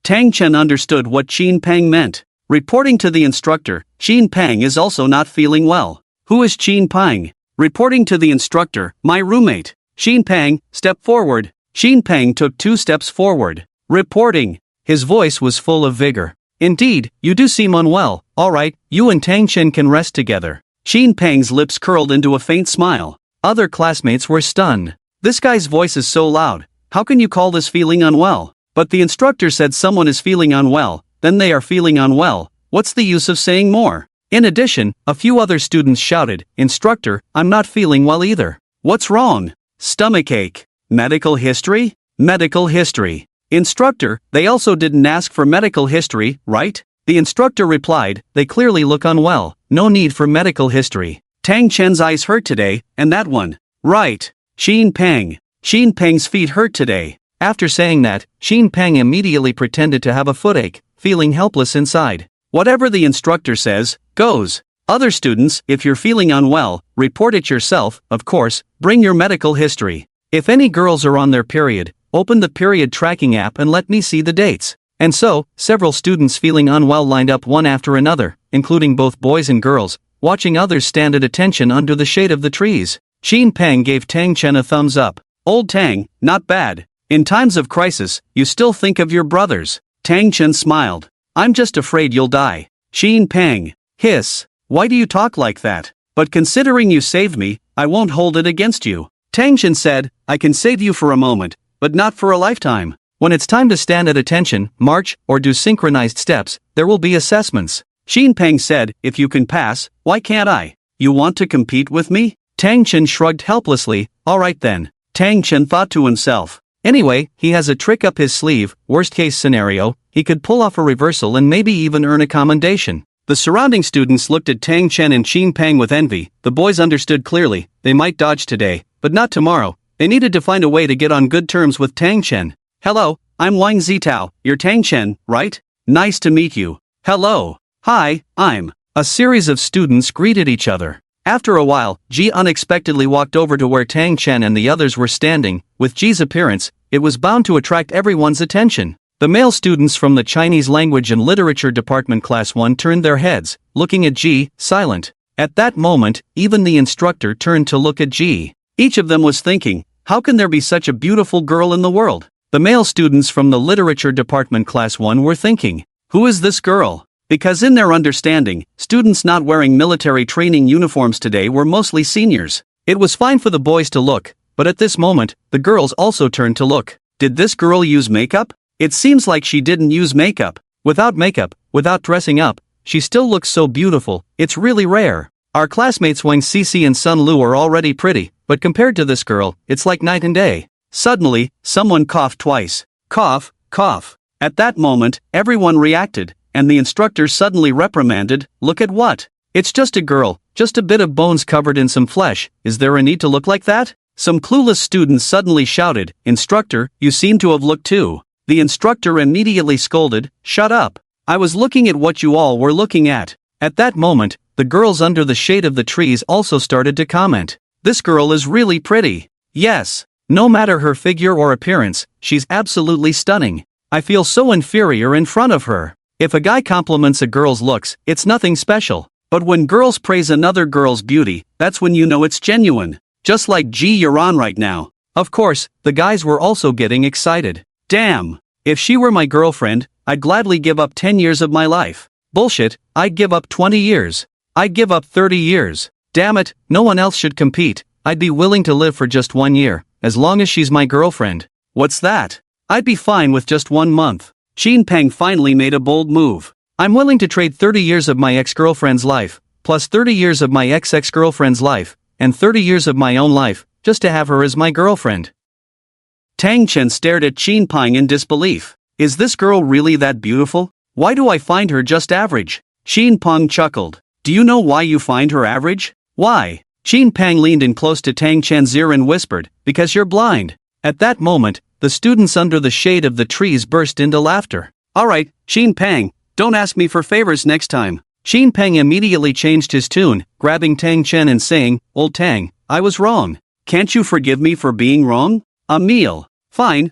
Tang Chen understood what Qin Peng meant. Reporting to the instructor, Qin Peng is also not feeling well. Who is Qin Peng? Reporting to the instructor, my roommate. Qin Peng, step forward. Qin Peng took 2 steps forward. Reporting. His voice was full of vigor. Indeed, you do seem unwell. All right, you and Tang Chen can rest together. Qin Peng's lips curled into a faint smile. Other classmates were stunned. This guy's voice is so loud. How can you call this feeling unwell? But the instructor said someone is feeling unwell, then they are feeling unwell. What's the use of saying more? In addition, a few other students shouted, Instructor, I'm not feeling well either. What's wrong? Stomachache. Medical history? Medical history. Instructor, they also didn't ask for medical history, right? The instructor replied, they clearly look unwell, no need for medical history. Tang Chen's eyes hurt today, and that one. Right. Qin Peng. Qin Peng's feet hurt today. After saying that, Qin Peng immediately pretended to have a footache, feeling helpless inside. Whatever the instructor says, goes. Other students, if you're feeling unwell, report it yourself, of course, bring your medical history. If any girls are on their period, open the period tracking app and let me see the dates. And so, several students feeling unwell lined up one after another, including both boys and girls, watching others stand at attention under the shade of the trees. Qin Peng gave Tang Chen a thumbs up. Old Tang, not bad. In times of crisis, you still think of your brothers. Tang Chen smiled. I'm just afraid you'll die. Qin Peng. Hiss. Why do you talk like that? But considering you saved me, I won't hold it against you. Tang Chen said, I can save you for a moment, but not for a lifetime. When it's time to stand at attention, march, or do synchronized steps, there will be assessments. Qin Peng said, if you can pass, why can't I? You want to compete with me? Tang Chen shrugged helplessly. All right then. Tang Chen thought to himself. Anyway, he has a trick up his sleeve. Worst case scenario, he could pull off a reversal and maybe even earn a commendation. The surrounding students looked at Tang Chen and Qin Peng with envy. The boys understood clearly, they might dodge today, but not tomorrow. They needed to find a way to get on good terms with Tang Chen. Hello, I'm Wang Zitao, you're Tang Chen, right? Nice to meet you. Hello. Hi, I'm. A series of students greeted each other. After a while, Ji unexpectedly walked over to where Tang Chen and the others were standing. With Ji's appearance, it was bound to attract everyone's attention. The male students from the Chinese Language and Literature Department Class 1 turned their heads, looking at Ji, silent. At that moment, even the instructor turned to look at G. Each of them was thinking, how can there be such a beautiful girl in the world? The male students from the literature department class 1 were thinking, who is this girl? Because in their understanding, students not wearing military training uniforms today were mostly seniors. It was fine for the boys to look, but at this moment, the girls also turned to look. Did this girl use makeup? It seems like she didn't use makeup. Without dressing up, she still looks so beautiful, it's really rare. Our classmates Wang Cici and Sun Lu are already pretty, but compared to this girl, it's like night and day. Suddenly, someone coughed twice. Cough, cough. At that moment, everyone reacted, and the instructor suddenly reprimanded, look at what? It's just a girl, just a bit of bones covered in some flesh, is there a need to look like that? Some clueless students suddenly shouted, Instructor, you seem to have looked too. The instructor immediately scolded, shut up. I was looking at what you all were looking at. At that moment, the girls under the shade of the trees also started to comment. This girl is really pretty. Yes. No matter her figure or appearance, she's absolutely stunning. I feel so inferior in front of her. If a guy compliments a girl's looks, it's nothing special. But when girls praise another girl's beauty, that's when you know it's genuine. Just like G you're on right now. Of course, the guys were also getting excited. Damn. If she were my girlfriend, I'd gladly give up 10 years of my life. Bullshit, I'd give up 20 years. I'd give up 30 years. Damn it, no one else should compete. I'd be willing to live for just 1 year, as long as she's my girlfriend. What's that? I'd be fine with just 1 month. Qin Peng finally made a bold move. I'm willing to trade 30 years of my ex-girlfriend's life, plus 30 years of my ex-girlfriend's life, and 30 years of my own life, just to have her as my girlfriend. Tang Chen stared at Qin Peng in disbelief. Is this girl really that beautiful? Why do I find her just average? Qin Peng chuckled. Do you know why you find her average? Why? Qin Peng leaned in close to Tang Chen's ear and whispered, because you're blind. At that moment, the students under the shade of the trees burst into laughter. Alright, Qin Peng, don't ask me for favors next time. Qin Peng immediately changed his tune, grabbing Tang Chen and saying, Old Tang, I was wrong. Can't you forgive me for being wrong? A meal. Fine.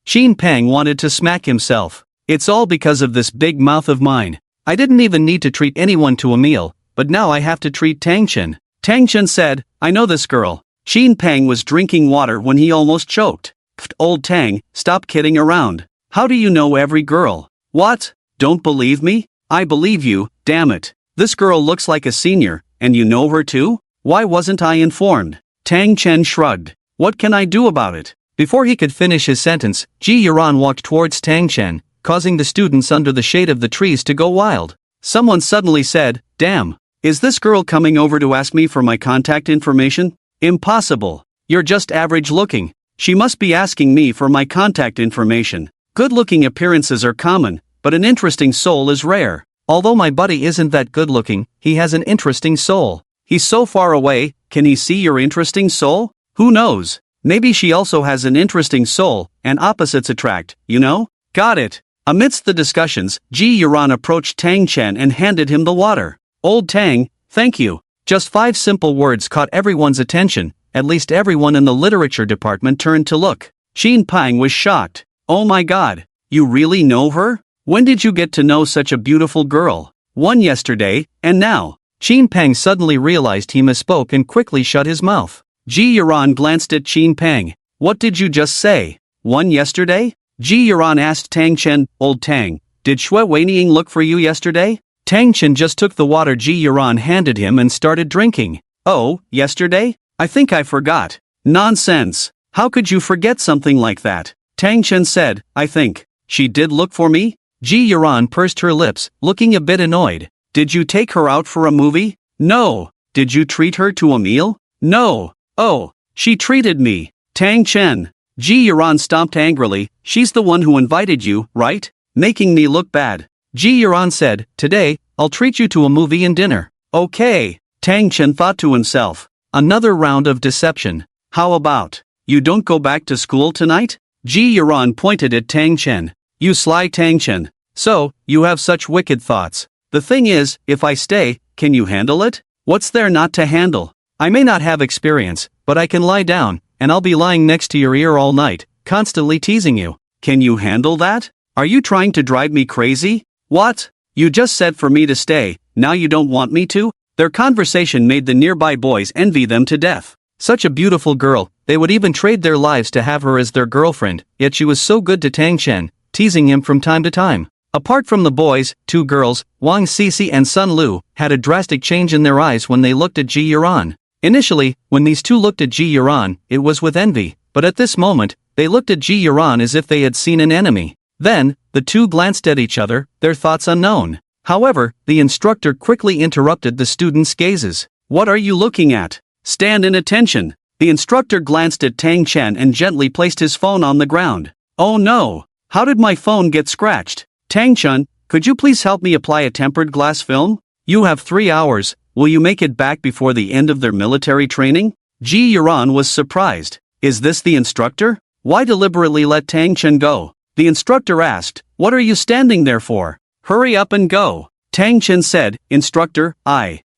Qin Peng wanted to smack himself. It's all because of this big mouth of mine. I didn't even need to treat anyone to a meal, but now I have to treat Tang Chen. Tang Chen said, I know this girl. Qin Peng was drinking water when he almost choked. Old Tang, stop kidding around. How do you know every girl? What? Don't believe me? I believe you, damn it. This girl looks like a senior, and you know her too? Why wasn't I informed? Tang Chen shrugged. What can I do about it? Before he could finish his sentence, Ji Yuran walked towards Tang Chen, causing the students under the shade of the trees to go wild. Someone suddenly said, damn, is this girl coming over to ask me for my contact information? Impossible. You're just average looking. She must be asking me for my contact information. Good-looking appearances are common, but an interesting soul is rare. Although my buddy isn't that good-looking, he has an interesting soul. He's so far away, can he see your interesting soul? Who knows? Maybe she also has an interesting soul, and opposites attract, you know? Got it. Amidst the discussions, Ji Yuran approached Tang Chen and handed him the water. Old Tang, thank you. Just 5 simple words caught everyone's attention. At least everyone in the literature department turned to look. Qin Peng was shocked. Oh my god, you really know her? When did you get to know such a beautiful girl? One yesterday, and now. Qin Peng suddenly realized he misspoke and quickly shut his mouth. Ji Yuran glanced at Qin Peng. What did you just say? One yesterday? Ji Yuran asked Tang Chen, Old Tang, did Shui Weiniang look for you yesterday? Tang Chen just took the water Ji Yuran handed him and started drinking. Oh, yesterday? I think I forgot. Nonsense. How could you forget something like that? Tang Chen said, I think. She did look for me? Ji Yuran pursed her lips, looking a bit annoyed. Did you take her out for a movie? No. Did you treat her to a meal? No. Oh, she treated me. Tang Chen. Ji Yuran stomped angrily. She's the one who invited you, right? Making me look bad. Ji Yuran said, today, I'll treat you to a movie and dinner. Okay. Tang Chen thought to himself. Another round of deception. How about, you don't go back to school tonight? Ji Yuran pointed at Tang Chen. You sly Tang Chen. So, you have such wicked thoughts. The thing is, if I stay, can you handle it? What's there not to handle? I may not have experience, but I can lie down, and I'll be lying next to your ear all night, constantly teasing you. Can you handle that? Are you trying to drive me crazy? What? You just said for me to stay, now you don't want me to? Their conversation made the nearby boys envy them to death. Such a beautiful girl, they would even trade their lives to have her as their girlfriend, yet she was so good to Tang Chen, teasing him from time to time. Apart from the boys, two girls, Wang Cece and Sun Lu, had a drastic change in their eyes when they looked at Ji Yuran. Initially, when these two looked at Ji Yuran, it was with envy, but at this moment, they looked at Ji Yuran as if they had seen an enemy. Then, the two glanced at each other, their thoughts unknown. However, the instructor quickly interrupted the students' gazes. What are you looking at? Stand in attention. The instructor glanced at Tang Chen and gently placed his phone on the ground. Oh no! How did my phone get scratched? Tang Chen, could you please help me apply a tempered glass film? You have 3 hours, will you make it back before the end of their military training? Ji Yuran was surprised. Is this the instructor? Why deliberately let Tang Chen go? The instructor asked, what are you standing there for? Hurry up and go. Tang Chen said, Instructor,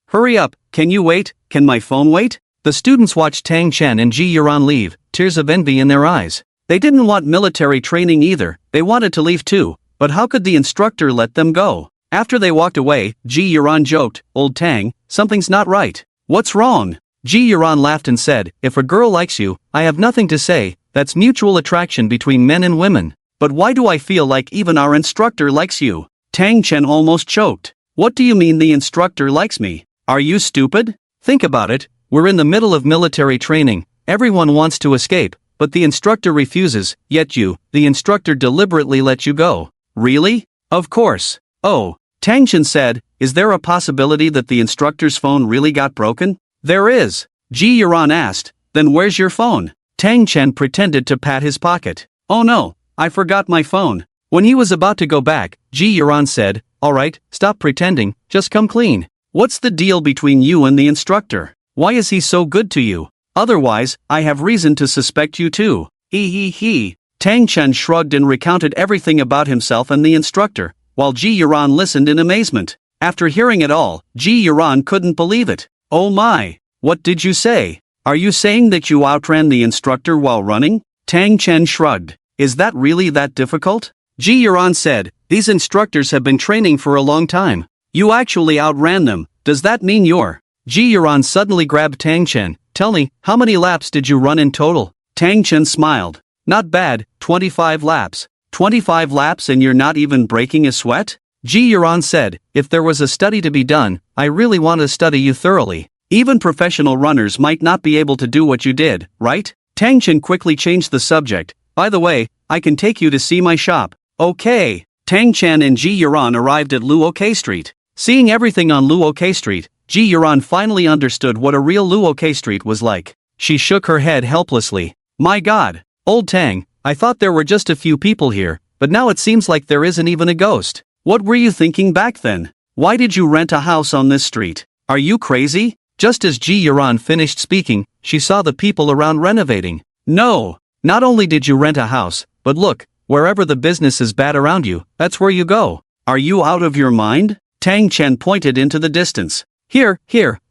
hurry up, can you wait, can my phone wait? The students watched Tang Chen and Ji Yuran leave, tears of envy in their eyes. They didn't want military training either, they wanted to leave too, but how could the instructor let them go? After they walked away, Ji Yuran joked, Old Tang, something's not right. What's wrong? Ji Yuran laughed and said, if a girl likes you, I have nothing to say, that's mutual attraction between men and women. But why do I feel like even our instructor likes you? Tang Chen almost choked. What do you mean the instructor likes me? Are you stupid? Think about it, we're in the middle of military training, everyone wants to escape, but the instructor refuses, yet you, the instructor deliberately let you go. Really? Of course. Oh, Tang Chen said, is there a possibility that the instructor's phone really got broken? There is. Ji Yuran asked, then where's your phone? Tang Chen pretended to pat his pocket. Oh no, I forgot my phone. When he was about to go back, Ji Yuran said, alright, stop pretending, just come clean. What's the deal between you and the instructor? Why is he so good to you? Otherwise, I have reason to suspect you too. He. Tang Chen shrugged and recounted everything about himself and the instructor, while Ji Yuran listened in amazement. After hearing it all, Ji Yuran couldn't believe it. Oh my, what did you say? Are you saying that you outran the instructor while running? Tang Chen shrugged. Is that really that difficult? Ji Yuran said, these instructors have been training for a long time. You actually outran them, does that mean you're? Ji Yuran suddenly grabbed Tang Chen, tell me, how many laps did you run in total? Tang Chen smiled. Not bad, 25 laps. 25 laps and you're not even breaking a sweat? Ji Yuran said, if there was a study to be done, I really want to study you thoroughly. Even professional runners might not be able to do what you did, right? Tang Chen quickly changed the subject. By the way, I can take you to see my shop. Okay. Tang Chen and Ji Yuran arrived at Luoke Street. Seeing everything on Luoke Street, Ji Yuran finally understood what a real Luoke Street was like. She shook her head helplessly. My god. Old Tang, I thought there were just a few people here, but now it seems like there isn't even a ghost. What were you thinking back then? Why did you rent a house on this street? Are you crazy? Just as Ji Yuran finished speaking, she saw the people around renovating. No. Not only did you rent a house, but look, wherever the business is bad around you, that's where you go. Are you out of your mind? Tang Chen pointed into the distance. Here,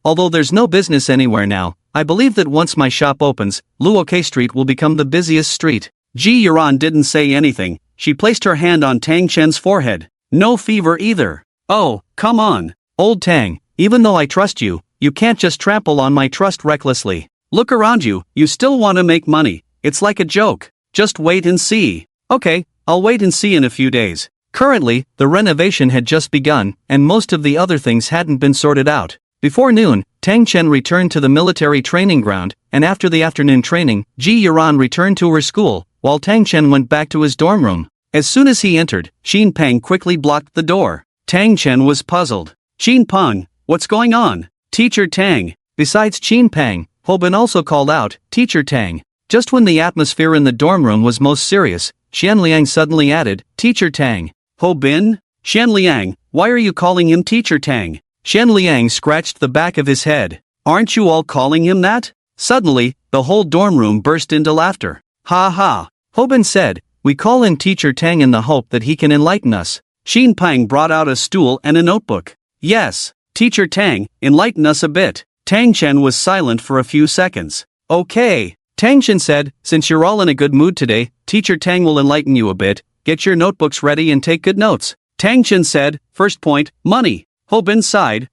although there's no business anywhere now, I believe that once my shop opens, Luoke Street will become the busiest street. Ji Yuran didn't say anything, she placed her hand on Tang Chen's forehead. No fever either. Oh, come on. Old Tang, even though I trust you, you can't just trample on my trust recklessly. Look around you, you still want to make money. It's like a joke. Just wait and see. Okay, I'll wait and see in a few days. Currently, the renovation had just begun, and most of the other things hadn't been sorted out. Before noon, Tang Chen returned to the military training ground, and after the afternoon training, Ji Yuran returned to her school, while Tang Chen went back to his dorm room. As soon as he entered, Xin Peng quickly blocked the door. Tang Chen was puzzled. Xin Peng, what's going on? Teacher Tang. Besides Xin Peng, Hobin also called out, Teacher Tang. Just when the atmosphere in the dorm room was most serious, Xianliang suddenly added, Teacher Tang. Hobin? Xianliang, why are you calling him Teacher Tang? Xianliang scratched the back of his head. Aren't you all calling him that? Suddenly, the whole dorm room burst into laughter. Ha ha. Hobin said, we call him Teacher Tang in the hope that he can enlighten us. Xin Peng brought out a stool and a notebook. Yes, Teacher Tang, enlighten us a bit. Tang Chen was silent for a few seconds. Okay. Tang Chen said, since you're all in a good mood today, Teacher Tang will enlighten you a bit. Get your notebooks ready and take good notes. Tang Chen said, first point, money. Hobin sighed,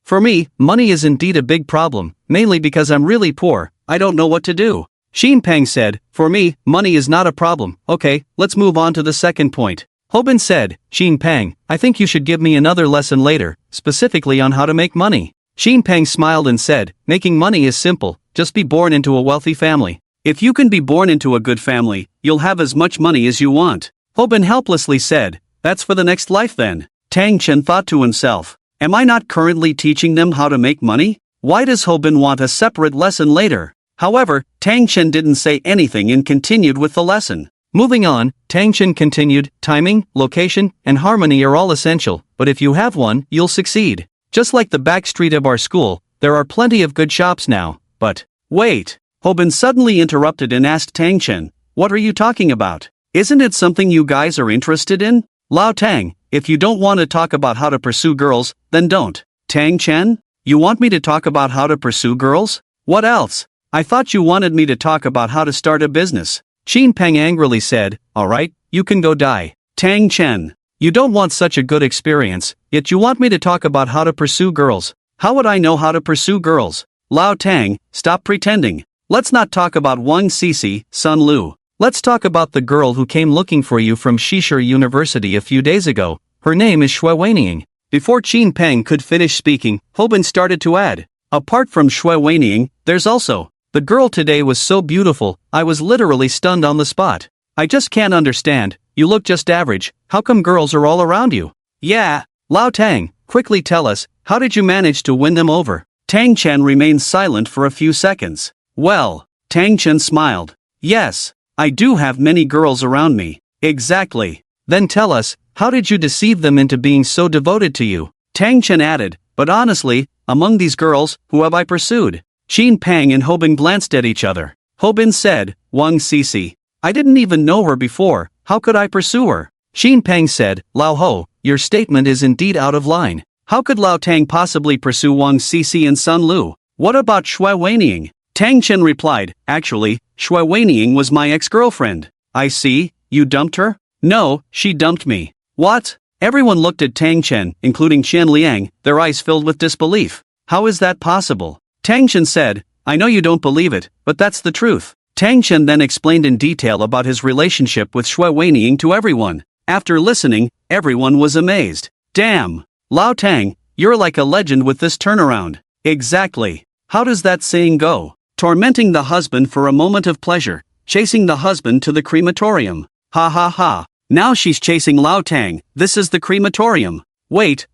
For me, money is indeed a big problem, mainly because I'm really poor, I don't know what to do. Shin Pang said, for me, money is not a problem. Okay, let's move on to the second point. Hobin said, Shin Pang, I think you should give me another lesson later, specifically on how to make money. Shin Pang smiled and said, making money is simple, just be born into a wealthy family. If you can be born into a good family, you'll have as much money as you want. Hobin helplessly said, that's for the next life then. Tang Chen thought to himself, am I not currently teaching them how to make money? Why does Hobin want a separate lesson later? However, Tang Chen didn't say anything and continued with the lesson. Moving on, Tang Chen continued, timing, location, and harmony are all essential, but if you have one, you'll succeed. Just like the back street of our school, there are plenty of good shops now, but... Wait! Hobin suddenly interrupted and asked Tang Chen, what are you talking about? Isn't it something you guys are interested in? Lao Tang, if you don't want to talk about how to pursue girls, then don't. Tang Chen? You want me to talk about how to pursue girls? What else? I thought you wanted me to talk about how to start a business. Shin Pang angrily said, alright, you can go die. Tang Chen, you don't want such a good experience, yet you want me to talk about how to pursue girls. How would I know how to pursue girls? Lao Tang, stop pretending. Let's not talk about Wang Sisi, Sun Lu. Let's talk about the girl who came looking for you from Shishir University a few days ago. Her name is Shui Weining. Before Shin Pang could finish speaking, Hobin started to add, apart from Shui Weining, there's also... The girl today was so beautiful, I was literally stunned on the spot. I just can't understand, you look just average, how come girls are all around you? Yeah. Lao Tang, quickly tell us, how did you manage to win them over? Tang Chen remained silent for a few seconds. Well, Tang Chen smiled. Yes, I do have many girls around me. Exactly. Then tell us, how did you deceive them into being so devoted to you? Tang Chen added, but honestly, among these girls, who have I pursued? Shin Pang and Hobin glanced at each other. Hobin said, Wang Sisi. I didn't even know her before, how could I pursue her? Shin Pang said, Lao Ho, your statement is indeed out of line. How could Lao Tang possibly pursue Wang Sisi and Sun Lu? What about Shui Weining? Tang Chen replied, actually, Shui Weining was my ex-girlfriend. I see, you dumped her? No, she dumped me. What? Everyone looked at Tang Chen, including Qian Liang, their eyes filled with disbelief. How is that possible? Tang Chen said, I know you don't believe it, but that's the truth. Tang Chen then explained in detail about his relationship with Shui Weining to everyone. After listening, everyone was amazed. Damn! Lao Tang, you're like a legend with this turnaround. Exactly. How does that saying go? Tormenting the husband for a moment of pleasure, chasing the husband to the crematorium. Ha ha ha. Now she's chasing Lao Tang, this is the crematorium. Wait.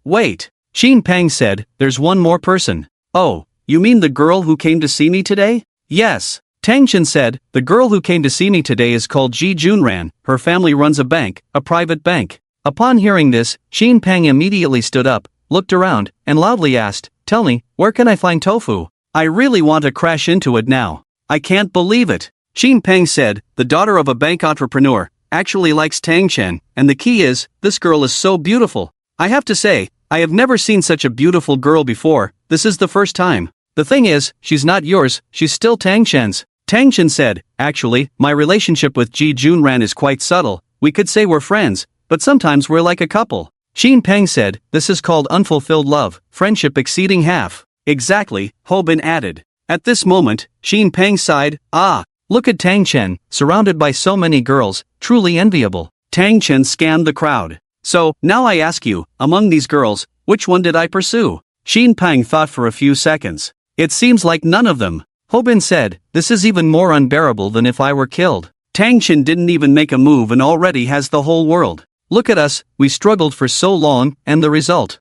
Shin Pang said, there's one more person. Oh. You mean the girl who came to see me today? Yes. Tang Chen said, the girl who came to see me today is called Ji Junran, her family runs a bank, a private bank. Upon hearing this, Shin Pang immediately stood up, looked around, and loudly asked, tell me, where can I find tofu? I really want to crash into it now. I can't believe it. Shin Pang said, the daughter of a bank entrepreneur, actually likes Tang Chen, and the key is, this girl is so beautiful. I have to say, I have never seen such a beautiful girl before, this is the first time. The thing is, she's not yours, she's still Tang Chen's. Tang Chen said, actually, my relationship with Ji Junran is quite subtle, we could say we're friends, but sometimes we're like a couple. Shin Pang said, this is called unfulfilled love, friendship exceeding half. Exactly, Hobin added. At this moment, Shin Pang sighed, look at Tang Chen, surrounded by so many girls, truly enviable. Tang Chen scanned the crowd. So, now I ask you, among these girls, which one did I pursue? Shin Pang thought for a few seconds. It seems like none of them. Hobin said, this is even more unbearable than if I were killed. Tang Chen didn't even make a move and already has the whole world. Look at us, we struggled for so long, and the result.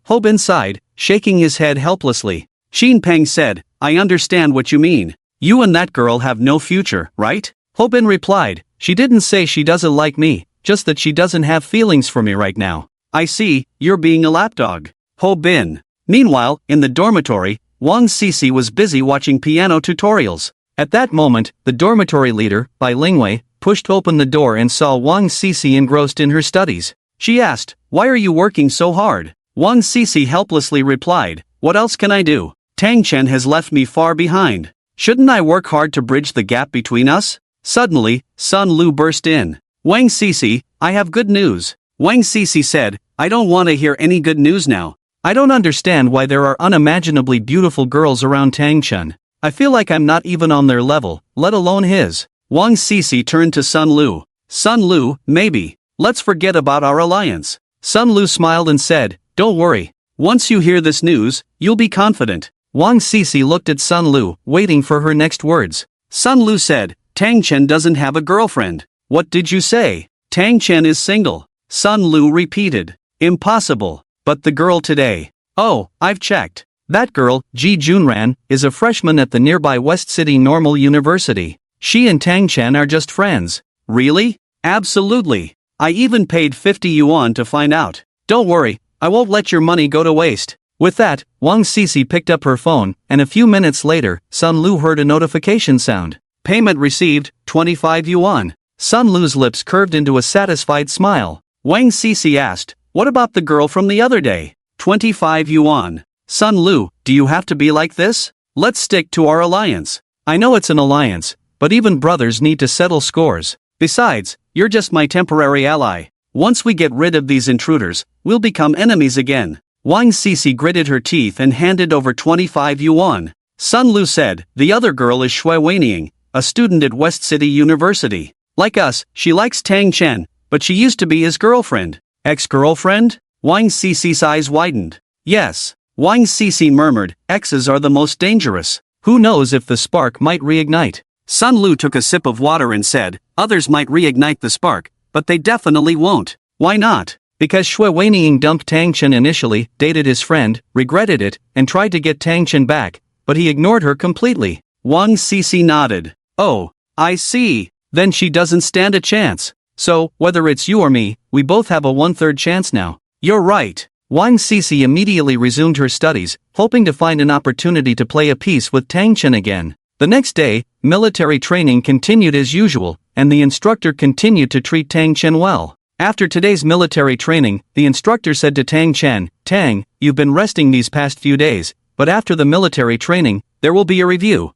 Hobin sighed, shaking his head helplessly. Shin Pang said, I understand what you mean. You and that girl have no future, right? Hobin replied, she didn't say she doesn't like me, just that she doesn't have feelings for me right now. I see, you're being a lapdog. Hobin. Meanwhile, in the dormitory, Wang Sisi was busy watching piano tutorials. At that moment, the dormitory leader, Bai Lingwei, pushed open the door and saw Wang Sisi engrossed in her studies. She asked, why are you working so hard? Wang Sisi helplessly replied, what else can I do? Tang Chen has left me far behind. Shouldn't I work hard to bridge the gap between us? Suddenly, Sun Lu burst in. Wang Sisi, I have good news. Wang Sisi said, I don't want to hear any good news now. I don't understand why there are unimaginably beautiful girls around Tang Chen. I feel like I'm not even on their level, let alone his. Wang Sisi turned to Sun Lu. Sun Lu, maybe. Let's forget about our alliance. Sun Lu smiled and said, don't worry. Once you hear this news, you'll be confident. Wang Sisi looked at Sun Lu, waiting for her next words. Sun Lu said, Tang Chen doesn't have a girlfriend. What did you say? Tang Chen is single. Sun Lu repeated. Impossible. But the girl today. Oh, I've checked. That girl, Ji Junran, is a freshman at the nearby West City Normal University. She and Tang Chen are just friends. Really? Absolutely. I even paid 50 yuan to find out. Don't worry, I won't let your money go to waste. With that, Wang Sisi picked up her phone, and a few minutes later, Sun Lu heard a notification sound. Payment received, 25 yuan. Sun Lu's lips curved into a satisfied smile. Wang Sisi asked, what about the girl from the other day? 25 yuan. Sun Lu, do you have to be like this? Let's stick to our alliance. I know it's an alliance, but even brothers need to settle scores. Besides, you're just my temporary ally. Once we get rid of these intruders, we'll become enemies again. Wang Sisi gritted her teeth and handed over 25 yuan. Sun Lu said, the other girl is Shui Weining, a student at West City University. Like us, she likes Tang Chen, but she used to be his girlfriend. Ex-girlfriend? Wang Sisi's eyes widened. Yes. Wang Sisi murmured, exes are the most dangerous. Who knows if the spark might reignite? Sun Lu took a sip of water and said, others might reignite the spark, but they definitely won't. Why not? Because Shui Weining dumped Tang Chen initially, dated his friend, regretted it, and tried to get Tang Chen back, but he ignored her completely. Wang Sisi nodded. Oh, I see. Then she doesn't stand a chance. So, whether it's you or me, we both have a 1/3 chance now. You're right. Wang Sisi immediately resumed her studies, hoping to find an opportunity to play a piece with Tang Chen again. The next day, military training continued as usual, and the instructor continued to treat Tang Chen well. After today's military training, the instructor said to Tang Chen, Tang, you've been resting these past few days, but after the military training, there will be a review.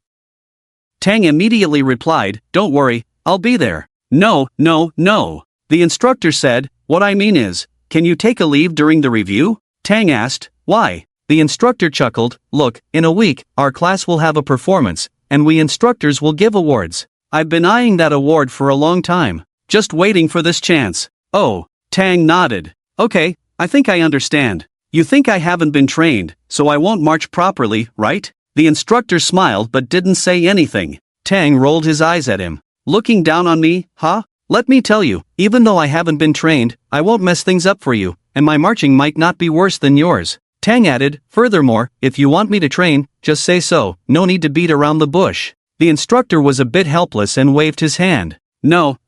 Tang immediately replied, don't worry, I'll be there. No. The instructor said, what I mean is, can you take a leave during the review? Tang asked, why? The instructor chuckled, look, in a week, our class will have a performance, and we instructors will give awards. I've been eyeing that award for a long time, just waiting for this chance. Oh, Tang nodded. Okay, I think I understand. You think I haven't been trained, so I won't march properly, right? The instructor smiled but didn't say anything. Tang rolled his eyes at him. Looking down on me, huh? Let me tell you, even though I haven't been trained, I won't mess things up for you, and my marching might not be worse than yours. Tang added, furthermore, if you want me to train, just say so, no need to beat around the bush. The instructor was a bit helpless and waved his hand. No,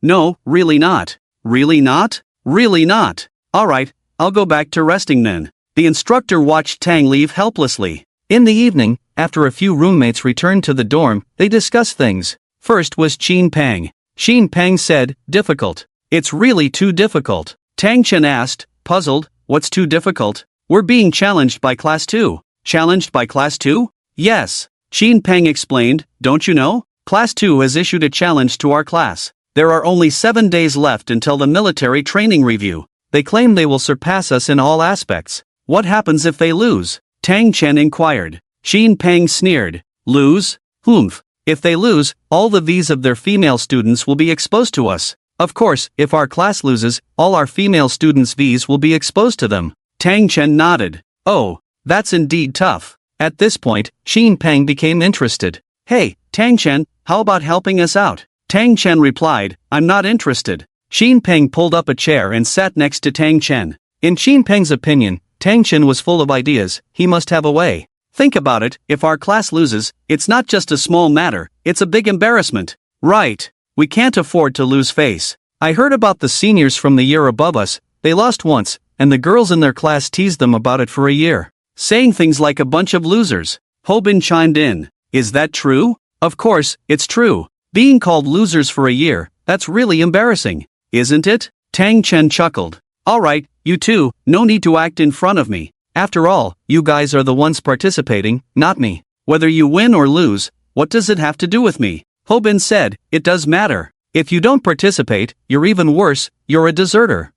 really not. Really not? Really not. Alright, I'll go back to resting then. The instructor watched Tang leave helplessly. In the evening, after a few roommates returned to the dorm, they discussed things. First was Qin Pang. Qin Pang said, difficult. It's really too difficult. Tang Chen asked, puzzled, what's too difficult? We're being challenged by class 2. Challenged by class 2? Yes. Qin Pang explained, don't you know? Class 2 has issued a challenge to our class. There are only 7 days left until the military training review. They claim they will surpass us in all aspects. What happens if they lose? Tang Chen inquired. Qin Pang sneered. Lose? Humph. If they lose, all the V's of their female students will be exposed to us. Of course, if our class loses, all our female students' V's will be exposed to them. Tang Chen nodded. Oh, that's indeed tough. At this point, Qin Pang became interested. Hey, Tang Chen, how about helping us out? Tang Chen replied, I'm not interested. Qin Pang pulled up a chair and sat next to Tang Chen. In Qin Pang's opinion, Tang Chen was full of ideas, he must have a way. Think about it, if our class loses, it's not just a small matter, it's a big embarrassment. Right. We can't afford to lose face. I heard about the seniors from the year above us, they lost once, and the girls in their class teased them about it for a year. Saying things like a bunch of losers. Hobin chimed in. Is that true? Of course, it's true. Being called losers for a year, that's really embarrassing, isn't it? Tang Chen chuckled. Alright, you two, no need to act in front of me. After all, you guys are the ones participating, not me. Whether you win or lose, what does it have to do with me? Hobin said, it does matter. If you don't participate, you're even worse, you're a deserter.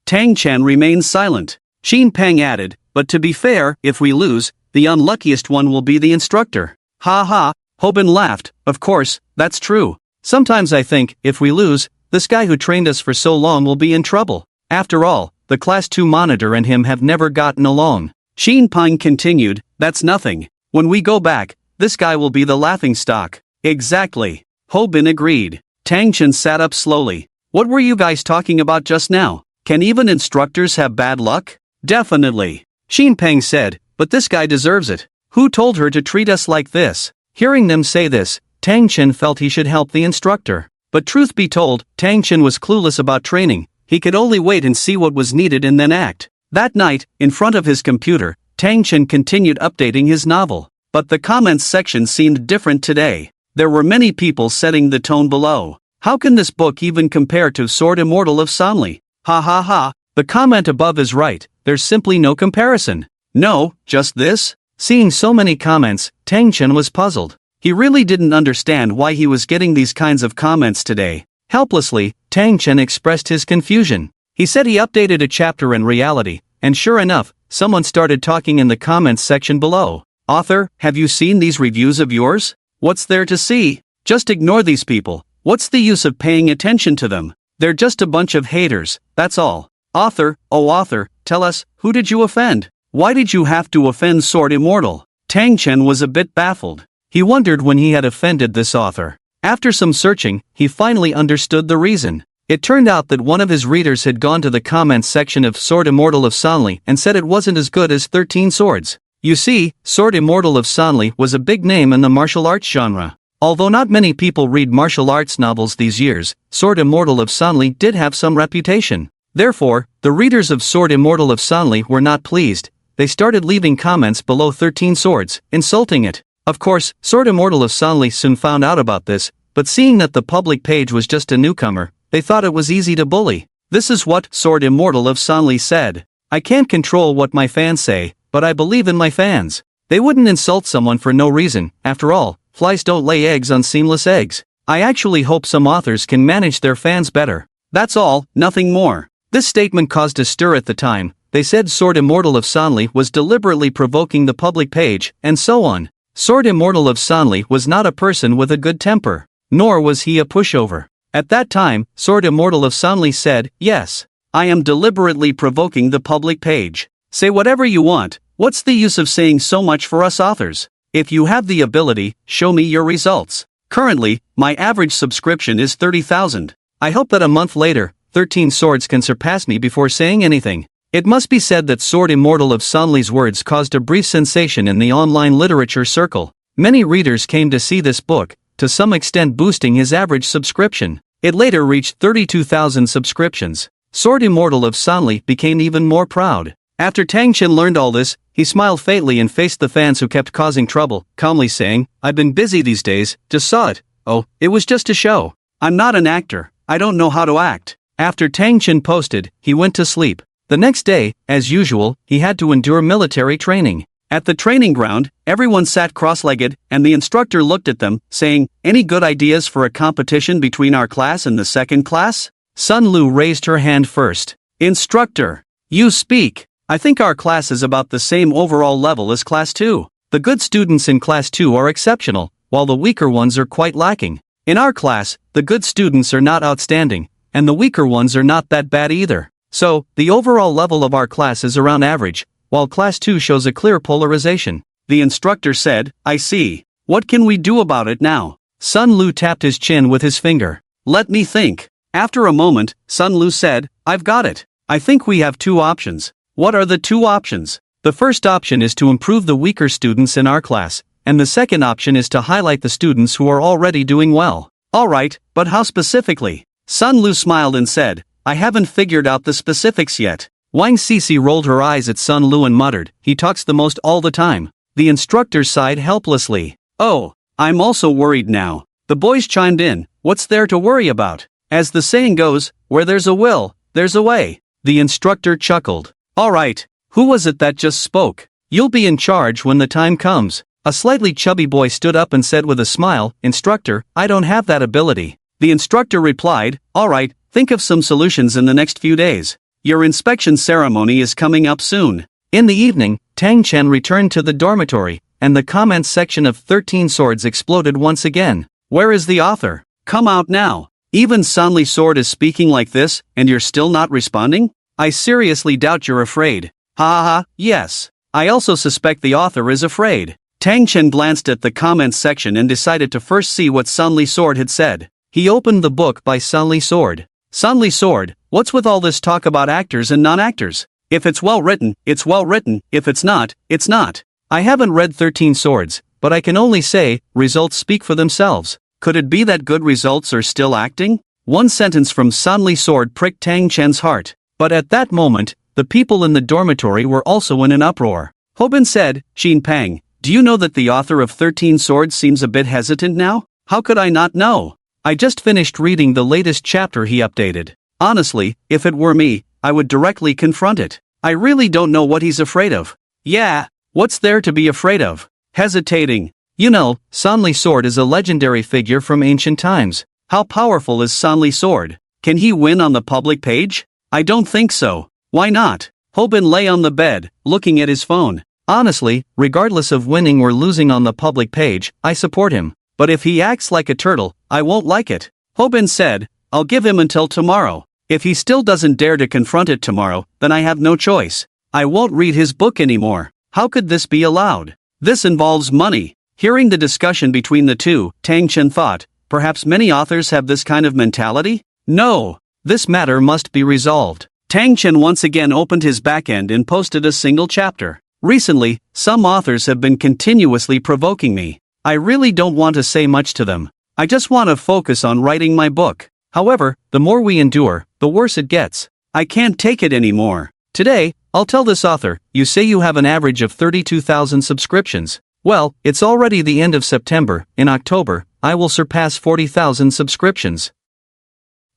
Tang Chen remained silent. Qin Pang added, but to be fair, if we lose, the unluckiest one will be the instructor. Ha ha, Hobin laughed. Of course, that's true. Sometimes I think, if we lose, this guy who trained us for so long will be in trouble. After all, the Class 2 monitor and him have never gotten along. Shin Pine continued, that's nothing. When we go back, this guy will be the laughingstock. Exactly. Hobin agreed. Tang Chen sat up slowly. What were you guys talking about just now? Can even instructors have bad luck? Definitely. Shin Peng said, but this guy deserves it. Who told her to treat us like this? Hearing them say this, Tang Chen felt he should help the instructor. But truth be told, Tang Chen was clueless about training. He could only wait and see what was needed and then act. That night, in front of his computer, Tang Chen continued updating his novel. But the comments section seemed different today. There were many people setting the tone below. How can this book even compare to Sword Immortal of Sanli? Ha ha ha. The comment above is right, there's simply no comparison. No, just this? Seeing so many comments, Tang Chen was puzzled. He really didn't understand why he was getting these kinds of comments today. Helplessly, Tang Chen expressed his confusion. He said he updated a chapter in reality, and sure enough, someone started talking in the comments section below. Author, have you seen these reviews of yours? What's there to see? Just ignore these people. What's the use of paying attention to them? They're just a bunch of haters, that's all. Author, oh author, tell us, who did you offend? Why did you have to offend Sword Immortal? Tang Chen was a bit baffled. He wondered when he had offended this author. After some searching, he finally understood the reason. It turned out that one of his readers had gone to the comments section of Sword Immortal of Sanli and said it wasn't as good as 13 Swords. You see, Sword Immortal of Sanli was a big name in the martial arts genre. Although not many people read martial arts novels these years, Sword Immortal of Sanli did have some reputation. Therefore, the readers of Sword Immortal of Sanli were not pleased. They started leaving comments below 13 Swords, insulting it. Of course, Sword Immortal of Sanli soon found out about this, but seeing that the public page was just a newcomer, they thought it was easy to bully. This is what Sword Immortal of Sanli said. I can't control what my fans say, but I believe in my fans. They wouldn't insult someone for no reason. After all, flies don't lay eggs on seamless eggs. I actually hope some authors can manage their fans better. That's all, nothing more. This statement caused a stir at the time. They said Sword Immortal of Sanli was deliberately provoking the public page, and so on. Sword Immortal of Sanli was not a person with a good temper, nor was he a pushover. At that time, Sword Immortal of Sanli said, yes, I am deliberately provoking the public page. Say whatever you want, what's the use of saying so much for us authors? If you have the ability, show me your results. Currently, my average subscription is 30,000. I hope that a month later, 13 Swords can surpass me before saying anything. It must be said that Sword Immortal of Sanli's words caused a brief sensation in the online literature circle. Many readers came to see this book, to some extent boosting his average subscription. It later reached 32,000 subscriptions. Sword Immortal of Sanli became even more proud. After Tang Chen learned all this, he smiled faintly and faced the fans who kept causing trouble, calmly saying, I've been busy these days, just saw it. Oh, it was just a show. I'm not an actor, I don't know how to act. After Tang Chen posted, he went to sleep. The next day, as usual, he had to endure military training. At the training ground, everyone sat cross-legged, and the instructor looked at them, saying, any good ideas for a competition between our class and the second class? Sun Lu raised her hand first. Instructor, you speak. I think our class is about the same overall level as Class 2. The good students in Class 2 are exceptional, while the weaker ones are quite lacking. In our class, the good students are not outstanding, and the weaker ones are not that bad either. So, the overall level of our class is around average, while Class 2 shows a clear polarization. The instructor said, I see. What can we do about it now? Sun Lu tapped his chin with his finger. Let me think. After a moment, Sun Lu said, I've got it. I think we have two options. What are the two options? The first option is to improve the weaker students in our class, and the second option is to highlight the students who are already doing well. Alright, but how specifically? Sun Lu smiled and said, I haven't figured out the specifics yet. Wang Sisi rolled her eyes at Sun Lu and muttered, he talks the most all the time. The instructor sighed helplessly. Oh, I'm also worried now. The boys chimed in, what's there to worry about? As the saying goes, where there's a will, there's a way. The instructor chuckled. Alright, who was it that just spoke? You'll be in charge when the time comes. A slightly chubby boy stood up and said with a smile, Instructor, I don't have that ability. The instructor replied, alright, think of some solutions in the next few days. Your inspection ceremony is coming up soon. In the evening, Tang Chen returned to the dormitory, and the comments section of 13 Swords exploded once again. Where is the author? Come out now. Even Sanli Sword is speaking like this, and you're still not responding? I seriously doubt you're afraid. Ha ha ha, yes. I also suspect the author is afraid. Tang Chen glanced at the comments section and decided to first see what Sanli Sword had said. He opened the book by Sanli Sword. Sanli Sword, what's with all this talk about actors and non-actors? If it's well written, it's well written, if it's not, it's not. I haven't read 13 Swords, but I can only say, results speak for themselves. Could it be that good results are still acting? One sentence from Sanli Sword pricked Tang Chen's heart. But at that moment, the people in the dormitory were also in an uproar. Hobin said, Xin Pang, do you know that the author of 13 Swords seems a bit hesitant now? How could I not know? I just finished reading the latest chapter he updated. Honestly, if it were me, I would directly confront it. I really don't know what he's afraid of. Yeah, what's there to be afraid of? Hesitating. You know, Sanli Sword is a legendary figure from ancient times. How powerful is Sanli Sword? Can he win on the public page? I don't think so. Why not? Hobin lay on the bed, looking at his phone. Honestly, regardless of winning or losing on the public page, I support him. But if he acts like a turtle, I won't like it. Hobin said, I'll give him until tomorrow. If he still doesn't dare to confront it tomorrow, then I have no choice. I won't read his book anymore. How could this be allowed? This involves money. Hearing the discussion between the two, Tang Chen thought, perhaps many authors have this kind of mentality? No. This matter must be resolved. Tang Chen once again opened his backend and posted a single chapter. Recently, some authors have been continuously provoking me. I really don't want to say much to them. I just want to focus on writing my book. However, the more we endure, the worse it gets. I can't take it anymore. Today, I'll tell this author, you say you have an average of 32,000 subscriptions. Well, it's already the end of September. In October, I will surpass 40,000 subscriptions.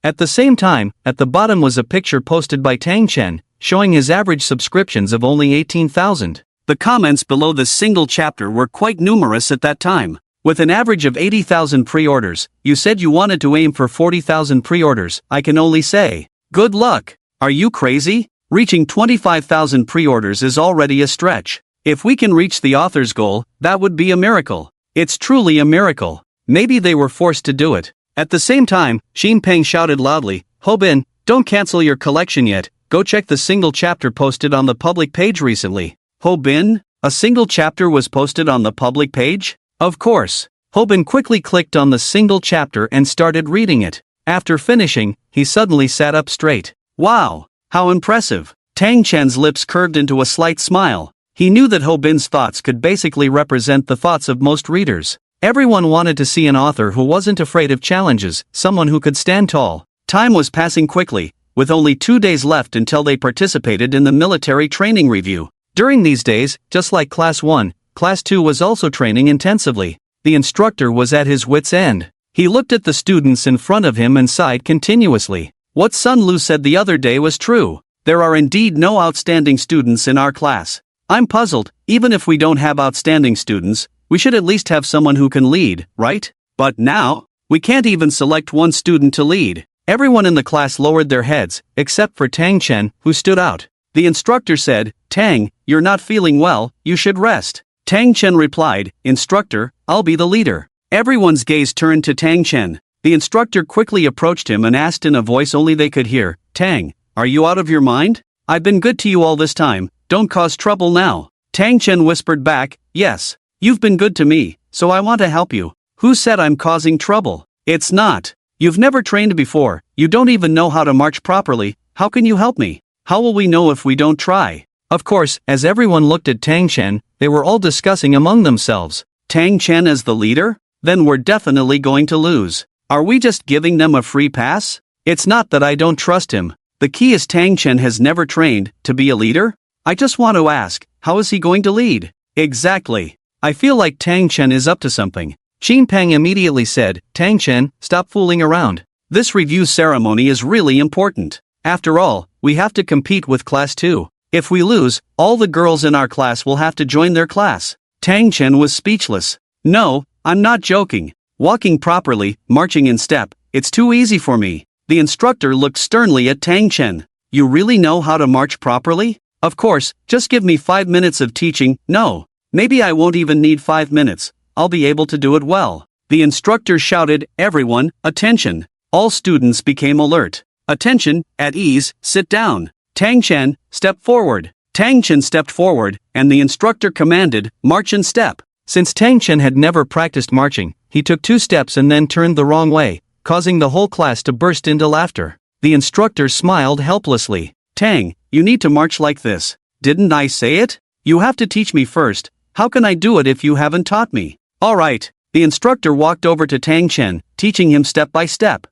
At the same time, at the bottom was a picture posted by Tang Chen, showing his average subscriptions of only 18,000. The comments below this single chapter were quite numerous at that time. With an average of 80,000 pre-orders, you said you wanted to aim for 40,000 pre-orders. I can only say, good luck. Are you crazy? Reaching 25,000 pre-orders is already a stretch. If we can reach the author's goal, that would be a miracle. It's truly a miracle. Maybe they were forced to do it. At the same time, Xin Peng shouted loudly, Hobin, don't cancel your collection yet. Go check the single chapter posted on the public page recently. Hobin? A single chapter was posted on the public page? Of course. Hobin quickly clicked on the single chapter and started reading it. After finishing, he suddenly sat up straight. Wow! How impressive! Tang Chen's lips curved into a slight smile. He knew that Hobin's thoughts could basically represent the thoughts of most readers. Everyone wanted to see an author who wasn't afraid of challenges, someone who could stand tall. Time was passing quickly, with only 2 days left until they participated in the military training review. During these days, just like Class 1, Class 2 was also training intensively. The instructor was at his wit's end. He looked at the students in front of him and sighed continuously. What Sun Lu said the other day was true. There are indeed no outstanding students in our class. I'm puzzled. Even if we don't have outstanding students, we should at least have someone who can lead, right? But now, we can't even select one student to lead. Everyone in the class lowered their heads, except for Tang Chen, who stood out. The instructor said, Tang, you're not feeling well, you should rest. Tang Chen replied, Instructor, I'll be the leader. Everyone's gaze turned to Tang Chen. The instructor quickly approached him and asked in a voice only they could hear, Tang, are you out of your mind? I've been good to you all this time, don't cause trouble now. Tang Chen whispered back, Yes, you've been good to me, so I want to help you. Who said I'm causing trouble? It's not. You've never trained before, you don't even know how to march properly, how can you help me? How will we know if we don't try? Of course, as everyone looked at Tang Chen, they were all discussing among themselves. Tang Chen as the leader? Then we're definitely going to lose. Are we just giving them a free pass? It's not that I don't trust him. The key is Tang Chen has never trained to be a leader? I just want to ask, how is he going to lead? Exactly. I feel like Tang Chen is up to something. Xin Peng immediately said, Tang Chen, stop fooling around. This review ceremony is really important. After all, we have to compete with Class 2. If we lose, all the girls in our class will have to join their class. Tang Chen was speechless. No, I'm not joking. Walking properly, marching in step, it's too easy for me. The instructor looked sternly at Tang Chen. You really know how to march properly? Of course, just give me 5 minutes of teaching. No. Maybe I won't even need 5 minutes. I'll be able to do it well. The instructor shouted, "Everyone, attention." All students became alert. "Attention, at ease, sit down. Tang Chen, step forward." Tang Chen stepped forward, and the instructor commanded, "March in step." Since Tang Chen had never practiced marching, he took 2 steps and then turned the wrong way, causing the whole class to burst into laughter. The instructor smiled helplessly. "Tang, you need to march like this. Didn't I say it? You have to teach me first. How can I do it if you haven't taught me?" "All right." The instructor walked over to Tang Chen, teaching him step by step.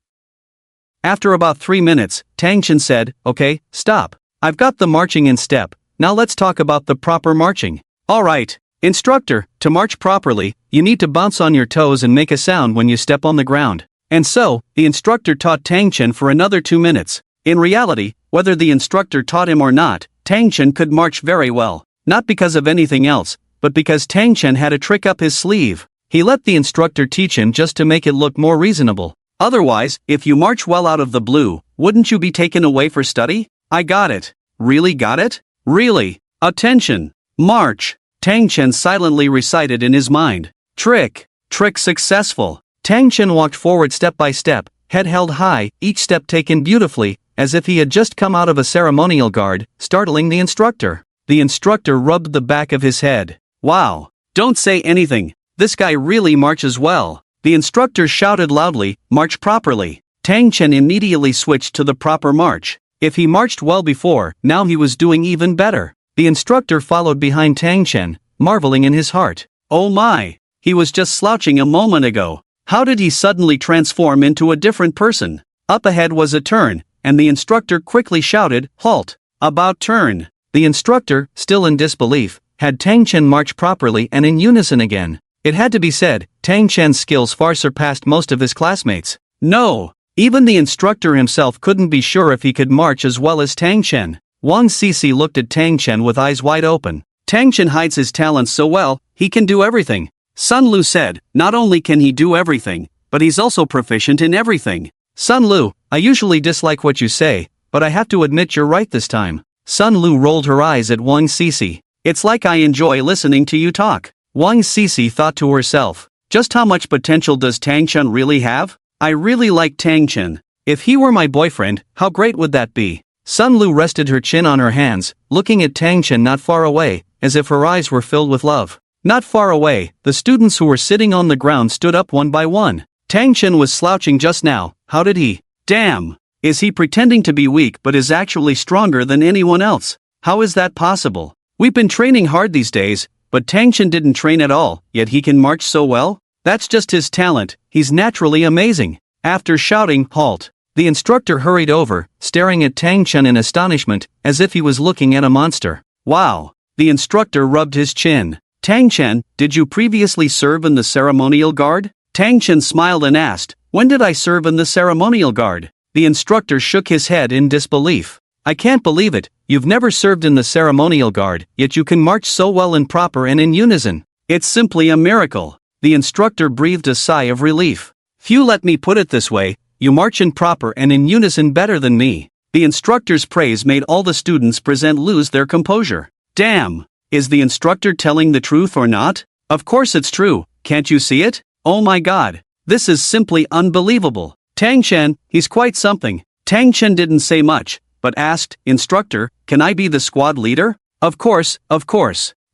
After about 3 minutes, Tang Chen said, "Okay, stop. I've got the marching in step. Now let's talk about the proper marching." "All right. Instructor, to march properly, you need to bounce on your toes and make a sound when you step on the ground." And so, the instructor taught Tang Chen for another 2 minutes. In reality, whether the instructor taught him or not, Tang Chen could march very well. Not because of anything else, but because Tang Chen had a trick up his sleeve. He let the instructor teach him just to make it look more reasonable. Otherwise, if you march well out of the blue, wouldn't you be taken away for study? "I got it." "Really got it?" "Really. Attention. March." Tang Chen silently recited in his mind. Trick. Trick successful. Tang Chen walked forward step by step, head held high, each step taken beautifully, as if he had just come out of a ceremonial guard, startling the instructor. The instructor rubbed the back of his head. "Wow. Don't say anything. This guy really marches well." The instructor shouted loudly, "March properly." Tang Chen immediately switched to the proper march. If he marched well before, now he was doing even better. The instructor followed behind Tang Chen, marveling in his heart. "Oh my. He was just slouching a moment ago. How did he suddenly transform into a different person?" Up ahead was a turn, and the instructor quickly shouted, "Halt. About turn." The instructor, still in disbelief, had Tang Chen march properly and in unison again. It had to be said, Tang Chen's skills far surpassed most of his classmates. No, even the instructor himself couldn't be sure if he could march as well as Tang Chen. Wang Sisi looked at Tang Chen with eyes wide open. "Tang Chen hides his talents so well, he can do everything." Sun Lu said, "Not only can he do everything, but he's also proficient in everything." "Sun Lu, I usually dislike what you say, but I have to admit you're right this time." Sun Lu rolled her eyes at Wang Sisi. "It's like I enjoy listening to you talk." Wang Sisi thought to herself, "Just how much potential does Tang Chen really have? I really like Tang Chen. If he were my boyfriend, how great would that be?" Sun Lu rested her chin on her hands, looking at Tang Chen not far away, as if her eyes were filled with love. Not far away, the students who were sitting on the ground stood up one by one. Tang Chen was slouching just now. How did he? Damn! Is he pretending to be weak but is actually stronger than anyone else? How is that possible? We've been training hard these days, but Tang Chen didn't train at all, yet he can march so well? That's just his talent, he's naturally amazing. After shouting, "Halt!" the instructor hurried over, staring at Tang Chen in astonishment, as if he was looking at a monster. "Wow!" The instructor rubbed his chin. "Tang Chen, did you previously serve in the ceremonial guard?" Tang Chen smiled and asked, "When did I serve in the ceremonial guard?" The instructor shook his head in disbelief. "I can't believe it, you've never served in the ceremonial guard, yet you can march so well in proper and in unison. It's simply a miracle." The instructor breathed a sigh of relief. "Phew, let me put it this way, you march in proper and in unison better than me." The instructor's praise made all the students present lose their composure. Damn! Is the instructor telling the truth or not? Of course it's true, can't you see it? Oh my god, this is simply unbelievable. Tang Chen, he's quite something. Tang Chen didn't say much, but asked, "Instructor, can I be the squad leader?" Of course.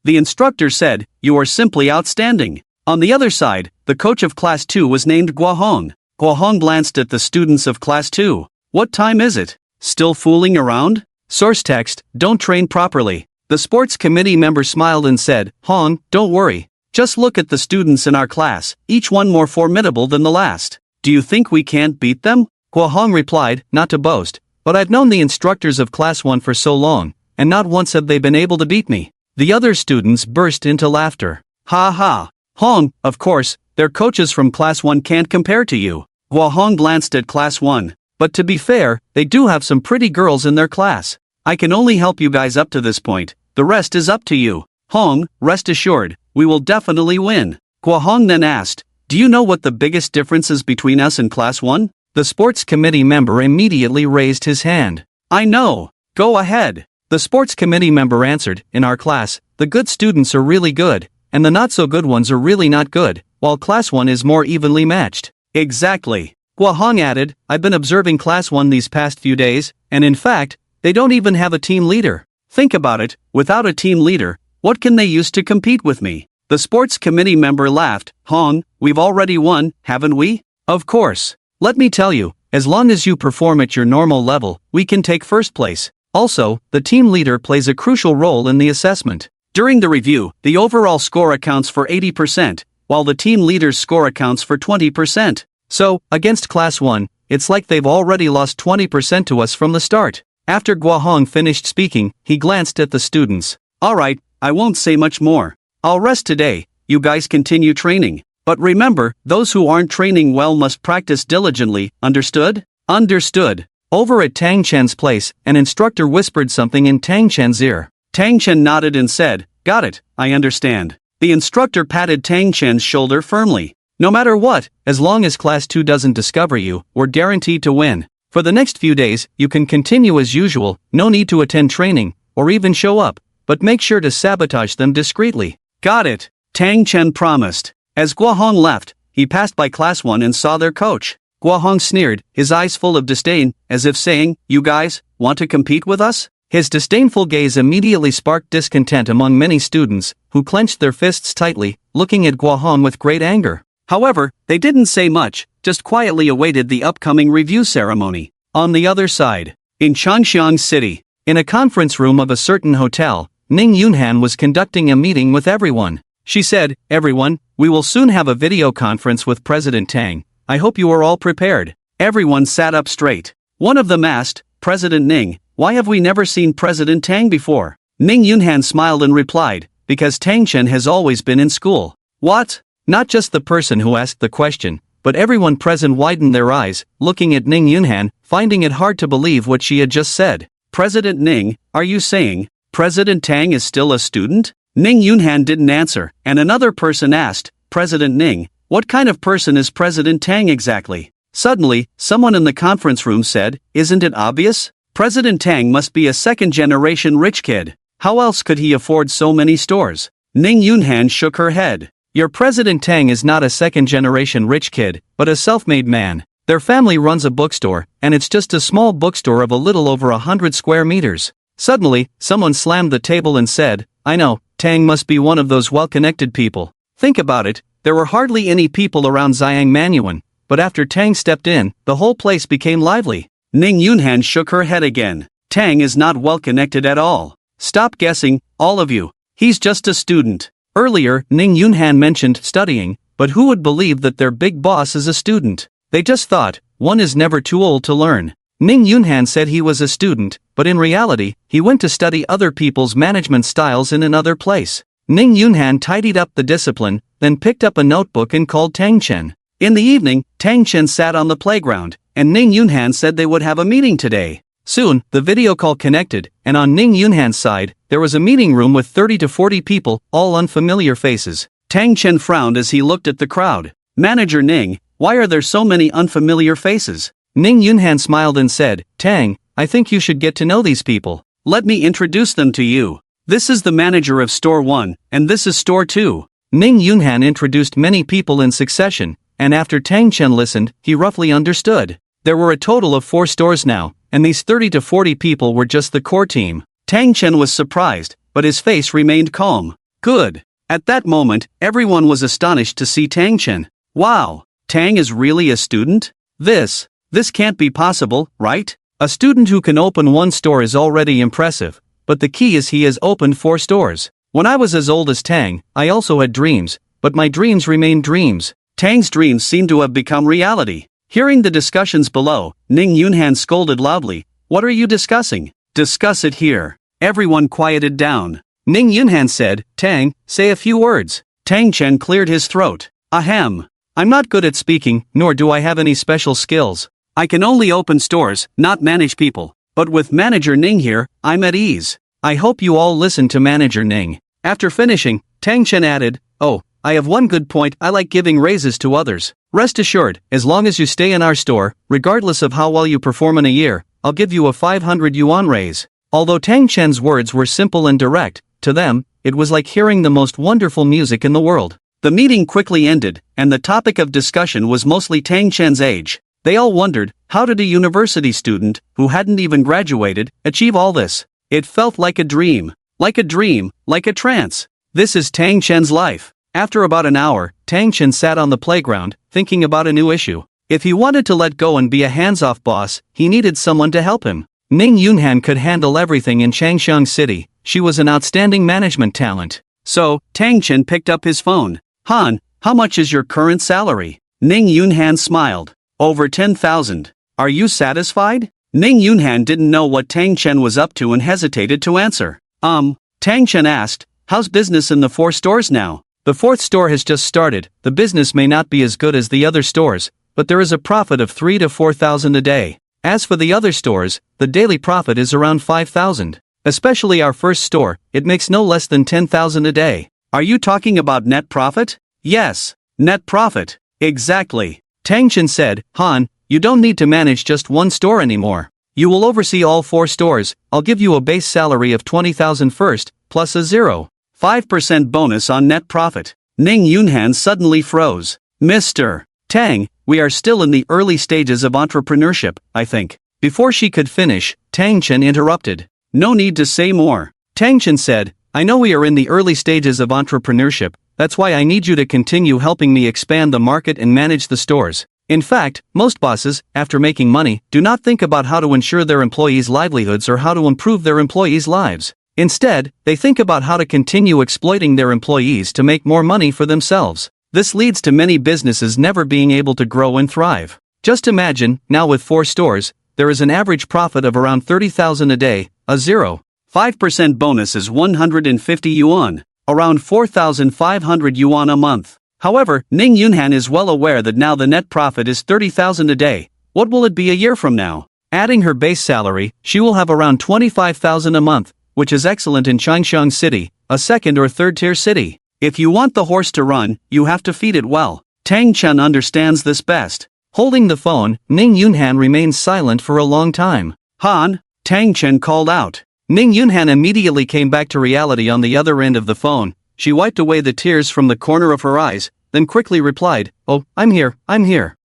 The instructor said, "You are simply outstanding." On the other side, the coach of Class 2 was named Guohong. Guohong glanced at the students of Class 2. "What time is it? Still fooling around?" Source text, "Don't train properly." The sports committee member smiled and said, "Hong, don't worry. Just look at the students in our class, each one more formidable than the last. Do you think we can't beat them?" Guohong replied, "Not to boast, but I've known the instructors of Class 1 for so long, and not once have they been able to beat me." The other students burst into laughter. "Ha ha! Hong, of course, their coaches from Class 1 can't compare to you." Guohong glanced at Class 1. "But to be fair, they do have some pretty girls in their class. I can only help you guys up to this point, the rest is up to you. Hong, rest assured, we will definitely win." Guohong then asked, "Do you know what the biggest difference is between us and Class 1? The sports committee member immediately raised his hand. "I know, go ahead." The sports committee member answered, in our class, the good students are really good, and the not so good ones are really not good, while class 1 is more evenly matched. Exactly. Gua Hong added, I've been observing class 1 these past few days, and in fact, they don't even have a team leader. Think about it, without a team leader, what can they use to compete with me? The sports committee member laughed. Hong, we've already won, haven't we? Of course. Let me tell you, as long as you perform at your normal level, we can take first place. Also, the team leader plays a crucial role in the assessment. During the review, the overall score accounts for 80%, while the team leader's score accounts for 20%. So, against class 1, it's like they've already lost 20% to us from the start. After Gua Hong finished speaking, he glanced at the students. Alright, I won't say much more. I'll rest today, you guys continue training. But remember, those who aren't training well must practice diligently, understood? Understood. Over at Tang Chen's place, an instructor whispered something in Tang Chen's ear. Tang Chen nodded and said, got it, I understand. The instructor patted Tang Chen's shoulder firmly. No matter what, as long as class 2 doesn't discover you, we're guaranteed to win. For the next few days, you can continue as usual, no need to attend training, or even show up, but make sure to sabotage them discreetly. Got it, Tang Chen promised. As Gua Hong left, he passed by class 1 and saw their coach. Gua Hong sneered, his eyes full of disdain, as if saying, you guys, want to compete with us? His disdainful gaze immediately sparked discontent among many students, who clenched their fists tightly, looking at Gua Hong with great anger. However, they didn't say much, just quietly awaited the upcoming review ceremony. On the other side, in Changxiang City, in a conference room of a certain hotel, Ning Yunhan was conducting a meeting with everyone. She said, everyone, we will soon have a video conference with President Tang. I hope you are all prepared. Everyone sat up straight. One of them asked, President Ning, why have we never seen President Tang before? Ning Yunhan smiled and replied, because Tang Chen has always been in school. What? Not just the person who asked the question, but everyone present widened their eyes, looking at Ning Yunhan, finding it hard to believe what she had just said. President Ning, are you saying, President Tang is still a student? Ning Yunhan didn't answer, and another person asked, President Ning, what kind of person is President Tang exactly? Suddenly, someone in the conference room said, isn't it obvious? President Tang must be a second-generation rich kid. How else could he afford so many stores? Ning Yunhan shook her head. Your President Tang is not a second-generation rich kid, but a self-made man. Their family runs a bookstore, and it's just a small bookstore of a little over 100 square meters. Suddenly, someone slammed the table and said, I know, Tang must be one of those well-connected people. Think about it, there were hardly any people around Xiang Manuan, but after Tang stepped in, the whole place became lively. Ning Yunhan shook her head again. Tang is not well-connected at all. Stop guessing, all of you. He's just a student. Earlier, Ning Yunhan mentioned studying, but who would believe that their big boss is a student? They just thought, one is never too old to learn. Ning Yunhan said he was a student, but in reality, he went to study other people's management styles in another place. Ning Yunhan tidied up the discipline, then picked up a notebook and called Tang Chen. In the evening, Tang Chen sat on the playground, and Ning Yunhan said they would have a meeting today. Soon, the video call connected, and on Ning Yunhan's side, there was a meeting room with 30 to 40 people, all unfamiliar faces. Tang Chen frowned as he looked at the crowd. Manager Ning, why are there so many unfamiliar faces? Ning Yunhan smiled and said, Tang, I think you should get to know these people. Let me introduce them to you. This is the manager of Store 1, and this is Store 2. Ning Yunhan introduced many people in succession, and after Tang Chen listened, he roughly understood. There were a total of 4 stores now, and these 30 to 40 people were just the core team. Tang Chen was surprised, but his face remained calm. Good. At that moment, everyone was astonished to see Tang Chen. Wow, Tang is really a student? This can't be possible, right? A student who can open 1 store is already impressive, but the key is he has opened 4 stores. When I was as old as Tang, I also had dreams, but my dreams remained dreams. Tang's dreams seem to have become reality. Hearing the discussions below, Ning Yunhan scolded loudly, what are you discussing? Discuss it here. Everyone quieted down. Ning Yunhan said, Tang, say a few words. Tang Chen cleared his throat. Ahem. I'm not good at speaking, nor do I have any special skills. I can only open stores, not manage people. But with Manager Ning here, I'm at ease. I hope you all listen to Manager Ning. After finishing, Tang Chen added, oh, I have one good point, I like giving raises to others. Rest assured, as long as you stay in our store, regardless of how well you perform in a year, I'll give you a 500 yuan raise. Although Tang Chen's words were simple and direct, to them, it was like hearing the most wonderful music in the world. The meeting quickly ended, and the topic of discussion was mostly Tang Chen's age. They all wondered, how did a university student, who hadn't even graduated, achieve all this? It felt like a dream. Like a dream, like a trance. This is Tang Chen's life. After about an hour, Tang Chen sat on the playground, thinking about a new issue. If he wanted to let go and be a hands-off boss, he needed someone to help him. Ning Yunhan could handle everything in Changxiang City. She was an outstanding management talent. So, Tang Chen picked up his phone. Han, how much is your current salary? Ning Yunhan smiled. Over 10,000. Are you satisfied? Ning Yunhan didn't know what Tang Chen was up to and hesitated to answer. Tang Chen asked, how's business in the 4 stores now? The 4th store has just started. The business may not be as good as the other stores, but there is a profit of 3 to 4,000 a day. As for the other stores, the daily profit is around 5,000. Especially our first store, it makes no less than 10,000 a day. Are you talking about net profit? Yes, net profit. Exactly. Tang Chen said, Han, you don't need to manage just one store anymore. You will oversee all 4 stores. I'll give you a base salary of 20,000 first, plus a 0.5% bonus on net profit. Ning Yunhan suddenly froze. Mr. Tang, we are still in the early stages of entrepreneurship, I think. Before she could finish, Tang Chen interrupted. No need to say more. Tang Chen said, I know we are in the early stages of entrepreneurship, that's why I need you to continue helping me expand the market and manage the stores. In fact, most bosses, after making money, do not think about how to ensure their employees' livelihoods or how to improve their employees' lives. Instead, they think about how to continue exploiting their employees to make more money for themselves. This leads to many businesses never being able to grow and thrive. Just imagine, now with 4 stores, there is an average profit of around 30,000 a day, a 0.5% bonus is 150 yuan, around 4,500 yuan a month. However, Ning Yunhan is well aware that now the net profit is 30,000 a day. What will it be a year from now? Adding her base salary, she will have around 25,000 a month, which is excellent in Changxiang City, a 2nd or 3rd tier city. If you want the horse to run, you have to feed it well. Tang Chen understands this best. Holding the phone, Ning Yunhan remained silent for a long time. Han, Tang Chen called out. Ning Yunhan immediately came back to reality on the other end of the phone. She wiped away the tears from the corner of her eyes, then quickly replied, Oh, I'm here.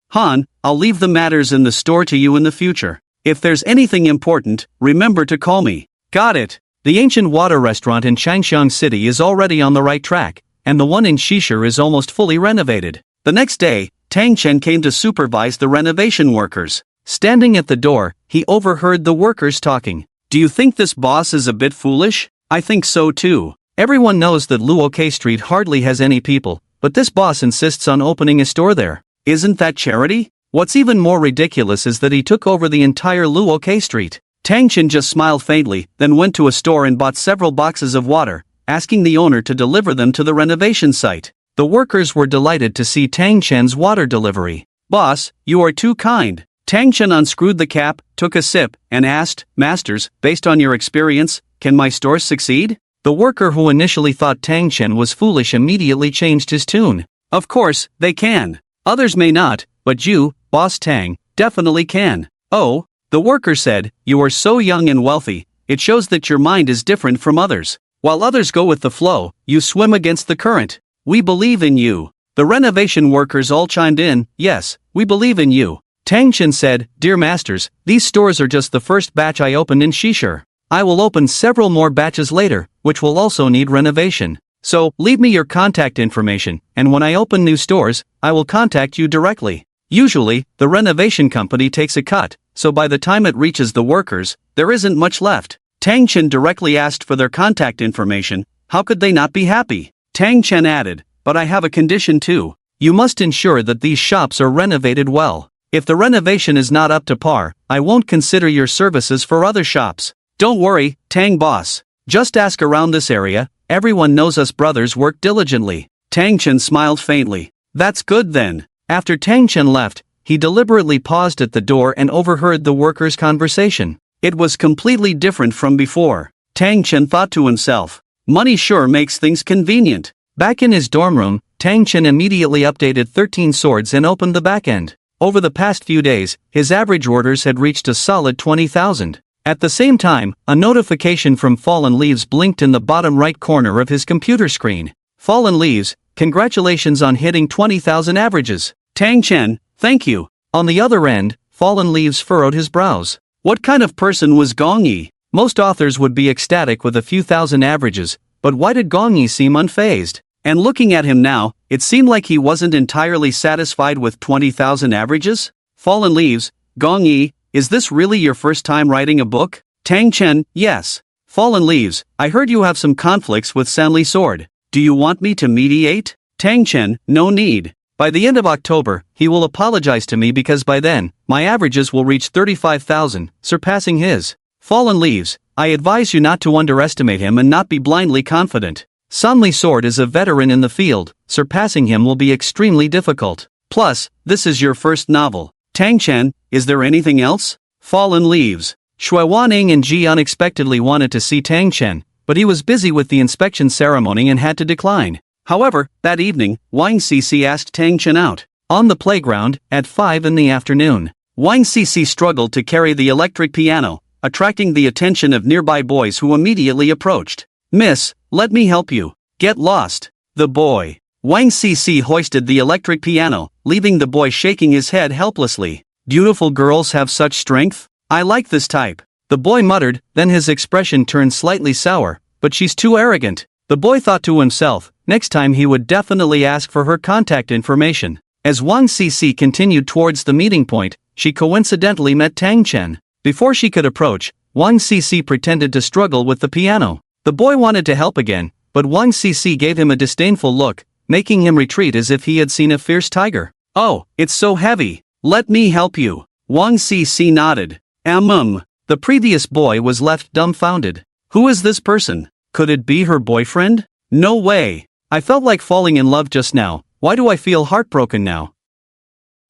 Han, I'll leave the matters in the store to you in the future. If there's anything important, remember to call me. Got it. The ancient water restaurant in Changxiang City is already on the right track, and the one in Shishir is almost fully renovated. The next day, Tang Chen came to supervise the renovation workers. Standing at the door, he overheard the workers talking. Do you think this boss is a bit foolish? I think so too. Everyone knows that Luoke Street hardly has any people, but this boss insists on opening a store there. Isn't that charity? What's even more ridiculous is that he took over the entire Luoke Street. Tang Chen just smiled faintly, then went to a store and bought several boxes of water, asking the owner to deliver them to the renovation site. The workers were delighted to see Tang Chen's water delivery. Boss, you are too kind. Tang Chen unscrewed the cap, took a sip, and asked, Masters, based on your experience, can my stores succeed? The worker who initially thought Tang Chen was foolish immediately changed his tune. Of course, they can. Others may not, but you, Boss Tang, definitely can. Oh, the worker said, you are so young and wealthy, it shows that your mind is different from others. While others go with the flow, you swim against the current. We believe in you. The renovation workers all chimed in, yes, we believe in you. Tang Chen said, Dear Masters, these stores are just the first batch I opened in Shishir. I will open several more batches later, which will also need renovation. So, leave me your contact information, and when I open new stores, I will contact you directly. Usually, the renovation company takes a cut, so by the time it reaches the workers, there isn't much left. Tang Chen directly asked for their contact information. How could they not be happy? Tang Chen added, but I have a condition too. You must ensure that these shops are renovated well. If the renovation is not up to par, I won't consider your services for other shops. Don't worry, Tang boss. Just ask around this area, everyone knows us brothers work diligently. Tang Chen smiled faintly. That's good then. After Tang Chen left, he deliberately paused at the door and overheard the workers' conversation. It was completely different from before. Tang Chen thought to himself, money sure makes things convenient. Back in his dorm room, Tang Chen immediately updated 13 swords and opened the back end. Over the past few days, his average orders had reached a solid 20,000. At the same time, a notification from Fallen Leaves blinked in the bottom right corner of his computer screen. Fallen Leaves, congratulations on hitting 20,000 averages. Tang Chen, thank you. On the other end, Fallen Leaves furrowed his brows. What kind of person was Gong Yi? Most authors would be ecstatic with a few thousand averages, but why did Gong Yi seem unfazed? And looking at him now, it seemed like he wasn't entirely satisfied with 20,000 averages? Fallen Leaves, Gong Yi, is this really your first time writing a book? Tang Chen, yes. Fallen Leaves, I heard you have some conflicts with Sanli Sword. Do you want me to mediate? Tang Chen, no need. By the end of October, he will apologize to me because by then, my averages will reach 35,000, surpassing his. Fallen Leaves, I advise you not to underestimate him and not be blindly confident. Sanli Sword is a veteran in the field, surpassing him will be extremely difficult. Plus, this is your first novel. Tang Chen, is there anything else? Fallen Leaves. Shui Wanning and Ji unexpectedly wanted to see Tang Chen, but he was busy with the inspection ceremony and had to decline. However, that evening, Wang Cici asked Tang Chen out. On the playground, at 5 in the afternoon. Wang Cici struggled to carry the electric piano, attracting the attention of nearby boys who immediately approached. Miss, let me help you. Get lost. The boy. Wang Cici hoisted the electric piano, leaving the boy shaking his head helplessly. Beautiful girls have such strength? I like this type. The boy muttered, then his expression turned slightly sour, but she's too arrogant. The boy thought to himself, next time he would definitely ask for her contact information. As Wang Cici continued towards the meeting point, she coincidentally met Tang Chen. Before she could approach, Wang Cici pretended to struggle with the piano. The boy wanted to help again, but Wang Cici gave him a disdainful look, making him retreat as if he had seen a fierce tiger. Oh, it's so heavy. Let me help you. Wang Cici nodded. The previous boy was left dumbfounded. Who is this person? Could it be her boyfriend? No way. I felt like falling in love just now. Why do I feel heartbroken now?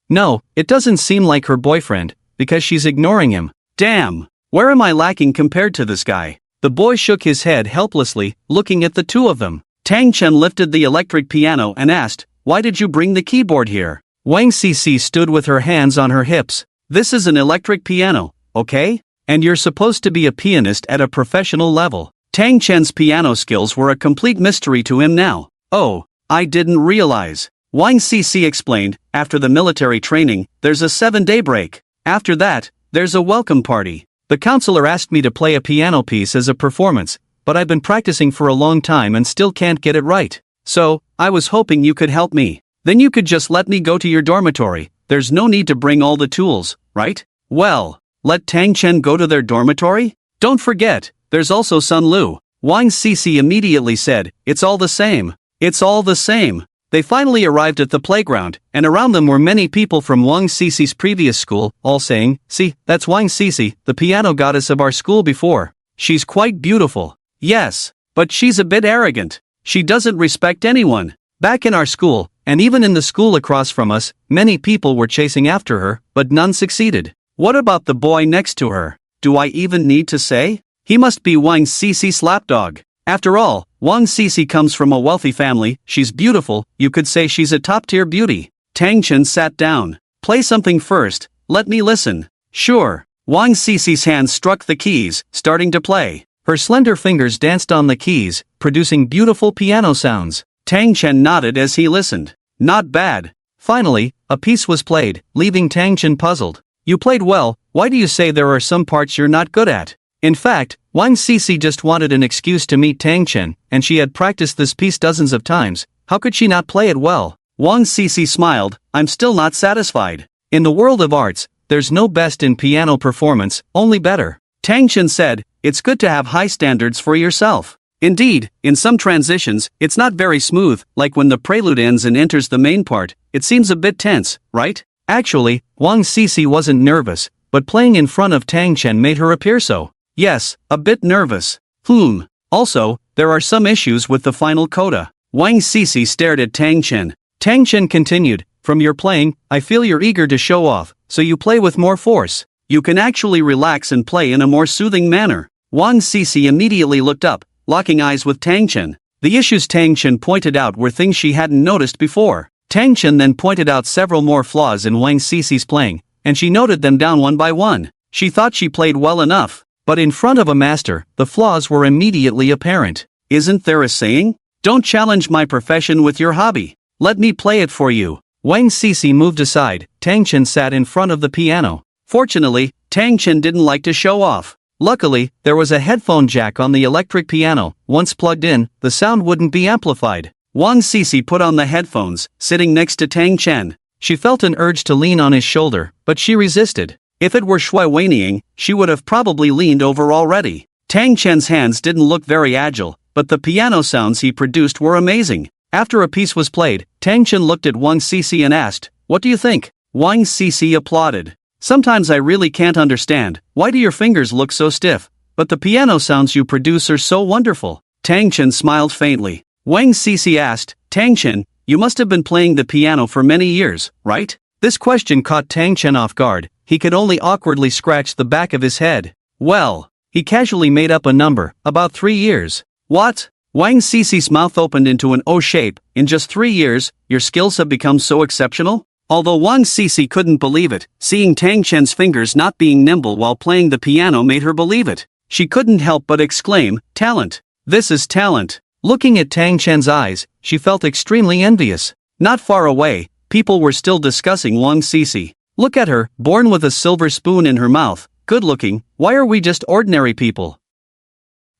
No, it doesn't seem like her boyfriend, because she's ignoring him. Damn. Where am I lacking compared to this guy? The boy shook his head helplessly, looking at the two of them. Tang Chen lifted the electric piano and asked, why did you bring the keyboard here? Wang Cici stood with her hands on her hips. This is an electric piano, okay? And you're supposed to be a pianist at a professional level. Tang Chen's piano skills were a complete mystery to him now. Oh, I didn't realize. Wang Cici explained, after the military training, there's a 7-day break. After that, there's a welcome party. The counselor asked me to play a piano piece as a performance, but I've been practicing for a long time and still can't get it right. So, I was hoping you could help me. Then you could just let me go to your dormitory. There's no need to bring all the tools, right? Well, let Tang Chen go to their dormitory? Don't forget, there's also Sun Lu. Wang Cici immediately said, it's all the same. It's all the same. They finally arrived at the playground, and around them were many people from Wang Cici's previous school, all saying, see, that's Wang Cici, the piano goddess of our school before. She's quite beautiful. Yes, but she's a bit arrogant. She doesn't respect anyone. Back in our school, and even in the school across from us, many people were chasing after her, but none succeeded. What about the boy next to her? Do I even need to say? He must be Wang Cici's lapdog. After all, Wang Cici comes from a wealthy family, she's beautiful, you could say she's a top-tier beauty. Tang Chen sat down. Play something first, let me listen. Sure. Wang Cici's hands struck the keys, starting to play. Her slender fingers danced on the keys, producing beautiful piano sounds. Tang Chen nodded as he listened. Not bad. Finally, a piece was played, leaving Tang Chen puzzled. You played well, why do you say there are some parts you're not good at? In fact, Wang Cici just wanted an excuse to meet Tang Chen, and she had practiced this piece dozens of times. How could she not play it well? Wang Cici smiled, I'm still not satisfied. In the world of arts, there's no best in piano performance, only better. Tang Chen said, it's good to have high standards for yourself. Indeed, in some transitions, it's not very smooth, like when the prelude ends and enters the main part, it seems a bit tense, right? Actually, Wang Cici wasn't nervous, but playing in front of Tang Chen made her appear so. Yes, a bit nervous. Also, there are some issues with the final coda. Wang Cici stared at Tang Chen. Tang Chen continued, from your playing, I feel you're eager to show off, so you play with more force. You can actually relax and play in a more soothing manner. Wang Cici immediately looked up, locking eyes with Tang Chen. The issues Tang Chen pointed out were things she hadn't noticed before. Tang Chen then pointed out several more flaws in Wang Cici's playing, and she noted them down one by one. She thought she played well enough. But in front of a master, the flaws were immediately apparent. Isn't there a saying? Don't challenge my profession with your hobby. Let me play it for you. Wang Sisi moved aside. Tang Chen sat in front of the piano. Fortunately, Tang Chen didn't like to show off. Luckily, there was a headphone jack on the electric piano. Once plugged in, the sound wouldn't be amplified. Wang Sisi put on the headphones, sitting next to Tang Chen. She felt an urge to lean on his shoulder, but she resisted. If it were Shui Weining, she would have probably leaned over already. Tang Chen's hands didn't look very agile, but the piano sounds he produced were amazing. After a piece was played, Tang Chen looked at Wang Sisi and asked, "What do you think?" Wang Sisi applauded. Sometimes I really can't understand, why do your fingers look so stiff? But the piano sounds you produce are so wonderful. Tang Chen smiled faintly. Wang Sisi asked, Tang Chen, you must have been playing the piano for many years, right? This question caught Tang Chen off guard. He could only awkwardly scratch the back of his head. Well, he casually made up a number, about 3 years. What? Wang Sisi's mouth opened into an O shape. In just 3 years, your skills have become so exceptional? Although Wang Sisi couldn't believe it, seeing Tang Chen's fingers not being nimble while playing the piano made her believe it. She couldn't help but exclaim, talent. This is talent. Looking at Tang Chen's eyes, she felt extremely envious. Not far away, people were still discussing Wang Sisi. Look at her, born with a silver spoon in her mouth, good looking, why are we just ordinary people?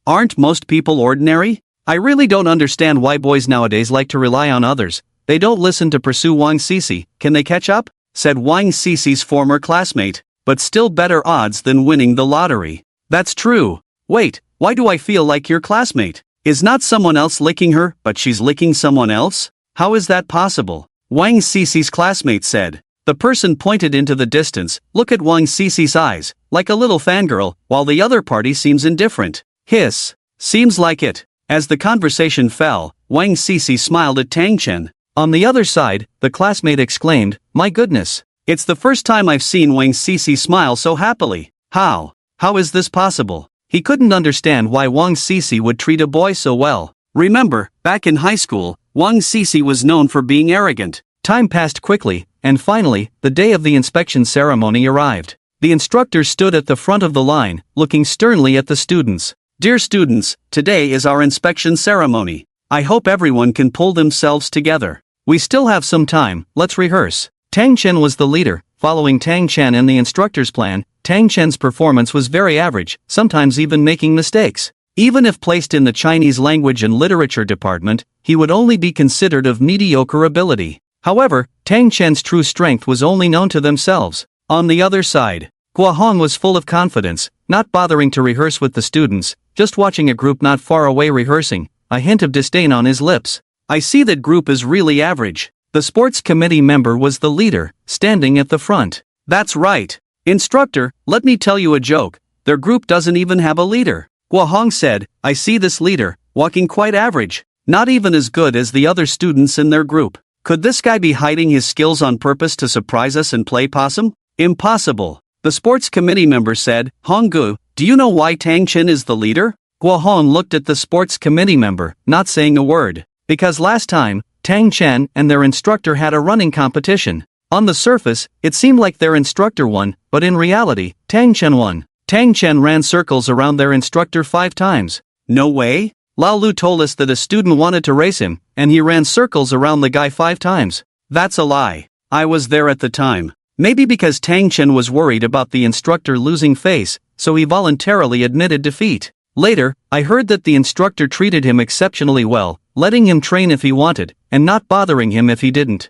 Aren't most people ordinary? I really don't understand why boys nowadays like to rely on others. They don't listen to pursue Wang Sisi. Can they catch up? Said Wang Sisi's former classmate. But still better odds than winning the lottery. That's true. Wait, why do I feel like your classmate? Is not someone else licking her, but she's licking someone else? How is that possible? Wang Sisi's classmate said. The person pointed into the distance. Look at Wang Sisi's eyes, like a little fangirl, while the other party seems indifferent. Hiss. Seems like it. As the conversation fell, Wang Sisi smiled at Tang Chen. On the other side, the classmate exclaimed, "My goodness. It's the first time I've seen Wang Sisi smile so happily. How is this possible?" He couldn't understand why Wang Sisi would treat a boy so well. Remember, back in high school, Wang Sisi was known for being arrogant. Time passed quickly, and finally, the day of the inspection ceremony arrived. The instructor stood at the front of the line, looking sternly at the students. Dear students, today is our inspection ceremony. I hope everyone can pull themselves together. We still have some time, let's rehearse. Tang Chen was the leader. Following Tang Chen and the instructor's plan, Tang Chen's performance was very average, sometimes even making mistakes. Even if placed in the Chinese language and literature department, he would only be considered of mediocre ability. However, Tang Chen's true strength was only known to themselves. On the other side, Guo Hong was full of confidence, not bothering to rehearse with the students, just watching a group not far away rehearsing, a hint of disdain on his lips. I see that group is really average. The sports committee member was the leader, standing at the front. That's right. Instructor, let me tell you a joke. Their group doesn't even have a leader. Guo Hong said, I see this leader, walking quite average, not even as good as the other students in their group. Could this guy be hiding his skills on purpose to surprise us and play possum? Impossible. The sports committee member said, Honggu, do you know why Tang Chen is the leader? Guo Hong looked at the sports committee member, not saying a word. Because last time, Tang Chen and their instructor had a running competition. On the surface, it seemed like their instructor won, but in reality, Tang Chen won. Tang Chen ran circles around their instructor 5 times. No way? Lao Lu told us that a student wanted to race him, and he ran circles around the guy 5 times. That's a lie. I was there at the time. Maybe because Tang Chen was worried about the instructor losing face, so he voluntarily admitted defeat. Later, I heard that the instructor treated him exceptionally well, letting him train if he wanted, and not bothering him if he didn't.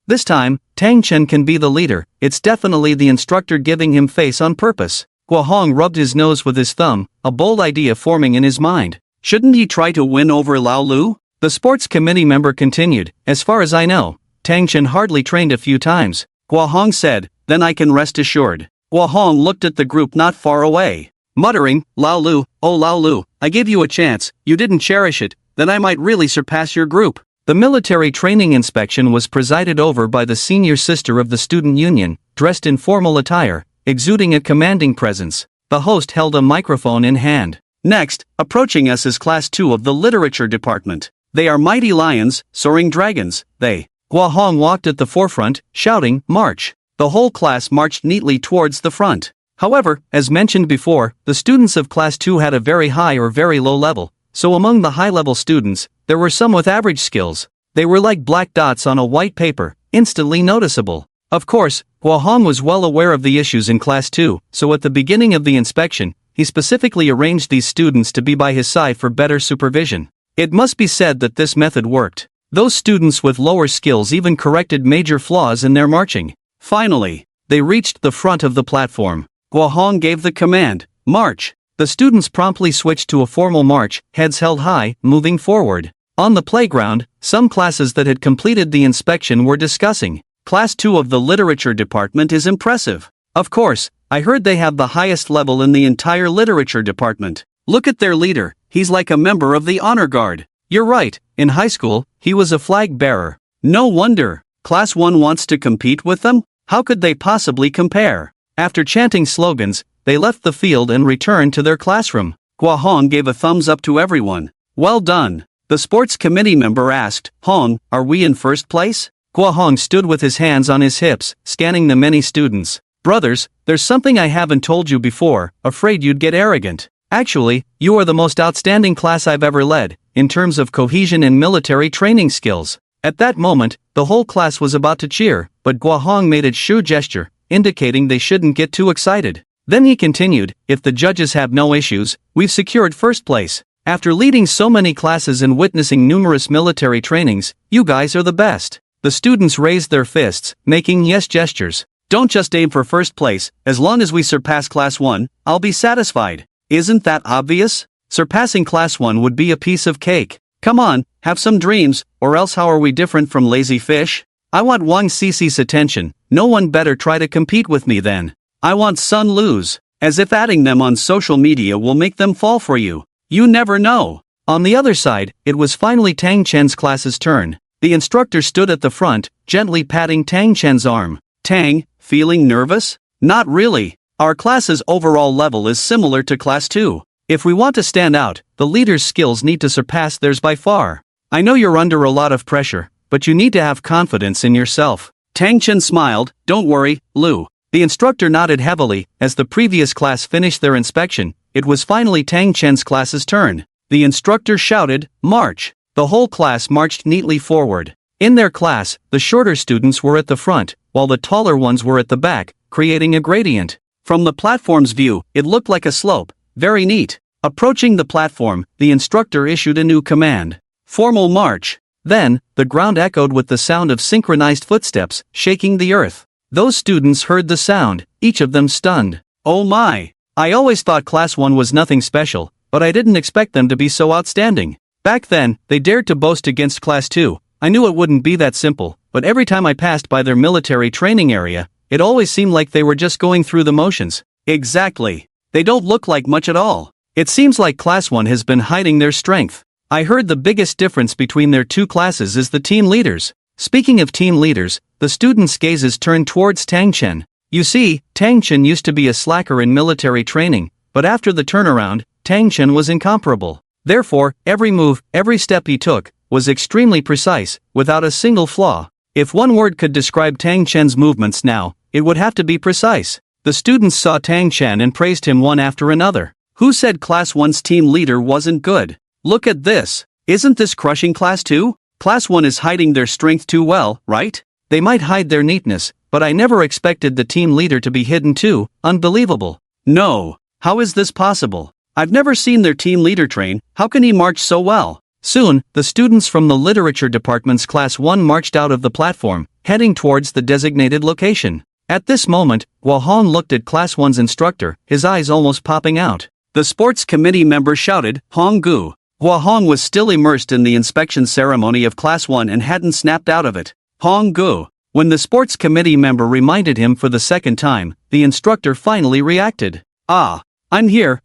This time, Tang Chen can be the leader. It's definitely the instructor giving him face on purpose. Guo Hong rubbed his nose with his thumb, a bold idea forming in his mind. Shouldn't he try to win over Lao Lu? The sports committee member continued, as far as I know, Tang Chen hardly trained a few times. Guo Hong said, then I can rest assured. Guo Hong looked at the group not far away, muttering, Lao Lu, oh Lao Lu, I gave you a chance, you didn't cherish it, then I might really surpass your group. The military training inspection was presided over by the senior sister of the student union, dressed in formal attire, exuding a commanding presence. The host held a microphone in hand. Next, approaching us is Class 2 of the Literature Department. They are mighty lions, soaring dragons, they. Guo Hong walked at the forefront, shouting, march. The whole class marched neatly towards the front. However, as mentioned before, the students of Class 2 had a very high or very low level, so among the high-level students, there were some with average skills. They were like black dots on a white paper, instantly noticeable. Of course, Hua Hong was well aware of the issues in Class 2, so at the beginning of the inspection, he specifically arranged these students to be by his side for better supervision. It must be said that this method worked. Those students with lower skills even corrected major flaws in their marching. Finally, they reached the front of the platform. Hua Hong gave the command, "March." The students promptly switched to a formal march, heads held high, moving forward. On the playground, some classes that had completed the inspection were discussing. Class 2 of the literature department is impressive. Of course, I heard they have the highest level in the entire literature department. Look at their leader, he's like a member of the honor guard. You're right, in high school, he was a flag bearer. No wonder. Class 1 wants to compete with them? How could they possibly compare? After chanting slogans, they left the field and returned to their classroom. Hua Hong gave a thumbs up to everyone. Well done. The sports committee member asked, Hong, are we in first place? Hua Hong stood with his hands on his hips, scanning the many students. Brothers, there's something I haven't told you before, afraid you'd get arrogant. Actually, you are the most outstanding class I've ever led, in terms of cohesion and military training skills. At that moment, the whole class was about to cheer, but Hua Hong made a shu gesture, indicating they shouldn't get too excited. Then he continued, if the judges have no issues, we've secured first place. After leading so many classes and witnessing numerous military trainings, you guys are the best. The students raised their fists, making yes gestures. Don't just aim for first place, as long as we surpass Class 1, I'll be satisfied. Isn't that obvious? Surpassing Class 1 would be a piece of cake. Come on, have some dreams, or else how are we different from lazy fish? I want Wang Cici's attention, no one better try to compete with me then. I want Sun Lu's, as if adding them on social media will make them fall for you. You never know. On the other side, it was finally Tang Chen's class's turn. The instructor stood at the front, gently patting Tang Chen's arm. Tang, feeling nervous? Not really. Our class's overall level is similar to Class 2. If we want to stand out, the leader's skills need to surpass theirs by far. I know you're under a lot of pressure, but you need to have confidence in yourself. Tang Chen smiled, don't worry, Lu. The instructor nodded heavily. As the previous class finished their inspection, it was finally Tang Chen's class's turn. The instructor shouted, march. The whole class marched neatly forward. In their class, the shorter students were at the front, while the taller ones were at the back, creating a gradient. From the platform's view, it looked like a slope. Very neat. Approaching the platform, the instructor issued a new command. Formal march. Then, the ground echoed with the sound of synchronized footsteps, shaking the earth. Those students heard the sound, each of them stunned. Oh my! I always thought Class 1 was nothing special, but I didn't expect them to be so outstanding. Back then, they dared to boast against Class 2. I knew it wouldn't be that simple, but every time I passed by their military training area, it always seemed like they were just going through the motions. Exactly. They don't look like much at all. It seems like Class 1 has been hiding their strength. I heard the biggest difference between their two classes is the team leaders. Speaking of team leaders, the students' gazes turned towards Tang Chen. You see, Tang Chen used to be a slacker in military training, but after the turnaround, Tang Chen was incomparable. Therefore, every move, every step he took, was extremely precise, without a single flaw. If one word could describe Tang Chen's movements now, it would have to be precise. The students saw Tang Chen and praised him one after another. Who said Class 1's team leader wasn't good? Look at this. Isn't this crushing Class 2? Class 1 is hiding their strength too well, right? They might hide their neatness, but I never expected the team leader to be hidden too. Unbelievable. No. How is this possible? I've never seen their team leader train. How can he march so well? Soon, the students from the literature department's Class 1 marched out of the platform, heading towards the designated location. At this moment, Hua Hong looked at Class 1's instructor, his eyes almost popping out. The sports committee member shouted, Hong Gu. Hua Hong was still immersed in the inspection ceremony of Class 1 and hadn't snapped out of it. Hong Gu. When the sports committee member reminded him for the second time, the instructor finally reacted. Ah, I'm here.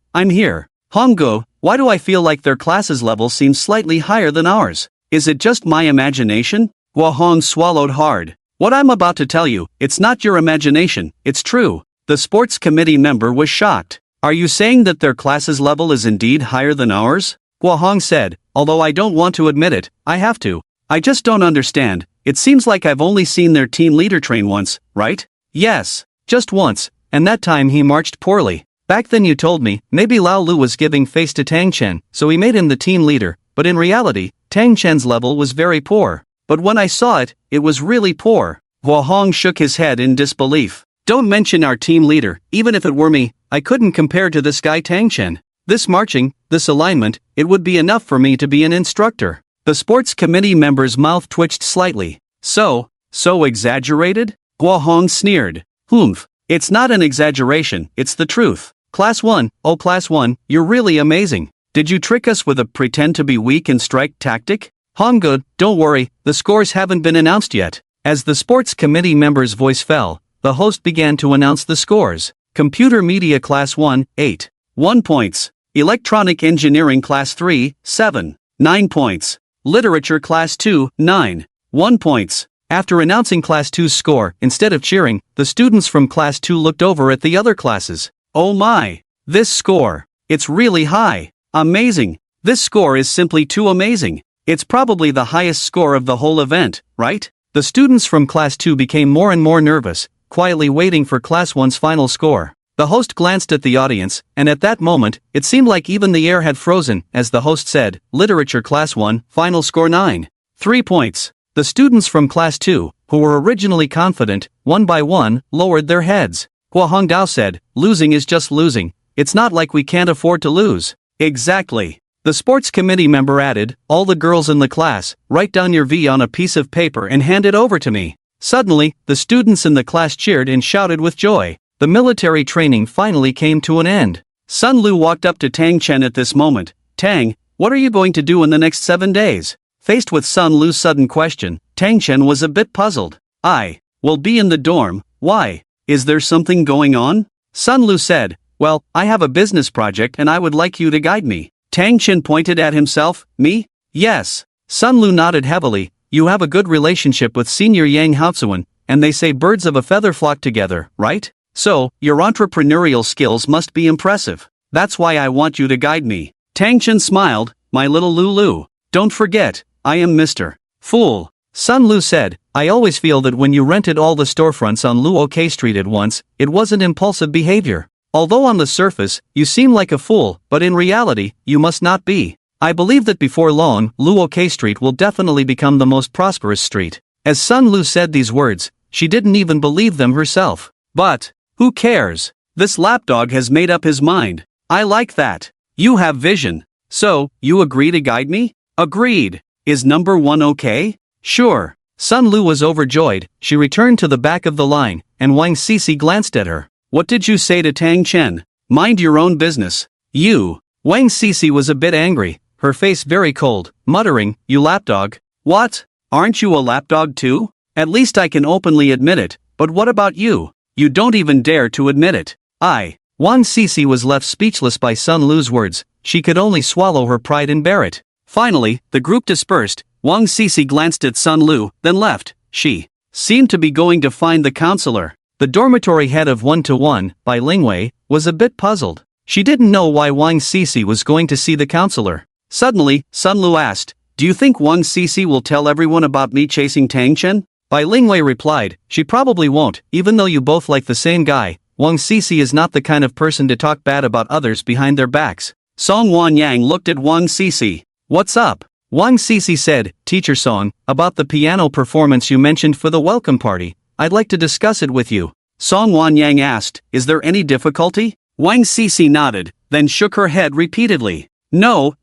Hong Gu, why do I feel like their class's level seems slightly higher than ours? Is it just my imagination? Hua Hong swallowed hard. What I'm about to tell you, it's not your imagination, it's true. The sports committee member was shocked. Are you saying that their class's level is indeed higher than ours? Hua Hong said, although I don't want to admit it, I have to. I just don't understand. It seems like I've only seen their team leader train once, right? Yes, just once, and that time he marched poorly. Back then you told me, maybe Lao Lu was giving face to Tang Chen, so he made him the team leader, but in reality, Tang Chen's level was very poor. But when I saw it, it was really poor. Hua Hong shook his head in disbelief. Don't mention our team leader, even if it were me, I couldn't compare to this guy Tang Chen. This marching, this alignment, it would be enough for me to be an instructor. The sports committee member's mouth twitched slightly. So exaggerated? Hua Hong sneered. Humph. It's not an exaggeration, it's the truth. Class 1, oh Class 1, you're really amazing. Did you trick us with a pretend to be weak and strike tactic? Honggood, don't worry, the scores haven't been announced yet. As the sports committee member's voice fell, the host began to announce the scores. Computer Media Class 1, 8. 1 points. Electronic Engineering Class 3, 7. 9 points. Literature Class 2, 9. 1 points. After announcing Class 2's score, instead of cheering, the students from Class 2 looked over at the other classes. Oh my! This score! It's really high! Amazing! This score is simply too amazing! It's probably the highest score of the whole event, right? The students from Class 2 became more and more nervous, quietly waiting for Class 1's final score. The host glanced at the audience, and at that moment, it seemed like even the air had frozen, as the host said, Literature Class 1, final score 9. 3 points. The students from Class 2, who were originally confident, one by one, lowered their heads. Hua Hongdao said, losing is just losing. It's not like we can't afford to lose. Exactly. The sports committee member added, all the girls in the class, write down your V on a piece of paper and hand it over to me. Suddenly, the students in the class cheered and shouted with joy. The military training finally came to an end. Sun Lu walked up to Tang Chen at this moment. Tang, what are you going to do in the next 7 days? Faced with Sun Lu's sudden question, Tang Chen was a bit puzzled. I will be in the dorm. Why? Is there something going on? Sun Lu said, well, I have a business project and I would like you to guide me. Tang Chen pointed at himself. Me? Yes. Sun Lu nodded heavily. You have a good relationship with Senior Yang Haozuan, and they say birds of a feather flock together, right? So, your entrepreneurial skills must be impressive. That's why I want you to guide me. Tang Chen smiled. My little Lulu. Don't forget, I am Mr. Fool. Sun Lu said, I always feel that when you rented all the storefronts on Luo Street at once, it wasn't impulsive behavior. Although on the surface, you seem like a fool, but in reality, you must not be. I believe that before long, Luo Street will definitely become the most prosperous street. As Sun Lu said these words, she didn't even believe them herself. But, who cares? This lapdog has made up his mind. I like that. You have vision. So, you agree to guide me? Agreed. Is number 1 okay? Sure. Sun Lu was overjoyed. She returned to the back of the line, and Wang Sisi glanced at her. What did you say to Tang Chen? Mind your own business. You. Wang Sisi was a bit angry, her face very cold, muttering, you lapdog. What? Aren't you a lapdog too? At least I can openly admit it, but what about you? You don't even dare to admit it. Wang Sisi was left speechless by Sun Lu's words. She could only swallow her pride and bear it. Finally, the group dispersed. Wang Sisi glanced at Sun Lu, then left. She seemed to be going to find the counselor. The dormitory head of 1-to-1, by Lingwei, was a bit puzzled. She didn't know why Wang Sisi was going to see the counselor. Suddenly, Sun Lu asked, do you think Wang Sisi will tell everyone about me chasing Tang Chen? Bai Lingwei replied, she probably won't, even though you both like the same guy. Wang Sisi is not the kind of person to talk bad about others behind their backs. Song Wanyang looked at Wang Sisi. What's up? Wang Sisi said, Teacher Song, about the piano performance you mentioned for the welcome party. I'd like to discuss it with you. Song Wanyang asked, is there any difficulty? Wang Sisi nodded, then shook her head repeatedly. No.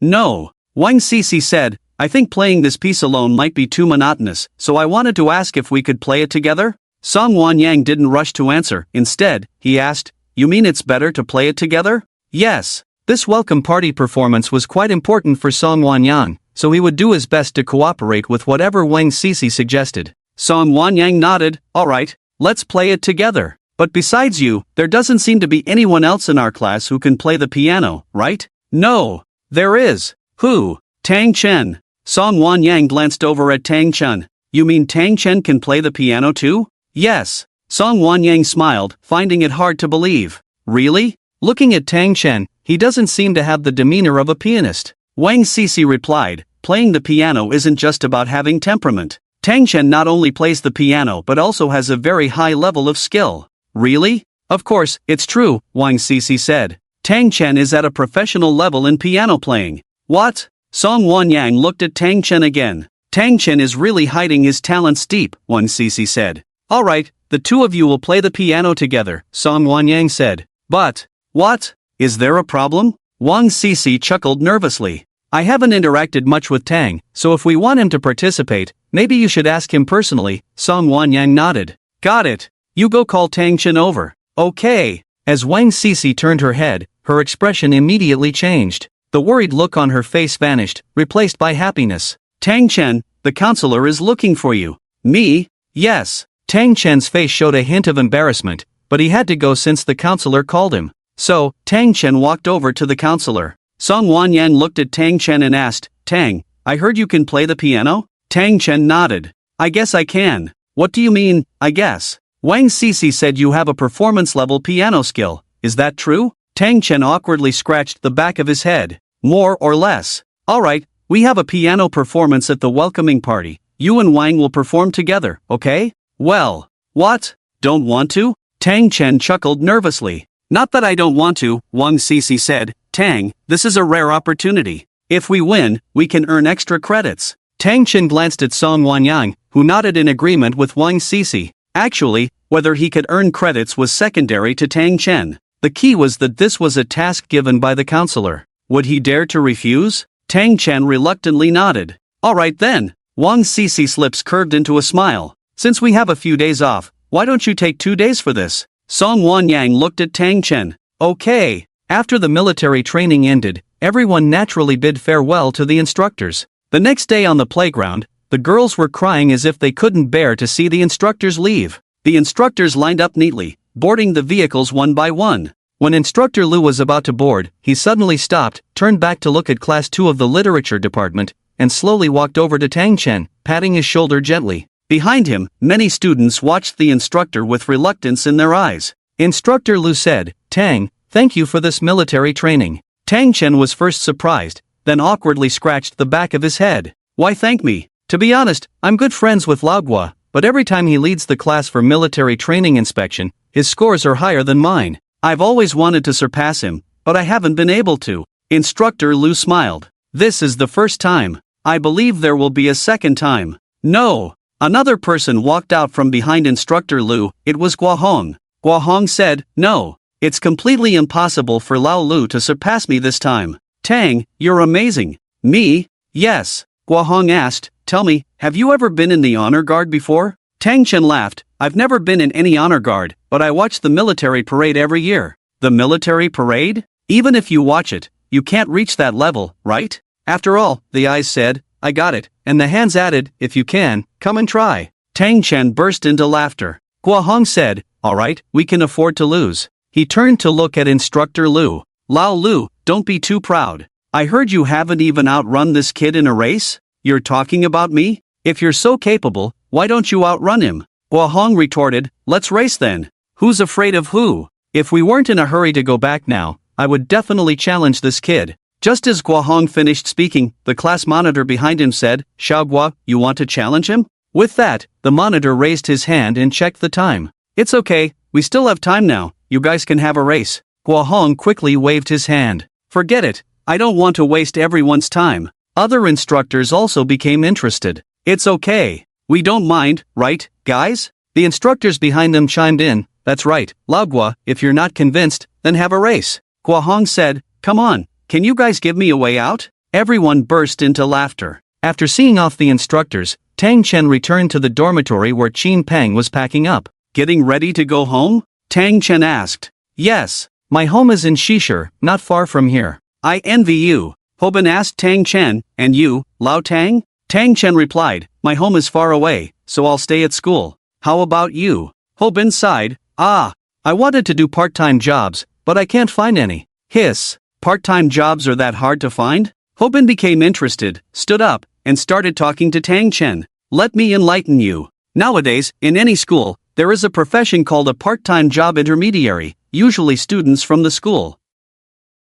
Wang Sisi said, I think playing this piece alone might be too monotonous, so I wanted to ask if we could play it together? Song Wanyang didn't rush to answer. Instead, he asked, you mean it's better to play it together? Yes. This welcome party performance was quite important for Song Wanyang, so he would do his best to cooperate with whatever Wang Sisi suggested. Song Wanyang nodded, alright, let's play it together. But besides you, there doesn't seem to be anyone else in our class who can play the piano, right? No. There is. Who? Tang Chen. Song Wanyang glanced over at Tang Chen. You mean Tang Chen can play the piano too? Yes. Song Wanyang smiled, finding it hard to believe. Really? Looking at Tang Chen, he doesn't seem to have the demeanor of a pianist. Wang Sisi replied, playing the piano isn't just about having temperament. Tang Chen not only plays the piano but also has a very high level of skill. Really? Of course, it's true, Wang Sisi said. Tang Chen is at a professional level in piano playing. What? Song Wanyang looked at Tang Chen again. Tang Chen is really hiding his talents deep, Wang Sisi said. Alright, the two of you will play the piano together, Song Wanyang said. But, what? Is there a problem? Wang Sisi chuckled nervously. I haven't interacted much with Tang, so if we want him to participate, maybe you should ask him personally, Song Wanyang nodded. Got it. You go call Tang Chen over. Okay. As Wang Sisi turned her head, her expression immediately changed. The worried look on her face vanished, replaced by happiness. Tang Chen, the counselor is looking for you. Me? Yes. Tang Chen's face showed a hint of embarrassment, but he had to go since the counselor called him. So, Tang Chen walked over to the counselor. Song Wanyang looked at Tang Chen and asked, Tang, I heard you can play the piano? Tang Chen nodded. I guess I can. What do you mean, I guess? Wang Sisi said you have a performance-level piano skill. Is that true? Tang Chen awkwardly scratched the back of his head. More or less. Alright, we have a piano performance at the welcoming party. You and Wang will perform together, okay? Well, what? Don't want to? Tang Chen chuckled nervously. Not that I don't want to, Wang Sisi said. Tang, this is a rare opportunity. If we win, we can earn extra credits. Tang Chen glanced at Song Wanyang, who nodded in agreement with Wang Sisi. Actually, whether he could earn credits was secondary to Tang Chen. The key was that this was a task given by the counselor. Would he dare to refuse? Tang Chen reluctantly nodded. Alright then. Wang Sisi's lips curved into a smile. Since we have a few days off, why don't you take 2 days for this? Song Wanyang looked at Tang Chen. Okay. After the military training ended, everyone naturally bid farewell to the instructors. The next day on the playground, the girls were crying as if they couldn't bear to see the instructors leave. The instructors lined up neatly, boarding the vehicles one by one. When Instructor Lu was about to board, he suddenly stopped, turned back to look at Class 2 of the Literature Department, and slowly walked over to Tang Chen, patting his shoulder gently. Behind him, many students watched the instructor with reluctance in their eyes. Instructor Lu said, Tang, thank you for this military training. Tang Chen was first surprised, then awkwardly scratched the back of his head. Why thank me? To be honest, I'm good friends with Laogua, but every time he leads the class for military training inspection, his scores are higher than mine. I've always wanted to surpass him, but I haven't been able to. Instructor Lu smiled. This is the first time. I believe there will be a second time. No. Another person walked out from behind Instructor Lu. It was Guahong. Guahong said, no. It's completely impossible for Lao Lu to surpass me this time. Tang, you're amazing. Me? Yes. Guahong asked, tell me, have you ever been in the honor guard before? Tang Chen laughed. I've never been in any honor guard, but I watch the military parade every year. The military parade? Even if you watch it, you can't reach that level, right? After all, the eyes said, I got it, and the hands added, if you can, come and try. Tang Chen burst into laughter. Guahong said, alright, we can afford to lose. He turned to look at Instructor Lu. Lao Lu, don't be too proud. I heard you haven't even outrun this kid in a race? You're talking about me? If you're so capable, why don't you outrun him? Guahong retorted, let's race then. Who's afraid of who? If we weren't in a hurry to go back now, I would definitely challenge this kid. Just as Guahong finished speaking, the class monitor behind him said, Xiaogua, you want to challenge him? With that, the monitor raised his hand and checked the time. It's okay, we still have time now, you guys can have a race. Guahong quickly waved his hand. Forget it, I don't want to waste everyone's time. Other instructors also became interested. It's okay. We don't mind, right, guys? The instructors behind them chimed in, that's right, Laogua, if you're not convinced, then have a race. Guahong said, come on, can you guys give me a way out? Everyone burst into laughter. After seeing off the instructors, Tang Chen returned to the dormitory where Qin Peng was packing up. Getting ready to go home? Tang Chen asked. Yes. My home is in Shishir, not far from here. I envy you. Hobin asked Tang Chen, and you, Lao Tang? Tang Chen replied, my home is far away, so I'll stay at school. How about you? Hobin sighed, I wanted to do part-time jobs, but I can't find any. Hiss. Part-time jobs are that hard to find? Hobin became interested, stood up, and started talking to Tang Chen. Let me enlighten you. Nowadays, in any school, there is a profession called a part-time job intermediary, usually students from the school.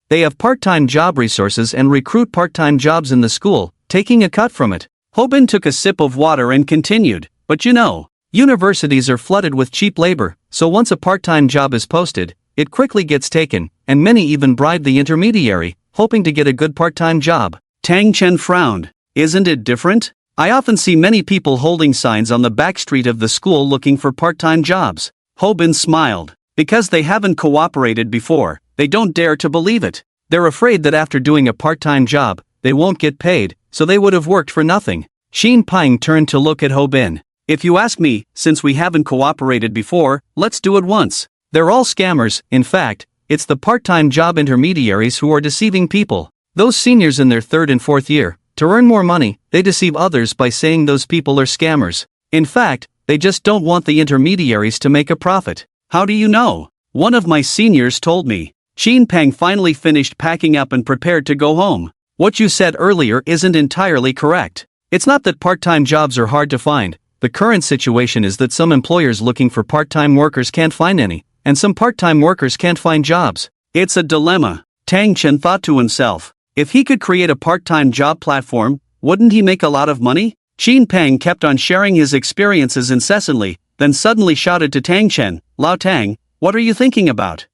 They have part-time job resources and recruit part-time jobs in the school, taking a cut from it. Hobin took a sip of water and continued, but you know, Universities are flooded with cheap labor, so once a part-time job is posted, it quickly gets taken, and many even bribe the intermediary, hoping to get a good part-time job. Tang Chen frowned. Isn't it different? I often see many people holding signs on the back street of the school looking for part-time jobs. Hobin smiled. Because they haven't cooperated before, they don't dare to believe it. They're afraid that after doing a part-time job, they won't get paid, so they would have worked for nothing. Xin Ping turned to look at Hobin. If you ask me, since we haven't cooperated before, let's do it once. They're all scammers. In fact, it's the part-time job intermediaries who are deceiving people. Those seniors in their third and fourth year, to earn more money, they deceive others by saying those people are scammers. In fact, they just don't want the intermediaries to make a profit. How do you know? One of my seniors told me. Xin Peng finally finished packing up and prepared to go home. What you said earlier isn't entirely correct. It's not that part-time jobs are hard to find. The current situation is that some employers looking for part-time workers can't find any, and some part-time workers can't find jobs. It's a dilemma. Tang Chen thought to himself. If he could create a part-time job platform, wouldn't he make a lot of money? Xin Peng kept on sharing his experiences incessantly, then suddenly shouted to Tang Chen, Lao Tang, what are you thinking about?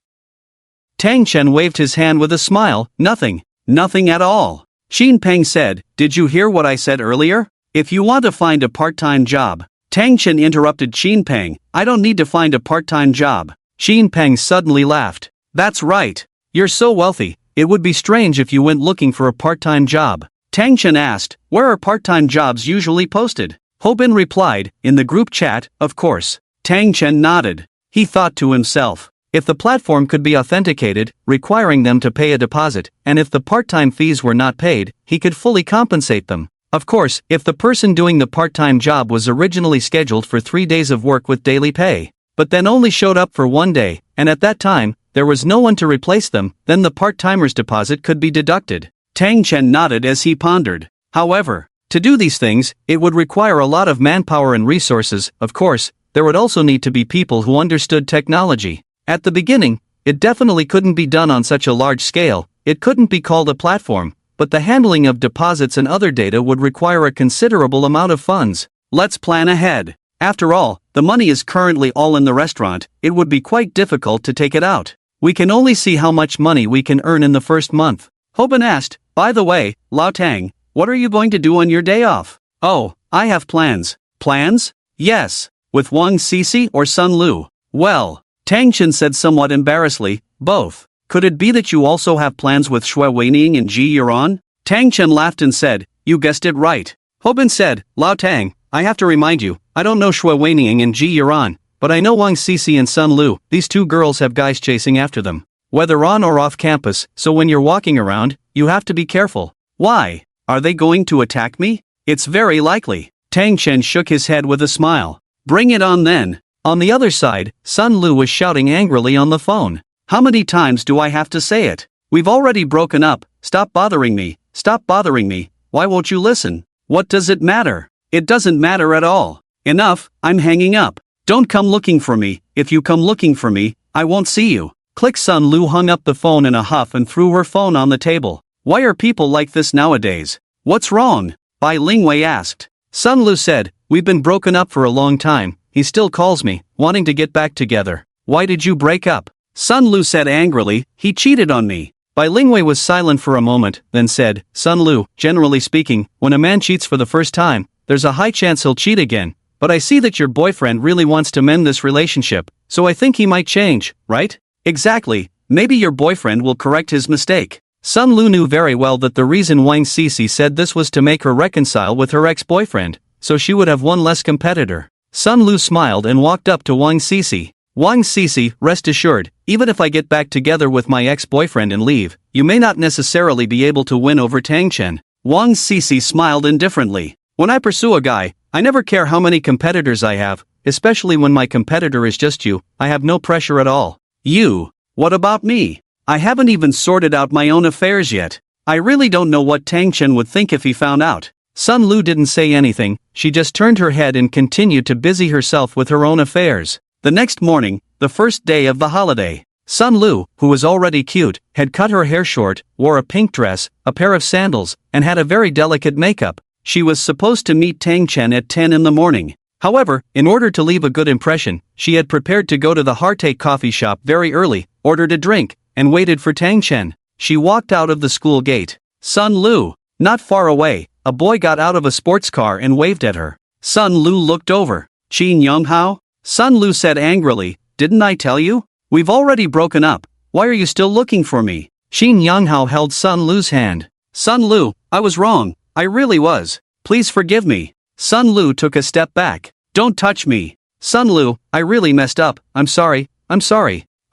Tang Chen waved his hand with a smile, nothing. Nothing at all. Xin Peng said, did you hear what I said earlier? If you want to find a part-time job. Tang Chen interrupted Xin Peng, I don't need to find a part-time job. Xin Peng suddenly laughed. That's right. You're so wealthy, it would be strange if you went looking for a part-time job. Tang Chen asked, where are part-time jobs usually posted? Hobin replied, in the group chat, of course. Tang Chen nodded. He thought to himself, if the platform could be authenticated, requiring them to pay a deposit, and if the part-time fees were not paid, he could fully compensate them. Of course, if the person doing the part-time job was originally scheduled for 3 days of work with daily pay, but then only showed up for 1 day, and at that time, there was no one to replace them, then the part-timer's deposit could be deducted. Tang Chen nodded as he pondered. However, to do these things, it would require a lot of manpower and resources. Of course, there would also need to be people who understood technology. At the beginning, it definitely couldn't be done on such a large scale, it couldn't be called a platform, but the handling of deposits and other data would require a considerable amount of funds. Let's plan ahead. After all, the money is currently all in the restaurant, it would be quite difficult to take it out. We can only see how much money we can earn in the first month. Hobin asked, by the way, Lao Tang, what are you going to do on your day off? Oh, I have plans. Plans? Yes. With Wang Sisi or Sun Lu? Well, Tang Chen said somewhat embarrassedly, both. Could it be that you also have plans with Shui Weining and Ji Yuran? Tang Chen laughed and said, you guessed it right. Hobin said, Lao Tang, I have to remind you, I don't know Shui Weining and Ji Yuran, but I know Wang Sisi and Sun Lu. These two girls have guys chasing after them. Whether on or off campus, so when you're walking around, you have to be careful. Why? Are they going to attack me? It's very likely. Tang Chen shook his head with a smile. Bring it on then. On the other side, Sun Lu was shouting angrily on the phone. How many times do I have to say it? We've already broken up. Stop bothering me. Stop bothering me. Why won't you listen? What does it matter? It doesn't matter at all. Enough, I'm hanging up. Don't come looking for me. If you come looking for me, I won't see you. Click. Sun Lu hung up the phone in a huff and threw her phone on the table. Why are people like this nowadays? What's wrong? Bai Lingwei asked. Sun Lu said, we've been broken up for a long time. He still calls me, wanting to get back together. Why did you break up? Sun Lu said angrily, he cheated on me. Bai Lingwei was silent for a moment, then said, Sun Lu, generally speaking, when a man cheats for the first time, there's a high chance he'll cheat again. But I see that your boyfriend really wants to mend this relationship, so I think he might change, right? Exactly, maybe your boyfriend will correct his mistake. Sun Lu knew very well that the reason Wang Sisi said this was to make her reconcile with her ex-boyfriend, so she would have one less competitor. Sun Lu smiled and walked up to Wang Sisi. Wang Sisi, rest assured, even if I get back together with my ex-boyfriend and leave, you may not necessarily be able to win over Tang Chen. Wang Sisi smiled indifferently. When I pursue a guy, I never care how many competitors I have, especially when my competitor is just you. I have no pressure at all. You? What about me? I haven't even sorted out my own affairs yet. I really don't know what Tang Chen would think if he found out. Sun Lu didn't say anything, she just turned her head and continued to busy herself with her own affairs. The next morning, the first day of the holiday, Sun Lu, who was already cute, had cut her hair short, wore a pink dress, a pair of sandals, and had a very delicate makeup. She was supposed to meet Tang Chen at 10 in the morning. However, in order to leave a good impression, she had prepared to go to the Heartache coffee shop very early, ordered a drink, and waited for Tang Chen. She walked out of the school gate. Sun Lu. Not far away, a boy got out of a sports car and waved at her. Sun Lu looked over. Qin Yonghao? Sun Lu said angrily, didn't I tell you? We've already broken up. Why are you still looking for me? Qin Yonghao held Sun Lu's hand. Sun Lu, I was wrong. I really was. Please forgive me. Sun Lu took a step back. Don't touch me. Sun Lu, I really messed up. I'm sorry.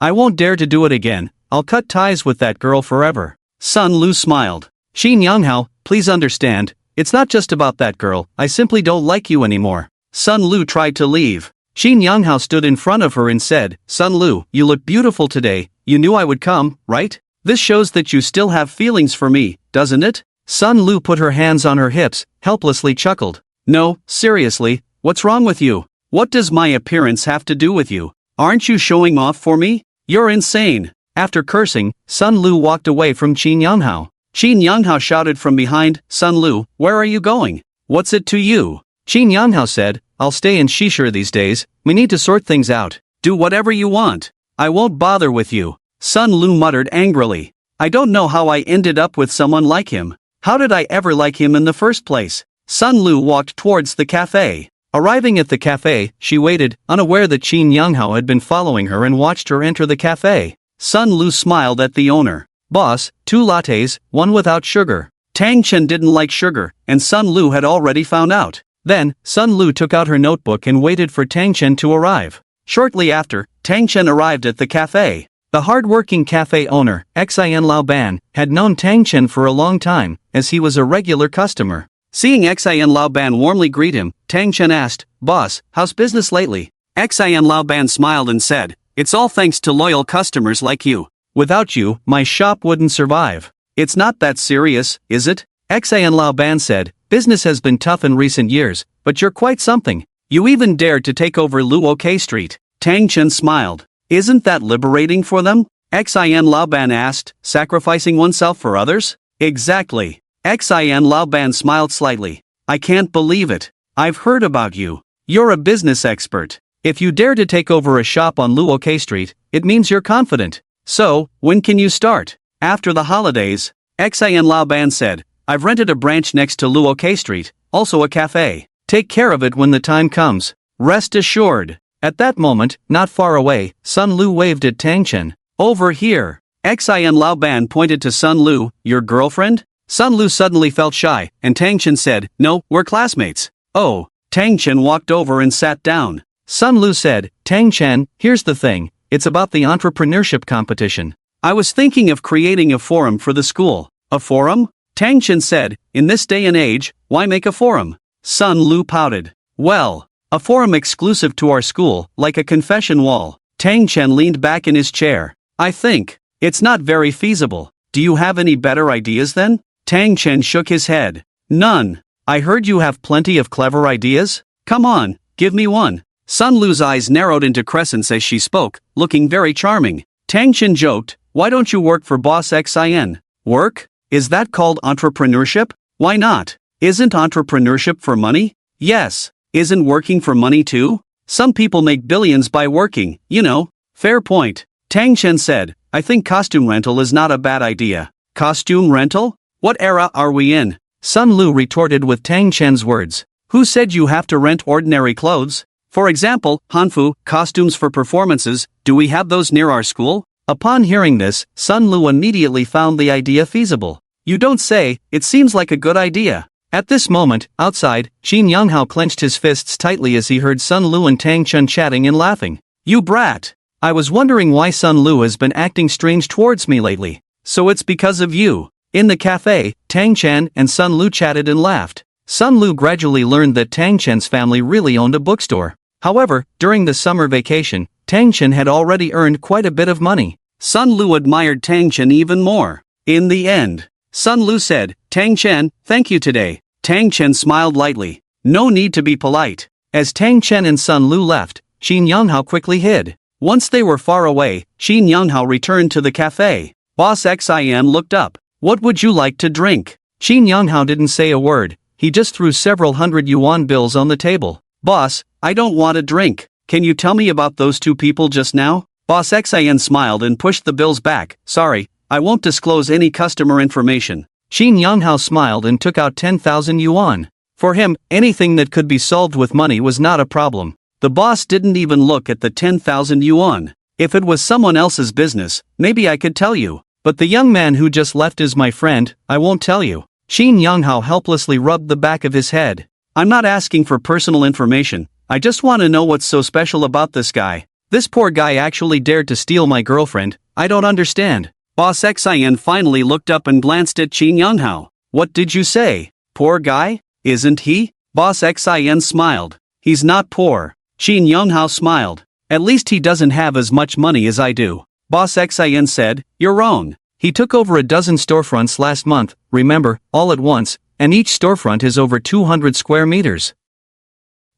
I won't dare to do it again. I'll cut ties with that girl forever. Sun Lu smiled. Qin Yonghao, please understand, it's not just about that girl, I simply don't like you anymore. Sun Lu tried to leave. Qin Yonghao stood in front of her and said, Sun Lu, you look beautiful today, you knew I would come, right? This shows that you still have feelings for me, doesn't it? Sun Lu put her hands on her hips, helplessly chuckled. No, seriously, what's wrong with you? What does my appearance have to do with you? Aren't you showing off for me? You're insane. After cursing, Sun Lu walked away from Qin Yonghao. Qin Yonghao shouted from behind, Sun Lu, where are you going? What's it to you? Qin Yonghao said, I'll stay in Shishir these days, we need to sort things out. Do whatever you want. I won't bother with you. Sun Lu muttered angrily. I don't know how I ended up with someone like him. How did I ever like him in the first place? Sun Lu walked towards the cafe. Arriving at the cafe, she waited, unaware that Qin Yonghao had been following her and watched her enter the cafe. Sun Lu smiled at the owner. Boss, 2 lattes, 1 without sugar. Tang Chen didn't like sugar, and Sun Lu had already found out. Then, Sun Lu took out her notebook and waited for Tang Chen to arrive. Shortly after, Tang Chen arrived at the cafe. The hard-working cafe owner, Xin Lao Ban, had known Tang Chen for a long time, as he was a regular customer. Seeing Xin Lao Ban warmly greet him, Tang Chen asked, Boss, how's business lately? Xin Lao Ban smiled and said, It's all thanks to loyal customers like you. Without you, my shop wouldn't survive. It's not that serious, is it? Xin Lao Ban said, Business has been tough in recent years, but you're quite something. You even dared to take over Luo Street. Tang Chen smiled. Isn't that liberating for them? Xin Lao Ban asked, sacrificing oneself for others? Exactly. Xin Lao Ban smiled slightly. I can't believe it. I've heard about you. You're a business expert. If you dare to take over a shop on Luo Street, it means you're confident. So, when can you start? After the holidays, Xin Lao Ban said, I've rented a branch next to Luo Street, also a cafe. Take care of it when the time comes. Rest assured. At that moment, not far away, Sun Lu waved at Tang Chen. Over here. Xin Lao Ban pointed to Sun Lu, your girlfriend? Sun Lu suddenly felt shy, and Tang Chen said, No, we're classmates. Oh. Tang Chen walked over and sat down. Sun Lu said, Tang Chen, here's the thing, it's about the entrepreneurship competition. I was thinking of creating a forum for the school. A forum? Tang Chen said, in this day and age, why make a forum? Sun Lu pouted. Well, a forum exclusive to our school, like a confession wall. Tang Chen leaned back in his chair. I think it's not very feasible. Do you have any better ideas then? Tang Chen shook his head. None. I heard you have plenty of clever ideas. Come on, give me one. Sun Lu's eyes narrowed into crescents as she spoke, looking very charming. Tang Chen joked, why don't you work for Boss Xin? Work? Is that called entrepreneurship? Why not? Isn't entrepreneurship for money? Yes. Isn't working for money too? Some people make billions by working, you know. Fair point. Tang Chen said, I think costume rental is not a bad idea. Costume rental? What era are we in? Sun Lu retorted with Tang Chen's words. Who said you have to rent ordinary clothes? For example, hanfu, costumes for performances, do we have those near our school? Upon hearing this, Sun Lu immediately found the idea feasible. You don't say, it seems like a good idea. At this moment, outside, Qin Yonghao clenched his fists tightly as he heard Sun Lu and Tang Chen chatting and laughing. You brat! I was wondering why Sun Lu has been acting strange towards me lately. So it's because of you. In the cafe, Tang Chen and Sun Lu chatted and laughed. Sun Lu gradually learned that Tang Chen's family really owned a bookstore. However, during the summer vacation, Tang Chen had already earned quite a bit of money. Sun Lu admired Tang Chen even more. In the end, Sun Lu said, Tang Chen, thank you today. Tang Chen smiled lightly. No need to be polite. As Tang Chen and Sun Lu left, Qin Yonghao quickly hid. Once they were far away, Qin Yonghao returned to the cafe. Boss Xin looked up. What would you like to drink? Qin Yonghao didn't say a word, he just threw several hundred yuan bills on the table. Boss, I don't want a drink. Can you tell me about those two people just now? Boss Xin smiled and pushed the bills back. Sorry, I won't disclose any customer information. Shin Younghao smiled and took out 10,000 yuan. For him, anything that could be solved with money was not a problem. The boss didn't even look at the 10,000 yuan. If it was someone else's business, maybe I could tell you. But the young man who just left is my friend, I won't tell you. Shin Younghao helplessly rubbed the back of his head. I'm not asking for personal information, I just want to know what's so special about this guy. This poor guy actually dared to steal my girlfriend, I don't understand. Boss Xin finally looked up and glanced at Shin Younghao. What did you say? Poor guy? Isn't he? Boss Xin smiled. He's not poor. Shin Younghao smiled. At least he doesn't have as much money as I do. Boss Xin said, you're wrong. He took over a dozen storefronts last month, remember, all at once, and each storefront is over 200 square meters.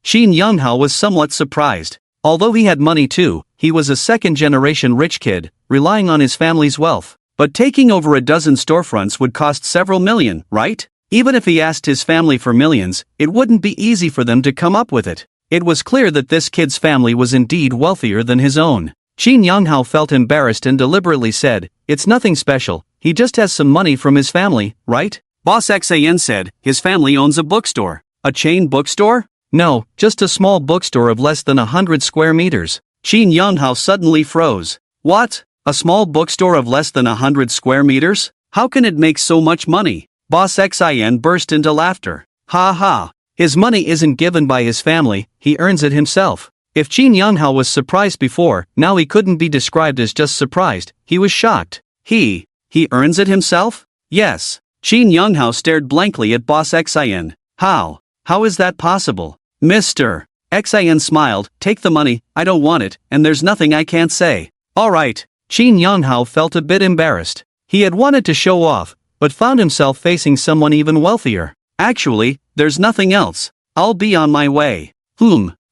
Shin Younghao was somewhat surprised. Although he had money too, he was a second-generation rich kid, relying on his family's wealth. But taking over a dozen storefronts would cost several million, right? Even if he asked his family for millions, it wouldn't be easy for them to come up with it. It was clear that this kid's family was indeed wealthier than his own. Shin Younghao felt embarrassed and deliberately said, it's nothing special, he just has some money from his family, right? Boss Xin said, his family owns a bookstore. A chain bookstore? No, just a small bookstore of less than 100 square meters. Shin Younghao suddenly froze. What? A small bookstore of less than 100 square meters? How can it make so much money? Boss Xin burst into laughter. Ha ha. His money isn't given by his family, he earns it himself. If Shin Younghao was surprised before, now he couldn't be described as just surprised, he was shocked. He earns it himself? Yes. Shin Younghao stared blankly at Boss Xin. How? How is that possible? Mr. Xin smiled, take the money, I don't want it, and there's nothing I can't say. Alright. Shin Younghao felt a bit embarrassed. He had wanted to show off, but found himself facing someone even wealthier. Actually, there's nothing else. I'll be on my way.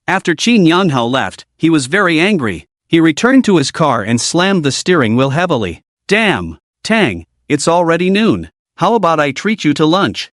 After Shin Younghao left, he was very angry. He returned to his car and slammed the steering wheel heavily. Damn, Tang, it's already noon. How about I treat you to lunch?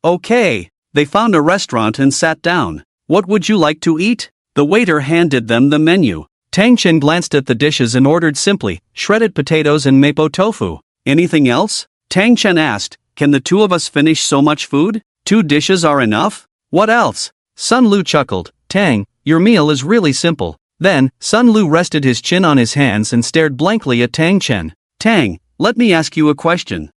Okay. They found a restaurant and sat down. What would you like to eat? The waiter handed them the menu. Tang Chen glanced at the dishes and ordered simply, shredded potatoes and mapo tofu. Anything else? Tang Chen asked, can the two of us finish so much food? 2 dishes are enough? What else? Sun Lu chuckled, Tang, your meal is really simple. Then, Sun Lu rested his chin on his hands and stared blankly at Tang Chen. Tang, let me ask you a question.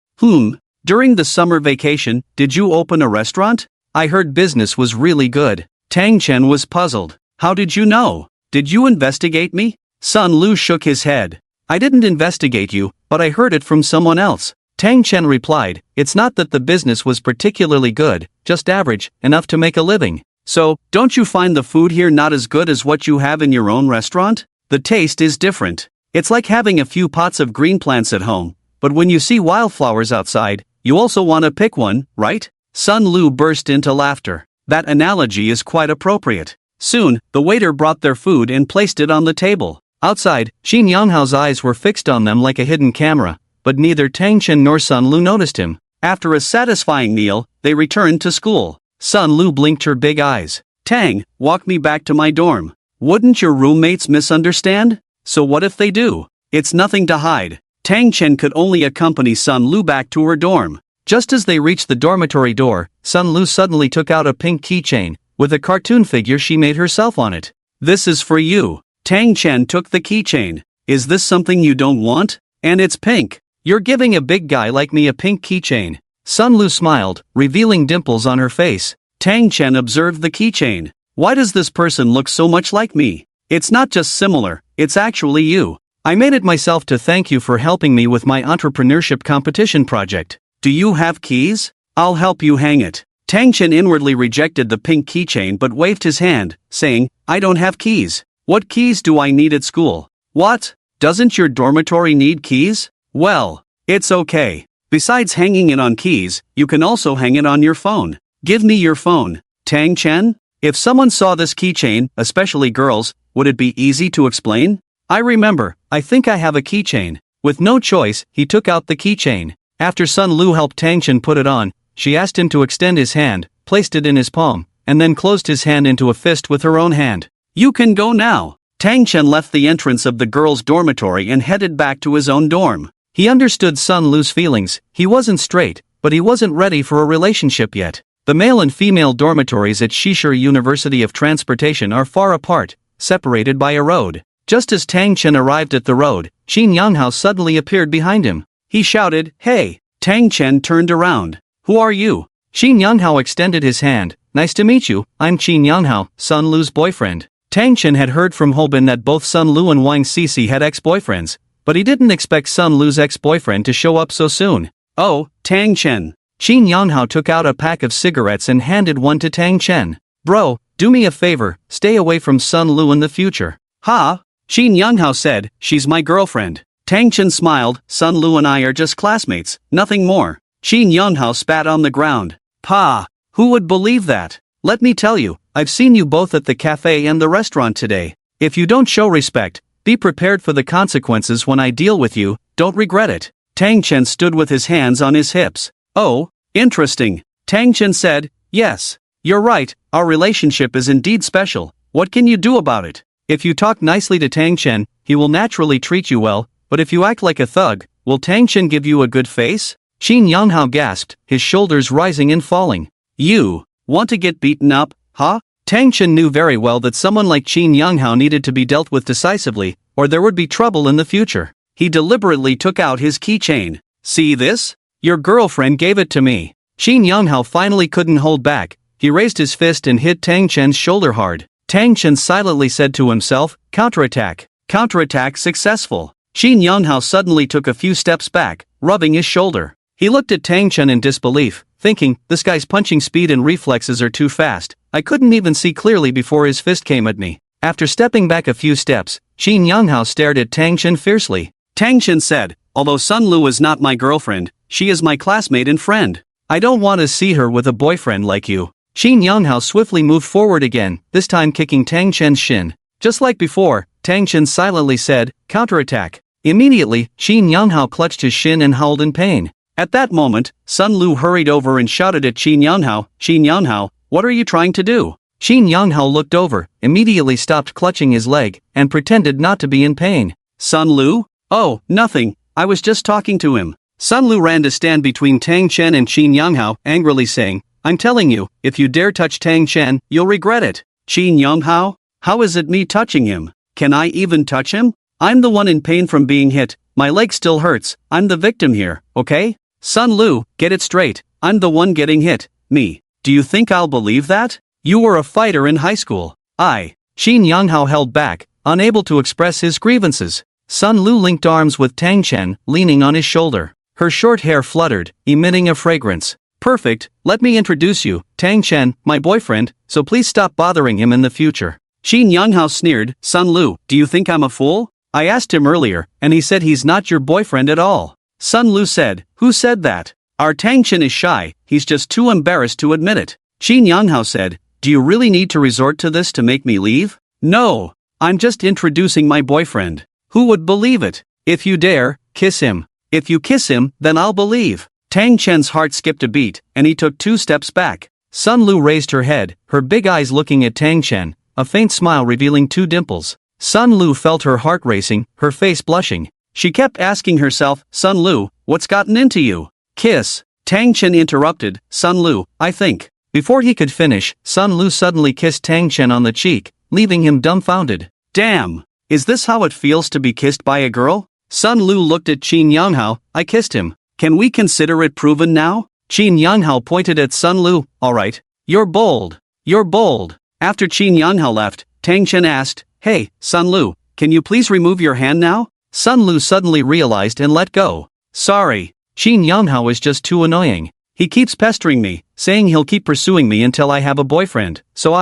During the summer vacation, did you open a restaurant? I heard business was really good. Tang Chen was puzzled. How did you know? Did you investigate me? Sun Lu shook his head. I didn't investigate you, but I heard it from someone else. Tang Chen replied, it's not that the business was particularly good, just average, enough to make a living. So, don't you find the food here not as good as what you have in your own restaurant? The taste is different. It's like having a few pots of green plants at home, but when you see wildflowers outside, you also want to pick one, right? Sun Lu burst into laughter. That analogy is quite appropriate. Soon, the waiter brought their food and placed it on the table. Outside, Shin Younghao's eyes were fixed on them like a hidden camera, but neither Tang Chen nor Sun Lu noticed him. After a satisfying meal, they returned to school. Sun Lu blinked her big eyes. Tang, walk me back to my dorm. Wouldn't your roommates misunderstand? So what if they do? It's nothing to hide. Tang Chen could only accompany Sun Lu back to her dorm. Just as they reached the dormitory door, Sun Lu suddenly took out a pink keychain, with a cartoon figure she made herself on it. This is for you. Tang Chen took the keychain. Is this something you don't want? And it's pink. You're giving a big guy like me a pink keychain. Sun Lu smiled, revealing dimples on her face. Tang Chen observed the keychain. Why does this person look so much like me? It's not just similar, it's actually you. I made it myself to thank you for helping me with my entrepreneurship competition project. Do you have keys? I'll help you hang it. Tang Chen inwardly rejected the pink keychain but waved his hand, saying, I don't have keys. What keys do I need at school? What? Doesn't your dormitory need keys? Well, it's okay. Besides hanging it on keys, you can also hang it on your phone. Give me your phone, Tang Chen. If someone saw this keychain, especially girls, would it be easy to explain? I remember, I think I have a keychain. With no choice, he took out the keychain. After Sun Lu helped Tang Chen put it on, she asked him to extend his hand, placed it in his palm, and then closed his hand into a fist with her own hand. You can go now. Tang Chen left the entrance of the girls' dormitory and headed back to his own dorm. He understood Sun Lu's feelings. He wasn't straight, but he wasn't ready for a relationship yet. The male and female dormitories at Shishir University of Transportation are far apart, separated by a road. Just as Tang Chen arrived at the road, Qin Yanghao suddenly appeared behind him. He shouted, "Hey!" Tang Chen turned around. "Who are you?" Qin Yanghao extended his hand. "Nice to meet you, I'm Qin Yanghao, Sun Lu's boyfriend." Tang Chen had heard from Hobin that both Sun Lu and Wang Sisi had ex-boyfriends, but he didn't expect Sun Lu's ex-boyfriend to show up so soon. "Oh, Tang Chen." Qin Yanghao took out a pack of cigarettes and handed one to Tang Chen. "Bro, do me a favor, stay away from Sun Lu in the future." "Ha?" Qin Yanghao said, "She's my girlfriend." Tang Chen smiled, "Sun Lu and I are just classmates, nothing more." Qin Yanghao spat on the ground. "Pa, who would believe that? Let me tell you, I've seen you both at the cafe and the restaurant today. If you don't show respect, be prepared for the consequences when I deal with you, don't regret it." Tang Chen stood with his hands on his hips. "Oh, interesting." Tang Chen said, "Yes, you're right, our relationship is indeed special. What can you do about it? If you talk nicely to Tang Chen, he will naturally treat you well, but if you act like a thug, will Tang Chen give you a good face?" Qin Yanghao gasped, his shoulders rising and falling. "You want to get beaten up, huh?" Tang Chen knew very well that someone like Qin Yanghao needed to be dealt with decisively, or there would be trouble in the future. He deliberately took out his keychain. "See this? Your girlfriend gave it to me." Qin Yanghao finally couldn't hold back. He raised his fist and hit Tang Chen's shoulder hard. Tang Chen silently said to himself, "Counterattack." Counterattack successful. Qin Yanghao suddenly took a few steps back, rubbing his shoulder. He looked at Tang Chen in disbelief, thinking, this guy's punching speed and reflexes are too fast. I couldn't even see clearly before his fist came at me. After stepping back a few steps, Qin Yanghao stared at Tang Chen fiercely. Tang Chen said, "Although Sun Lu is not my girlfriend, she is my classmate and friend. I don't want to see her with a boyfriend like you." Qin Yanghao swiftly moved forward again, this time kicking Tang Chen's shin. Just like before, Tang Chen silently said, "Counterattack." Immediately, Qin Yanghao clutched his shin and howled in pain. At that moment, Sun Lu hurried over and shouted at Qin Yanghao, "What are you trying to do?" Qin Yanghao looked over, immediately stopped clutching his leg, and pretended not to be in pain. "Sun Lu? Oh, nothing, I was just talking to him." Sun Lu ran to stand between Tang Chen and Qin Yanghao, angrily saying, "I'm telling you, if you dare touch Tang Chen, you'll regret it." "Qin Yanghao? How is it me touching him? Can I even touch him? I'm the one in pain from being hit, my leg still hurts, I'm the victim here, okay? Sun Lu, get it straight, I'm the one getting hit, me. Do you think I'll believe that? You were a fighter in high school." Qin Yanghao held back, unable to express his grievances. Sun Lu linked arms with Tang Chen, leaning on his shoulder. Her short hair fluttered, emitting a fragrance. "Perfect, let me introduce you, Tang Chen, my boyfriend, so please stop bothering him in the future." Qin Yanghao sneered, "Sun Lu, do you think I'm a fool? I asked him earlier, and he said he's not your boyfriend at all." Sun Lu said, "Who said that? Our Tang Chen is shy, he's just too embarrassed to admit it." Qin Yanghao said, "Do you really need to resort to this to make me leave?" "No, I'm just introducing my boyfriend. Who would believe it? If you dare, kiss him. If you kiss him, then I'll believe." Tang Chen's heart skipped a beat, and he took 2 steps back. Sun Lu raised her head, her big eyes looking at Tang Chen, a faint smile revealing 2 dimples. Sun Lu felt her heart racing, her face blushing. She kept asking herself, "Sun Lu, what's gotten into you?" "Kiss." Tang Chen interrupted, "Sun Lu, I think." Before he could finish, Sun Lu suddenly kissed Tang Chen on the cheek, leaving him dumbfounded. "Damn! Is this how it feels to be kissed by a girl?" Sun Lu looked at Qin Yanghao, "I kissed him. Can we consider it proven now?" Qin Yanghao pointed at Sun Lu, "Alright. You're bold. You're bold." After Qin Yanghao left, Tang Chen asked, "Hey, Sun Lu, can you please remove your hand now?" Sun Lu suddenly realized and let go. "Sorry. Qin Yanghao is just too annoying. He keeps pestering me, saying he'll keep pursuing me until I have a boyfriend, so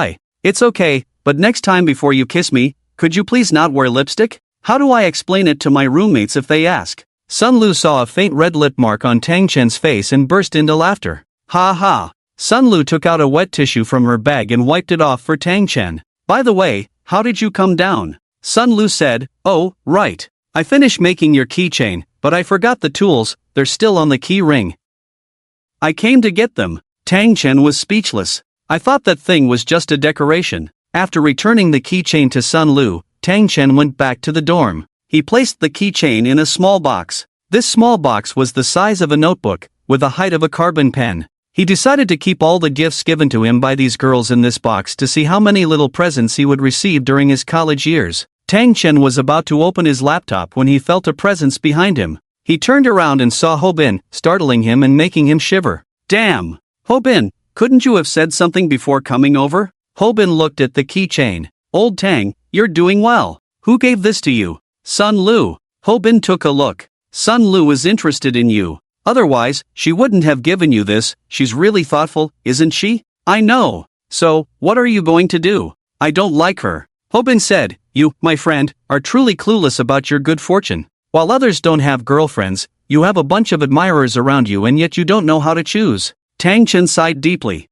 It's okay, but next time before you kiss me, could you please not wear lipstick? How do I explain it to my roommates if they ask?" Sun Lu saw a faint red lip mark on Tang Chen's face and burst into laughter. "Ha ha." Sun Lu took out a wet tissue from her bag and wiped it off for Tang Chen. "By the way, how did you come down?" Sun Lu said, "Oh, right. I finished making your keychain, but I forgot the tools, they're still on the key ring. I came to get them." Tang Chen was speechless. I thought that thing was just a decoration. After returning the keychain to Sun Lu, Tang Chen went back to the dorm. He placed the keychain in a small box. This small box was the size of a notebook, with the height of a carbon pen. He decided to keep all the gifts given to him by these girls in this box to see how many little presents he would receive during his college years. Tang Chen was about to open his laptop when he felt a presence behind him. He turned around and saw Hobin, startling him and making him shiver. Damn! Hobin, couldn't you have said something before coming over? Hobin looked at the keychain. Old Tang, you're doing well. Who gave this to you? Sun Lu. Hobin took a look. Sun Lu is interested in you. Otherwise, she wouldn't have given you this. She's really thoughtful, isn't she? I know. So, what are you going to do? I don't like her. Hobin said, you, my friend, are truly clueless about your good fortune. While others don't have girlfriends, you have a bunch of admirers around you and yet you don't know how to choose. Tang Chen sighed deeply.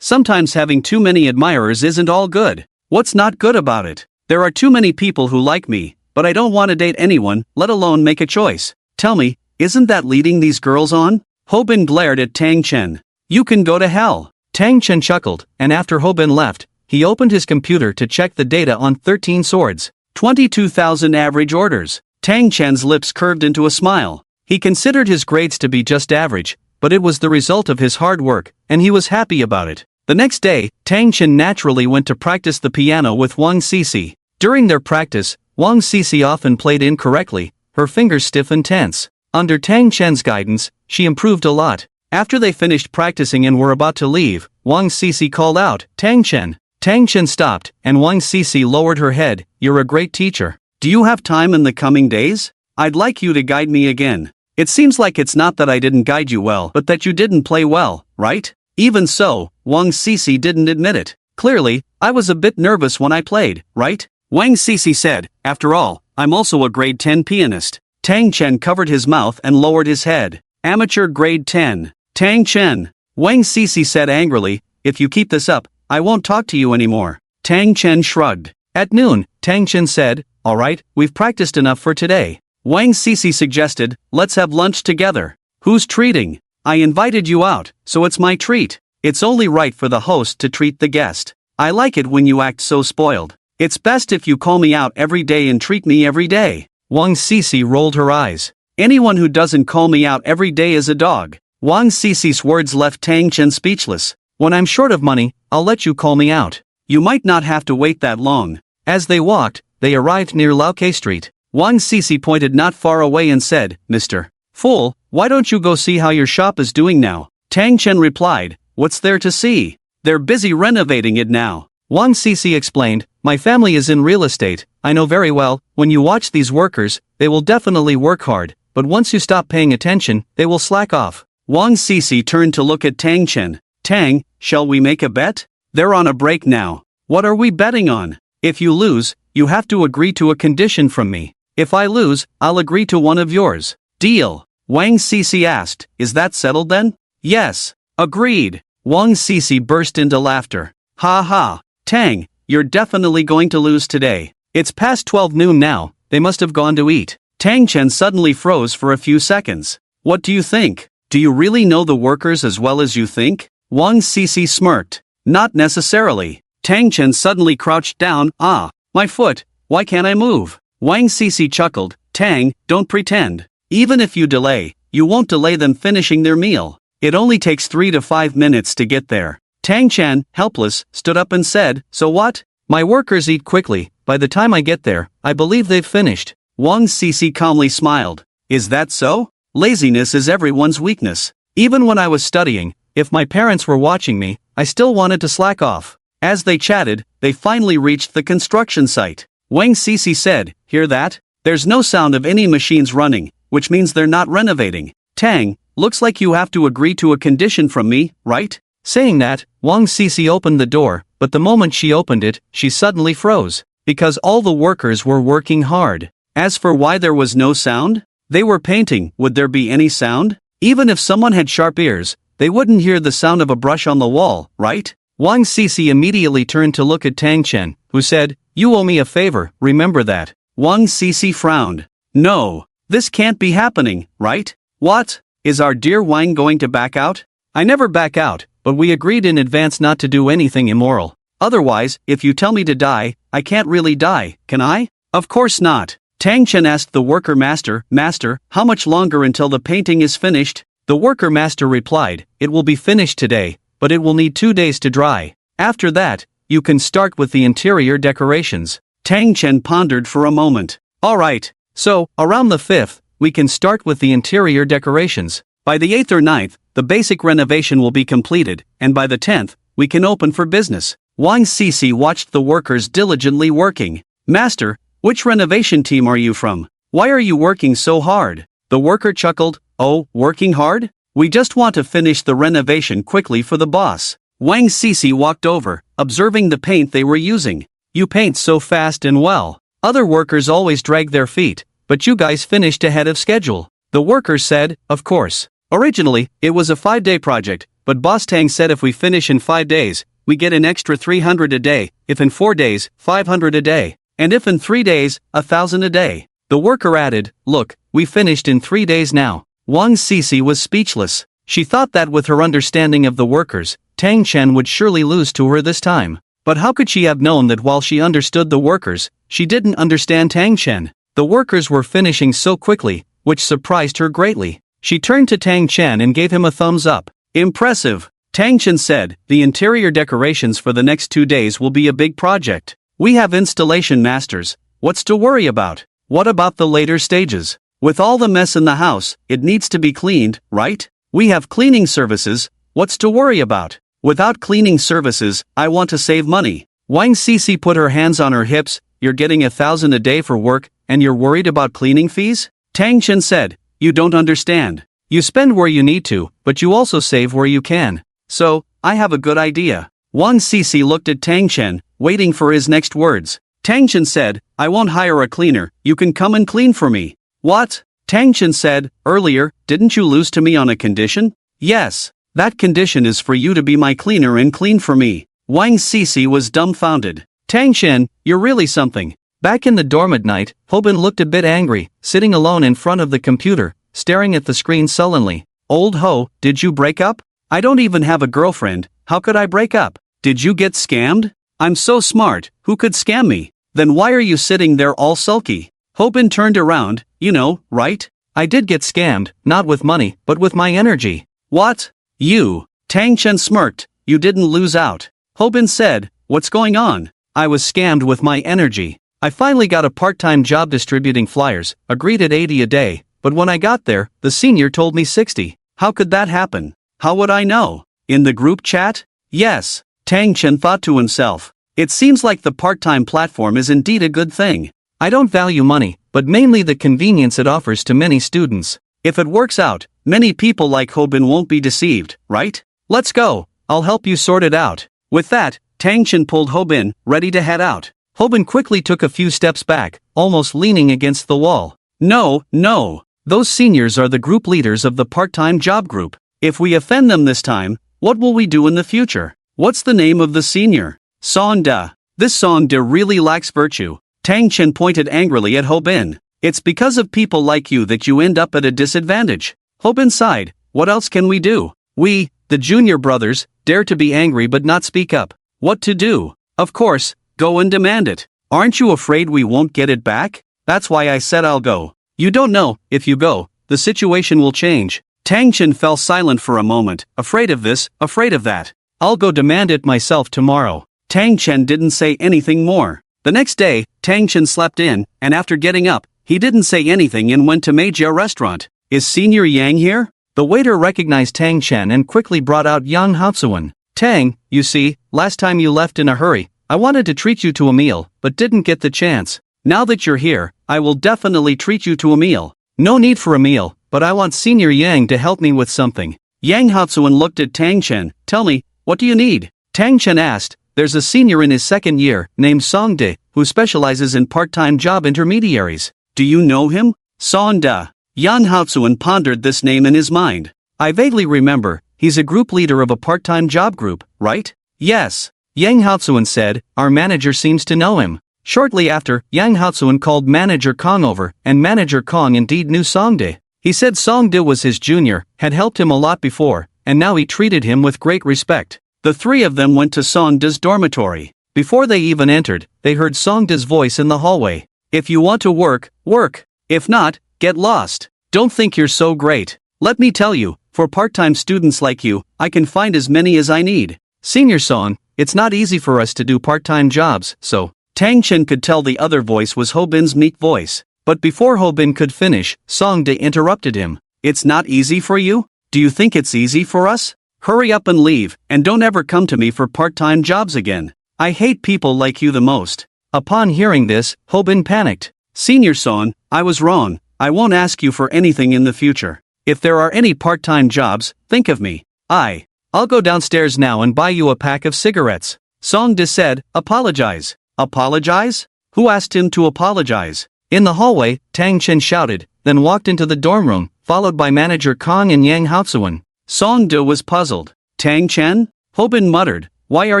Sometimes having too many admirers isn't all good. What's not good about it? There are too many people who like me, but I don't want to date anyone, let alone make a choice. Tell me, isn't that leading these girls on? Hobin glared at Tang Chen. You can go to hell. Tang Chen chuckled, and after Hobin left, he opened his computer to check the data on 13 swords. 22,000 average orders. Tang Chen's lips curved into a smile. He considered his grades to be just average, but it was the result of his hard work, and he was happy about it. The next day, Tang Chen naturally went to practice the piano with Wang Cici. During their practice, Wang Cici often played incorrectly, her fingers stiff and tense. Under Tang Chen's guidance, she improved a lot. After they finished practicing and were about to leave, Wang Cici called out, Tang Chen. Tang Chen stopped, and Wang Cici lowered her head. You're a great teacher. Do you have time in the coming days? I'd like you to guide me again. It seems like it's not that I didn't guide you well, but that you didn't play well, right? Even so, Wang Cici didn't admit it. Clearly, I was a bit nervous when I played, right? Wang Cici said, after all, I'm also a grade 10 pianist. Tang Chen covered his mouth and lowered his head. Amateur grade 10. Tang Chen. Wang Cici said angrily, if you keep this up, I won't talk to you anymore. Tang Chen shrugged. At noon, Tang Chen said, alright, we've practiced enough for today. Wang Cici suggested, let's have lunch together. Who's treating? I invited you out, so it's my treat. It's only right for the host to treat the guest. I like it when you act so spoiled. It's best if you call me out every day and treat me every day. Wang Cici rolled her eyes. Anyone who doesn't call me out every day is a dog. Wang Cici's words left Tang Chen speechless. When I'm short of money, I'll let you call me out. You might not have to wait that long. As they walked, they arrived near Lauke Street. Wang Cici pointed not far away and said, Mr. Fool, why don't you go see how your shop is doing now? Tang Chen replied, what's there to see? They're busy renovating it now. Wang Cici explained, my family is in real estate. I know very well, when you watch these workers, they will definitely work hard, but once you stop paying attention, they will slack off. Wang Cici turned to look at Tang Chen. Tang, shall we make a bet? They're on a break now. What are we betting on? If you lose, you have to agree to a condition from me. If I lose, I'll agree to one of yours. Deal? Wang Cici asked, is that settled then? Yes. Agreed. Wang Cici burst into laughter. Ha ha. Tang, you're definitely going to lose today. It's past 12 noon now, they must have gone to eat. Tang Chen suddenly froze for a few seconds. What do you think? Do you really know the workers as well as you think? Wang Cici smirked. Not necessarily. Tang Chen suddenly crouched down. My foot, why can't I move? Wang Cici chuckled. Tang, don't pretend. Even if you delay, you won't delay them finishing their meal. It only takes 3 to 5 minutes to get there. Tang Chen, helpless, stood up and said, so what? My workers eat quickly, by the time I get there, I believe they've finished. Wang Cici calmly smiled. Is that so? Laziness is everyone's weakness. Even when I was studying, if my parents were watching me, I still wanted to slack off. As they chatted, they finally reached the construction site. Wang Cici said, hear that? There's no sound of any machines running, which means they're not renovating. Tang, looks like you have to agree to a condition from me, right? Saying that, Wang Cici opened the door, but the moment she opened it, she suddenly froze. Because all the workers were working hard. As for why there was no sound? They were painting, would there be any sound? Even if someone had sharp ears, they wouldn't hear the sound of a brush on the wall, right? Wang Cici immediately turned to look at Tang Chen, who said, you owe me a favor, remember that. Wang Cici frowned. No, this can't be happening, right? What? Is our dear Wang going to back out? I never back out, but we agreed in advance not to do anything immoral. Otherwise, if you tell me to die, I can't really die, can I? Of course not. Tang Chen asked the worker master, Master, how much longer until the painting is finished? The worker master replied, It will be finished today, but it will need 2 days to dry. After that, you can start with the interior decorations. Tang Chen pondered for a moment. All right, so, around the 5th, we can start with the interior decorations. By the 8th or 9th, the basic renovation will be completed, and by the 10th, we can open for business. Wang Sisi watched the workers diligently working. Master, which renovation team are you from? Why are you working so hard? The worker chuckled, Oh, working hard? We just want to finish the renovation quickly for the boss. Wang Sisi walked over, observing the paint they were using. You paint so fast and well. Other workers always drag their feet, but you guys finished ahead of schedule. The workers said, Of course. Originally, it was a 5-day project, but Boss Tang said if we finish in 5 days, we get an extra 300 a day, if in 4 days, 500 a day, and if in 3 days, 1,000 a day. The worker added, Look, we finished in 3 days now. Wang Sisi was speechless. She thought that with her understanding of the workers, Tang Chen would surely lose to her this time. But how could she have known that while she understood the workers, she didn't understand Tang Chen? The workers were finishing so quickly, which surprised her greatly. She turned to Tang Chen and gave him a thumbs up. Impressive. Tang Chen said, The interior decorations for the next 2 days will be a big project. We have installation masters. What's to worry about? What about the later stages? With all the mess in the house, it needs to be cleaned, right? We have cleaning services. What's to worry about? Without cleaning services, I want to save money. Wang Sisi put her hands on her hips. You're getting 1,000 a day for work, and you're worried about cleaning fees? Tang Chen said, You don't understand. You spend where you need to, but you also save where you can. So, I have a good idea. Wang Sisi looked at Tang Chen, waiting for his next words. Tang Chen said, I won't hire a cleaner, you can come and clean for me. What? Tang Chen said, Earlier, didn't you lose to me on a condition? Yes. That condition is for you to be my cleaner and clean for me. Wang Sisi was dumbfounded. Tang Chen, you're really something. Back in the dorm at night, Hobin looked a bit angry, sitting alone in front of the computer, staring at the screen sullenly. Old Ho, did you break up? I don't even have a girlfriend, how could I break up? Did you get scammed? I'm so smart, who could scam me? Then why are you sitting there all sulky? Hobin turned around, you know, right? I did get scammed, not with money, but with my energy. What? You? Tang Chen smirked, you didn't lose out. Hobin said, What's going on? I was scammed with my energy. I finally got a part-time job distributing flyers, agreed at 80 a day, but when I got there, the senior told me 60. How could that happen? How would I know? In the group chat? Yes. Tang Chen thought to himself. It seems like the part-time platform is indeed a good thing. I don't value money, but mainly the convenience it offers to many students. If it works out, many people like Hobin won't be deceived, right? Let's go, I'll help you sort it out. With that, Tang Chen pulled Hobin, ready to head out. Hobin quickly took a few steps back, almost leaning against the wall. No, no. Those seniors are the group leaders of the part-time job group. If we offend them this time, what will we do in the future? What's the name of the senior? Song Da. This Song Da really lacks virtue. Tang Chen pointed angrily at Hobin. It's because of people like you that you end up at a disadvantage. Hobin sighed, what else can we do? We, the junior brothers, dare to be angry but not speak up. What to do? Of course, go and demand it. Aren't you afraid we won't get it back? That's why I said I'll go. You don't know, if you go, the situation will change. Tang Chen fell silent for a moment, afraid of this, afraid of that. I'll go demand it myself tomorrow. Tang Chen didn't say anything more. The next day, Tang Chen slept in, and after getting up, he didn't say anything and went to Meijia restaurant. Is Senior Yang here? The waiter recognized Tang Chen and quickly brought out Yang Haozuan. Tang, you see, last time you left in a hurry, I wanted to treat you to a meal, but didn't get the chance. Now that you're here, I will definitely treat you to a meal. No need for a meal, but I want Senior Yang to help me with something. Yang Haozuan looked at Tang Chen. Tell me, what do you need? Tang Chen asked. There's a senior in his second year, named Song Da, who specializes in part-time job intermediaries. Do you know him? Song Da. Yang Haozuan pondered this name in his mind. I vaguely remember, he's a group leader of a part-time job group, right? Yes. Yang Haozuan said, our manager seems to know him. Shortly after, Yang Haozuan called Manager Kong over, and Manager Kong indeed knew Song Da. He said Song Da was his junior, had helped him a lot before, and now he treated him with great respect. The three of them went to Songda's dormitory. Before they even entered, they heard Songda's voice in the hallway. If you want to work, work. If not, get lost. Don't think you're so great. Let me tell you, for part-time students like you, I can find as many as I need. Senior Song, it's not easy for us to do part-time jobs, so. Tang Chen could tell the other voice was Hobin's meek voice. But before Hobin could finish, Songda interrupted him. It's not easy for you? Do you think it's easy for us? Hurry up and leave, and don't ever come to me for part-time jobs again. I hate people like you the most. Upon hearing this, Hobin panicked. Senior Son, I was wrong. I won't ask you for anything in the future. If there are any part-time jobs, think of me. I'll go downstairs now and buy you a pack of cigarettes. Songda said, apologize. Apologize? Who asked him to apologize? In the hallway, Tang Chen shouted, then walked into the dorm room, followed by manager Kong and Yang Haotsuan. Songda was puzzled. Tang Chen? Hobin muttered, why are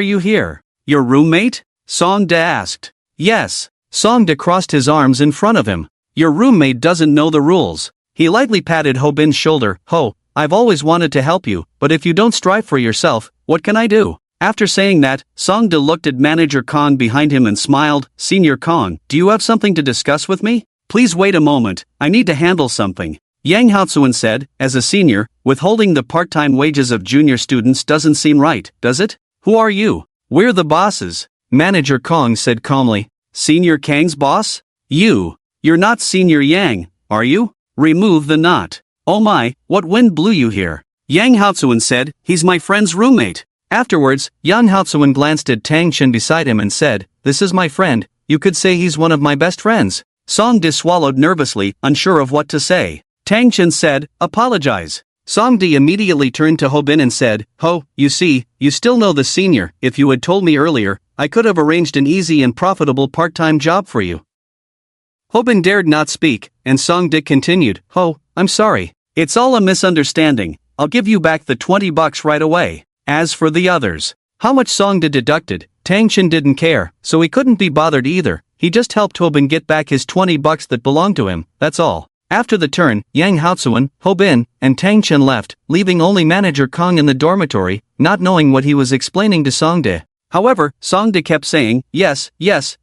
you here? Your roommate? Songda asked. Yes. Songda crossed his arms in front of him. Your roommate doesn't know the rules. He lightly patted Hobin's shoulder. I've always wanted to help you, but if you don't strive for yourself, what can I do? After saying that, Songda looked at manager Kong behind him and smiled. Senior Kong, do you have something to discuss with me? Please wait a moment, I need to handle something. Yang Haotsuan said, as a senior, withholding the part-time wages of junior students doesn't seem right, does it? Who are you? We're the bosses. Manager Kong said calmly. Senior Kang's boss? You're not Senior Yang, are you? Remove the knot. Oh my, what wind blew you here? Yang Haotsuan said, he's my friend's roommate. Afterwards, Yang Haotsuan glanced at Tang Chen beside him and said, this is my friend, you could say he's one of my best friends. Songda swallowed nervously, unsure of what to say. Tang Chen said, apologize. Songda immediately turned to Hobin and said, you see, you still know the senior. If you had told me earlier, I could have arranged an easy and profitable part-time job for you. Hobin dared not speak, and Songda continued, I'm sorry. It's all a misunderstanding. I'll give you back the $20 right away. As for the others, how much Songda deducted, Tang Chen didn't care, so he couldn't be bothered either. He just helped Hobin get back his $20 that belonged to him, that's all. After the turn, Yang Haotsuan, Hobin, and Tang Chen left, leaving only manager Kong in the dormitory, not knowing what he was explaining to Songda. However, Songda kept saying, yes,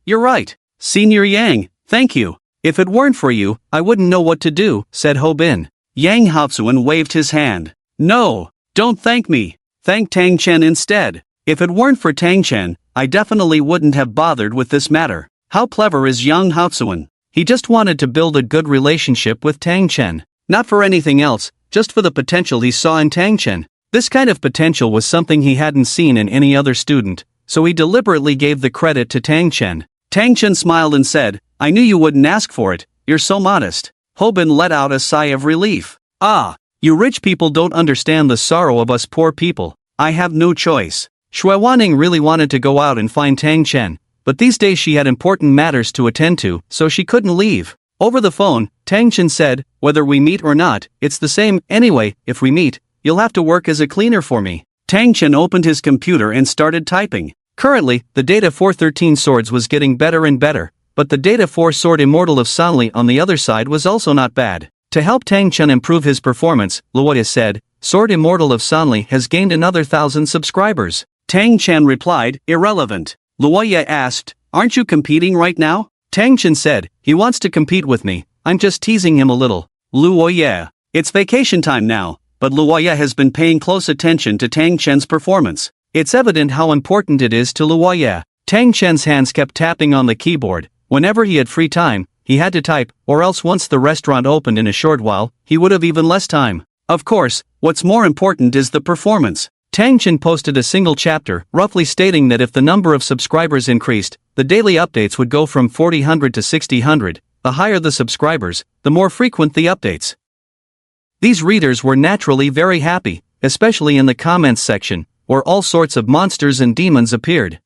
you're right. Senior Yang, thank you. If it weren't for you, I wouldn't know what to do, said Hobin. Yang Haotsuan waved his hand. No, don't thank me. Thank Tang Chen instead. If it weren't for Tang Chen, I definitely wouldn't have bothered with this matter. How clever is Yang Haotsuan? He just wanted to build a good relationship with Tang Chen. Not for anything else, just for the potential he saw in Tang Chen. This kind of potential was something he hadn't seen in any other student, so he deliberately gave the credit to Tang Chen. Tang Chen smiled and said, I knew you wouldn't ask for it, you're so modest. Hobin let out a sigh of relief. You rich people don't understand the sorrow of us poor people. I have no choice. Shui Wanning really wanted to go out and find Tang Chen, but these days she had important matters to attend to, so she couldn't leave. Over the phone, Tang Chen said, whether we meet or not, it's the same. Anyway, if we meet, you'll have to work as a cleaner for me. Tang Chen opened his computer and started typing. Currently, the Data 413 swords was getting better and better, but the Data 4 sword Immortal of Sanli on the other side was also not bad. To help Tang Chen improve his performance, Luoya said, Sword Immortal of Sanli has gained another 1,000 subscribers. Tang Chen replied, irrelevant. Luoya asked, aren't you competing right now? Tang Chen said, he wants to compete with me, I'm just teasing him a little. Luoya, it's vacation time now, but Luoya has been paying close attention to Tang Chen's performance. It's evident how important it is to Luoya. Tang Chen's hands kept tapping on the keyboard. Whenever he had free time, he had to type, or else once the restaurant opened in a short while, he would have even less time. Of course, what's more important is the performance. Tang Chen posted a single chapter, roughly stating that if the number of subscribers increased, the daily updates would go from 4000 to 6000. The higher the subscribers, the more frequent the updates. These readers were naturally very happy, especially in the comments section, where all sorts of monsters and demons appeared.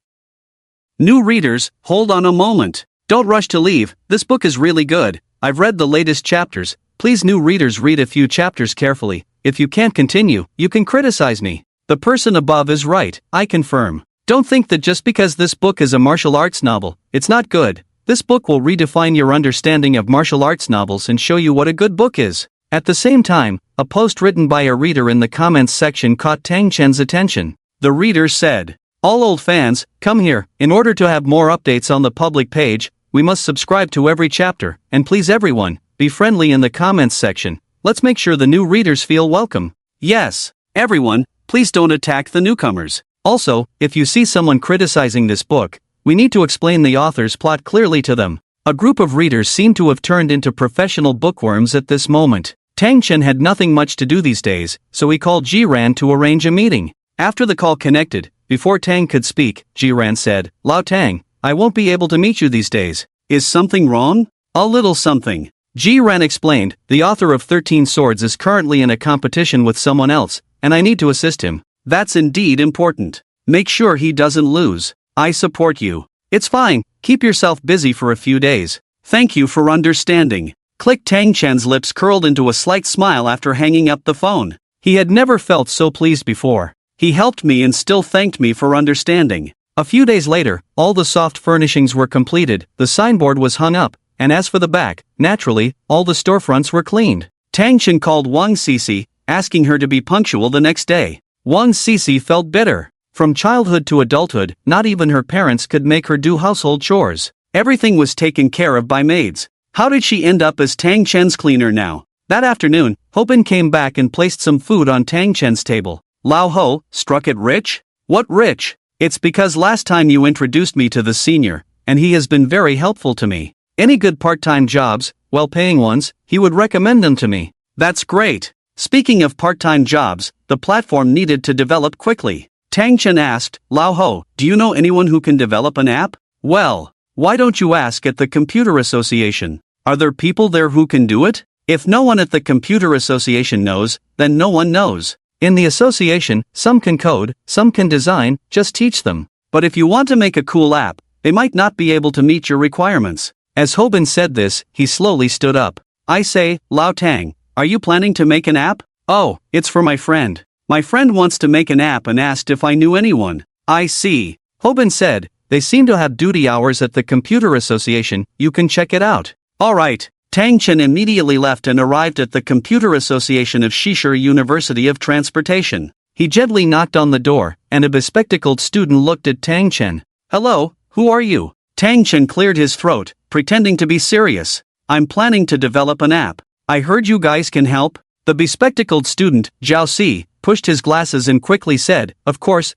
New readers, hold on a moment. Don't rush to leave, this book is really good. I've read the latest chapters. Please new readers read a few chapters carefully. If you can't continue, you can criticize me. The person above is right, I confirm. Don't think that just because this book is a martial arts novel, it's not good. This book will redefine your understanding of martial arts novels and show you what a good book is. At the same time, a post written by a reader in the comments section caught Tang Chen's attention. The reader said, "All old fans, come here. In order to have more updates on the public page, we must subscribe to every chapter, and please everyone, be friendly in the comments section. Let's make sure the new readers feel welcome." Yes, everyone, please don't attack the newcomers. Also, if you see someone criticizing this book, we need to explain the author's plot clearly to them. A group of readers seem to have turned into professional bookworms at this moment. Tang Chen had nothing much to do these days, so he called Jiran to arrange a meeting. After the call connected, before Tang could speak, Jiran said, "Lao Tang, I won't be able to meet you these days." Is something wrong? A little something. Jiran explained, "The author of 13 Swords is currently in a competition with someone else, and I need to assist him." That's indeed important. Make sure he doesn't lose. I support you. It's fine, keep yourself busy for a few days. Thank you for understanding. Click. Tang Chen's lips curled into a slight smile after hanging up the phone. He had never felt so pleased before. He helped me and still thanked me for understanding. A few days later, all the soft furnishings were completed, the signboard was hung up, and as for the back, naturally, all the storefronts were cleaned. Tang Chen called Wang Sisi, asking her to be punctual the next day. Wang Sisi felt bitter. From childhood to adulthood, not even her parents could make her do household chores. Everything was taken care of by maids. How did she end up as Tang Chen's cleaner now? That afternoon, Hobin came back and placed some food on Tang Chen's table. Lao Ho, struck it rich? What rich? It's because last time you introduced me to the senior, and he has been very helpful to me. Any good part-time jobs, well-paying ones, he would recommend them to me. That's great. Speaking of part-time jobs, the platform needed to develop quickly. Tang Chen asked, "Lao Ho, do you know anyone who can develop an app?" "Well, why don't you ask at the Computer Association? Are there people there who can do it?" "If no one at the Computer Association knows, then no one knows." "In the association, some can code, some can design, just teach them." "But if you want to make a cool app, they might not be able to meet your requirements." As Hobin said this, he slowly stood up. "I say, Lao Tang, are you planning to make an app?" "Oh, it's for my friend. My friend wants to make an app and asked if I knew anyone." "I see," Hobin said. "They seem to have duty hours at the Computer Association, you can check it out." "All right." Tang Chen immediately left and arrived at the Computer Association of Shishir University of Transportation. He gently knocked on the door, and a bespectacled student looked at Tang Chen. "Hello, who are you?" Tang Chen cleared his throat, pretending to be serious. "I'm planning to develop an app. I heard you guys can help." The bespectacled student, Zhao Si, pushed his glasses and quickly said, of course.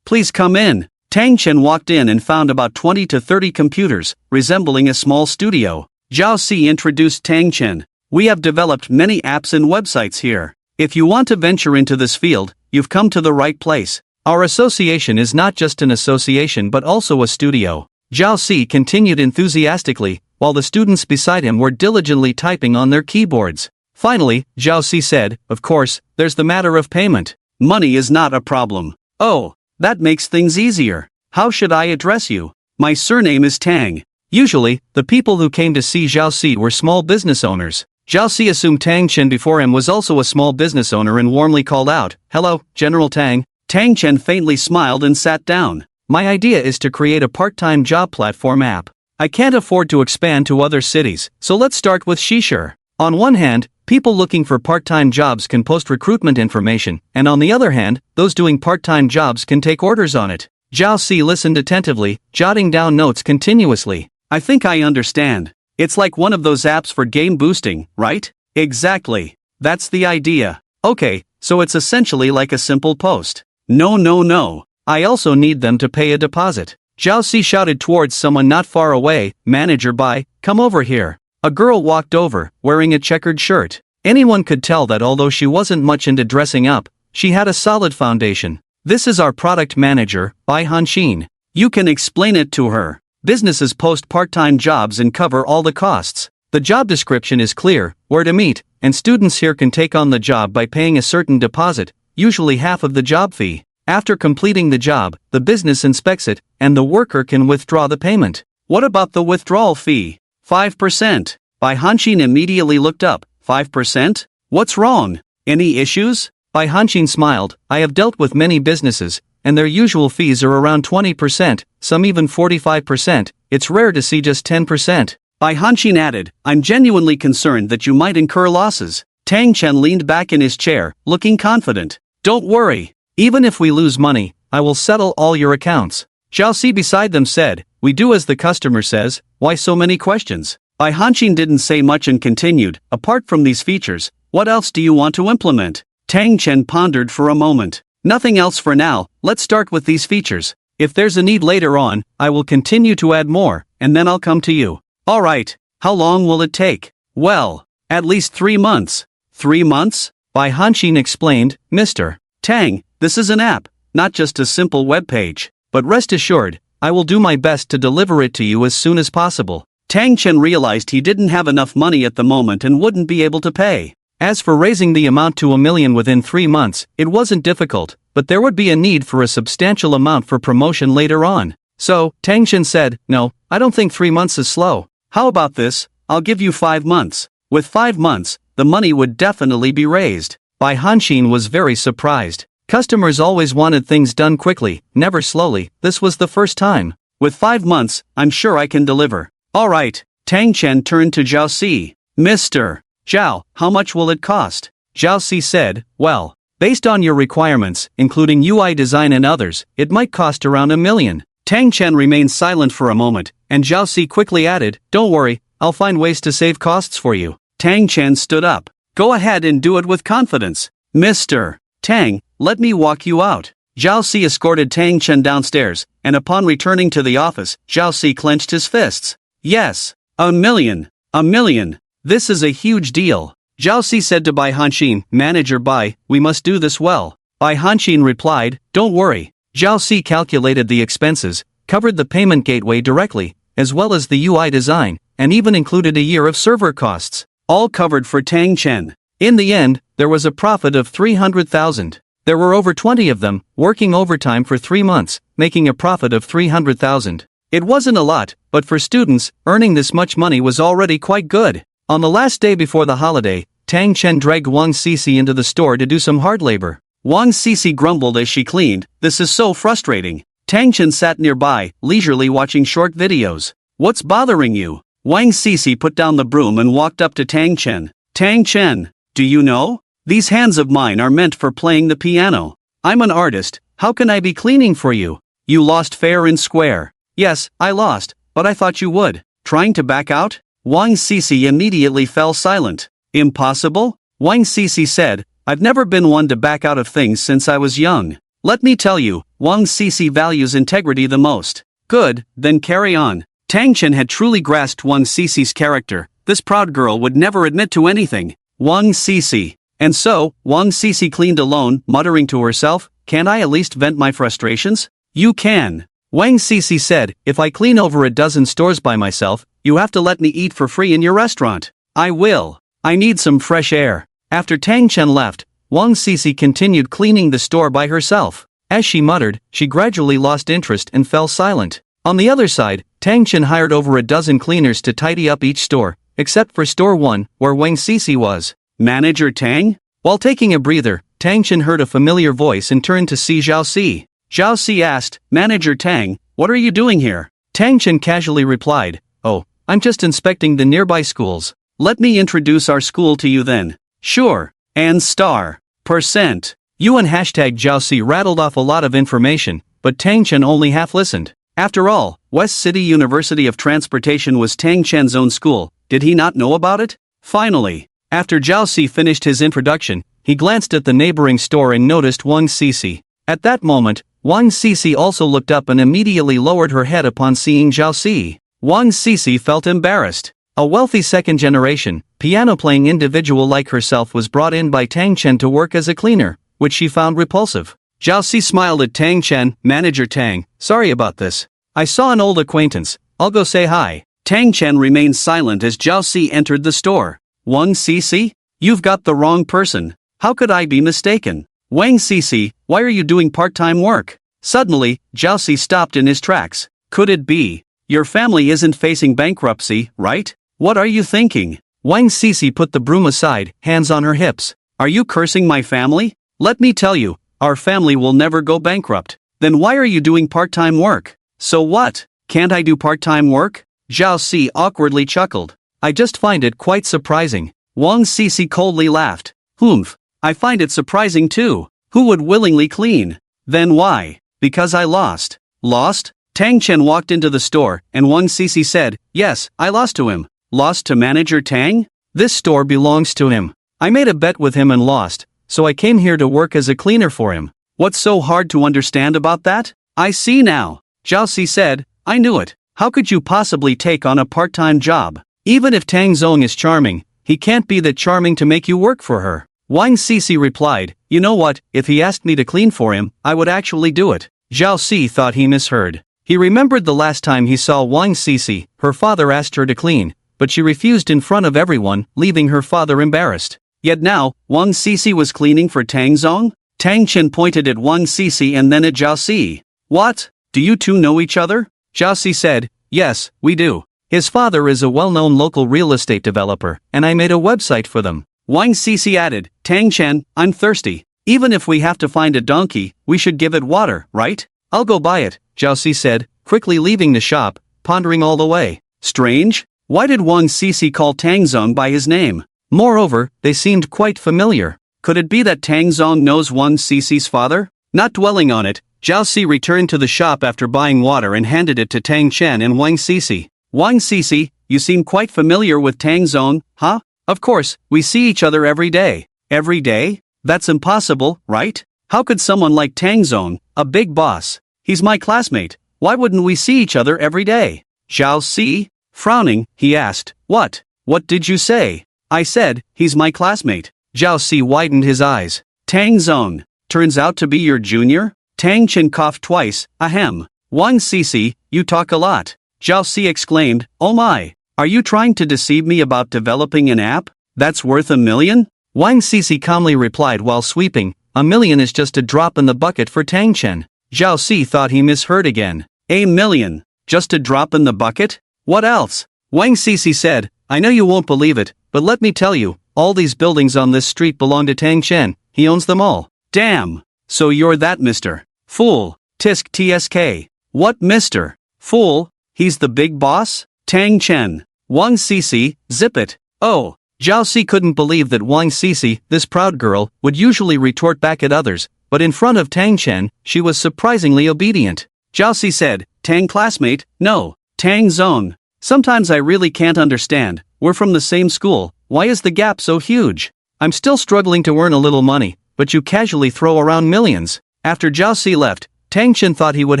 "Please come in." Tang Chen walked in and found about 20 to 30 computers, resembling a small studio. Zhao Si introduced Tang Chen. "We have developed many apps and websites here. If you want to venture into this field, you've come to the right place." "Our association is not just an association but also a studio," Zhao Si continued enthusiastically, while the students beside him were diligently typing on their keyboards. Finally, Zhao Si said, "Of course, there's the matter of payment." "Money is not a problem." "Oh, that makes things easier. How should I address you?" "My surname is Tang." Usually, the people who came to see Zhao Si were small business owners. Zhao Si assumed Tang Chen before him was also a small business owner and warmly called out, "Hello, General Tang." Tang Chen faintly smiled and sat down. "My idea is to create a part-time job platform app. I can't afford to expand to other cities, so let's start with Shishir. On one hand, people looking for part-time jobs can post recruitment information, and on the other hand, those doing part-time jobs can take orders on it." Zhao Si listened attentively, jotting down notes continuously. "I think I understand. It's like one of those apps for game boosting, right?" "Exactly. That's the idea." "Okay, so it's essentially like a simple post." No. "I also need them to pay a deposit." Zhao Si shouted towards someone not far away, "Manager Bai, come over here." A girl walked over, wearing a checkered shirt. Anyone could tell that although she wasn't much into dressing up, she had a solid foundation. "This is our product manager, Bai Hanxin. You can explain it to her." Businesses post part-time jobs and cover all the costs. The job description is clear, where to meet, and students here can take on the job by paying a certain deposit, usually half of the job fee. After completing the job, the business inspects it, and the worker can withdraw the payment. "What about the withdrawal fee?" 5%. Bai Hanxin immediately looked up. 5%? What's wrong? Any issues? Bai Hanxin smiled. "I have dealt with many businesses, and their usual fees are around 20%, some even 45%, it's rare to see just 10%. Bai Hanxin added, "I'm genuinely concerned that you might incur losses." Tang Chen leaned back in his chair, looking confident. Don't worry. Even if we lose money, I will settle all your accounts. Zhao Si beside them said, we do as the customer says, why so many questions? Bai Hanxin didn't say much and continued, apart from these features, what else do you want to implement? Tang Chen pondered for a moment. Nothing else for now, let's start with these features. If there's a need later on, I will continue to add more, and then I'll come to you. Alright, how long will it take? Well, at least 3 months. 3 months? Bai Hanxin explained, Mr. Tang, this is an app, not just a simple web page. But rest assured, I will do my best to deliver it to you as soon as possible. Tang Chen realized he didn't have enough money at the moment and wouldn't be able to pay. As for raising the amount to 1 million within 3 months, it wasn't difficult, but there would be a need for a substantial amount for promotion later on. So, Tang Chen said, no, I don't think 3 months is slow. How about this? I'll give you 5 months. With 5 months, the money would definitely be raised. Bai Hanxin was very surprised. Customers always wanted things done quickly, never slowly. This was the first time. With 5 months, I'm sure I can deliver. Alright, Tang Chen turned to Zhao Si. Mr. Zhao, how much will it cost? Zhao Si said, well, based on your requirements, including UI design and others, it might cost around 1 million. Tang Chen remained silent for a moment, and Zhao Si quickly added, don't worry, I'll find ways to save costs for you. Tang Chen stood up. Go ahead and do it with confidence. Mr. Tang, let me walk you out. Zhao Si escorted Tang Chen downstairs, and upon returning to the office, Zhao Si clenched his fists. Yes, 1 million. 1 million. This is a huge deal. Zhao Si said to Bai Hanxin, Manager Bai, we must do this well. Bai Hanxin replied, don't worry. Zhao Si calculated the expenses, covered the payment gateway directly, as well as the UI design, and even included a year of server costs. All covered for Tang Chen. In the end, there was a profit of 300,000. There were over 20 of them, working overtime for 3 months, making a profit of 300,000. It wasn't a lot, but for students, earning this much money was already quite good. On the last day before the holiday, Tang Chen dragged Wang Sisi into the store to do some hard labor. Wang Sisi grumbled as she cleaned, this is so frustrating. Tang Chen sat nearby, leisurely watching short videos. What's bothering you? Wang Sisi put down the broom and walked up to Tang Chen. Tang Chen, do you know? These hands of mine are meant for playing the piano. I'm an artist, how can I be cleaning for you? You lost fair and square. Yes, I lost, but I thought you would. Trying to back out? Wang Sisi immediately fell silent. Impossible? Wang Sisi said, I've never been one to back out of things since I was young. Let me tell you, Wang Sisi values integrity the most. Good, then carry on. Tang Chen had truly grasped Wang Sisi's character. This proud girl would never admit to anything. Wang Sisi. And so, Wang Sisi cleaned alone, muttering to herself, can't I at least vent my frustrations? You can. Wang Sisi said, if I clean over a dozen stores by myself, you have to let me eat for free in your restaurant. I will. I need some fresh air. After Tang Chen left, Wang Sisi continued cleaning the store by herself. As she muttered, she gradually lost interest and fell silent. On the other side, Tang Chen hired over a dozen cleaners to tidy up each store, except for store 1, where Wang Sisi was. Manager Tang? While taking a breather, Tang Chen heard a familiar voice and turned to see Zhao Si. Zhao Si asked, Manager Tang, what are you doing here? Tang Chen casually replied, oh, I'm just inspecting the nearby schools. Let me introduce our school to you then. Sure. And star. Percent. You and hashtag Zhao Si rattled off a lot of information, but Tang Chen only half listened. After all, West City University of Transportation was Tang Chen's own school. Did he not know about it? Finally, after Zhao Si finished his introduction, he glanced at the neighboring store and noticed Wang Sisi. At that moment, Wang Sisi also looked up and immediately lowered her head upon seeing Zhao Si. Wang Sisi felt embarrassed. A wealthy second-generation, piano-playing individual like herself was brought in by Tang Chen to work as a cleaner, which she found repulsive. Zhao Si smiled at Tang Chen, Manager Tang, sorry about this. I saw an old acquaintance, I'll go say hi. Tang Chen remained silent as Zhao Si entered the store. Wang Sisi? You've got the wrong person. How could I be mistaken? Wang Sisi, why are you doing part-time work? Suddenly, Zhao Si stopped in his tracks. Could it be? Your family isn't facing bankruptcy, right? What are you thinking? Wang Sisi put the broom aside, hands on her hips. Are you cursing my family? Let me tell you, our family will never go bankrupt. Then why are you doing part-time work? So what? Can't I do part-time work? Zhao Si awkwardly chuckled. I just find it quite surprising. Wang Sisi coldly laughed. Humph. I find it surprising too. Who would willingly clean? Then why? Because I lost. Lost? Tang Chen walked into the store, and Wang Sisi said, yes, I lost to him. Lost to manager Tang? This store belongs to him. I made a bet with him and lost, so I came here to work as a cleaner for him. What's so hard to understand about that? I see now. Zhao Si said, I knew it. How could you possibly take on a part-time job? Even if Tang Zong is charming, he can't be that charming to make you work for her. Wang Sisi replied, you know what, if he asked me to clean for him, I would actually do it. Zhao Si thought he misheard. He remembered the last time he saw Wang Sisi, her father asked her to clean, but she refused in front of everyone, leaving her father embarrassed. Yet now, Wang Sisi was cleaning for Tang Zong? Tang Chen pointed at Wang Sisi and then at Zhao Si. What? Do you two know each other? Zhao Si said, yes, we do. His father is a well-known local real estate developer, and I made a website for them. Wang Sisi added, Tang Chen, I'm thirsty. Even if we have to find a donkey, we should give it water, right? I'll go buy it, Zhao Si said, quickly leaving the shop, pondering all the way. Strange? Why did Wang Sisi call Tang Zong by his name? Moreover, they seemed quite familiar. Could it be that Tang Zong knows Wang Sisi's father? Not dwelling on it, Zhao Si returned to the shop after buying water and handed it to Tang Chen and Wang Sisi. Wang Sisi, you seem quite familiar with Tang Zong, huh? Of course, we see each other every day. Every day? That's impossible, right? How could someone like Tang Zong, a big boss? He's my classmate. Why wouldn't we see each other every day? Zhao Si? Frowning, he asked, what? What did you say? I said, he's my classmate. Zhao Si widened his eyes. Tang Zong, turns out to be your junior? Tang Chen coughed twice, ahem. Wang Sisi, you talk a lot. Zhao Si exclaimed, oh my. Are you trying to deceive me about developing an app? That's worth $1 million? Wang Sisi calmly replied while sweeping, $1 million is just a drop in the bucket for Tang Chen. Zhao Si thought he misheard again. $1 million? Just a drop in the bucket? What else? Wang Sisi said, I know you won't believe it, but let me tell you, all these buildings on this street belong to Tang Chen, he owns them all. Damn! So you're that Mr. Fool. Tisk TSK. What Mr. Fool? He's the big boss? Tang Chen. Wang Sisi, zip it. Oh. Zhao Si couldn't believe that Wang Sisi, this proud girl, would usually retort back at others, but in front of Tang Chen, she was surprisingly obedient. Zhao Si said, Tang classmate? No. Tang Zong. Sometimes I really can't understand, we're from the same school, why is the gap so huge? I'm still struggling to earn a little money, but you casually throw around millions. After Zhao Si left, Tang Chen thought he would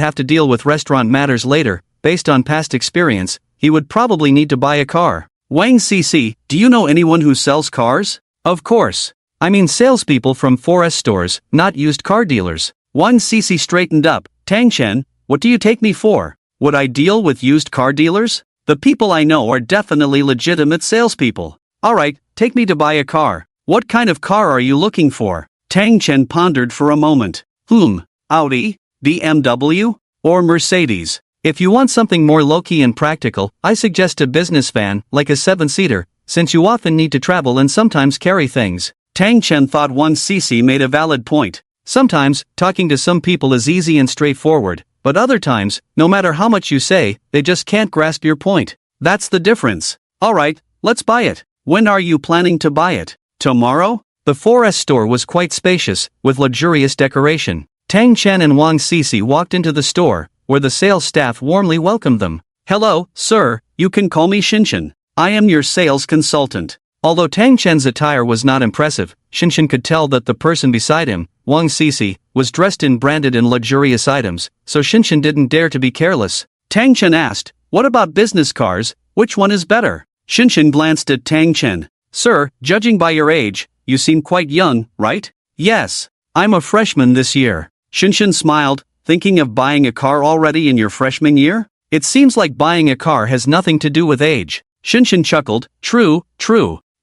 have to deal with restaurant matters later. Based on past experience, he would probably need to buy a car. Wang Sisi, do you know anyone who sells cars? Of course. I mean salespeople from 4S stores, not used car dealers. Wang Sisi straightened up. Tang Chen, what do you take me for? Would I deal with used car dealers? The people I know are definitely legitimate salespeople. Alright, take me to buy a car. What kind of car are you looking for? Tang Chen pondered for a moment. Audi, BMW, or Mercedes? If you want something more low-key and practical, I suggest a business van, like a 7-seater, since you often need to travel and sometimes carry things. Tang Chen thought Wang Sisi made a valid point. Sometimes, talking to some people is easy and straightforward, but other times, no matter how much you say, they just can't grasp your point. That's the difference. Alright, let's buy it. When are you planning to buy it? Tomorrow? The 4S store was quite spacious, with luxurious decoration. Tang Chen and Wang Sisi walked into the store, where the sales staff warmly welcomed them. Hello, sir, you can call me Shinshin. I am your sales consultant. Although Tang Chen's attire was not impressive, Shinshin could tell that the person beside him, Wang Sisi, was dressed in branded and luxurious items, so Shinshin didn't dare to be careless. Tang Chen asked, what about business cars, which one is better? Shinshin glanced at Tang Chen. Sir, judging by your age, you seem quite young, right? Yes. I'm a freshman this year. Shinshin smiled, thinking of buying a car already in your freshman year? It seems like buying a car has nothing to do with age. Shinshin chuckled, true.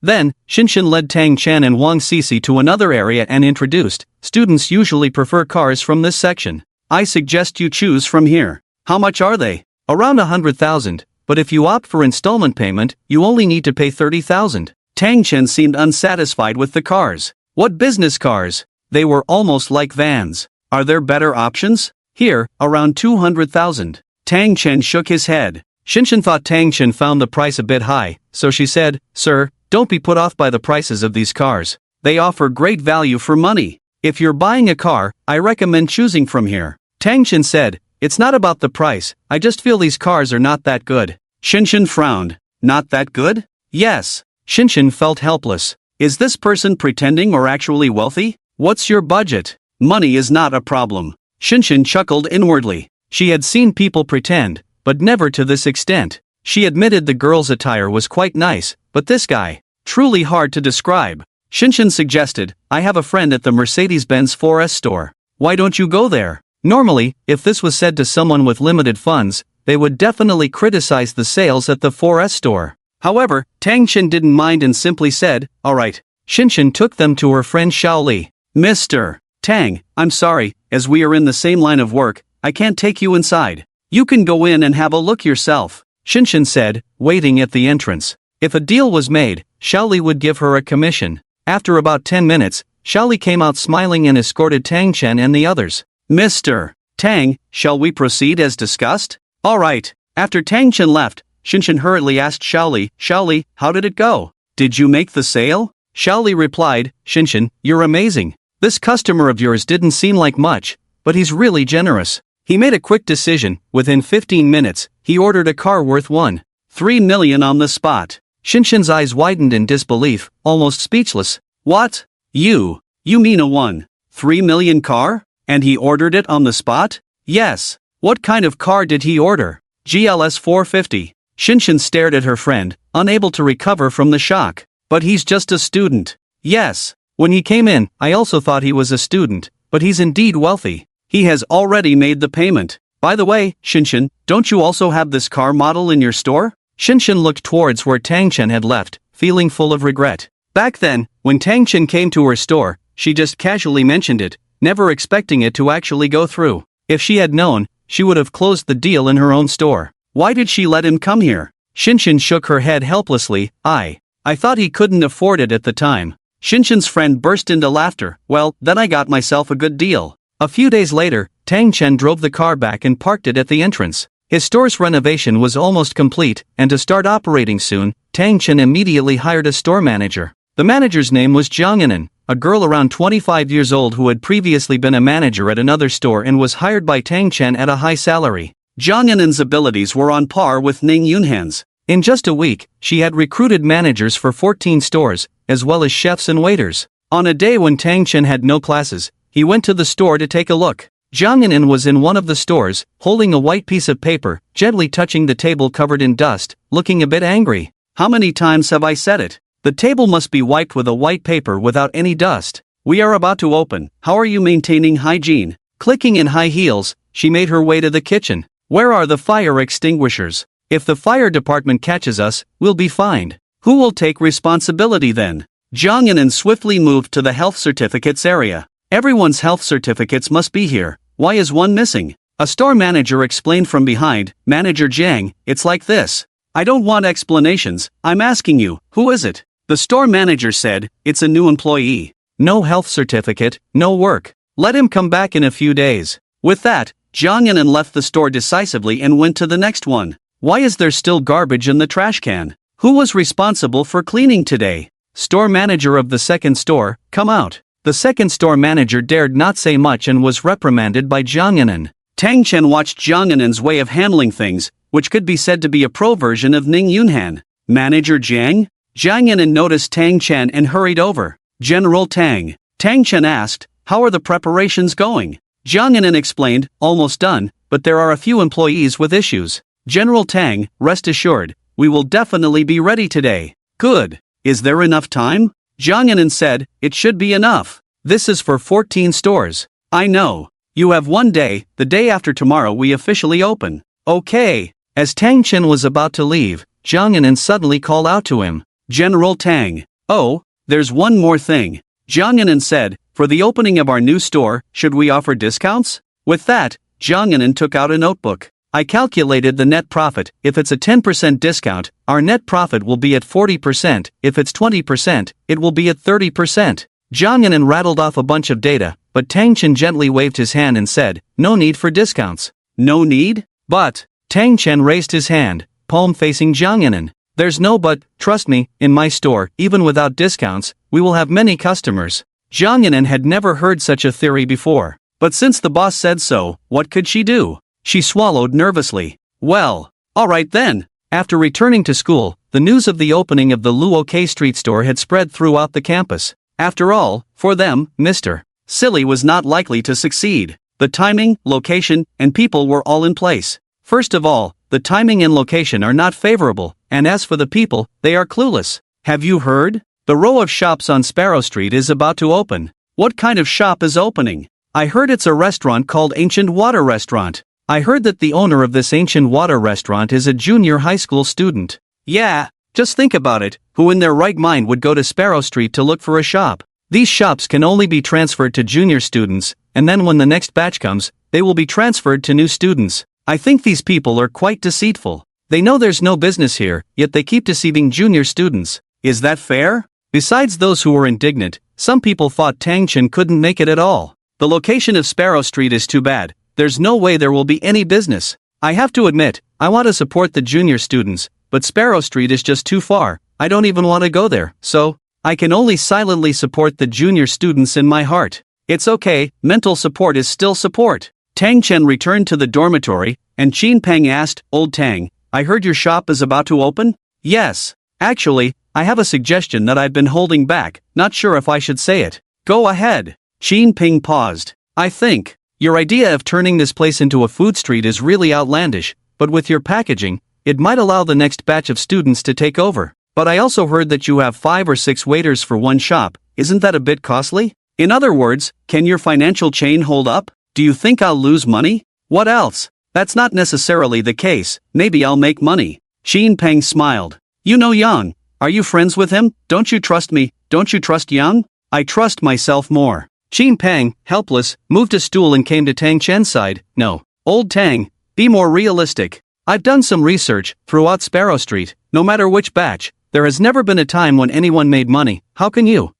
Then, Shinshin led Tang Chen and Wang Sisi to another area and introduced, students usually prefer cars from this section. I suggest you choose from here. How much are they? Around 100,000, but if you opt for installment payment, you only need to pay 30,000. Tang Chen seemed unsatisfied with the cars. What business cars? They were almost like vans. Are there better options? Here, around 200,000. Tang Chen shook his head. Shinshin thought Tang Chen found the price a bit high, so she said, Sir, Don't be put off by the prices of these cars. They offer great value for money. If you're buying a car, I recommend choosing from here. Tang Chen said, it's not about the price, I just feel these cars are not that good. Shinshin frowned. Not that good? Yes. Shinshin felt helpless. Is this person pretending or actually wealthy? What's your budget? Money is not a problem. Shinshin chuckled inwardly. She had seen people pretend, but never to this extent. She admitted the girl's attire was quite nice, but this guy, truly hard to describe. Shinshin suggested, I have a friend at the Mercedes-Benz 4S store. Why don't you go there? Normally, if this was said to someone with limited funds, they would definitely criticize the sales at the 4S store. However, Tang Chen didn't mind and simply said, alright. Shinshin took them to her friend Xiaoli. Mr. Tang, I'm sorry, as we are in the same line of work, I can't take you inside. You can go in and have a look yourself, Shinshin said, waiting at the entrance. If a deal was made, Xiaoli would give her a commission. After about 10 minutes, Xiaoli came out smiling and escorted Tang Chen and the others. Mr. Tang, shall we proceed as discussed? Alright. After Tang Chen left, Shinshin hurriedly asked Xiaoli, Xiaoli, how did it go? Did you make the sale? Xiaoli replied, Shinshin, you're amazing. This customer of yours didn't seem like much, but he's really generous. He made a quick decision. Within 15 minutes, he ordered a car worth 1.3 million on the spot. Shinshin's eyes widened in disbelief, almost speechless. What? You mean a 1.3 million car? And he ordered it on the spot? Yes. What kind of car did he order? GLS 450. Shinshin stared at her friend, unable to recover from the shock. But he's just a student. Yes. When he came in, I also thought he was a student, but he's indeed wealthy. He has already made the payment. By the way, Shinshin, don't you also have this car model in your store? Shinshin looked towards where Tang Chen had left, feeling full of regret. Back then, when Tang Chen came to her store, she just casually mentioned it, never expecting it to actually go through. If she had known, she would have closed the deal in her own store. Why did she let him come here? Shinshin shook her head helplessly. I thought he couldn't afford it at the time. Shinshin's friend burst into laughter. Well, then I got myself a good deal. A few days later, Tang Chen drove the car back and parked it at the entrance. His store's renovation was almost complete, and to start operating soon, Tang Chen immediately hired a store manager. The manager's name was Jiang Yanan, a girl around 25 years old who had previously been a manager at another store and was hired by Tang Chen at a high salary. Jiang Yanan's abilities were on par with Ning Yunhan's. In just a week, she had recruited managers for 14 stores, as well as chefs and waiters. On a day when Tang Chen had no classes, he went to the store to take a look. Jiang Yanan was in one of the stores, holding a white piece of paper, gently touching the table covered in dust, looking a bit angry. How many times have I said it? The table must be wiped with a white paper without any dust. We are about to open. How are you maintaining hygiene? Clicking in high heels, she made her way to the kitchen. Where are the fire extinguishers? If the fire department catches us, we'll be fined. Who will take responsibility then? Jiang Yanan swiftly moved to the health certificates area. Everyone's health certificates must be here. Why is one missing? A store manager explained from behind. Manager Jiang, it's like this. I don't want explanations, I'm asking you, who is it? The store manager said, it's a new employee. No health certificate, no work. Let him come back in a few days. With that, Jiang Yanan left the store decisively and went to the next one. Why is there still garbage in the trash can? Who was responsible for cleaning today? Store manager of the second store, come out. The second store manager dared not say much and was reprimanded by Jiang Yanan. Tang Chen watched Jiang Yanan's way of handling things, which could be said to be a pro version of Ning Yunhan. Manager Jiang? Jiang Yanan noticed Tang Chen and hurried over. General Tang. Tang Chen asked, how are the preparations going? Jiang Yanan explained, almost done, but there are a few employees with issues. General Tang, rest assured, we will definitely be ready today. Good. Is there enough time? Jiang Yanan said, it should be enough. This is for 14 stores. I know. You have one day, the day after tomorrow we officially open. Okay. As Tang Chen was about to leave, Jiang Yanan suddenly called out to him. General Tang. Oh, there's one more thing. Jiang Yanan said, for the opening of our new store, should we offer discounts? With that, Jiang Yanan took out a notebook. I calculated the net profit. If it's a 10% discount, our net profit will be at 40%. If it's 20%, it will be at 30%. Jiang Yanan rattled off a bunch of data, but Tang Chen gently waved his hand and said, no need for discounts. No need? But, Tang Chen raised his hand, palm facing Jiang Yanan. There's no but, trust me, in my store, even without discounts, we will have many customers. Jiang Yanin had never heard such a theory before. But since the boss said so, what could she do? She swallowed nervously. Well, alright then. After returning to school, the news of the opening of the Luo K Street store had spread throughout the campus. After all, for them, Mr. Silly was not likely to succeed. The timing, location, and people were all in place. First of all, the timing and location are not favorable, and as for the people, they are clueless. Have you heard? The row of shops on Sparrow Street is about to open. What kind of shop is opening? I heard it's a restaurant called Ancient Water Restaurant. I heard that the owner of this Ancient Water Restaurant is a junior high school student. Yeah, just think about it, who in their right mind would go to Sparrow Street to look for a shop? These shops can only be transferred to junior students, and then when the next batch comes, they will be transferred to new students. I think these people are quite deceitful. They know there's no business here, yet they keep deceiving junior students. Is that fair? Besides those who were indignant, some people thought Tang Chen couldn't make it at all. The location of Sparrow Street is too bad. There's no way there will be any business. I have to admit, I want to support the junior students, but Sparrow Street is just too far. I don't even want to go there, so I can only silently support the junior students in my heart. It's okay, mental support is still support. Tang Chen returned to the dormitory, and Qin Peng asked, Old Tang, I heard your shop is about to open? Yes. Actually, I have a suggestion that I've been holding back, not sure if I should say it. Go ahead. Qin Peng paused. I think your idea of turning this place into a food street is really outlandish, but with your packaging, it might allow the next batch of students to take over. But I also heard that you have 5 or 6 waiters for one shop. Isn't that a bit costly? In other words, can your financial chain hold up? Do you think I'll lose money? What else? That's not necessarily the case. Maybe I'll make money. Qin Peng smiled. You know Yang. Are you friends with him? Don't you trust me? Don't you trust Yang? I trust myself more. Qin Peng, helpless, moved a stool and came to Tang Chen's side. No. Old Tang, be more realistic. I've done some research, throughout Sparrow Street, no matter which batch, there has never been a time when anyone made money. How can you?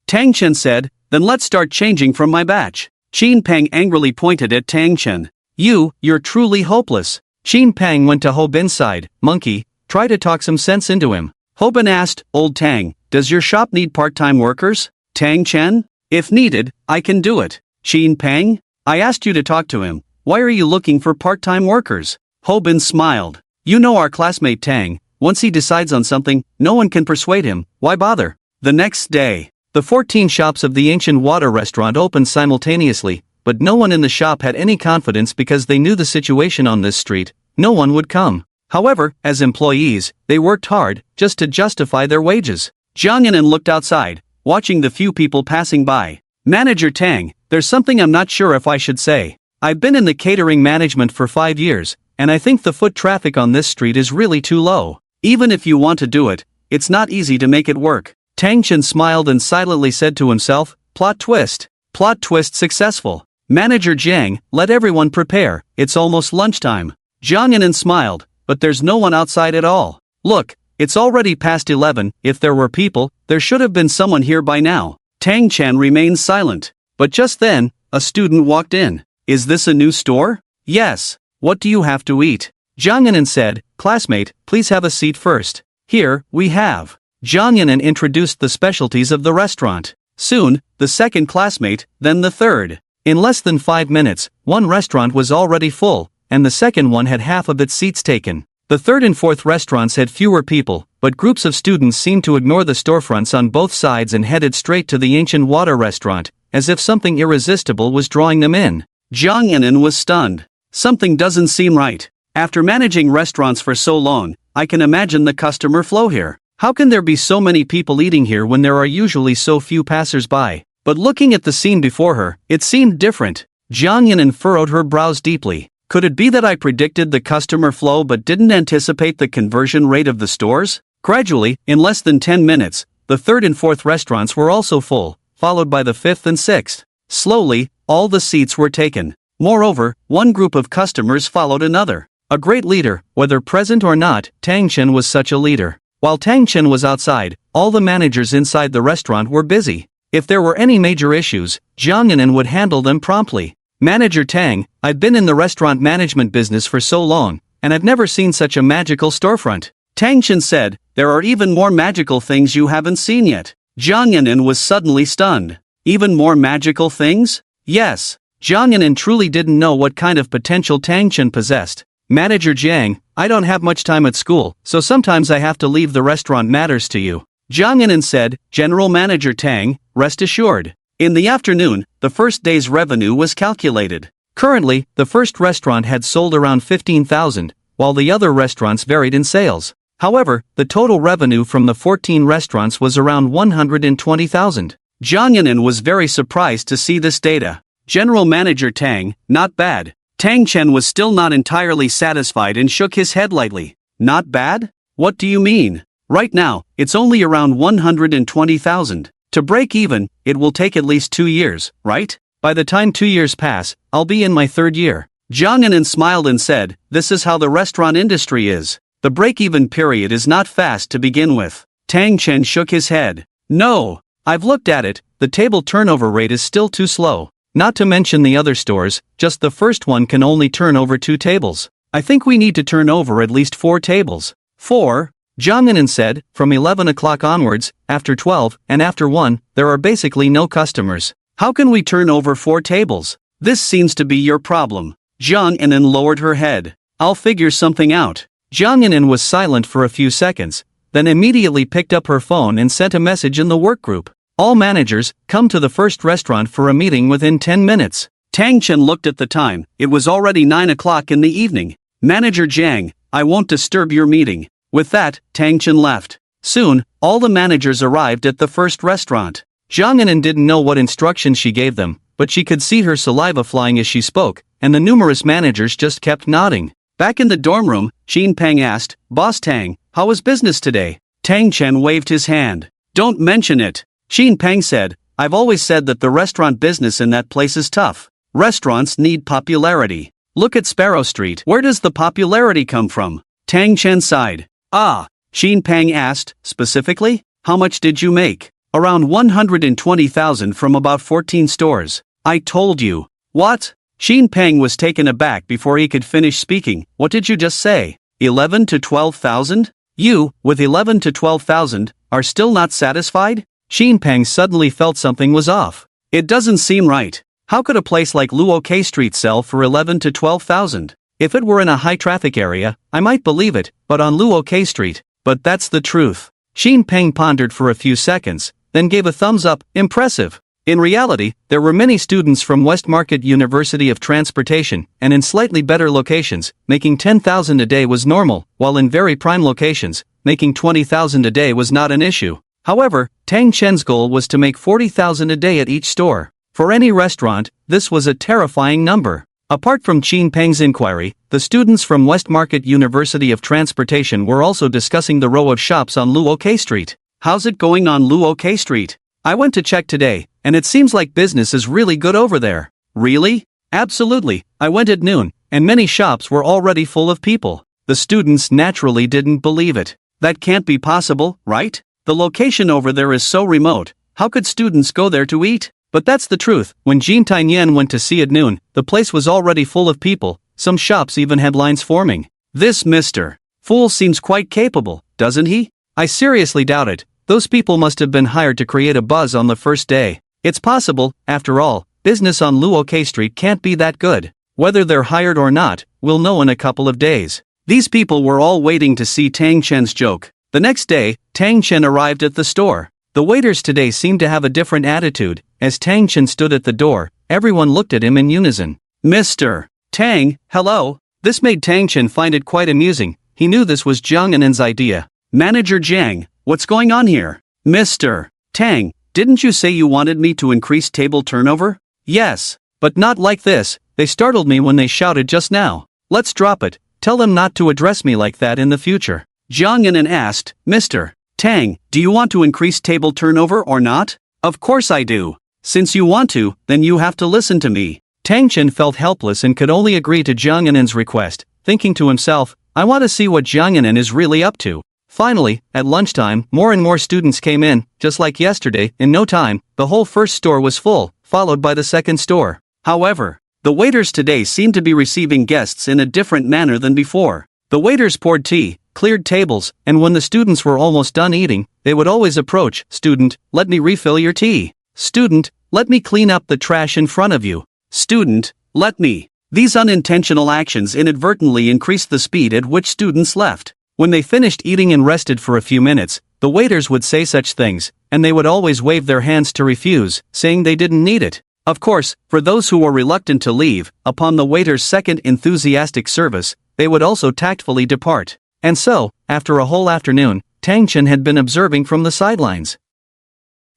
Tang Chen said, then let's start changing from my batch. Qin Peng angrily pointed at Tang Chen. You're truly hopeless. Qin Peng went to Ho Bin's side. Monkey, try to talk some sense into him. Ho Bin asked, Old Tang, does your shop need part-time workers? Tang Chen? If needed, I can do it. Qin Peng? I asked you to talk to him. Why are you looking for part-time workers? Ho Bin smiled. You know our classmate Tang, once he decides on something, no one can persuade him. Why bother? The next day, the 14 shops of the Ancient Water Restaurant opened simultaneously, but no one in the shop had any confidence because they knew the situation on this street. No one would come. However, as employees, they worked hard, just to justify their wages. Jiang Yanin looked outside, watching the few people passing by. Manager Tang, there's something I'm not sure if I should say. I've been in the catering management for 5 years, and I think the foot traffic on this street is really too low. Even if you want to do it, it's not easy to make it work. Tang Chen smiled and silently said to himself, plot twist. Plot twist successful. Manager Jiang, let everyone prepare, it's almost lunchtime. Jiang Yanin smiled, but there's no one outside at all. Look, it's already past 11, if there were people, there should have been someone here by now. Tang Chen remained silent. But just then, a student walked in. Is this a new store? Yes. What do you have to eat? Jiang Yanin said, classmate, please have a seat first. Here, we have. Jiang Yanin introduced the specialties of the restaurant. Soon, the second classmate, then the third. In less than 5 minutes, one restaurant was already full, and the second one had half of its seats taken. The third and fourth restaurants had fewer people, but groups of students seemed to ignore the storefronts on both sides and headed straight to the Ancient Water Restaurant, as if something irresistible was drawing them in. Jiang Yanin was stunned. Something doesn't seem right. After managing restaurants for so long, I can imagine the customer flow here. How can there be so many people eating here when there are usually so few passers-by? But looking at the scene before her, it seemed different. Jiang Yanin furrowed her brows deeply. Could it be that I predicted the customer flow but didn't anticipate the conversion rate of the stores? Gradually, in less than 10 minutes, the third and fourth restaurants were also full, followed by the fifth and sixth. Slowly, all the seats were taken. Moreover, one group of customers followed another. A great leader, whether present or not, Tang Chen was such a leader. While Tang Chen was outside, all the managers inside the restaurant were busy. If there were any major issues, Jiang Yanin would handle them promptly. Manager Tang, I've been in the restaurant management business for so long, and I've never seen such a magical storefront. Tang Chen said, there are even more magical things you haven't seen yet. Jiang Yanin was suddenly stunned. Even more magical things? Yes. Jiang Yanin truly didn't know what kind of potential Tang Chen possessed. Manager Jiang, I don't have much time at school, so sometimes I have to leave the restaurant matters to you. Jiang Yanin said, General Manager Tang, rest assured. In the afternoon, the first day's revenue was calculated. Currently, the first restaurant had sold around 15,000, while the other restaurants varied in sales. However, the total revenue from the 14 restaurants was around 120,000. Jiang Yanin was very surprised to see this data. General Manager Tang, not bad. Tang Chen was still not entirely satisfied and shook his head lightly. Not bad? What do you mean? Right now, it's only around 120,000. To break even, it will take at least 2 years, right? By the time 2 years pass, I'll be in my 3rd year. Jiang Yanin smiled and said, this is how the restaurant industry is. The break-even period is not fast to begin with. Tang Chen shook his head. No, I've looked at it, the table turnover rate is still too slow. Not to mention the other stores, just the first one can only turn over 2 tables. I think we need to turn over at least 4 tables. 4? Jiang Yanin said, from 11 o'clock onwards, after 12, and after 1, there are basically no customers. How can we turn over 4 tables? This seems to be your problem. Jiang Yanin lowered her head. I'll figure something out. Jiang Yanin was silent for a few seconds, then immediately picked up her phone and sent a message in the work group. All managers, come to the first restaurant for a meeting within 10 minutes. Tang Chen looked at the time, it was already 9 o'clock in the evening. Manager Jiang, I won't disturb your meeting. With that, Tang Chen left. Soon, all the managers arrived at the first restaurant. Jiang Yanin didn't know what instructions she gave them, but she could see her saliva flying as she spoke, and the numerous managers just kept nodding. Back in the dorm room, Xin Peng asked, Boss Tang, how was business today? Tang Chen waved his hand. Don't mention it. Xin Peng said, I've always said that the restaurant business in that place is tough. Restaurants need popularity. Look at Sparrow Street. Where does the popularity come from? Tang Chen sighed. Ah, Xin Peng asked, specifically, how much did you make? Around 120,000 from about 14 stores. I told you. What? Xin Peng was taken aback before he could finish speaking. What did you just say? 11 to 12,000? You, with 11 to 12,000, are still not satisfied? Xin Peng suddenly felt something was off. It doesn't seem right. How could a place like Luo K Street sell for 11 to 12,000? If it were in a high-traffic area, I might believe it, but on Luo K Street, but that's the truth. Xin Peng pondered for a few seconds, then gave a thumbs up, impressive. In reality, there were many students from West Market University of Transportation, and in slightly better locations, making 10,000 a day was normal, while in very prime locations, making 20,000 a day was not an issue. However, Tang Chen's goal was to make 40,000 a day at each store. For any restaurant, this was a terrifying number. Apart from Xin Peng's inquiry, the students from West Market University of Transportation were also discussing the row of shops on Luo K Street. How's it going on Luo K Street? I went to check today, and it seems like business is really good over there. Really? Absolutely, I went at noon, and many shops were already full of people. The students naturally didn't believe it. That can't be possible, right? The location over there is so remote, how could students go there to eat? But that's the truth. When Jin Taiyan went to see at noon, the place was already full of people, some shops even had lines forming. This Mr. Fool seems quite capable, doesn't he? I seriously doubt it. Those people must have been hired to create a buzz on the first day. It's possible, after all, business on Luo K Street can't be that good. Whether they're hired or not, we'll know in a couple of days. These people were all waiting to see Tang Chen's joke. The next day, Tang Chen arrived at the store. The waiters today seemed to have a different attitude. As Tang Chen stood at the door, everyone looked at him in unison. Mr. Tang, hello. This made Tang Chen find it quite amusing. He knew this was Jiang Anan's idea. Manager Jiang, what's going on here? Mr. Tang, didn't you say you wanted me to increase table turnover? Yes, but not like this. They startled me when they shouted just now. Let's drop it. Tell them not to address me like that in the future. Jiang Anan asked, Mr. Tang, do you want to increase table turnover or not? Of course I do. Since you want to, then you have to listen to me. Tang Chen felt helpless and could only agree to Jiang Anan's request, thinking to himself, I want to see what Jiang Anan is really up to. Finally, at lunchtime, more and more students came in. Just like yesterday, in no time, the whole first store was full, followed by the second store. However, the waiters today seemed to be receiving guests in a different manner than before. The waiters poured tea, cleared tables, and when the students were almost done eating, they would always approach, "Student, let me refill your tea. Student, let me clean up the trash in front of you. Student, let me." These unintentional actions inadvertently increased the speed at which students left. When they finished eating and rested for a few minutes, the waiters would say such things, and they would always wave their hands to refuse, saying they didn't need it. Of course, for those who were reluctant to leave, upon the waiter's second enthusiastic service, they would also tactfully depart. And so, after a whole afternoon, Tang Chen had been observing from the sidelines.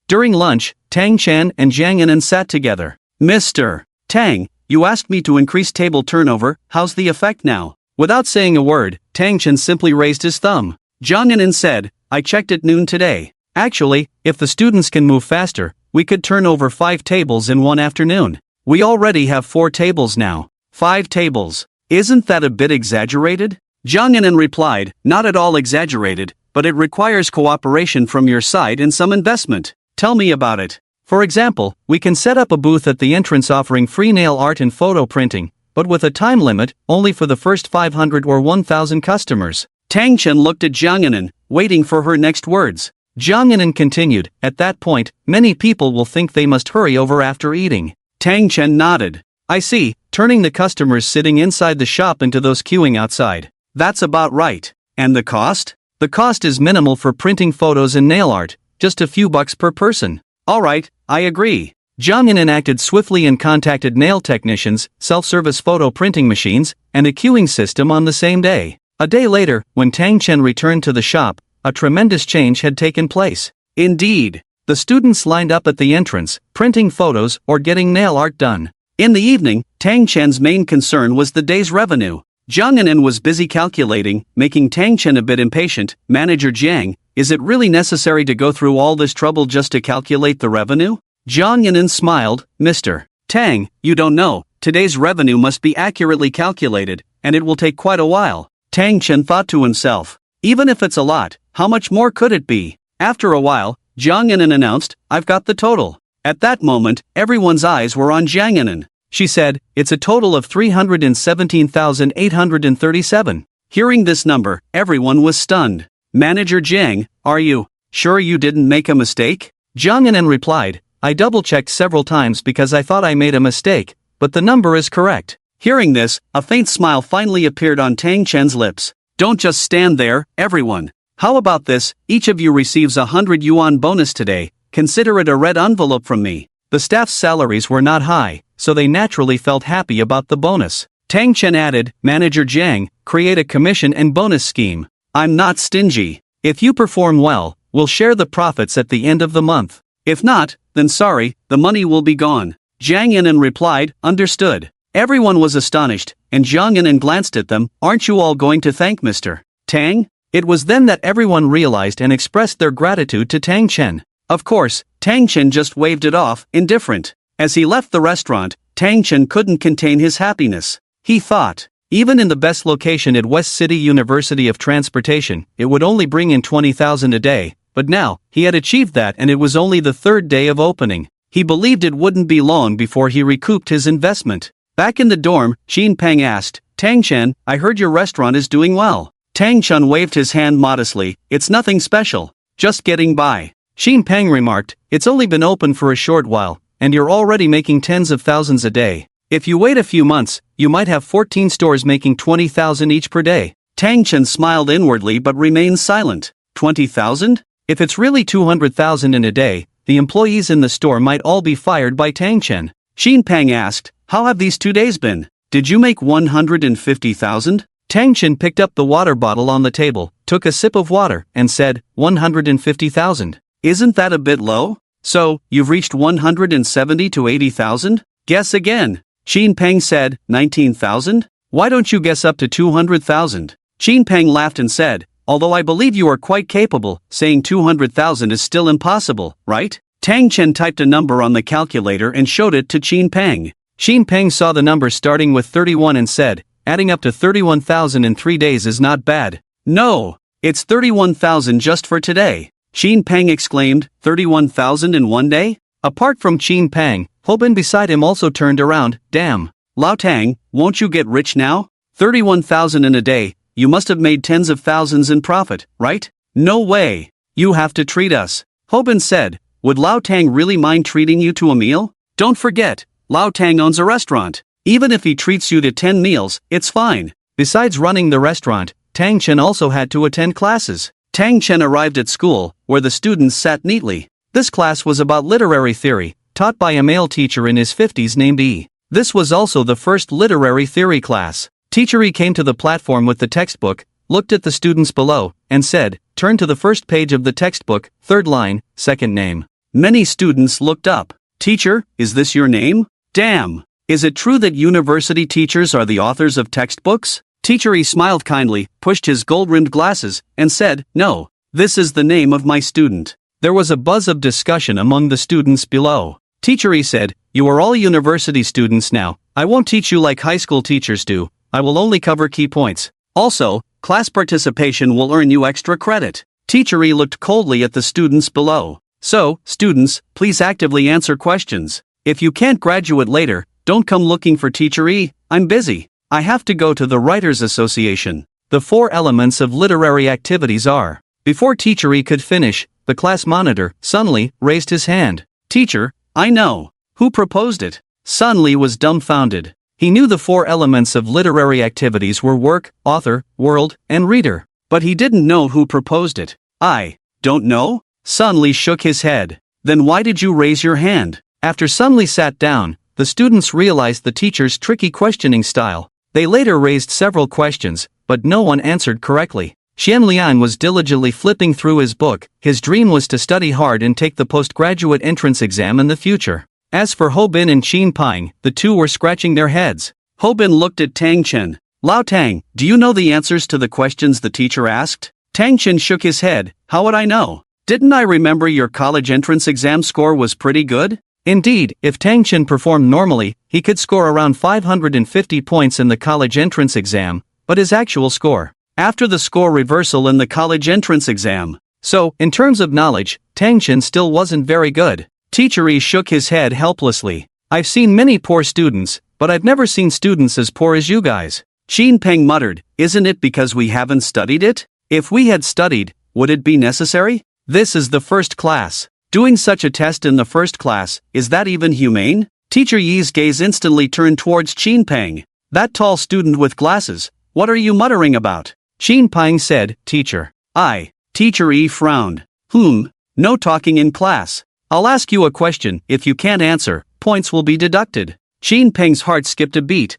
During lunch, Tang Chen and Jiang Yinan sat together. "Mr. Tang, you asked me to increase table turnover, how's the effect now?" Without saying a word, Tang Chen simply raised his thumb. Jiang Yinan said, "I checked at noon today. Actually, if the students can move faster, we could turn over 5 tables in one afternoon. We already have 4 tables now." 5 tables. Isn't that a bit exaggerated? Jiang Yinan replied, "Not at all exaggerated, but it requires cooperation from your side and some investment. Tell me about it." For example, we can set up a booth at the entrance offering free nail art and photo printing, but with a time limit, only for the first 500 or 1,000 customers. Tang Chen looked at Jiang Yinan, waiting for her next words. Jiang Yinan continued, "At that point, many people will think they must hurry over after eating." Tang Chen nodded. "I see, turning the customers sitting inside the shop into those queuing outside. That's about right. And the cost? The cost is minimal for printing photos and nail art, just a few bucks per person." "Alright, I agree." Jiang Yinan acted swiftly and contacted nail technicians, self-service photo printing machines, and a queuing system on the same day. A day later, when Tang Chen returned to the shop, a tremendous change had taken place. Indeed, the students lined up at the entrance, printing photos or getting nail art done. In the evening, Tang Chen's main concern was the day's revenue. Jiang Yinan was busy calculating, making Tang Chen a bit impatient. "Manager Jiang, is it really necessary to go through all this trouble just to calculate the revenue?" Jiang Yinan smiled, "Mr. Tang, you don't know, today's revenue must be accurately calculated, and it will take quite a while." Tang Chen thought to himself, "Even if it's a lot, how much more could it be?" After a while, Jiang Yinan announced, "I've got the total." At that moment, everyone's eyes were on Jiang Yinan. She said, "It's a total of 317,837. Hearing this number, everyone was stunned. "Manager Jiang, are you sure you didn't make a mistake?" Jiang Yinan replied, "I double-checked several times because I thought I made a mistake, but the number is correct." Hearing this, a faint smile finally appeared on Tang Chen's lips. "Don't just stand there, everyone. How about this, each of you receives a 100 yuan bonus today, consider it a red envelope from me." The staff's salaries were not high, so they naturally felt happy about the bonus. Tang Chen added, "Manager Jiang, create a commission and bonus scheme. I'm not stingy. If you perform well, we'll share the profits at the end of the month. If not, then sorry, the money will be gone." Jiang Yinan replied, "Understood." Everyone was astonished, and Jiang Yinan glanced at them, "Aren't you all going to thank Mr. Tang?" It was then that everyone realized and expressed their gratitude to Tang Chen. Of course, Tang Chen just waved it off, indifferent. As he left the restaurant, Tang Chen couldn't contain his happiness. He thought, even in the best location at West City University of Transportation, it would only bring in 20,000 a day, but now, he had achieved that and it was only the 3rd day of opening. He believed it wouldn't be long before he recouped his investment. Back in the dorm, Xin Peng asked, "Tang Chen, I heard your restaurant is doing well." Tang Chen waved his hand modestly, "It's nothing special. Just getting by." Xin Peng remarked, "It's only been open for a short while, and you're already making tens of thousands a day. If you wait a few months, you might have 14 stores making 20,000 each per day." Tang Chen smiled inwardly but remained silent. 20,000? If it's really 200,000 in a day, the employees in the store might all be fired by Tang Chen. Xin Peng asked, "How have these 2 days been? Did you make 150,000? Tang Chen picked up the water bottle on the table, took a sip of water, and said, 150,000. Isn't that a bit low? So, you've reached 170 to 80,000? Guess again. Xin Peng said, 19,000? Why don't you guess up to 200,000? Xin Peng laughed and said, although I believe you are quite capable, saying 200,000 is still impossible, right? Tang Chen typed a number on the calculator and showed it to Xin Peng. Xin Peng saw the number starting with 31 and said, adding up to 31,000 in 3 days is not bad. No, it's 31,000 just for today. Xin Peng exclaimed, 31,000 in 1 day? Apart from Xin Peng, Hobin beside him also turned around, damn. Lao Tang, won't you get rich now? 31,000 in a day, you must have made tens of thousands in profit, right? No way. You have to treat us. Hobin said, would Lao Tang really mind treating you to a meal? Don't forget, Lao Tang owns a restaurant. Even if he treats you to 10 meals, it's fine. Besides running the restaurant, Tang Chen also had to attend classes. Tang Chen arrived at school, where the students sat neatly. This class was about literary theory, taught by a male teacher in his 50s named E. This was also the first literary theory class. Teacher E came to the platform with the textbook, looked at the students below, and said, turn to the first page of the textbook, third line, second name. Many students looked up. Teacher, is this your name? Damn! Is it true that university teachers are the authors of textbooks? Teacher E smiled kindly, pushed his gold-rimmed glasses, and said, no, this is the name of my student. There was a buzz of discussion among the students below. Teacher E said, you are all university students now. I won't teach you like high school teachers do. I will only cover key points. Also, class participation will earn you extra credit. Teacher E looked coldly at the students below. So, students, please actively answer questions. If you can't graduate later, don't come looking for Teacher E. I'm busy. I have to go to the Writers Association. The 4 elements of literary activities are. Before Teacher E could finish, the class monitor, Sun Li, raised his hand. Teacher, I know. Who proposed it? Sun Li was dumbfounded. He knew the 4 elements of literary activities were work, author, world, and reader. But he didn't know who proposed it. I don't know? Sun Li shook his head. Then why did you raise your hand? After Sun Li sat down, the students realized the teacher's tricky questioning style. They later raised several questions, but no one answered correctly. Xian Lian was diligently flipping through his book. His dream was to study hard and take the postgraduate entrance exam in the future. As for Ho Bin and Qin Ping, the two were scratching their heads. Ho Bin looked at Tang Chen. Lao Tang, do you know the answers to the questions the teacher asked? Tang Chen shook his head. How would I know? Didn't I remember your college entrance exam score was pretty good? Indeed, if Tang Chen performed normally, he could score around 550 points in the college entrance exam, but his actual score, after the score reversal in the college entrance exam. So, in terms of knowledge, Tang Chen still wasn't very good. Teacher E shook his head helplessly. I've seen many poor students, but I've never seen students as poor as you guys. Qin Peng muttered, isn't it because we haven't studied it? If we had studied, would it be necessary? This is the first class. Doing such a test in the first class, is that even humane? Teacher Yi's gaze instantly turned towards Qin Peng. That tall student with glasses, what are you muttering about? Qin Peng said, Teacher. Teacher E frowned. No talking in class. I'll ask you a question, if you can't answer, points will be deducted. Qin Peng's heart skipped a beat.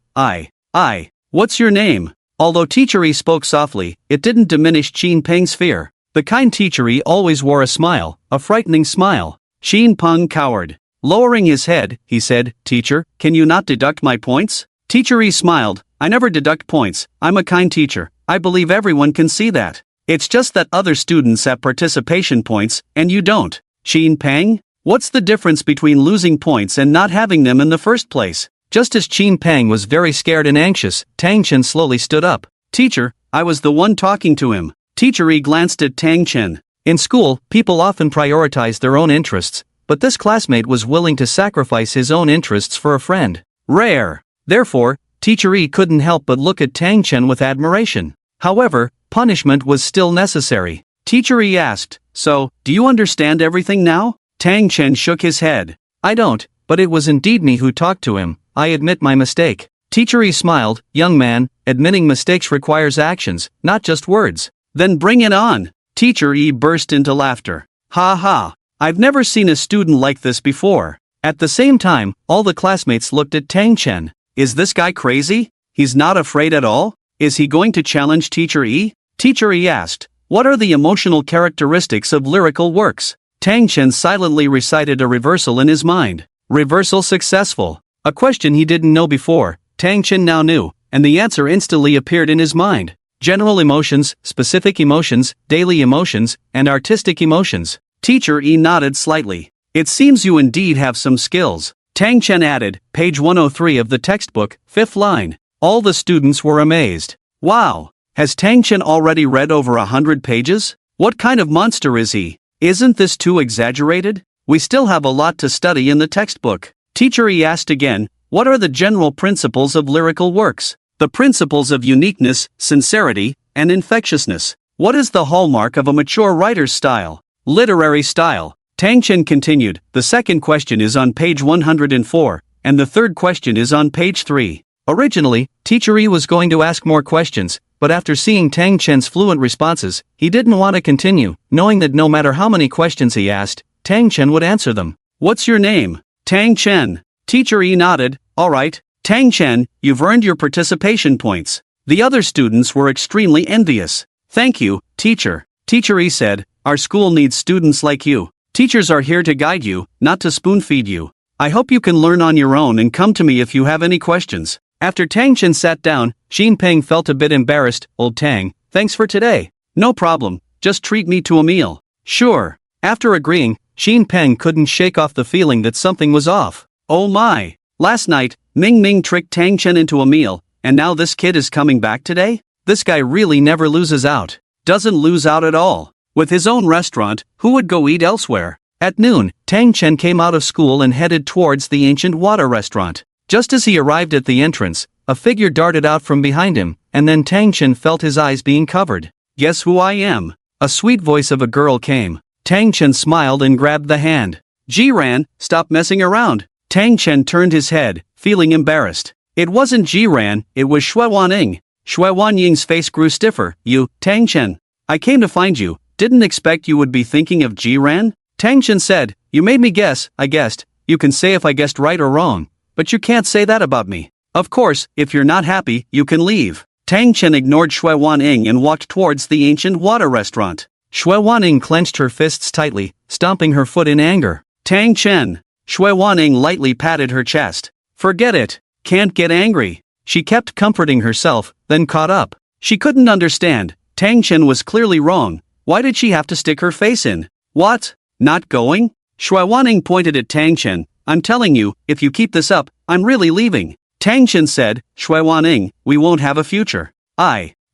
What's your name? Although Teacher E spoke softly, it didn't diminish Qin Peng's fear. The kind Teacher E always wore a smile, a frightening smile. Qin Peng cowered. Lowering his head, he said, Teacher, can you not deduct my points? Teacher E smiled, I never deduct points, I'm a kind teacher, I believe everyone can see that. It's just that other students have participation points, and you don't. Qin Peng? What's the difference between losing points and not having them in the first place? Just as Qin Peng was very scared and anxious, Tang Chen slowly stood up. Teacher, I was the one talking to him. Teacher E glanced at Tang Chen. In school, people often prioritize their own interests, but this classmate was willing to sacrifice his own interests for a friend. Rare. Therefore, Teacher E couldn't help but look at Tang Chen with admiration. However, punishment was still necessary. Teacher E asked, so, do you understand everything now? Tang Chen shook his head. I don't, but it was indeed me who talked to him. I admit my mistake. Teacher E smiled, young man, admitting mistakes requires actions, not just words. Then bring it on. Teacher E burst into laughter. Ha ha. I've never seen a student like this before. At the same time, all the classmates looked at Tang Chen. Is this guy crazy? He's not afraid at all? Is he going to challenge Teacher E? Teacher E asked, what are the emotional characteristics of lyrical works? Tang Chen silently recited a reversal in his mind. Reversal successful. A question he didn't know before, Tang Chen now knew, and the answer instantly appeared in his mind. General emotions, specific emotions, daily emotions, and artistic emotions. Teacher E nodded slightly. It seems you indeed have some skills. Tang Chen added, page 103 of the textbook, 5th line. All the students were amazed. Wow! Has Tang Chen already read over 100 pages? What kind of monster is he? Isn't this too exaggerated? We still have a lot to study in the textbook. Teacher E asked again, what are the general principles of lyrical works? The principles of uniqueness, sincerity, and infectiousness. What is the hallmark of a mature writer's style? Literary style. Tang Chen continued, the second question is on page 104, and the third question is on page 3. Originally, Teacher Yi was going to ask more questions, but after seeing Tang Chen's fluent responses, he didn't want to continue, knowing that no matter how many questions he asked, Tang Chen would answer them. What's your name? Tang Chen. Teacher Yi nodded. Alright, Tang Chen, you've earned your participation points. The other students were extremely envious. Thank you, teacher. Teacher Yi said, our school needs students like you. Teachers are here to guide you, not to spoon-feed you. I hope you can learn on your own and come to me if you have any questions. After Tang Chen sat down, Xin Peng felt a bit embarrassed. Old Tang, thanks for today. No problem, just treat me to a meal. Sure. After agreeing, Xin Peng couldn't shake off the feeling that something was off. Oh my. Last night, Ming Ming tricked Tang Chen into a meal, and now this kid is coming back today? This guy really never loses out. Doesn't lose out at all. With his own restaurant, who would go eat elsewhere? At noon, Tang Chen came out of school and headed towards the ancient water restaurant. Just as he arrived at the entrance, a figure darted out from behind him, and then Tang Chen felt his eyes being covered. Guess who I am? A sweet voice of a girl came. Tang Chen smiled and grabbed the hand. Jiran, stop messing around. Tang Chen turned his head, feeling embarrassed. It wasn't Jiran, it was Shui Waning. Shui Wanying's face grew stiffer. You, Tang Chen. I came to find you, didn't expect you would be thinking of Jiran? Tang Chen said, you made me guess, I guessed. You can say if I guessed right or wrong. But you can't say that about me. Of course, if you're not happy, you can leave. Tang Chen ignored Shui Waning and walked towards the ancient water restaurant. Shui Waning clenched her fists tightly, stomping her foot in anger. Tang Chen. Shui Waning lightly patted her chest. Forget it. Can't get angry. She kept comforting herself, then caught up. She couldn't understand. Tang Chen was clearly wrong. Why did she have to stick her face in? What? Not going? Shui Waning pointed at Tang Chen. I'm telling you, if you keep this up, I'm really leaving. Tang Chen said, Shui Waning, we won't have a future.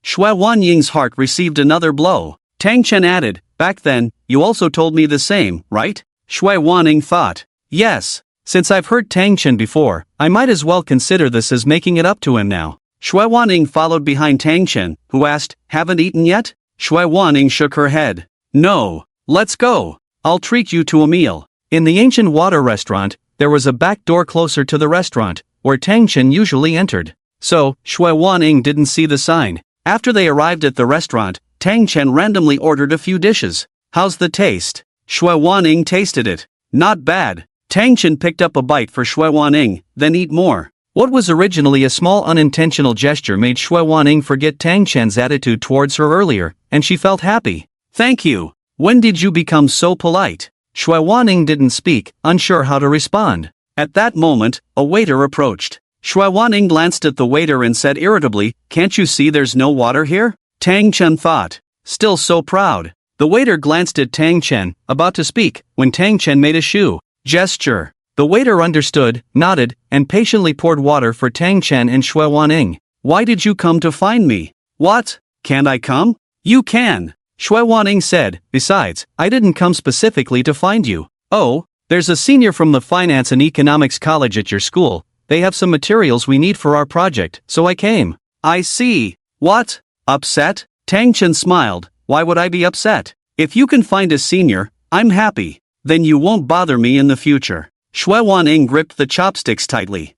Shui Wanying's heart received another blow. Tang Chen added, back then, you also told me the same, right? Shui Waning thought. Yes. Since I've heard Tang Chen before, I might as well consider this as making it up to him now. Shui Waning followed behind Tang Chen, who asked, haven't eaten yet? Shui Waning shook her head. No. Let's go. I'll treat you to a meal. In the ancient water restaurant, there was a back door closer to the restaurant, where Tang Chen usually entered. So, Shui Waning didn't see the sign. After they arrived at the restaurant, Tang Chen randomly ordered a few dishes. How's the taste? Shui Waning tasted it. Not bad. Tang Chen picked up a bite for Shui Waning, then eat more. What was originally a small unintentional gesture made Shui Waning forget Tang Chen's attitude towards her earlier, and she felt happy. Thank you. When did you become so polite? Shui Waning didn't speak, unsure how to respond. At that moment, a waiter approached. Shui Waning glanced at the waiter and said irritably, can't you see there's no water here? Tang Chen thought. Still so proud. The waiter glanced at Tang Chen, about to speak, when Tang Chen made a shoe gesture. The waiter understood, nodded, and patiently poured water for Tang Chen and Shui Waning. Why did you come to find me? What? Can't I come? You can. Shui Waning said, besides, I didn't come specifically to find you. Oh, there's a senior from the Finance and Economics College at your school. They have some materials we need for our project, so I came. I see. What? Upset? Tang Chen smiled. Why would I be upset? If you can find a senior, I'm happy. Then you won't bother me in the future. Shui Waning gripped the chopsticks tightly.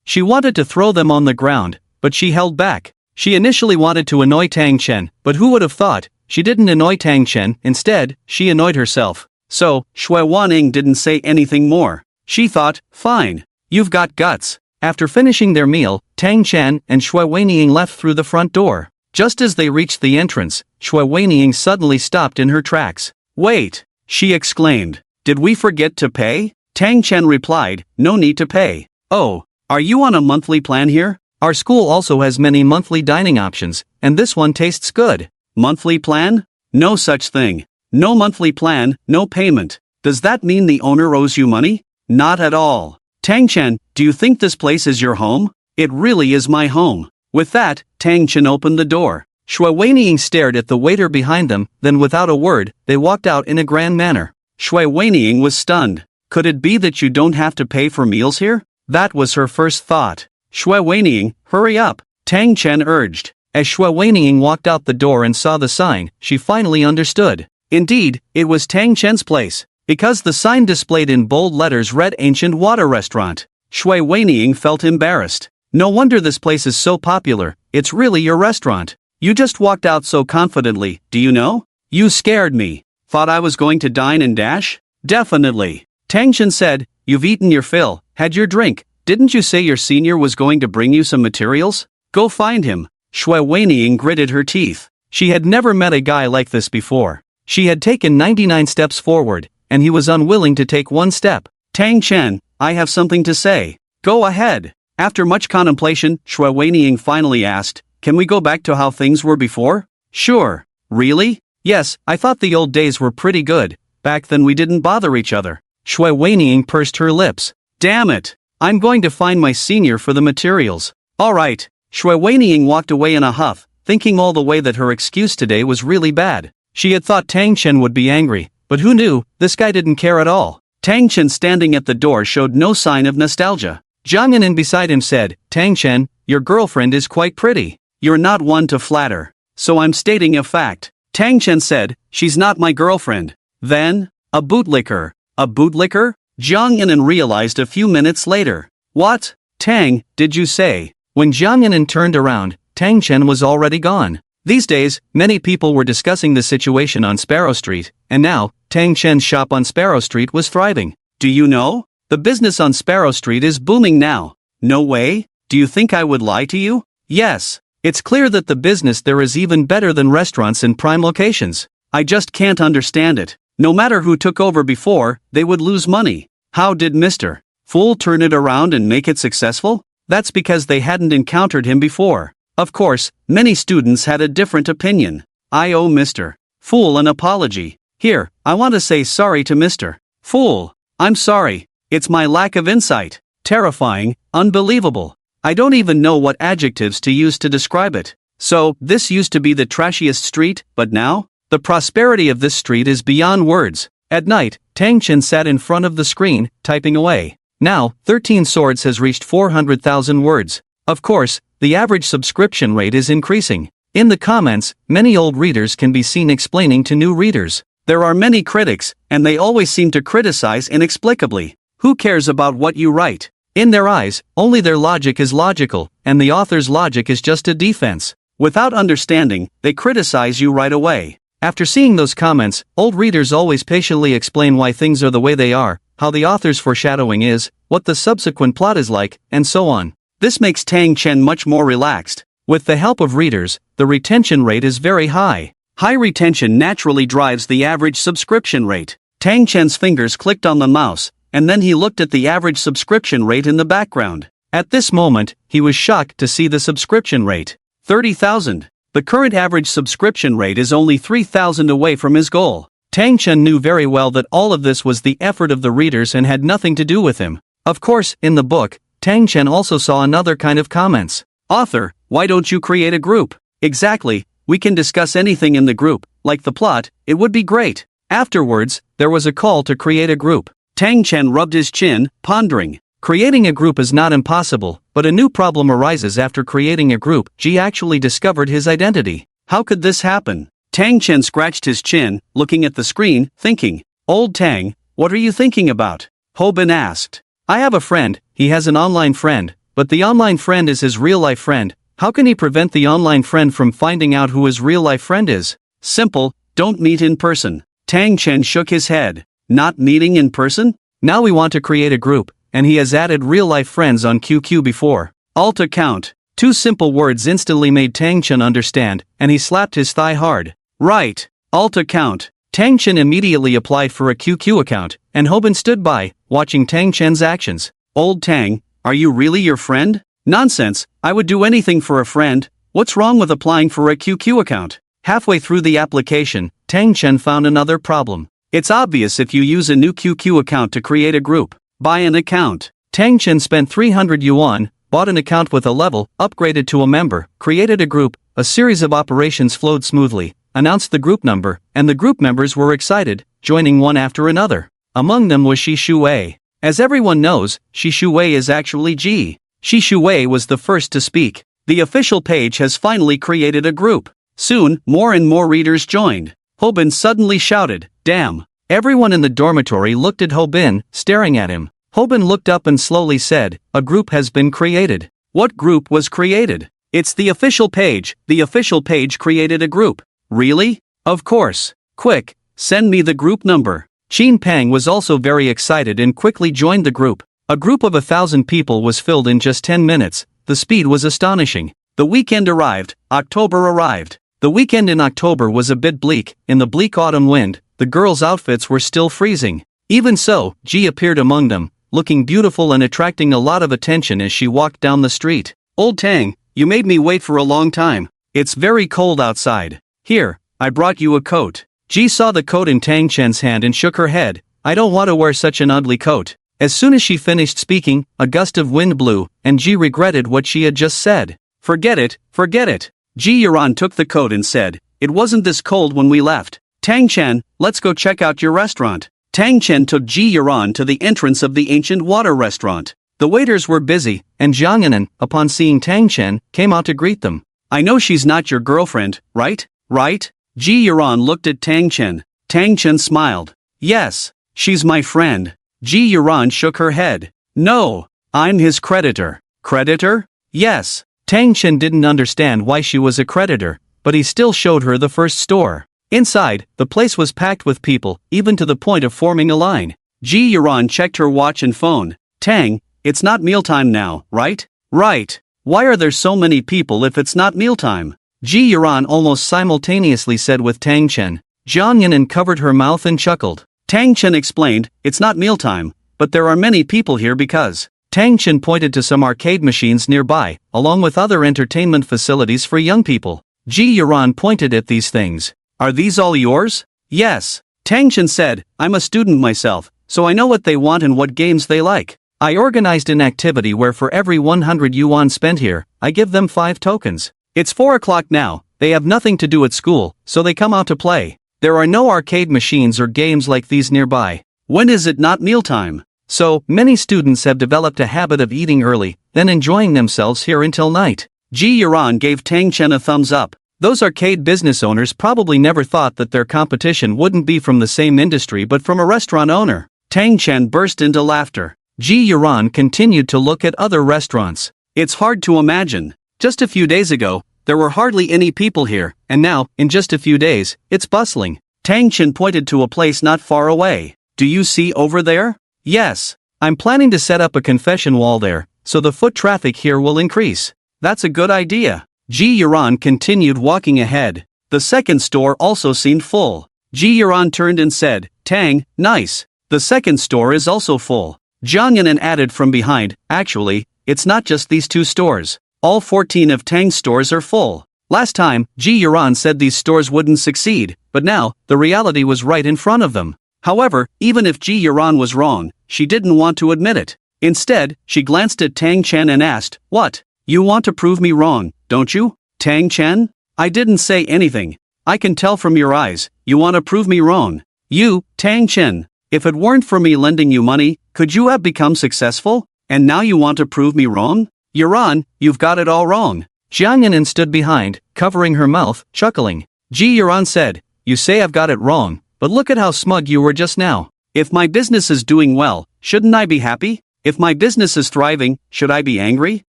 She wanted to throw them on the ground, but she held back. She initially wanted to annoy Tang Chen, but who would have thought? She didn't annoy Tang Chen, instead, she annoyed herself. So, Shui Waning didn't say anything more. She thought, fine. You've got guts. After finishing their meal, Tang Chen and Shui Waning left through the front door. Just as they reached the entrance, Shui Waning suddenly stopped in her tracks. Wait! She exclaimed. Did we forget to pay? Tang Chen replied, no need to pay. Oh, are you on a monthly plan here? Our school also has many monthly dining options, and this one tastes good. Monthly plan? No such thing. No monthly plan, no payment. Does that mean the owner owes you money? Not at all. Tang Chen, do you think this place is your home? It really is my home. With that, Tang Chen opened the door. Shui Waning stared at the waiter behind them, then without a word, they walked out in a grand manner. Shui Waning was stunned. Could it be that you don't have to pay for meals here? That was her first thought. Shui Waning, hurry up, Tang Chen urged. As Shui Weining walked out the door and saw the sign, she finally understood. Indeed, it was Tang Chen's place, because the sign displayed in bold letters read Ancient Water Restaurant. Shui Weining felt embarrassed. No wonder this place is so popular, it's really your restaurant. You just walked out so confidently, do you know? You scared me. Thought I was going to dine and dash? Definitely. Tang Chen said, you've eaten your fill, had your drink. Didn't you say your senior was going to bring you some materials? Go find him. Shui Weining gritted her teeth. She had never met a guy like this before. She had taken 99 steps forward, and he was unwilling to take one step. Tang Chen, I have something to say. Go ahead. After much contemplation, Shui Weining finally asked, can we go back to how things were before? Sure. Really? Yes, I thought the old days were pretty good. Back then we didn't bother each other. Shui Weining pursed her lips. Damn it. I'm going to find my senior for the materials. Alright. Shui Weining walked away in a huff, thinking all the way that her excuse today was really bad. She had thought Tang Chen would be angry, but who knew, this guy didn't care at all. Tang Chen standing at the door showed no sign of nostalgia. Zhang Yanin beside him said, Tang Chen, your girlfriend is quite pretty. You're not one to flatter. So I'm stating a fact. Tang Chen said, she's not my girlfriend. Then, a bootlicker. A bootlicker? Zhang Yanin realized a few minutes later. What? Tang, did you say? When Zhang Yanin turned around, Tang Chen was already gone. These days, many people were discussing the situation on Sparrow Street, and now, Tang Chen's shop on Sparrow Street was thriving. Do you know? The business on Sparrow Street is booming now. No way? Do you think I would lie to you? Yes. It's clear that the business there is even better than restaurants in prime locations. I just can't understand it. No matter who took over before, they would lose money. How did Mr. Fool turn it around and make it successful? That's because they hadn't encountered him before. Of course, many students had a different opinion. I owe Mr. Fool an apology. Here, I want to say sorry to Mr. Fool. I'm sorry. It's my lack of insight. Terrifying, unbelievable. I don't even know what adjectives to use to describe it. So, this used to be the trashiest street, but now? The prosperity of this street is beyond words. At night, Tang Chen sat in front of the screen, typing away. Now, 13 Swords has reached 400,000 words. Of course, the average subscription rate is increasing. In the comments, many old readers can be seen explaining to new readers. There are many critics, and they always seem to criticize inexplicably. Who cares about what you write? In their eyes, only their logic is logical, and the author's logic is just a defense. Without understanding, they criticize you right away. After seeing those comments, old readers always patiently explain why things are the way they are, how the author's foreshadowing is, what the subsequent plot is like, and so on. This makes Tang Chen much more relaxed. With the help of readers, the retention rate is very high. High retention naturally drives the average subscription rate. Tang Chen's fingers clicked on the mouse, and then he looked at the average subscription rate in the background. At this moment, he was shocked to see the subscription rate. 30,000. The current average subscription rate is only 3,000 away from his goal. Tang Chen knew very well that all of this was the effort of the readers and had nothing to do with him. Of course, in the book, Tang Chen also saw another kind of comments. Author, why don't you create a group? Exactly, we can discuss anything in the group, like the plot, it would be great. Afterwards, there was a call to create a group. Tang Chen rubbed his chin, pondering. Creating a group is not impossible, but a new problem arises after creating a group. Ji actually discovered his identity. How could this happen? Tang Chen scratched his chin, looking at the screen, thinking. Old Tang, what are you thinking about? Ho Bin asked. I have a friend, he has an online friend, but the online friend is his real-life friend. How can he prevent the online friend from finding out who his real-life friend is? Simple, don't meet in person. Tang Chen shook his head. Not meeting in person? Now we want to create a group, and he has added real-life friends on QQ before. Alt account. Two simple words instantly made Tang Chen understand, and he slapped his thigh hard. Right. Alt account. Tang Chen immediately applied for a QQ account, and Hobin stood by, watching Tang Chen's actions. Old Tang, are you really your friend? Nonsense, I would do anything for a friend. What's wrong with applying for a QQ account? Halfway through the application, Tang Chen found another problem. It's obvious if you use a new QQ account to create a group. Buy an account. Tang Chen spent 300 yuan, bought an account with a level, upgraded to a member, created a group, a series of operations flowed smoothly, announced the group number, and the group members were excited, joining one after another. Among them was Shi Shuwei. As everyone knows, Shi Shuwei is actually Ji. Shi Shuwei was the first to speak. The official page has finally created a group. Soon, more and more readers joined. Hobin suddenly shouted, "Damn!" Everyone in the dormitory looked at Hobin, staring at him. Hobin looked up and slowly said, "A group has been created." What group was created? It's the official page. The official page created a group. Really? Of course. Quick, send me the group number. Qin Pang was also very excited and quickly joined the group. A group of 1,000 people was filled in just 10 minutes. The speed was astonishing. The weekend arrived. October arrived. The weekend in October was a bit bleak. In the bleak autumn wind, the girls' outfits were still freezing. Even so, Ji appeared among them, looking beautiful and attracting a lot of attention as she walked down the street. "Old Tang, you made me wait for a long time. It's very cold outside. Here, I brought you a coat." Ji saw the coat in Tang Chen's hand and shook her head. "I don't want to wear such an ugly coat." As soon as she finished speaking, a gust of wind blew, and Ji regretted what she had just said. Forget it, forget it." Ji Yuran took the coat and said, "It wasn't this cold when we left. Tang Chen, let's go check out your restaurant." Tang Chen took Ji Yuran to the entrance of the ancient water restaurant. The waiters were busy, and Jiang Yanan, upon seeing Tang Chen, came out to greet them. "I know she's not your girlfriend, right? Right?" Ji Yuran looked at Tang Chen. Tang Chen smiled. "Yes, she's my friend." Ji Yuran shook her head. "No, I'm his creditor." "Creditor?" "Yes." Tang Chen didn't understand why she was a creditor, but he still showed her the first store. Inside, the place was packed with people, even to the point of forming a line. Ji Yuran checked her watch and phone. "Tang, it's not mealtime now, right?" "Right. Why are there so many people if it's not mealtime?" Ji Yuran almost simultaneously said with Tang Chen. Jiang Yanan covered her mouth and chuckled. Tang Chen explained, "It's not mealtime, but there are many people here because..." Tang Chen pointed to some arcade machines nearby, along with other entertainment facilities for young people. Ji Yuran pointed at these things. "Are these all yours?" "Yes." Tang Chen said, "I'm a student myself, so I know what they want and what games they like. I organized an activity where for every 100 yuan spent here, I give them 5 tokens. It's 4 o'clock now, they have nothing to do at school, so they come out to play. There are no arcade machines or games like these nearby. When is it not mealtime? So, many students have developed a habit of eating early, then enjoying themselves here until night." Ji Yuran gave Tang Chen a thumbs up. Those arcade business owners probably never thought that their competition wouldn't be from the same industry but from a restaurant owner. Tang Chen burst into laughter. Ji Yuran continued to look at other restaurants. "It's hard to imagine. Just a few days ago, there were hardly any people here, and now, in just a few days, it's bustling." Tang Chen pointed to a place not far away. "Do you see over there?" "Yes. I'm planning to set up a confession wall there, so the foot traffic here will increase." "That's a good idea." Ji Yuran continued walking ahead. The second store also seemed full. Ji Yuran turned and said, "Tang, nice. The second store is also full." Jiang Yanan added from behind, "Actually, it's not just these 2 stores. All 14 of Tang's stores are full." Last time, Ji Yuran said these stores wouldn't succeed, but now, the reality was right in front of them. However, even if Ji Yuran was wrong, she didn't want to admit it. Instead, she glanced at Tang Chen and asked, "What? You want to prove me wrong, don't you, Tang Chen?" "I didn't say anything. I can tell from your eyes, you want to prove me wrong. You, Tang Chen, if it weren't for me lending you money, could you have become successful? And now you want to prove me wrong? Yuran, you've got it all wrong." Jiang Yanan stood behind, covering her mouth, chuckling. Ji Yuran said, "You say I've got it wrong, but look at how smug you were just now. If my business is doing well, shouldn't I be happy? If my business is thriving, should I be angry?"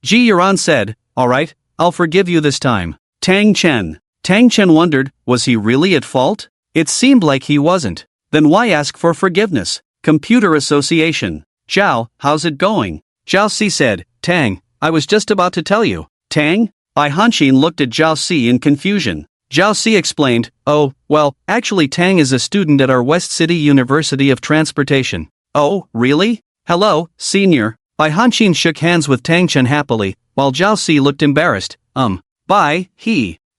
Ji Yuran said, "All right, I'll forgive you this time." Tang Chen. Tang Chen wondered, was he really at fault? It seemed like he wasn't. Then why ask for forgiveness? Computer Association. "Zhao, how's it going?" Zhao Si said, "Tang, I was just about to tell you." "Tang?" Bai Hanxin looked at Zhao Si in confusion. Zhao Si explained, "Oh, well, actually Tang is a student at our West City University of Transportation." "Oh, really? Hello, senior." Bai Hanxin shook hands with Tang Chen happily, while Zhao Si looked embarrassed.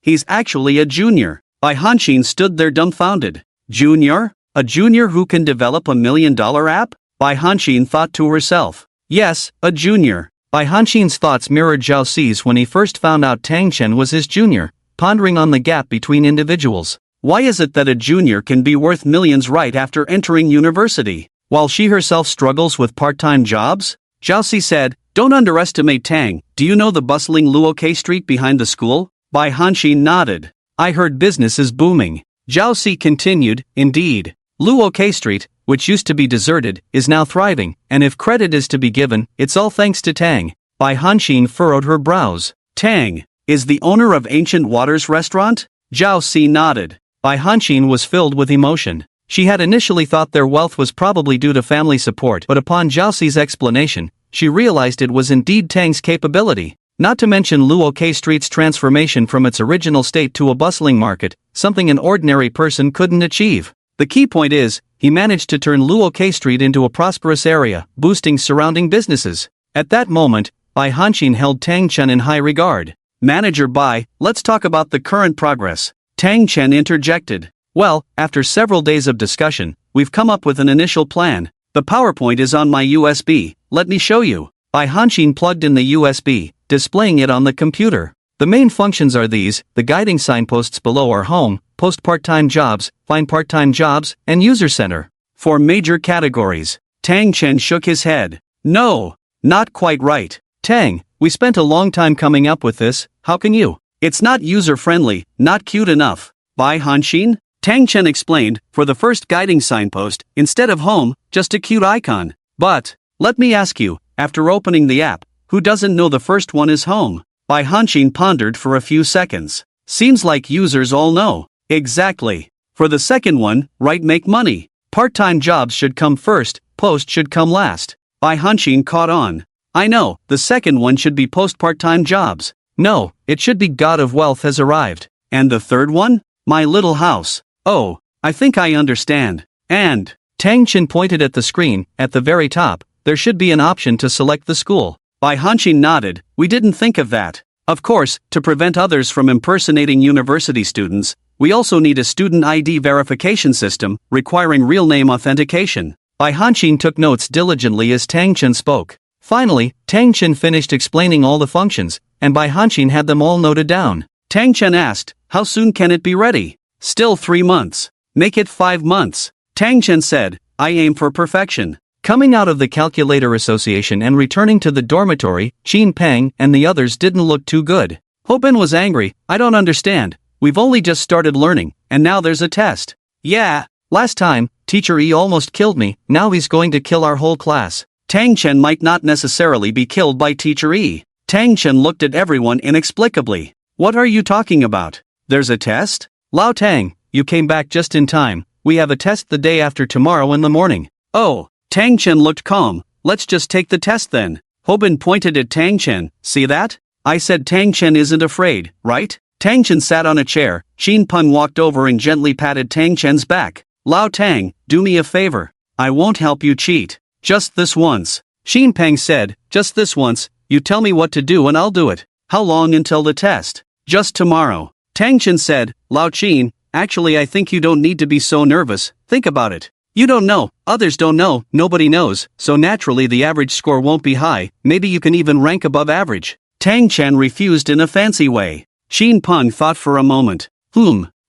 He's actually a junior." Bai Hanxin stood there dumbfounded. "Junior? A junior who can develop $1 million app?" Bai Hanxin thought to herself. "Yes, a junior." Bai Hanxin's thoughts mirrored Zhao Si's when he first found out Tang Chen was his junior, pondering on the gap between individuals. Why is it that a junior can be worth millions right after entering university, while she herself struggles with part-time jobs? Zhao Si said, Don't underestimate Tang. Do you know the bustling Luoke Street behind the school? Bai Hanxin nodded. I heard business is booming. Zhao Si continued, indeed. Luoke Street, which used to be deserted, is now thriving, and if credit is to be given, it's all thanks to Tang. Bai Hanxin furrowed her brows. Tang is the owner of Ancient Waters Restaurant? Zhao Si nodded. Bai Hanxin was filled with emotion. She had initially thought their wealth was probably due to family support, but upon Zhao Si's explanation, she realized it was indeed Tang's capability. Not to mention Luoke Street's transformation from its original state to a bustling market, something an ordinary person couldn't achieve. The key point is, he managed to turn Luoke Street into a prosperous area, boosting surrounding businesses. At that moment, Bai Hanxin held Tang Chen in high regard. Manager Bai, let's talk about the current progress. Tang Chen interjected. Well, after several days of discussion, we've come up with an initial plan. The PowerPoint is on my USB, let me show you. Bai Hanxin plugged in the USB, displaying it on the computer. The main functions are these: the guiding signposts below are home, post part-time jobs, find part-time jobs, and user center. For major categories. Tang Chen shook his head. No, not quite right. Tang, we spent a long time coming up with this, how can you? It's not user-friendly, not cute enough. Bai Hanxin? Tang Chen explained, for the first guiding signpost, instead of home, just a cute icon. But, let me ask you, after opening the app, who doesn't know the first one is home? Bai Hanxin pondered for a few seconds. Seems like users all know. Exactly. For the second one, right, make money. Part-time jobs should come first, post should come last. Bai Hanxin caught on. I know, the second one should be post part-time jobs. No, it should be God of Wealth has arrived. And the third one? My little house. Oh, I think I understand. And, Tang Chen pointed at the screen, at the very top, there should be an option to select the school. Bai Hanxin nodded, we didn't think of that. Of course, to prevent others from impersonating university students, we also need a student ID verification system, requiring real name authentication. Bai Hanxin took notes diligently as Tang Chen spoke. Finally, Tang Chen finished explaining all the functions, and Bai Hanxin had them all noted down. Tang Chen asked, how soon can it be ready? Still 3 months. Make it 5 months. Tang Chen said, I aim for perfection. Coming out of the Calculator Association and returning to the dormitory, Qin Peng and the others didn't look too good. Hobin was angry, I don't understand. We've only just started learning, and now there's a test. Yeah, last time, Teacher E almost killed me, now he's going to kill our whole class. Tang Chen might not necessarily be killed by Teacher E. Tang Chen looked at everyone inexplicably. What are you talking about? There's a test? Lao Tang, you came back just in time. We have a test the day after tomorrow in the morning. Oh, Tang Chen looked calm. Let's just take the test then. Hobin pointed at Tang Chen. See that? I said Tang Chen isn't afraid, right? Tang Chen sat on a chair. Qin Peng walked over and gently patted Tang Chen's back. Lao Tang, do me a favor. I won't help you cheat. Just this once. Qin Peng said, just this once. You tell me what to do and I'll do it. How long until the test? Just tomorrow. Tang Chen said, Lao Qin, actually I think you don't need to be so nervous, think about it. You don't know, others don't know, nobody knows, so naturally the average score won't be high, maybe you can even rank above average. Tang Chen refused in a fancy way. Qin Peng thought for a moment.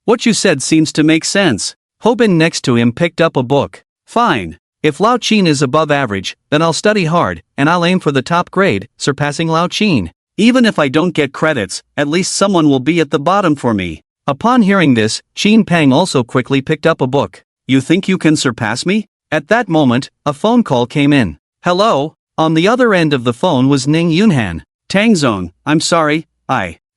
What you said seems to make sense. Hobin next to him picked up a book. Fine. If Lao Qin is above average, then I'll study hard, and I'll aim for the top grade, surpassing Lao Qin. Even if I don't get credits, at least someone will be at the bottom for me. Upon hearing this, Qin Peng also quickly picked up a book. You think you can surpass me? At that moment, a phone call came in. Hello? On the other end of the phone was Ning Yunhan. Tangzone, I'm sorry,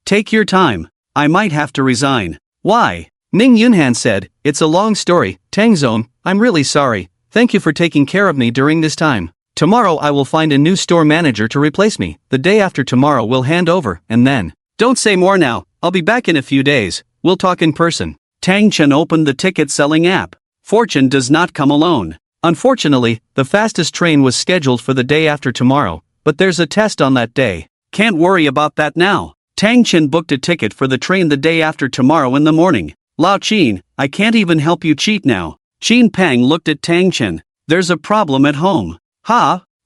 take your time. I might have to resign. Why? Ning Yunhan said, it's a long story, Tangzone, I'm really sorry. Thank you for taking care of me during this time. Tomorrow I will find a new store manager to replace me. The day after tomorrow we'll hand over, and then. Don't say more now, I'll be back in a few days. We'll talk in person. Tang Chen opened the ticket-selling app. Fortune does not come alone. Unfortunately, the fastest train was scheduled for the day after tomorrow, but there's a test on that day. Can't worry about that now. Tang Chen booked a ticket for the train the day after tomorrow in the morning. Lao Qin, I can't even help you cheat now. Qin Peng looked at Tang Chen. There's a problem at home.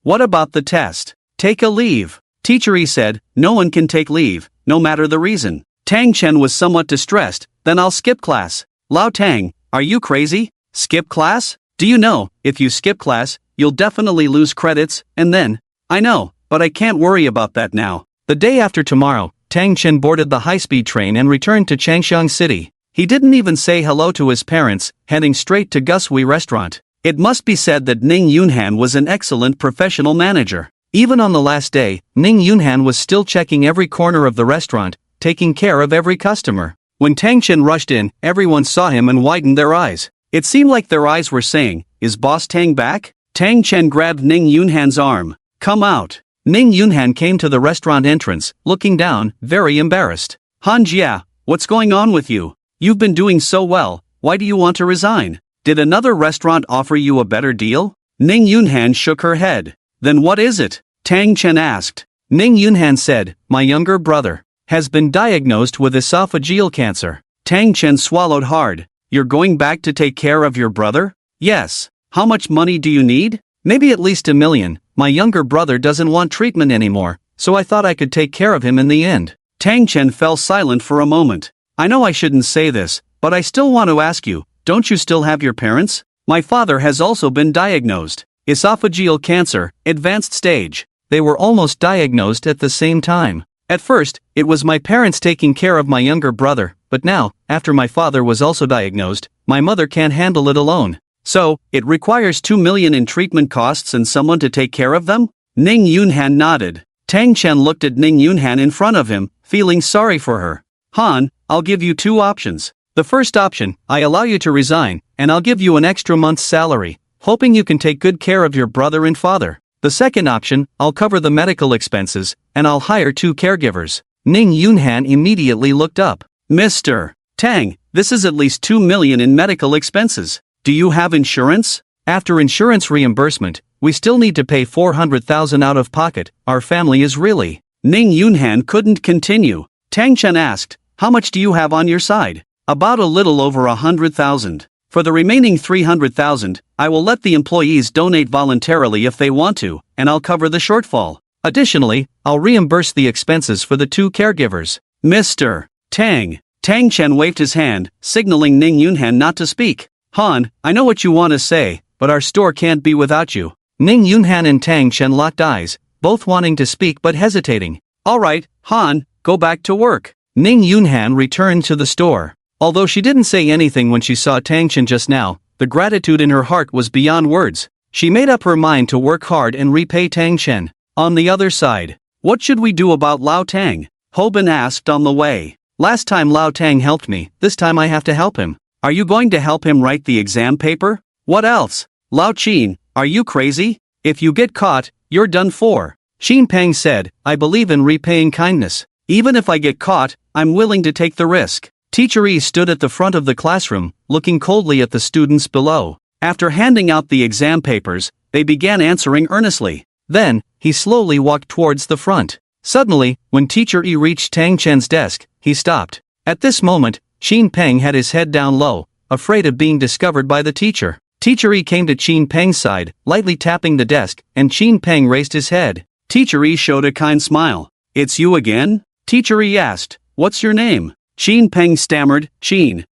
What about the test? Take a leave. Teacher E said, no one can take leave, no matter the reason. Tang Chen was somewhat distressed, then I'll skip class. Lao Tang, are you crazy? Skip class? Do you know, if you skip class, you'll definitely lose credits, and then. I know, but I can't worry about that now. The day after tomorrow, Tang Chen boarded the high-speed train and returned to Changshan City. He didn't even say hello to his parents, heading straight to Gusui restaurant. It must be said that Ning Yunhan was an excellent professional manager. Even on the last day, Ning Yunhan was still checking every corner of the restaurant, taking care of every customer. When Tang Chen rushed in, everyone saw him and widened their eyes. It seemed like their eyes were saying, "Is Boss Tang back?" Tang Chen grabbed Ning Yunhan's arm. "Come out." Ning Yunhan came to the restaurant entrance, looking down, very embarrassed. "Han Jia, what's going on with you? You've been doing so well, why do you want to resign? Did another restaurant offer you a better deal?" Ning Yunhan shook her head. "Then what is it?" Tang Chen asked. Ning Yunhan said, "My younger brother has been diagnosed with esophageal cancer." Tang Chen swallowed hard. "You're going back to take care of your brother?" "Yes." "How much money do you need?" "Maybe at least $1 million. My younger brother doesn't want treatment anymore, so I thought I could take care of him in the end." Tang Chen fell silent for a moment. "I know I shouldn't say this, but I still want to ask you, don't you still have your parents?" "My father has also been diagnosed. Esophageal cancer, advanced stage." They were almost diagnosed at the same time. "At first, it was my parents taking care of my younger brother, but now, after my father was also diagnosed, my mother can't handle it alone. So, it requires 2 million in treatment costs and someone to take care of them?" Ning Yunhan nodded. Tang Chen looked at Ning Yunhan in front of him, feeling sorry for her. "Han, I'll give you 2 options. The first option, I allow you to resign, and I'll give you an extra month's salary, hoping you can take good care of your brother and father. The second option, I'll cover the medical expenses, and I'll hire 2 caregivers." Ning Yunhan immediately looked up. "Mr. Tang, this is at least 2 million in medical expenses. Do you have insurance?" "After insurance reimbursement, we still need to pay 400,000 out of pocket. Our family is really..." Ning Yunhan couldn't continue. Tang Chen asked, "How much do you have on your side?" "About a little over 100,000. For the remaining 300,000, I will let the employees donate voluntarily if they want to, and I'll cover the shortfall. Additionally, I'll reimburse the expenses for the 2 caregivers." "Mr. Tang." Tang Chen waved his hand, signaling Ning Yunhan not to speak. "Han, I know what you want to say, but our store can't be without you." Ning Yunhan and Tang Chen locked eyes, both wanting to speak but hesitating. "All right, Han, go back to work." Ning Yunhan returned to the store. Although she didn't say anything when she saw Tang Chen just now, the gratitude in her heart was beyond words. She made up her mind to work hard and repay Tang Chen. On the other side, "What should we do about Lao Tang?" Hobin asked on the way. "Last time Lao Tang helped me, this time I have to help him." "Are you going to help him write the exam paper?" "What else?" "Lao Qin, are you crazy? If you get caught, you're done for." Xin Peng said, "I believe in repaying kindness. Even if I get caught, I'm willing to take the risk." Teacher Yi stood at the front of the classroom, looking coldly at the students below. After handing out the exam papers, they began answering earnestly. Then, he slowly walked towards the front. Suddenly, when Teacher Yi reached Tang Chen's desk, he stopped. At this moment, Xin Peng had his head down low, afraid of being discovered by the teacher. Teacher Yi came to Xin Peng's side, lightly tapping the desk, and Xin Peng raised his head. Teacher Yi showed a kind smile. "It's you again?" Teacher Yi asked, "What's your name?" Xin Peng stammered, Xin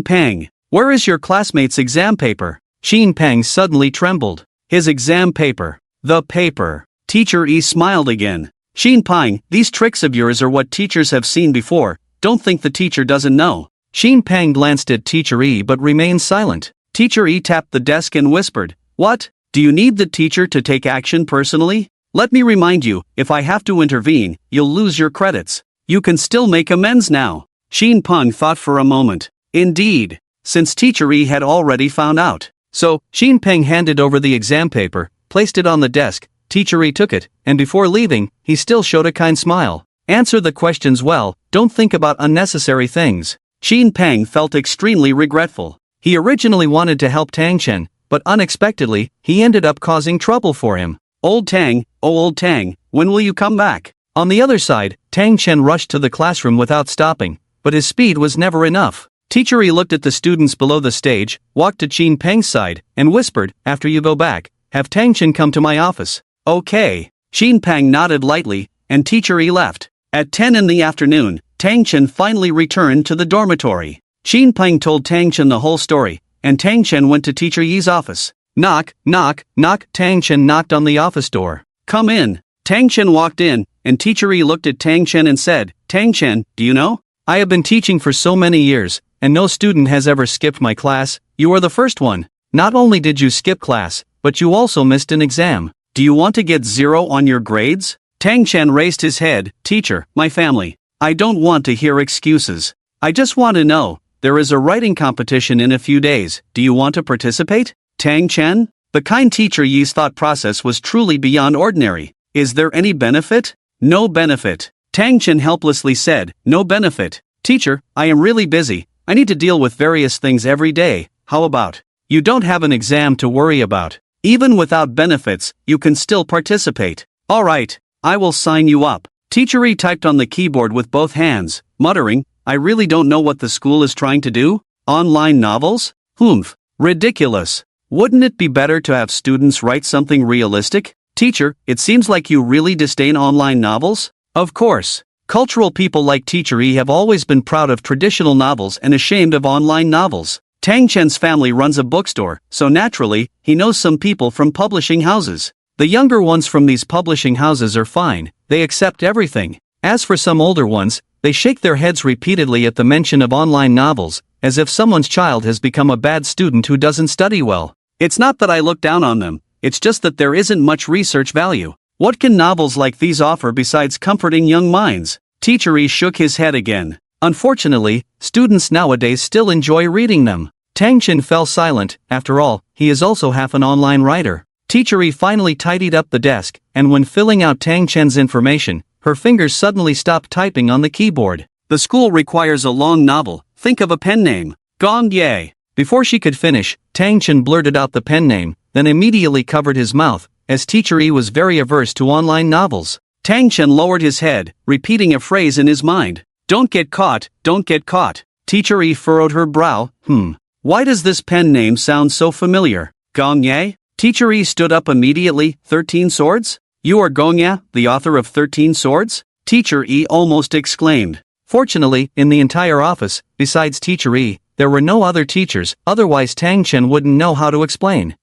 Peng, where is your classmate's exam paper?" Xin Peng suddenly trembled. "His exam paper. The paper." Teacher Yi smiled again. "Xin Peng, these tricks of yours are what teachers have seen before, don't think the teacher doesn't know." Xin Peng glanced at Teacher Yi but remained silent. Teacher Yi tapped the desk and whispered, "What? Do you need the teacher to take action personally? Let me remind you, if I have to intervene, you'll lose your credits. You can still make amends now." Xin Peng thought for a moment. Indeed, since Teacher Yi had already found out. So, Xin Peng handed over the exam paper, placed it on the desk. Teacher Yi took it, and before leaving, he still showed a kind smile. "Answer the questions well, don't think about unnecessary things." Xin Peng felt extremely regretful. He originally wanted to help Tang Chen, but unexpectedly, he ended up causing trouble for him. "Old Tang, oh old Tang, when will you come back?" On the other side, Tang Chen rushed to the classroom without stopping, but his speed was never enough. Teacher Yi looked at the students below the stage, walked to Xin Peng's side, and whispered, "After you go back, have Tang Chen come to my office." "Okay." Xin Peng nodded lightly, and Teacher Yi left. At 10 in the afternoon, Tang Chen finally returned to the dormitory. Xin Peng told Tang Chen the whole story, and Tang Chen went to Teacher Yi's office. Knock, knock, knock. Tang Chen knocked on the office door. "Come in." Tang Chen walked in, and Teacher Yi looked at Tang Chen and said, Tang Chen, do you know? I have been teaching for so many years, and no student has ever skipped my class. You are the first one. Not only did you skip class, but you also missed an exam. Do you want to get 0 on your grades? Tang Chen raised his head. Teacher, my family. I don't want to hear excuses. I just want to know, there is a writing competition in a few days. Do you want to participate? Tang Chen? The kind Teacher Yi's thought process was truly beyond ordinary. Is there any benefit? No benefit. Tang Chen helplessly said, no benefit. Teacher, I am really busy. I need to deal with various things every day. How about? You don't have an exam to worry about. Even without benefits, you can still participate. Alright, I will sign you up. Teacher Yi typed on the keyboard with both hands, muttering, I really don't know what the school is trying to do. Online novels? Humph. Ridiculous. Wouldn't it be better to have students write something realistic? Teacher, it seems like you really disdain online novels? Of course. Cultural people like Teacher Yi have always been proud of traditional novels and ashamed of online novels. Tang Chen's family runs a bookstore, so naturally, he knows some people from publishing houses. The younger ones from these publishing houses are fine, they accept everything. As for some older ones, they shake their heads repeatedly at the mention of online novels, as if someone's child has become a bad student who doesn't study well. It's not that I look down on them, it's just that there isn't much research value. What can novels like these offer besides comforting young minds? Teacher Yi shook his head again. Unfortunately, students nowadays still enjoy reading them. Tang Chen fell silent. After all, he is also half an online writer. Teacher Yi finally tidied up the desk, and when filling out Tang Chen's information, her fingers suddenly stopped typing on the keyboard. The school requires a long novel. Think of a pen name. Gong Ye. Before she could finish, Tang Chen blurted out the pen name, then immediately covered his mouth, as Teacher Yi was very averse to online novels. Tang Chen lowered his head, repeating a phrase in his mind. Don't get caught, don't get caught. Teacher Yi furrowed her brow. Why does this pen name sound so familiar? Gong Ye? Teacher Yi stood up immediately. 13 Swords? You are Gong Ye, the author of 13 Swords? Teacher Yi almost exclaimed. Fortunately, in the entire office, besides Teacher Yi, there were no other teachers, otherwise Tang Chen wouldn't know how to explain.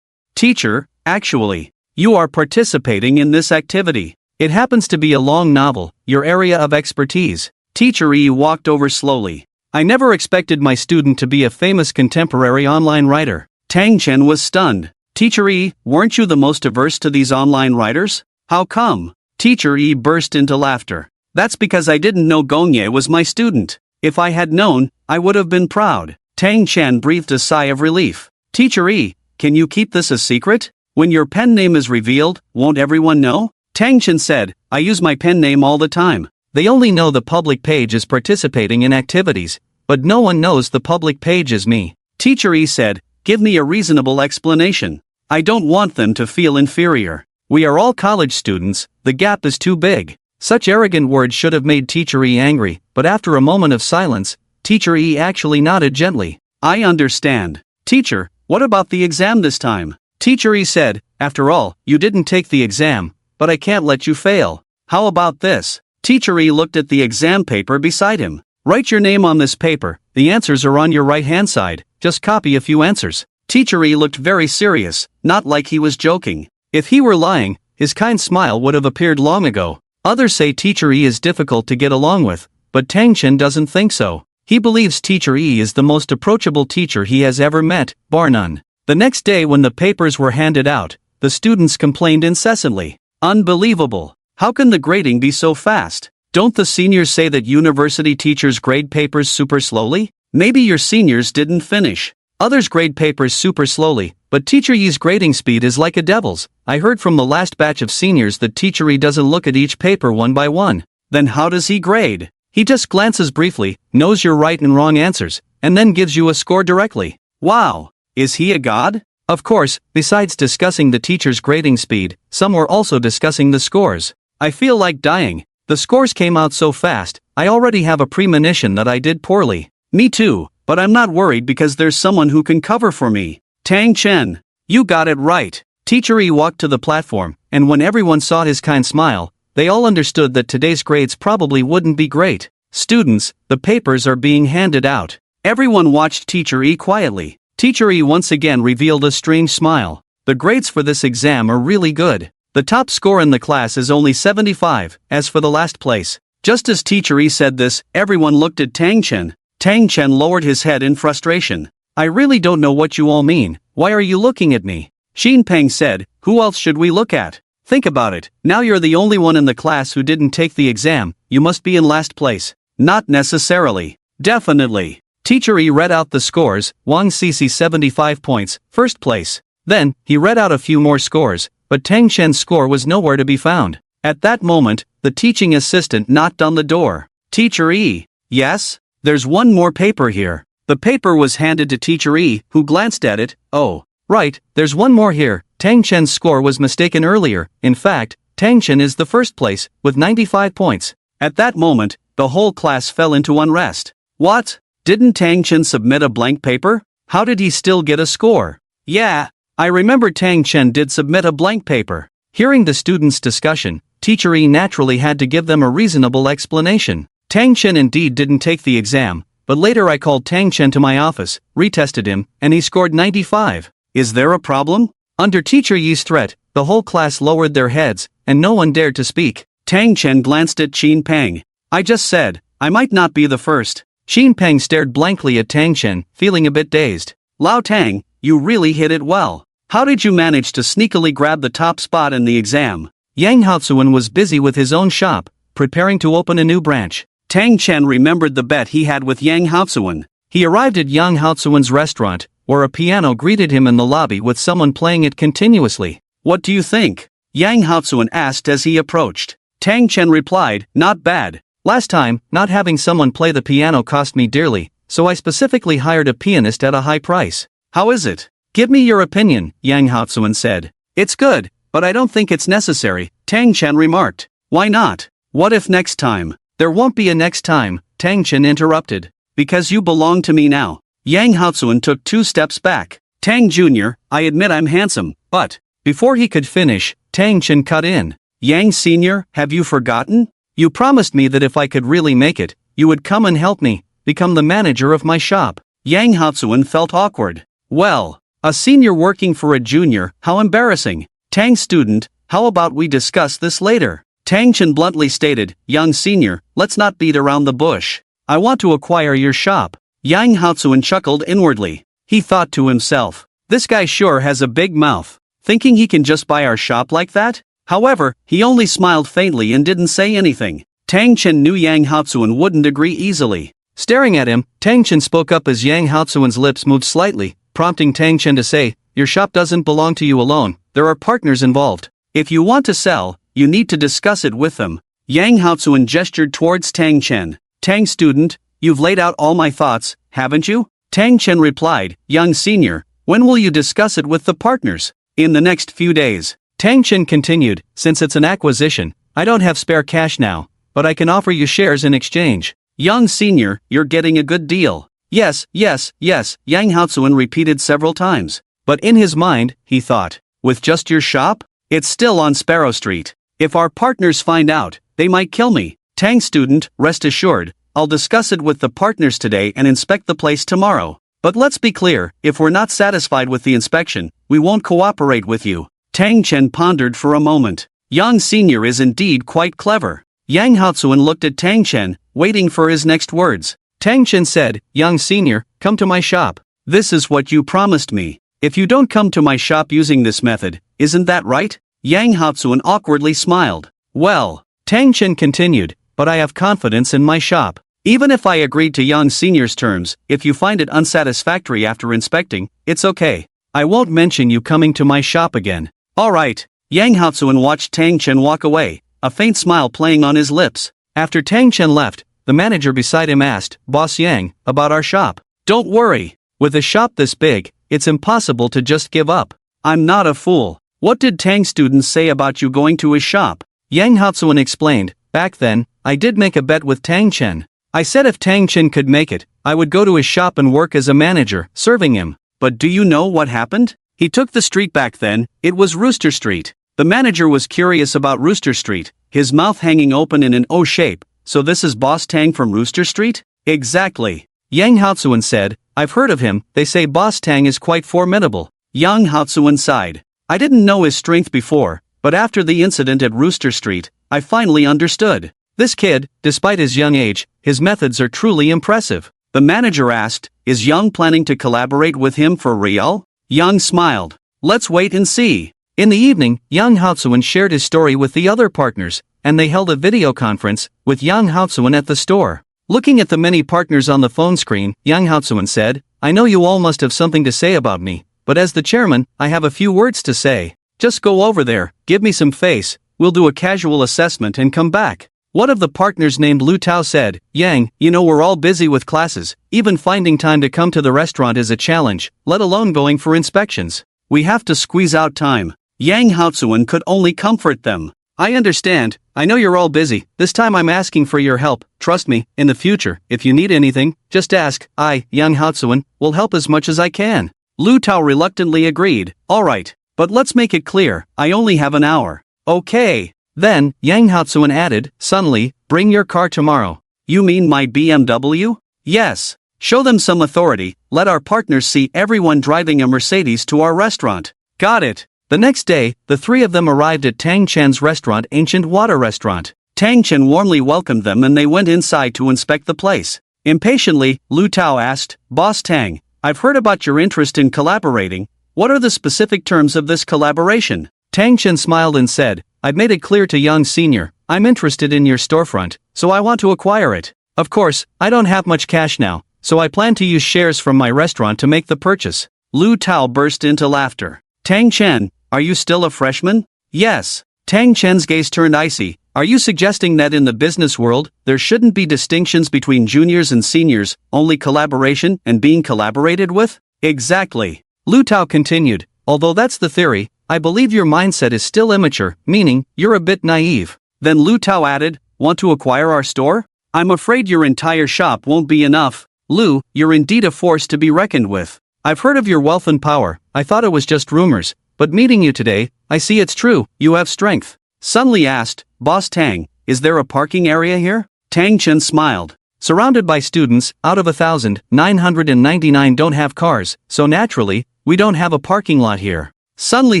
Teacher, actually, you are participating in this activity. It happens to be a long novel, your area of expertise. Teacher Yi walked over slowly. I never expected my student to be a famous contemporary online writer. Tang Chen was stunned. Teacher Yi, weren't you the most averse to these online writers? How come? Teacher Yi burst into laughter. That's because I didn't know Gong Ye was my student. If I had known, I would have been proud. Tang Chen breathed a sigh of relief. Teacher Yi, can you keep this a secret? When your pen name is revealed, won't everyone know? Tang Chen said, I use my pen name all the time. They only know the public page is participating in activities, but no one knows the public page is me. Teacher Yi said, give me a reasonable explanation. I don't want them to feel inferior. We are all college students, the gap is too big. Such arrogant words should have made Teacher Yi angry, but after a moment of silence, Teacher Yi actually nodded gently. I understand. Teacher, what about the exam this time? Teacher Yi said, after all, you didn't take the exam, but I can't let you fail. How about this? Teacher Yi looked at the exam paper beside him. Write your name on this paper, the answers are on your right-hand side, just copy a few answers. Teacher Yi looked very serious, not like he was joking. If he were lying, his kind smile would have appeared long ago. Others say Teacher Yi is difficult to get along with, but Tang Chen doesn't think so. He believes Teacher Yi is the most approachable teacher he has ever met, bar none. The next day when the papers were handed out, the students complained incessantly. Unbelievable. How can the grading be so fast? Don't the seniors say that university teachers grade papers super slowly? Maybe your seniors didn't finish. Others grade papers super slowly, but Teacher Yi's grading speed is like a devil's. I heard from the last batch of seniors that Teacher Yi doesn't look at each paper one by one. Then how does he grade? He just glances briefly, knows your right and wrong answers, and then gives you a score directly. Wow! Is he a god? Of course, besides discussing the teacher's grading speed, some were also discussing the scores. I feel like dying. The scores came out so fast, I already have a premonition that I did poorly. Me too, but I'm not worried because there's someone who can cover for me. Tang Chen. You got it right. Teacher Yi walked to the platform, and when everyone saw his kind smile, they all understood that today's grades probably wouldn't be great. Students, the papers are being handed out. Everyone watched Teacher Yi quietly. Teacher Yi once again revealed a strange smile. The grades for this exam are really good. The top score in the class is only 75, as for the last place. Just as Teacher E said this, everyone looked at Tang Chen. Tang Chen lowered his head in frustration. I really don't know what you all mean, why are you looking at me? Xin Peng said, who else should we look at? Think about it, now you're the only one in the class who didn't take the exam, you must be in last place. Not necessarily. Definitely. Teacher E read out the scores, Wang Cici 75 points, first place. Then, he read out a few more scores, but Tang Chen's score was nowhere to be found. At that moment, the teaching assistant knocked on the door. Teacher E. Yes? There's one more paper here. The paper was handed to Teacher E, who glanced at it. Oh. Right, there's one more here. Tang Chen's score was mistaken earlier. In fact, Tang Chen is the first place, with 95 points. At that moment, the whole class fell into unrest. What? Didn't Tang Chen submit a blank paper? How did he still get a score? Yeah, I remember Tang Chen did submit a blank paper. Hearing the students' discussion, Teacher E naturally had to give them a reasonable explanation. Tang Chen indeed didn't take the exam, but later I called Tang Chen to my office, retested him, and he scored 95. Is there a problem? Under Teacher Yi's threat, the whole class lowered their heads, and no one dared to speak. Tang Chen glanced at Xin Peng. I just said, I might not be the first. Xin Peng stared blankly at Tang Chen, feeling a bit dazed. Lao Tang, you really hit it well. How did you manage to sneakily grab the top spot in the exam? Yang Haozuan was busy with his own shop, preparing to open a new branch. Tang Chen remembered the bet he had with Yang Haozuan. He arrived at Yang Haozuan's restaurant, where a piano greeted him in the lobby with someone playing it continuously. What do you think? Yang Haozuan asked as he approached. Tang Chen replied, not bad. Last time, not having someone play the piano cost me dearly, so I specifically hired a pianist at a high price. How is it? Give me your opinion, Yang Haozuan said. It's good, but I don't think it's necessary, Tang Chen remarked. Why not? What if next time? There won't be a next time, Tang Chen interrupted. Because you belong to me now. Yang Haozuan took 2 steps back. Tang Jr., I admit I'm handsome, but... Before he could finish, Tang Chen cut in. Yang Sr., have you forgotten? You promised me that if I could really make it, you would come and help me, become the manager of my shop. Yang Haozuan felt awkward. Well, a senior working for a junior, how embarrassing. Tang student, how about we discuss this later? Tang Chen bluntly stated, young senior, let's not beat around the bush. I want to acquire your shop. Yang Haozuan chuckled inwardly. He thought to himself, this guy sure has a big mouth. Thinking he can just buy our shop like that? However, he only smiled faintly and didn't say anything. Tang Chen knew Yang Haozuan wouldn't agree easily. Staring at him, Tang Chen spoke up as Yang Haozuan's lips moved slightly, prompting Tang Chen to say, your shop doesn't belong to you alone, there are partners involved. If you want to sell, you need to discuss it with them. Yang Haozuan gestured towards Tang Chen. Tang student, you've laid out all my thoughts, haven't you? Tang Chen replied, young senior, when will you discuss it with the partners? In the next few days. Tang Chen continued, since it's an acquisition, I don't have spare cash now, but I can offer you shares in exchange. Young senior, you're getting a good deal. Yes, yes, yes, Yang Haozuan repeated several times. But in his mind, he thought, with just your shop? It's still on Sparrow Street. If our partners find out, they might kill me. Tang student, rest assured, I'll discuss it with the partners today and inspect the place tomorrow. But let's be clear, if we're not satisfied with the inspection, we won't cooperate with you. Tang Chen pondered for a moment. Young senior is indeed quite clever. Yang Haozuan looked at Tang Chen, waiting for his next words. Tang Chen said, young senior, come to my shop. This is what you promised me. If you don't come to my shop using this method, isn't that right? Yang Haozuan awkwardly smiled. Well, Tang Chen continued, but I have confidence in my shop. Even if I agreed to young senior's terms, if you find it unsatisfactory after inspecting, it's okay. I won't mention you coming to my shop again. Alright. Yang Haozuan watched Tang Chen walk away, a faint smile playing on his lips. After Tang Chen left, the manager beside him asked, Boss Yang, about our shop. Don't worry. With a shop this big, it's impossible to just give up. I'm not a fool. What did Tang student say about you going to his shop? Yang Haozuan explained, back then, I did make a bet with Tang Chen. I said if Tang Chen could make it, I would go to his shop and work as a manager, serving him. But do you know what happened? He took the street back then, it was Rooster Street. The manager was curious about Rooster Street, his mouth hanging open in an O shape. So this is Boss Tang from Rooster Street? Exactly. Yang Haozuan said, I've heard of him, they say Boss Tang is quite formidable. Yang Haozuan sighed. I didn't know his strength before, but after the incident at Rooster Street, I finally understood. This kid, despite his young age, his methods are truly impressive. The manager asked, is Young planning to collaborate with him for real? Young smiled. Let's wait and see. In the evening, Young Haotsuin shared his story with the other partners, and they held a video conference with Young Haotsuin at the store. Looking at the many partners on the phone screen, Young Haotsuin said, I know you all must have something to say about me, but as the chairman, I have a few words to say. Just go over there, give me some face, we'll do a casual assessment and come back. One of the partners named Lu Tao said, Yang, you know we're all busy with classes, even finding time to come to the restaurant is a challenge, let alone going for inspections. We have to squeeze out time. Yang Haotsuin could only comfort them. I understand, I know you're all busy, this time I'm asking for your help, trust me, in the future, if you need anything, just ask, I, Young Haotsuin, will help as much as I can. Lu Tao reluctantly agreed, alright, but let's make it clear, I only have an hour. Okay. Then, Yang Haotsuin added, suddenly, bring your car tomorrow. You mean my BMW? Yes. Show them some authority, let our partners see everyone driving a Mercedes to our restaurant. Got it. The next day, the three of them arrived at Tang Chen's restaurant, Ancient Water Restaurant. Tang Chen warmly welcomed them and they went inside to inspect the place. Impatiently, Lu Tao asked, Boss Tang, I've heard about your interest in collaborating. What are the specific terms of this collaboration? Tang Chen smiled and said, I've made it clear to Young Senior, I'm interested in your storefront, so I want to acquire it. Of course, I don't have much cash now, so I plan to use shares from my restaurant to make the purchase. Lu Tao burst into laughter. Tang Chen, are you still a freshman? Yes. Tang Chen's gaze turned icy. Are you suggesting that in the business world, there shouldn't be distinctions between juniors and seniors, only collaboration and being collaborated with? Exactly. Lu Tao continued, although that's the theory, I believe your mindset is still immature, meaning, you're a bit naive. Then Lu Tao added, want to acquire our store? I'm afraid your entire shop won't be enough. Lu, you're indeed a force to be reckoned with. I've heard of your wealth and power, I thought it was just rumors, but meeting you today, I see it's true, you have strength. Sun Li asked, Boss Tang, is there a parking area here? Tang Chen smiled. Surrounded by students, out of 1,999 don't have cars, so naturally, we don't have a parking lot here. Sun Li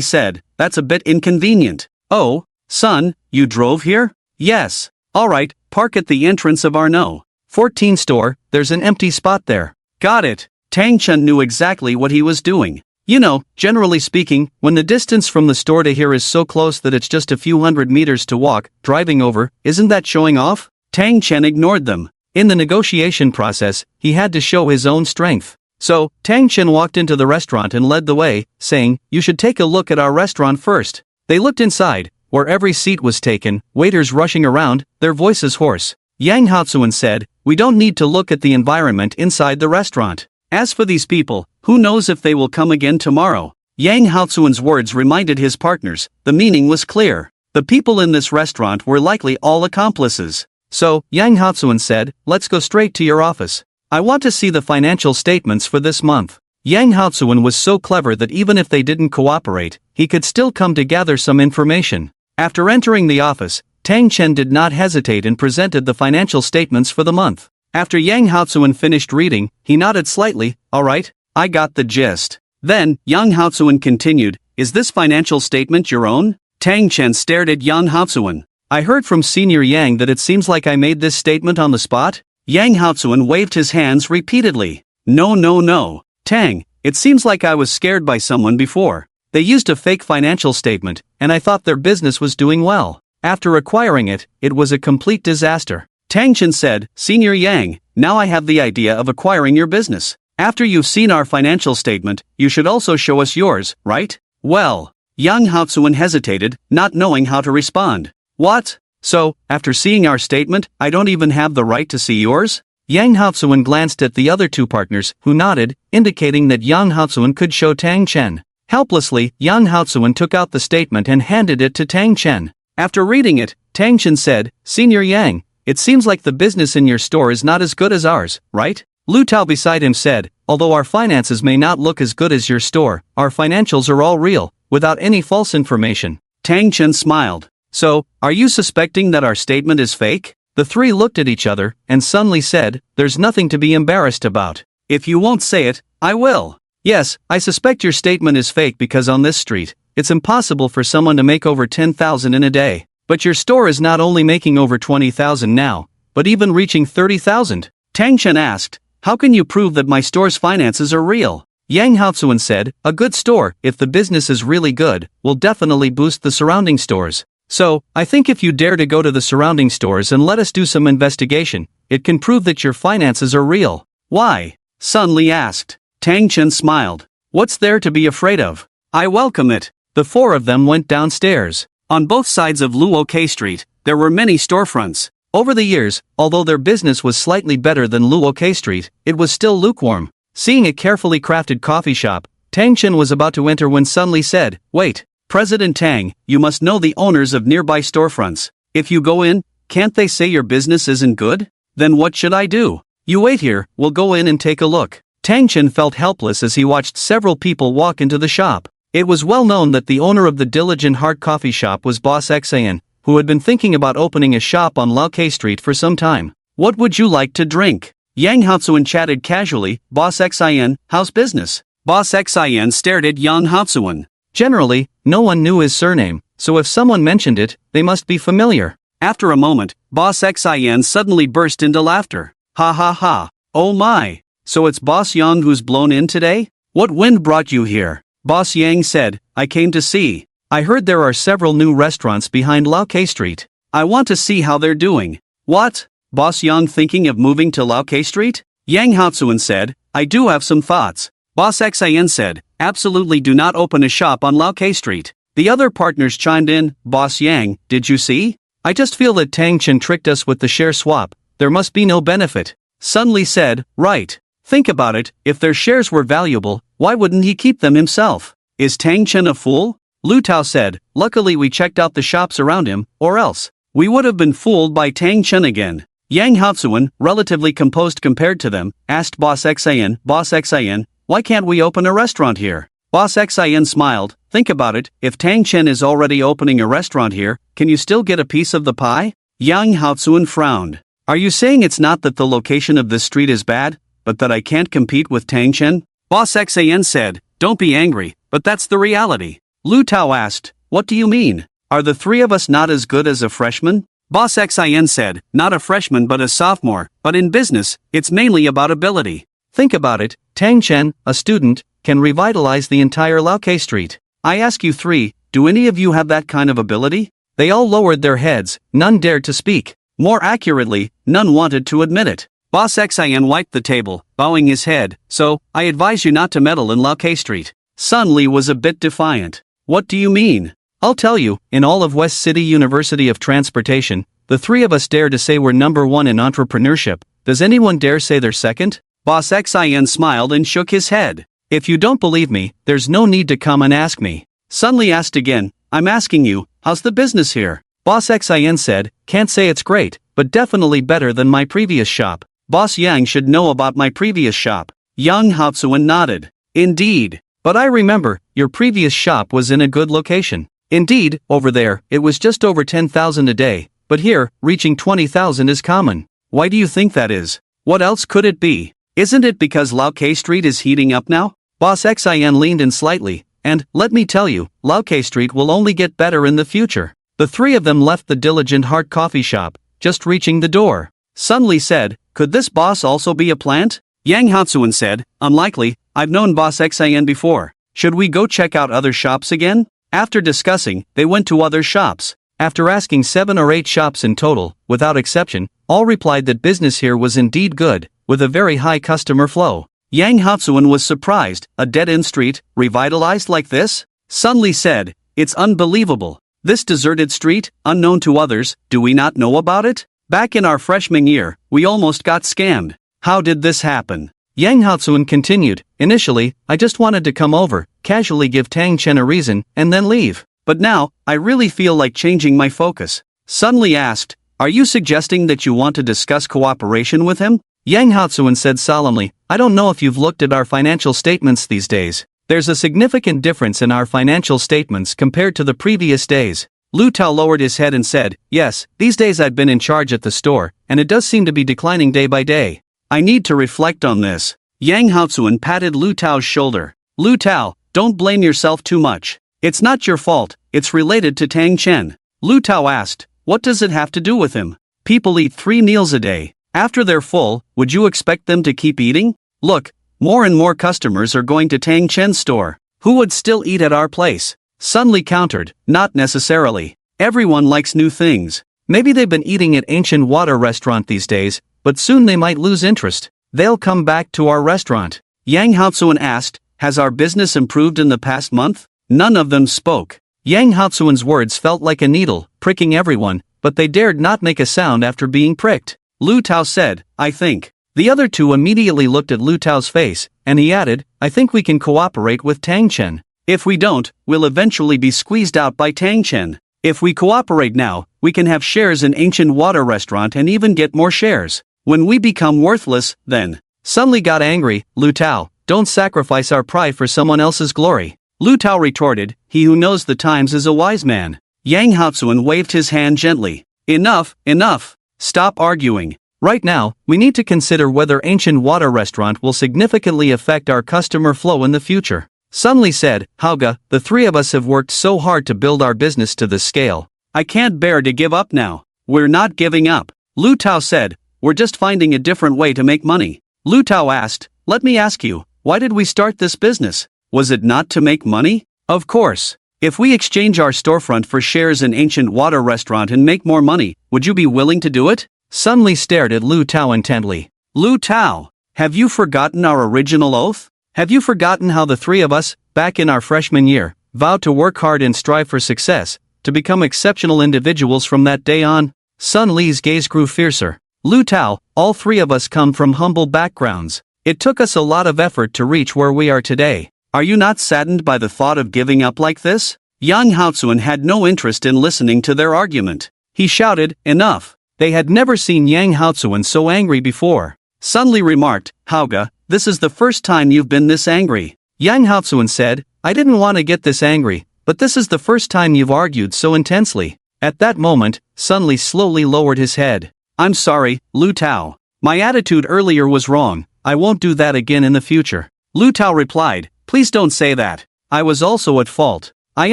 said, that's a bit inconvenient. Oh, Sun, you drove here? Yes. Alright, park at the entrance of our No. 14 store, there's an empty spot there. Got it. Tang Chen knew exactly what he was doing. You know, generally speaking, when the distance from the store to here is so close that it's just a few hundred meters to walk, driving over, isn't that showing off? Tang Chen ignored them. In the negotiation process, he had to show his own strength. So, Tang Chen walked into the restaurant and led the way, saying, you should take a look at our restaurant first. They looked inside, where every seat was taken, waiters rushing around, their voices hoarse. Yang Haotsuin said, we don't need to look at the environment inside the restaurant. As for these people, who knows if they will come again tomorrow? Yang Haotsuin's words reminded his partners, the meaning was clear. The people in this restaurant were likely all accomplices. So, Yang Haotsuin said, let's go straight to your office. I want to see the financial statements for this month. Yang Haotsuin was so clever that even if they didn't cooperate, he could still come to gather some information. After entering the office, Tang Chen did not hesitate and presented the financial statements for the month. After Yang Haotsuin finished reading, he nodded slightly, alright, I got the gist. Then, Yang Haotsuin continued, is this financial statement your own? Tang Chen stared at Yang Haotsuin. I heard from Senior Yang that it seems like I made this statement on the spot? Yang Haotsuin waved his hands repeatedly. No. Tang, it seems like I was scared by someone before. They used a fake financial statement, and I thought their business was doing well. After acquiring it, it was a complete disaster. Tang Chen said, Senior Yang, now I have the idea of acquiring your business. After you've seen our financial statement, you should also show us yours, right? Well, Yang Haotsuin hesitated, not knowing how to respond. What? So, after seeing our statement, I don't even have the right to see yours? Yang Haotsuin glanced at the other two partners, who nodded, indicating that Yang Haotsuin could show Tang Chen. Helplessly, Yang Haotsuin took out the statement and handed it to Tang Chen. After reading it, Tang Chen said, Senior Yang, it seems like the business in your store is not as good as ours, right? Lu Tao beside him said, although our finances may not look as good as your store, our financials are all real, without any false information. Tang Chen smiled. So, are you suspecting that our statement is fake? The three looked at each other, and Sun Li said, there's nothing to be embarrassed about. If you won't say it, I will. Yes, I suspect your statement is fake because on this street, it's impossible for someone to make over 10,000 in a day. But your store is not only making over 20,000 now, but even reaching 30,000. Tang Chen asked, how can you prove that my store's finances are real? Yang Haozuan said, a good store, if the business is really good, will definitely boost the surrounding stores. So, I think if you dare to go to the surrounding stores and let us do some investigation, it can prove that your finances are real. Why? Sun Li asked. Tang Chen smiled. What's there to be afraid of? I welcome it. The four of them went downstairs. On both sides of Luo K Street, there were many storefronts. Over the years, although their business was slightly better than Luo K Street, it was still lukewarm. Seeing a carefully crafted coffee shop, Tang Chen was about to enter when Sun Li said, wait, President Tang, you must know the owners of nearby storefronts. If you go in, can't they say your business isn't good? Then what should I do? You wait here, we'll go in and take a look. Tang Chen felt helpless as he watched several people walk into the shop. It was well known that the owner of the Diligent Heart coffee shop was Boss Xan, who had been thinking about opening a shop on Lao K Street for some time. What would you like to drink? Yang Haozuan chatted casually. Boss Xan, how's business? Boss Xan stared at Yang Haozuan. Generally, no one knew his surname, so if someone mentioned it, they must be familiar. After a moment, Boss Xan suddenly burst into laughter. Ha ha ha. Oh my. So it's Boss Yang who's blown in today? What wind brought you here? Boss Yang said, I came to see. I heard there are several new restaurants behind Lao K Street. I want to see how they're doing. What? Boss Yang thinking of moving to Lao K Street? Yang Haozuan said, I do have some thoughts. Boss Xan said, absolutely do not open a shop on Lao K Street. The other partners chimed in, Boss Yang, did you see? I just feel that Tang Chen tricked us with the share swap. There must be no benefit. Sun Li said, right. Think about it, if their shares were valuable, why wouldn't he keep them himself? Is Tang Chen a fool? Lu Tao said, luckily we checked out the shops around him, or else we would have been fooled by Tang Chen again. Yang Haozuan, relatively composed compared to them, asked Boss Xan, why can't we open a restaurant here? Boss Xan smiled, think about it, if Tang Chen is already opening a restaurant here, can you still get a piece of the pie? Yang Haozuan frowned. Are you saying it's not that the location of this street is bad, but that I can't compete with Tang Chen? Boss Xan said, don't be angry, but that's the reality. Lu Tao asked, what do you mean? Are the three of us not as good as a freshman? Boss Xan said, not a freshman but a sophomore, but in business, it's mainly about ability. Think about it, Tang Chen, a student, can revitalize the entire Lao K Street. I ask you three, do any of you have that kind of ability? They all lowered their heads, none dared to speak. More accurately, none wanted to admit it. Boss Xan wiped the table, bowing his head, so, I advise you not to meddle in Lao K Street. Sun Li was a bit defiant. What do you mean? I'll tell you, in all of West City University of Transportation, the three of us dare to say we're number one in entrepreneurship. Does anyone dare say they're second? Boss Xan smiled and shook his head. If you don't believe me, there's no need to come and ask me. Sun Li asked again, I'm asking you, how's the business here? Boss Xan said, can't say it's great, but definitely better than my previous shop. Boss Yang should know about my previous shop. Yang Haozuan nodded. Indeed. But I remember, your previous shop was in a good location. Indeed, over there, it was just over 10,000 a day, but here, reaching 20,000 is common. Why do you think that is? What else could it be? Isn't it because Lao K Street is heating up now? Boss Xan leaned in slightly, and, let me tell you, Lao K Street will only get better in the future. The three of them left the Diligent Heart coffee shop, just reaching the door. Sun Li said, could this boss also be a plant? Yang Haozuan said, unlikely, I've known Boss Xan before. Should we go check out other shops again? After discussing, they went to other shops. After asking 7 or 8 shops in total, without exception, all replied that business here was indeed good, with a very high customer flow. Yang Haozuan was surprised, a dead-end street, revitalized like this? Sun Li said, it's unbelievable. This deserted street, unknown to others, do we not know about it? Back in our freshman year, we almost got scammed. How did this happen? Yang Haozuan continued, initially, I just wanted to come over, casually give Tang Chen a reason, and then leave. But now, I really feel like changing my focus. Sun Li asked, are you suggesting that you want to discuss cooperation with him? Yang Haozuan said solemnly, I don't know if you've looked at our financial statements these days. There's a significant difference in our financial statements compared to the previous days. Lu Tao lowered his head and said, yes, these days I've been in charge at the store, and it does seem to be declining day by day. I need to reflect on this. Yang Haozuan patted Lu Tao's shoulder. Lu Tao, don't blame yourself too much. It's not your fault, it's related to Tang Chen. Lu Tao asked, what does it have to do with him? People eat 3 meals a day. After they're full, would you expect them to keep eating? Look, more and more customers are going to Tang Chen's store. Who would still eat at our place? Sun Li countered, not necessarily. Everyone likes new things. Maybe they've been eating at Ancient Water Restaurant these days, but soon they might lose interest. They'll come back to our restaurant. Yang Haozuan asked, has our business improved in the past month? None of them spoke. Yang Haozuan's words felt like a needle, pricking everyone, but they dared not make a sound after being pricked. Lu Tao said, I think. The other two immediately looked at Lu Tao's face, and he added, I think we can cooperate with Tang Chen. If we don't, we'll eventually be squeezed out by Tang Chen. If we cooperate now, we can have shares in Ancient Water Restaurant and even get more shares. When we become worthless, then. Sun Li got angry, Lu Tao, don't sacrifice our pride for someone else's glory. Lu Tao retorted, he who knows the times is a wise man. Yang Haozuan waved his hand gently. Enough, enough. Stop arguing. Right now, we need to consider whether Ancient Water Restaurant will significantly affect our customer flow in the future. Sun Li said, Hauge, the 3 of us have worked so hard to build our business to this scale. I can't bear to give up now. We're not giving up. Lu Tao said, we're just finding a different way to make money. Lu Tao asked, let me ask you, why did we start this business? Was it not to make money? Of course. If we exchange our storefront for shares in Ancient Water Restaurant and make more money, would you be willing to do it? Sun Li stared at Lu Tao intently. Lu Tao, have you forgotten our original oath? Have you forgotten how the 3 of us, back in our freshman year, vowed to work hard and strive for success, to become exceptional individuals from that day on? Sun Li's gaze grew fiercer. Lu Tao, all 3 of us come from humble backgrounds. It took us a lot of effort to reach where we are today. Are you not saddened by the thought of giving up like this? Yang Haozuan had no interest in listening to their argument. He shouted, enough. They had never seen Yang Haozuan so angry before. Sun Li remarked, Hauge, this is the first time you've been this angry. Yang Haozuan said, I didn't want to get this angry, but this is the first time you've argued so intensely. At that moment, Sun Li slowly lowered his head. I'm sorry, Lu Tao. My attitude earlier was wrong. I won't do that again in the future. Lu Tao replied, please don't say that. I was also at fault. I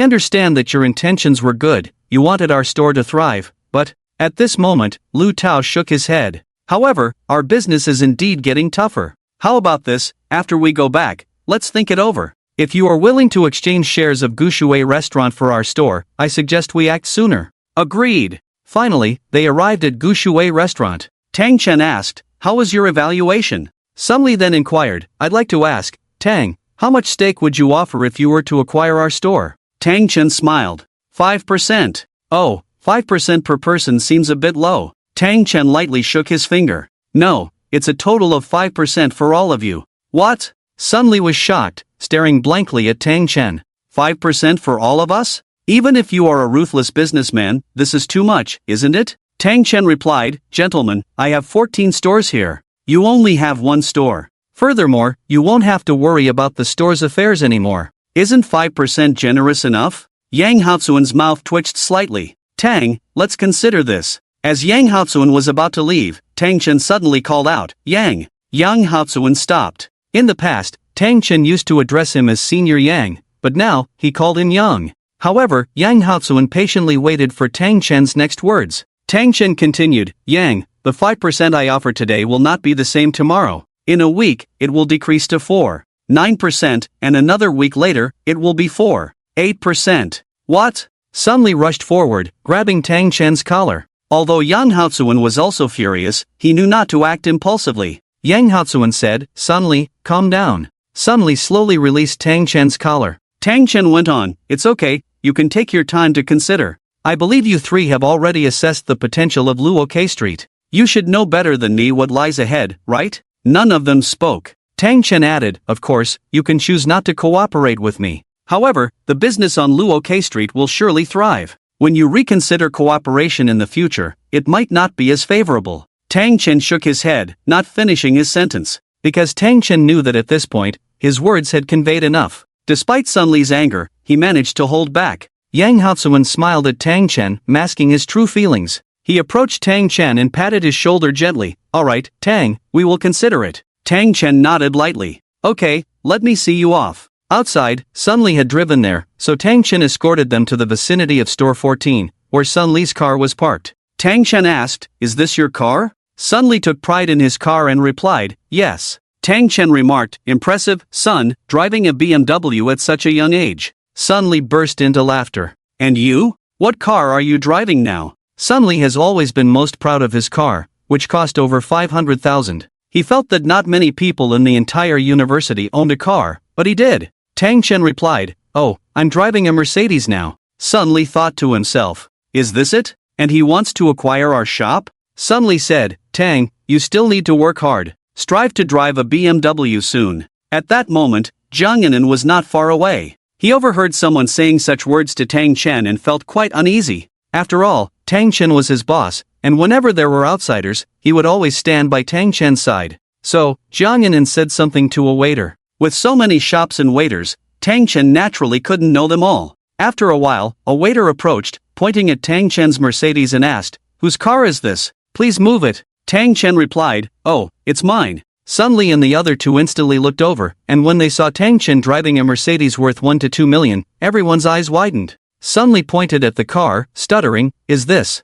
understand that your intentions were good, you wanted our store to thrive, but, at this moment, Lu Tao shook his head. However, our business is indeed getting tougher. How about this, after we go back, let's think it over. If you are willing to exchange shares of Gushui Restaurant for our store, I suggest we act sooner. Agreed. Finally, they arrived at Gushui Restaurant. Tang Chen asked, how was your evaluation? Sun Li then inquired, I'd like to ask, Tang, how much stake would you offer if you were to acquire our store? Tang Chen smiled. 5%. Oh, 5% per person seems a bit low. Tang Chen lightly shook his finger. No, it's a total of 5% for all of you. What? Sun Li was shocked, staring blankly at Tang Chen. 5% for all of us? Even if you are a ruthless businessman, this is too much, isn't it? Tang Chen replied, gentlemen, I have 14 stores here. You only have 1 store. Furthermore, you won't have to worry about the store's affairs anymore. Isn't 5% generous enough? Yang Haozuan's mouth twitched slightly. Tang, let's consider this. As Yang Haozuan was about to leave, Tang Chen suddenly called out, Yang. Yang Haozuan stopped. In the past, Tang Chen used to address him as Senior Yang, but now, he called him Yang. However, Yang Haozuan patiently waited for Tang Chen's next words. Tang Chen continued, Yang, the 5% I offer today will not be the same tomorrow. In a week, it will decrease to 4.9%, and another week later, it will be 4.8%. What? Sun Li rushed forward, grabbing Tang Chen's collar. Although Yang Haozuan was also furious, he knew not to act impulsively. Yang Haozuan said, Sun Li, calm down. Sun Li slowly released Tang Chen's collar. Tang Chen went on, it's okay, you can take your time to consider. I believe you 3 have already assessed the potential of Luoke Street. You should know better than me what lies ahead, right? None of them spoke. Tang Chen added, of course, you can choose not to cooperate with me. However, the business on Luoke Street will surely thrive. When you reconsider cooperation in the future, it might not be as favorable. Tang Chen shook his head, not finishing his sentence. Because Tang Chen knew that at this point, his words had conveyed enough. Despite Sun Li's anger, he managed to hold back. Yang Haozuan smiled at Tang Chen, masking his true feelings. He approached Tang Chen and patted his shoulder gently. Alright, Tang, we will consider it. Tang Chen nodded lightly. Okay, let me see you off. Outside, Sun Li had driven there, so Tang Chen escorted them to the vicinity of store 14, where Sun Li's car was parked. Tang Chen asked, "Is this your car?" Sun Li took pride in his car and replied, "Yes." Tang Chen remarked, "Impressive, son, driving a BMW at such a young age." Sun Li burst into laughter. "And you? What car are you driving now?" Sun Li has always been most proud of his car, which cost over 500,000. He felt that not many people in the entire university owned a car, but he did. Tang Chen replied, "Oh, I'm driving a Mercedes now." Sun Li thought to himself, "Is this it? And he wants to acquire our shop?" Sun Li said, "Tang, you still need to work hard. Strive to drive a BMW soon." At that moment, Jiang Yanan was not far away. He overheard someone saying such words to Tang Chen and felt quite uneasy. After all, Tang Chen was his boss, and whenever there were outsiders, he would always stand by Tang Chen's side. So, Jiang Yanan said something to a waiter. With so many shops and waiters, Tang Chen naturally couldn't know them all. After a while, a waiter approached, pointing at Tang Chen's Mercedes and asked, "Whose car is this? Please move it." Tang Chen replied, "Oh, it's mine." Sun Li and the other two instantly looked over, and when they saw Tang Chen driving a Mercedes worth 1 to 2 million, everyone's eyes widened. Sun Li pointed at the car, stuttering, Is this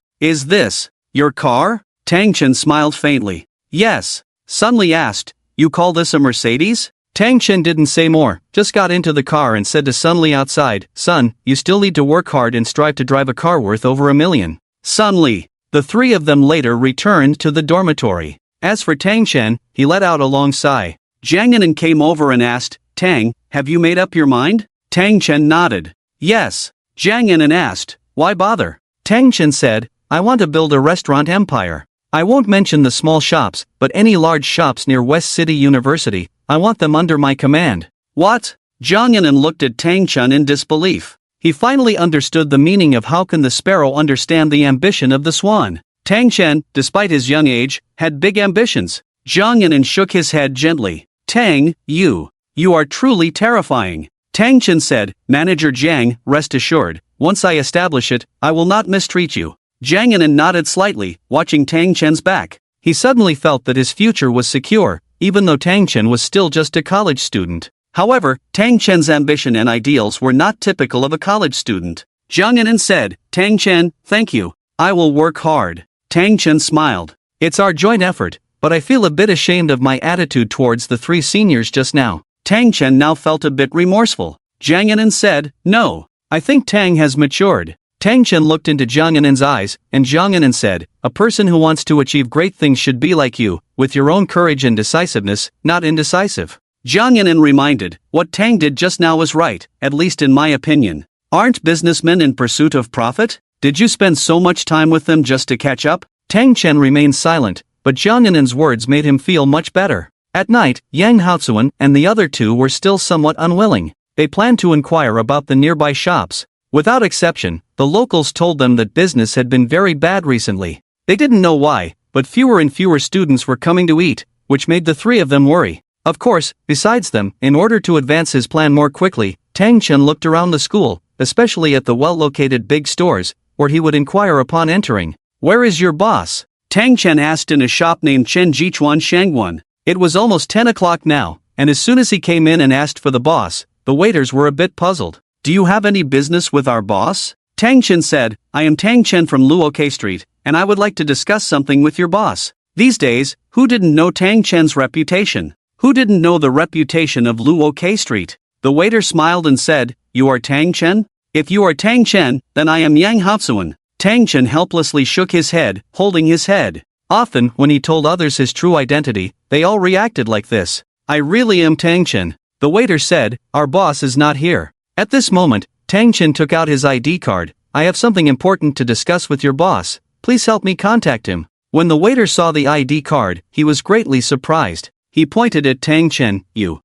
your car?" Tang Chen smiled faintly. "Yes." Sun Li asked, "You call this a Mercedes?" Tang Chen didn't say more, just got into the car and said to Sun Li outside, "Son, you still need to work hard and strive to drive a car worth over 1 million. Sun Li. The three of them later returned to the dormitory. As for Tang Chen, he let out a long sigh. Jiang Yanan came over and asked, "Tang, have you made up your mind?" Tang Chen nodded. "Yes." Jiang Yanan asked, "Why bother?" Tang Chen said, "I want to build a restaurant empire. I won't mention the small shops, but any large shops near West City University, I want them under my command." "What?" Jiang Yanan looked at Tang Chen in disbelief. He finally understood the meaning of how can the sparrow understand the ambition of the swan. Tang Chen, despite his young age, had big ambitions. Jiang Yanan shook his head gently. "Tang, you are truly terrifying." Tang Chen said, "Manager Jiang, rest assured, once I establish it, I will not mistreat you." Jiang Yanan nodded slightly, watching Tang Chen's back. He suddenly felt that his future was secure, even though Tang Chen was still just a college student. However, Tang Chen's ambition and ideals were not typical of a college student. Jiang Yanan said, "Tang Chen, thank you. I will work hard." Tang Chen smiled. "It's our joint effort, but I feel a bit ashamed of my attitude towards the three seniors just now." Tang Chen now felt a bit remorseful. Jiang Yanan said, "No. I think Tang has matured." Tang Chen looked into Jiang Yanan's eyes, and Jiang Yanan said, "A person who wants to achieve great things should be like you, with your own courage and decisiveness, not indecisive." Jiang Yanan reminded, "What Tang did just now was right, at least in my opinion. Aren't businessmen in pursuit of profit? Did you spend so much time with them just to catch up?" Tang Chen remained silent, but Jiang Yanan's words made him feel much better. At night, Yang Haozuan and the other two were still somewhat unwilling. They planned to inquire about the nearby shops. Without exception, the locals told them that business had been very bad recently. They didn't know why, but fewer and fewer students were coming to eat, which made the three of them worry. Of course, besides them, in order to advance his plan more quickly, Tang Chen looked around the school, especially at the well-located big stores, where he would inquire upon entering. "Where is your boss?" Tang Chen asked in a shop named Chen Jichuan Shangguan. It was almost 10 o'clock now, and as soon as he came in and asked for the boss, the waiters were a bit puzzled. "Do you have any business with our boss?" Tang Chen said, "I am Tang Chen from Luoke Street, and I would like to discuss something with your boss." These days, who didn't know Tang Chen's reputation? Who didn't know the reputation of Luoke Street? The waiter smiled and said, "You are Tang Chen? If you are Tang Chen, then I am Yang Haozuan." Tang Chen helplessly shook his head, holding his head. Often, when he told others his true identity, they all reacted like this. "I really am Tang Chen." The waiter said, "Our boss is not here." At this moment, Tang Chen took out his ID card. "I have something important to discuss with your boss. Please help me contact him." When the waiter saw the ID card, he was greatly surprised. He pointed at Tang Chen. You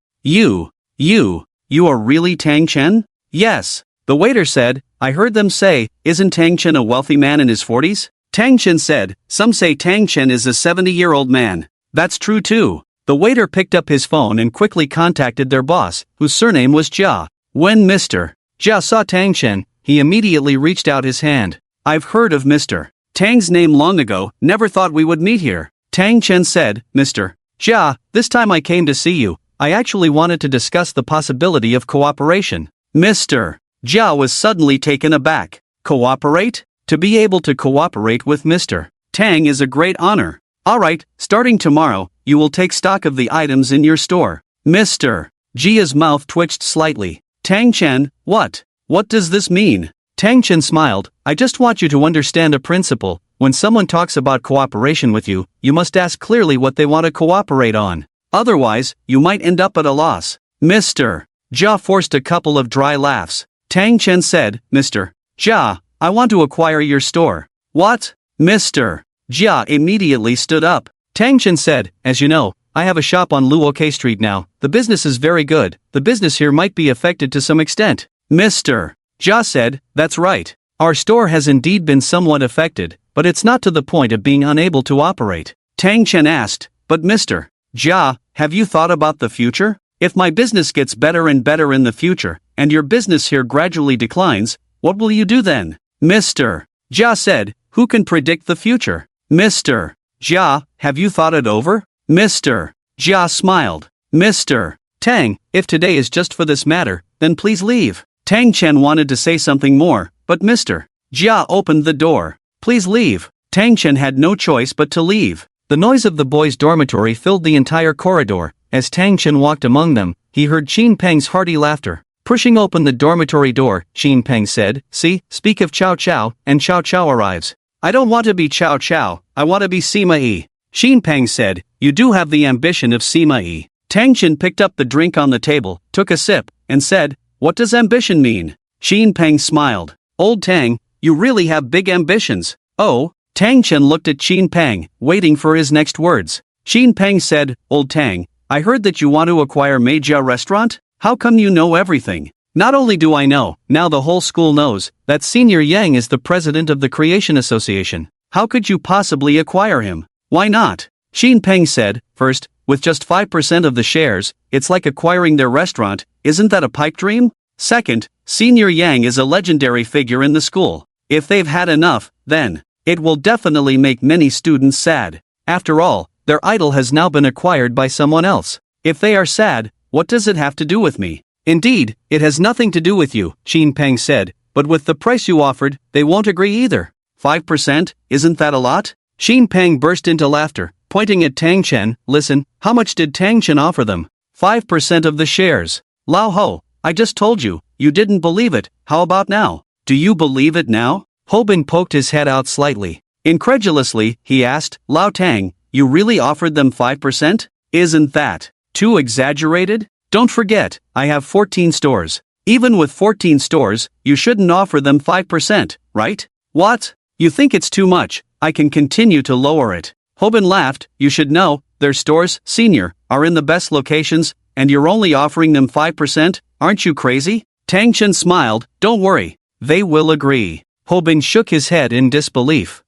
are really Tang Chen?" "Yes." The waiter said, "I heard them say, isn't Tang Chen a wealthy man in his 40s? Tang Chen said, "Some say Tang Chen is a 70-year-old man." "That's true too." The waiter picked up his phone and quickly contacted their boss, whose surname was Jia. When Mr. Jia saw Tang Chen, he immediately reached out his hand. "I've heard of Mr. Tang's name long ago, never thought we would meet here." Tang Chen said, "Mr. Jia, this time I came to see you, I actually wanted to discuss the possibility of cooperation. Mr. Jia was suddenly taken aback. Cooperate? To be able to cooperate with Mr. Tang is a great honor. Alright, starting tomorrow, you will take stock of the items in your store. Mr. Jia's mouth twitched slightly. Tang Chen, what? What does this mean? Tang Chen smiled. I just want you to understand a principle. When someone talks about cooperation with you, you must ask clearly what they want to cooperate on. Otherwise, you might end up at a loss. Mr. Jia forced a couple of dry laughs. Tang Chen said, Mr. Jia, I want to acquire your store. What? Mr. Jia immediately stood up. Tang Chen said, as you know, I have a shop on Luoke Street now. The business is very good. The business here might be affected to some extent. Mr. Jia said, that's right. Our store has indeed been somewhat affected, but it's not to the point of being unable to operate. Tang Chen asked, but Mr. Jia, have you thought about the future? If my business gets better and better in the future, and your business here gradually declines, what will you do then? Mr. Jia said, who can predict the future? Mr. Jia, have you thought it over? Mr. Jia smiled. Mr. Tang, if today is just for this matter, then please leave. Tang Chen wanted to say something more, but Mr. Jia opened the door. Please leave. Tang Chen had no choice but to leave. The noise of the boys' dormitory filled the entire corridor. As Tang Chen walked among them, he heard Qin Peng's hearty laughter. Pushing open the dormitory door, Qin Peng said, see, speak of Chow Chow, and Chow Chow arrives. I don't want to be Chow Chow, I want to be Sima Yi. Qin Peng said, you do have the ambition of Sima Yi. Tang Chen picked up the drink on the table, took a sip, and said, what does ambition mean? Qin Peng smiled. Old Tang, you really have big ambitions. Oh, Tang Chen looked at Qin Peng, waiting for his next words. Qin Peng said, Old Tang, I heard that you want to acquire Meijia restaurant? How come you know everything? Not only do I know, now the whole school knows, that Senior Yang is the president of the Creation Association. How could you possibly acquire him? Why not? Qin Peng said, first, with just 5% of the shares, it's like acquiring their restaurant, isn't that a pipe dream? Second, Senior Yang is a legendary figure in the school. If they've had enough, then, it will definitely make many students sad. After all, their idol has now been acquired by someone else. If they are sad, what does it have to do with me? Indeed, it has nothing to do with you, Qin Peng said, but with the price you offered, they won't agree either. 5%, isn't that a lot? Qin Peng burst into laughter, pointing at Tang Chen. Listen, how much did Tang Chen offer them? 5% of the shares. Lao Ho, I just told you, you didn't believe it, how about now? Do you believe it now? Ho Bin poked his head out slightly. Incredulously, he asked, Lao Tang, you really offered them 5%? Isn't that too exaggerated? Don't forget, I have 14 stores. Even with 14 stores, you shouldn't offer them 5%, right? What? You think it's too much? I can continue to lower it. Ho Bin laughed. You should know, their stores, senior, are in the best locations, and you're only offering them 5%? Aren't you crazy? Tang Chen smiled. Don't worry, they will agree. Ho Bin shook his head in disbelief.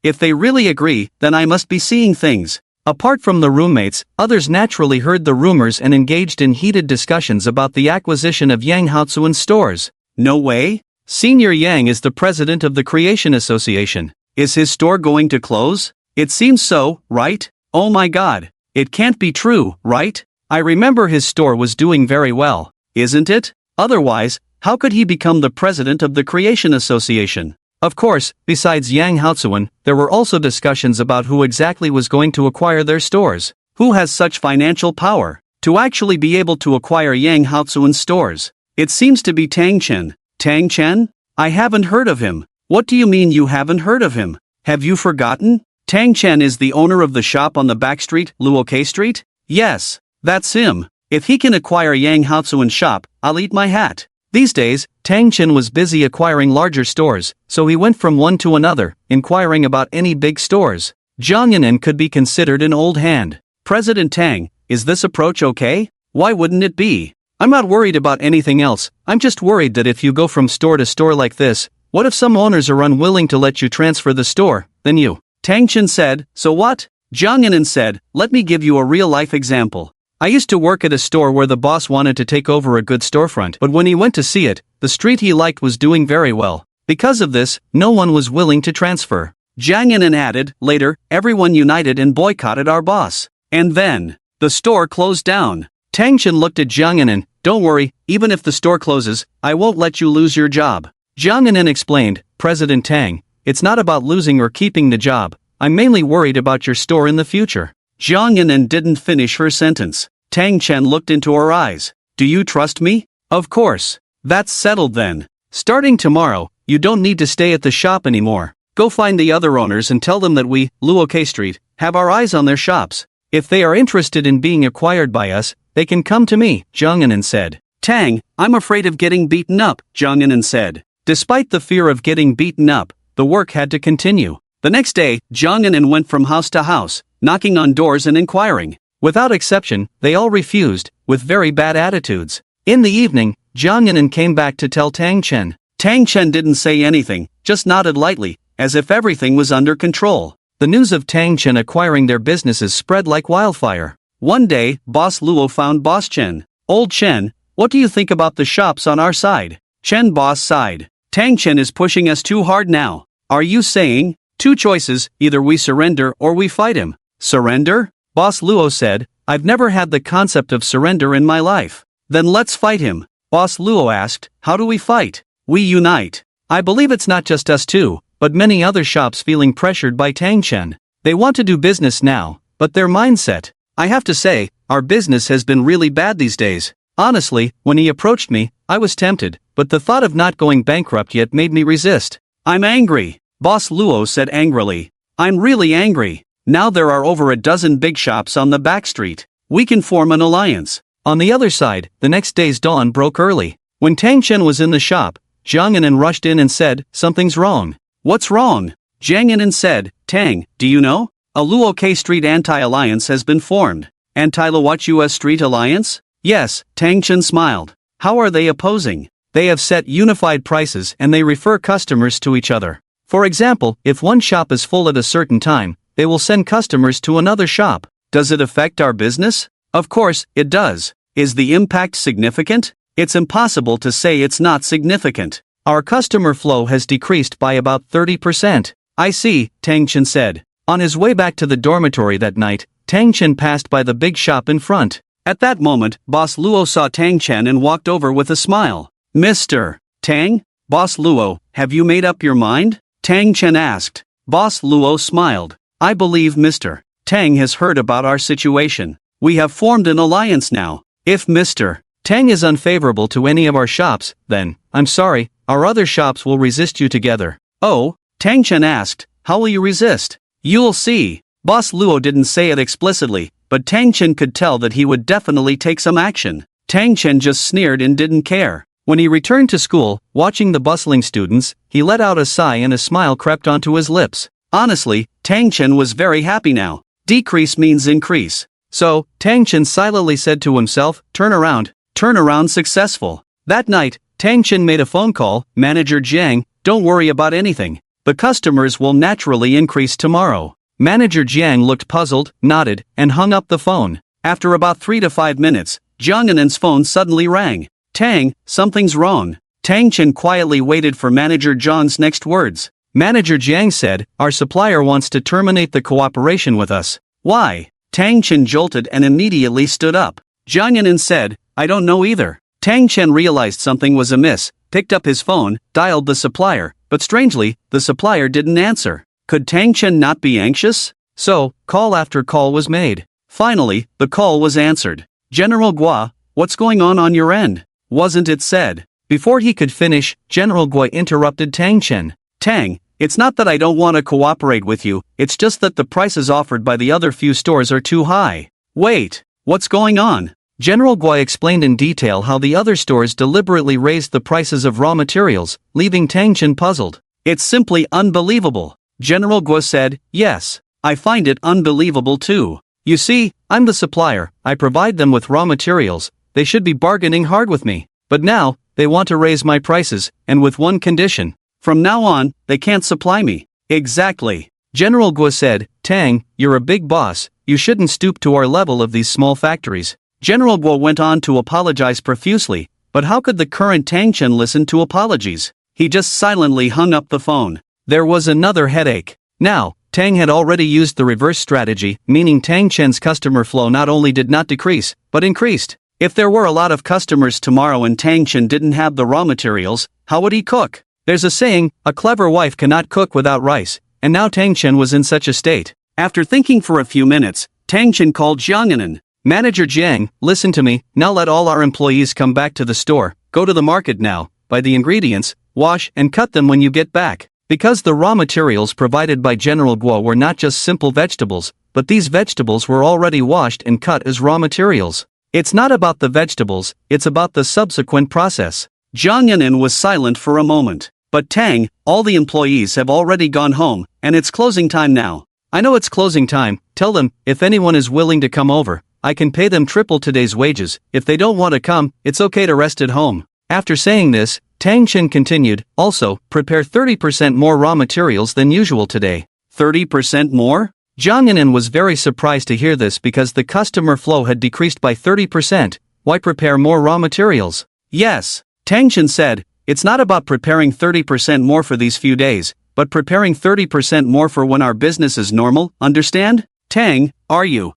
If they really agree, then I must be seeing things. Apart from the roommates, others naturally heard the rumors and engaged in heated discussions about the acquisition of Yang Haozuan's stores. No way? Senior Yang is the president of the Creation Association. Is his store going to close? It seems so, right? Oh my god. It can't be true, right? I remember his store was doing very well. Isn't it? Otherwise, how could he become the president of the Creation Association? Of course, besides Yang Haozuan, there were also discussions about who exactly was going to acquire their stores. Who has such financial power to actually be able to acquire Yang Haozuan's stores? It seems to be Tang Chen. Tang Chen? I haven't heard of him. What do you mean you haven't heard of him? Have you forgotten? Tang Chen is the owner of the shop on the back street, Luoke Street? Yes, that's him. If he can acquire Yang Haozuan's shop, I'll eat my hat. These days, Tang Chen was busy acquiring larger stores, so he went from one to another, inquiring about any big stores. Zhang Yan'an could be considered an old hand. President Tang, is this approach okay? Why wouldn't it be? I'm not worried about anything else. I'm just worried that if you go from store to store like this, what if some owners are unwilling to let you transfer the store, then you? Tang Chen said, so what? Zhang Yan'an said, let me give you a real-life example. I used to work at a store where the boss wanted to take over a good storefront, but when he went to see it, the street he liked was doing very well. Because of this, no one was willing to transfer. Zhang Yan'an added, later, everyone united and boycotted our boss. And then, The store closed down. Tang Chen looked at Jiang Yinan. Don't worry, even if the store closes, I won't let you lose your job. Jiang Yinan explained, President Tang, it's not about losing or keeping the job. I'm mainly worried about your store in the future. Jiang Yinan didn't finish her sentence. Tang Chen looked into her eyes. Do you trust me? Of course. That's settled then. Starting tomorrow, you don't need to stay at the shop anymore. Go find the other owners and tell them that we, Luoke Street, have our eyes on their shops. If they are interested in being acquired by us, they can come to me, Jiang Yinan said. Tang, I'm afraid of getting beaten up, Jiang Yinan said. Despite the fear of getting beaten up, the work had to continue. The next day, Jiang Yinan went from house to house, knocking on doors and inquiring. Without exception, they all refused, with very bad attitudes. In the evening, Jiang Yinan came back to tell Tang Chen. Tang Chen didn't say anything, just nodded lightly, as if everything was under control. The news of Tang Chen acquiring their businesses spread like wildfire. One day, Boss Luo found Boss Chen. Old Chen, what do you think about the shops on our side? Chen Boss sighed. Tang Chen is pushing us too hard now. Are you saying? Two choices, either we surrender or we fight him. Surrender? Boss Luo said, I've never had the concept of surrender in my life. Then let's fight him. Boss Luo asked, how do we fight? We unite. I believe it's not just us two, but many other shops feeling pressured by Tang Chen. They want to do business now, but their mindset. I have to say, our business has been really bad these days. Honestly, when he approached me, I was tempted, but the thought of not going bankrupt yet made me resist. I'm angry, Boss Luo said angrily. I'm really angry. Now there are over a dozen big shops on the back street. We can form an alliance. On the other side, the next day's dawn broke early. When Tang Chen was in the shop, Jiang Yinan rushed in and said, something's wrong. What's wrong? Jiang Yinan said, Tang, do you know? A Luoke Street Anti-Alliance has been formed. Anti-Luochua Street Alliance? Yes, Tang Chen smiled. How are they opposing? They have set unified prices and they refer customers to each other. For example, if one shop is full at a certain time, they will send customers to another shop. Does it affect our business? Of course, it does. Is the impact significant? It's impossible to say it's not significant. Our customer flow has decreased by about 30%. I see, Tang Chen said. On his way back to the dormitory that night, Tang Chen passed by the big shop in front. At that moment, Boss Luo saw Tang Chen and walked over with a smile. Mr. Tang? Boss Luo, have you made up your mind? Tang Chen asked. Boss Luo smiled. I believe Mr. Tang has heard about our situation. We have formed an alliance now. If Mr. Tang is unfavorable to any of our shops, then, I'm sorry, our other shops will resist you together. Oh? Tang Chen asked. How will you resist? You'll see. Boss Luo didn't say it explicitly, but Tang Chen could tell that he would definitely take some action. Tang Chen just sneered and didn't care. When he returned to school, watching the bustling students, he let out a sigh and a smile crept onto his lips. Honestly, Tang Chen was very happy now. Decrease means increase. So, Tang Chen silently said to himself, turn around successful. That night, Tang Chen made a phone call, Manager Jiang, don't worry about anything. The customers will naturally increase tomorrow. Manager Jiang looked puzzled, nodded, and hung up the phone. After about 3 to 5 minutes, Jiang Yinan's phone suddenly rang. Tang, something's wrong. Tang Chen quietly waited for Manager Jiang's next words. Manager Jiang said, our supplier wants to terminate the cooperation with us. Why? Tang Chen jolted and immediately stood up. Jiang Yinan said, I don't know either. Tang Chen realized something was amiss, picked up his phone, dialed the supplier, but strangely, the supplier didn't answer. Could Tang Chen not be anxious? So, call after call was made. Finally, the call was answered. General Gua, what's going on your end? Wasn't it said? Before he could finish, General Gua interrupted Tang Chen. Tang, it's not that I don't want to cooperate with you, it's just that the prices offered by the other few stores are too high. Wait, what's going on? General Gua explained in detail how the other stores deliberately raised the prices of raw materials, leaving Tang Chen puzzled. It's simply unbelievable. General Gua said, yes, I find it unbelievable too. You see, I'm the supplier, I provide them with raw materials, they should be bargaining hard with me. But now, they want to raise my prices, and with one condition. From now on, they can't supply me. Exactly. General Gua said, Tang, you're a big boss, you shouldn't stoop to our level of these small factories. General Gua went on to apologize profusely, but how could the current Tang Chen listen to apologies? He just silently hung up the phone. There was another headache. Now, Tang had already used the reverse strategy, meaning Tang Chen's customer flow not only did not decrease, but increased. If there were a lot of customers tomorrow and Tang Chen didn't have the raw materials, how would he cook? There's a saying, a clever wife cannot cook without rice, and now Tang Chen was in such a state. After thinking for a few minutes, Tang Chen called Jiang Yanan. Manager Jiang, listen to me, now let all our employees come back to the store, go to the market now, buy the ingredients, wash and cut them when you get back. Because the raw materials provided by General Guo were not just simple vegetables, but these vegetables were already washed and cut as raw materials. It's not about the vegetables, it's about the subsequent process. Jiang Yanan was silent for a moment. But Tang, all the employees have already gone home, and it's closing time now. I know it's closing time, tell them, if anyone is willing to come over, I can pay them triple today's wages. If they don't want to come, it's okay to rest at home. After saying this, Tang Chen continued, also, prepare 30% more raw materials than usual today. 30% more? Jiang Yanan was very surprised to hear this because the customer flow had decreased by 30%. Why prepare more raw materials? Yes, Tang Chen said, it's not about preparing 30% more for these few days, but preparing 30% more for when our business is normal, understand? Tang, are you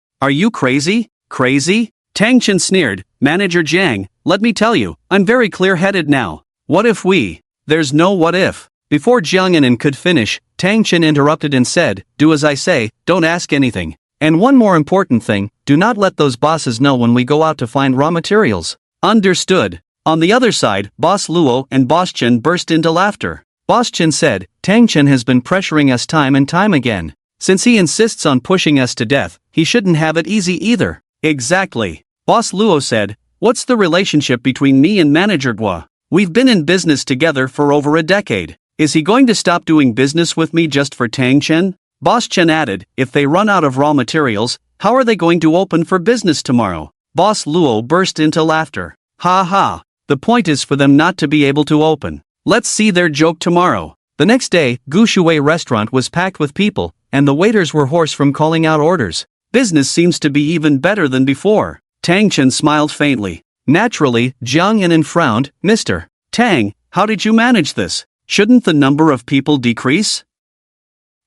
crazy? Crazy? Tang Chen sneered, Manager Jiang, let me tell you, I'm very clear-headed now. What if we? There's no what if. Before Jiang Yanan could finish, Tang Chen interrupted and said, do as I say, don't ask anything. And one more important thing, do not let those bosses know when we go out to find raw materials. Understood. On the other side, Boss Luo and Boss Chen burst into laughter. Boss Chen said, Tang Chen has been pressuring us time and time again. Since he insists on pushing us to death, he shouldn't have it easy either. Exactly. Boss Luo said, what's the relationship between me and Manager Guo? We've been in business together for over a decade. Is he going to stop doing business with me just for Tang Chen? Boss Chen added, if they run out of raw materials, how are they going to open for business tomorrow? Boss Luo burst into laughter. Ha ha. The point is for them not to be able to open. Let's see their joke tomorrow. The next day, Gu Shui restaurant was packed with people, and the waiters were hoarse from calling out orders. Business seems to be even better than before. Tang Chen smiled faintly. Naturally, Jiang Yanan frowned, Mr. Tang, how did you manage this? Shouldn't the number of people decrease?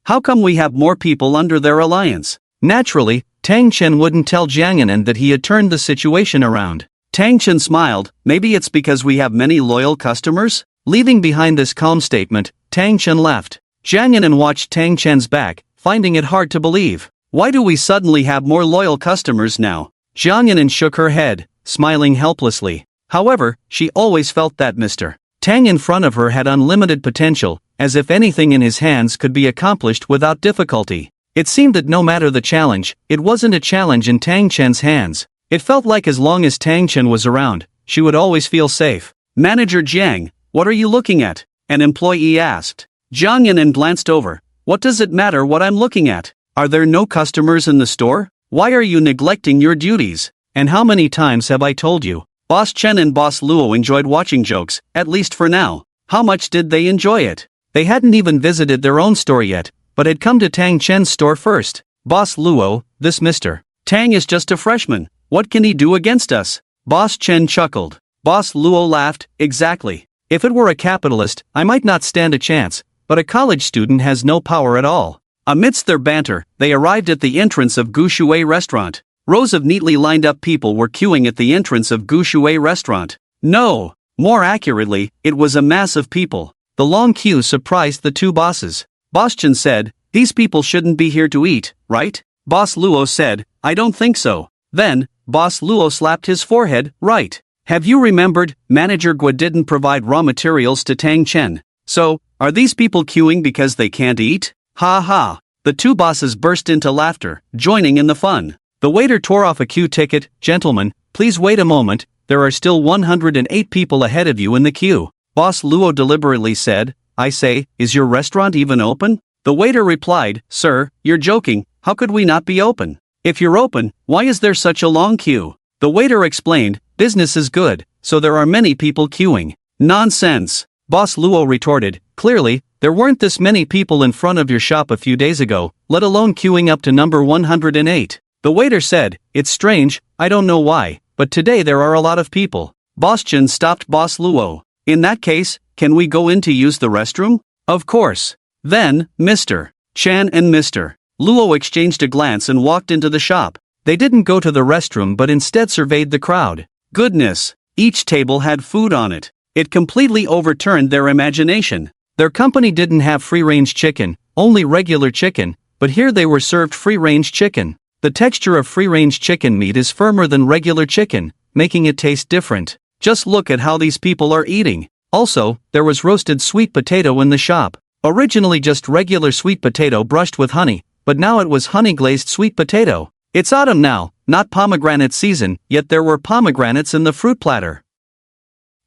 How come we have more people under their alliance? Naturally, Tang Chen wouldn't tell Jiang Yanan that he had turned the situation around. Tang Chen smiled, maybe it's because we have many loyal customers? Leaving behind this calm statement, Tang Chen left. Jiang Yanan watched Tang Chen's back, finding it hard to believe. Why do we suddenly have more loyal customers now? Jiang Yanan shook her head, smiling helplessly. However, she always felt that Mr. Tang in front of her had unlimited potential, as if anything in his hands could be accomplished without difficulty. It seemed that no matter the challenge, it wasn't a challenge in Tang Chen's hands. It felt like as long as Tang Chen was around, she would always feel safe. Manager Jiang, what are you looking at? An employee asked. Jiang Yanan glanced over. What does it matter what I'm looking at? Are there no customers in the store? Why are you neglecting your duties? And how many times have I told you? Boss Chen and Boss Luo enjoyed watching jokes, at least for now. How much did they enjoy it? They hadn't even visited their own store yet, but had come to Tang Chen's store first. Boss Luo, this Mr. Tang is just a freshman. What can he do against us? Boss Chen chuckled. Boss Luo laughed, exactly. If it were a capitalist, I might not stand a chance, but a college student has no power at all. Amidst their banter, they arrived at the entrance of Gu Shui restaurant. Rows of neatly lined up people were queuing at the entrance of Gu Shui restaurant. No, more accurately, it was a mass of people. The long queue surprised the two bosses. Boss Chen said, these people shouldn't be here to eat, right? Boss Luo said, I don't think so. Then, Boss Luo slapped his forehead, right. Have you remembered, Manager Guo didn't provide raw materials to Tang Chen. So, are these people queuing because they can't eat? Ha ha. The two bosses burst into laughter, joining in the fun. The waiter tore off a queue ticket. Gentlemen, please wait a moment, there are still 108 people ahead of you in the queue. Boss Luo deliberately said, I say, is your restaurant even open? The waiter replied, Sir, you're joking, how could we not be open? If you're open, why is there such a long queue? The waiter explained, business is good, so there are many people queuing. Nonsense. Boss Luo retorted, clearly, there weren't this many people in front of your shop a few days ago, let alone queuing up to number 108. The waiter said, it's strange, I don't know why, but today there are a lot of people. Boss Chen stopped Boss Luo. In that case, can we go in to use the restroom? Of course. Then, Mr. Chan and Mr. Luo exchanged a glance and walked into the shop. They didn't go to the restroom but instead surveyed the crowd. Goodness! Each table had food on it. It completely overturned their imagination. Their company didn't have free-range chicken, only regular chicken, but here they were served free-range chicken. The texture of free-range chicken meat is firmer than regular chicken, making it taste different. Just look at how these people are eating. Also, there was roasted sweet potato in the shop. Originally just regular sweet potato brushed with honey, but now it was honey-glazed sweet potato. It's autumn now, not pomegranate season, yet there were pomegranates in the fruit platter.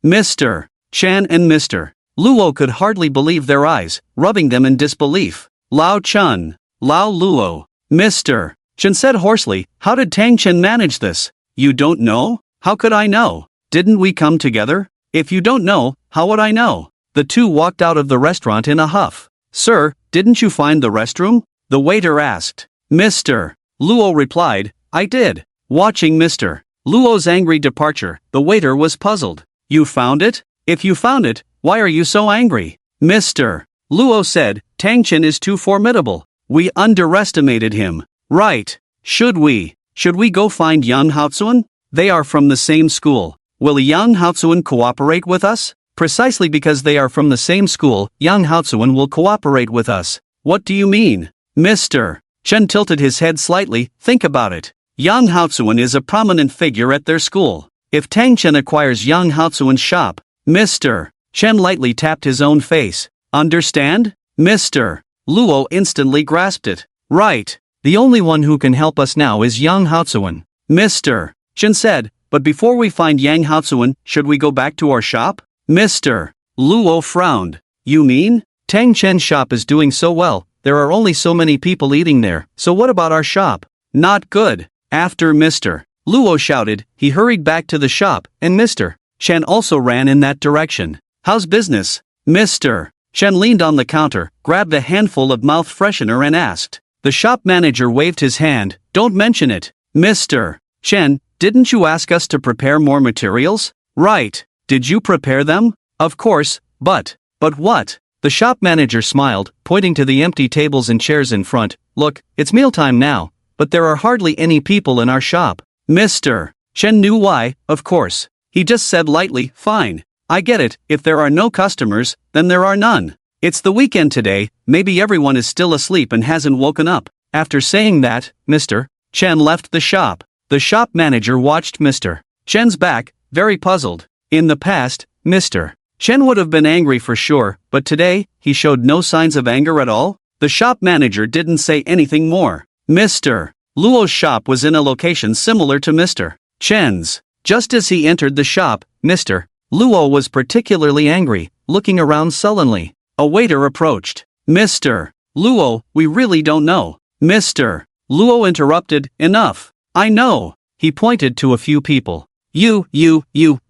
Mr. Chan and Mr. Luo could hardly believe their eyes, rubbing them in disbelief. Lao Chun, Lao Luo. Mr. Chen said hoarsely, how did Tang Chen manage this? You don't know? How could I know? Didn't we come together? If you don't know, how would I know? The two walked out of the restaurant in a huff. Sir, didn't you find the restroom? The waiter asked. Mr. Luo replied, I did. Watching Mr. Luo's angry departure, the waiter was puzzled. You found it? If you found it, why are you so angry? Mr. Luo said, Tang Chen is too formidable. We underestimated him. Right. Should we go find Yang Haozuan? They are from the same school. Will Yang Haozuan cooperate with us? Precisely because they are from the same school, Yang Haozuan will cooperate with us. What do you mean? Mr. Chen tilted his head slightly, think about it. Yang Haozuan is a prominent figure at their school. If Tang Chen acquires Yang Haozuan's shop, Mr. Chen lightly tapped his own face. Understand? Mr. Luo instantly grasped it. Right. The only one who can help us now is Yang Haozuan. Mr. Chen said, but before we find Yang Haozuan, should we go back to our shop? Mr. Luo frowned. You mean? Tang Chen's shop is doing so well, there are only so many people eating there, so what about our shop? Not good. After Mr. Luo shouted, he hurried back to the shop, and Mr. Chen also ran in that direction. How's business? Mr. Chen leaned on the counter, grabbed a handful of mouth freshener and asked. The shop manager waved his hand, don't mention it. Mr. Chen, didn't you ask us to prepare more materials? Right. Did you prepare them? Of course, but what? The shop manager smiled, pointing to the empty tables and chairs in front. Look, it's mealtime now, but there are hardly any people in our shop. Mr. Chen knew why, of course. He just said lightly, fine. I get it, if there are no customers, then there are none. It's the weekend today, maybe everyone is still asleep and hasn't woken up. After saying that, Mr. Chen left the shop. The shop manager watched Mr. Chen's back, very puzzled. In the past, Mr. Chen would have been angry for sure, but today, he showed no signs of anger at all. The shop manager didn't say anything more. Mr. Luo's shop was in a location similar to Mr. Chen's. Just as he entered the shop, Mr. Luo was particularly angry, looking around sullenly. A waiter approached. Mr. Luo, we really don't know. Mr. Luo interrupted, enough. I know. He pointed to a few people. You,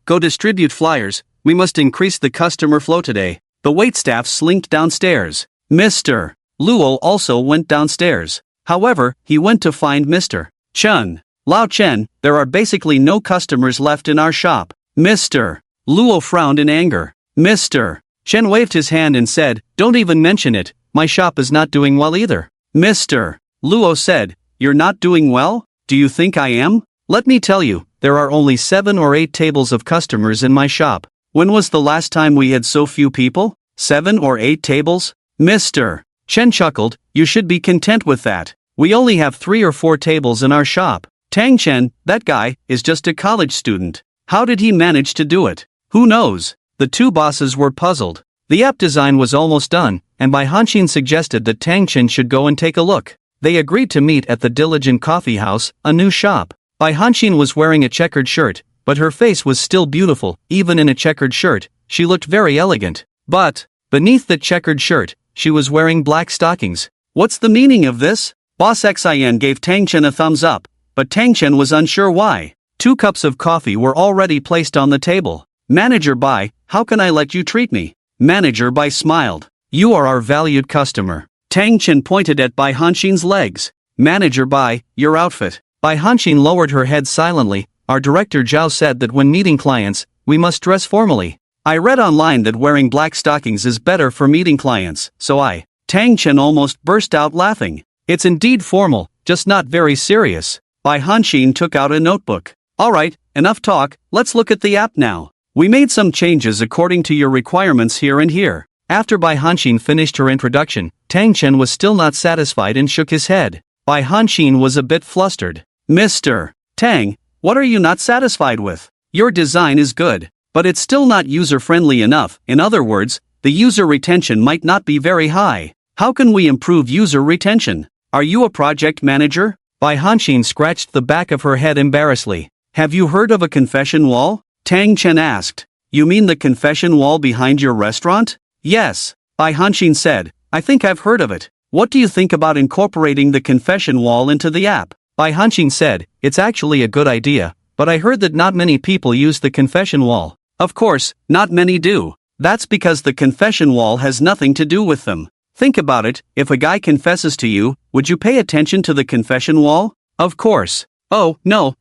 go distribute flyers, we must increase the customer flow today. The waitstaff slinked downstairs. Mr. Luo also went downstairs. However, he went to find Mr. Chen. Lao Chen, there are basically no customers left in our shop. Mr. Luo frowned in anger. Mr. Chen waved his hand and said, don't even mention it, my shop is not doing well either. Mr. Luo said, you're not doing well? Do you think I am? Let me tell you, there are only 7 or 8 tables of customers in my shop. When was the last time we had so few people? 7 or 8 tables? Mr. Chen chuckled, you should be content with that. We only have 3 or 4 tables in our shop. Tang Chen, that guy, is just a college student. How did he manage to do it? Who knows? The two bosses were puzzled. The app design was almost done, and Bai Hanxin suggested that Tang Chen should go and take a look. They agreed to meet at the Diligent Coffee House, a new shop. Bai Hanxin was wearing a checkered shirt, but her face was still beautiful, even in a checkered shirt, she looked very elegant. But, beneath the checkered shirt, she was wearing black stockings. What's the meaning of this? Boss Xin gave Tang Chen a thumbs up, but Tang Chen was unsure why. 2 cups of coffee were already placed on the table. Manager Bai, how can I let you treat me? Manager Bai smiled. You are our valued customer. Tang Chen pointed at Bai Hanxin's legs. Manager Bai, your outfit. Bai Hanxin lowered her head silently. Our director Zhao said that when meeting clients, we must dress formally. I read online that wearing black stockings is better for meeting clients, so I Tang Chen almost burst out laughing. It's indeed formal, just not very serious. Bai Hanxin took out a notebook. Alright, enough talk, let's look at the app now. We made some changes according to your requirements here and here. After Bai Hanxin finished her introduction, Tang Chen was still not satisfied and shook his head. Bai Hanxin was a bit flustered. Mr. Tang, what are you not satisfied with? Your design is good, but it's still not user-friendly enough. In other words, the user retention might not be very high. How can we improve user retention? Are you a project manager? Bai Hanxin scratched the back of her head embarrassedly. Have you heard of a confession wall? Tang Chen asked. You mean the confession wall behind your restaurant? Yes, Bai Hanxin said. I think I've heard of it. What do you think about incorporating the confession wall into the app? Bai Hanxin said, it's actually a good idea, but I heard that not many people use the confession wall. Of course, not many do. That's because the confession wall has nothing to do with them. Think about it, if a guy confesses to you, would you pay attention to the confession wall? Of course. Oh, no,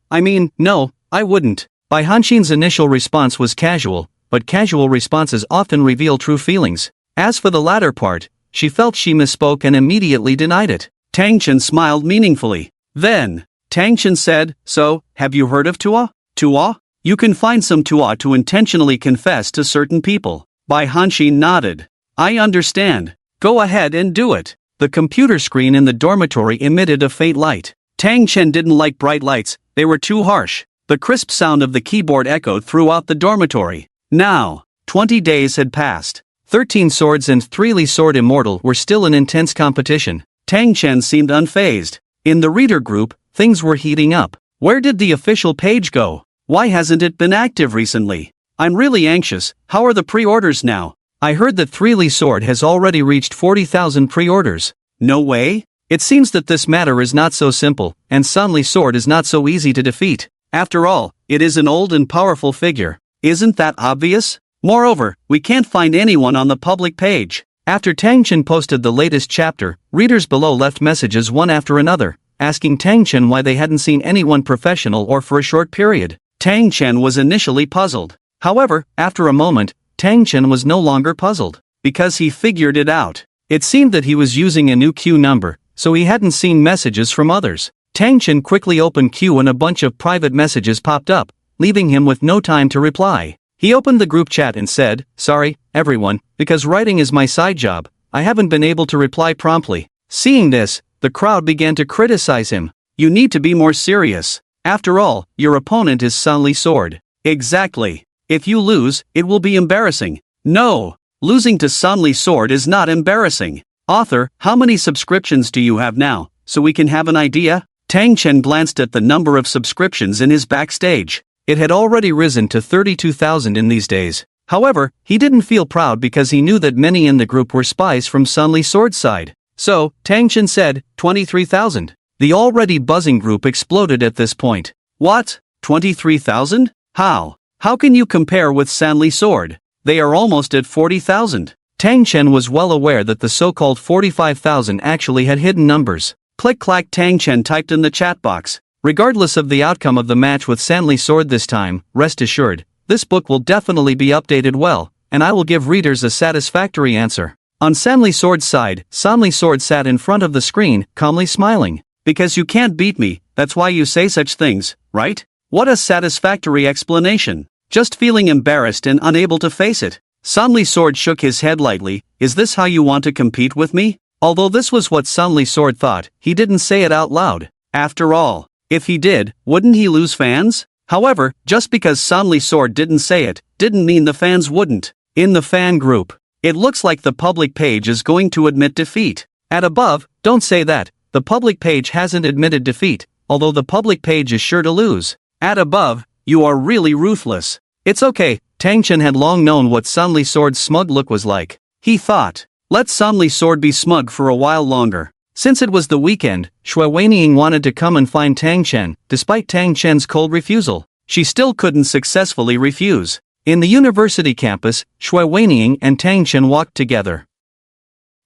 no, I wouldn't. Bai Hanxin's initial response was casual, but casual responses often reveal true feelings. As for the latter part, she felt she misspoke and immediately denied it. Tang Chen smiled meaningfully. Then, Tang Chen said, so, have you heard of Tua? Tua? You can find some Tua to intentionally confess to certain people. Bai Hanxin nodded. I understand. Go ahead and do it. The computer screen in the dormitory emitted a faint light. Tang Chen didn't like bright lights, they were too harsh. The crisp sound of the keyboard echoed throughout the dormitory. Now, 20 days had passed. 13 Swords and 3 Sword Immortal were still in intense competition. Tang Chen seemed unfazed. In the reader group, things were heating up. Where did the official page go? Why hasn't it been active recently? I'm really anxious. How are the pre-orders now? I heard that 3 Sword has already reached 40,000 pre-orders. No way? It seems that this matter is not so simple, and Sanli Sword is not so easy to defeat. After all, it is an old and powerful figure. Isn't that obvious? Moreover, we can't find anyone on the public page. After Tang Chen posted the latest chapter, readers below left messages one after another, asking Tang Chen why they hadn't seen anyone professional or for a short period. Tang Chen was initially puzzled. However, after a moment, Tang Chen was no longer puzzled, because he figured it out. It seemed that he was using a new queue number, so he hadn't seen messages from others. Tang Chen quickly opened queue and a bunch of private messages popped up, leaving him with no time to reply. He opened the group chat and said, sorry, everyone, because writing is my side job, I haven't been able to reply promptly. Seeing this, the crowd began to criticize him. You need to be more serious. After all, your opponent is Sanli Sword. Exactly. If you lose, it will be embarrassing. No, losing to Sanli Sword is not embarrassing. Author, how many subscriptions do you have now, so we can have an idea? Tang Chen glanced at the number of subscriptions in his backstage. It had already risen to 32,000 in these days. However, he didn't feel proud because he knew that many in the group were spies from Sanli Sword's side. So, Tang Chen said, 23,000. The already buzzing group exploded at this point. What? 23,000? How? How can you compare with Sanli Sword? They are almost at 40,000. Tang Chen was well aware that the so-called 45,000 actually had hidden numbers. Click-clack, Tang Chen typed in the chat box. Regardless of the outcome of the match with Sanli Sword this time, rest assured, this book will definitely be updated well, and I will give readers a satisfactory answer. On Sanli Sword's side, Sanli Sword sat in front of the screen, calmly smiling. Because you can't beat me, that's why you say such things, right? What a satisfactory explanation. Just feeling embarrassed and unable to face it. Sanli Sword shook his head lightly. Is this how you want to compete with me? Although this was what Sanli Sword thought, he didn't say it out loud. After all, if he did, wouldn't he lose fans? However, just because Sanli Sword didn't say it, didn't mean the fans wouldn't. In the fan group, it looks like the public page is going to admit defeat. At above, don't say that, the public page hasn't admitted defeat, although the public page is sure to lose. At above, you are really ruthless. It's okay, Tang Chen had long known what Sanli Sword's smug look was like. He thought, let Sanli Sword be smug for a while longer. Since it was the weekend, Shui Weining wanted to come and find Tang Chen, despite Tang Chen's cold refusal. She still couldn't successfully refuse. In the university campus, Shui Weining and Tang Chen walked together.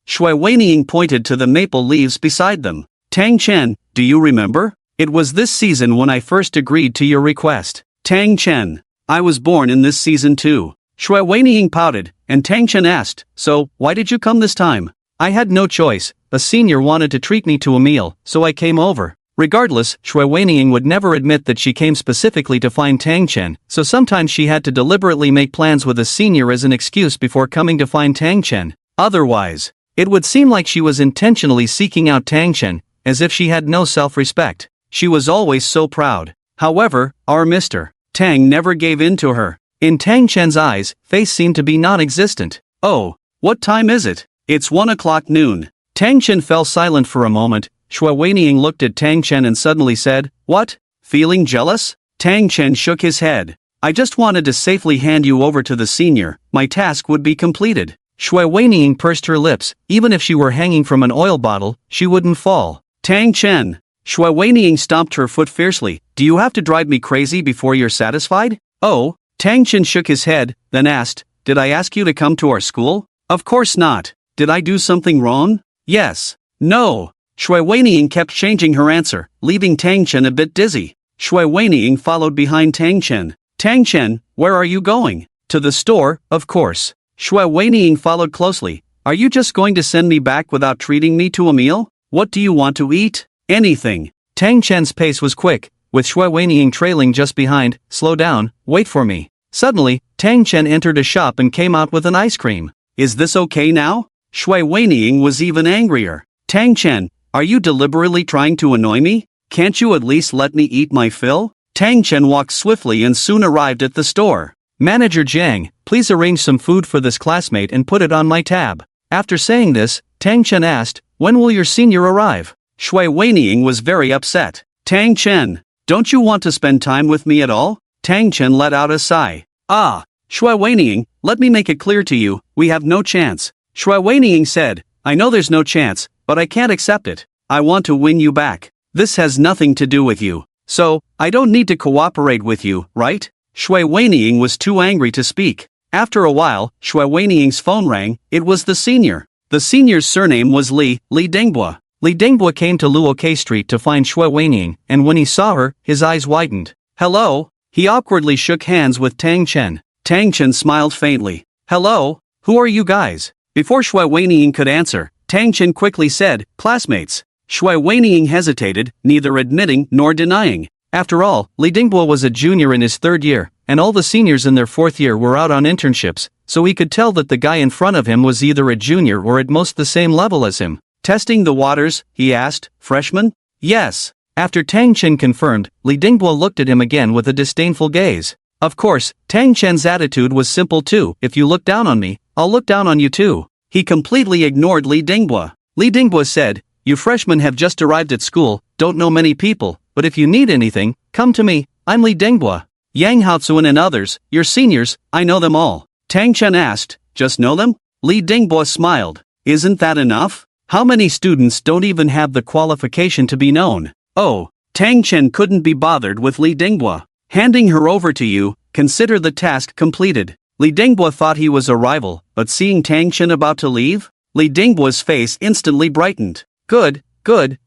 Shui Weining pointed to the maple leaves beside them. Tang Chen, do you remember? It was this season when I first agreed to your request. Tang Chen, I was born in this season too. Shui Weining pouted, and Tang Chen asked, so, why did you come this time? I had no choice, a senior wanted to treat me to a meal, so I came over. Regardless, Shui Weining would never admit that she came specifically to find Tang Chen, so sometimes she had to deliberately make plans with a senior as an excuse before coming to find Tang Chen. Otherwise, it would seem like she was intentionally seeking out Tang Chen, as if she had no self-respect. She was always so proud. However, our Mr. Tang never gave in to her. In Tang Chen's eyes, face seemed to be non-existent. Oh, what time is it? It's 1 o'clock noon. Tang Chen fell silent for a moment. Shui Weining looked at Tang Chen and suddenly said, "What? Feeling jealous?" Tang Chen shook his head. "I just wanted to safely hand you over to the senior, my task would be completed." Shui Weining pursed her lips. Even if she were hanging from an oil bottle, she wouldn't fall. Tang Chen. Shui Weining stomped her foot fiercely. "Do you have to drive me crazy before you're satisfied?" "Oh." Tang Chen shook his head, then asked, "Did I ask you to come to our school?" "Of course not." "Did I do something wrong?" "Yes." "No." Shui Weining kept changing her answer, leaving Tang Chen a bit dizzy. Shui Weining followed behind Tang Chen. "Tang Chen, where are you going?" "To the store, of course." Shui Weining followed closely. "Are you just going to send me back without treating me to a meal? What do you want to eat?" "Anything." Tang Chen's pace was quick, with Shui Weining trailing just behind. "Slow down, wait for me." Suddenly, Tang Chen entered a shop and came out with an ice cream. "Is this okay now?" Shui Weining was even angrier. "Tang Chen, are you deliberately trying to annoy me? Can't you at least let me eat my fill?" Tang Chen walked swiftly and soon arrived at the store. "Manager Jiang, please arrange some food for this classmate and put it on my tab." After saying this, Tang Chen asked, "When will your senior arrive?" Shui Weining was very upset. "Tang Chen, don't you want to spend time with me at all?" Tang Chen let out a sigh. "Ah, Shui Weining, let me make it clear to you, we have no chance." Shui Weining said, "I know there's no chance, but I can't accept it. I want to win you back. This has nothing to do with you. So, I don't need to cooperate with you, right?" Shui Weining was too angry to speak. After a while, Shui Weining's phone rang. It was the senior. The senior's surname was Li Dingbua. Li Dingbua came to Luokai Street to find Shui Weining, and when he saw her, his eyes widened. "Hello?" He awkwardly shook hands with Tang Chen. Tang Chen smiled faintly. "Hello? Who are you guys?" Before Shui Weining could answer, Tang Chen quickly said, "Classmates." Shui Weining hesitated, neither admitting nor denying. After all, Li Dingbua was a junior in his third year, and all the seniors in their fourth year were out on internships, so he could tell that the guy in front of him was either a junior or at most the same level as him. "Testing the waters?" he asked. "Freshman?" "Yes." After Tang Chen confirmed, Li Dingbua looked at him again with a disdainful gaze. Of course, Tang Chen's attitude was simple too. "If you look down on me, I'll look down on you too." He completely ignored Li Dingbua. Li Dingbua said, "You freshmen have just arrived at school, don't know many people, but if you need anything, come to me, I'm Li Dingbua." "Yang Haozuan and others, your seniors, I know them all." Tang Chen asked, "Just know them?" Li Dingbua smiled. "Isn't that enough? How many students don't even have the qualification to be known?" "Oh." Tang Chen couldn't be bothered with Li Dingbua. "Handing her over to you, consider the task completed." Li Dingbua thought he was a rival, but seeing Tang Chen about to leave, Li Dingbua's face instantly brightened. "Good,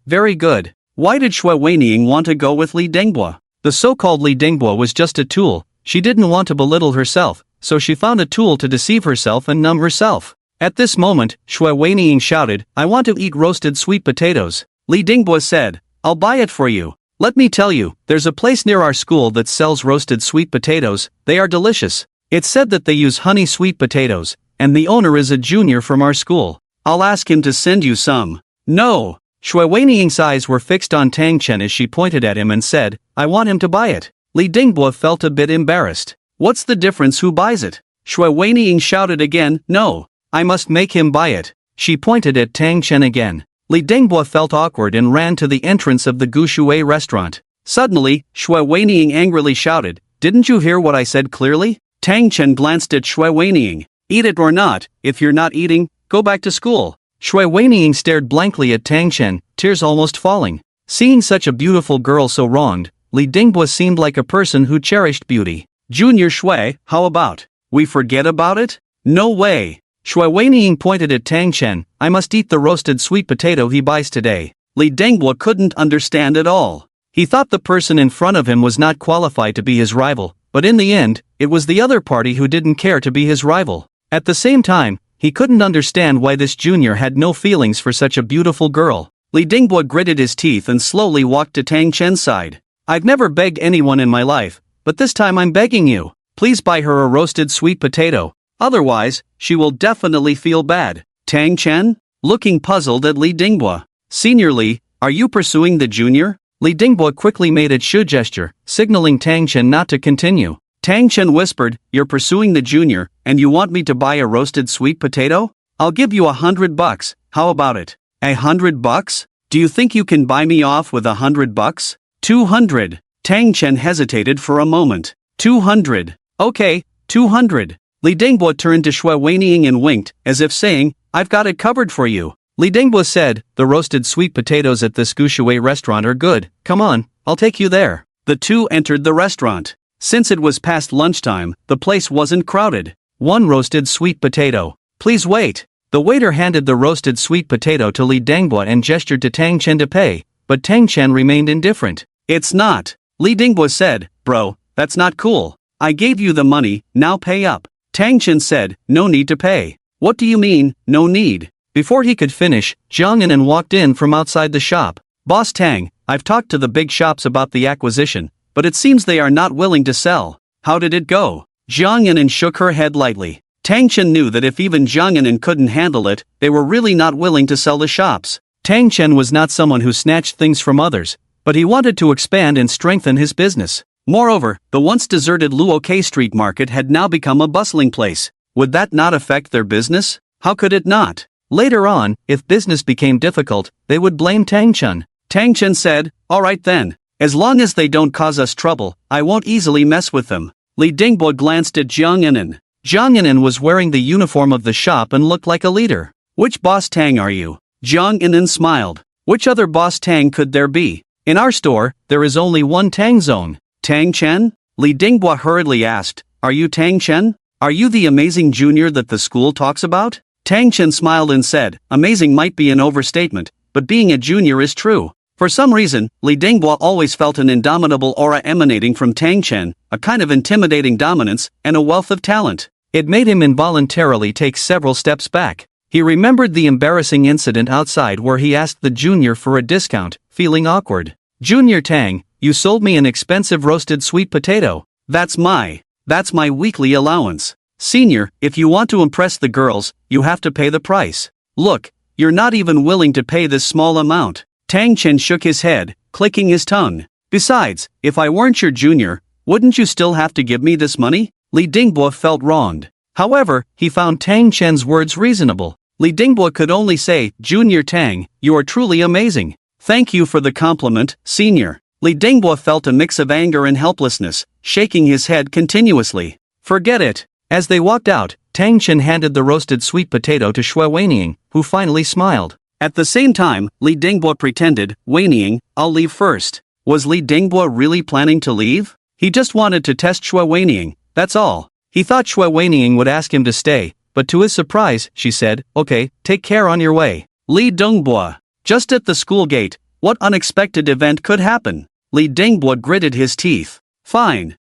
very good." Why did Shui Weining want to go with Li Dingbua? The so-called Li Dingbua was just a tool. She didn't want to belittle herself, so she found a tool to deceive herself and numb herself. At this moment, Shui Weining shouted, "I want to eat roasted sweet potatoes." Li Dingbua said, "I'll buy it for you." "Let me tell you, there's a place near our school that sells roasted sweet potatoes. They are delicious. It's said that they use honey sweet potatoes, and the owner is a junior from our school. I'll ask him to send you some." "No." Shui Weining's eyes were fixed on Tang Chen as she pointed at him and said, "I want him to buy it." Li Dingbua felt a bit embarrassed. "What's the difference who buys it?" Shui Weining shouted again, "No. I must make him buy it." She pointed at Tang Chen again. Li Dingbua felt awkward and ran to the entrance of the Gushui restaurant. Suddenly, Shui Weining angrily shouted, "Didn't you hear what I said clearly?" Tang Chen glanced at Shui Weining. "Eat it or not, if you're not eating, go back to school." Shui Weining stared blankly at Tang Chen, tears almost falling. Seeing such a beautiful girl so wronged, Li Dingbua seemed like a person who cherished beauty. "Junior Shui, how about? We forget about it?" "No way." Shui Weining pointed at Tang Chen, "I must eat the roasted sweet potato he buys today." Li Dingbua couldn't understand at all. He thought the person in front of him was not qualified to be his rival, but in the end, it was the other party who didn't care to be his rival. At the same time, He couldn't understand why this junior had no feelings for such a beautiful girl. Li Dingbua gritted his teeth and slowly walked to Tang Chen's side. I've never begged anyone in my life, but this time I'm begging you. Please buy her a roasted sweet potato. Otherwise, she will definitely feel bad. Tang Chen? Looking puzzled at Li Dingbua. Senior Li, are you pursuing the junior? Li Dingbua quickly made a shu gesture, signaling Tang Chen not to continue. Tang Chen whispered, you're pursuing the junior, and you want me to buy a roasted sweet potato? I'll give you $100, how about it? $100? Do you think you can buy me off with $100? 200. Tang Chen hesitated for a moment. 200. Okay, 200. Li Dingbua turned to Shui Weining and winked, as if saying, I've got it covered for you. Li Dingbua said, the roasted sweet potatoes at this Gushui restaurant are good, come on, I'll take you there. The two entered the restaurant. Since it was past lunchtime, the place wasn't crowded. One roasted sweet potato. Please wait. The waiter handed the roasted sweet potato to Li Dingbua and gestured to Tang Chen to pay, but Tang Chen remained indifferent. It's not. Li Dingbua said, bro, that's not cool. I gave you the money, now pay up. Tang Chen said, no need to pay. What do you mean, no need? Before he could finish, Jiang Yinan walked in from outside the shop. Boss Tang, I've talked to the big shops about the acquisition, but it seems they are not willing to sell. How did it go? Jiang Yinan shook her head lightly. Tang Chen knew that if even Jiang Yinan couldn't handle it, they were really not willing to sell the shops. Tang Chen was not someone who snatched things from others, but he wanted to expand and strengthen his business. Moreover, the once deserted Luokai Street Market had now become a bustling place. Would that not affect their business? How could it not? Later on, if business became difficult, they would blame Tang Chen. Tang Chen said, all right then. As long as they don't cause us trouble, I won't easily mess with them. Li Dingbua glanced at Jiang Yinan. Jiang Yinan was wearing the uniform of the shop and looked like a leader. Which boss Tang are you? Jiang Yinan smiled. Which other boss Tang could there be? In our store, there is only one Tang zone. Tang Chen? Li Dingbua hurriedly asked, are you Tang Chen? Are you the amazing junior that the school talks about? Tang Chen smiled and said, amazing might be an overstatement, but being a junior is true. For some reason, Li Dingbua always felt an indomitable aura emanating from Tang Chen, a kind of intimidating dominance, and a wealth of talent. It made him involuntarily take several steps back. He remembered the embarrassing incident outside where he asked the junior for a discount, feeling awkward. Junior Tang, you sold me an expensive roasted sweet potato. That's my weekly allowance. Senior, if you want to impress the girls, you have to pay the price. Look, you're not even willing to pay this small amount. Tang Chen shook his head, clicking his tongue. Besides, if I weren't your junior, wouldn't you still have to give me this money? Li Dingbua felt wronged. However, he found Tang Chen's words reasonable. Li Dingbua could only say, Junior Tang, you are truly amazing. Thank you for the compliment, senior. Li Dingbua felt a mix of anger and helplessness, shaking his head continuously. Forget it. As they walked out, Tang Chen handed the roasted sweet potato to Shui Weining, who finally smiled. At the same time, Li Dingbua pretended, Weining, I'll leave first. Was Li Dingbua really planning to leave? He just wanted to test Shui Weining, that's all. He thought Shui Weining would ask him to stay, but to his surprise, she said, okay, take care on your way. Li Dingbua. Just at the school gate, what unexpected event could happen? Li Dingbua gritted his teeth. Fine.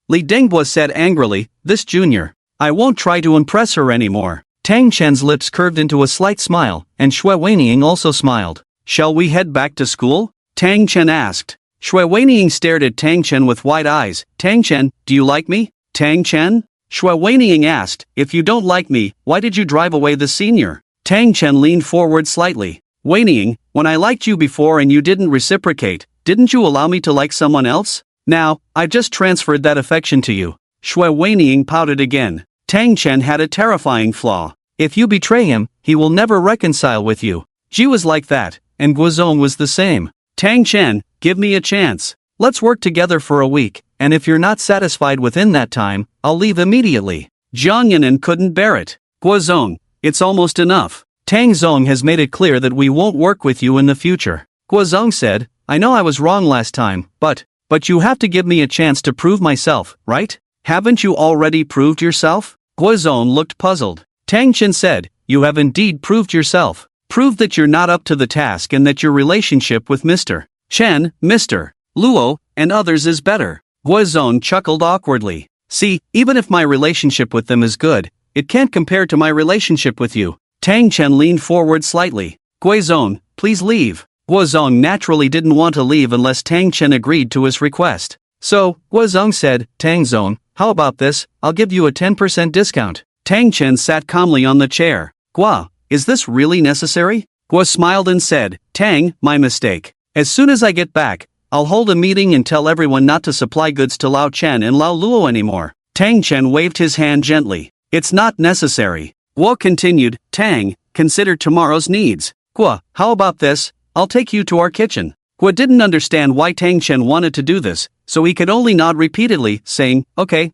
Li Dingbua said angrily, this junior. I won't try to impress her anymore. Tang Chen's lips curved into a slight smile, and Shui Weining also smiled. Shall we head back to school? Tang Chen asked. Shui Weining stared at Tang Chen with wide eyes. Tang Chen, do you like me? Tang Chen? Shui Weining asked, if you don't like me, why did you drive away the senior? Tang Chen leaned forward slightly. Weining, when I liked you before and you didn't reciprocate, didn't you allow me to like someone else? Now, I've just transferred that affection to you. Shui Weining pouted again. Tang Chen had a terrifying flaw. If you betray him, he will never reconcile with you. Ji was like that, and Guozong was the same. Tang Chen, give me a chance. Let's work together for a week, and if you're not satisfied within that time, I'll leave immediately. Jiang Yinan couldn't bear it. Guozong, it's almost enough. Tang Zong has made it clear that we won't work with you in the future. Guozong said, I know I was wrong last time, but you have to give me a chance to prove myself, right? Haven't you already proved yourself? Guozong looked puzzled. Tang Chen said, you have indeed proved yourself. Prove that you're not up to the task and that your relationship with Mr. Chen, Mr. Luo, and others is better. Guozong chuckled awkwardly. See, even if my relationship with them is good, It can't compare to my relationship with you. Tang Chen leaned forward slightly. Guizong, please leave. Guizong naturally didn't want to leave unless Tang Chen agreed to his request. So, Guizong said, Tang Zong, how about this, I'll give you a 10% discount. Tang Chen sat calmly on the chair. Gua, is this really necessary? Gua smiled and said, Tang, my mistake. As soon as I get back, I'll hold a meeting and tell everyone not to supply goods to Lao Chen and Lao Luo anymore. Tang Chen waved his hand gently. It's not necessary. Gua continued, Tang, consider tomorrow's needs. Gua, how about this, I'll take you to our kitchen. Gua didn't understand why Tang Chen wanted to do this, so he could only nod repeatedly, saying, okay.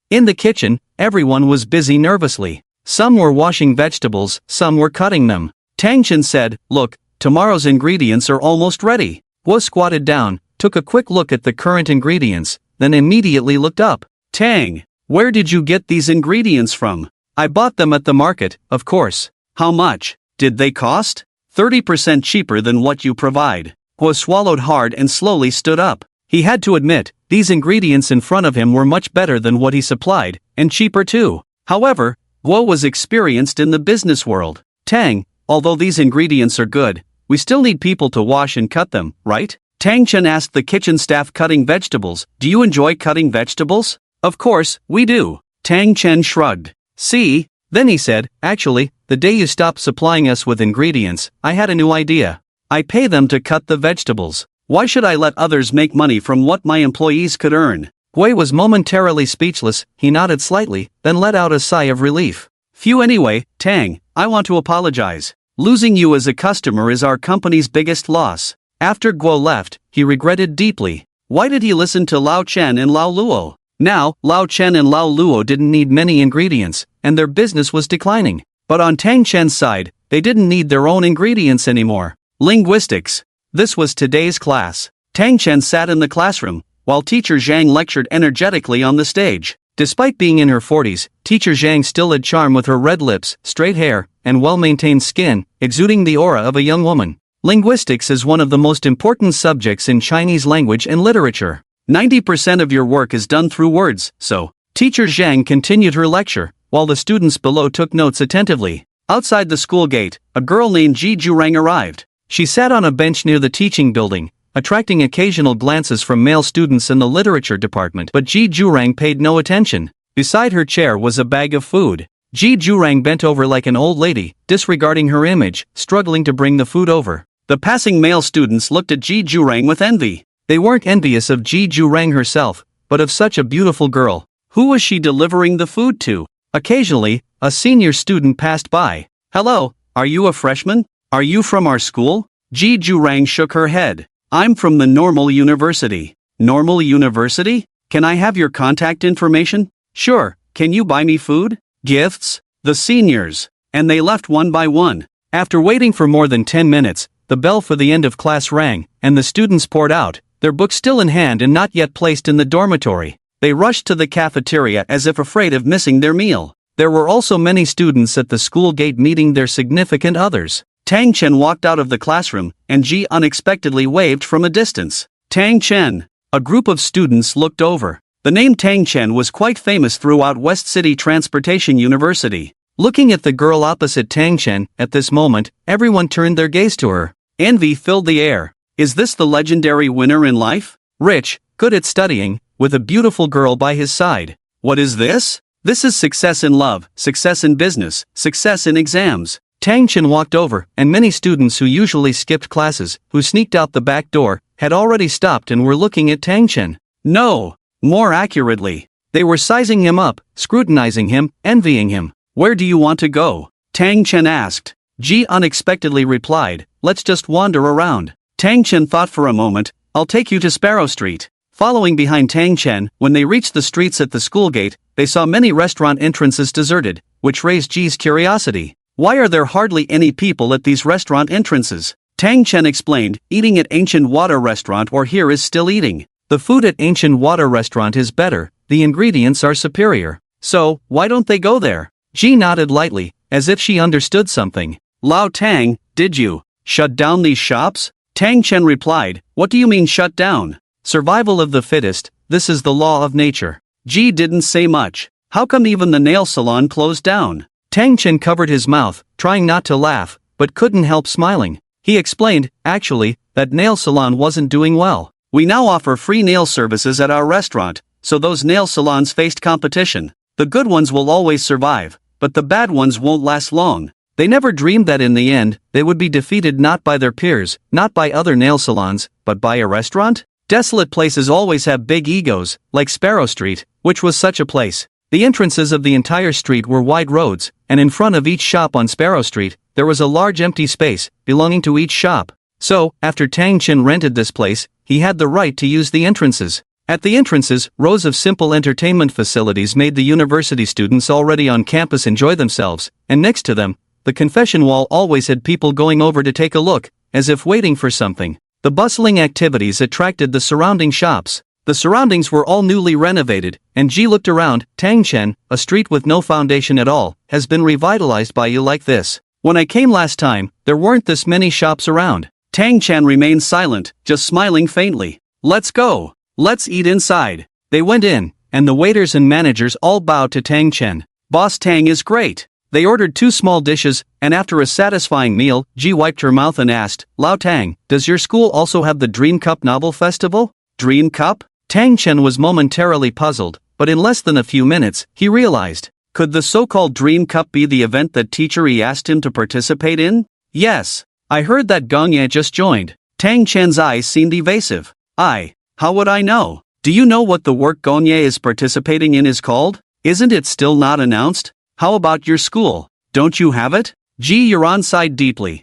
In the kitchen, everyone was busy nervously. Some were washing vegetables, some were cutting them. Tang Chen said, look, tomorrow's ingredients are almost ready. Gua squatted down, took a quick look at the current ingredients, then immediately looked up. Tang, where did you get these ingredients from? I bought them at the market, of course. How much did they cost? 30% cheaper than what you provide. Gua swallowed hard and slowly stood up. He had to admit, these ingredients in front of him were much better than what he supplied, and cheaper too. However, Gua was experienced in the business world. Tang, although these ingredients are good, we still need people to wash and cut them, right? Tang Chen asked the kitchen staff cutting vegetables, do you enjoy cutting vegetables? Of course, we do. Tang Chen shrugged. See? Then he said, actually, the day you stopped supplying us with ingredients, I had a new idea. I pay them to cut the vegetables. Why should I let others make money from what my employees could earn? Gui was momentarily speechless, he nodded slightly, then let out a sigh of relief. Phew anyway, Tang, I want to apologize. Losing you as a customer is our company's biggest loss. After Guo left, he regretted deeply. Why did he listen to Lao Chen and Lao Luo? Now, Lao Chen and Lao Luo didn't need many ingredients, and their business was declining. But on Tang Chen's side, they didn't need their own ingredients anymore. Linguistics. This was today's class. Tang Chen sat in the classroom, while teacher Zhang lectured energetically on the stage. Despite being in her 40s, teacher Zhang still had charm with her red lips, straight hair, and well-maintained skin, exuding the aura of a young woman. Linguistics is one of the most important subjects in Chinese language and literature. 90% of your work is done through words, so. Teacher Zhang continued her lecture, while the students below took notes attentively. Outside the school gate, a girl named Ji Jurang arrived. She sat on a bench near the teaching building, attracting occasional glances from male students in the literature department, but Ji Jurang paid no attention. Beside her chair was a bag of food. Ji Jurang bent over like an old lady, disregarding her image, struggling to bring the food over. The passing male students looked at Ji Jurang with envy. They weren't envious of Ji Jurang herself, but of such a beautiful girl. Who was she delivering the food to? Occasionally, a senior student passed by. Hello, are you a freshman? Are you from our school? Ji Jurang shook her head. I'm from the Normal University. Normal University? Can I have your contact information? Sure, can you buy me food? Gifts? The seniors. And they left one by one. After waiting for more than 10 minutes, the bell for the end of class rang, and the students poured out, their books still in hand and not yet placed in the dormitory. They rushed to the cafeteria as if afraid of missing their meal. There were also many students at the school gate meeting their significant others. Tang Chen walked out of the classroom, and Ji unexpectedly waved from a distance. Tang Chen. A group of students looked over. The name Tang Chen was quite famous throughout West City Transportation University. Looking at the girl opposite Tang Chen, at this moment, everyone turned their gaze to her. Envy filled the air. Is this the legendary winner in life? Rich, good at studying, with a beautiful girl by his side. What is this? This is success in love, success in business, success in exams. Tang Chen walked over, and many students who usually skipped classes, who sneaked out the back door, had already stopped and were looking at Tang Chen. No, more accurately, they were sizing him up, scrutinizing him, envying him. Where do you want to go? Tang Chen asked. Ji unexpectedly replied, let's just wander around. Tang Chen thought for a moment, I'll take you to Sparrow Street. Following behind Tang Chen, when they reached the streets at the school gate, they saw many restaurant entrances deserted, which raised Ji's curiosity. Why are there hardly any people at these restaurant entrances? Tang Chen explained, eating at Ancient Water Restaurant or here is still eating. The food at Ancient Water Restaurant is better, the ingredients are superior. So, why don't they go there? Ji nodded lightly, as if she understood something. Lao Tang, did you shut down these shops? Tang Chen replied, what do you mean shut down? Survival of the fittest, this is the law of nature. Ji didn't say much. How come even the nail salon closed down? Tang Chen covered his mouth, trying not to laugh, but couldn't help smiling. He explained, actually, that nail salon wasn't doing well. We now offer free nail services at our restaurant, so those nail salons faced competition. The good ones will always survive, but the bad ones won't last long. They never dreamed that in the end, they would be defeated not by their peers, not by other nail salons, but by a restaurant? Desolate places always have big egos, like Sparrow Street, which was such a place. The entrances of the entire street were wide roads, and in front of each shop on Sparrow Street, there was a large empty space, belonging to each shop. So, after Tang Chen rented this place, he had the right to use the entrances. At the entrances, rows of simple entertainment facilities made the university students already on campus enjoy themselves, and next to them, the confession wall always had people going over to take a look, as if waiting for something. The bustling activities attracted the surrounding shops. The surroundings were all newly renovated, and Ji looked around. Tang Chen, a street with no foundation at all, has been revitalized by you like this. When I came last time, there weren't this many shops around. Tang Chen remained silent, just smiling faintly. Let's go. Let's eat inside. They went in, and the waiters and managers all bowed to Tang Chen. Boss Tang is great. They ordered 2 small dishes, and after a satisfying meal, Ji wiped her mouth and asked, Lao Tang, does your school also have the Dream Cup Novel Festival? Dream Cup? Tang Chen was momentarily puzzled, but in less than a few minutes, he realized. Could the so-called Dream Cup be the event that Teacher Yi asked him to participate in? Yes. I heard that Gong Ye just joined. Tang Chen's eyes seemed evasive. How would I know? Do you know what the work Gong Ye is participating in is called? Isn't it still not announced? How about your school? Don't you have it? Ji Yuran sighed deeply.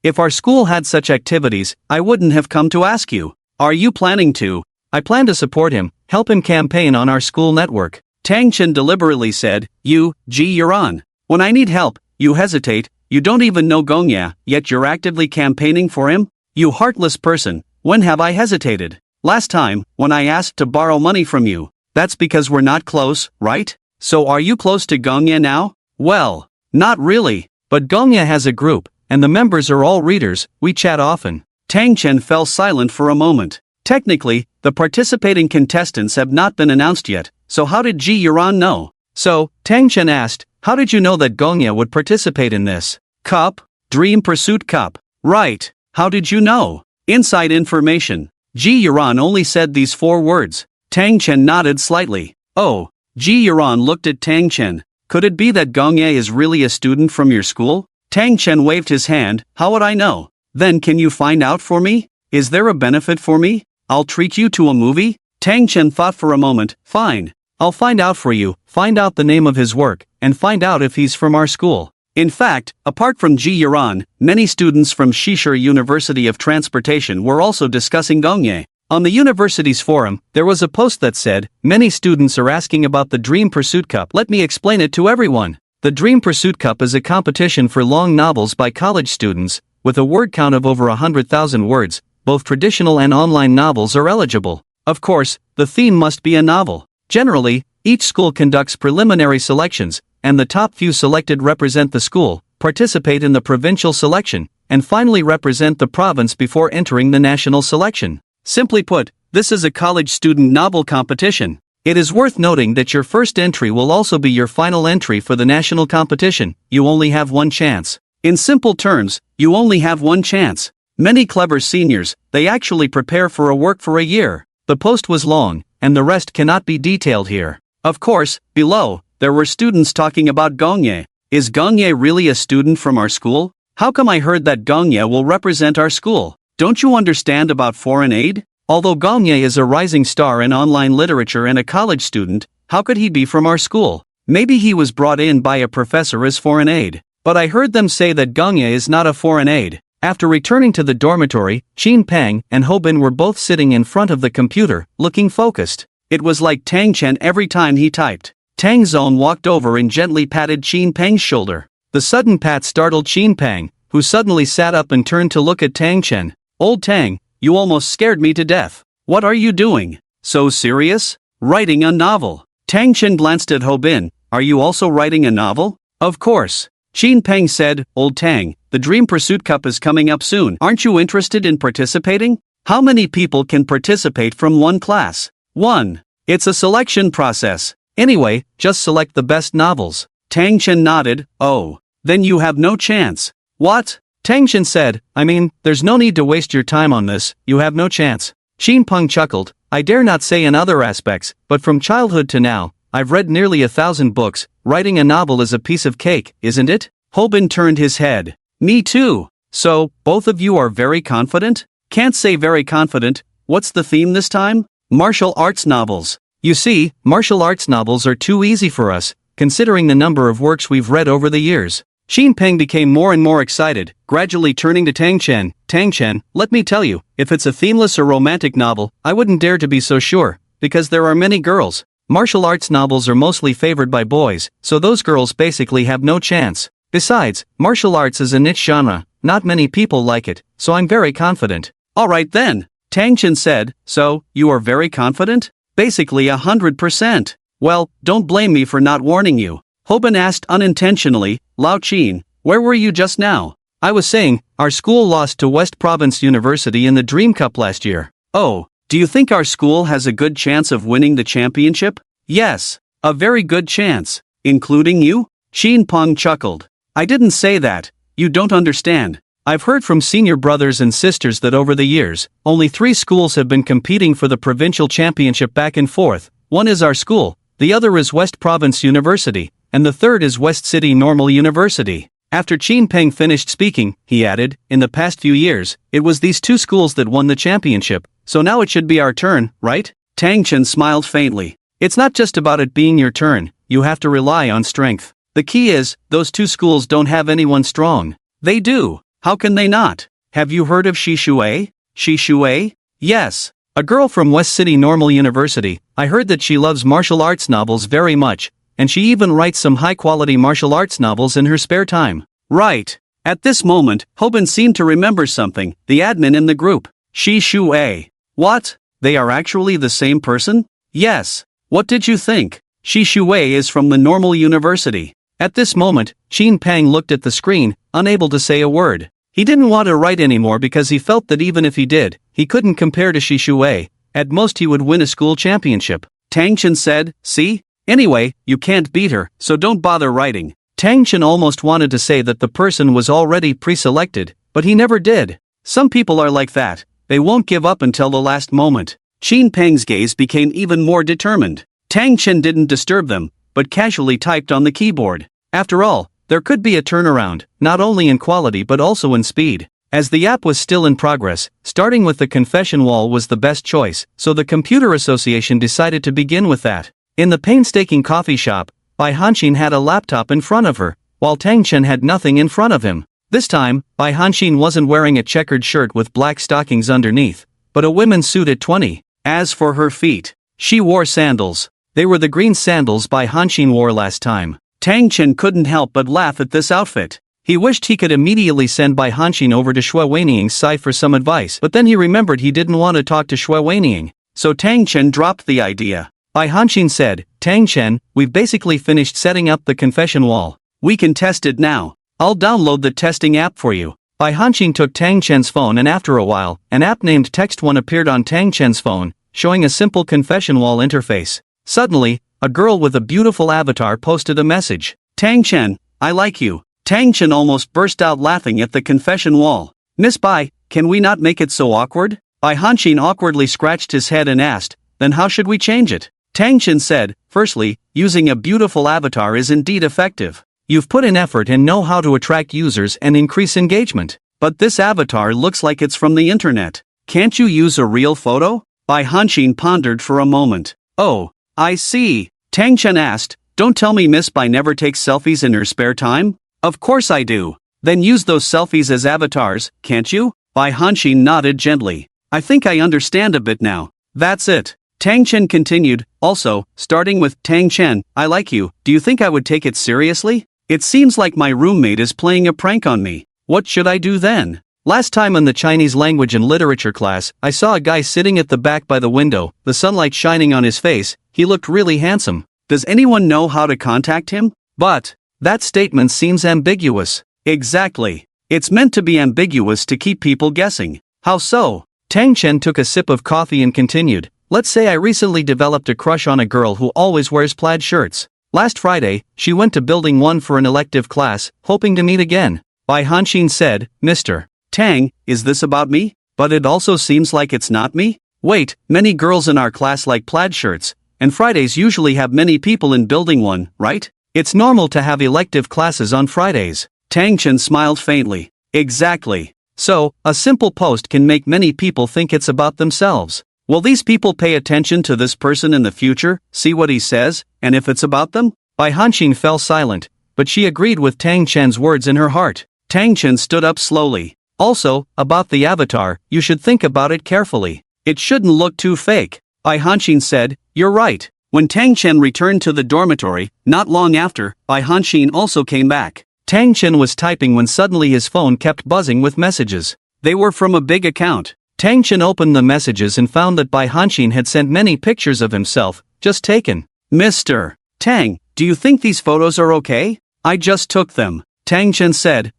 If our school had such activities, I wouldn't have come to ask you. Are you planning to? I plan to support him, help him campaign on our school network. Tang Chen deliberately said, You, Ji Yuran. When I need help, you hesitate, you don't even know Gong Ye, yet you're actively campaigning for him? You heartless person, when have I hesitated? Last time, when I asked to borrow money from you. That's because we're not close, right? So are you close to Gong Ye now? Well, not really. But Gong Ye has a group, and the members are all readers, we chat often. Tang Chen fell silent for a moment. Technically, the participating contestants have not been announced yet, so how did Ji Yuran know? So, Tang Chen asked, how did you know that Gong Ye would participate in this? Cup? Dream Pursuit Cup. Right. How did you know? Inside information. Ji Yuran only said these 4 words. Tang Chen nodded slightly. Oh. Ji Yuran looked at Tang Chen. Could it be that Gong Ye is really a student from your school? Tang Chen waved his hand. How would I know? Then can you find out for me? Is there a benefit for me? I'll treat you to a movie? Tang Chen thought for a moment. Fine. I'll find out for you, find out the name of his work, and find out if he's from our school. In fact, apart from Ji Yuran, many students from Shishir University of Transportation were also discussing Gong Ye. On the university's forum, there was a post that said, many students are asking about the Dream Pursuit Cup. Let me explain it to everyone. The Dream Pursuit Cup is a competition for long novels by college students, with a word count of over 100,000 words. Both traditional and online novels are eligible. Of course, the theme must be a novel. Generally, each school conducts preliminary selections, and the top few selected represent the school, participate in the provincial selection, and finally represent the province before entering the national selection. Simply put, this is a college student novel competition. It is worth noting that your first entry will also be your final entry for the national competition. You only have one chance. In simple terms, you only have one chance. Many clever seniors, they actually prepare for a work for a year. The post was long, and the rest cannot be detailed here. Of course, below, there were students talking about Gong Ye. Is Gong Ye really a student from our school? How come I heard that Gong Ye will represent our school? Don't you understand about foreign aid? Although Gong Ye is a rising star in online literature and a college student, how could he be from our school? Maybe he was brought in by a professor as foreign aid. But I heard them say that Gong Ye is not a foreign aid. After returning to the dormitory, Qin Peng and Hobin were both sitting in front of the computer, looking focused. It was like Tang Chen every time he typed. Tang Zong walked over and gently patted Qin Peng's shoulder. The sudden pat startled Qin Peng, who suddenly sat up and turned to look at Tang Chen. Old Tang, you almost scared me to death. What are you doing? So serious? Writing a novel. Tang Chen glanced at Hobin. Are you also writing a novel? Of course. Qin Peng said, Old Tang, the Dream Pursuit Cup is coming up soon. Aren't you interested in participating? How many people can participate from one class? 1. It's a selection process. Anyway, just select the best novels. Tang Chen nodded. Oh, then you have no chance. What? Tang Chen said, I mean, there's no need to waste your time on this, you have no chance. Xin Peng chuckled, I dare not say in other aspects, but from childhood to now, I've read nearly 1,000 books. Writing a novel is a piece of cake, isn't it? Hobin turned his head. Me too. So, both of you are very confident? Can't say very confident. What's the theme this time? Martial arts novels. You see, martial arts novels are too easy for us, considering the number of works we've read over the years. Xin Peng became more and more excited, gradually turning to Tang Chen. Tang Chen, let me tell you, if it's a themeless or romantic novel, I wouldn't dare to be so sure, because there are many girls. Martial arts novels are mostly favored by boys, so those girls basically have no chance. Besides, martial arts is a niche genre, not many people like it, so I'm very confident. Alright then, Tang Chen said, so, you are very confident? Basically 100%. Well, don't blame me for not warning you. Hobin asked unintentionally, Lao Qin, where were you just now? I was saying, our school lost to West Province University in the Dream Cup last year. Oh, do you think our school has a good chance of winning the championship? Yes, a very good chance. Including you? Xin Peng chuckled. I didn't say that. You don't understand. I've heard from senior brothers and sisters that over the years, only 3 schools have been competing for the provincial championship back and forth. One is our school, the other is West Province University, and the third is West City Normal University. After Xin Peng finished speaking, he added, in the past few years, it was these 2 schools that won the championship, so now it should be our turn, right? Tang Chen smiled faintly. It's not just about it being your turn, you have to rely on strength. The key is, those 2 schools don't have anyone strong. They do. How can they not? Have you heard of Shi Shui? Shi Shui? Yes. A girl from West City Normal University. I heard that she loves martial arts novels very much, and she even writes some high-quality martial arts novels in her spare time. Right. At this moment, Hobin seemed to remember something, the admin in the group. Shi Shui. What? They are actually the same person? Yes. What did you think? Shi Shui is from the Normal University. At this moment, Xin Peng looked at the screen, unable to say a word. He didn't want to write anymore because he felt that even if he did, he couldn't compare to Shi Shui. At most he would win a school championship. Tang Chen said, see? Anyway, you can't beat her, so don't bother writing. Tang Chen almost wanted to say that the person was already pre-selected, but he never did. Some people are like that. They won't give up until the last moment. Xin Peng's gaze became even more determined. Tang Chen didn't disturb them, but casually typed on the keyboard. After all, there could be a turnaround, not only in quality but also in speed. As the app was still in progress, starting with the confession wall was the best choice, so the Computer Association decided to begin with that. In the painstaking coffee shop, Bai Hanxin had a laptop in front of her, while Tang Chen had nothing in front of him. This time, Bai Hanxin wasn't wearing a checkered shirt with black stockings underneath, but a women's suit at 20. As for her feet, she wore sandals. They were the green sandals Bai Hanxin wore last time. Tang Chen couldn't help but laugh at this outfit. He wished he could immediately send Bai Hanxin over to Xue Weiniang's side for some advice, but then he remembered he didn't want to talk to Xue Weiniang. So Tang Chen dropped the idea. Bai Hanxin said, Tang Chen, we've basically finished setting up the confession wall. We can test it now. I'll download the testing app for you. Bai Hanxin took Tang Chen's phone and after a while, an app named Text One appeared on Tang Chen's phone, showing a simple confession wall interface. Suddenly, a girl with a beautiful avatar posted a message. Tang Chen, I like you. Tang Chen almost burst out laughing at the confession wall. Miss Bai, can we not make it so awkward? Bai Hanxin awkwardly scratched his head and asked, then how should we change it? Tang Chen said, firstly, using a beautiful avatar is indeed effective. You've put in effort and know how to attract users and increase engagement. But this avatar looks like it's from the internet. Can't you use a real photo? Bai Hanxin pondered for a moment. Oh, I see. Tang Chen asked, don't tell me Miss Bai never takes selfies in her spare time? Of course I do. Then use those selfies as avatars, can't you? Bai Hanxin nodded gently. I think I understand a bit now. That's it. Tang Chen continued, also, starting with, Tang Chen, I like you, do you think I would take it seriously? It seems like my roommate is playing a prank on me. What should I do then? Last time in the Chinese language and literature class, I saw a guy sitting at the back by the window, the sunlight shining on his face. He looked really handsome. Does anyone know how to contact him? But that statement seems ambiguous. Exactly. It's meant to be ambiguous to keep people guessing. How so? Tang Chen took a sip of coffee and continued, Let's say I recently developed a crush on a girl who always wears plaid shirts. Last Friday, she went to Building 1 for an elective class, hoping to meet again. Bai Hanshin said, Mr. Tang, is this about me? But it also seems like it's not me? Wait, many girls in our class like plaid shirts, and Fridays usually have many people in Building 1, right? It's normal to have elective classes on Fridays. Tang Chen smiled faintly. Exactly. So, a simple post can make many people think it's about themselves. Will these people pay attention to this person in the future, see what he says, and if it's about them? Bai Hanshin fell silent, but she agreed with Tang Chen's words in her heart. Tang Chen stood up slowly. Also, about the avatar, you should think about it carefully. It shouldn't look too fake. Bai Hanshin said, you're right. When Tang Chen returned to the dormitory, not long after, Bai Hanshin also came back. Tang Chen was typing when suddenly his phone kept buzzing with messages. They were from a big account. Tang Chen opened the messages and found that Bai Hanshin had sent many pictures of himself, just taken. Mr. Tang, do you think these photos are okay? I just took them. Tang Chen said,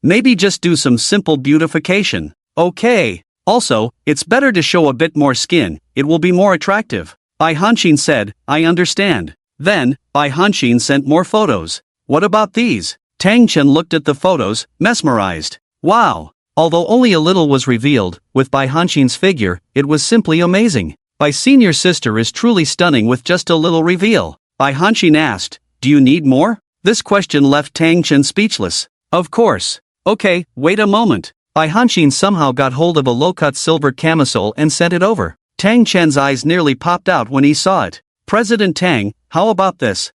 maybe just do some simple beautification. Okay. Also, it's better to show a bit more skin, it will be more attractive. Bai Hanshin said, I understand. Then, Bai Hanshin sent more photos. What about these? Tang Chen looked at the photos, mesmerized. Wow. Although only a little was revealed, with Bai Hanshin's figure, it was simply amazing. Bai's senior sister is truly stunning with just a little reveal. Bai Hanshin asked, do you need more? This question left Tang Chen speechless. Of course. Okay, wait a moment. Bai Hanshin somehow got hold of a low-cut silver camisole and sent it over. Tang Chen's eyes nearly popped out when he saw it. President Tang, how about this?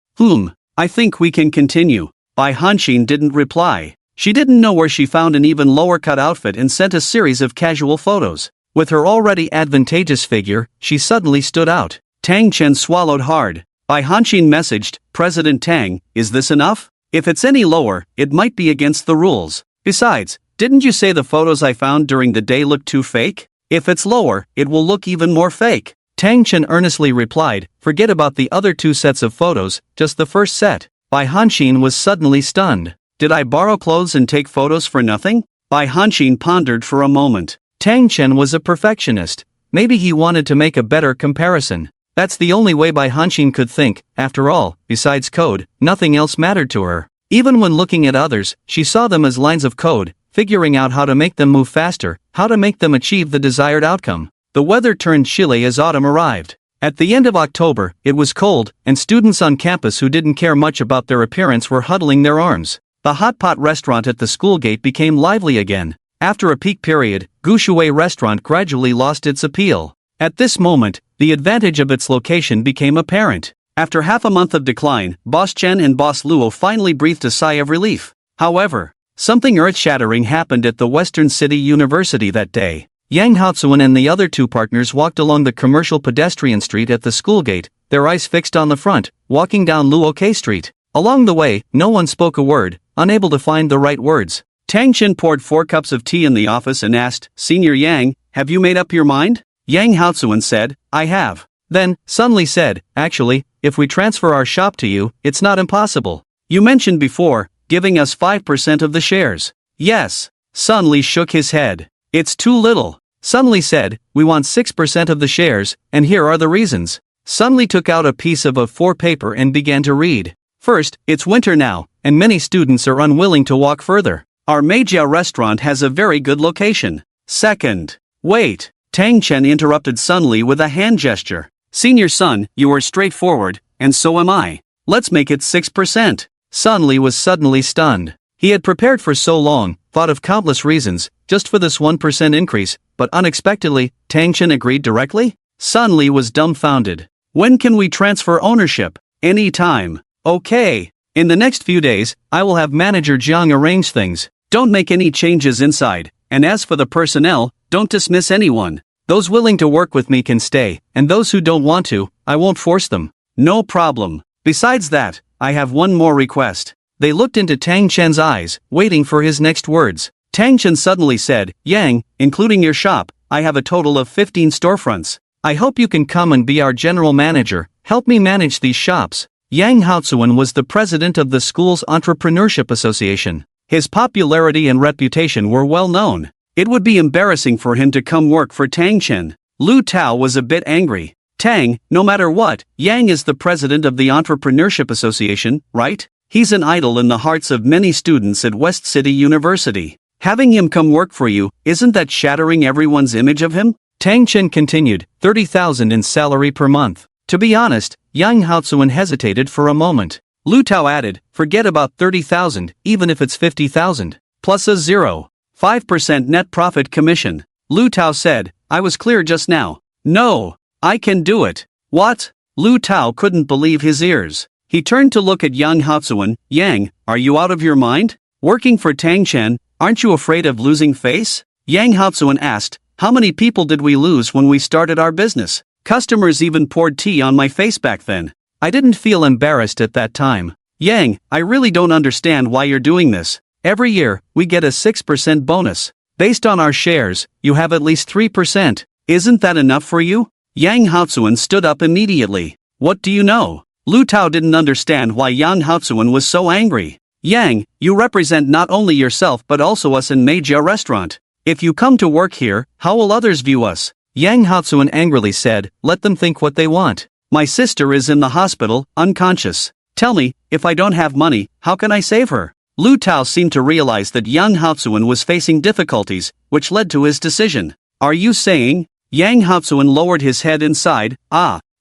I think we can continue. Bai Hanshin didn't reply. She didn't know where she found an even lower-cut outfit and sent a series of casual photos. With her already advantageous figure, she suddenly stood out. Tang Chen swallowed hard. Bai Hanshin messaged, President Tang, is this enough? If it's any lower, it might be against the rules. Besides, didn't you say the photos I found during the day look too fake? If it's lower, it will look even more fake. Tang Chen earnestly replied, forget about the other 2 sets of photos, just the first set. Bai Hanshin was suddenly stunned. Did I borrow clothes and take photos for nothing? Bai Hanshin pondered for a moment. Tang Chen was a perfectionist. Maybe he wanted to make a better comparison. That's the only way Bai Hanshin could think. After all, besides code, nothing else mattered to her. Even when looking at others, she saw them as lines of code, figuring out how to make them move faster, how to make them achieve the desired outcome. The weather turned chilly as autumn arrived. At the end of October, it was cold, and students on campus who didn't care much about their appearance were huddling their arms. The hot pot restaurant at the school gate became lively again. After a peak period, Gushui restaurant gradually lost its appeal. At this moment, the advantage of its location became apparent. After half a month of decline, Boss Chen and Boss Luo finally breathed a sigh of relief. However, something earth-shattering happened at the Western City University that day. Yang Haozuan and the other 2 partners walked along the commercial pedestrian street at the school gate, their eyes fixed on the front, walking down Luoke Street. Along the way, no one spoke a word, unable to find the right words. Tang Chen poured 4 cups of tea in the office and asked, Senior Yang, have you made up your mind? Yang Haozuan said, I have. Then, Sun Li said, actually, if we transfer our shop to you, it's not impossible. You mentioned before, giving us 5% of the shares. Yes. Sun Li shook his head. It's too little. Sun Li said, we want 6% of the shares, and here are the reasons. Sun Li took out a piece of A4 paper and began to read. First, it's winter now, and many students are unwilling to walk further. Our Meijia restaurant has a very good location. Second, wait. Tang Chen interrupted Sun Li with a hand gesture. Senior Sun, you are straightforward, and so am I. Let's make it 6%. Sun Li was suddenly stunned. He had prepared for so long, thought of countless reasons, just for this 1% increase, but unexpectedly, Tang Chen agreed directly? Sun Li was dumbfounded. When can we transfer ownership? Any time. Okay. In the next few days, I will have Manager Jiang arrange things. Don't make any changes inside, and as for the personnel, don't dismiss anyone. Those willing to work with me can stay, and those who don't want to, I won't force them. No problem. Besides that, I have one more request. They looked into Tang Chen's eyes, waiting for his next words. Tang Chen suddenly said, Yang, including your shop, I have a total of 15 storefronts. I hope you can come and be our general manager, help me manage these shops. Yang Haozuan was the president of the school's entrepreneurship association. His popularity and reputation were well known. It would be embarrassing for him to come work for Tang Chen. Lu Tao was a bit angry. Tang, no matter what, Yang is the president of the Entrepreneurship Association, right? He's an idol in the hearts of many students at West City University. Having him come work for you, isn't that shattering everyone's image of him? Tang Chen continued, 30,000 in salary per month. To be honest, Yang Haozuan hesitated for a moment. Lu Tao added, forget about 30,000, even if it's 50,000. Plus a 0.5% net profit commission. Lu Tao said, I was clear just now. No, I can do it. What? Lu Tao couldn't believe his ears. He turned to look at Yang Haozuan. Yang, are you out of your mind? Working for Tang Chen, aren't you afraid of losing face? Yang Haozuan asked, how many people did we lose when we started our business? Customers even poured tea on my face back then. I didn't feel embarrassed at that time. Yang, I really don't understand why you're doing this. Every year, we get a 6% bonus. Based on our shares, you have at least 3%. Isn't that enough for you? Yang Haozuan stood up immediately. What do you know? Lu Tao didn't understand why Yang Haozuan was so angry. Yang, you represent not only yourself but also us in Meijia restaurant. If you come to work here, how will others view us? Yang Haozuan angrily said, let them think what they want. My sister is in the hospital, unconscious. Tell me, if I don't have money, how can I save her? Lu Tao seemed to realize that Yang Haozuan was facing difficulties, which led to his decision. Are you saying? Yang Haozuan lowered his head and sighed,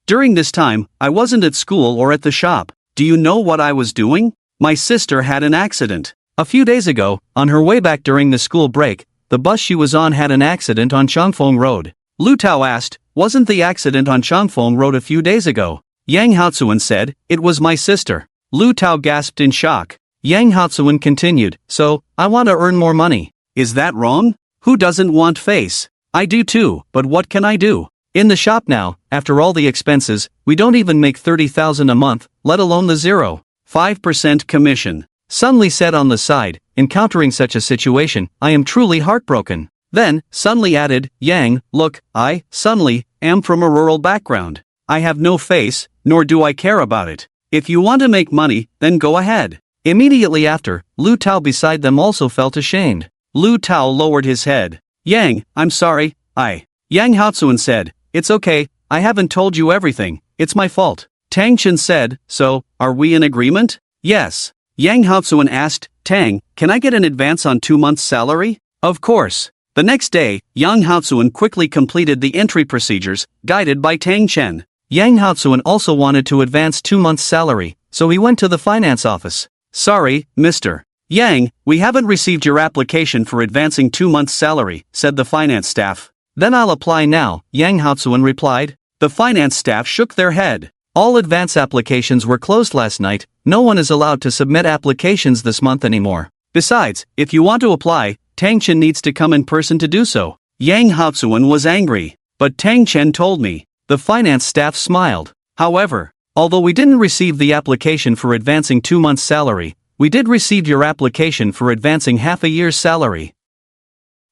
during this time, I wasn't at school or at the shop. Do you know what I was doing? My sister had an accident. A few days ago, on her way back during the school break, the bus she was on had an accident on Changfeng Road. Lu Tao asked, wasn't the accident on Changfeng Road a few days ago? Yang Haozuan said, it was my sister. Lu Tao gasped in shock. Yang Haozuan continued, so, I want to earn more money. Is that wrong? Who doesn't want face? I do too, but what can I do? In the shop now, after all the expenses, we don't even make 30,000 a month, let alone the 0.5% commission. Sun Li said on the side, encountering such a situation, I am truly heartbroken. Then, Sun Li added, Yang, look, I, Sun Li, am from a rural background. I have no face, nor do I care about it. If you want to make money, then go ahead. Immediately after, Lu Tao beside them also felt ashamed. Lu Tao lowered his head. Yang, I'm sorry, Yang Haozuan said, it's okay, I haven't told you everything, it's my fault. Tang Chen said, so, are we in agreement? Yes. Yang Haozuan asked, Tang, can I get an advance on 2 months' salary? Of course. The next day, Yang Haozuan quickly completed the entry procedures, guided by Tang Chen. Yang Haozuan also wanted to advance 2 months' salary, so he went to the finance office. Sorry, Mr. Yang, we haven't received your application for advancing 2 months' salary, said the finance staff. Then I'll apply now, Yang Haozuan replied. The finance staff shook their head. All advance applications were closed last night, no one is allowed to submit applications this month anymore. Besides, if you want to apply, Tang Chen needs to come in person to do so. Yang Haozuan was angry. But Tang Chen told me. The finance staff smiled. However, although we didn't receive the application for advancing 2 months' salary, we did receive your application for advancing half a year's salary.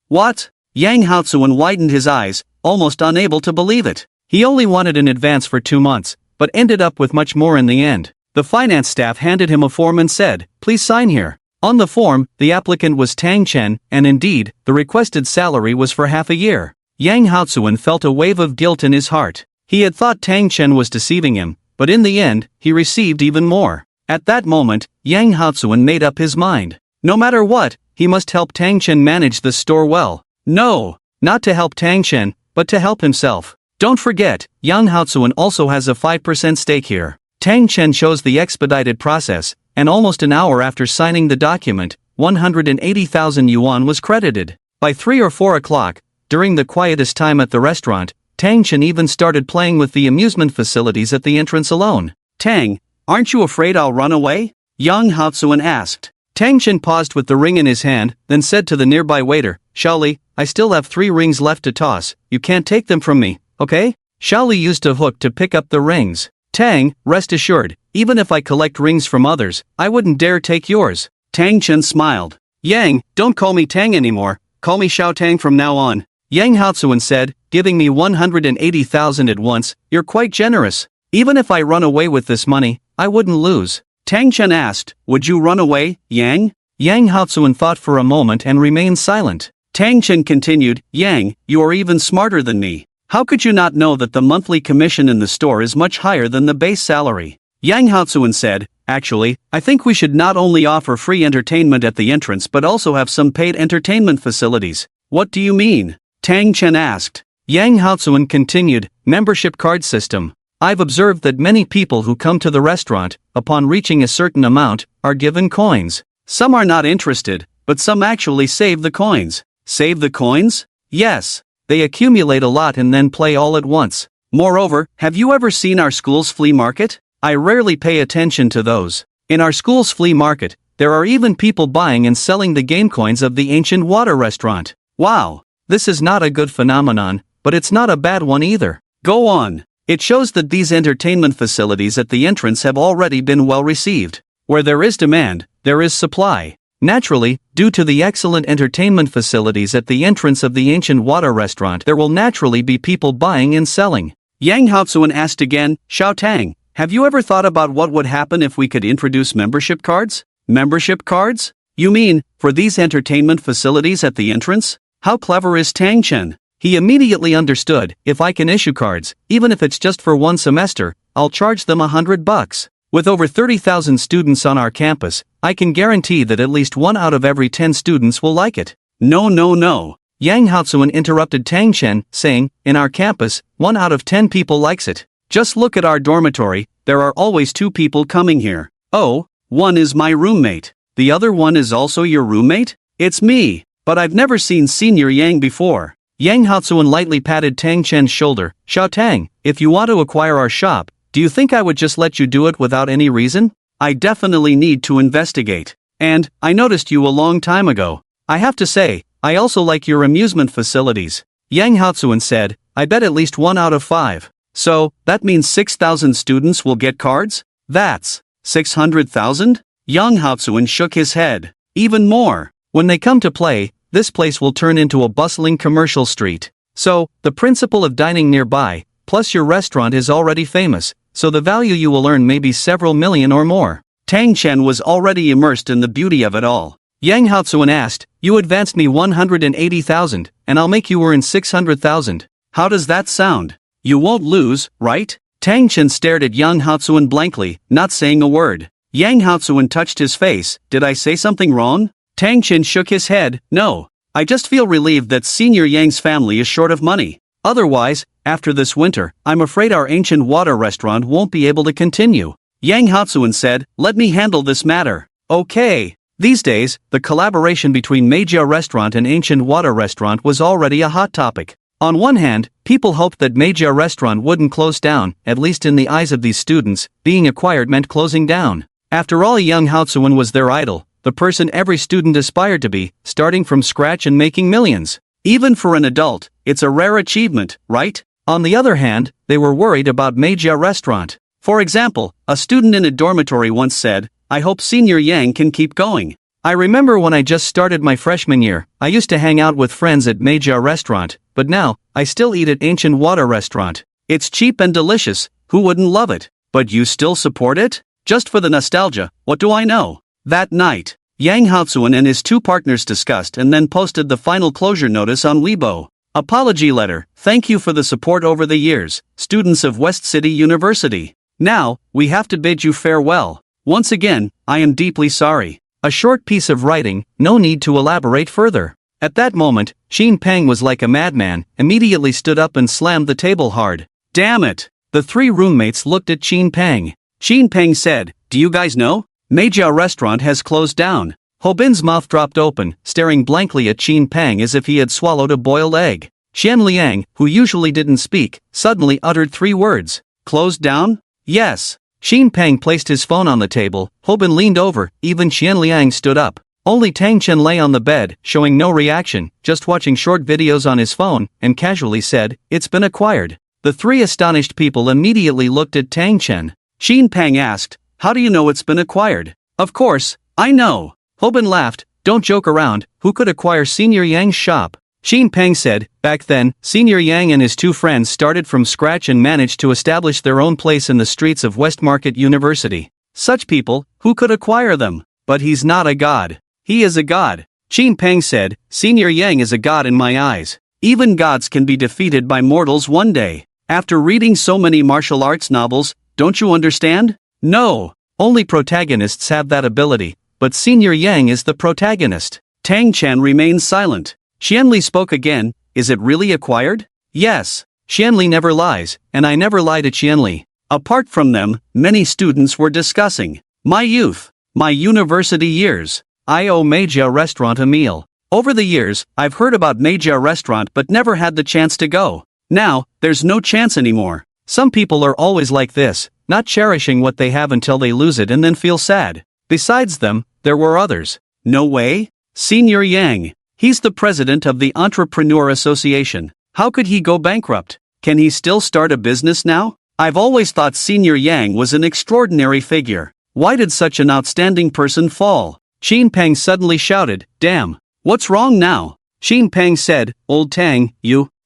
What? Yang Haozuan widened his eyes, almost unable to believe it. He only wanted an advance for 2 months, but ended up with much more in the end. The finance staff handed him a form and said, please sign here. On the form, the applicant was Tang Chen, and indeed, the requested salary was for half a year. Yang Haozuan felt a wave of guilt in his heart. He had thought Tang Chen was deceiving him, but in the end, he received even more. At that moment, Yang Haozuan made up his mind. No matter what, he must help Tang Chen manage the store well. No, not to help Tang Chen, but to help himself. Don't forget, Yang Haozuan also has a 5% stake here. Tang Chen chose the expedited process, and almost an hour after signing the document, 180,000 yuan was credited. By 3 or 4 o'clock, during the quietest time at the restaurant, Tang Chen even started playing with the amusement facilities at the entrance alone. Tang, aren't you afraid I'll run away? Yang Haozuan asked. Tang Chen paused with the ring in his hand, then said to the nearby waiter, Shaoli, I still have 3 rings left to toss, you can't take them from me, okay? Shaoli used a hook to pick up the rings. Tang, rest assured, even if I collect rings from others, I wouldn't dare take yours. Tang Chen smiled. Yang, don't call me Tang anymore, call me Xiao Tang from now on. Yang Haozuan said, giving me 180,000 at once, you're quite generous. Even if I run away with this money, I wouldn't lose. Tang Chen asked, would you run away, Yang? Yang Haozuan thought for a moment and remained silent. Tang Chen continued, Yang, you are even smarter than me. How could you not know that the monthly commission in the store is much higher than the base salary? Yang Haozuan said, actually, I think we should not only offer free entertainment at the entrance but also have some paid entertainment facilities. What do you mean? Tang Chen asked. Yang Haozuan continued, membership card system. I've observed that many people who come to the restaurant, upon reaching a certain amount, are given coins. Some are not interested, but some actually save the coins. Save the coins? Yes. They accumulate a lot and then play all at once. Moreover, have you ever seen our school's flea market? I rarely pay attention to those. In our school's flea market, there are even people buying and selling the game coins of the ancient water restaurant. Wow. This is not a good phenomenon, but it's not a bad one either. Go on. It shows that these entertainment facilities at the entrance have already been well received. Where there is demand, there is supply. Naturally, due to the excellent entertainment facilities at the entrance of the ancient water restaurant, there will naturally be people buying and selling. Yang Haozuan asked again, Xiao Tang, have you ever thought about what would happen if we could introduce membership cards? Membership cards? You mean, for these entertainment facilities at the entrance? How clever is Tang Chen? He immediately understood, if I can issue cards, even if it's just for one semester, I'll charge them $100. With over 30,000 students on our campus, I can guarantee that at least 1 out of every 10 students will like it. No. Yang Haozuan interrupted Tang Chen, saying, in our campus, 1 out of 10 people likes it. Just look at our dormitory, there are always 2 people coming here. Oh, one is my roommate. The other one is also your roommate? It's me, but I've never seen Senior Yang before. Yang Haozuan lightly patted Tang Chen's shoulder. Xiao Tang, if you want to acquire our shop, do you think I would just let you do it without any reason? I definitely need to investigate. And, I noticed you a long time ago. I have to say, I also like your amusement facilities. Yang Haozuan said, I bet at least 1 out of 5. So, that means 6,000 students will get cards? That's 600,000? Yang Haozuan shook his head. Even more. When they come to play, this place will turn into a bustling commercial street. So, the principle of dining nearby, plus your restaurant is already famous, so the value you will earn may be several million or more. Tang Chen was already immersed in the beauty of it all. Yang Haozuan asked, you advanced me 180,000, and I'll make you earn 600,000. How does that sound? You won't lose, right? Tang Chen stared at Yang Haozuan blankly, not saying a word. Yang Haozuan touched his face. Did I say something wrong? Tang Chen shook his head. No. I just feel relieved that Senior Yang's family is short of money. Otherwise, after this winter, I'm afraid our ancient water restaurant won't be able to continue. Yang Haozuan said, let me handle this matter. Okay. These days, the collaboration between Manga restaurant and ancient water restaurant was already a hot topic. On one hand, people hoped that Manga restaurant wouldn't close down, at least in the eyes of these students, being acquired meant closing down. After all, Yang Haozuan was their idol, the person every student aspired to be, starting from scratch and making millions. Even for an adult, it's a rare achievement, right? On the other hand, they were worried about Manga restaurant. For example, a student in a dormitory once said, I hope Senior Yang can keep going. I remember when I just started my freshman year, I used to hang out with friends at Manga restaurant, but now, I still eat at ancient water restaurant. It's cheap and delicious, who wouldn't love it? But you still support it? Just for the nostalgia, what do I know? That night, Yang Haozuan and his 2 partners discussed and then posted the final closure notice on Weibo. Apology letter, thank you for the support over the years, students of West City University. Now, we have to bid you farewell. Once again, I am deeply sorry. A short piece of writing, no need to elaborate further. At that moment, Xin Peng was like a madman, immediately stood up and slammed the table hard. Damn it! The 3 roommates looked at Xin Peng. Xin Peng said, do you guys know? Manga restaurant has closed down. Hobin's mouth dropped open, staring blankly at Xin Peng as if he had swallowed a boiled egg. Xian Liang, who usually didn't speak, suddenly uttered 3 words. Closed down? Yes. Xin Peng placed his phone on the table, Hobin leaned over, even Xian Liang stood up. Only Tang Chen lay on the bed, showing no reaction, just watching short videos on his phone, and casually said, it's been acquired. The 3 astonished people immediately looked at Tang Chen. Xin Peng asked, how do you know it's been acquired? Of course, I know. Hobin laughed, don't joke around, who could acquire Senior Yang's shop? Xin Peng said, back then, Senior Yang and his 2 friends started from scratch and managed to establish their own place in the streets of Westmarket University. Such people, who could acquire them? But he's not a god. He is a god. Xin Peng said, Senior Yang is a god in my eyes. Even gods can be defeated by mortals one day. After reading so many martial arts novels, don't you understand? No. Only protagonists have that ability, but Senior Yang is the protagonist. Tang Chen remains silent. Xianli spoke again. Is it really acquired? Yes. Xianli never lies, and I never lie to Xianli. Apart from them, many students were discussing. My youth. My university years. I owe Meijia restaurant a meal. Over the years, I've heard about Meijia restaurant but never had the chance to go. Now, there's no chance anymore. Some people are always like this, not cherishing what they have until they lose it and then feel sad. Besides them, there were others. No way. Senior Yang. He's the president of the Entrepreneur Association. How could he go bankrupt? Can he still start a business now? I've always thought Senior Yang was an extraordinary figure. Why did such an outstanding person fall? Xin Peng suddenly shouted, "Damn! What's wrong now?" Xin Peng said, "Old Tang,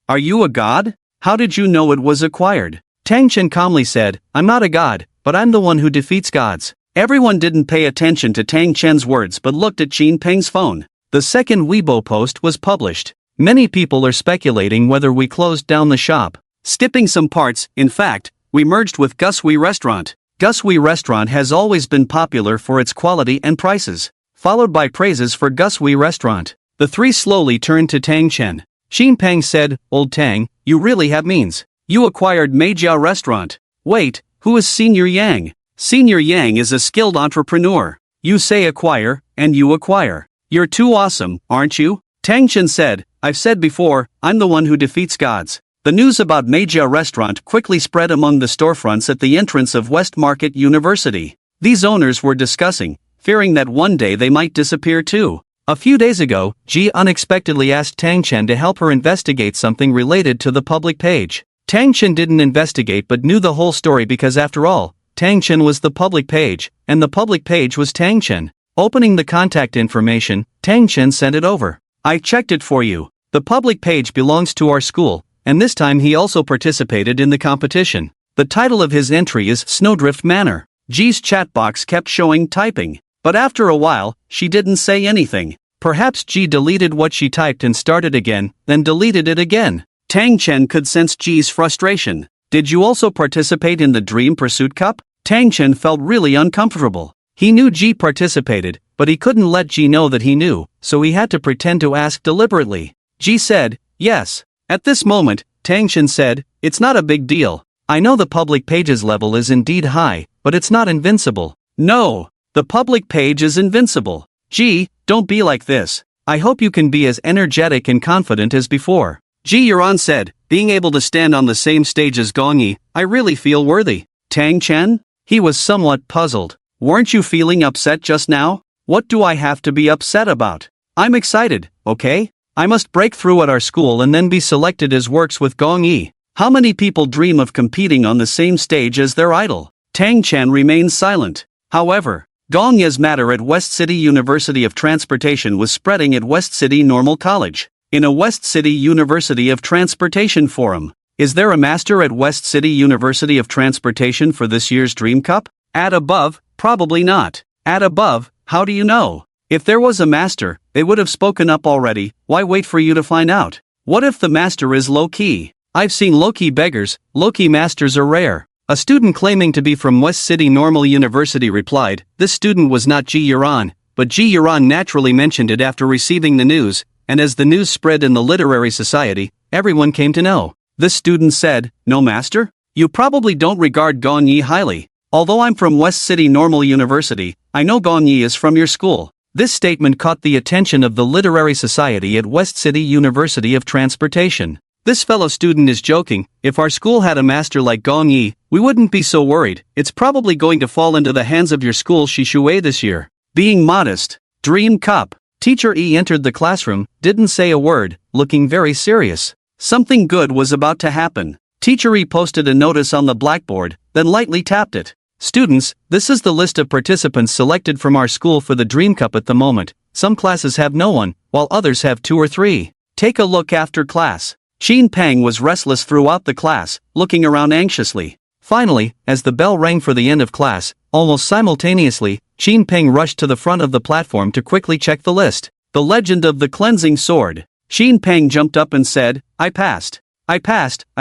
are you a god? How did you know it was acquired?" Tang Chen calmly said, "I'm not a god, but I'm the one who defeats gods." Everyone didn't pay attention to Tang Chen's words but looked at Xin Peng's phone. The second Weibo post was published. Many people are speculating whether we closed down the shop. Skipping some parts, in fact, we merged with Gusui Restaurant. Gusui Restaurant has always been popular for its quality and prices, followed by praises for Gusui Restaurant. The three slowly turned to Tang Chen. Xin Peng said, "Old Tang, you really have means. You acquired Meijia Restaurant. Wait, who is Senior Yang?" Senior Yang is a skilled entrepreneur. You say acquire, and you acquire. You're too awesome, aren't you? Tang Chen said, "I've said before, I'm the one who defeats gods." The news about Meijia Restaurant quickly spread among the storefronts at the entrance of West Market University. These owners were discussing, fearing that one day they might disappear too. A few days ago, Ji unexpectedly asked Tang Chen to help her investigate something related to the public page. Tang Chen didn't investigate but knew the whole story because after all, Tang Chen was the public page, and the public page was Tang Chen. Opening the contact information, Tang Chen sent it over. "I checked it for you. The public page belongs to our school, and this time he also participated in the competition. The title of his entry is Snowdrift Manor." Ji's chat box kept showing typing, but after a while, she didn't say anything. Perhaps Ji deleted what she typed and started again, then deleted it again. Tang Chen could sense Ji's frustration. "Did you also participate in the Dream Pursuit Cup?" Tang Chen felt really uncomfortable. He knew Ji participated, but he couldn't let Ji know that he knew, so he had to pretend to ask deliberately. Ji said, "Yes." At this moment, Tang Chen said, "It's not a big deal. I know the public page's level is indeed high, but it's not invincible." "No, the public page is invincible. Ji, don't be like this. I hope you can be as energetic and confident as before." Ji Yuan said, "Being able to stand on the same stage as Gong Yi, I really feel worthy." Tang Chen? He was somewhat puzzled. "Weren't you feeling upset just now? What do I have to be upset about? I'm excited, okay? I must break through at our school and then be selected as works with Gong Yi. How many people dream of competing on the same stage as their idol?" Tang Chen remained silent. However, Gong Yi's matter at West City University of Transportation was spreading at West City Normal College. In a West City University of Transportation forum. "Is there a master at West City University of Transportation for this year's Dream Cup?" At above, probably not. At above, how do you know? If there was a master, they would have spoken up already. Why wait for you to find out? What if the master is low-key? I've seen low-key beggars, low-key masters are rare. A student claiming to be from West City Normal University replied. This student was not Ji Yuan, but Ji Yuan naturally mentioned it after receiving the news, and as the news spread in the literary society, everyone came to know. This student said, "No master? You probably don't regard Gong Yi highly. Although I'm from West City Normal University, I know Gong Yi is from your school." This statement caught the attention of the literary society at West City University of Transportation. This fellow student is joking. If our school had a master like Gong Yi, we wouldn't be so worried. It's probably going to fall into the hands of your school Shishui this year. Being modest. Dream Cup. Teacher E entered the classroom, didn't say a word, looking very serious. Something good was about to happen. Teacher E posted a notice on the blackboard, then lightly tapped it. "Students, this is the list of participants selected from our school for the Dream Cup at the moment. Some classes have no one, while others have 2 or 3. Take a look after class." Xin Peng was restless throughout the class, looking around anxiously. Finally, as the bell rang for the end of class, almost simultaneously, Xin Peng rushed to the front of the platform to quickly check the list. The Legend of the Cleansing Sword. Shin Pang jumped up and said, I passed. I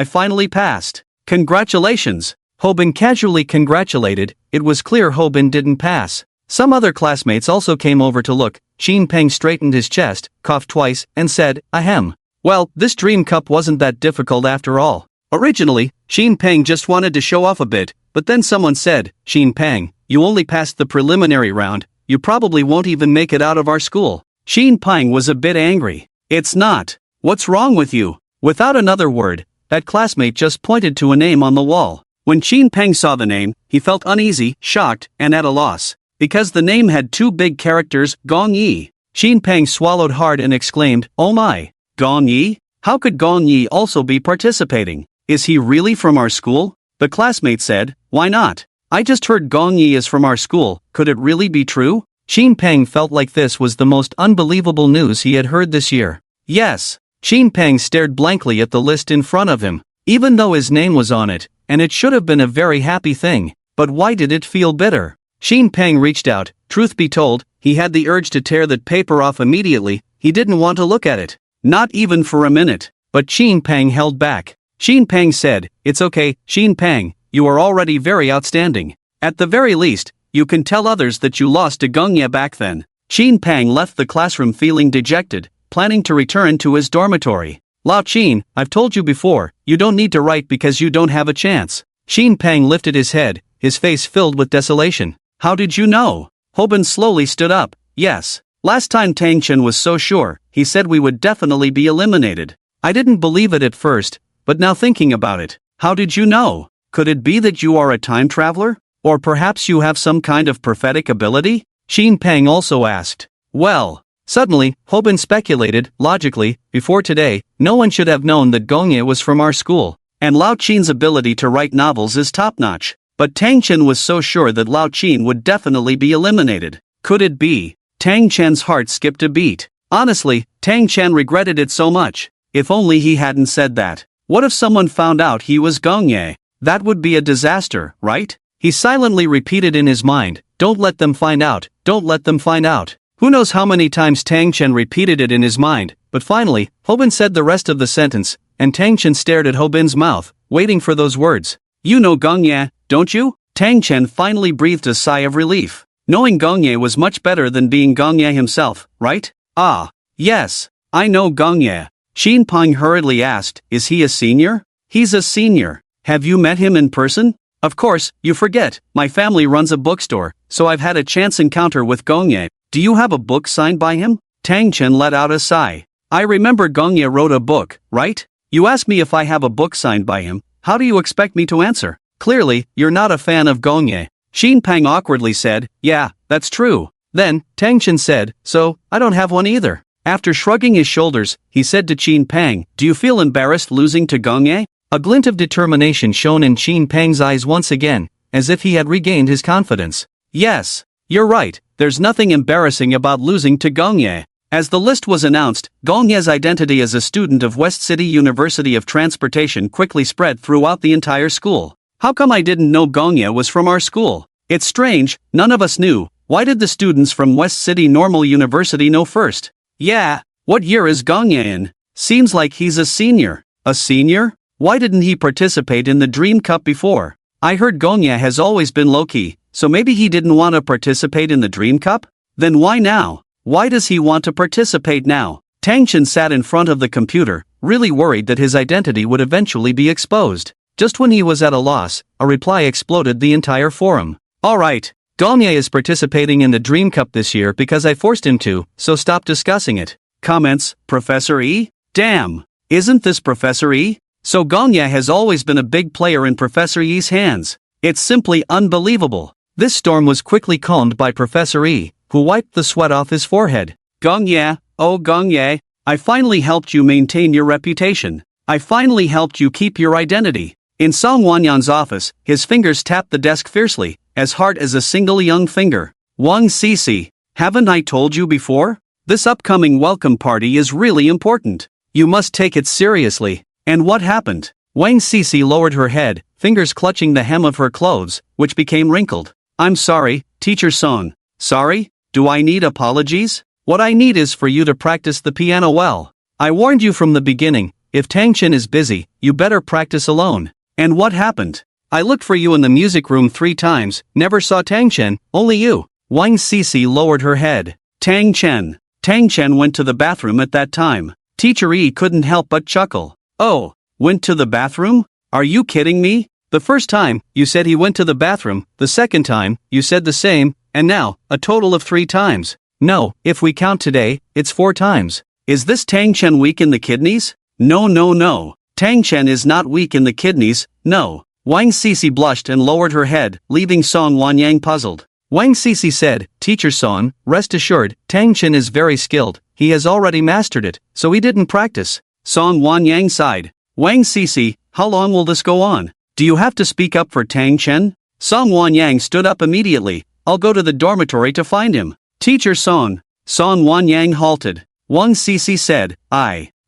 finally passed. Congratulations. Hobin casually congratulated. It was clear Hobin didn't pass. Some other classmates also came over to look. Shin Pang straightened his chest, coughed twice, and said, ahem. Well, this dream cup wasn't that difficult after all. Originally, Shin Pang just wanted to show off a bit, but then someone said, Shin Pang, you only passed the preliminary round, you probably won't even make it out of our school. Shin Pang was a bit angry. It's not. What's wrong with you? Without another word, that classmate just pointed to a name on the wall. When Shin Pang saw the name, he felt uneasy, shocked, and at a loss. Because the name had two big characters, Gong Yi. Shin Pang swallowed hard and exclaimed, oh my. Gong Yi? How could Gong Yi also be participating? Is he really from our school? The classmate said, why not? I just heard Gong Yi is from our school, could it really be true? Shin Pang felt like this was the most unbelievable news he had heard this year. Yes. Shin Pang stared blankly at the list in front of him, even though his name was on it, and it should have been a very happy thing. But why did it feel bitter? Shin Pang reached out. Truth be told, he had the urge to tear that paper off immediately. He didn't want to look at it. Not even for a minute. But Shin Pang held back. Shin Pang said, it's okay, Shin Pang, you are already very outstanding. At the very least, you can tell others that you lost to Gongye back then. Shin Pang left the classroom feeling dejected, planning to return to his dormitory. Lao Chin, I've told you before, you don't need to write because you don't have a chance. Shin Pang lifted his head, his face filled with desolation. How did you know? Hobin slowly stood up. Yes. Last time Tang Chen was so sure, he said we would definitely be eliminated. I didn't believe it at first, but now thinking about it, how did you know? Could it be that you are a time traveler? Or perhaps you have some kind of prophetic ability? Shin Pang also asked. Well. Suddenly, Hobin speculated, logically, before today, no one should have known that Gongye was from our school. And Lao Chin's ability to write novels is top-notch. But Tang Chen was so sure that Lao Chin would definitely be eliminated. Could it be? Tang Chen's heart skipped a beat. Honestly, Tang Chen regretted it so much. If only he hadn't said that. What if someone found out he was Gongye? That would be a disaster, right? He silently repeated in his mind, don't let them find out, don't let them find out. Who knows how many times Tang Chen repeated it in his mind, but finally, Hobin said the rest of the sentence, and Tang Chen stared at Hobin's mouth, waiting for those words. You know Gongye, don't you? Tang Chen finally breathed a sigh of relief. Knowing Gongye was much better than being Gongye himself, right? Ah, yes, I know Gongye. Shin Pang hurriedly asked, is he a senior? He's a senior. Have you met him in person? Of course, you forget, my family runs a bookstore, so I've had a chance encounter with Gongye. Do you have a book signed by him? Tang Chen let out a sigh. I remember Gongye wrote a book, right? You ask me if I have a book signed by him, how do you expect me to answer? Clearly, you're not a fan of Gongye. Shin Pang awkwardly said, yeah, that's true. Then, Tang Chen said, so, I don't have one either. After shrugging his shoulders, he said to Shin Pang, do you feel embarrassed losing to Gongye? A glint of determination shone in Shin Pang's eyes once again, as if he had regained his confidence. Yes, you're right, there's nothing embarrassing about losing to Gongye. As the list was announced, Gongye's identity as a student of West City University of Transportation quickly spread throughout the entire school. How come I didn't know Gongye was from our school? It's strange, none of us knew. Why did the students from West City Normal University know first? Yeah, what year is Gongye in? Seems like he's a senior. A senior? Why didn't he participate in the Dream Cup before? I heard Gongye has always been low-key, so maybe he didn't want to participate in the Dream Cup? Then why now? Why does he want to participate now? Tang Chen sat in front of the computer, really worried that his identity would eventually be exposed. Just when he was at a loss, a reply exploded the entire forum. Alright, Gongye is participating in the Dream Cup this year because I forced him to, so stop discussing it. Comments, Professor E? Damn, isn't this Professor E? So Gongye has always been a big player in Professor Yi's hands. It's simply unbelievable. This storm was quickly calmed by Professor E, who wiped the sweat off his forehead. Gongye, oh Gongye, I finally helped you maintain your reputation. I finally helped you keep your identity. In Song Wanyan's office, his fingers tapped the desk fiercely, as hard as a single young finger. Wang Cece, haven't I told you before? This upcoming welcome party is really important. You must take it seriously. And what happened? Wang Cece lowered her head, fingers clutching the hem of her clothes, which became wrinkled. I'm sorry, Teacher Song. Sorry? Do I need apologies? What I need is for you to practice the piano well. I warned you from the beginning, if Tang Chen is busy, you better practice alone. And what happened? I looked for you in the music room 3 times, never saw Tang Chen, only you. Wang Sisi lowered her head. Tang Chen. Tang Chen went to the bathroom at that time. Teacher Yi couldn't help but chuckle. Oh, went to the bathroom? Are you kidding me? The first time, you said he went to the bathroom, the second time, you said the same, and now, a total of 3 times. No, if we count today, it's 4 times. Is this Tang Chen weak in the kidneys? No. Tang Chen is not weak in the kidneys, no. Wang Sisi blushed and lowered her head, leaving Song Wanyang puzzled. Wang Sisi said, Teacher Song, rest assured, Tang Chen is very skilled, he has already mastered it, so he didn't practice. Song Wanyang sighed. Wang Sisi, how long will this go on? Do you have to speak up for Tang Chen? Song Wanyang stood up immediately. I'll go to the dormitory to find him. Teacher Song. Song Wanyang halted. Wang Sisi said,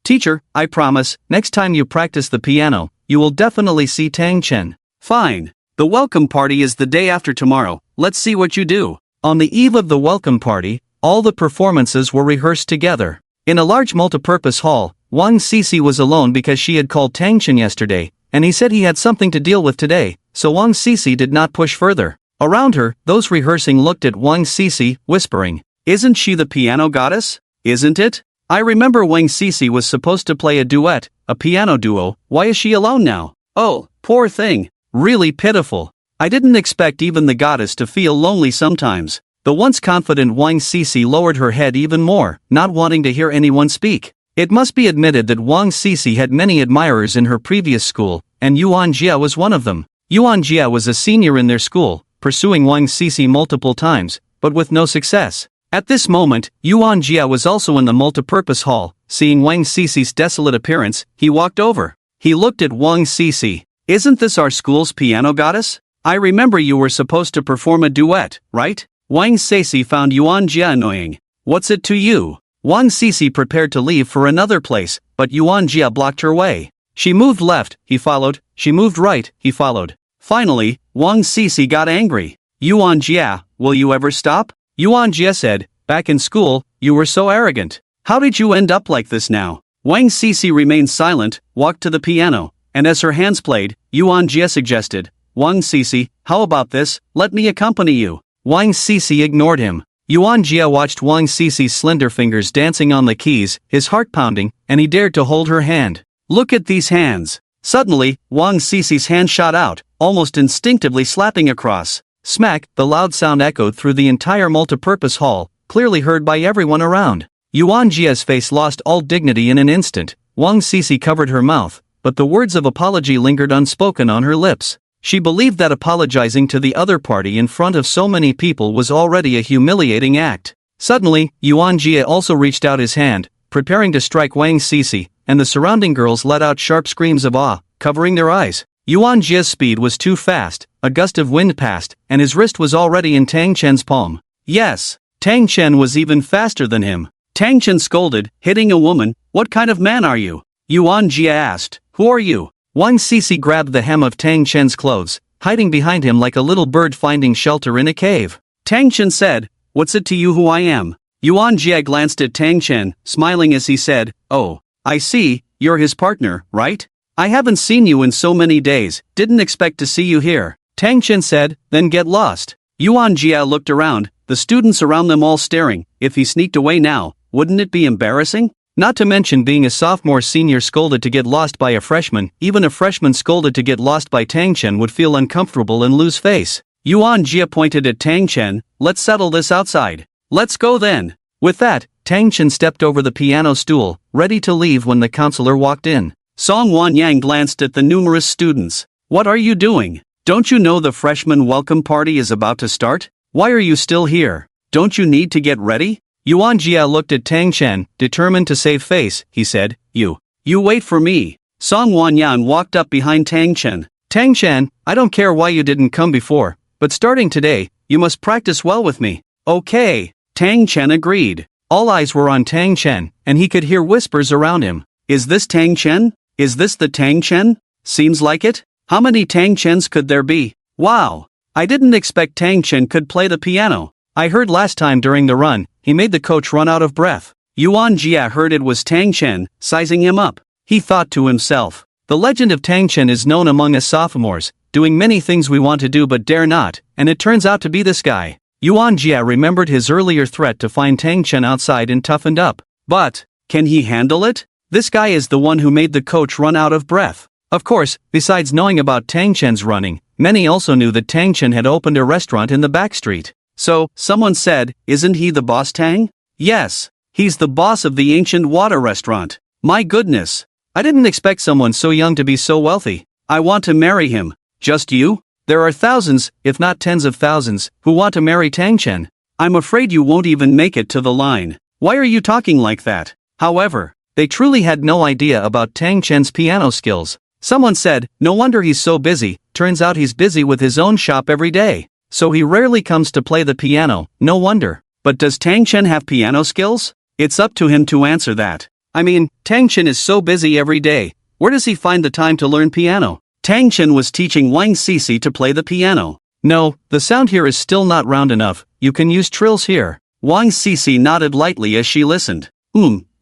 Teacher, I promise, next time you practice the piano, you will definitely see Tang Chen. Fine. The welcome party is the day after tomorrow, let's see what you do. On the eve of the welcome party, all the performances were rehearsed together. In a large multipurpose hall, Wang Sisi was alone because she had called Tang Chen yesterday, and he said he had something to deal with today, so Wang Sisi did not push further. Around her, those rehearsing looked at Wang Sisi, whispering, Isn't she the piano goddess? Isn't it? I remember Wang Sisi was supposed to play a duet, a piano duo, why is she alone now? Oh, poor thing. Really pitiful. I didn't expect even the goddess to feel lonely sometimes. The once confident Wang Sisi lowered her head even more, not wanting to hear anyone speak. It must be admitted that Wang Sisi had many admirers in her previous school, and Yuan Jia was one of them. Yuan Jia was a senior in their school, pursuing Wang Sisi multiple times, but with no success. At this moment, Yuan Jia was also in the multipurpose hall. Seeing Wang Sisi's desolate appearance, he walked over. He looked at Wang Sisi. Isn't this our school's piano goddess? I remember you were supposed to perform a duet, right? Wang Sisi found Yuan Jia annoying. What's it to you? Wang Sisi prepared to leave for another place, but Yuan Jia blocked her way. She moved left, he followed. She moved right, he followed. Finally, Wang Sisi got angry. Yuan Jia, will you ever stop? Yuan Jia said, back in school, you were so arrogant. How did you end up like this now? Wang Sisi remained silent, walked to the piano, and as her hands played, Yuan Jia suggested, Wang Sisi, how about this, let me accompany you. Wang Sisi ignored him. Yuan Jia watched Wang Sisi's slender fingers dancing on the keys, his heart pounding, and he dared to hold her hand. Look at these hands. Suddenly, Wang Sisi's hand shot out, almost instinctively slapping across. Smack, the loud sound echoed through the entire multipurpose hall, clearly heard by everyone around. Yuan Jia's face lost all dignity in an instant. Wang Sisi covered her mouth, but the words of apology lingered unspoken on her lips. She believed that apologizing to the other party in front of so many people was already a humiliating act. Suddenly, Yuan Jia also reached out his hand, preparing to strike Wang Sisi, and the surrounding girls let out sharp screams of awe, covering their eyes. Yuan Jia's speed was too fast, a gust of wind passed, and his wrist was already in Tang Chen's palm. Yes, Tang Chen was even faster than him. Tang Chen scolded, hitting a woman, what kind of man are you? Yuan Jia asked, who are you? Wang Sisi grabbed the hem of Tang Chen's clothes, hiding behind him like a little bird finding shelter in a cave. Tang Chen said, what's it to you who I am? Yuan Jia glanced at Tang Chen, smiling as he said, oh, I see, you're his partner, right? I haven't seen you in so many days, didn't expect to see you here. Tang Chen said, then get lost. Yuan Jia looked around, the students around them all staring. If he sneaked away now, wouldn't it be embarrassing? Not to mention being a sophomore senior scolded to get lost by a freshman, even a freshman scolded to get lost by Tang Chen would feel uncomfortable and lose face. Yuan Jia pointed at Tang Chen, let's settle this outside. Let's go then. With that, Tang Chen stepped over the piano stool, ready to leave when the counselor walked in. Song Wanyang glanced at the numerous students. What are you doing? Don't you know the freshman welcome party is about to start? Why are you still here? Don't you need to get ready? Yuan Jia looked at Tang Chen, determined to save face. He said, You wait for me. Song Wanyang walked up behind Tang Chen. Tang Chen, I don't care why you didn't come before, but starting today, you must practice well with me. Okay. Tang Chen agreed. All eyes were on Tang Chen, and he could hear whispers around him. Is this Tang Chen? Is this the Tang Chen? Seems like it. How many Tang Chens could there be? Wow. I didn't expect Tang Chen could play the piano. I heard last time during the run, he made the coach run out of breath. Yuan Jia heard it was Tang Chen, sizing him up. He thought to himself, the legend of Tang Chen is known among us sophomores, doing many things we want to do but dare not, and it turns out to be this guy. Yuan Jia remembered his earlier threat to find Tang Chen outside and toughened up. But, can he handle it? This guy is the one who made the coach run out of breath. Of course, besides knowing about Tang Chen's running, many also knew that Tang Chen had opened a restaurant in the back street. So, someone said, isn't he the boss Tang? Yes, he's the boss of the ancient water restaurant. My goodness. I didn't expect someone so young to be so wealthy. I want to marry him. Just you? There are thousands, if not tens of thousands, who want to marry Tang Chen. I'm afraid you won't even make it to the line. Why are you talking like that? However, they truly had no idea about Tang Chen's piano skills. Someone said, no wonder he's so busy, turns out he's busy with his own shop every day. So he rarely comes to play the piano, no wonder. But does Tang Chen have piano skills? It's up to him to answer that. I mean, Tang Chen is so busy every day, where does he find the time to learn piano? Tang Chen was teaching Wang Sisi to play the piano. No, the sound here is still not round enough, you can use trills here. Wang Sisi nodded lightly as she listened.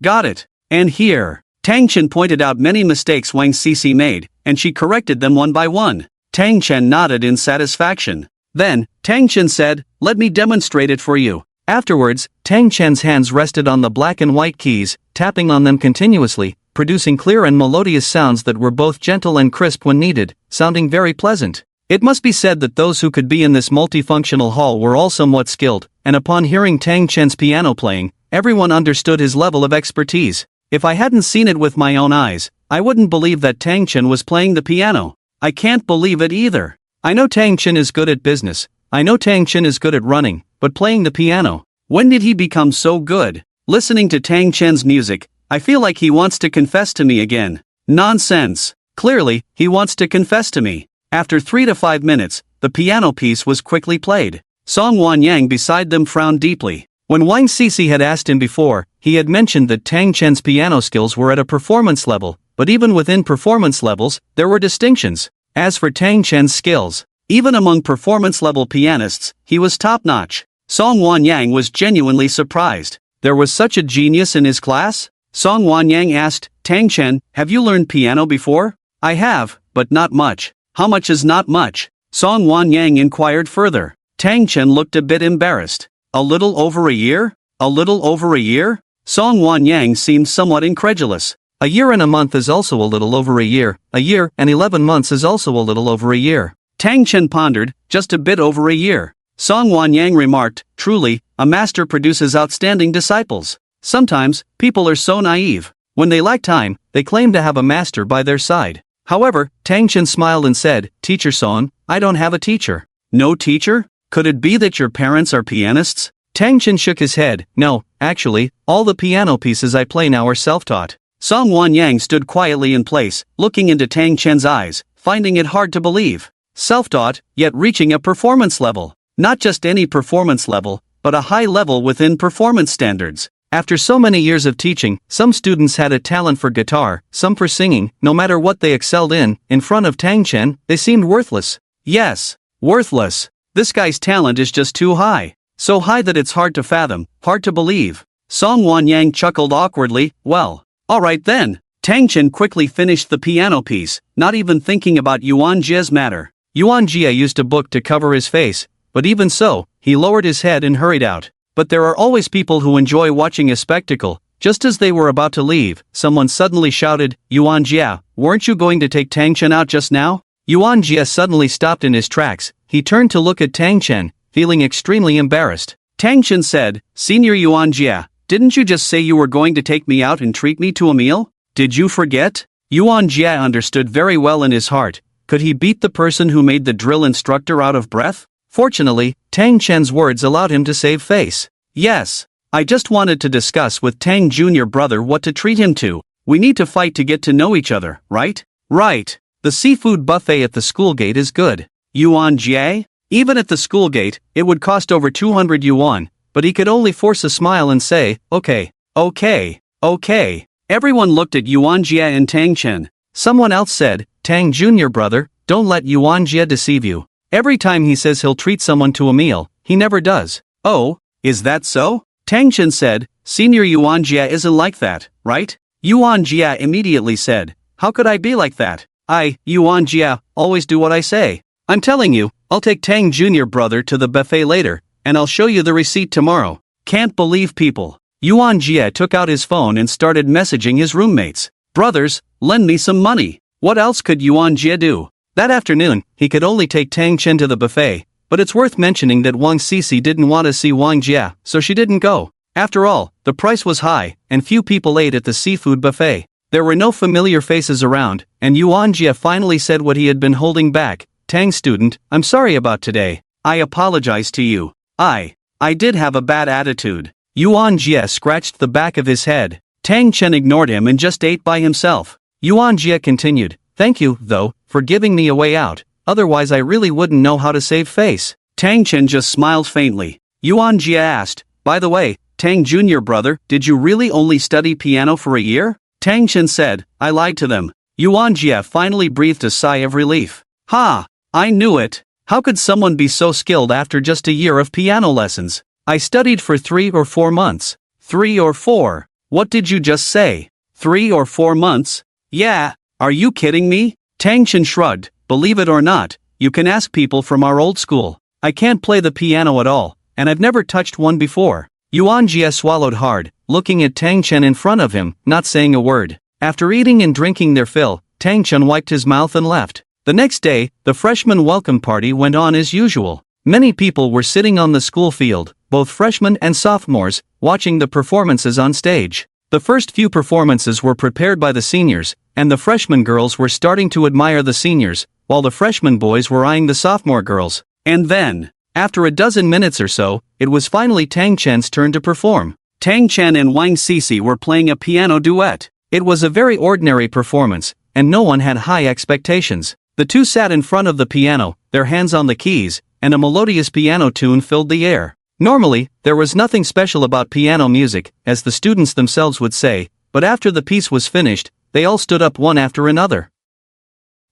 Got it. And here. Tang Chen pointed out many mistakes Wang Sisi made, and she corrected them one by one. Tang Chen nodded in satisfaction. Then, Tang Chen said, let me demonstrate it for you. Afterwards, Tang Chen's hands rested on the black and white keys, tapping on them continuously, producing clear and melodious sounds that were both gentle and crisp when needed, sounding very pleasant. It must be said that those who could be in this multifunctional hall were all somewhat skilled, and upon hearing Tang Chen's piano playing, everyone understood his level of expertise. If I hadn't seen it with my own eyes, I wouldn't believe that Tang Chen was playing the piano. I can't believe it either. I know Tang Chen is good at business, I know Tang Chen is good at running, but playing the piano, when did he become so good? Listening to Tang Chen's music, I feel like he wants to confess to me again. Nonsense. Clearly, he wants to confess to me. After 3 to 5 minutes, the piano piece was quickly played. Song Wanyang beside them frowned deeply. When Wang Sisi had asked him before, he had mentioned that Tang Chen's piano skills were at a performance level, but even within performance levels, there were distinctions. As for Tang Chen's skills, even among performance-level pianists, he was top-notch. Song Wanyang was genuinely surprised. There was such a genius in his class? Song Wanyang asked, Tang Chen, have you learned piano before? I have, but not much. How much is not much? Song Wanyang inquired further. Tang Chen looked a bit embarrassed. A little over a year? A little over a year? Song Wanyang seemed somewhat incredulous. A year and a month is also a little over a year and 11 months is also a little over a year. Tang Chen pondered, just a bit over a year. Song Wanyang remarked, truly, a master produces outstanding disciples. Sometimes, people are so naive. When they lack time, they claim to have a master by their side. However, Tang Chen smiled and said, Teacher Song, I don't have a teacher. No teacher? Could it be that your parents are pianists? Tang Chen shook his head. No, actually, all the piano pieces I play now are self-taught. Song Wanyang stood quietly in place, looking into Tang Chen's eyes, finding it hard to believe. Self-taught, yet reaching a performance level. Not just any performance level, but a high level within performance standards. After so many years of teaching, some students had a talent for guitar, some for singing. No matter what they excelled in front of Tang Chen, they seemed worthless. Yes, worthless. This guy's talent is just too high. So high that it's hard to fathom, hard to believe. Song Wanyang chuckled awkwardly. Well, alright then. Tang Chen quickly finished the piano piece, not even thinking about Yuan Jia's matter. Yuan Jia used a book to cover his face, but even so, he lowered his head and hurried out. But there are always people who enjoy watching a spectacle. Just as they were about to leave, someone suddenly shouted, Yuan Jia, weren't you going to take Tang Chen out just now? Yuan Jia suddenly stopped in his tracks. He turned to look at Tang Chen, feeling extremely embarrassed. Tang Chen said, Senior Yuan Jia, didn't you just say you were going to take me out and treat me to a meal? Did you forget? Yuan Jia understood very well in his heart. Could he beat the person who made the drill instructor out of breath? Fortunately, Tang Chen's words allowed him to save face. Yes. I just wanted to discuss with Tang Jr. brother what to treat him to. We need to fight to get to know each other, right? Right. The seafood buffet at the school gate is good. Yuan Jie? Even at the school gate, it would cost over 200 yuan, but he could only force a smile and say, okay. Everyone looked at Yuan Jie and Tang Chen. Someone else said, Tang Jr. brother, don't let Yuan Jie deceive you. Every time he says he'll treat someone to a meal, he never does. Oh, is that so? Tang Chen said, Senior Yuan Jia isn't like that, right? Yuan Jia immediately said, how could I be like that? I, Yuan Jia, always do what I say. I'm telling you, I'll take Tang Jr. brother to the buffet later, and I'll show you the receipt tomorrow. Can't believe people. Yuan Jia took out his phone and started messaging his roommates. Brothers, lend me some money. What else could Yuan Jia do? That afternoon, he could only take Tang Chen to the buffet, but it's worth mentioning that Wang Sisi didn't want to see Wang Jia, so she didn't go. After all, the price was high, and few people ate at the seafood buffet. There were no familiar faces around, and Yuan Jia finally said what he had been holding back. Tang student, I'm sorry about today. I apologize to you. I did have a bad attitude. Yuan Jia scratched the back of his head. Tang Chen ignored him and just ate by himself. Yuan Jia continued, thank you, though, for giving me a way out, otherwise I really wouldn't know how to save face. Tang Chen just smiled faintly. Yuan Jia asked, by the way, Tang Jr. brother, did you really only study piano for a year? Tang Chen said, I lied to them. Yuan Jia finally breathed a sigh of relief. Ha! I knew it. How could someone be so skilled after just a year of piano lessons? I studied for 3 or 4 months. 3 or 4. What did you just say? 3 or 4 months? Yeah, are you kidding me? Tang Chen shrugged, believe it or not, you can ask people from our old school. I can't play the piano at all, and I've never touched one before. Yuan Jia swallowed hard, looking at Tang Chen in front of him, not saying a word. After eating and drinking their fill, Tang Chen wiped his mouth and left. The next day, the freshman welcome party went on as usual. Many people were sitting on the school field, both freshmen and sophomores, watching the performances on stage. The first few performances were prepared by the seniors, and the freshman girls were starting to admire the seniors, while the freshman boys were eyeing the sophomore girls. And then, after a dozen minutes or so, it was finally Tang Chen's turn to perform. Tang Chen and Wang Sisi were playing a piano duet. It was a very ordinary performance, and no one had high expectations. The two sat in front of the piano, their hands on the keys, and a melodious piano tune filled the air. Normally, there was nothing special about piano music, as the students themselves would say, but after the piece was finished, they all stood up one after another.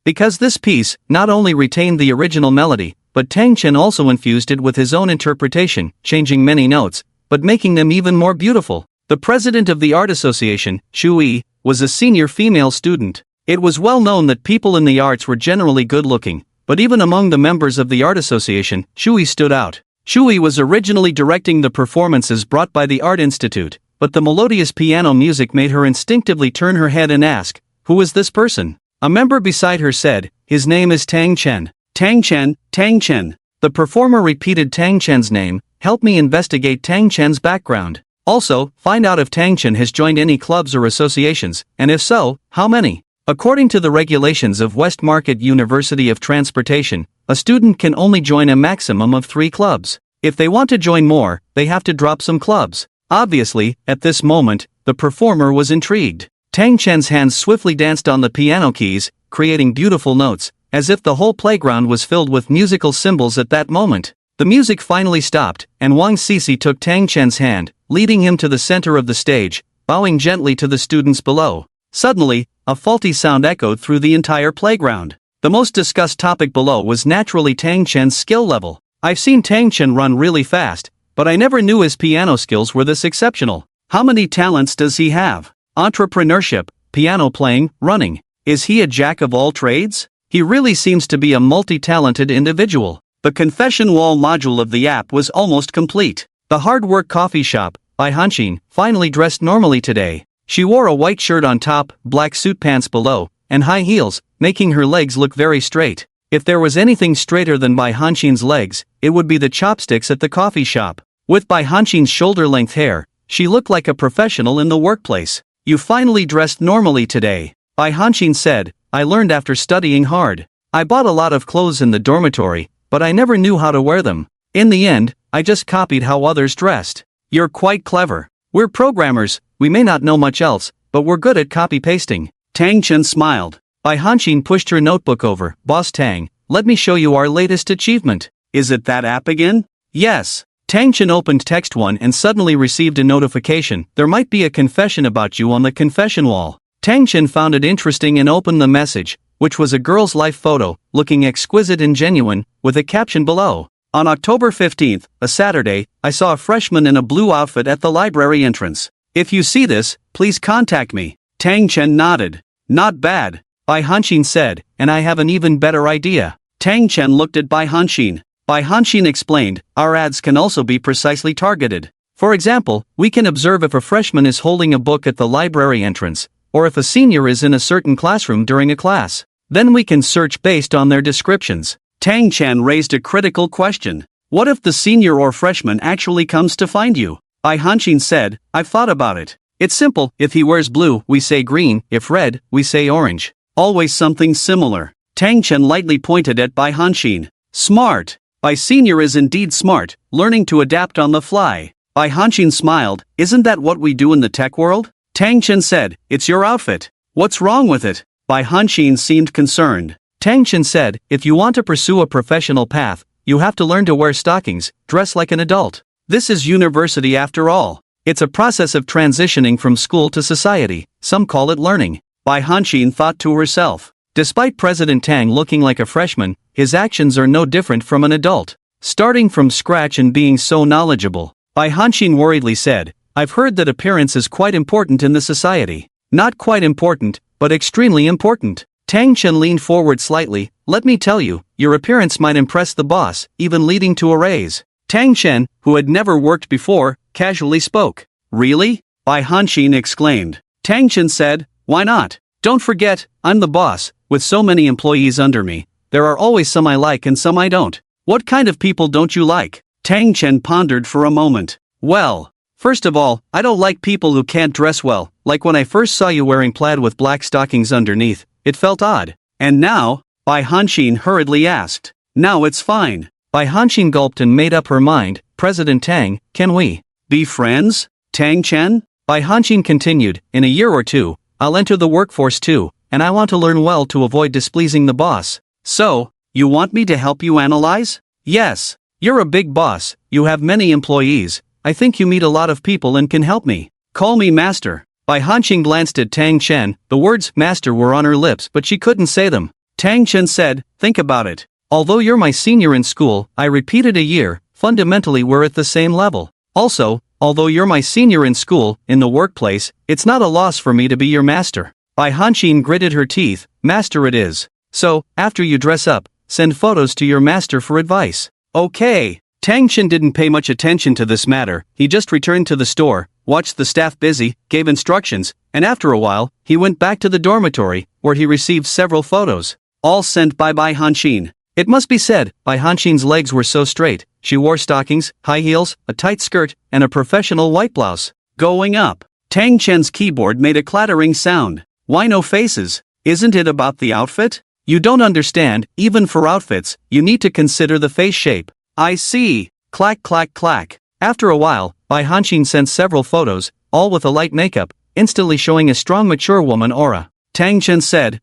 Because this piece not only retained the original melody, but Tang Chen also infused it with his own interpretation, changing many notes, but making them even more beautiful. The president of the Art Association, Xu Yi, was a senior female student. It was well known that people in the arts were generally good-looking, but even among the members of the Art Association, Xu Yi stood out. Xu Yi was originally directing the performances brought by the Art Institute, but the melodious piano music made her instinctively turn her head and ask, who is this person? A member beside her said, his name is Tang Chen. Tang Chen, Tang Chen. The performer repeated Tang Chen's name, help me investigate Tang Chen's background. Also, find out if Tang Chen has joined any clubs or associations, and if so, how many? According to the regulations of West Market University of Transportation, a student can only join a maximum of 3 clubs. If they want to join more, they have to drop some clubs. Obviously, at this moment, the performer was intrigued. Tang Chen's hands swiftly danced on the piano keys, creating beautiful notes, as if the whole playground was filled with musical symbols at that moment. The music finally stopped, and Wang Sisi took Tang Chen's hand, leading him to the center of the stage, bowing gently to the students below. Suddenly, a faulty sound echoed through the entire playground. The most discussed topic below was naturally Tang Chen's skill level. I've seen Tang Chen run really fast, but I never knew his piano skills were this exceptional. How many talents does he have? Entrepreneurship, piano playing, running. Is he a jack of all trades? He really seems to be a multi-talented individual. The confession wall module of the app was almost complete. The Hard Work Coffee Shop, by Hanshin, finally dressed normally today. She wore a white shirt on top, black suit pants below, and high heels, making her legs look very straight. If there was anything straighter than Bai Hanshin's legs, it would be the chopsticks at the coffee shop. With Bai Hanshin's shoulder-length hair, she looked like a professional in the workplace. You finally dressed normally today, Bai Hanshin said. I learned after studying hard. I bought a lot of clothes in the dormitory, but I never knew how to wear them. In the end, I just copied how others dressed. You're quite clever. We're programmers, we may not know much else, but we're good at copy-pasting. Tang Chen smiled. Bai Hanshin pushed her notebook over. Boss Tang, let me show you our latest achievement. Is it that app again? Yes. Tang Chen opened Text 1 and suddenly received a notification. There might be a confession about you on the confession wall. Tang Chen found it interesting and opened the message, which was a girl's life photo, looking exquisite and genuine, with a caption below. On October 15th, a Saturday, I saw a freshman in a blue outfit at the library entrance. If you see this, please contact me. Tang Chen nodded. Not bad, Bai Hanxin said, and I have an even better idea. Tang Chen looked at Bai Hanxin. Bai Hanxin explained, our ads can also be precisely targeted. For example, we can observe if a freshman is holding a book at the library entrance, or if a senior is in a certain classroom during a class. Then we can search based on their descriptions. Tang Chen raised a critical question. What if the senior or freshman actually comes to find you? Bai Hanxin said, I've thought about it. It's simple, if he wears blue, we say green, if red, we say orange. Always something similar. Tang Chen lightly pointed at Bai Hanxin. Smart. Bai Senior is indeed smart, learning to adapt on the fly. Bai Hanxin smiled, isn't that what we do in the tech world? Tang Chen said, it's your outfit. What's wrong with it? Bai Hanxin seemed concerned. Tang Chen said, if you want to pursue a professional path, you have to learn to wear stockings, dress like an adult. This is university after all. It's a process of transitioning from school to society, some call it learning. Bai Hanxin thought to herself. Despite President Tang looking like a freshman, his actions are no different from an adult. Starting from scratch and being so knowledgeable. Bai Hanxin worriedly said, I've heard that appearance is quite important in the society. Not quite important, but extremely important. Tang Chen leaned forward slightly, let me tell you, your appearance might impress the boss, even leading to a raise. Tang Chen, who had never worked before, casually spoke. Really? Bai Hanxin exclaimed. Tang Chen said, why not? Don't forget, I'm the boss, with so many employees under me. There are always some I like and some I don't. What kind of people don't you like? Tang Chen pondered for a moment. Well, first of all, I don't like people who can't dress well, like when I first saw you wearing plaid with black stockings underneath. It felt odd. And now? Bai Hanxin hurriedly asked. Now it's fine. Bai Hanxin gulped and made up her mind. President Tang, can we be friends? Tang Chen? Bai Hanxin continued, in a year or two, I'll enter the workforce too, and I want to learn well to avoid displeasing the boss. So, you want me to help you analyze? Yes. You're a big boss, you have many employees, I think you meet a lot of people and can help me. Call me master. Bai Hanxin glanced at Tang Chen, the words master were on her lips but she couldn't say them. Tang Chen said, think about it. Although you're my senior in school, I repeated a year, fundamentally we're at the same level. Also, although you're my senior in school, in the workplace, it's not a loss for me to be your master. Bai Hanxin gritted her teeth, master it is. So, after you dress up, send photos to your master for advice. Okay. Tang Chen didn't pay much attention to this matter, he just returned to the store, watched the staff busy, gave instructions, and after a while, he went back to the dormitory, where he received several photos. All sent by Bai Hanxin. It must be said, Bai Hanxin's legs were so straight, she wore stockings, high heels, a tight skirt, and a professional white blouse. Going up. Tang Chen's keyboard made a clattering sound. Why no faces? Isn't it about the outfit? You don't understand, even for outfits, you need to consider the face shape. I see. Clack clack clack. After a while, Bai Hanxin sent several photos, all with a light makeup, instantly showing a strong mature woman aura. Tang Chen said,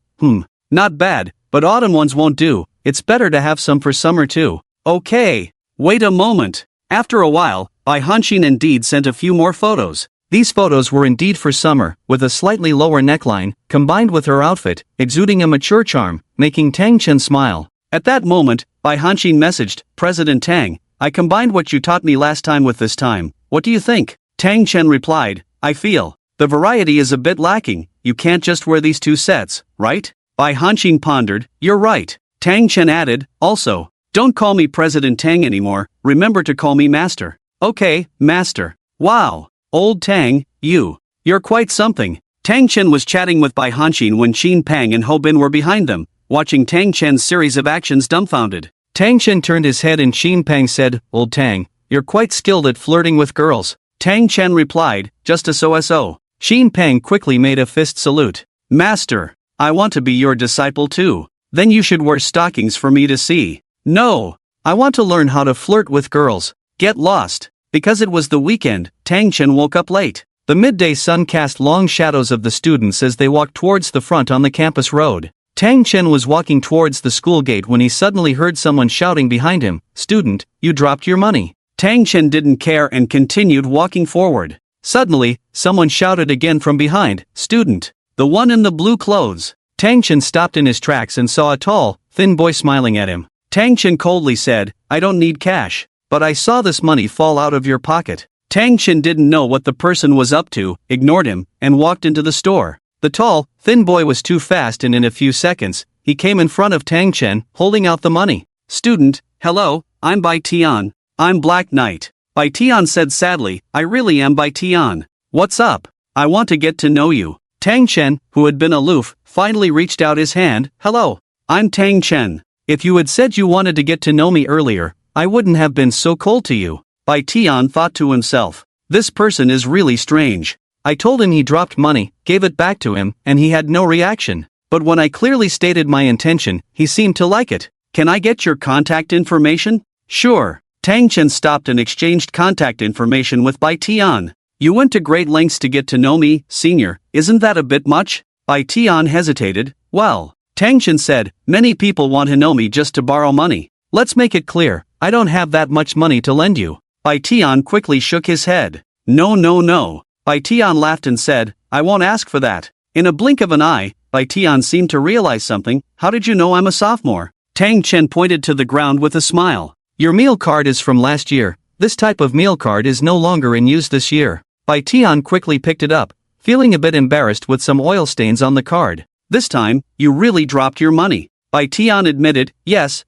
not bad, but autumn ones won't do, it's better to have some for summer too. Okay. Wait a moment. After a while, Bai Hanxin indeed sent a few more photos. These photos were indeed for summer, with a slightly lower neckline, combined with her outfit, exuding a mature charm, making Tang Chen smile. At that moment, Bai Hanxin messaged, President Tang, I combined what you taught me last time with this time, what do you think? Tang Chen replied, I feel the variety is a bit lacking, you can't just wear these two sets, right? Bai Hanxin pondered, you're right. Tang Chen added, also, don't call me President Tang anymore, remember to call me Master. Okay, Master. Wow. Old Tang, you're quite something. Tang Chen was chatting with Bai Hanxin when Qin Pang and Ho Bin were behind them, watching Tang Chen's series of actions dumbfounded. Tang Chen turned his head and Qin Pang said, Old Tang, you're quite skilled at flirting with girls. Tang Chen replied, just a so. Qin Pang quickly made a fist salute. Master, I want to be your disciple too. Then you should wear stockings for me to see. No, I want to learn how to flirt with girls. Get lost. Because it was the weekend, Tang Chen woke up late. The midday sun cast long shadows of the students as they walked towards the front on the campus road. Tang Chen was walking towards the school gate when he suddenly heard someone shouting behind him, Student, you dropped your money. Tang Chen didn't care and continued walking forward. Suddenly, someone shouted again from behind, Student, the one in the blue clothes. Tang Chen stopped in his tracks and saw a tall, thin boy smiling at him. Tang Chen coldly said, I don't need cash, but I saw this money fall out of your pocket. Tang Chen didn't know what the person was up to, ignored him, and walked into the store. The tall, thin boy was too fast and in a few seconds, he came in front of Tang Chen, holding out the money. Student, hello, I'm Bai Tian. I'm Black Knight. Bai Tian said sadly, I really am Bai Tian. What's up? I want to get to know you. Tang Chen, who had been aloof, finally reached out his hand. Hello. I'm Tang Chen. If you had said you wanted to get to know me earlier, I wouldn't have been so cold to you. Bai Tian thought to himself. This person is really strange. I told him he dropped money, gave it back to him, and he had no reaction. But when I clearly stated my intention, he seemed to like it. Can I get your contact information? Sure. Tang Chen stopped and exchanged contact information with Bai Tian. You went to great lengths to get to know me, senior, isn't that a bit much? Bai Tian hesitated. Well, Tang Chen said, many people want to know me just to borrow money. Let's make it clear, I don't have that much money to lend you. Bai Tian quickly shook his head. No. Bai Tian laughed and said, I won't ask for that. In a blink of an eye, Bai Tian seemed to realize something. How did you know I'm a sophomore? Tang Chen pointed to the ground with a smile. Your meal card is from last year. This type of meal card is no longer in use this year. Bai Tian quickly picked it up, feeling a bit embarrassed with some oil stains on the card. This time, you really dropped your money. Bai Tian admitted, yes.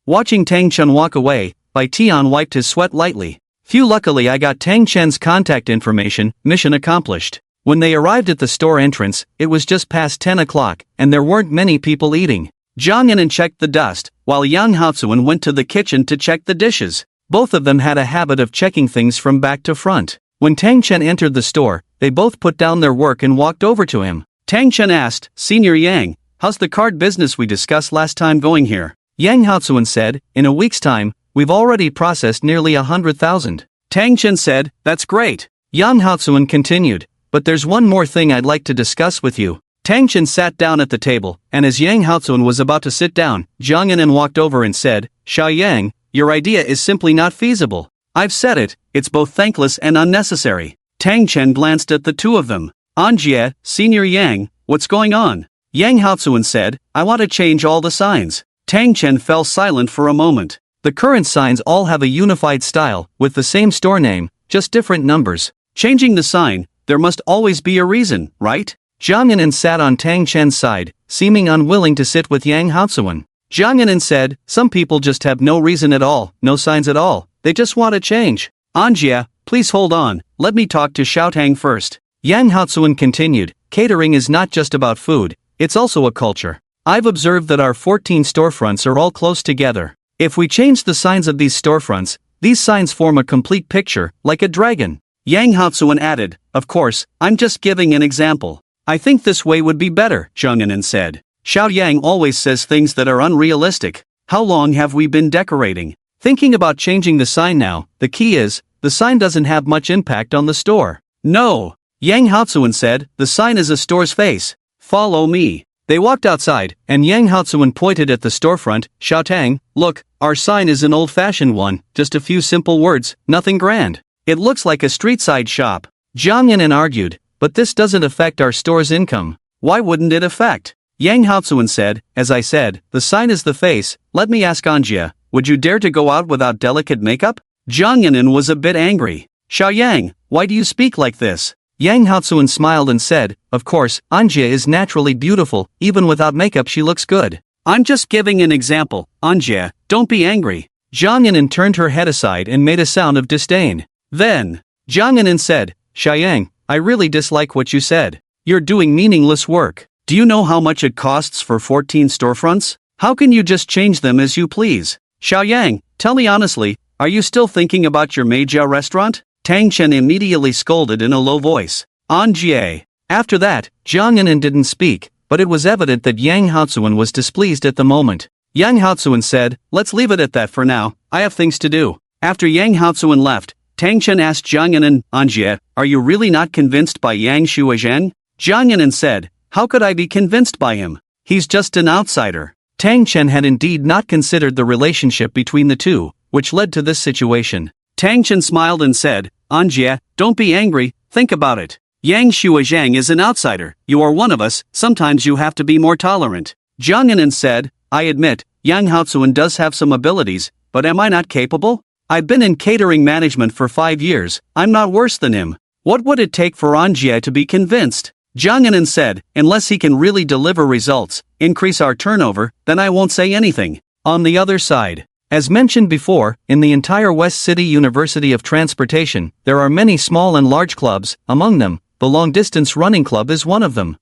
Watching Tang Chen walk away, Bai Tian wiped his sweat lightly. Phew, luckily I got Tang Chen's contact information, mission accomplished. When they arrived at the store entrance, it was just past 10 o'clock, and there weren't many people eating. Zhang Yanan checked the dust, while Yang Haozuan went to the kitchen to check the dishes. Both of them had a habit of checking things from back to front. When Tang Chen entered the store, they both put down their work and walked over to him. Tang Chen asked, Senior Yang, how's the card business we discussed last time going here? Yang Haozuan said, in a week's time, we've already processed nearly 100,000. Tang Chen said, that's great. Yang Haozuan continued, but there's one more thing I'd like to discuss with you. Tang Chen sat down at the table, and as Yang Haozuan was about to sit down, Zhang Yanan walked over and said, Xiao Yang, your idea is simply not feasible. I've said it, it's both thankless and unnecessary. Tang Chen glanced at the two of them. Anjie, Senior Yang, what's going on? Yang Haozuan said, I want to change all the signs. Tang Chen fell silent for a moment. The current signs all have a unified style, with the same store name, just different numbers. Changing the sign, there must always be a reason, right? Zhang Yanan sat on Tang Chen's side, seeming unwilling to sit with Yang Haozuan. Zhang Yanan said, some people just have no reason at all, no signs at all, they just want to change. Anjie, please hold on, let me talk to Xiaotang first. Yang Haozuan continued, catering is not just about food, it's also a culture. I've observed that our 14 storefronts are all close together. If we change the signs of these storefronts, these signs form a complete picture, like a dragon. Yang Haozuan added, of course, I'm just giving an example. I think this way would be better, Zhang Yanan said. Xiao Yang always says things that are unrealistic. How long have we been decorating? Thinking about changing the sign now, the key is, the sign doesn't have much impact on the store. No. Yang Haozuan said, the sign is a store's face. Follow me. They walked outside, and Yang Haozuan pointed at the storefront. Xiaotang, look, our sign is an old-fashioned one, just a few simple words, nothing grand. It looks like a street-side shop. Zhang Yanan argued, but this doesn't affect our store's income. Why wouldn't it affect? Yang Haozuan said, as I said, the sign is the face. Let me ask Anjie, would you dare to go out without delicate makeup? Zhang Yanan was a bit angry. Xiao Yang, why do you speak like this? Yang Haozuan smiled and said, of course, Anjie is naturally beautiful, even without makeup she looks good. I'm just giving an example, Anjie, don't be angry. Zhang Yanan turned her head aside and made a sound of disdain. Then, Zhang Yanan said, Xiao Yang, I really dislike what you said. You're doing meaningless work. Do you know how much it costs for 14 storefronts? How can you just change them as you please? Xiao Yang, tell me honestly, are you still thinking about your Meijia restaurant? Tang Chen immediately scolded in a low voice. Anjie. After that, Zhang Yanan didn't speak, but it was evident that Yang Haozuan was displeased at the moment. Yang Haozuan said, let's leave it at that for now, I have things to do. After Yang Haozuan left, Tang Chen asked Zhang Yanan, Anjie, are you really not convinced by Yang Shuozhen? Zhang Yanan said, how could I be convinced by him? He's just an outsider. Tang Chen had indeed not considered the relationship between the two, which led to this situation. Tang Chen smiled and said, Anjie, don't be angry, think about it. Yang Shuozhang is an outsider, you are one of us, sometimes you have to be more tolerant. Zhang Yanan said, I admit, Yang Haotsuan does have some abilities, but am I not capable? I've been in catering management for 5 years, I'm not worse than him. What would it take for Anjie to be convinced? Zhang Anan said, unless he can really deliver results, increase our turnover, then I won't say anything. On the other side, as mentioned before, in the entire West City University of Transportation, there are many small and large clubs, among them, the Long Distance Running Club is one of them.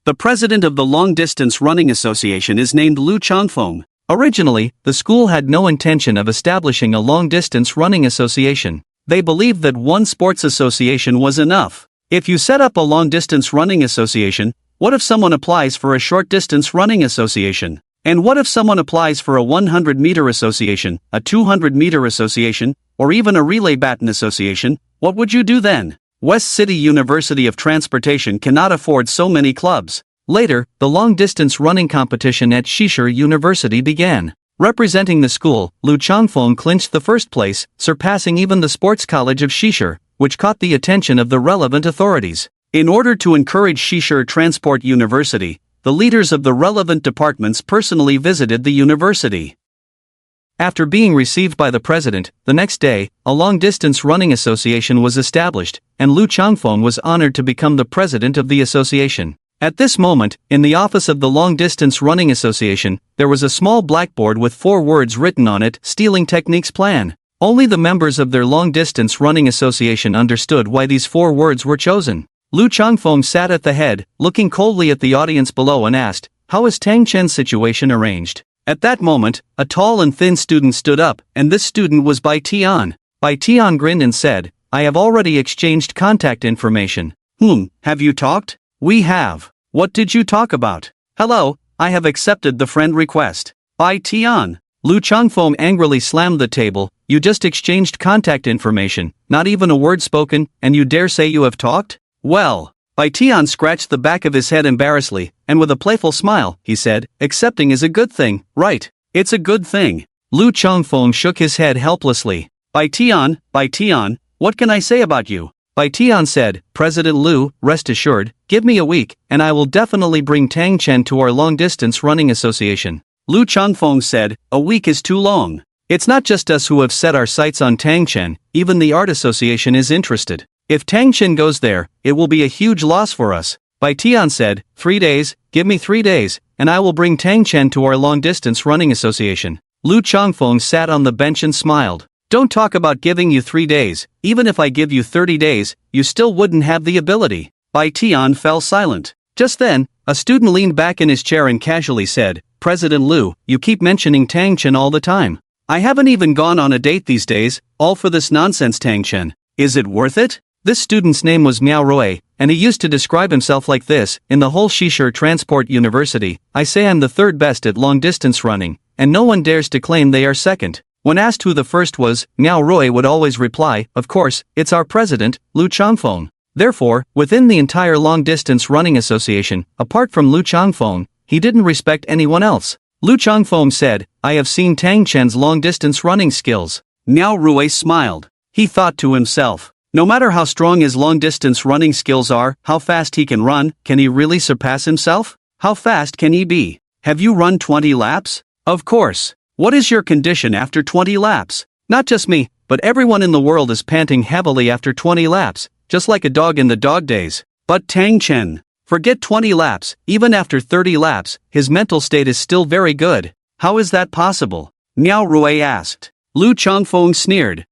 The president of the Long Distance Running Association is named Lu Changfeng. Originally, the school had no intention of establishing a long-distance running association. They believed that one sports association was enough. If you set up a long-distance running association, what if someone applies for a short-distance running association? And what if someone applies for a 100-meter association, a 200-meter association, or even a relay baton association? What would you do then? West City University of Transportation cannot afford so many clubs. Later, the long-distance running competition at Shishir University began. Representing the school, Lu Changfeng clinched the first place, surpassing even the sports college of Shishir, which caught the attention of the relevant authorities. In order to encourage Shishir Transport University, the leaders of the relevant departments personally visited the university. After being received by the president, the next day, a long-distance running association was established, and Lu Changfeng was honored to become the president of the association. At this moment, in the office of the Long Distance Running Association, there was a small blackboard with 4 words written on it: Stealing Techniques Plan. Only the members of their Long Distance Running Association understood why these 4 words were chosen. Lu Changfeng sat at the head, looking coldly at the audience below and asked, "How is Tang Chen's situation arranged?" At that moment, a tall and thin student stood up, and this student was Bai Tian. Bai Tian grinned and said, "I have already exchanged contact information." Have you talked? We have. What did you talk about? Hello, I have accepted the friend request. Bai Tian. Lu Changfeng angrily slammed the table. You just exchanged contact information, not even a word spoken, and you dare say you have talked? Well, Bai Tian scratched the back of his head embarrassedly, and with a playful smile, he said, accepting is a good thing, right? It's a good thing. Lu Changfeng shook his head helplessly. Bai Tian, what can I say about you? Bai Tian said, President Lu, rest assured, give me a week, and I will definitely bring Tang Chen to our long-distance running association. Lu Changfeng said, a week is too long. It's not just us who have set our sights on Tang Chen, even the art association is interested. If Tang Chen goes there, it will be a huge loss for us. Bai Tian said, 3 days, give me 3 days, and I will bring Tang Chen to our long-distance running association. Lu Changfeng sat on the bench and smiled. Don't talk about giving you 3 days, even if I give you 30 days, you still wouldn't have the ability. Bai Tian fell silent. Just then, a student leaned back in his chair and casually said, President Lu, you keep mentioning Tang Chen all the time. I haven't even gone on a date these days, all for this nonsense Tang Chen. Is it worth it? This student's name was Miao Rui, and he used to describe himself like this, in the whole Shishir Transport University, I say I'm the 3rd best at long-distance running, and no one dares to claim they are 2nd. When asked who the first was, Miao Rui would always reply, of course, it's our president, Lu Changfeng. Therefore, within the entire long-distance running association, apart from Lu Changfeng, he didn't respect anyone else. Lu Changfeng said, I have seen Tang Chen's long-distance running skills. Miao Rui smiled. He thought to himself, no matter how strong his long-distance running skills are, how fast he can run, can he really surpass himself? How fast can he be? Have you run 20 laps? Of course. What is your condition after 20 laps? Not just me, but everyone in the world is panting heavily after 20 laps, just like a dog in the dog days. But Tang Chen, forget 20 laps, even after 30 laps, his mental state is still very good. How is that possible? Miao Rui asked. Lu Changfeng sneered.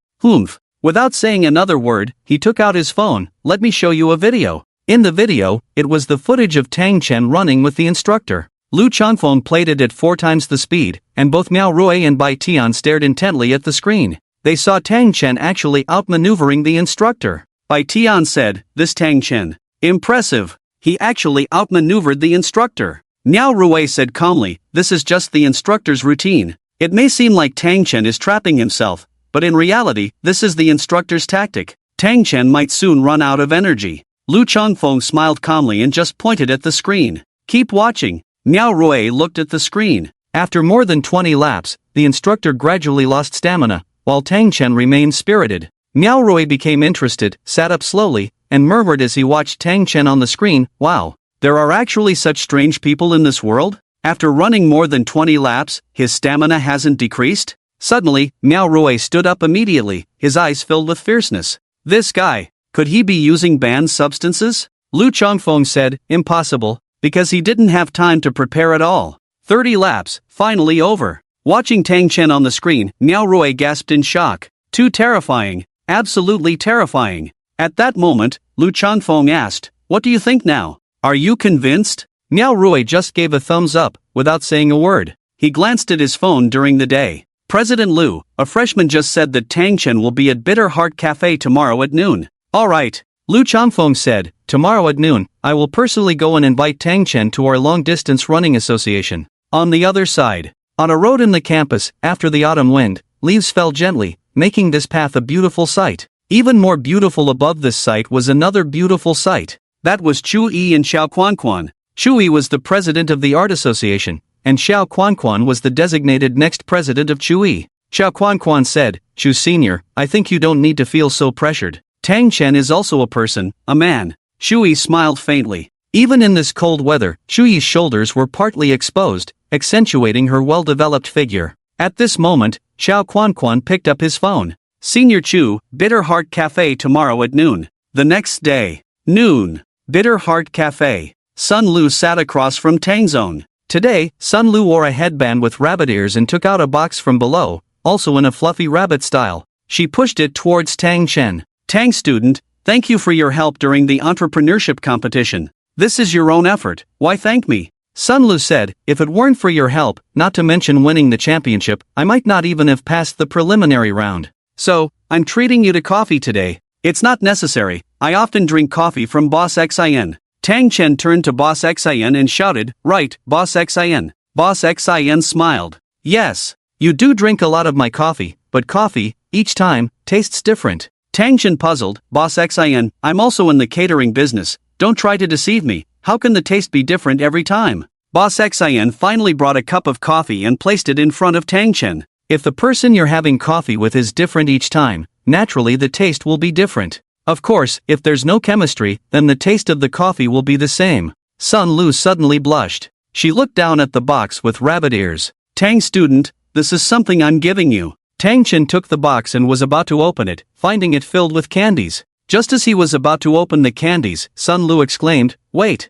Without saying another word, he took out his phone. Let me show you a video. In the video, it was the footage of Tang Chen running with the instructor. Lu Changfeng played it at 4 times the speed, and both Miao Rui and Bai Tian stared intently at the screen. They saw Tang Chen actually outmaneuvering the instructor. Bai Tian said, this Tang Chen. Impressive. He actually outmaneuvered the instructor. Miao Rui said calmly, this is just the instructor's routine. It may seem like Tang Chen is trapping himself, but in reality, this is the instructor's tactic. Tang Chen might soon run out of energy. Lu Changfeng smiled calmly and just pointed at the screen. Keep watching. Miao Rui looked at the screen. After more than 20 laps, the instructor gradually lost stamina, while Tang Chen remained spirited. Miao Rui became interested, sat up slowly, and murmured as he watched Tang Chen on the screen, wow, there are actually such strange people in this world? After running more than 20 laps, his stamina hasn't decreased? Suddenly, Miao Rui stood up immediately, his eyes filled with fierceness. This guy, could he be using banned substances? Lu Chongfeng said, impossible, because he didn't have time to prepare at all. 30 laps, finally over. Watching Tang Chen on the screen, Miao Rui gasped in shock. Too terrifying, absolutely terrifying. At that moment, Lu Chongfeng asked, what do you think now? Are you convinced? Miao Rui just gave a thumbs up, without saying a word. He glanced at his phone during the day. President Lu, a freshman just said that Tang Chen will be at Bitter Heart Cafe tomorrow at noon. Alright, Lu Chongfeng said, tomorrow at noon, I will personally go and invite Tang Chen to our long-distance running association. On the other side, on a road in the campus, after the autumn wind, leaves fell gently, making this path a beautiful sight. Even more beautiful above this sight was another beautiful sight. That was Chu Yi and Xiao Quanquan. Chu Yi was the president of the art association, and Xiao Quanquan was the designated next president of Chu Yi. Xiao Quanquan said, Chu Senior, I think you don't need to feel so pressured. Tang Chen is also a person, a man. Chu Yi smiled faintly. Even in this cold weather, Chu Yi's shoulders were partly exposed, accentuating her well-developed figure. At this moment, Xiao Quanquan picked up his phone. Senior Chu, Bitter Heart Cafe tomorrow at noon. The next day. Noon. Bitter Heart Cafe. Sun Lu sat across from Tang Zone. Today, Sun Lu wore a headband with rabbit ears and took out a box from below, also in a fluffy rabbit style. She pushed it towards Tang Chen. Tang student, thank you for your help during the entrepreneurship competition. This is your own effort, why thank me? Sun Lu said, if it weren't for your help, not to mention winning the championship, I might not even have passed the preliminary round. So, I'm treating you to coffee today. It's not necessary, I often drink coffee from Boss Xin. Tang Chen turned to Boss Xin and shouted, right, Boss Xin. Boss Xin smiled. Yes, you do drink a lot of my coffee, but coffee, each time, tastes different. Tang Chen puzzled, Boss Xin, I'm also in the catering business, don't try to deceive me, how can the taste be different every time? Boss Xin finally brought a cup of coffee and placed it in front of Tang Chen. If the person you're having coffee with is different each time, naturally the taste will be different. Of course, if there's no chemistry, then the taste of the coffee will be the same. Sun Lu suddenly blushed. She looked down at the box with rabbit ears. Tang student, this is something I'm giving you. Tang Chen took the box and was about to open it, finding it filled with candies. Just as he was about to open the candies, Sun Lu exclaimed, wait.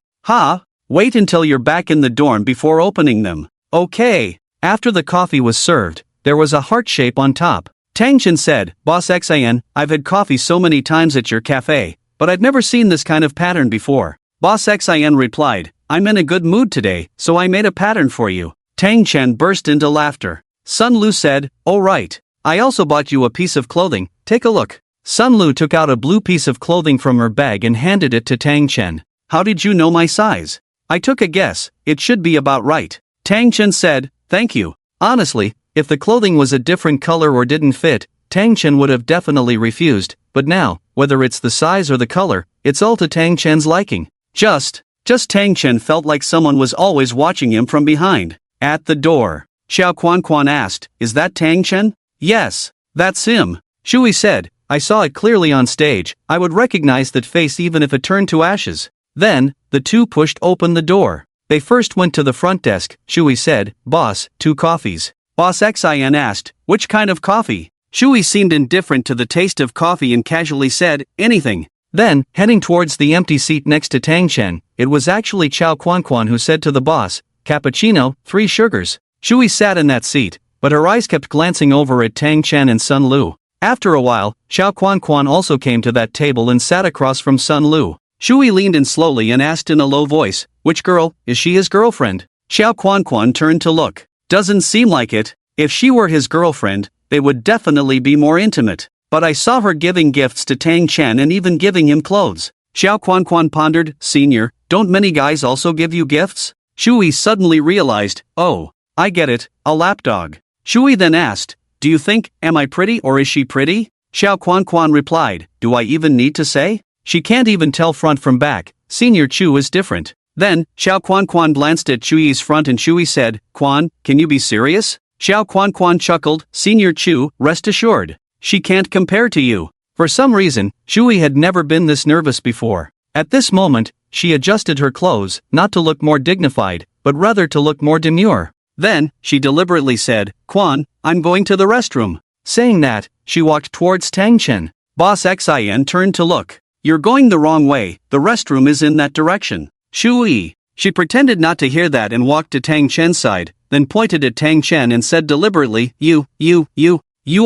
Wait until you're back in the dorm before opening them. Okay. After the coffee was served, there was a heart shape on top. Tang Chen said, Boss Xin, I've had coffee so many times at your cafe, but I've never seen this kind of pattern before. Boss Xin replied, I'm in a good mood today, so I made a pattern for you. Tang Chen burst into laughter. Sun Lu said, oh right. I also bought you a piece of clothing, take a look. Sun Lu took out a blue piece of clothing from her bag and handed it to Tang Chen. How did you know my size? I took a guess, it should be about right. Tang Chen said, thank you. Honestly, if the clothing was a different color or didn't fit, Tang Chen would have definitely refused, but now, whether it's the size or the color, it's all to Tang Chen's liking. Just Tang Chen felt like someone was always watching him from behind. At the door, Xiao Quanquan asked, is that Tang Chen? Yes, that's him. Shui said, I saw it clearly on stage, I would recognize that face even if it turned to ashes. Then, the two pushed open the door. They first went to the front desk. Shui said, boss, 2 coffees. Boss Xin asked, which kind of coffee? Shui seemed indifferent to the taste of coffee and casually said, anything. Then, heading towards the empty seat next to Tang Chen, it was actually Xiao Quanquan who said to the boss, cappuccino, 3 sugars. Shui sat in that seat, but her eyes kept glancing over at Tang Chen and Sun Lu. After a while, Xiao Quanquan also came to that table and sat across from Sun Lu. Shui leaned in slowly and asked in a low voice, which girl, is she his girlfriend? Xiao Quanquan turned to look. Doesn't seem like it. If she were his girlfriend, they would definitely be more intimate. But I saw her giving gifts to Tang Chen and even giving him clothes. Xiao Quanquan pondered, Senior, don't many guys also give you gifts? Shui suddenly realized, oh, I get it, a lapdog. Shui then asked, do you think, am I pretty or is she pretty? Xiao Quanquan replied, do I even need to say? She can't even tell front from back, Senior Chu is different. Then, Xiao Quanquan glanced at Chuyi's front and Chuyi said, Quan, can you be serious? Xiao Quanquan chuckled, Senior Chu, rest assured. She can't compare to you. For some reason, Chuyi had never been this nervous before. At this moment, she adjusted her clothes, not to look more dignified, but rather to look more demure. Then, she deliberately said, "Quan, I'm going to the restroom." Saying that, she walked towards Tang Chen. Boss Xin turned to look. "You're going the wrong way, the restroom is in that direction." Shui. She pretended not to hear that and walked to Tang Chen's side, then pointed at Tang Chen and said deliberately, You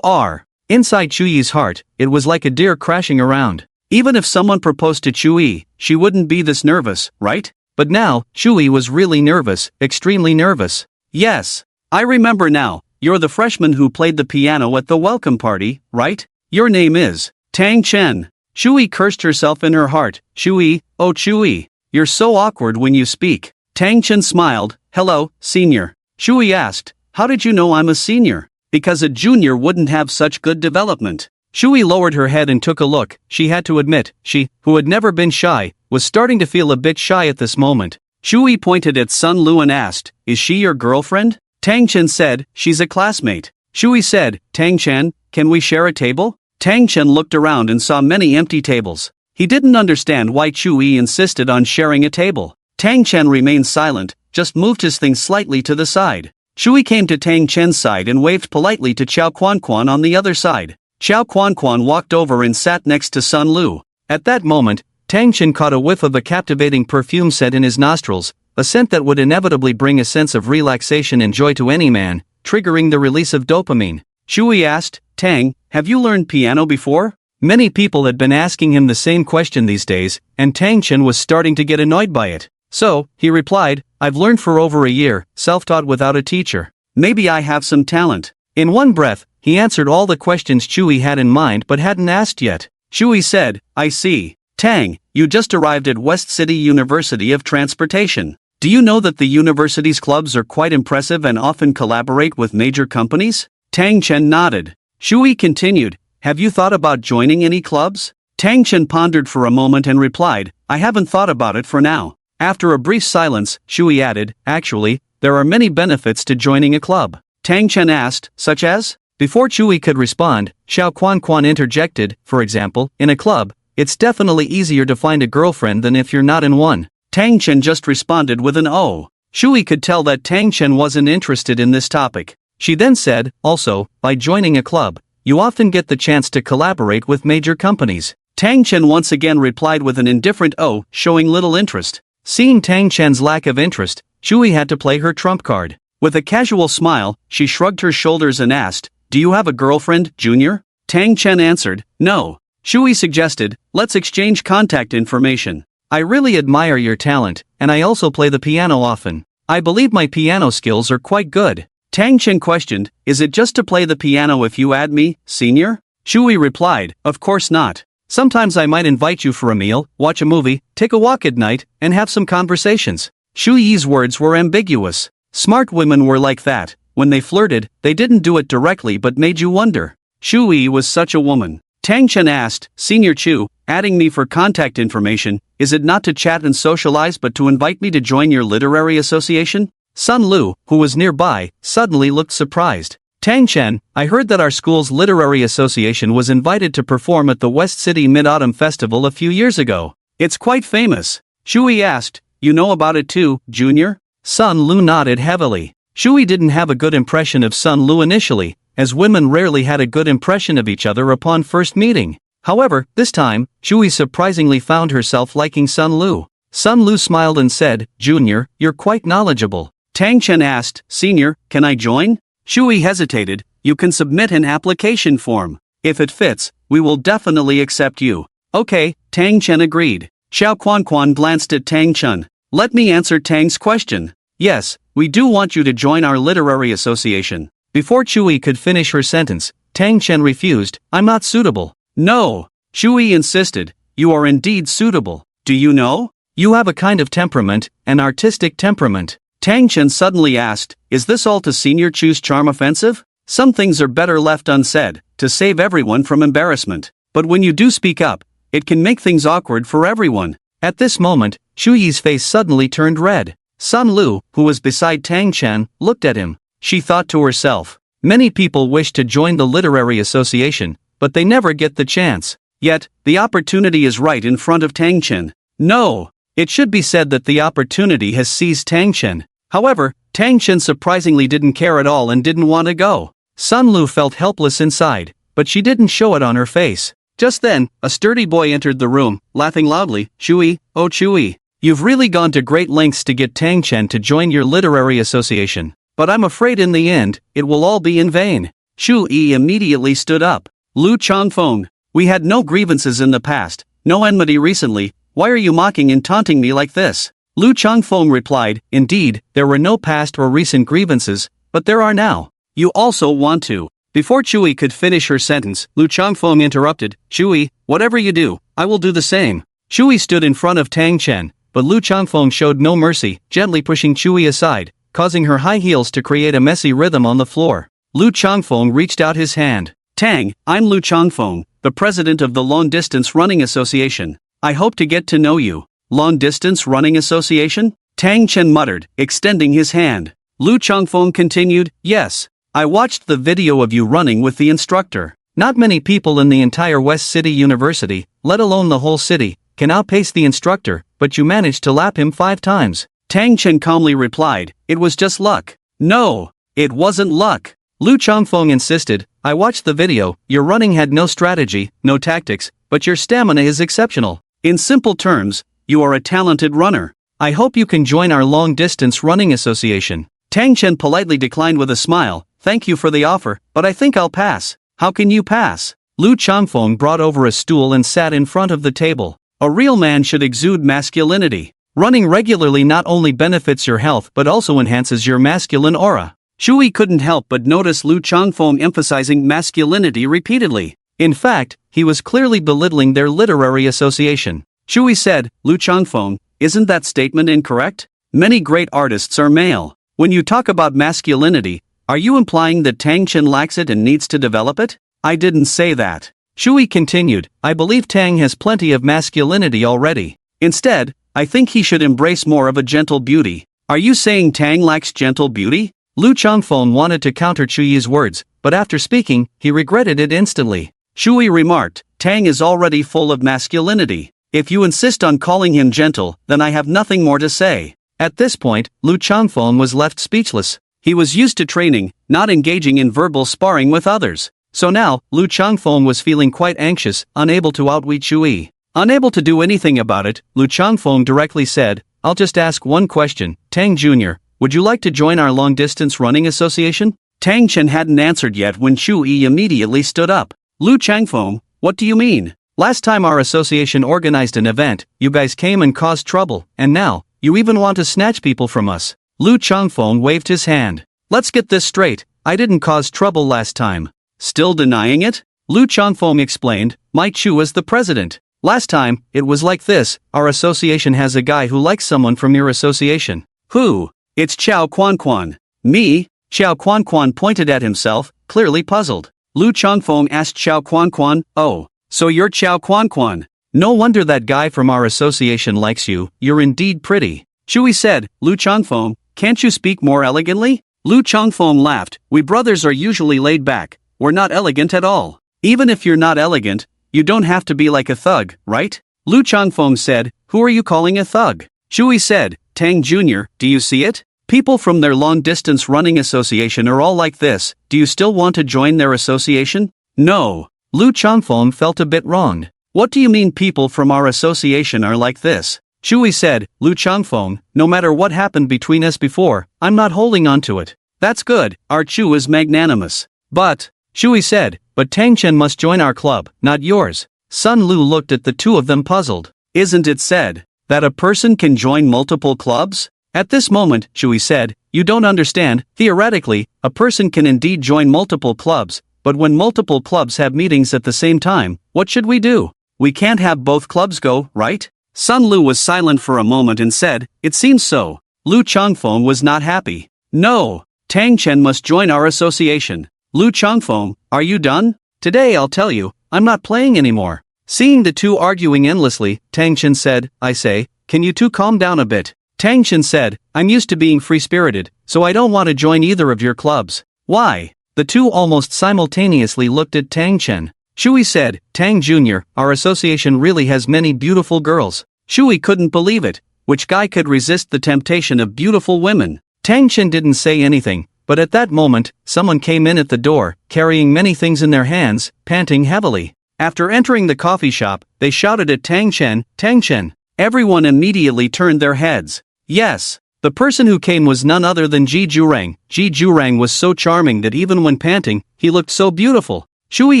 are. Inside Chuyi's heart, it was like a deer crashing around. Even if someone proposed to Chui, she wouldn't be this nervous, right? But now, Chui was really nervous, extremely nervous. Yes. I remember now, you're the freshman who played the piano at the welcome party, right? Your name is Tang Chen. Chui cursed herself in her heart. Chui, oh Chui, you're so awkward when you speak. Tang Chen smiled. "Hello, senior." Chui asked, "How did you know I'm a senior?" "Because a junior wouldn't have such good development." Chui lowered her head and took a look. She had to admit, she, who had never been shy, was starting to feel a bit shy at this moment. Chui pointed at Sun Lu and asked, "Is she your girlfriend?" Tang Chen said, "She's a classmate." Chui said, "Tang Chen, can we share a table?" Tang Chen looked around and saw many empty tables. He didn't understand why Chui insisted on sharing a table. Tang Chen remained silent, just moved his things slightly to the side. Chui came to Tang Chen's side and waved politely to Qiao Quan on the other side. Qiao Quan walked over and sat next to Sun Lu. At that moment, Tang Chen caught a whiff of a captivating perfume scent in his nostrils, a scent that would inevitably bring a sense of relaxation and joy to any man, triggering the release of dopamine. Chui asked, "Tang, have you learned piano before?" Many people had been asking him the same question these days, and Tang Chen was starting to get annoyed by it. So, he replied, "I've learned for over a year, self-taught without a teacher. Maybe I have some talent." In one breath, he answered all the questions Chui had in mind but hadn't asked yet. Chui said, "I see. Tang, you just arrived at West City University of Transportation. Do you know that the university's clubs are quite impressive and often collaborate with major companies?" Tang Chen nodded. Chui continued, "Have you thought about joining any clubs?" Tang Chen pondered for a moment and replied, "I haven't thought about it for now." After a brief silence, Chui added, "Actually, there are many benefits to joining a club." Tang Chen asked, "Such as?" Before Chui could respond, Xiao Quan interjected, "For example, in a club, it's definitely easier to find a girlfriend than if you're not in one." Tang Chen just responded with an "oh." Chui could tell that Tang Chen wasn't interested in this topic. She then said, "Also, by joining a club, you often get the chance to collaborate with major companies." Tang Chen once again replied with an indifferent "oh," showing little interest. Seeing Tang Chen's lack of interest, Chui had to play her trump card. With a casual smile, she shrugged her shoulders and asked, "Do you have a girlfriend, Junior?" Tang Chen answered, "No." Chui suggested, "Let's exchange contact information. I really admire your talent, and I also play the piano often. I believe my piano skills are quite good." Tang Chen questioned, "Is it just to play the piano if you add me, senior?" Chui replied, "Of course not. Sometimes I might invite you for a meal, watch a movie, take a walk at night, and have some conversations." Chuyi's words were ambiguous. Smart women were like that. When they flirted, they didn't do it directly but made you wonder. Chui was such a woman. Tang Chen asked, "Senior Chu, adding me for contact information, is it not to chat and socialize but to invite me to join your literary association?" Sun Lu, who was nearby, suddenly looked surprised. "Tang Chen, I heard that our school's literary association was invited to perform at the West City Mid-Autumn Festival a few years ago. It's quite famous." Chui asked, "You know about it too, Junior?" Sun Lu nodded heavily. Chui didn't have a good impression of Sun Lu initially, as women rarely had a good impression of each other upon first meeting. However, this time, Chui surprisingly found herself liking Sun Lu. Sun Lu smiled and said, "Junior, you're quite knowledgeable." Tang Chen asked, "Senior, can I join?" Chui hesitated, "You can submit an application form. If it fits, we will definitely accept you." "Okay," Tang Chen agreed. Xiao Quan glanced at Tang Chen. "Let me answer Tang's question. Yes, we do want you to join our literary association." Before Chui could finish her sentence, Tang Chen refused, "I'm not suitable." "No," Chui insisted, "you are indeed suitable. Do you know? You have a kind of temperament, an artistic temperament." Tang Chen suddenly asked, "Is this all to Senior Chu's charm offensive?" Some things are better left unsaid, to save everyone from embarrassment. But when you do speak up, it can make things awkward for everyone. At this moment, Chuyi's face suddenly turned red. Sun Lu, who was beside Tang Chen, looked at him. She thought to herself, "Many people wish to join the literary association, but they never get the chance. Yet, the opportunity is right in front of Tang Chen. No! It should be said that the opportunity has seized Tang Chen. However, Tang Chen surprisingly didn't care at all and didn't want to go. Sun Lu felt helpless inside, but she didn't show it on her face. Just then, a sturdy boy entered the room, laughing loudly. Chui, oh Chui, you've really gone to great lengths to get Tang Chen to join your literary association. But I'm afraid in the end, it will all be in vain. Chui immediately stood up. Lu Changfeng, we had no grievances in the past, no enmity recently, why are you mocking and taunting me like this? Lu Changfeng replied, indeed, there were no past or recent grievances, but there are now. You also want to. Before Chui could finish her sentence, Lu Changfeng interrupted, Chui, whatever you do, I will do the same. Chui stood in front of Tang Chen, but Lu Changfeng showed no mercy, gently pushing Chui aside, causing her high heels to create a messy rhythm on the floor. Lu Changfeng reached out his hand. Tang, I'm Lu Changfeng, the president of the Long Distance Running Association. I hope to get to know you. Long Distance Running Association? Tang Chen muttered, extending his hand. Lu Changfeng continued, yes. I watched the video of you running with the instructor. Not many people in the entire West City University, let alone the whole city, can outpace the instructor, but you managed to lap him 5 times. Tang Chen calmly replied, it was just luck. No, it wasn't luck. Lu Changfeng insisted, I watched the video, your running had no strategy, no tactics, but your stamina is exceptional. In simple terms, you are a talented runner. I hope you can join our Long Distance Running Association. Tang Chen politely declined with a smile, thank you for the offer, but I think I'll pass. How can you pass? Lu Changfeng brought over a stool and sat in front of the table. A real man should exude masculinity. Running regularly not only benefits your health but also enhances your masculine aura. Chui couldn't help but notice Lu Changfeng emphasizing masculinity repeatedly. In fact, he was clearly belittling their literary association. Chui said, Lu Changfeng, isn't that statement incorrect? Many great artists are male. When you talk about masculinity, are you implying that Tang Chen lacks it and needs to develop it? I didn't say that. Chui continued, I believe Tang has plenty of masculinity already. Instead, I think he should embrace more of a gentle beauty. Are you saying Tang lacks gentle beauty? Lu Changfeng wanted to counter Chui's words, but after speaking, he regretted it instantly. Chui remarked, Tang is already full of masculinity. If you insist on calling him gentle, then I have nothing more to say. At this point, Lu Changfeng was left speechless. He was used to training, not engaging in verbal sparring with others. So now, Lu Changfeng was feeling quite anxious, unable to outwit Chui. Unable to do anything about it, Lu Changfeng directly said, I'll just ask one question, Tang Jr., would you like to join our long-distance running association? Tang Chen hadn't answered yet when Chui immediately stood up. Lu Changfeng, what do you mean? Last time our association organized an event, you guys came and caused trouble, and now, you even want to snatch people from us. Lu Changfeng waved his hand. Let's get this straight, I didn't cause trouble last time. Still denying it? Lu Changfeng explained, my Chu is the president. Last time, it was like this, our association has a guy who likes someone from your association. Who? It's Qiao Quan. Me? Qiao Quan pointed at himself, clearly puzzled. Lu Changfeng asked Qiao Quan, oh, so you're Qiao Quan. No wonder that guy from our association likes you, you're indeed pretty. Chui said, Lu Changfeng, can't you speak more elegantly? Lu Changfeng laughed, we brothers are usually laid back, we're not elegant at all. Even if you're not elegant, you don't have to be like a thug, right? Lu Changfeng said, who are you calling a thug? Chui said, Tang Jr., do you see it? People from their long-distance running association are all like this, do you still want to join their association? No. Lu Changfeng felt a bit wronged. What do you mean people from our association are like this? Chui said, Lu Changfeng, no matter what happened between us before, I'm not holding on to it. That's good, our Chu is magnanimous. But, Chui said, but Tang Chen must join our club, not yours. Sun Lu looked at the two of them puzzled. Isn't it said that a person can join multiple clubs? At this moment, Chui said, you don't understand, theoretically, a person can indeed join multiple clubs, but when multiple clubs have meetings at the same time, what should we do? We can't have both clubs go, right? Sun Lu was silent for a moment and said, it seems so. Lu Changfeng was not happy. No, Tang Chen must join our association. Lu Changfeng, are you done? Today I'll tell you, I'm not playing anymore. Seeing the two arguing endlessly, Tang Chen said, I say, can you two calm down a bit? Tang Chen said, I'm used to being free-spirited, so I don't want to join either of your clubs. Why? The two almost simultaneously looked at Tang Chen. Chui said, Tang Jr., our association really has many beautiful girls. Chui couldn't believe it. Which guy could resist the temptation of beautiful women? Tang Chen didn't say anything, but at that moment, someone came in at the door, carrying many things in their hands, panting heavily. After entering the coffee shop, they shouted at Tang Chen, "Tang Chen!" Everyone immediately turned their heads. Yes, the person who came was none other than Ji Jurang. Ji Jurang was so charming that even when panting, he looked so beautiful. Shui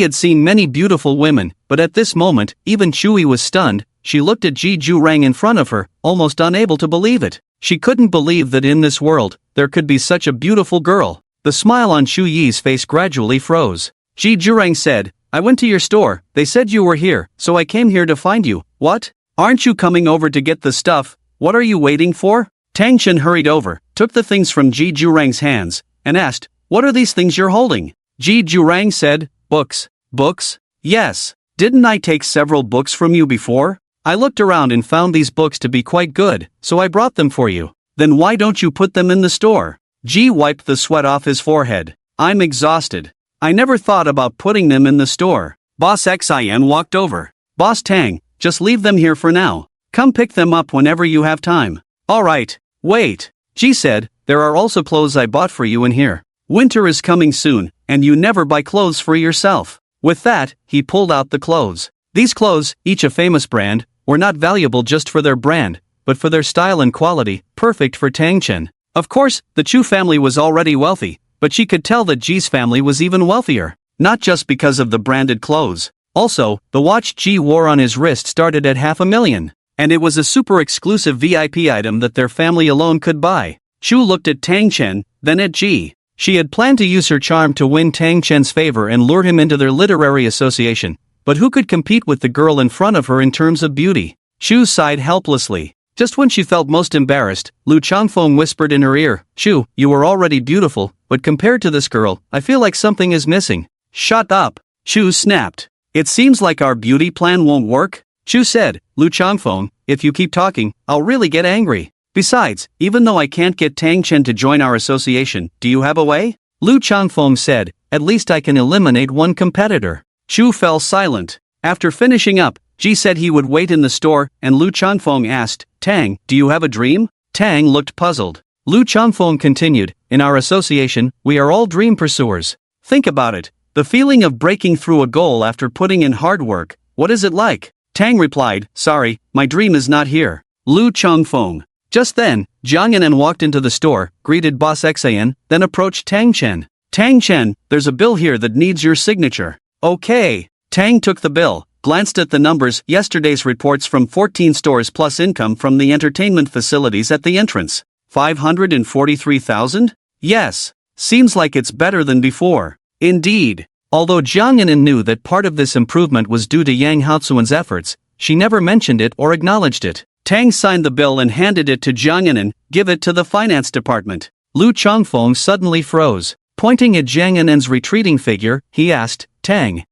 had seen many beautiful women, but at this moment, even Shui was stunned. She looked at Ji Jurang in front of her, almost unable to believe it. She couldn't believe that in this world, there could be such a beautiful girl. The smile on Shu Yi's face gradually froze. Ji Jurang said, "I went to your store, they said you were here, so I came here to find you." "What? Aren't you coming over to get the stuff? What are you waiting for?" Tang Chen hurried over, took the things from Ji Jurang's hands, and asked, "What are these things you're holding?" Ji Jurang said, "Books." "Books? Yes. Didn't I take several books from you before? I looked around and found these books to be quite good, so I brought them for you." "Then why don't you put them in the store?" Ji wiped the sweat off his forehead. "I'm exhausted. I never thought about putting them in the store." Boss Xian walked over. "Boss Tang, just leave them here for now. Come pick them up whenever you have time." "Alright, wait." Ji said, "There are also clothes I bought for you in here. Winter is coming soon, and you never buy clothes for yourself." With that, he pulled out the clothes. These clothes, each a famous brand, were not valuable just for their brand, but for their style and quality, perfect for Tang Chen. Of course, the Chu family was already wealthy, but she could tell that Ji's family was even wealthier, not just because of the branded clothes. Also, the watch Ji wore on his wrist started at $500,000, and it was a super exclusive VIP item that their family alone could buy. Chu looked at Tang Chen, then at Ji. She had planned to use her charm to win Tang Chen's favor and lure him into their literary association, but who could compete with the girl in front of her in terms of beauty? Chu sighed helplessly. Just when she felt most embarrassed, Lu Changfeng whispered in her ear, "Chu, you are already beautiful, but compared to this girl, I feel like something is missing." "Shut up!" Chu snapped. "It seems like our beauty plan won't work." Chu said, "Lu Changfeng, if you keep talking, I'll really get angry. Besides, even though I can't get Tang Chen to join our association, do you have a way?" Lu Changfeng said, "At least I can eliminate one competitor." Chu fell silent. After finishing up, Ji said he would wait in the store, and Lu Changfeng asked, "Tang, do you have a dream?" Tang looked puzzled. Lu Changfeng continued, "In our association, we are all dream pursuers. Think about it. The feeling of breaking through a goal after putting in hard work, what is it like?" Tang replied, "Sorry, my dream is not here." Lu Changfeng. Just then, Jiang Yanan walked into the store, greeted Boss Xian, then approached Tang Chen. "Tang Chen, there's a bill here that needs your signature." "Okay." Tang took the bill, glanced at the numbers, yesterday's reports from 14 stores plus income from the entertainment facilities at the entrance. 543,000? Yes. Seems like it's better than before. Indeed. Although Jiang Yanan knew that part of this improvement was due to Yang Haozuan's efforts, she never mentioned it or acknowledged it. Tang signed the bill and handed it to Jiang Yanan, "Give it to the finance department." Lu Changfeng suddenly froze. Pointing at Jiang Yanan's retreating figure, he asked, "Tang,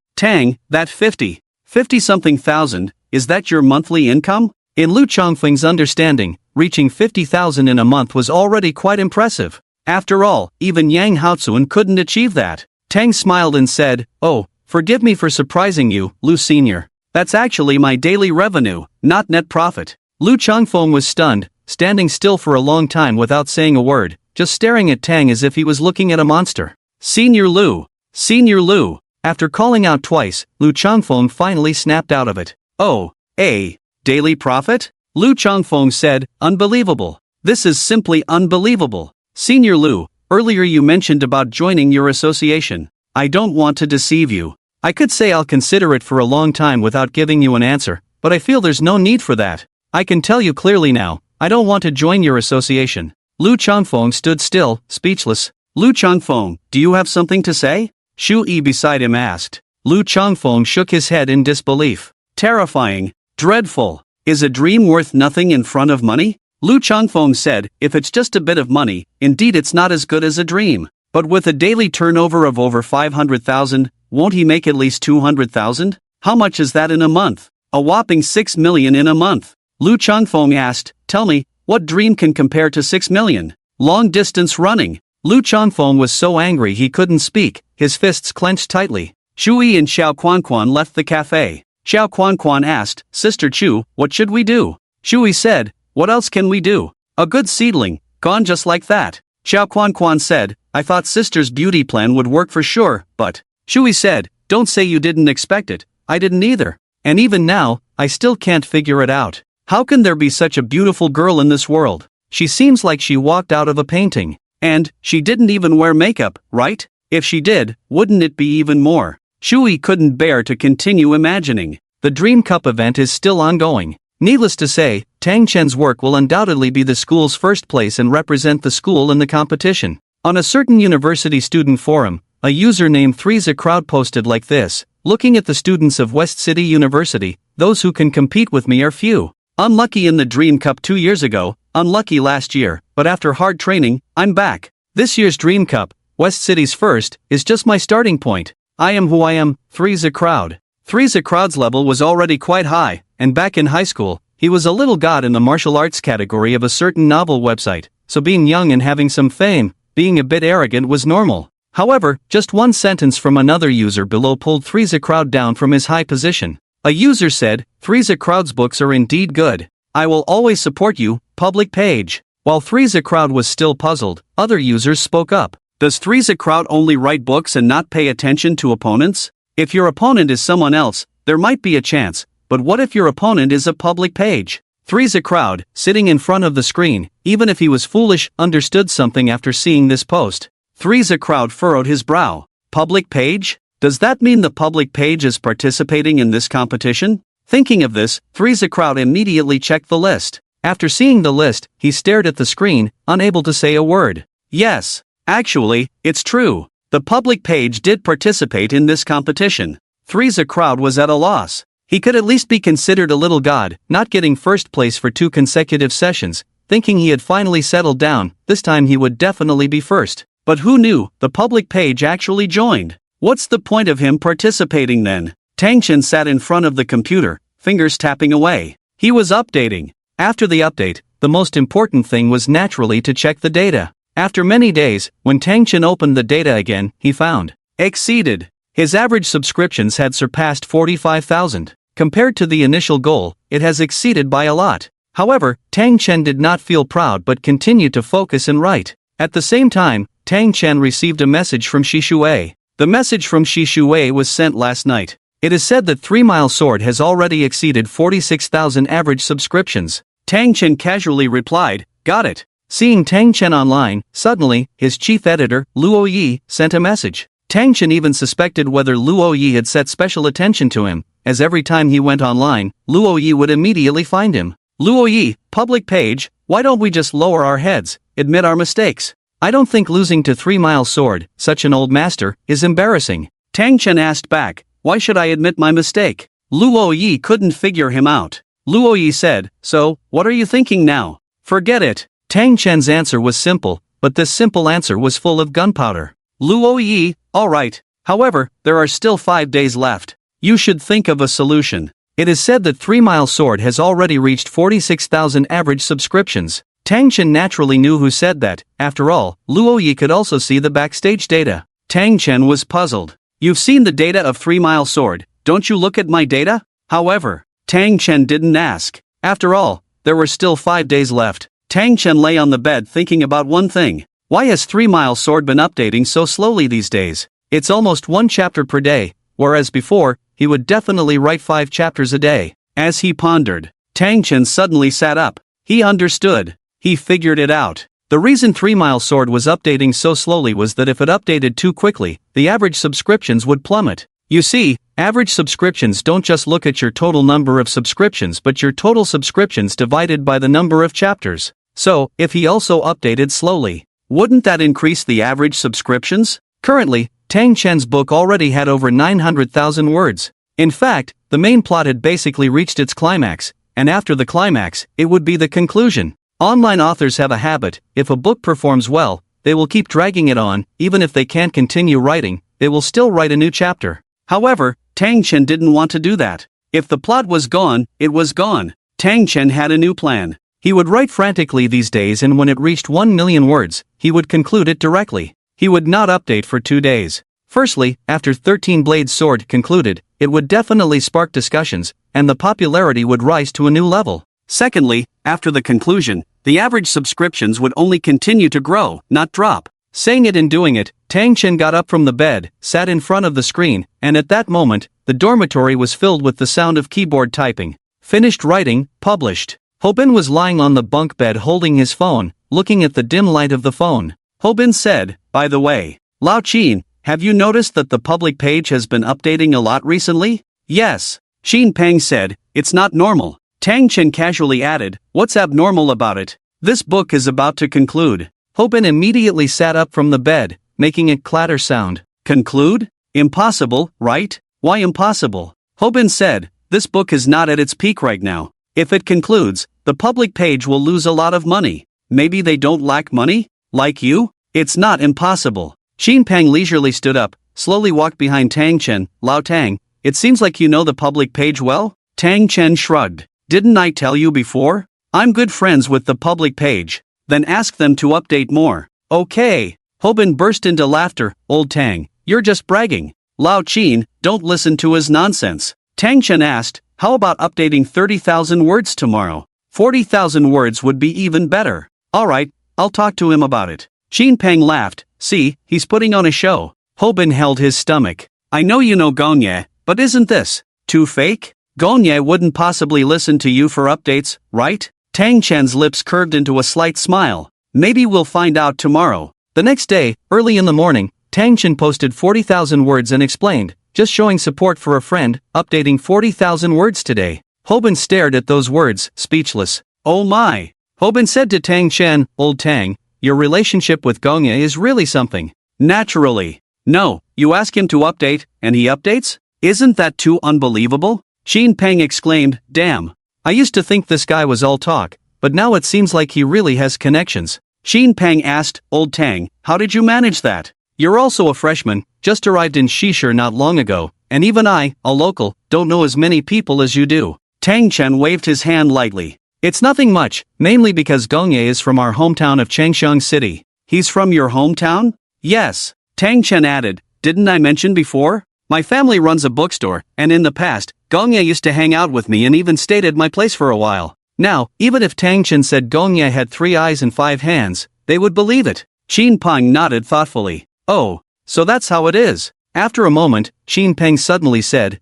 that 50-something thousand, is that your monthly income?" In Lu Changfeng's understanding, reaching 50,000 in a month was already quite impressive. After all, even Yang Haozuan couldn't achieve that. Tang smiled and said, "Oh, forgive me for surprising you, Lu Senior. That's actually my daily revenue, not net profit." Lu Changfeng was stunned, standing still for a long time without saying a word, just staring at Tang as if he was looking at a monster. Senior Lu! Senior Lu! After calling out twice, Lu Changfeng finally snapped out of it. "Oh, daily profit?" Lu Changfeng said, "Unbelievable. This is simply unbelievable. Senior Lu, earlier you mentioned about joining your association. I don't want to deceive you. I could say I'll consider it for a long time without giving you an answer, but I feel there's no need for that. I can tell you clearly now, I don't want to join your association." Lu Changfeng stood still, speechless. "Lu Changfeng, do you have something to say?" Shu Yi beside him asked. Lu Changfeng shook his head in disbelief. "Terrifying. Dreadful. Is a dream worth nothing in front of money?" Lu Changfeng said, "If it's just a bit of money, indeed it's not as good as a dream. But with a daily turnover of over 500,000, won't he make at least 200,000? How much is that in a month? A whopping 6 million in a month." Lu Changfeng asked, "Tell me, what dream can compare to 6 million? Long distance running." Lu Changfeng was so angry he couldn't speak, his fists clenched tightly. Shui and Xiao Quanquan left the cafe. Xiao Quanquan asked, "Sister Chu, what should we do?" Shui said, "What else can we do? A good seedling, gone just like that." Xiao Quan said, I thought sister's beauty plan would work for sure, but. Shui said, don't say you didn't expect it, I didn't either. And even now, I still can't figure it out. How can there be such a beautiful girl in this world? She seems like she walked out of a painting. And, she didn't even wear makeup, right? If she did, wouldn't it be even more? Shui couldn't bear to continue imagining. The Dream Cup event is still ongoing. Needless to say, Tang Chen's work will undoubtedly be the school's first place and represent the school in the competition. On a certain university student forum, a user named 3's Crowd posted like this: looking at the students of West City University, those who can compete with me are few. Unlucky in the Dream Cup 2 years ago, unlucky last year, but after hard training, I'm back. This year's Dream Cup, West City's first, is just my starting point. I am who I am. 3's Crowd. 3's Crowd's level was already quite high, and back in high school, he was a little god in the martial arts category of a certain novel website, so being young and having some fame, being a bit arrogant was normal. However, just one sentence from another user below pulled 3's Crowd down from his high position. A user said, 3's Crowd's books are indeed good. I will always support you, public page. While 3's Crowd was still puzzled, other users spoke up. Does 3's Crowd only write books and not pay attention to opponents? If your opponent is someone else, there might be a chance, but what if your opponent is a public page? 3's Crowd, sitting in front of the screen, even if he was foolish, understood something after seeing this post. 3's Crowd furrowed his brow. Public page? Does that mean the public page is participating in this competition? Thinking of this, 3's Crowd immediately checked the list. After seeing the list, he stared at the screen, unable to say a word. Yes, actually, it's true. The public page did participate in this competition. 3's Crowd was at a loss. He could at least be considered a little god, not getting first place for 2 consecutive sessions, thinking he had finally settled down, this time he would definitely be first. But who knew, the public page actually joined. What's the point of him participating then? Tang Chen sat in front of the computer, fingers tapping away. He was updating. After the update, the most important thing was naturally to check the data. After many days, when Tang Chen opened the data again, he found exceeded. His average subscriptions had surpassed 45,000. Compared to the initial goal, it has exceeded by a lot. However, Tang Chen did not feel proud but continued to focus and write. At the same time, Tang Chen received a message from Shi Shui. The message from Shi Shui was sent last night. It is said that 3 Mile Sword has already exceeded 46,000 average subscriptions. Tang Chen casually replied, got it. Seeing Tang Chen online, suddenly, his chief editor, Luo Yi, sent a message. Tang Chen even suspected whether Luo Yi had set special attention to him, as every time he went online, Luo Yi would immediately find him. Luo Yi, public page, why don't we just lower our heads, admit our mistakes? I don't think losing to 3 Mile Sword, such an old master, is embarrassing. Tang Chen asked back, why should I admit my mistake? Luo Yi couldn't figure him out. Luo Yi said, so, what are you thinking now? Forget it. Tang Chen's answer was simple, but this simple answer was full of gunpowder. Luo Yi, alright. However, there are still 5 days left. You should think of a solution. It is said that 3 Mile Sword has already reached 46,000 average subscriptions. Tang Chen naturally knew who said that. After all, Luo Yi could also see the backstage data. Tang Chen was puzzled. You've seen the data of 3 Mile Sword, don't you look at my data? However, Tang Chen didn't ask. After all, there were still 5 days left. Tang Chen lay on the bed thinking about one thing. Why has 3 Mile Sword been updating so slowly these days? It's almost 1 chapter per day, whereas before, he would definitely write 5 chapters a day. As he pondered, Tang Chen suddenly sat up. He understood. He figured it out. The reason 3 Mile Sword was updating so slowly was that if it updated too quickly, the average subscriptions would plummet. You see, average subscriptions don't just look at your total number of subscriptions but your total subscriptions divided by the number of chapters. So, if he also updated slowly, wouldn't that increase the average subscriptions? Currently, Tang Chen's book already had over 900,000 words. In fact, the main plot had basically reached its climax, and after the climax, it would be the conclusion. Online authors have a habit, if a book performs well, they will keep dragging it on, even if they can't continue writing, they will still write a new chapter. However, Tang Chen didn't want to do that. If the plot was gone, it was gone. Tang Chen had a new plan. He would write frantically these days and when it reached 1 million words, he would conclude it directly. He would not update for 2 days. Firstly, after 13 Blades Sword concluded, it would definitely spark discussions, and the popularity would rise to a new level. Secondly, after the conclusion, the average subscriptions would only continue to grow, not drop. Saying it and doing it, Tang Chen got up from the bed, sat in front of the screen, and at that moment, the dormitory was filled with the sound of keyboard typing. Finished writing, published. Hobin was lying on the bunk bed holding his phone, looking at the dim light of the phone. Hobin said, by the way, Lao Qin, have you noticed that the public page has been updating a lot recently? Yes. Xin Peng said, it's not normal. Tang Chen casually added, what's abnormal about it? This book is about to conclude. Hobin immediately sat up from the bed, making a clatter sound. Conclude? Impossible, right? Why impossible? Hobin said, this book is not at its peak right now. If it concludes, the public page will lose a lot of money. Maybe they don't lack money? Like you? It's not impossible. Xin Peng leisurely stood up, slowly walked behind Tang Chen. Lao Tang, it seems like you know the public page well? Tang Chen shrugged. Didn't I tell you before? I'm good friends with the public page. Then ask them to update more. Okay. Hobin burst into laughter. Old Tang, you're just bragging. Lao Qin, don't listen to his nonsense. Tang Chen asked, how about updating 30,000 words tomorrow? 40,000 words would be even better. Alright, I'll talk to him about it. Xin Peng laughed. See, he's putting on a show. Hobin held his stomach. I know you know Gongye, but isn't this too fake? Gongye wouldn't possibly listen to you for updates, right? Tang Chen's lips curved into a slight smile. Maybe we'll find out tomorrow. The next day, early in the morning, Tang Chen posted 40,000 words and explained, just showing support for a friend, updating 40,000 words today. Hobin stared at those words, speechless. Oh my. Hobin said to Tang Chen, Old Tang, your relationship with Gongye is really something. Naturally. No, you ask him to update, and he updates? Isn't that too unbelievable? Xin Peng exclaimed, damn. I used to think this guy was all talk, but now it seems like he really has connections. Xin Peng asked, Old Tang, how did you manage that? You're also a freshman, just arrived in Shishir not long ago, and even I, a local, don't know as many people as you do. Tang Chen waved his hand lightly. It's nothing much, mainly because Gongye is from our hometown of Changsheng City. He's from your hometown? Yes. Tang Chen added, didn't I mention before? My family runs a bookstore, and in the past, Gongye used to hang out with me and even stayed at my place for a while. Now, even if Tang Chen said Gongye had 3 eyes and 5 hands, they would believe it. Xin Peng nodded thoughtfully. Oh, so that's how it is. After a moment, Xin Peng suddenly said,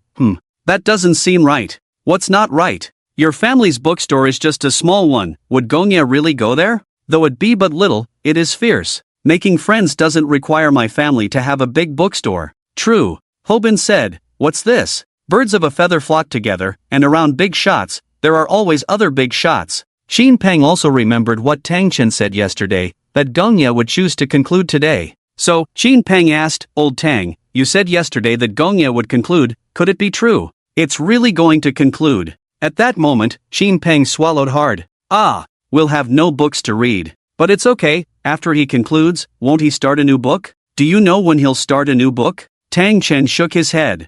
that doesn't seem right. What's not right? Your family's bookstore is just a small one. Would Gongye really go there? Though it be but little, it is fierce. Making friends doesn't require my family to have a big bookstore. True. Hobin said, what's this? Birds of a feather flock together, and around big shots, there are always other big shots. Xin Peng also remembered what Tang Chen said yesterday, that Gongye would choose to conclude today. So, Xin Peng asked, Old Tang, you said yesterday that Gongye would conclude, could it be true? It's really going to conclude. At that moment, Xin Peng swallowed hard. Ah, we'll have no books to read. But it's okay, after he concludes, won't he start a new book? Do you know when he'll start a new book? Tang Chen shook his head.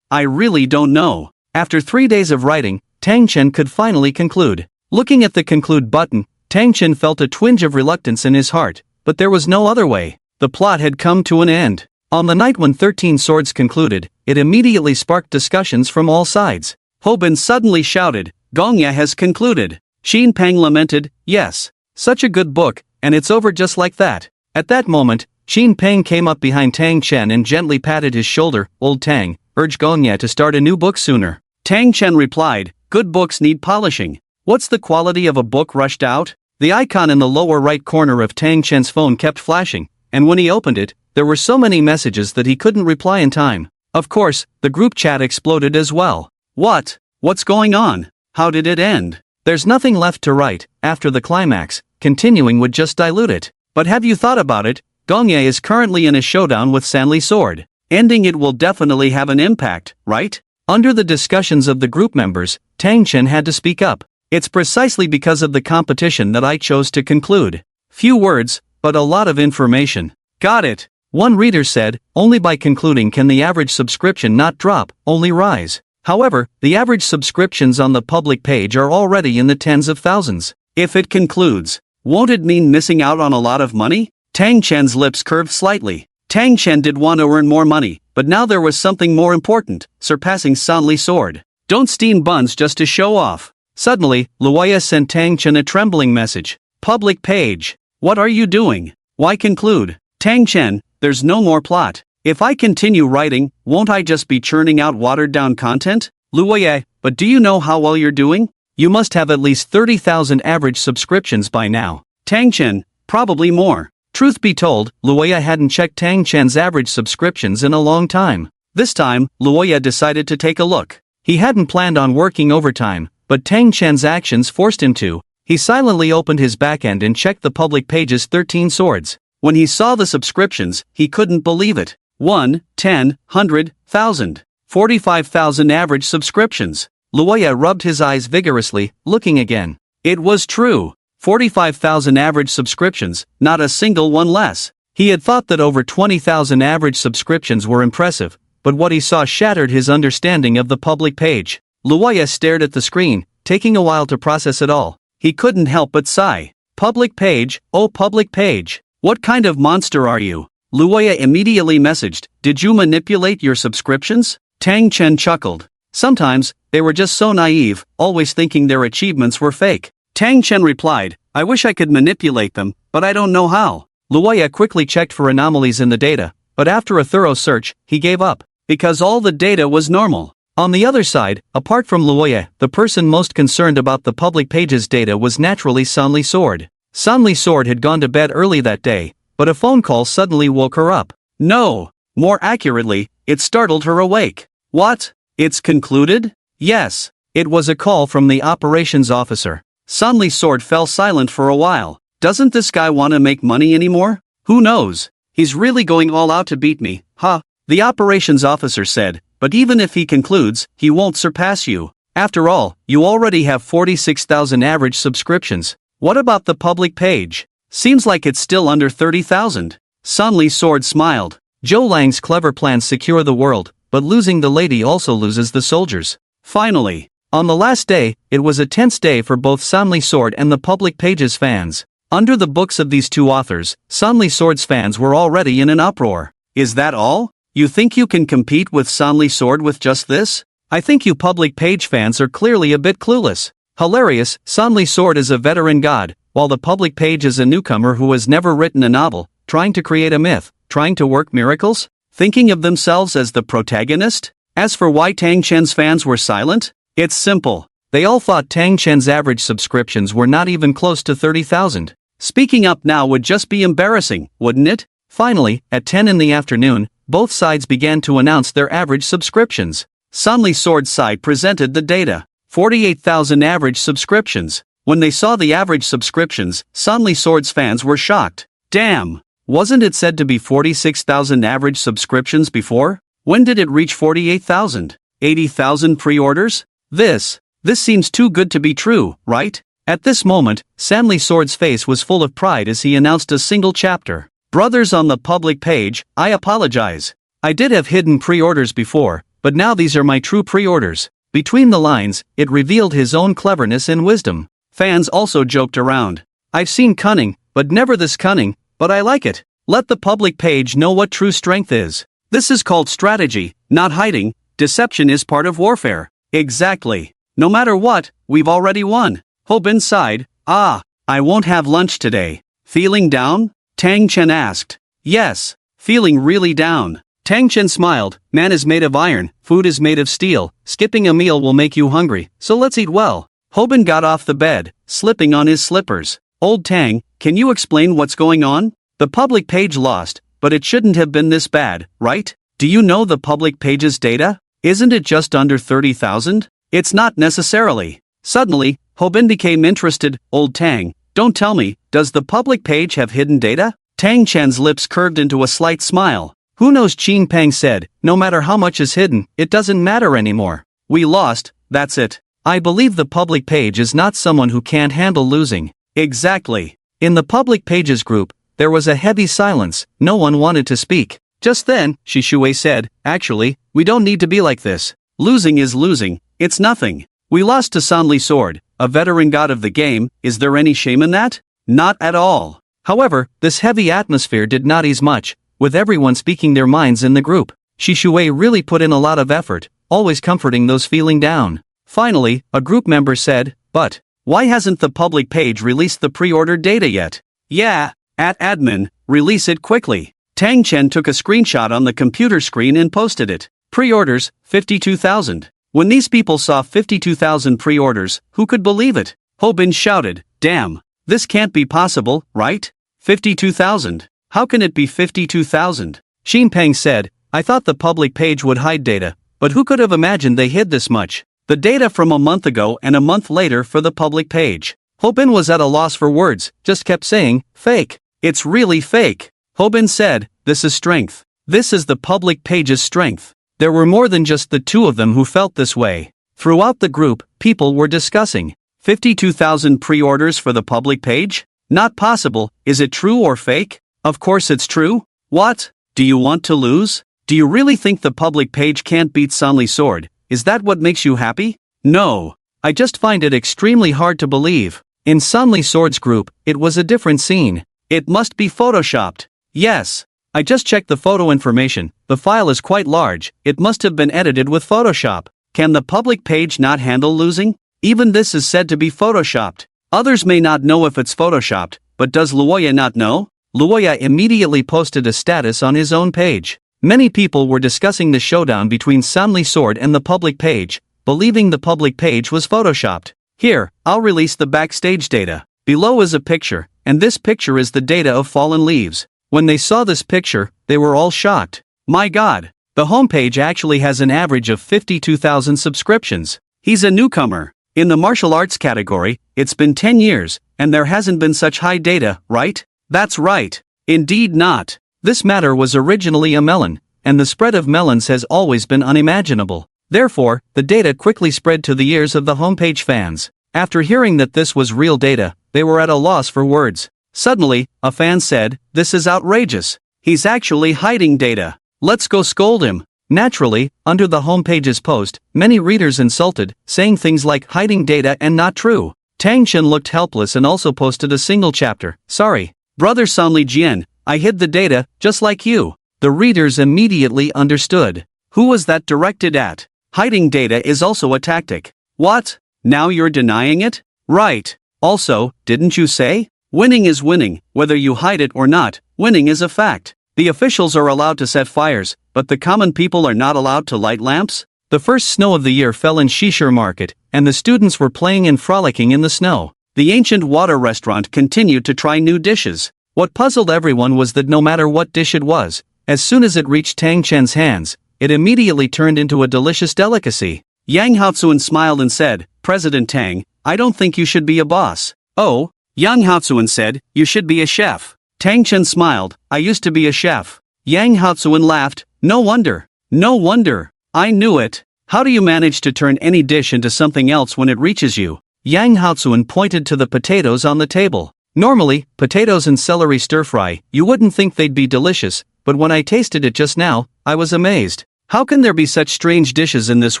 I really don't know. After 3 days of writing, Tang Chen could finally conclude. Looking at the conclude button, Tang Chen felt a twinge of reluctance in his heart, but there was no other way. The plot had come to an end. On the night when 13 Swords concluded, it immediately sparked discussions from all sides. Hobin suddenly shouted, Gongye has concluded. Xin Peng lamented, yes. Such a good book, and it's over just like that. At that moment, Xin Peng came up behind Tang Chen and gently patted his shoulder. Old Tang, urge Gongye to start a new book sooner. Tang Chen replied, good books need polishing. What's the quality of a book rushed out? The icon in the lower right corner of Tang Chen's phone kept flashing, and when he opened it, there were so many messages that he couldn't reply in time. Of course, the group chat exploded as well. What's going on? How did it end? There's nothing left to write. After the climax, continuing would just dilute it. But have you thought about it? Gongye is currently in a showdown with Sanli Sword. Ending it will definitely have an impact, right? Under the discussions of the group members, Tang Chen had to speak up. It's precisely because of the competition that I chose to conclude. Few words, but a lot of information. Got it. One reader said, only by concluding can the average subscription not drop, only rise. However, the average subscriptions on the public page are already in the tens of thousands. If it concludes, won't it mean missing out on a lot of money? Tang Chen's lips curved slightly. Tang Chen did want to earn more money, but now there was something more important, surpassing Sanli Sword. Don't steam buns just to show off. Suddenly, Luoya sent Tang Chen a trembling message. Public page. What are you doing? Why conclude? Tang Chen, there's no more plot. If I continue writing, won't I just be churning out watered-down content? Luoya, but do you know how well you're doing? You must have at least 30,000 average subscriptions by now. Tang Chen, probably more. Truth be told, Luoya hadn't checked Tang Chen's average subscriptions in a long time. This time, Luoya decided to take a look. He hadn't planned on working overtime, but Tang Chen's actions forced him to. He silently opened his backend and checked the public page's 13 swords. When he saw the subscriptions, he couldn't believe it. 1, 10, 100, 1,000. 45,000 average subscriptions. Luoya rubbed his eyes vigorously, looking again. It was true. 45,000 average subscriptions, not a single one less. He had thought that over 20,000 average subscriptions were impressive, but what he saw shattered his understanding of the public page. Luoya stared at the screen, taking a while to process it all. He couldn't help but sigh. Public page, oh public page. What kind of monster are you? Luoya immediately messaged, did you manipulate your subscriptions? Tang Chen chuckled. Sometimes, they were just so naive, always thinking their achievements were fake. Tang Chen replied, I wish I could manipulate them, but I don't know how. Luoya quickly checked for anomalies in the data, but after a thorough search, he gave up, because all the data was normal. On the other side, apart from Luoya, the person most concerned about the public page's data was naturally Sanli Sword. Sanli Sword had gone to bed early that day, but a phone call suddenly woke her up. No, more accurately, it startled her awake. What? It's concluded? Yes, it was a call from the operations officer. Sanli Sword fell silent for a while. Doesn't this guy want to make money anymore? Who knows? He's really going all out to beat me, huh? The operations officer said, but even if he concludes, he won't surpass you. After all, you already have 46,000 average subscriptions. What about the public page? Seems like it's still under 30,000. Sanli Sword smiled. Zhou Lang's clever plans secure the world, but losing the lady also loses the soldiers. Finally. On the last day, it was a tense day for both Sanli Sword and the public page's fans. Under the books of these two authors, Sanli Sword's fans were already in an uproar. Is that all? You think you can compete with Sanli Sword with just this? I think you public page fans are clearly a bit clueless. Hilarious, Sanli Sword is a veteran god, while the public page is a newcomer who has never written a novel, trying to create a myth, trying to work miracles, thinking of themselves as the protagonist. As for why Tang Chen's fans were silent, it's simple. They all thought Tang Chen's average subscriptions were not even close to 30,000. Speaking up now would just be embarrassing, wouldn't it? Finally, at 10 in the afternoon, both sides began to announce their average subscriptions. Sanli Sword's side presented the data. 48,000 average subscriptions. When they saw the average subscriptions, Sanli Sword's fans were shocked. Damn! Wasn't it said to be 46,000 average subscriptions before? When did it reach 48,000? 80,000 pre-orders? This seems too good to be true, right? At this moment, Sanli Sword's face was full of pride as he announced a single chapter. Brothers on the public page, I apologize. I did have hidden pre-orders before, but now these are my true pre-orders. Between the lines, it revealed his own cleverness and wisdom. Fans also joked around. I've seen cunning, but never this cunning, but I like it. Let the public page know what true strength is. This is called strategy, not hiding. Deception is part of warfare. Exactly. No matter what, we've already won. Hobin sighed. I won't have lunch today. Feeling down? Tang Chen asked. Yes, feeling really down. Tang Chen smiled. Man is made of iron, food is made of steel. Skipping a meal will make you hungry, so let's eat well. Hobin got off the bed, slipping on his slippers. Old Tang, can you explain what's going on? The public page lost, but it shouldn't have been this bad, right? Do you know the public page's data? Isn't it just under 30,000? It's not necessarily. Suddenly, Hobin became interested. Old Tang, don't tell me, does the public page have hidden data? Tang Chen's lips curved into a slight smile. Who knows? Qin Peng said, no matter how much is hidden, it doesn't matter anymore. We lost, that's it. I believe the public page is not someone who can't handle losing. Exactly. In the public pages group, there was a heavy silence. No one wanted to speak. Just then, Shi Shui said, actually, we don't need to be like this. Losing is losing, it's nothing. We lost to Sanli Sword, a veteran god of the game. Is there any shame in that? Not at all. However, this heavy atmosphere did not ease much, with everyone speaking their minds in the group. Shi Shui really put in a lot of effort, always comforting those feeling down. Finally, a group member said, But why hasn't the public page released the pre-order data yet? Yeah, at admin, release it quickly. Tang Chen took a screenshot on the computer screen and posted it. Pre-orders, 52,000. When these people saw 52,000 pre-orders, who could believe it? Ho Bin shouted, damn, this can't be possible, right? 52,000. How can it be 52,000? Xin Peng said, I thought the public page would hide data, but who could have imagined they hid this much? The data from a month ago and a month later for the public page. Ho Bin was at a loss for words, just kept saying, fake. It's really fake. Ho Bin said, this is strength. This is the public page's strength. There were more than just the two of them who felt this way. Throughout the group, people were discussing. 52,000 pre-orders for the public page? Not possible. Is it true or fake? Of course it's true. What? Do you want to lose? Do you really think the public page can't beat Sanli Sword? Is that what makes you happy? No. I just find it extremely hard to believe. In Sanli Sword's group, it was a different scene. It must be photoshopped. Yes. I just checked the photo information. The file is quite large. It must have been edited with Photoshop. Can the public page not handle losing? Even this is said to be photoshopped. Others may not know if it's photoshopped, but does Luoya not know? Luoya immediately posted a status on his own page. Many people were discussing the showdown between Sanli Sword and the public page, believing the public page was photoshopped. Here, I'll release the backstage data. Below is a picture, and this picture is the data of fallen leaves. When they saw this picture, they were all shocked. My god, the homepage actually has an average of 52,000 subscriptions. He's a newcomer. In the martial arts category, it's been 10 years, and there hasn't been such high data, right? That's right. Indeed not. This matter was originally a melon, and the spread of melons has always been unimaginable. Therefore, the data quickly spread to the ears of the homepage fans. After hearing that this was real data, they were at a loss for words. Suddenly, a fan said, this is outrageous. He's actually hiding data. Let's go scold him. Naturally, under the homepage's post, many readers insulted, saying things like hiding data and not true. Tang Chen looked helpless and also posted a single chapter. Sorry, brother Sanli Jian, I hid the data, just like you. The readers immediately understood. Who was that directed at? Hiding data is also a tactic. What? Now you're denying it? Right. Also, didn't you say? Winning is winning, whether you hide it or not, winning is a fact. The officials are allowed to set fires, but the common people are not allowed to light lamps? The first snow of the year fell in Shishir Market, and the students were playing and frolicking in the snow. The ancient water restaurant continued to try new dishes. What puzzled everyone was that no matter what dish it was, as soon as it reached Tang Chen's hands, it immediately turned into a delicious delicacy. Yang Haozuan smiled and said, President Tang, I don't think you should be a boss. Oh? Yang Haozuan said, you should be a chef. Tang Chen smiled, I used to be a chef. Yang Haozuan laughed, no wonder. No wonder. I knew it. How do you manage to turn any dish into something else when it reaches you? Yang Haozuan pointed to the potatoes on the table. Normally, potatoes and celery stir-fry, you wouldn't think they'd be delicious, but when I tasted it just now, I was amazed. How can there be such strange dishes in this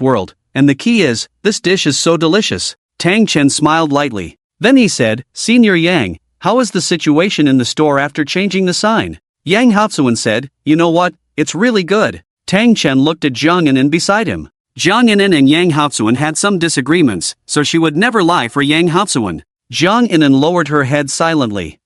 world? And the key is, this dish is so delicious. Tang Chen smiled lightly. Then he said, Senior Yang, how is the situation in the store after changing the sign? Yang Haozuan said, you know what, it's really good. Tang Chen looked at Zhang Yinan beside him. Zhang Yinan and Yang Haozuan had some disagreements, so she would never lie for Yang Haozuan. Zhang Yinan lowered her head silently.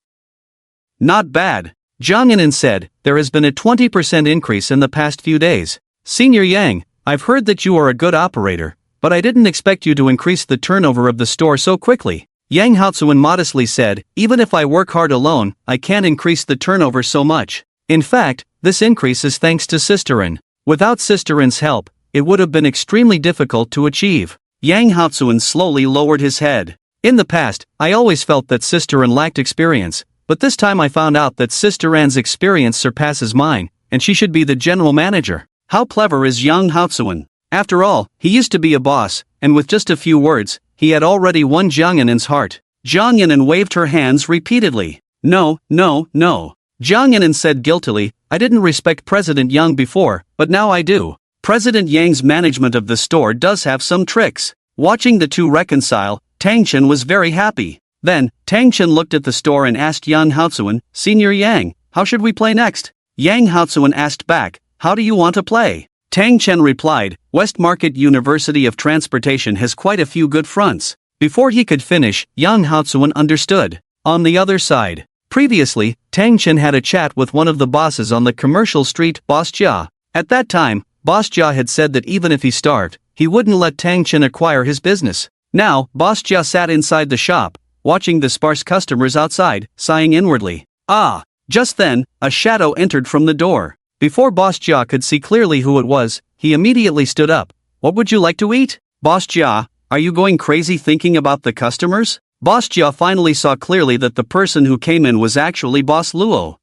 Not bad. Zhang Yinan said, there has been a 20% increase in the past few days. Senior Yang, I've heard that you are a good operator, but I didn't expect you to increase the turnover of the store so quickly. Yang Haozuan modestly said, even if I work hard alone, I can't increase the turnover so much. In fact, this increase is thanks to Sisterin. Without Sisterin's help, it would have been extremely difficult to achieve. Yang Haozuan slowly lowered his head. In the past, I always felt that Sisterin lacked experience, but this time I found out that Sisterin's experience surpasses mine, and she should be the general manager. How clever is Yang Haozuan? After all, he used to be a boss, and with just a few words, he had already won Zhang Yinan's heart. Zhang Yinan waved her hands repeatedly. No, no, no. Zhang Yinan said guiltily, I didn't respect President Yang before, but now I do. President Yang's management of the store does have some tricks. Watching the two reconcile, Tang Chen was very happy. Then, Tang Chen looked at the store and asked Yang Haozuan, Senior Yang, how should we play next? Yang Haozuan asked back, how do you want to play? Tang Chen replied, West Market University of Transportation has quite a few good fronts. Before he could finish, Yang Haozuan understood. On the other side, previously, Tang Chen had a chat with one of the bosses on the commercial street, Boss Jia. At that time, Boss Jia had said that even if he starved, he wouldn't let Tang Chen acquire his business. Now, Boss Jia sat inside the shop, watching the sparse customers outside, sighing inwardly. Ah! Just then, a shadow entered from the door. Before Boss Jia could see clearly who it was, he immediately stood up. What would you like to eat? Boss Jia, are you going crazy thinking about the customers? Boss Jia finally saw clearly that the person who came in was actually Boss Luo.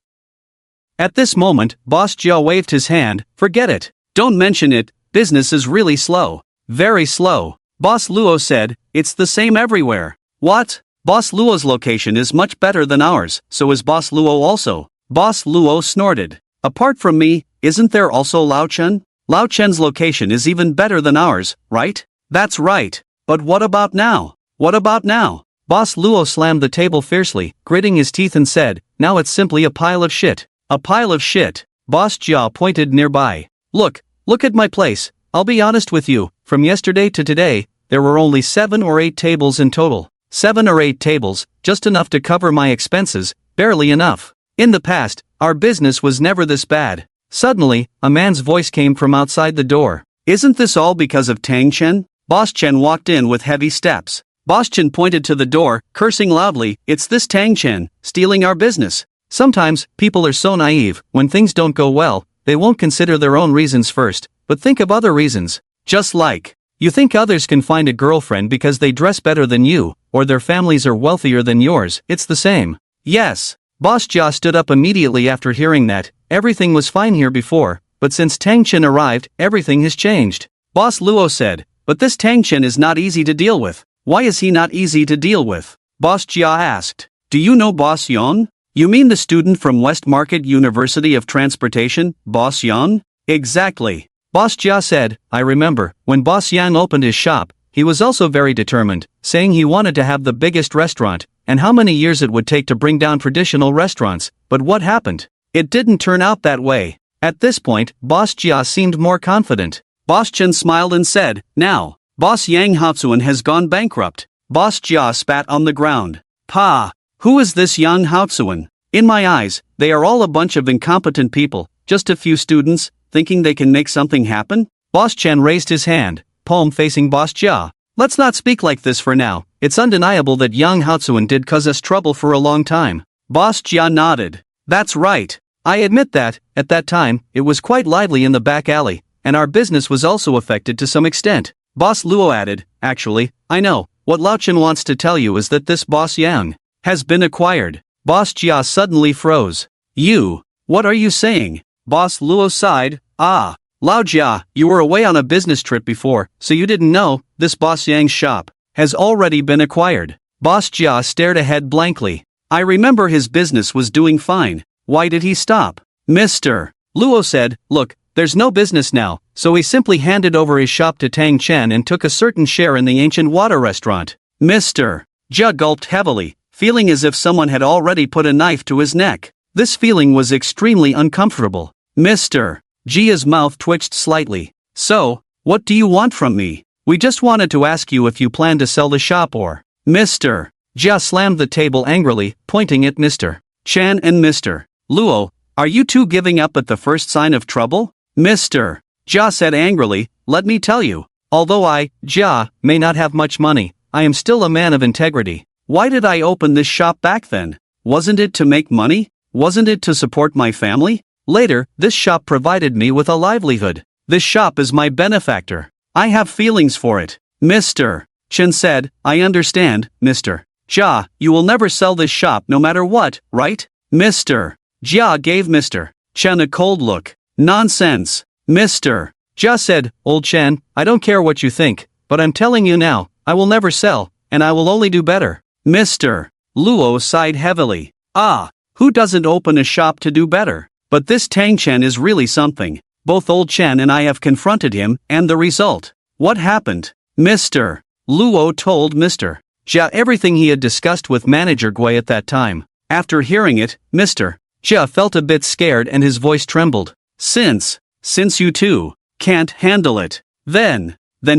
At this moment, Boss Jia waved his hand. Forget it. Don't mention it, business is really slow. Very slow. Boss Luo said, it's the same everywhere. What? Boss Luo's location is much better than ours, so is Boss Luo also. Boss Luo snorted. Apart from me, isn't there also Lao Chen? Lao Chen's location is even better than ours, right? That's right. But what about now? What about now? Boss Luo slammed the table fiercely, gritting his teeth and said, now it's simply a pile of shit. A pile of shit. Boss Jia pointed nearby. Look at my place. I'll be honest with you, from yesterday to today, there were only 7 or 8 tables in total. 7 or 8 tables, just enough to cover my expenses, barely enough. In the past, our business was never this bad. Suddenly, a man's voice came from outside the door. Isn't this all because of Tang Chen? Boss Chen walked in with heavy steps. Boss Chen pointed to the door, cursing loudly, it's this Tang Chen, stealing our business. Sometimes, people are so naive, when things don't go well, they won't consider their own reasons first, but think of other reasons. Just like, you think others can find a girlfriend because they dress better than you, or their families are wealthier than yours, it's the same. Yes. Boss Jia stood up immediately after hearing that. Everything was fine here before, but since Tang Chen arrived, everything has changed. Boss Luo said, but this Tang Chen is not easy to deal with. Why is he not easy to deal with? Boss Jia asked. Do you know Boss Yon? You mean the student from West Market University of Transportation, Boss Yan? Exactly. Boss Jia said, I remember, when Boss Yan opened his shop, he was also very determined, saying he wanted to have the biggest restaurant, and how many years it would take to bring down traditional restaurants, but what happened? It didn't turn out that way. At this point, Boss Jia seemed more confident. Boss Chen smiled and said, now, Boss Yang Haozuan has gone bankrupt. Boss Jia spat on the ground. Pa! Who is this Yang Haozuan? In my eyes, they are all a bunch of incompetent people, just a few students, thinking they can make something happen? Boss Chen raised his hand, palm facing Boss Jia. Let's not speak like this for now. It's undeniable that Yang Haozuan did cause us trouble for a long time. Boss Jia nodded. That's right. I admit that, at that time, it was quite lively in the back alley, and our business was also affected to some extent. Boss Luo added, actually, I know, what Lao Chen wants to tell you is that this Boss Yang has been acquired. Boss Jia suddenly froze. You, what are you saying? Boss Luo sighed, ah. Lao Jia, you were away on a business trip before, so you didn't know, this Boss Yang's shop has already been acquired. Boss Jia stared ahead blankly. I remember his business was doing fine. Why did he stop? Mr. Luo said, look, there's no business now, so he simply handed over his shop to Tang Chen and took a certain share in the ancient water restaurant. Mr. Jia gulped heavily, feeling as if someone had already put a knife to his neck. This feeling was extremely uncomfortable. Mr. Jia's mouth twitched slightly. So, what do you want from me? We just wanted to ask you if you plan to sell the shop or... Mr. Jia slammed the table angrily, pointing at Mr. Chen and Mr. Luo. Are you two giving up at the first sign of trouble? Mr. Jia said angrily, let me tell you, although I, Jia, may not have much money, I am still a man of integrity. Why did I open this shop back then? Wasn't it to make money? Wasn't it to support my family? Later, this shop provided me with a livelihood. This shop is my benefactor. I have feelings for it. Mr. Chen said, I understand, Mr. Jia, you will never sell this shop no matter what, right? Mr. Jia gave Mr. Chen a cold look. Nonsense. Mr. Jia said, Old Chen, I don't care what you think, but I'm telling you now, I will never sell, and I will only do better. Mr. Luo sighed heavily. Ah, who doesn't open a shop to do better? But this Tang Chen is really something. Both Old Chen and I have confronted him, and the result. What happened? Mr. Luo told Mr. Jia everything he had discussed with Manager Gui at that time. After hearing it, Mr. Jia felt a bit scared and his voice trembled. Since you two can't handle it, then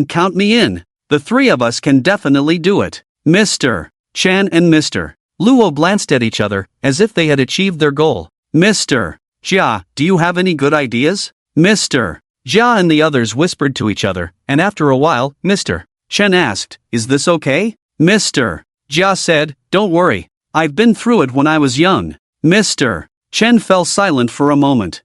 count me in. The three of us can definitely do it. Mr. Chan and Mr. Luo glanced at each other, as if they had achieved their goal. Mr. Jia, do you have any good ideas? Mr. Jia and the others whispered to each other, and after a while, Mr. Chen asked, is this okay? Mr. Jia said, don't worry. I've been through it when I was young. Mr. Chen fell silent for a moment.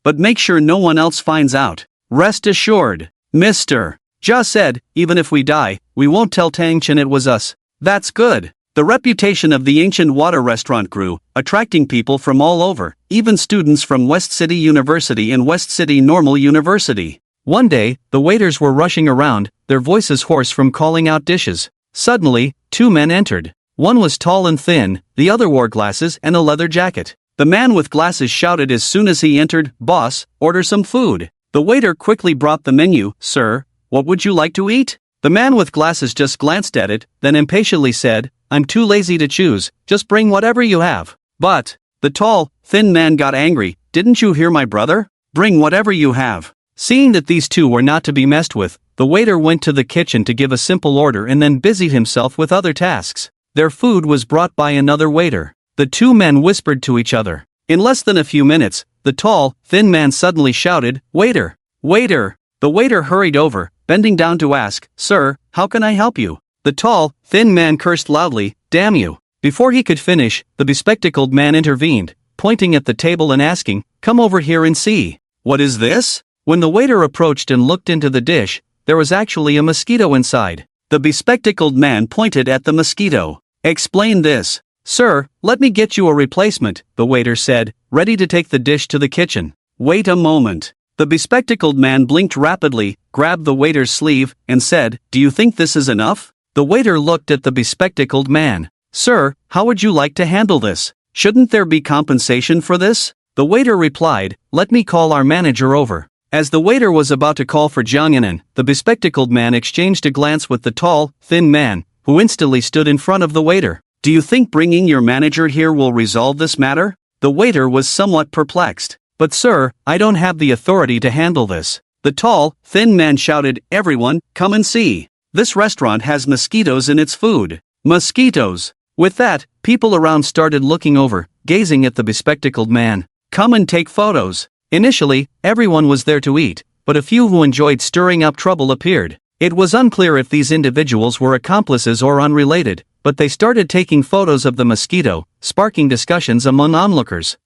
But make sure no one else finds out. Rest assured. Mr. Jia said, even if we die, we won't tell Tang Chen it was us. That's good. The reputation of the ancient water restaurant grew, attracting people from all over, even students from West City University and West City Normal University. One day, the waiters were rushing around, their voices hoarse from calling out dishes. Suddenly, two men entered. One was tall and thin, the other wore glasses and a leather jacket. The man with glasses shouted as soon as he entered, "Boss, order some food." The waiter quickly brought the menu. Sir, what would you like to eat? The man with glasses just glanced at it, then impatiently said, I'm too lazy to choose, just bring whatever you have. But, the tall, thin man got angry, didn't you hear my brother? Bring whatever you have. Seeing that these two were not to be messed with, the waiter went to the kitchen to give a simple order and then busied himself with other tasks. Their food was brought by another waiter. The two men whispered to each other. In less than a few minutes, the tall, thin man suddenly shouted, Waiter! Waiter! The waiter hurried over, bending down to ask, Sir, how can I help you? The tall, thin man cursed loudly, Damn you! Before he could finish, the bespectacled man intervened, pointing at the table and asking, Come over here and see. What is this? When the waiter approached and looked into the dish, there was actually a mosquito inside. The bespectacled man pointed at the mosquito. Explain this. Sir, let me get you a replacement, the waiter said, ready to take the dish to the kitchen. Wait a moment. The bespectacled man blinked rapidly, grabbed the waiter's sleeve, and said, Do you think this is enough? The waiter looked at the bespectacled man. Sir, how would you like to handle this? Shouldn't there be compensation for this? The waiter replied, Let me call our manager over. As the waiter was about to call for Jiang Yanan, the bespectacled man exchanged a glance with the tall, thin man, who instantly stood in front of the waiter. Do you think bringing your manager here will resolve this matter? The waiter was somewhat perplexed. But sir, I don't have the authority to handle this. The tall, thin man shouted, Everyone, come and see. This restaurant has mosquitoes in its food. Mosquitoes. With that, people around started looking over, gazing at the bespectacled man. Come and take photos. Initially, everyone was there to eat, but a few who enjoyed stirring up trouble appeared. It was unclear if these individuals were accomplices or unrelated, but they started taking photos of the mosquito, sparking discussions among onlookers.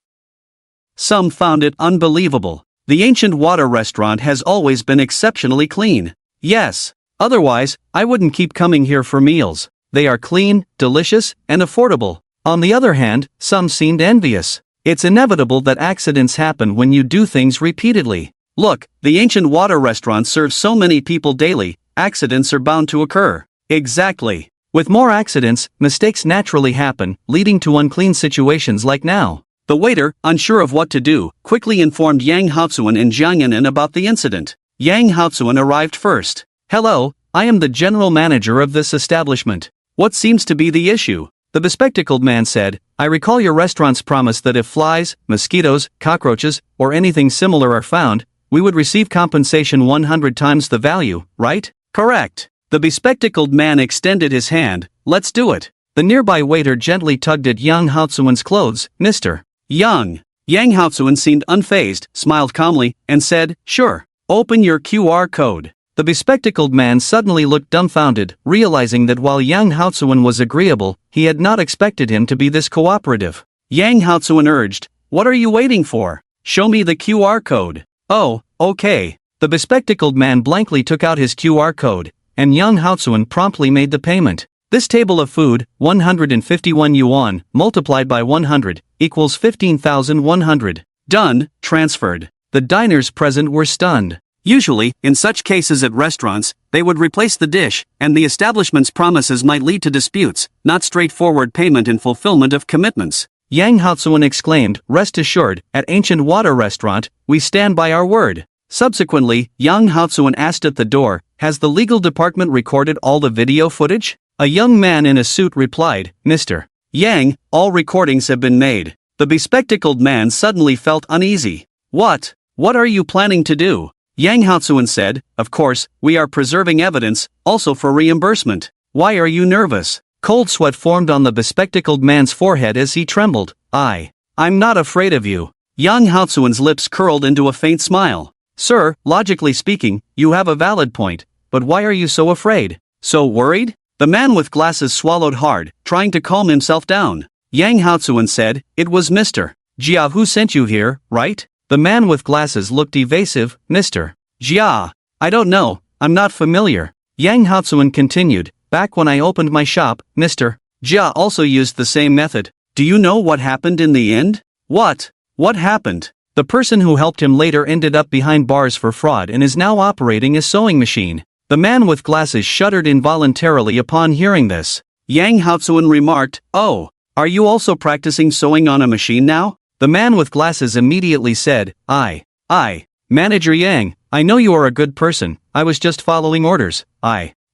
Some found it unbelievable. The ancient water restaurant has always been exceptionally clean. Yes. Otherwise, I wouldn't keep coming here for meals. They are clean, delicious, and affordable. On the other hand, some seemed envious. It's inevitable that accidents happen when you do things repeatedly. Look, the ancient water restaurant serves so many people daily, accidents are bound to occur. Exactly. With more accidents, mistakes naturally happen, leading to unclean situations like now. The waiter, unsure of what to do, quickly informed Yang Haozuan and Jiang Yanan about the incident. Yang Haozuan arrived first. Hello, I am the general manager of this establishment. What seems to be the issue? The bespectacled man said, I recall your restaurant's promise that if flies, mosquitoes, cockroaches, or anything similar are found, we would receive compensation 100 times the value, right? Correct. The bespectacled man extended his hand. Let's do it. The nearby waiter gently tugged at Yang Haozuan's clothes. Mr. Yang Haozuan seemed unfazed, smiled calmly, and said, Sure. Open your QR code. The bespectacled man suddenly looked dumbfounded, realizing that while Yang Haozuan was agreeable, he had not expected him to be this cooperative. Yang Haozuan urged, What are you waiting for? Show me the QR code. Oh, okay. The bespectacled man blankly took out his QR code, and Yang Haozuan promptly made the payment. This table of food, 151 yuan, multiplied by 100, equals 15,100. Done, transferred. The diners present were stunned. Usually, in such cases at restaurants, they would replace the dish, and the establishment's promises might lead to disputes, not straightforward payment and fulfillment of commitments. Yang Haozuan exclaimed, Rest assured, at Ancient Water Restaurant, we stand by our word. Subsequently, Yang Haozuan asked at the door, Has the legal department recorded all the video footage? A young man in a suit replied, Mr. Yang, all recordings have been made. The bespectacled man suddenly felt uneasy. What are you planning to do? Yang Haozuan said, Of course, we are preserving evidence, also for reimbursement. Why are you nervous? Cold sweat formed on the bespectacled man's forehead as he trembled. I'm not afraid of you. Yang Haozuen's lips curled into a faint smile. Sir, logically speaking, you have a valid point, but why are you so afraid? So worried? The man with glasses swallowed hard, trying to calm himself down. Yang Haozuen said, it was Mr. Jia who sent you here, right? The man with glasses looked evasive. Mr. Jia. I don't know, I'm not familiar. Yang Haozuen continued, back when I opened my shop, Mr. Jia also used the same method. Do you know what happened in the end? What? What happened? The person who helped him later ended up behind bars for fraud and is now operating a sewing machine. The man with glasses shuddered involuntarily upon hearing this. Yang Haozuen remarked, oh, are you also practicing sewing on a machine now? The man with glasses immediately said, Manager Yang, I know you are a good person, I was just following orders.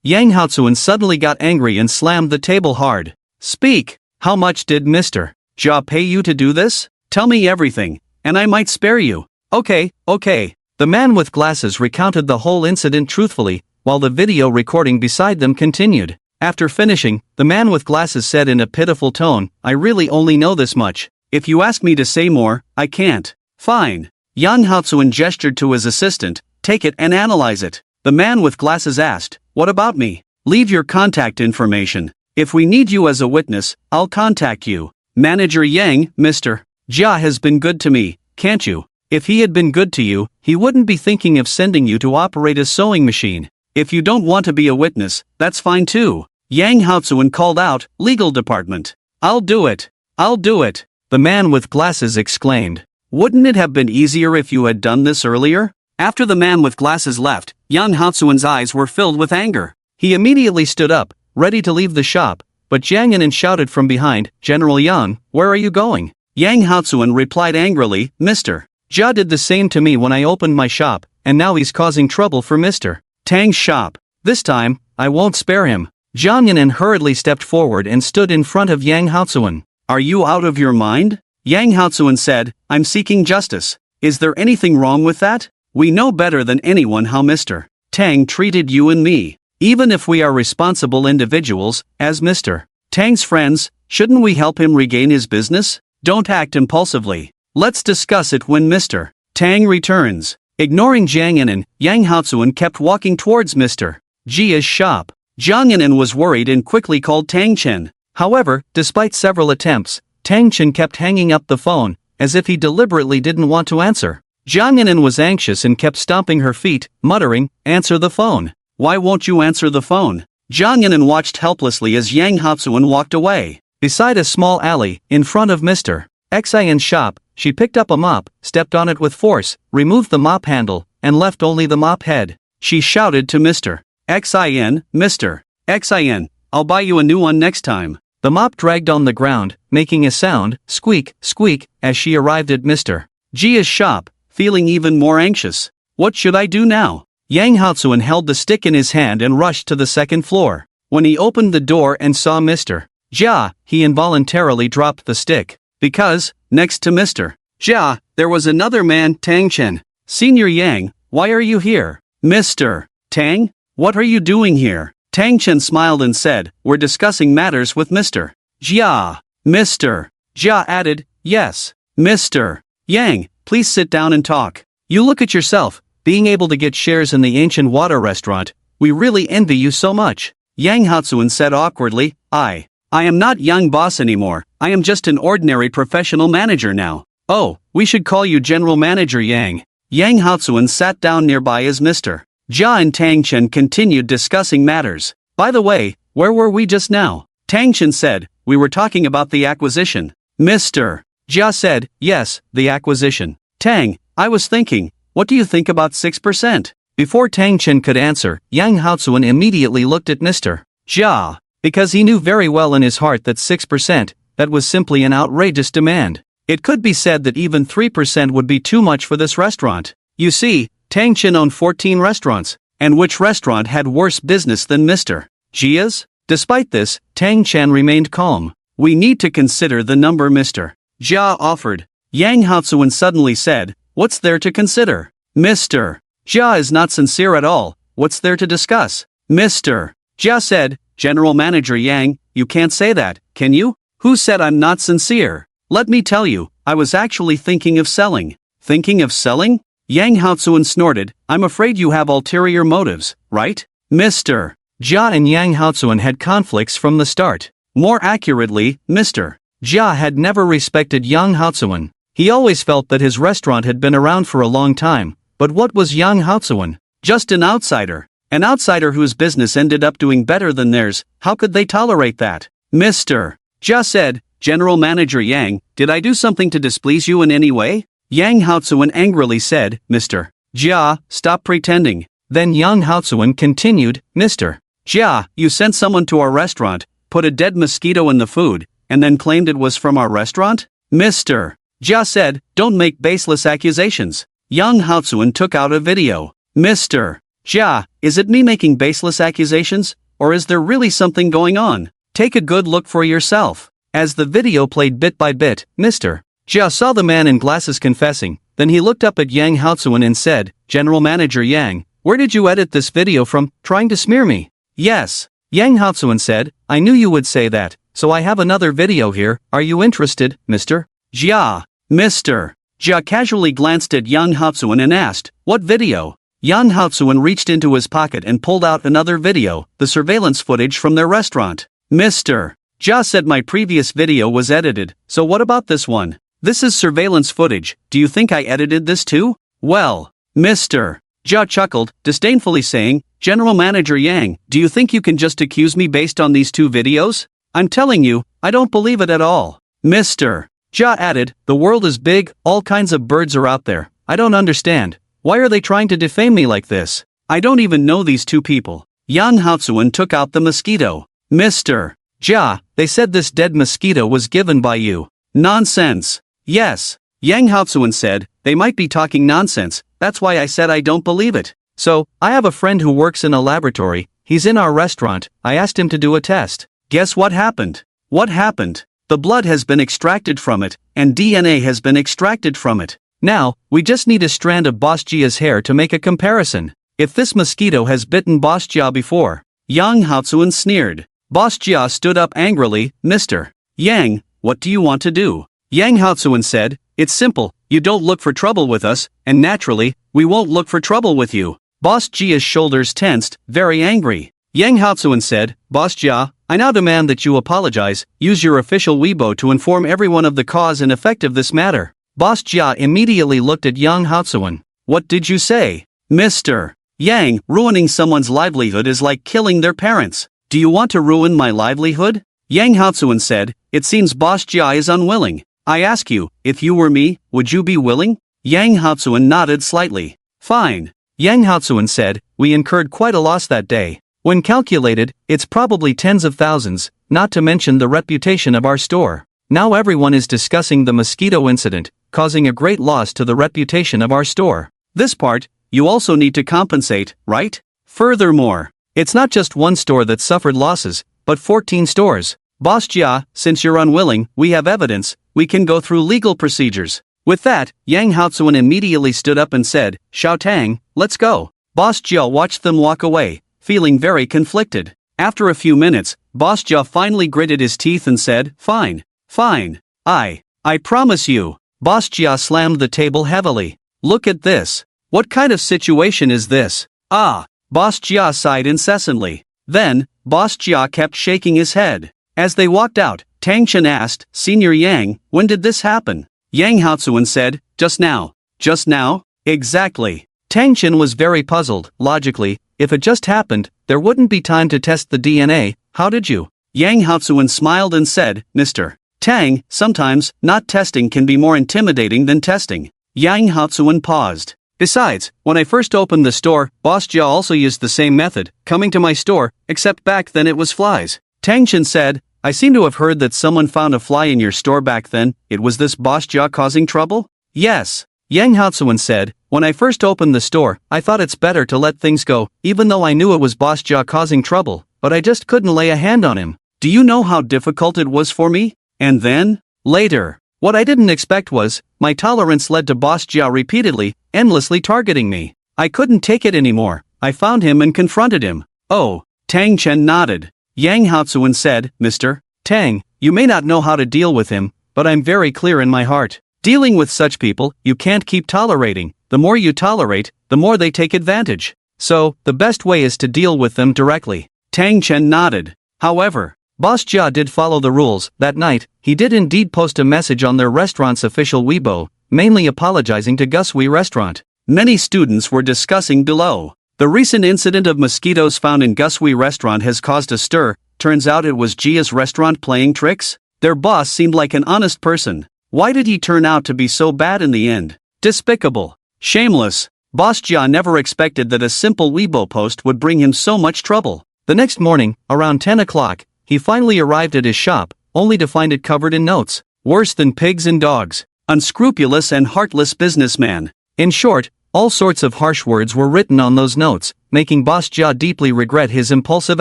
Yang Haozuen suddenly got angry and slammed the table hard. Speak! How much did Mr. Jia pay you to do this? Tell me everything, and I might spare you. Okay. The man with glasses recounted the whole incident truthfully, while the video recording beside them continued. After finishing, the man with glasses said in a pitiful tone, I really only know this much. If you ask me to say more, I can't. Fine. Yang Haozuen gestured to his assistant, take it and analyze it. The man with glasses asked, what about me? Leave your contact information. If we need you as a witness, I'll contact you. Manager Yang, Mr. Jia has been good to me, can't you? If he had been good to you, he wouldn't be thinking of sending you to operate a sewing machine. If you don't want to be a witness, that's fine too. Yang Haozuen called out, legal department. I'll do it. The man with glasses exclaimed. Wouldn't it have been easier if you had done this earlier? After the man with glasses left, Yang Haozuen's eyes were filled with anger. He immediately stood up, ready to leave the shop, but Jiang Yanin shouted from behind, General Yang, where are you going? Yang Haozuen replied angrily, Mr. Jia did the same to me when I opened my shop, and now he's causing trouble for Mr. Tang's shop. This time, I won't spare him. Jiang Yanin hurriedly stepped forward and stood in front of Yang Haozuen. Are you out of your mind? Yang Haozuen said, I'm seeking justice. Is there anything wrong with that? We know better than anyone how Mr. Tang treated you and me. Even if we are responsible individuals, as Mr. Tang's friends, shouldn't we help him regain his business? Don't act impulsively. Let's discuss it when Mr. Tang returns. Ignoring Jiang Yanin, Yang Haozuen kept walking towards Mr. Jia's shop. Jiang Yanin was worried and quickly called Tang Chen. However, despite several attempts, Tang Chen kept hanging up the phone, as if he deliberately didn't want to answer. Jiang Yanin was anxious and kept stomping her feet, muttering, answer the phone. Why won't you answer the phone? Jiang Yanin watched helplessly as Yang Haozuen walked away. Beside a small alley, in front of Mr. Xian's shop, she picked up a mop, stepped on it with force, removed the mop handle, and left only the mop head. She shouted to Mr. Xian, Mr. Xian, I'll buy you a new one next time. The mop dragged on the ground, making a sound, squeak, squeak, as she arrived at Mr. Jia's shop, feeling even more anxious. What should I do now? Yang Haozuen held the stick in his hand and rushed to the second floor. When he opened the door and saw Mr. Jia, he involuntarily dropped the stick. Because, next to Mr. Jia, there was another man, Tang Chen. Senior Yang, why are you here? Mr. Tang, what are you doing here? Tang Chen smiled and said, we're discussing matters with Mr. Jia. Mr. Jia added, yes. Mr. Yang, please sit down and talk. You look at yourself, being able to get shares in the ancient water restaurant. We really envy you so much. Yang Haozuen said awkwardly, I am not young boss anymore, I am just an ordinary professional manager now. Oh, we should call you General Manager Yang. Yang Haozuen sat down nearby as Mr. Jia and Tang Chen continued discussing matters. By the way, where were we just now? Tang Chen said, we were talking about the acquisition. Mr. Jia said, yes, the acquisition. Tang, I was thinking, what do you think about 6%? Before Tang Chen could answer, Yang Haozuen immediately looked at Mr. Jia. Because he knew very well in his heart that 6%, that was simply an outrageous demand. It could be said that even 3% would be too much for this restaurant. You see, Tang Chen owned 14 restaurants, and which restaurant had worse business than Mr. Jia's? Despite this, Tang Chen remained calm. We need to consider the number Mr. Jia offered. Yang Haozuen suddenly said, what's there to consider? Mr. Jia is not sincere at all, what's there to discuss? Mr. Jia said, General Manager Yang, you can't say that, can you? Who said I'm not sincere? Let me tell you, I was actually thinking of selling. Thinking of selling? Yang Haozuan snorted, I'm afraid you have ulterior motives, right? Mr. Jia and Yang Haozuan had conflicts from the start. More accurately, Mr. Jia had never respected Yang Haozuan. He always felt that his restaurant had been around for a long time, but what was Yang Haozuan? Just an outsider. An outsider whose business ended up doing better than theirs. How could they tolerate that? Mr. Jia said, General Manager Yang, did I do something to displease you in any way? Yang Haozuan angrily said, Mr. Jia, stop pretending. Then Yang Haozuan continued, Mr. Jia, you sent someone to our restaurant, put a dead mosquito in the food, and then claimed it was from our restaurant? Mr. Jia said, don't make baseless accusations. Yang Haozuan took out a video. Mr. Jia, is it me making baseless accusations, or is there really something going on? Take a good look for yourself. As the video played bit by bit, Mr. Jia saw the man in glasses confessing, then he looked up at Yang Haozuan and said, General Manager Yang, where did you edit this video from, trying to smear me? Yes. Yang Haozuan said, I knew you would say that, so I have another video here, are you interested, Mr. Jia? Mr. Jia casually glanced at Yang Haozuan and asked, what video? Yang Haozuan reached into his pocket and pulled out another video, the surveillance footage from their restaurant. Mr. Jia said my previous video was edited, so what about this one? This is surveillance footage, do you think I edited this too? Well, Mr. Jia chuckled, disdainfully saying, General Manager Yang, do you think you can just accuse me based on these two videos? I'm telling you, I don't believe it at all. Mr. Jia added, the world is big, all kinds of birds are out there, I don't understand. Why are they trying to defame me like this? I don't even know these two people. Yang Haozuan took out the mosquito. Mr. Jia, they said this dead mosquito was given by you. Nonsense. Yes. Yang Haozuan said, they might be talking nonsense, that's why I said I don't believe it. So, I have a friend who works in a laboratory, he's in our restaurant, I asked him to do a test. Guess what happened? What happened? The blood has been extracted from it, and DNA has been extracted from it. Now, we just need a strand of Boss Jia's hair to make a comparison. If this mosquito has bitten Boss Jia before. Yang Haozuan sneered. Boss Jia stood up angrily, Mr. Yang, what do you want to do? Yang Haozuan said, it's simple, you don't look for trouble with us, and naturally, we won't look for trouble with you. Boss Jia's shoulders tensed, very angry. Yang Haozuan said, Boss Jia, I now demand that you apologize, use your official Weibo to inform everyone of the cause and effect of this matter. Boss Jia immediately looked at Yang Haozuan. What did you say? Mr. Yang, ruining someone's livelihood is like killing their parents. Do you want to ruin my livelihood? Yang Haozuan said, it seems Boss Jia is unwilling. I ask you, if you were me, would you be willing? Yang Haozuan nodded slightly. Fine. Yang Haozuan said, we incurred quite a loss that day. When calculated, it's probably tens of thousands, not to mention the reputation of our store. Now everyone is discussing the mosquito incident, causing a great loss to the reputation of our store. This part, you also need to compensate, right? Furthermore, it's not just one store that suffered losses, but 14 stores. Boss Jia, since you're unwilling, we have evidence, we can go through legal procedures. With that, Yang Haozuan immediately stood up and said, Xiao Tang, let's go. Boss Jia watched them walk away, feeling very conflicted. After a few minutes, Boss Jia finally gritted his teeth and said, fine. I promise you. Boss Jia slammed the table heavily. Look at this. What kind of situation is this? Ah, Boss Jia sighed incessantly. Then, Boss Jia kept shaking his head. As they walked out, Tang Chen asked, Senior Yang, when did this happen? Yang Haozuan said, just now. Just now? Exactly. Tang Chen was very puzzled. Logically, if it just happened, there wouldn't be time to test the DNA, how did you? Yang Haozuan smiled and said, Mr. Tang, sometimes, not testing can be more intimidating than testing. Yang Haozuan paused. Besides, when I first opened the store, Boss Jia also used the same method, coming to my store, except back then it was flies. Tang Chen said, I seem to have heard that someone found a fly in your store back then, it was this Boss Jia causing trouble? Yes. Yang Haozuan said, when I first opened the store, I thought it's better to let things go, even though I knew it was Boss Jia causing trouble, but I just couldn't lay a hand on him. Do you know how difficult it was for me? And then? Later. What I didn't expect was, my tolerance led to Boss Jia repeatedly, endlessly targeting me. I couldn't take it anymore. I found him and confronted him. Oh, Tang Chen nodded. Yang Haozuan said, Mr. Tang, you may not know how to deal with him, but I'm very clear in my heart. Dealing with such people, you can't keep tolerating. The more you tolerate, the more they take advantage. So, the best way is to deal with them directly. Tang Chen nodded. However, Boss Jia did follow the rules. That night, he did indeed post a message on their restaurant's official Weibo, mainly apologizing to Gusui restaurant. Many students were discussing below. The recent incident of mosquitoes found in Gusui restaurant has caused a stir. Turns out it was Jia's restaurant playing tricks? Their boss seemed like an honest person. Why did he turn out to be so bad in the end? Despicable. Shameless. Boss Jia never expected that a simple Weibo post would bring him so much trouble. The next morning, around 10 o'clock, he finally arrived at his shop, only to find it covered in notes. Worse than pigs and dogs. Unscrupulous and heartless businessman. In short, all sorts of harsh words were written on those notes, making Boss Jia deeply regret his impulsive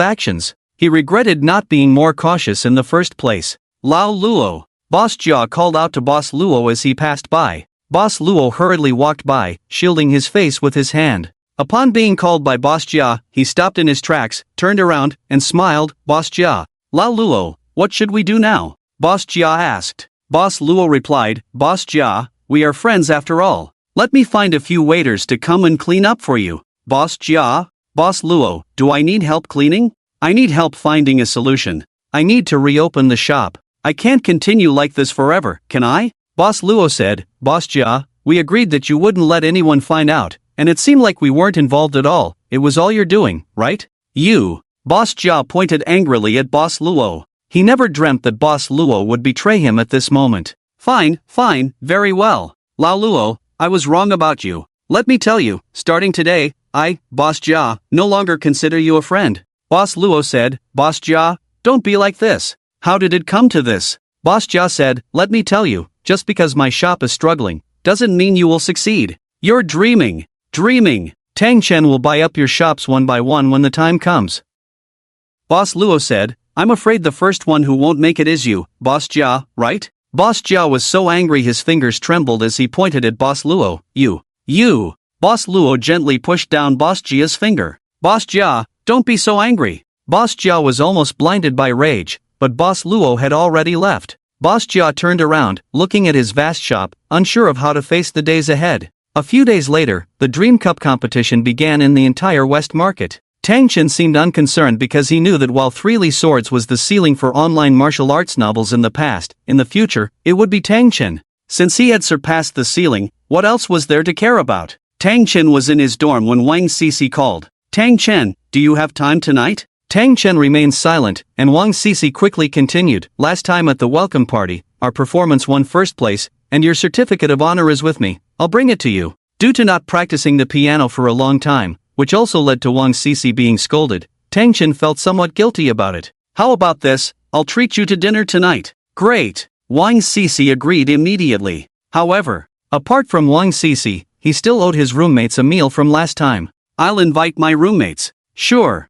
actions. He regretted not being more cautious in the first place. Lao Luo. Boss Jia called out to Boss Luo as he passed by. Boss Luo hurriedly walked by, shielding his face with his hand. Upon being called by Boss Jia, he stopped in his tracks, turned around, and smiled. Boss Jia. Lao Luo, what should we do now? Boss Jia asked. Boss Luo replied, Boss Jia, we are friends after all. Let me find a few waiters to come and clean up for you. Boss Jia. Boss Luo, do I need help cleaning? I need help finding a solution. I need to reopen the shop. I can't continue like this forever, can I? Boss Luo said, Boss Jia, we agreed that you wouldn't let anyone find out, and it seemed like we weren't involved at all. It was all you're doing, right? You. Boss Jia pointed angrily at Boss Luo. He never dreamt that Boss Luo would betray him at this moment. Fine, very well. Lao Luo, I was wrong about you. Let me tell you, starting today, I, Boss Jia, no longer consider you a friend. Boss Luo said, Boss Jia, don't be like this. How did it come to this? Boss Jia said, let me tell you, just because my shop is struggling, doesn't mean you will succeed. You're dreaming. Tang Chen will buy up your shops one by one when the time comes. Boss Luo said, I'm afraid the first one who won't make it is you, Boss Jia, right? Boss Jia was so angry his fingers trembled as he pointed at Boss Luo. You. Boss Luo gently pushed down Boss Jia's finger. Boss Jia, don't be so angry. Boss Jia was almost blinded by rage, but Boss Luo had already left. Boss Jia turned around, looking at his vast shop, unsure of how to face the days ahead. A few days later, the Dream Cup competition began in the entire West Market. Tang Chen seemed unconcerned because he knew that while Three Li Swords was the ceiling for online martial arts novels in the past, in the future, it would be Tang Chen. Since he had surpassed the ceiling, what else was there to care about? Tang Chen was in his dorm when Wang Sisi called. Tang Chen, do you have time tonight? Tang Chen remained silent, and Wang Sisi quickly continued, last time at the welcome party, our performance won first place, and your certificate of honor is with me. I'll bring it to you. Due to not practicing the piano for a long time, which also led to Wang Sisi being scolded, Tang Chen felt somewhat guilty about it. How about this? I'll treat you to dinner tonight. Great. Wang Sisi agreed immediately. However, apart from Wang Sisi, he still owed his roommates a meal from last time. I'll invite my roommates. Sure.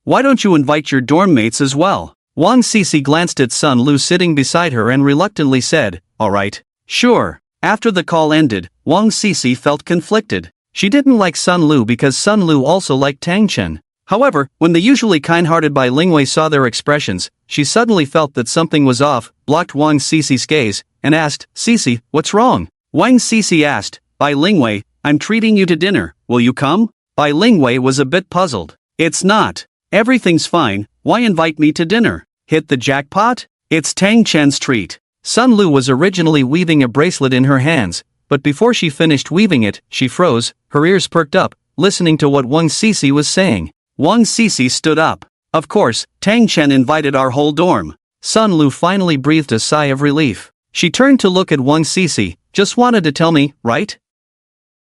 Why don't you invite your dorm mates as well? Wang Sisi glanced at Sun Lu sitting beside her and reluctantly said, all right. Sure. After the call ended, Wang Sisi felt conflicted. She didn't like Sun Lu because Sun Lu also liked Tang Chen. However, when the usually kind-hearted Bai Lingwei saw their expressions, she suddenly felt that something was off, blocked Wang Sisi's gaze, and asked, Sisi, what's wrong? Wang Sisi asked, Bai Lingwei, I'm treating you to dinner, will you come? Bai Lingwei was a bit puzzled. It's not. Everything's fine, why invite me to dinner? Hit the jackpot? It's Tang Chen's treat. Sun Lu was originally weaving a bracelet in her hands, but before she finished weaving it, she froze, her ears perked up, listening to what Wang Sisi was saying. Wang Sisi stood up. Of course, Tang Chen invited our whole dorm. Sun Lu finally breathed a sigh of relief. She turned to look at Wang Sisi. Just wanted to tell me, right?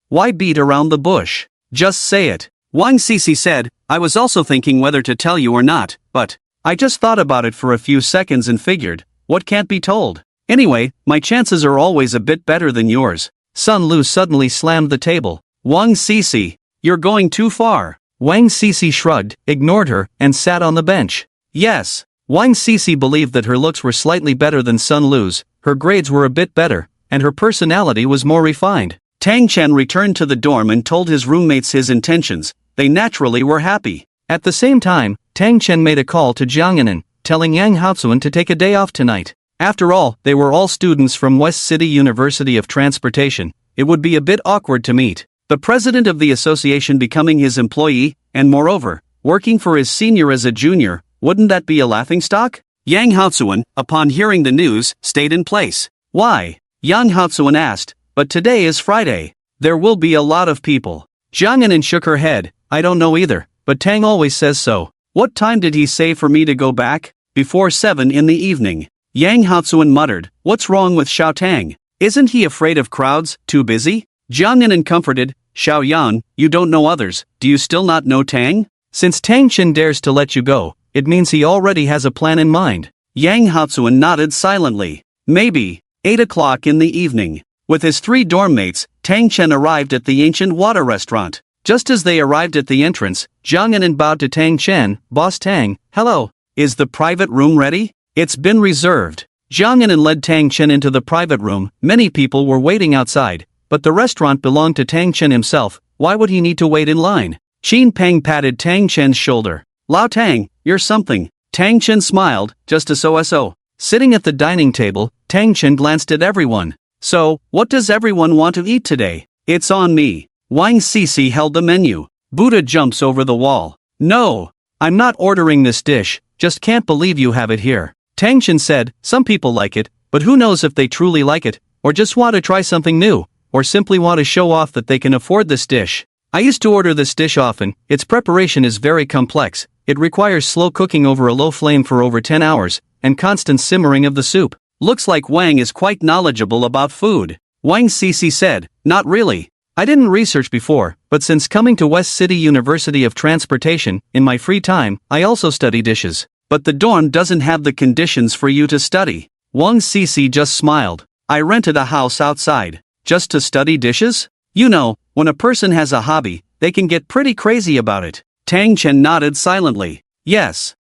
Why beat around the bush? Just say it. Wang Sisi said, I was also thinking whether to tell you or not, but I just thought about it for a few seconds and figured, what can't be told? Anyway, my chances are always a bit better than yours. Sun Lu suddenly slammed the table. Wang Sisi, you're going too far. Wang Sisi shrugged, ignored her, and sat on the bench. Yes. Wang Sisi believed that her looks were slightly better than Sun Lu's, her grades were a bit better, and her personality was more refined. Tang Chen returned to the dorm and told his roommates his intentions. They naturally were happy. At the same time, Tang Chen made a call to Jiang Yanan, telling Yang Haozuan to take a day off tonight. After all, they were all students from West City University of Transportation. It would be a bit awkward to meet the president of the association becoming his employee, and moreover, working for his senior as a junior. Wouldn't that be a laughingstock? Yang Haozuan, upon hearing the news, stayed in place. Why? Yang Haozuan asked. But today is Friday. There will be a lot of people. Jiang Yanan shook her head. I don't know either, but Tang always says so. What time did he say for me to go back? Before 7 in the evening. Yang Haozuan muttered. What's wrong with Xiao Tang? Isn't he afraid of crowds? Too busy? Jiang Yanan comforted. Xiao Yan, you don't know others. Do you still not know Tang? Since Tang Chen dares to let you go, it means he already has a plan in mind. Yang Haozuan nodded silently. Maybe. 8 o'clock in the evening. With his 3 dorm mates, Tang Chen arrived at the ancient water restaurant. Just as they arrived at the entrance, Jiang Yanan bowed to Tang Chen. Boss Tang, hello. Is the private room ready? It's been reserved. Jiang Yanan led Tang Chen into the private room. Many people were waiting outside, but the restaurant belonged to Tang Chen himself. Why would he need to wait in line? Qin Peng patted Tang Chen's shoulder. Lao Tang, you're something. Tang Chen smiled, just so. Sitting at the dining table, Tang Chen glanced at everyone. So, what does everyone want to eat today? It's on me. Wang Cici held the menu. Buddha jumps over the wall. No, I'm not ordering this dish, just can't believe you have it here. Tang Chen said, some people like it, but who knows if they truly like it, or just want to try something new, or simply want to show off that they can afford this dish. I used to order this dish often. Its preparation is very complex. It requires slow cooking over a low flame for over 10 hours, and constant simmering of the soup. Looks like Wang is quite knowledgeable about food. Wang Cici said, not really. I didn't research before, but since coming to West City University of Transportation, in my free time, I also study dishes. But the dorm doesn't have the conditions for you to study. Wang Cici just smiled. I rented a house outside. Just to study dishes? You know, when a person has a hobby, they can get pretty crazy about it. Tang Chen nodded silently. Yes.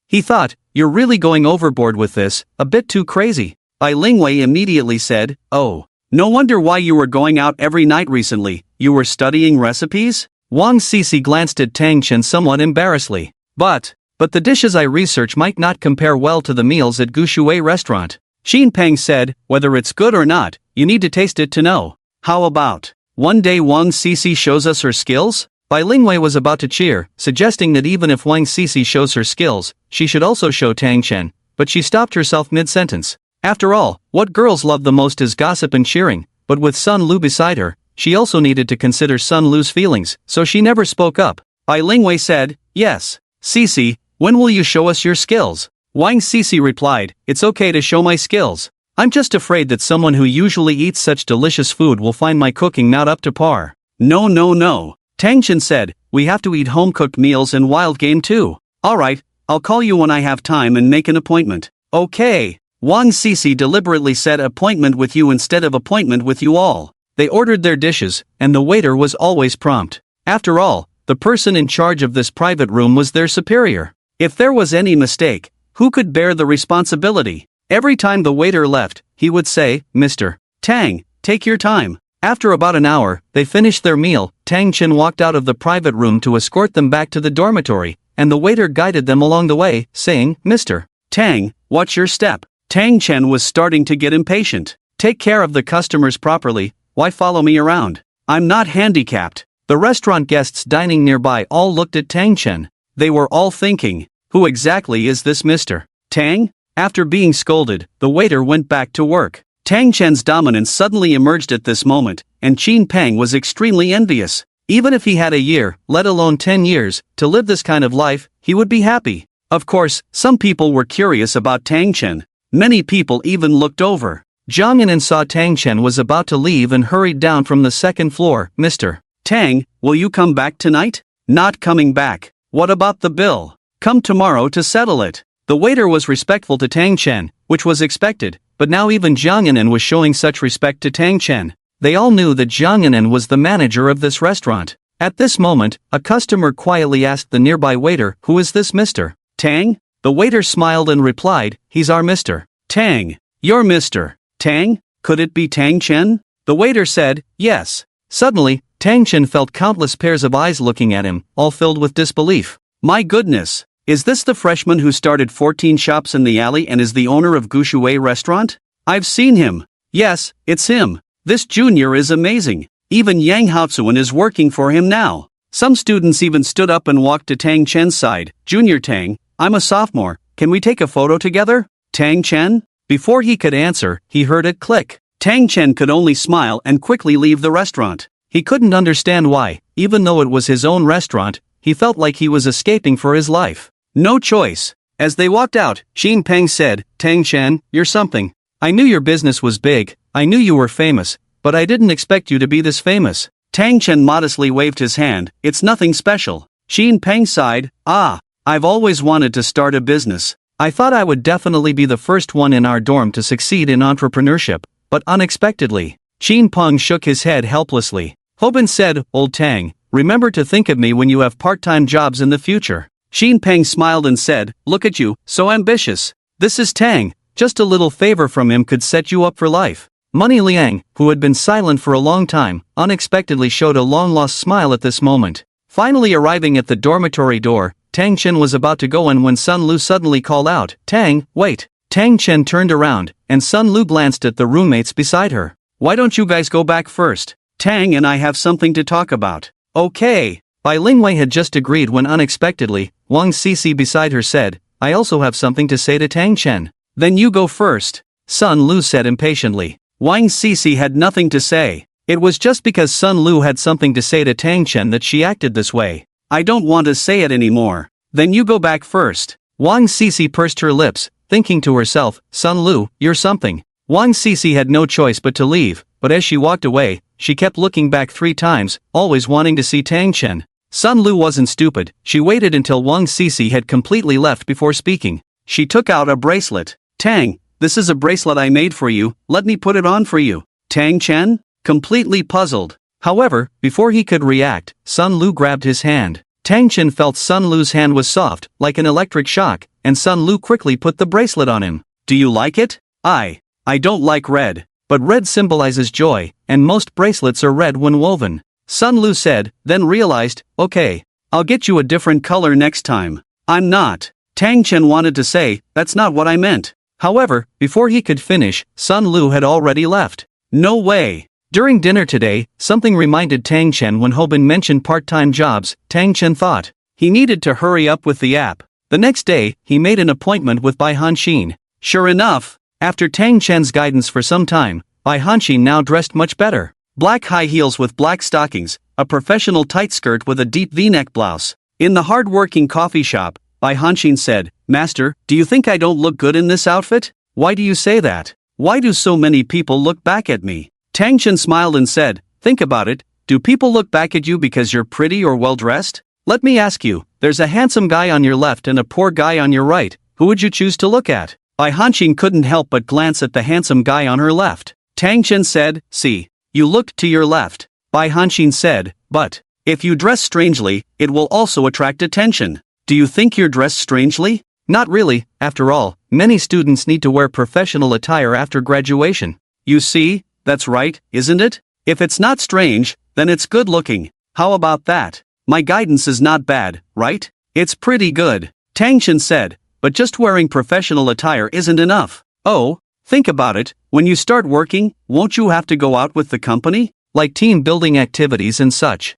He thought, you're really going overboard with this, a bit too crazy. Bai Lingwei immediately said, oh. No wonder why you were going out every night recently. You were studying recipes? Wang Cici glanced at Tang Chen somewhat embarrassedly. But the dishes I research might not compare well to the meals at Gushui restaurant. Qin Peng said, whether it's good or not, you need to taste it to know. How about one day Wang Cici shows us her skills? Bai Lingwei was about to cheer, suggesting that even if Wang Cici shows her skills, she should also show Tang Chen, but she stopped herself mid-sentence. After all, what girls love the most is gossip and cheering, but with Sun Lu beside her, she also needed to consider Sun Lu's feelings, so she never spoke up. Bai Lingwei said, yes. Cici, when will you show us your skills? Wang Cici replied, it's okay to show my skills. I'm just afraid that someone who usually eats such delicious food will find my cooking not up to par. No. Tang Chen said, we have to eat home-cooked meals and wild game too. Alright, I'll call you when I have time and make an appointment. Okay. Wang Cici deliberately said appointment with you instead of appointment with you all. They ordered their dishes, and the waiter was always prompt. After all, the person in charge of this private room was their superior. If there was any mistake, who could bear the responsibility? Every time the waiter left, he would say, Mr. Tang, take your time. After about an hour, they finished their meal. Tang Chen walked out of the private room to escort them back to the dormitory, and the waiter guided them along the way, saying, Mr. Tang, watch your step. Tang Chen was starting to get impatient. Take care of the customers properly, why follow me around? I'm not handicapped. The restaurant guests dining nearby all looked at Tang Chen. They were all thinking, who exactly is this Mr. Tang? After being scolded, the waiter went back to work. Tang Chen's dominance suddenly emerged at this moment, and Qin Peng was extremely envious. Even if he had a year, let alone 10 years, to live this kind of life, he would be happy. Of course, some people were curious about Tang Chen. Many people even looked over. Jiang Yanan saw Tang Chen was about to leave and hurried down from the second floor. Mr. Tang, will you come back tonight? Not coming back. What about the bill? Come tomorrow to settle it. The waiter was respectful to Tang Chen, which was expected, but now even Jiang Yanan was showing such respect to Tang Chen. They all knew that Jiang Yanan was the manager of this restaurant. At this moment, a customer quietly asked the nearby waiter, who is this Mr. Tang? The waiter smiled and replied, he's our Mr. Tang. You're Mr. Tang? Could it be Tang Chen? The waiter said, yes. Suddenly, Tang Chen felt countless pairs of eyes looking at him, all filled with disbelief. My goodness. Is this the freshman who started 14 shops in the alley and is the owner of Gushui restaurant? I've seen him. Yes, it's him. This junior is amazing. Even Yang Haozuan is working for him now. Some students even stood up and walked to Tang Chen's side. Junior Tang, I'm a sophomore. Can we take a photo together? Tang Chen? Before he could answer, he heard it click. Tang Chen could only smile and quickly leave the restaurant. He couldn't understand why, even though it was his own restaurant, he felt like he was escaping for his life. No choice. As they walked out, Xin Peng said, Tang Chen, you're something. I knew your business was big, I knew you were famous, but I didn't expect you to be this famous. Tang Chen modestly waved his hand, it's nothing special. Xin Peng sighed, I've always wanted to start a business. I thought I would definitely be the first one in our dorm to succeed in entrepreneurship, but unexpectedly. Xin Peng shook his head helplessly. Hobin said, Old Tang, remember to think of me when you have part-time jobs in the future. Xin Peng smiled and said, look at you, so ambitious. This is Tang, just a little favor from him could set you up for life. Money Liang, who had been silent for a long time, unexpectedly showed a long-lost smile at this moment. Finally arriving at the dormitory door, Tang Chen was about to go in when Sun Lu suddenly called out, Tang, wait. Tang Chen turned around, and Sun Lu glanced at the roommates beside her. Why don't you guys go back first? Tang and I have something to talk about. Okay. Bai Lingwei had just agreed when unexpectedly, Wang Cici beside her said, I also have something to say to Tang Chen. Then you go first. Sun Lu said impatiently. Wang Cici had nothing to say. It was just because Sun Lu had something to say to Tang Chen that she acted this way. I don't want to say it anymore. Then you go back first. Wang Cici pursed her lips, thinking to herself, Sun Lu, you're something. Wang Cici had no choice but to leave, but as she walked away, she kept looking back 3 times, always wanting to see Tang Chen. Sun Lu wasn't stupid, she waited until Wang Cici had completely left before speaking. She took out a bracelet. Tang, this is a bracelet I made for you, let me put it on for you. Tang Chen? Completely puzzled. However, before he could react, Sun Lu grabbed his hand. Tang Chen felt Sun Lu's hand was soft, like an electric shock, and Sun Lu quickly put the bracelet on him. Do you like it? I don't like red. But red symbolizes joy, and most bracelets are red when woven. Sun Lu said, then realized, okay, I'll get you a different color next time. I'm not. Tang Chen wanted to say, that's not what I meant. However, before he could finish, Sun Lu had already left. No way. During dinner today, something reminded Tang Chen when Hobin mentioned part-time jobs. Tang Chen thought he needed to hurry up with the app. The next day, he made an appointment with Bai Hanxin. Sure enough, after Tang Chen's guidance for some time, Bai Hanxin now dressed much better. Black high heels with black stockings, a professional tight skirt with a deep V-neck blouse. In the hard-working coffee shop, Bai Hanxin said, Master, do you think I don't look good in this outfit? Why do you say that? Why do so many people look back at me? Tang Chen smiled and said, think about it, do people look back at you because you're pretty or well-dressed? Let me ask you, there's a handsome guy on your left and a poor guy on your right, who would you choose to look at? Bai Hanxin couldn't help but glance at the handsome guy on her left. Tang Chen said, see, you looked to your left. Bai Hanxin said, but if you dress strangely, it will also attract attention. Do you think you're dressed strangely? Not really, after all, many students need to wear professional attire after graduation. You see, that's right, isn't it? If it's not strange, then it's good looking. How about that? My guidance is not bad, right? It's pretty good. Tang Chen said, but just wearing professional attire isn't enough. Oh, think about it, when you start working, won't you have to go out with the company? Like team building activities and such.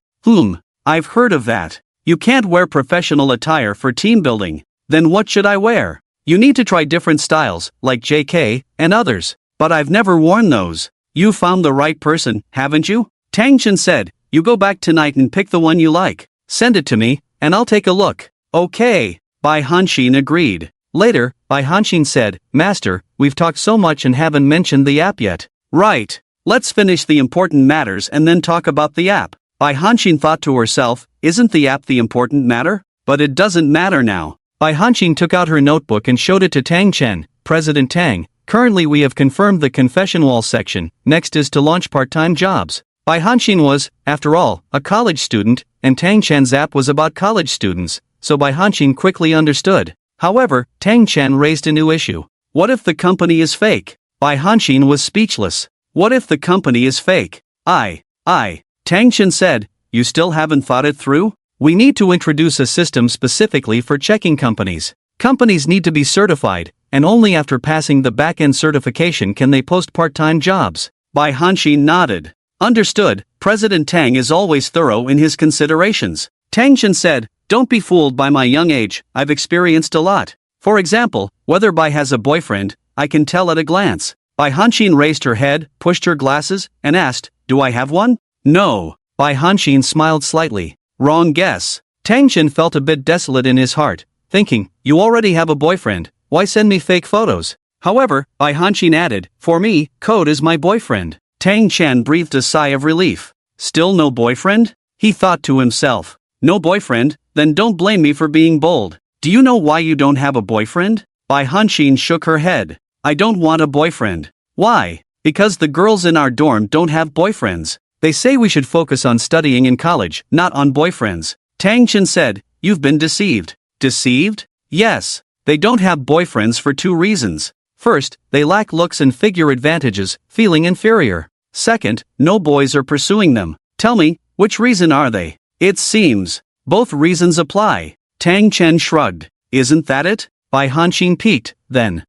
I've heard of that. You can't wear professional attire for team building. Then what should I wear? You need to try different styles, like JK, and others. But I've never worn those. You found the right person, haven't you? Tang Chen said, you go back tonight and pick the one you like. Send it to me, and I'll take a look. Okay. Bai Hanxin agreed. Later, Bai Hanxin said, Master, we've talked so much and haven't mentioned the app yet. Right. Let's finish the important matters and then talk about the app. Bai Hanxin thought to herself, isn't the app the important matter? But it doesn't matter now. Bai Hanxin took out her notebook and showed it to Tang Chen. President Tang, currently we have confirmed the confession wall section, next is to launch part-time jobs. Bai Hanxin was, after all, a college student, and Tang Chen's app was about college students, so Bai Hanxin quickly understood. However, Tang Chen raised a new issue. What if the company is fake? Bai Hanxin was speechless. What if the company is fake? Tang Chen said, you still haven't thought it through? We need to introduce a system specifically for checking companies. Companies need to be certified, and only after passing the back-end certification can they post part-time jobs. Bai Hanxin nodded. Understood, President Tang is always thorough in his considerations. Tang Shen said, don't be fooled by my young age, I've experienced a lot. For example, whether Bai has a boyfriend, I can tell at a glance. Bai Hanxin raised her head, pushed her glasses, and asked, do I have one? No. Bai Hanxin smiled slightly. Wrong guess. Tang Shen felt a bit desolate in his heart, thinking, you already have a boyfriend, why send me fake photos? However, Bai Hanxin added, for me, Code is my boyfriend. Tang Chen breathed a sigh of relief. Still no boyfriend? He thought to himself. No boyfriend? Then don't blame me for being bold. Do you know why you don't have a boyfriend? Bai Hanxin shook her head. I don't want a boyfriend. Why? Because the girls in our dorm don't have boyfriends. They say we should focus on studying in college, not on boyfriends. Tang Chen said, you've been deceived. Deceived? Yes. They don't have boyfriends for 2 reasons. First, they lack looks and figure advantages, feeling inferior. Second, no boys are pursuing them. Tell me, which reason are they? It seems both reasons apply. Tang Chen shrugged. Isn't that it? Bai Hanxin peeked. Then,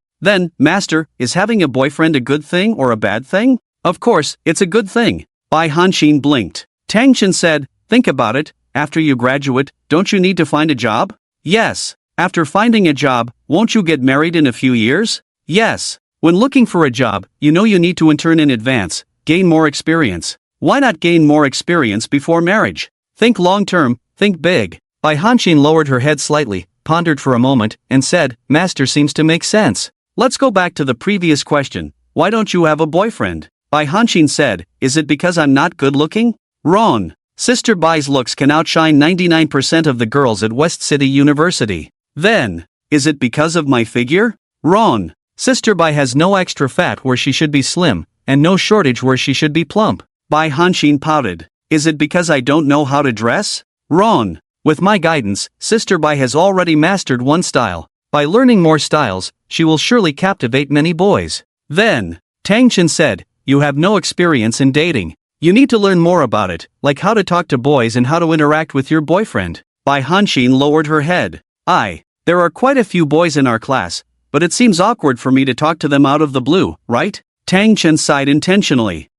master, is having a boyfriend a good thing or a bad thing? Of course, it's a good thing. Bai Hanxin blinked. Tang Chen said, think about it, after you graduate, don't you need to find a job? Yes. After finding a job, won't you get married in a few years? Yes. When looking for a job, you know you need to intern in advance, gain more experience. Why not gain more experience before marriage? Think long term, think big. Bai Hanxin lowered her head slightly, pondered for a moment, and said, master seems to make sense. Let's go back to the previous question. Why don't you have a boyfriend? Bai Hanxin said, is it because I'm not good looking? Wrong. Sister Bai's looks can outshine 99% of the girls at West City University. Then, is it because of my figure? Wrong. Sister Bai has no extra fat where she should be slim, and no shortage where she should be plump. Bai Hanxin pouted. Is it because I don't know how to dress? Wrong. With my guidance, Sister Bai has already mastered one style. By learning more styles, she will surely captivate many boys. Then, Tang Chen said, you have no experience in dating. You need to learn more about it, like how to talk to boys and how to interact with your boyfriend. Bai Hanxin lowered her head. There are quite a few boys in our class, but it seems awkward for me to talk to them out of the blue, right? Tang Chen sighed intentionally.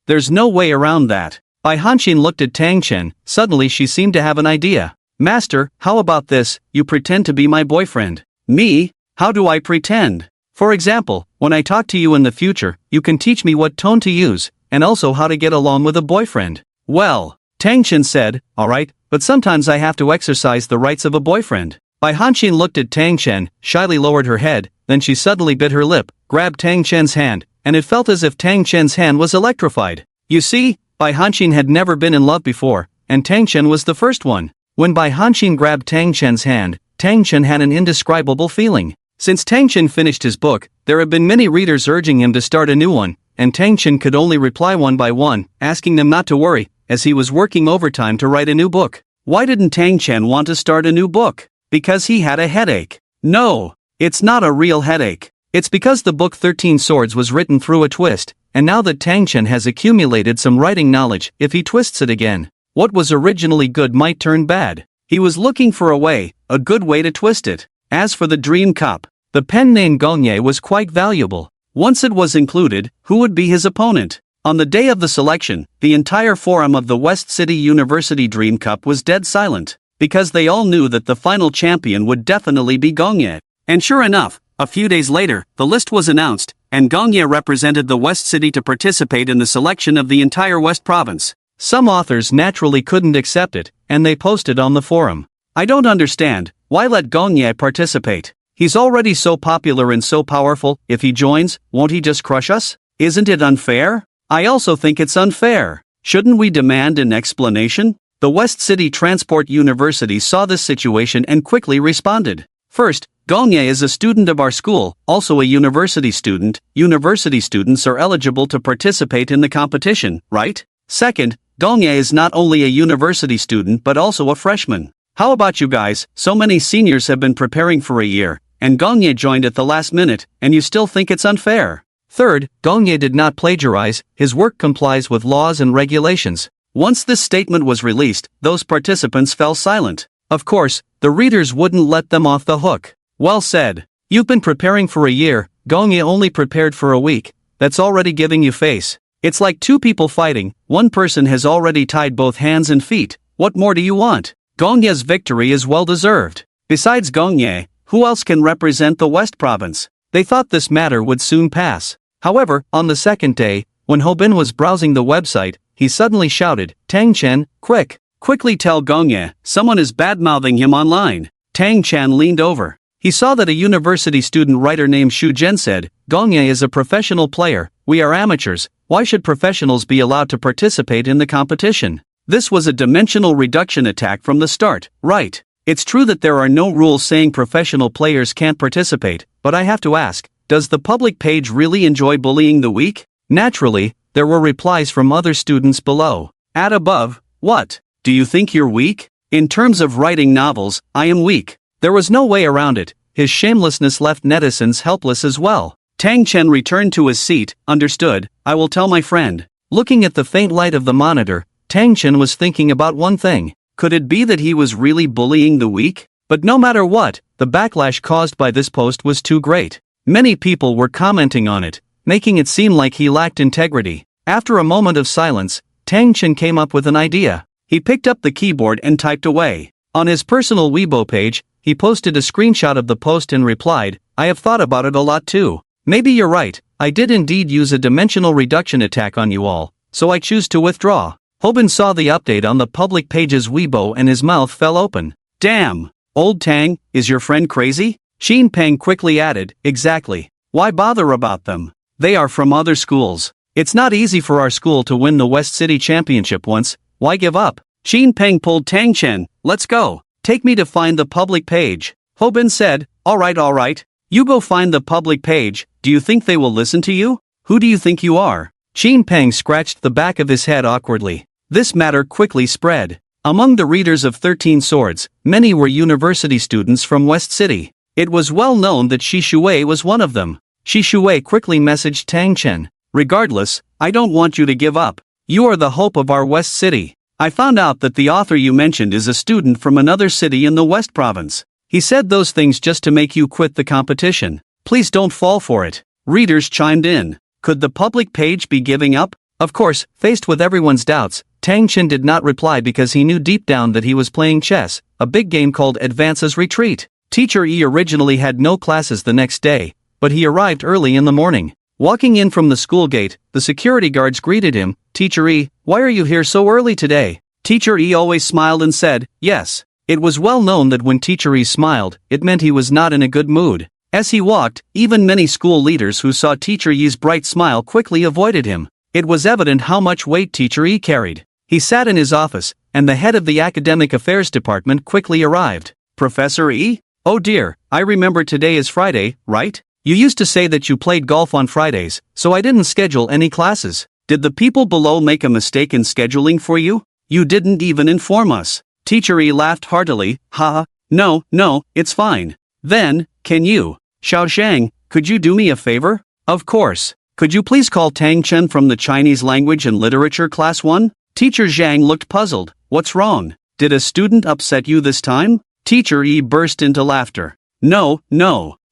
There's no way around that. Bai Hanxin looked at Tang Chen. Suddenly she seemed to have an idea. Master, how about this, you pretend to be my boyfriend. Me? How do I pretend? For example, when I talk to you in the future, you can teach me what tone to use, and also how to get along with a boyfriend. Well, Tang Chen said, alright, but sometimes I have to exercise the rights of a boyfriend. Bai Hanxin looked at Tang Chen, shyly lowered her head, then she suddenly bit her lip, grabbed Tang Chen's hand, and it felt as if Tang Chen's hand was electrified. You see, Bai Hanxin had never been in love before, and Tang Chen was the first one. When Bai Hanxin grabbed Tang Chen's hand, Tang Chen had an indescribable feeling. Since Tang Chen finished his book, there have been many readers urging him to start a new one, and Tang Chen could only reply one by one, asking them not to worry, as he was working overtime to write a new book. Why didn't Tang Chen want to start a new book? Because he had a headache. No, it's not a real headache. It's because the book 13 Swords was written through a twist, and now that Tang Chen has accumulated some writing knowledge, if he twists it again, what was originally good might turn bad. He was looking for a good way to twist it. As for the Dream Cup, the pen named Gongye was quite valuable. Once it was included, who would be his opponent? On the day of the selection, the entire forum of the West City University Dream Cup was dead silent, because they all knew that the final champion would definitely be Gongye. And sure enough, a few days later, the list was announced, and Gongye represented the West City to participate in the selection of the entire West Province. Some authors naturally couldn't accept it, and they posted on the forum. I don't understand, why let Gongye participate? He's already so popular and so powerful, if he joins, won't he just crush us? Isn't it unfair? I also think it's unfair. Shouldn't we demand an explanation? The West City Transport University saw this situation and quickly responded. First, Gongye is a student of our school, also a university student. University students are eligible to participate in the competition, right? Second, Gongye is not only a university student but also a freshman. How about you guys? So many seniors have been preparing for a year, and Gongye joined at the last minute, and you still think it's unfair? Third, Gongye did not plagiarize, his work complies with laws and regulations. Once this statement was released, those participants fell silent. Of course, the readers wouldn't let them off the hook. Well said. You've been preparing for a year, Gongye only prepared for a week. That's already giving you face. It's like two people fighting, one person has already tied both hands and feet. What more do you want? Gongye's victory is well deserved. Besides Gongye, who else can represent the West Province? They thought this matter would soon pass. However, on the second day, when Hobin was browsing the website, he suddenly shouted, Tang Chen, quick! Quickly tell Gongye, someone is bad-mouthing him online. Tang Chen leaned over. He saw that a university student writer named Xu Zhen said, Gongye is a professional player, we are amateurs, why should professionals be allowed to participate in the competition? This was a dimensional reduction attack from the start, right? It's true that there are no rules saying professional players can't participate, but I have to ask, does the public page really enjoy bullying the weak? Naturally, there were replies from other students below. At above, what? Do you think you're weak? In terms of writing novels, I am weak. There was no way around it. His shamelessness left netizens helpless as well. Tang Chen returned to his seat. Understood, I will tell my friend. Looking at the faint light of the monitor, Tang Chen was thinking about one thing. Could it be that he was really bullying the weak? But no matter what, the backlash caused by this post was too great. Many people were commenting on it, making it seem like he lacked integrity. After a moment of silence, Tang Chen came up with an idea. He picked up the keyboard and typed away. On his personal Weibo page, he posted a screenshot of the post and replied, I have thought about it a lot too. Maybe you're right, I did indeed use a dimensional reduction attack on you all, so I choose to withdraw. Hobin saw the update on the public page's Weibo and his mouth fell open. Damn! Old Tang, is your friend crazy? Xin Peng quickly added, exactly. Why bother about them? They are from other schools. It's not easy for our school to win the West City Championship once, why give up? Xin Peng pulled Tang Chen, let's go. Take me to find the public page. Hobin said, alright. You go find the public page, do you think they will listen to you? Who do you think you are? Xin Peng scratched the back of his head awkwardly. This matter quickly spread. Among the readers of 13 Swords, many were university students from West City. It was well known that Shi Shui was one of them. Shi Shui quickly messaged Tang Chen. Regardless, I don't want you to give up. You are the hope of our West City. I found out that the author you mentioned is a student from another city in the West Province. He said those things just to make you quit the competition. Please don't fall for it. Readers chimed in. Could the public page be giving up? Of course, faced with everyone's doubts, Tang Chen did not reply because he knew deep down that he was playing chess, a big game called Advance's Retreat. Teacher E originally had no classes the next day, but he arrived early in the morning. Walking in from the school gate, the security guards greeted him. Teacher E, why are you here so early today? Teacher E always smiled and said, yes. It was well known that when Teacher E smiled, it meant he was not in a good mood. As he walked, even many school leaders who saw Teacher E's bright smile quickly avoided him. It was evident how much weight Teacher E carried. He sat in his office, and the head of the academic affairs department quickly arrived. Professor E? Oh dear, I remember today is Friday, right? You used to say that you played golf on Fridays, so I didn't schedule any classes. Did the people below make a mistake in scheduling for you? You didn't even inform us. Teacher E laughed heartily, haha, no, it's fine. Then, can you, Xiao Shang, could you do me a favor? Of course. Could you please call Tang Chen from the Chinese Language and Literature Class 1? Teacher Zhang looked puzzled. What's wrong? Did a student upset you this time? Teacher E burst into laughter. No.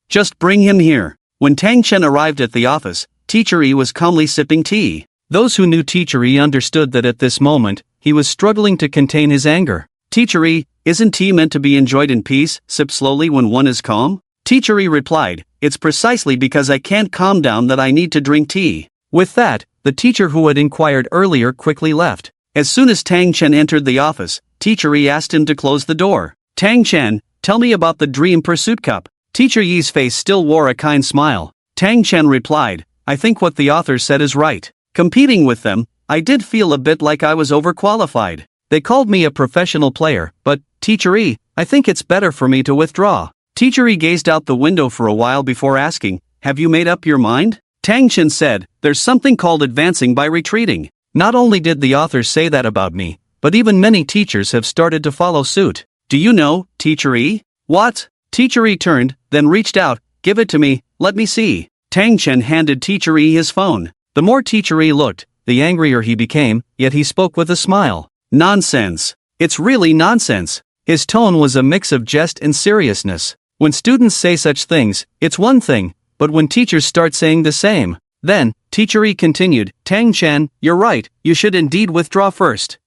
Just bring him here. When Tang Chen arrived at the office, Teacher E was calmly sipping tea. Those who knew Teacher E understood that at this moment, he was struggling to contain his anger. Teacher E, isn't tea meant to be enjoyed in peace, sip slowly when one is calm? Teacher E replied, it's precisely because I can't calm down that I need to drink tea. With that, the teacher who had inquired earlier quickly left. As soon as Tang Chen entered the office, Teacher E asked him to close the door. Tang Chen, tell me about the Dream Pursuit Cup. Teacher Yi's face still wore a kind smile. Tang Chen replied, I think what the author said is right. Competing with them, I did feel a bit like I was overqualified. They called me a professional player, but, Teacher E, I think it's better for me to withdraw. Teacher E gazed out the window for a while before asking, have you made up your mind? Tang Chen said, there's something called advancing by retreating. Not only did the author say that about me, but even many teachers have started to follow suit. Do you know, Teacher E? What? Teacher E turned, then reached out, give it to me, let me see. Tang Chen handed Teacher E his phone. The more Teacher E looked, the angrier he became. yet he spoke with a smile. Nonsense. It's really nonsense. His tone was a mix of jest and seriousness. When students say such things, it's one thing, but when teachers start saying the same, then, Teacher E continued, Tang Chen, you're right, you should indeed withdraw first.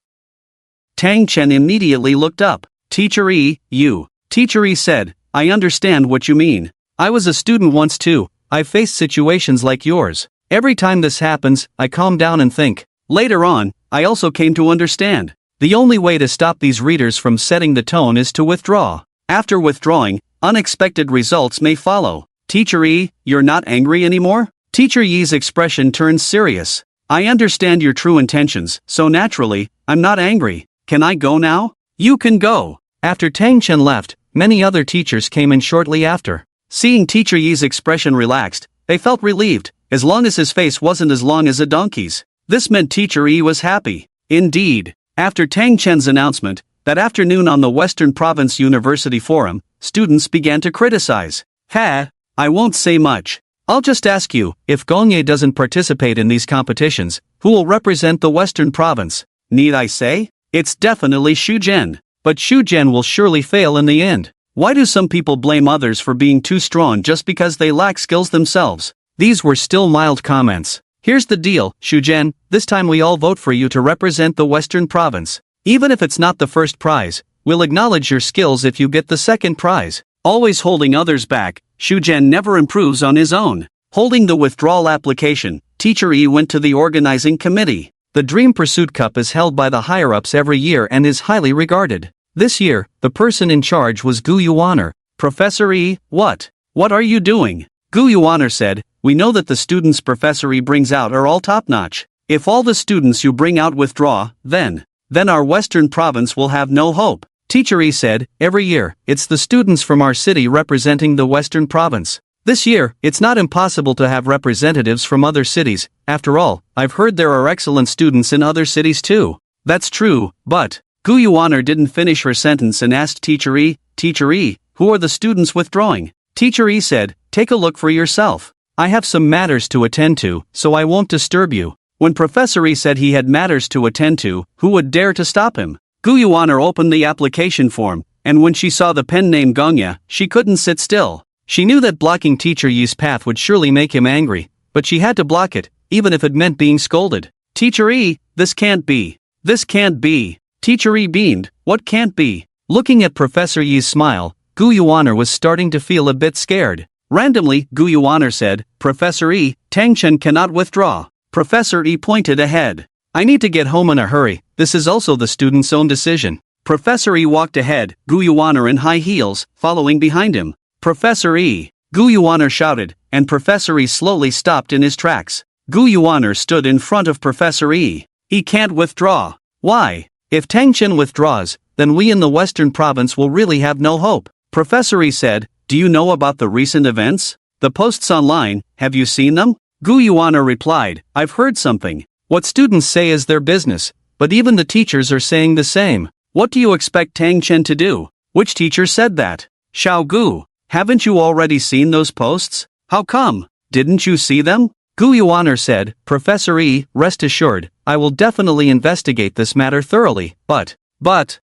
Tang Chen immediately looked up. Teacher E, you. Teacher E said, I understand what you mean. I was a student once too. I faced situations like yours. Every time this happens, I calm down and think. Later on, I also came to understand. The only way to stop these readers from setting the tone is to withdraw. After withdrawing, unexpected results may follow. Teacher E, you're not angry anymore? Teacher Yi's expression turned serious. I understand your true intentions, so naturally, I'm not angry. Can I go now? You can go. After Tang Chen left, many other teachers came in shortly after. Seeing Teacher Yi's expression relaxed, they felt relieved, as long as his face wasn't as long as a donkey's. This meant Teacher Yi was happy. Indeed, after Tang Chen's announcement, that afternoon on the Western Province University Forum, students began to criticize. I won't say much. I'll just ask you, if Gongye doesn't participate in these competitions, who will represent the Western Province? Need I say? It's definitely Xu Zhen. But Xu Zhen will surely fail in the end. Why do some people blame others for being too strong just because they lack skills themselves? These were still mild comments. Here's the deal, Xu Zhen, this time we all vote for you to represent the Western Province. Even if it's not the first prize, we'll acknowledge your skills if you get the second prize. Always holding others back, Xu Zhen never improves on his own. Holding the withdrawal application, Teacher E went to the organizing committee. The Dream Pursuit Cup is held by the higher-ups every year and is highly regarded. This year, the person in charge was Gu Yuaner. Professor E, what are you doing? Gu Yuaner said, we know that the students Professor E brings out are all top-notch. If all the students you bring out withdraw, then our Western Province will have no hope. Teacher E said, every year, it's the students from our city representing the Western Province. This year, it's not impossible to have representatives from other cities. After all, I've heard there are excellent students in other cities too. That's true, but Gu Yuaner didn't finish her sentence and asked Teacher E, who are the students withdrawing? Teacher E said, take a look for yourself. I have some matters to attend to, so I won't disturb you. When Professor E said he had matters to attend to, who would dare to stop him? Gu Yuaner opened the application form, and when she saw the pen name Gongya, she couldn't sit still. She knew that blocking Teacher Yi's path would surely make him angry, but she had to block it, even if it meant being scolded. Teacher E, this can't be. This can't be. Teacher E beamed, what can't be? Looking at Professor Yi's smile, Gu Yuaner was starting to feel a bit scared. Randomly, Gu Yuaner said, Professor E, Tang Chen cannot withdraw. Professor E pointed ahead. I need to get home in a hurry, this is also the student's own decision. Professor E walked ahead, Gu Yuaner in high heels, following behind him. Professor E, Gu Yuaner shouted, and Professor E slowly stopped in his tracks. Gu Yuaner stood in front of Professor E. He can't withdraw. Why? If Tang Chen withdraws, then we in the Western Province will really have no hope. Professor E said, do you know about the recent events? The posts online, have you seen them? Gu Yuaner replied, I've heard something. What students say is their business, but even the teachers are saying the same. What do you expect Tang Chen to do? Which teacher said that? Xiao Gu. Haven't you already seen those posts? How come? Didn't you see them? Gu Yuaner said, Professor E, rest assured, I will definitely investigate this matter thoroughly, but,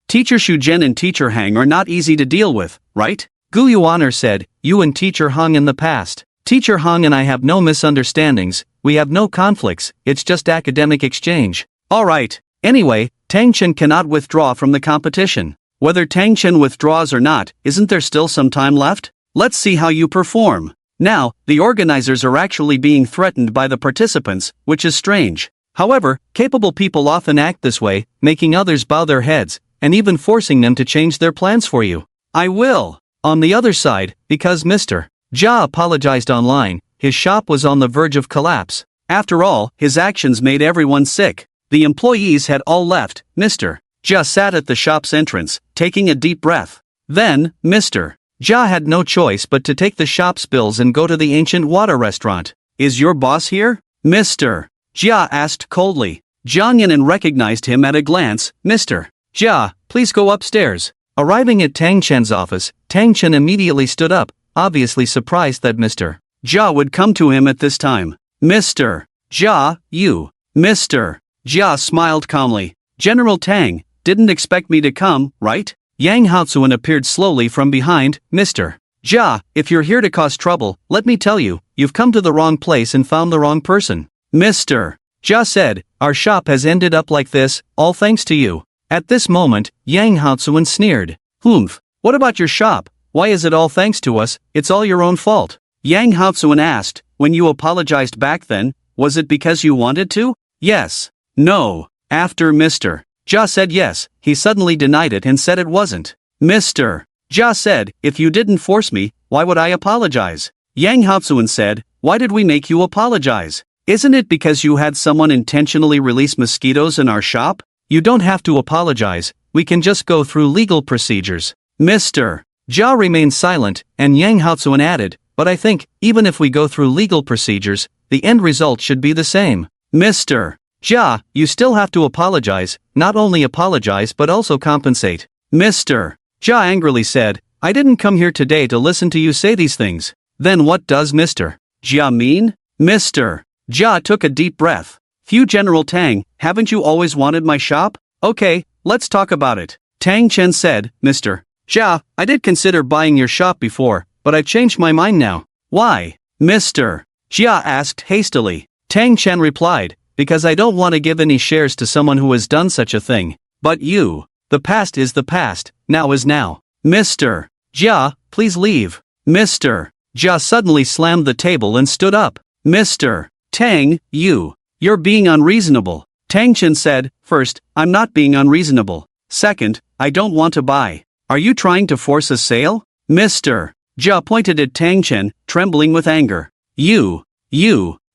Teacher Xu Zhen and Teacher Hang are not easy to deal with, right? Gu Yuaner said, you and Teacher Hung in the past. Teacher Hung and I have no misunderstandings, we have no conflicts, it's just academic exchange. Alright, anyway, Tang Chen cannot withdraw from the competition. Whether Tang Chen withdraws or not, isn't there still some time left? Let's see how you perform. Now, the organizers are actually being threatened by the participants, which is strange. However, capable people often act this way, making others bow their heads, and even forcing them to change their plans for you. I will. On the other side, because Mr. Jia apologized online, his shop was on the verge of collapse. After all, his actions made everyone sick. The employees had all left. Mr. Jia sat at the shop's entrance, taking a deep breath. Then, Mr. Jia had no choice but to take the shop's bills and go to the ancient water restaurant. Is your boss here? Mr. Jia asked coldly. Jiang Yanin recognized him at a glance. Mr. Jia, please go upstairs. Arriving at Tang Chen's office, Tang Chen immediately stood up, obviously surprised that Mr. Jia would come to him at this time. Mr. Jia, you. Mr. Jia smiled calmly. General Tang, didn't expect me to come, right? Yang Haozuan appeared slowly from behind. Mr. Jia, if you're here to cause trouble, let me tell you, You've come to the wrong place and found the wrong person. Mr. Jia said, our shop has ended up like this, all thanks to you. At this moment, Yang Haozuan sneered. Humph, what about your shop? Why is it all thanks to us? It's all your own fault. Yang Haozuan asked, when you apologized back then, was it because you wanted to? Yes. No. After Mr. Jia said yes, he suddenly denied it and said it wasn't. Mr. Jia said, if you didn't force me, why would I apologize? Yang Haozuan said, why did we make you apologize? Isn't it because you had someone intentionally release mosquitoes in our shop? You don't have to apologize, we can just go through legal procedures. Mr. Jia remained silent, and Yang Haozuan added, but I think, even if we go through legal procedures, the end result should be the same. Mr. Jia, you still have to apologize, not only apologize but also compensate. Mr. Jia angrily said, I didn't come here today to listen to you say these things. Then what does Mr. Jia mean? Mr. Jia took a deep breath. Phew, General Tang, haven't you always wanted my shop? Okay, let's talk about it. Tang Chen said, Mr. Jia, I did consider buying your shop before, but I've changed my mind now. Why? Mr. Jia asked hastily. Tang Chen replied, because I don't want to give any shares to someone who has done such a thing. But you. The past is the past, now is now. Mr. Jia, please leave. Mr. Jia suddenly slammed the table and stood up. Mr. Tang, you're being unreasonable. Tang Chen said, first, I'm not being unreasonable. Second, I don't want to buy. Are you trying to force a sale? Mr. Jia pointed at Tang Chen, trembling with anger. You.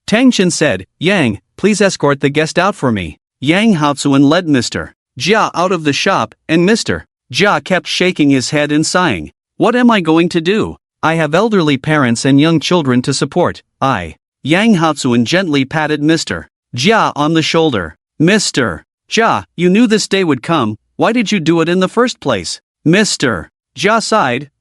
Tang Chen said, Yang, please escort the guest out for me. Yang Haozuan led Mr. Jia out of the shop, and Mr. Jia kept shaking his head and sighing. What am I going to do? I have elderly parents and young children to support. Yang Haozuan gently patted Mr. Jia on the shoulder. Mr. Jia, you knew this day would come, why did you do it in the first place? Mr. Jia sighed,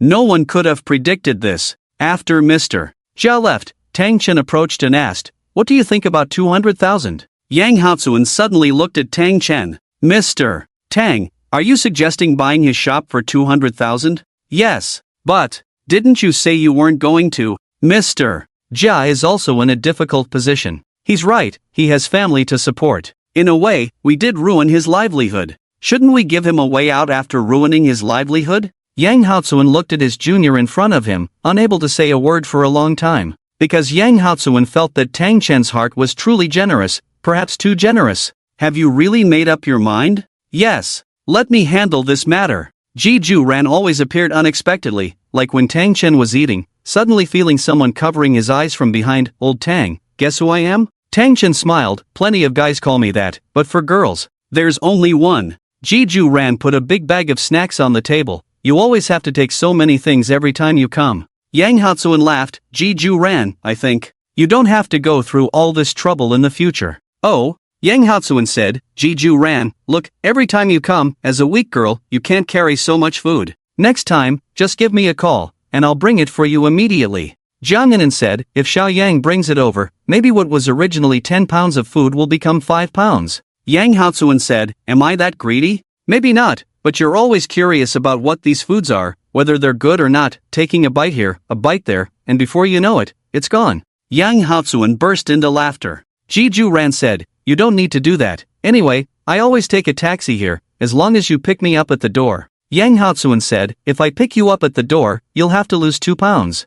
no one could have predicted this. After Mr. Jia left, Tang Chen approached and asked, what do you think about 200,000? Yang Haozuan suddenly looked at Tang Chen. Mr. Tang, are you suggesting buying his shop for 200,000? Yes. But, didn't you say you weren't going to? Mr. Jia is also in a difficult position. He's right, he has family to support. In a way, we did ruin his livelihood. Shouldn't we give him a way out after ruining his livelihood? Yang Haozuan looked at his junior in front of him, unable to say a word for a long time. Because Yang Haozuan felt that Tang Chen's heart was truly generous, perhaps too generous. Have you really made up your mind? Yes. Let me handle this matter. Ji Ran always appeared unexpectedly, like when Tang Chen was eating, suddenly feeling someone covering his eyes from behind. Old Tang, guess who I am? Tang Chen smiled, plenty of guys call me that, but for girls, there's only one. Ji Ran put a big bag of snacks on the table. You always have to take so many things every time you come. Yang Haozuan laughed. Ji Ran, I think. You don't have to go through all this trouble in the future. Oh, Yang Haozuan said. Ji Ran, look, every time you come, as a weak girl, you can't carry so much food. Next time, just give me a call, and I'll bring it for you immediately. Jiang Yinan said, if Xiao Yang brings it over, maybe what was originally 10 pounds of food will become 5 pounds. Yang Haozuan said, am I that greedy? Maybe not, but you're always curious about what these foods are, whether they're good or not, taking a bite here, a bite there, and before you know it, it's gone. Yang Haozuan burst into laughter. Ji Ran said, you don't need to do that. Anyway, I always take a taxi here, as long as you pick me up at the door. Yang Haozuan said, if I pick you up at the door, you'll have to lose 2 pounds.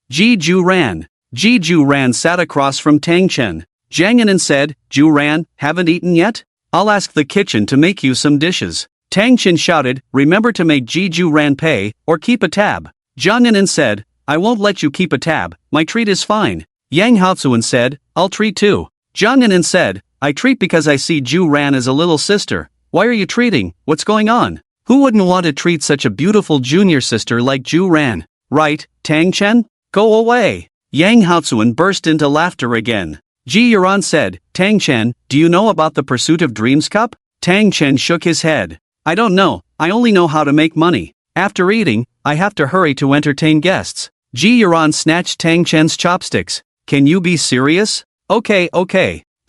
Ji Ran. Ji Ran sat across from Tang Chen. Jiang Yinan said, Ju Ran, haven't eaten yet? I'll ask the kitchen to make you some dishes. Tang Chen shouted, remember to make Ji Ran pay, or keep a tab. Jiang Yinan said, I won't let you keep a tab, my treat is fine. Yang Haozuan said, I'll treat too. Jiang Yinan said, I treat because I see Ju Ran as a little sister. Why are you treating? What's going on? Who wouldn't want to treat such a beautiful junior sister like Ju Ran? Right, Tang Chen? Go away. Yang Haozuan burst into laughter again. Ji Ran said, Tang Chen, do you know about the Pursuit of Dreams Cup? Tang Chen shook his head. I don't know, I only know how to make money. After eating, I have to hurry to entertain guests. Ji Ran snatched Tang Chen's chopsticks. Can you be serious? Okay.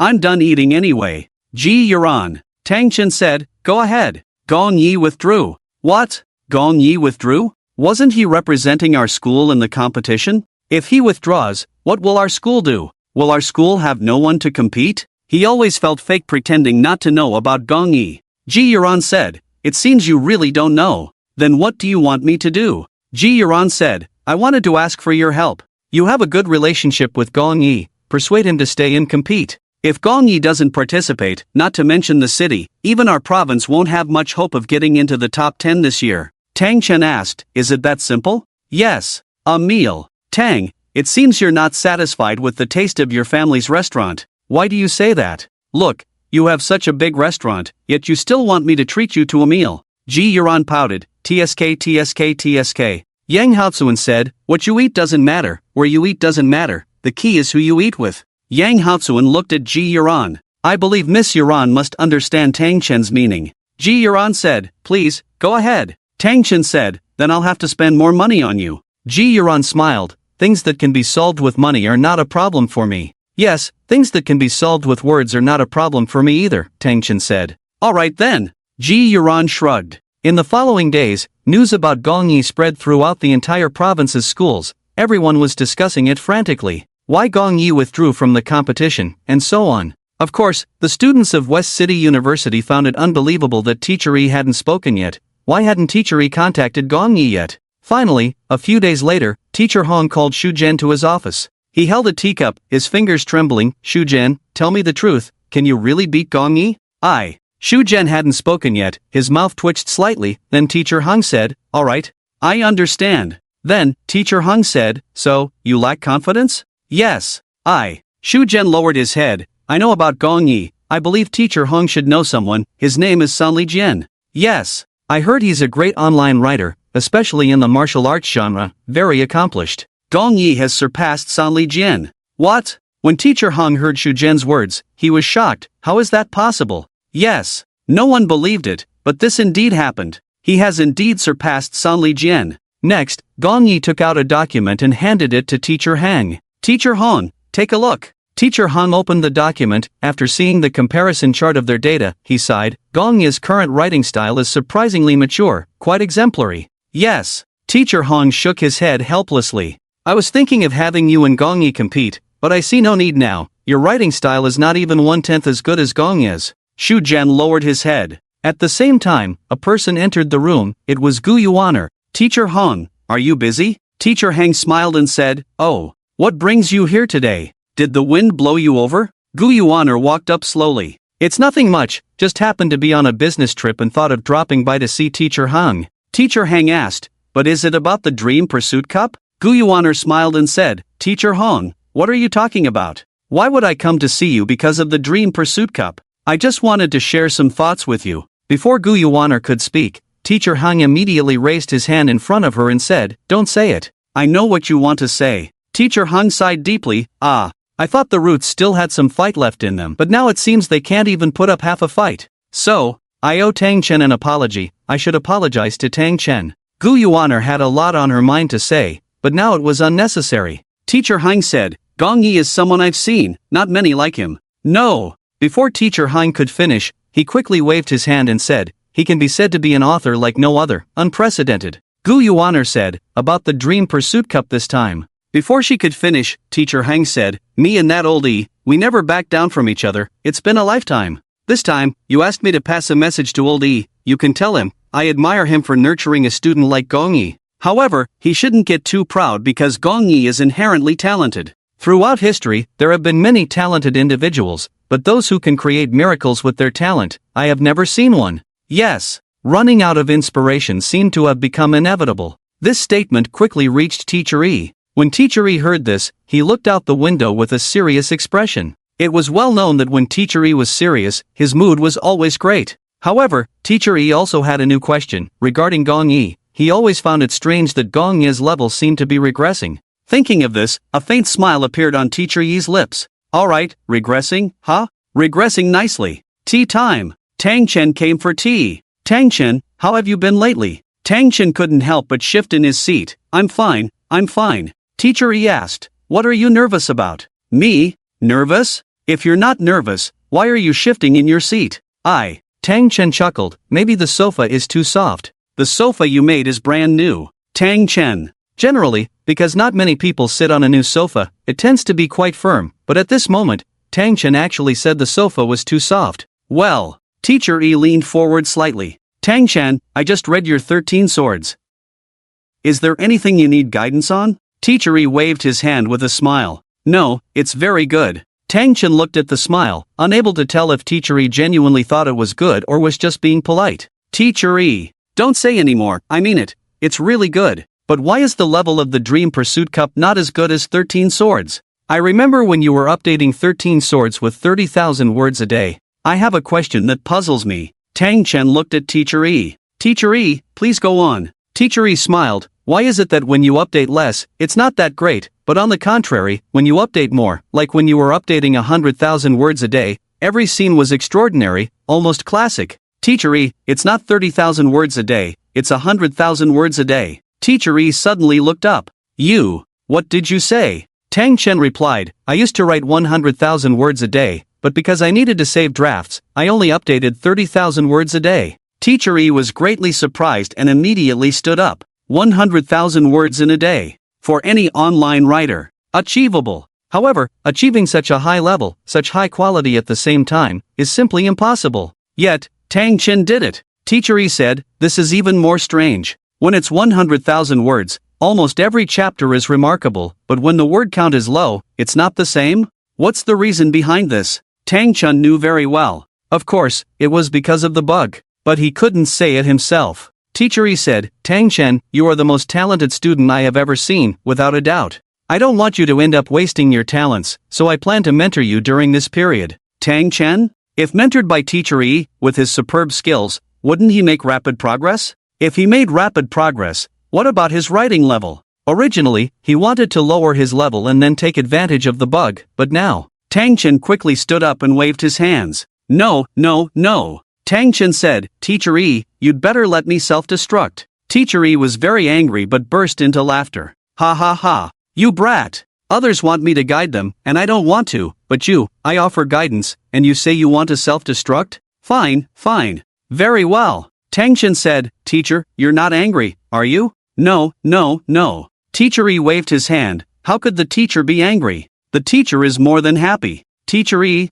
I'm done eating anyway. Gee, you're on. Tang Chen said, go ahead. Gong Yi withdrew. What? Gong Yi withdrew? Wasn't he representing our school in the competition? If he withdraws, what will our school do? Will our school have no one to compete? He always felt fake pretending not to know about Gong Yi. Ji Yuan said, it seems you really don't know. Then what do you want me to do? Ji Yuan said, I wanted to ask for your help. You have a good relationship with Gong Yi, persuade him to stay and compete. If Gong Yi doesn't participate, not to mention the city, even our province won't have much hope of getting into the top 10 this year. Tang Chen asked, is it that simple? Yes. A meal. Tang, it seems you're not satisfied with the taste of your family's restaurant. Why do you say that? Look, you have such a big restaurant, yet you still want me to treat you to a meal. Ji Yuan pouted, TSK TSK TSK. Yang Haozuan said, what you eat doesn't matter, where you eat doesn't matter, the key is who you eat with. Yang Haozuan looked at Ji Yuan. I believe Miss Yuan must understand Tang Chen's meaning. Ji Yuan said, please, go ahead. Tang Chen said, then I'll have to spend more money on you. Ji Yuan smiled, things that can be solved with money are not a problem for me. Yes, things that can be solved with words are not a problem for me either, Tang Chen said. Alright then. Ji Yuan shrugged. In the following days, news about Gong Yi spread throughout the entire province's schools. Everyone was discussing it frantically. Why Gong Yi withdrew from the competition, and so on. Of course, the students of West City University found it unbelievable that Teacher Yi hadn't spoken yet. Why hadn't Teacher Yi contacted Gong Yi yet? Finally, a few days later, Teacher Hong called Xu Zhen to his office. He held a teacup, his fingers trembling. Xu Zhen, tell me the truth, can you really beat Gong Yi? Xu Zhen hadn't spoken yet, his mouth twitched slightly, then Teacher Hong said, alright. I understand. Then, Teacher Hong said, so, you lack confidence? Yes. Xu Zhen lowered his head. I know about Gong Yi. I believe Teacher Hong should know someone. His name is Sanli Jian. Yes. I heard he's a great online writer, especially in the martial arts genre, very accomplished. Gong Yi has surpassed Sanli Jian. What? When Teacher Hong heard Xu Zhen's words, he was shocked. How is that possible? Yes. No one believed it, but this indeed happened. He has indeed surpassed Sanli Jian. Next, Gong Yi took out a document and handed it to Teacher Hang. Teacher Hong, take a look. Teacher Hong opened the document. After seeing the comparison chart of their data, he sighed. Gong Yi's current writing style is surprisingly mature, quite exemplary. Yes. Teacher Hong shook his head helplessly. I was thinking of having you and Gong Yi compete, but I see no need now. Your writing style is not even 1/10 as good as Gong Yi's. Xu Zhen lowered his head. At the same time, a person entered the room. It was Gu Yuaner. Teacher Hong, are you busy? Teacher Hang smiled and said, oh. What brings you here today? Did the wind blow you over? Gu Yuaner walked up slowly. It's nothing much, just happened to be on a business trip and thought of dropping by to see Teacher Hang. Teacher Hang asked, but is it about the Dream Pursuit Cup? Gu Yuaner smiled and said, Teacher Hong, what are you talking about? Why would I come to see you because of the Dream Pursuit Cup? I just wanted to share some thoughts with you. Before Gu Yuaner could speak, Teacher Hang immediately raised his hand in front of her and said, don't say it. I know what you want to say. Teacher Hung sighed deeply. I thought the roots still had some fight left in them, but now it seems they can't even put up half a fight. So, I owe Tang Chen an apology. I should apologize to Tang Chen. Gu Yuaner had a lot on her mind to say, but now it was unnecessary. Teacher Hung said, Gong Yi is someone I've seen, not many like him. No. Before Teacher Hung could finish, he quickly waved his hand and said, he can be said to be an author like no other, unprecedented. Gu Yuaner said, about the Dream Pursuit Cup this time. Before she could finish, Teacher Hang said, me and that old E, we never backed down from each other, it's been a lifetime. This time, you asked me to pass a message to old E, you can tell him, I admire him for nurturing a student like Gong Yi. However, he shouldn't get too proud because Gong Yi is inherently talented. Throughout history, there have been many talented individuals, but those who can create miracles with their talent, I have never seen one. Yes. Running out of inspiration seemed to have become inevitable. This statement quickly reached Teacher E. When Teacher E heard this, he looked out the window with a serious expression. It was well known that when Teacher E was serious, his mood was always great. However, Teacher E also had a new question, regarding Gong Yi. He always found it strange that Gong Yi's level seemed to be regressing. Thinking of this, a faint smile appeared on Teacher Yi's lips. Alright, regressing, huh? Regressing nicely. Tea time. Tang Chen came for tea. Tang Chen, how have you been lately? Tang Chen couldn't help but shift in his seat. I'm fine. Teacher E asked, what are you nervous about? Me? Nervous? If you're not nervous, why are you shifting in your seat? Tang Chen chuckled, maybe the sofa is too soft. The sofa you made is brand new. Tang Chen. Generally, because not many people sit on a new sofa, it tends to be quite firm, but at this moment, Tang Chen actually said the sofa was too soft. Well, Teacher E leaned forward slightly. Tang Chen, I just read your 13 swords. Is there anything you need guidance on? Teacher E waved his hand with a smile. No, it's very good. Tang Chen looked at the smile, unable to tell if Teacher E genuinely thought it was good or was just being polite. Teacher E, don't say anymore, I mean it. It's really good. But why is the level of the Dream Pursuit Cup not as good as 13 Swords? I remember when you were updating 13 Swords with 30,000 words a day. I have a question that puzzles me. Tang Chen looked at Teacher E. Teacher E, please go on. Teacher E smiled. Why is it that when you update less, it's not that great, but on the contrary, when you update more, like when you were updating 100,000 words a day, every scene was extraordinary, almost classic. Teacher E, it's not 30,000 words a day, it's 100,000 words a day. Teacher E suddenly looked up. What did you say? Tang Chen replied, I used to write 100,000 words a day, but because I needed to save drafts, I only updated 30,000 words a day. Teacher E was greatly surprised and immediately stood up. 100,000 words in a day. For any online writer. Achievable. However, achieving such a high level, such high quality at the same time, is simply impossible. Yet, Tang Chen did it. Teacher E said, this is even more strange. When it's 100,000 words, almost every chapter is remarkable, but when the word count is low, it's not the same? What's the reason behind this? Tang Chen knew very well. Of course, it was because of the bug. But he couldn't say it himself. Teacher E said, Tang Chen, you are the most talented student I have ever seen, without a doubt. I don't want you to end up wasting your talents, so I plan to mentor you during this period. Tang Chen? If mentored by Teacher E, with his superb skills, wouldn't he make rapid progress? If he made rapid progress, what about his writing level? Originally, he wanted to lower his level and then take advantage of the bug, but now... Tang Chen quickly stood up and waved his hands. No. Tang Chen said, Teacher E, you'd better let me self-destruct. Teacher E was very angry but burst into laughter. Ha ha ha. You brat. Others want me to guide them, and I don't want to, but I offer guidance, and you say you want to self-destruct? Fine. Very well. Tang Chen said, Teacher, you're not angry, are you? No. Teacher E waved his hand. How could the teacher be angry? The teacher is more than happy. Teacher E,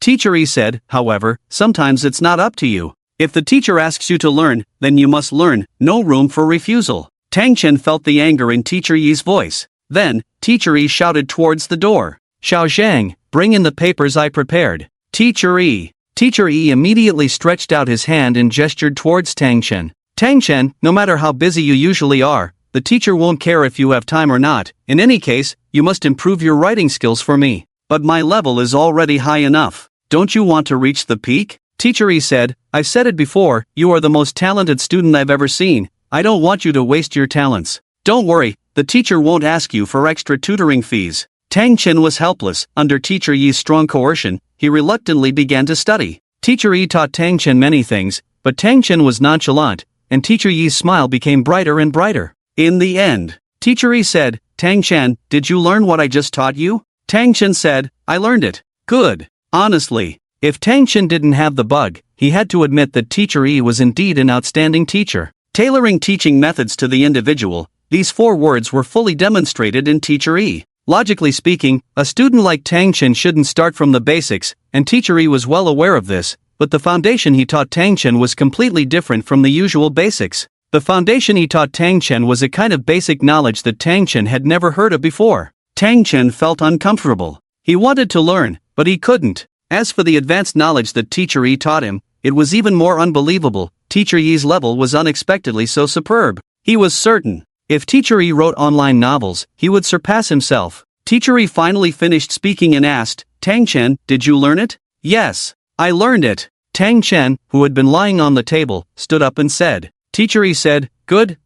Teacher E said, however, sometimes it's not up to you. If the teacher asks you to learn, then you must learn, no room for refusal. Tang Chen felt the anger in Teacher Yi's voice. Then, Teacher E shouted towards the door. Xiao Zhang, bring in the papers I prepared. Teacher E. Teacher E immediately stretched out his hand and gestured towards Tang Chen. Tang Chen, no matter how busy you usually are, the teacher won't care if you have time or not. In any case, you must improve your writing skills for me. But my level is already high enough. Don't you want to reach the peak? Teacher E said, I've said it before, you are the most talented student I've ever seen. I don't want you to waste your talents. Don't worry, the teacher won't ask you for extra tutoring fees. Tang Chen was helpless. Under Teacher Yi's strong coercion, he reluctantly began to study. Teacher Yi taught Tang Chen many things, but Tang Chen was nonchalant, and Teacher Yi's smile became brighter and brighter. In the end, Teacher Yi said, Tang Chen, did you learn what I just taught you? Tang Chen said, I learned it. Good. Honestly, if Tang Chen didn't have the bug, he had to admit that Teacher Yi was indeed an outstanding teacher. Tailoring teaching methods to the individual, these 4 words were fully demonstrated in Teacher Yi. Logically speaking, a student like Tang Chen shouldn't start from the basics, and Teacher Yi was well aware of this, but the foundation he taught Tang Chen was completely different from the usual basics. The foundation he taught Tang Chen was a kind of basic knowledge that Tang Chen had never heard of before. Tang Chen felt uncomfortable. He wanted to learn, but he couldn't. As for the advanced knowledge that Teacher Yi taught him, it was even more unbelievable. Teacher Yi's level was unexpectedly so superb. He was certain, if Teacher Yi wrote online novels, he would surpass himself. Teacher Yi finally finished speaking and asked, Tang Chen, did you learn it? Yes, I learned it. Tang Chen, who had been lying on the table, stood up and said. Teacher Yi said, Good.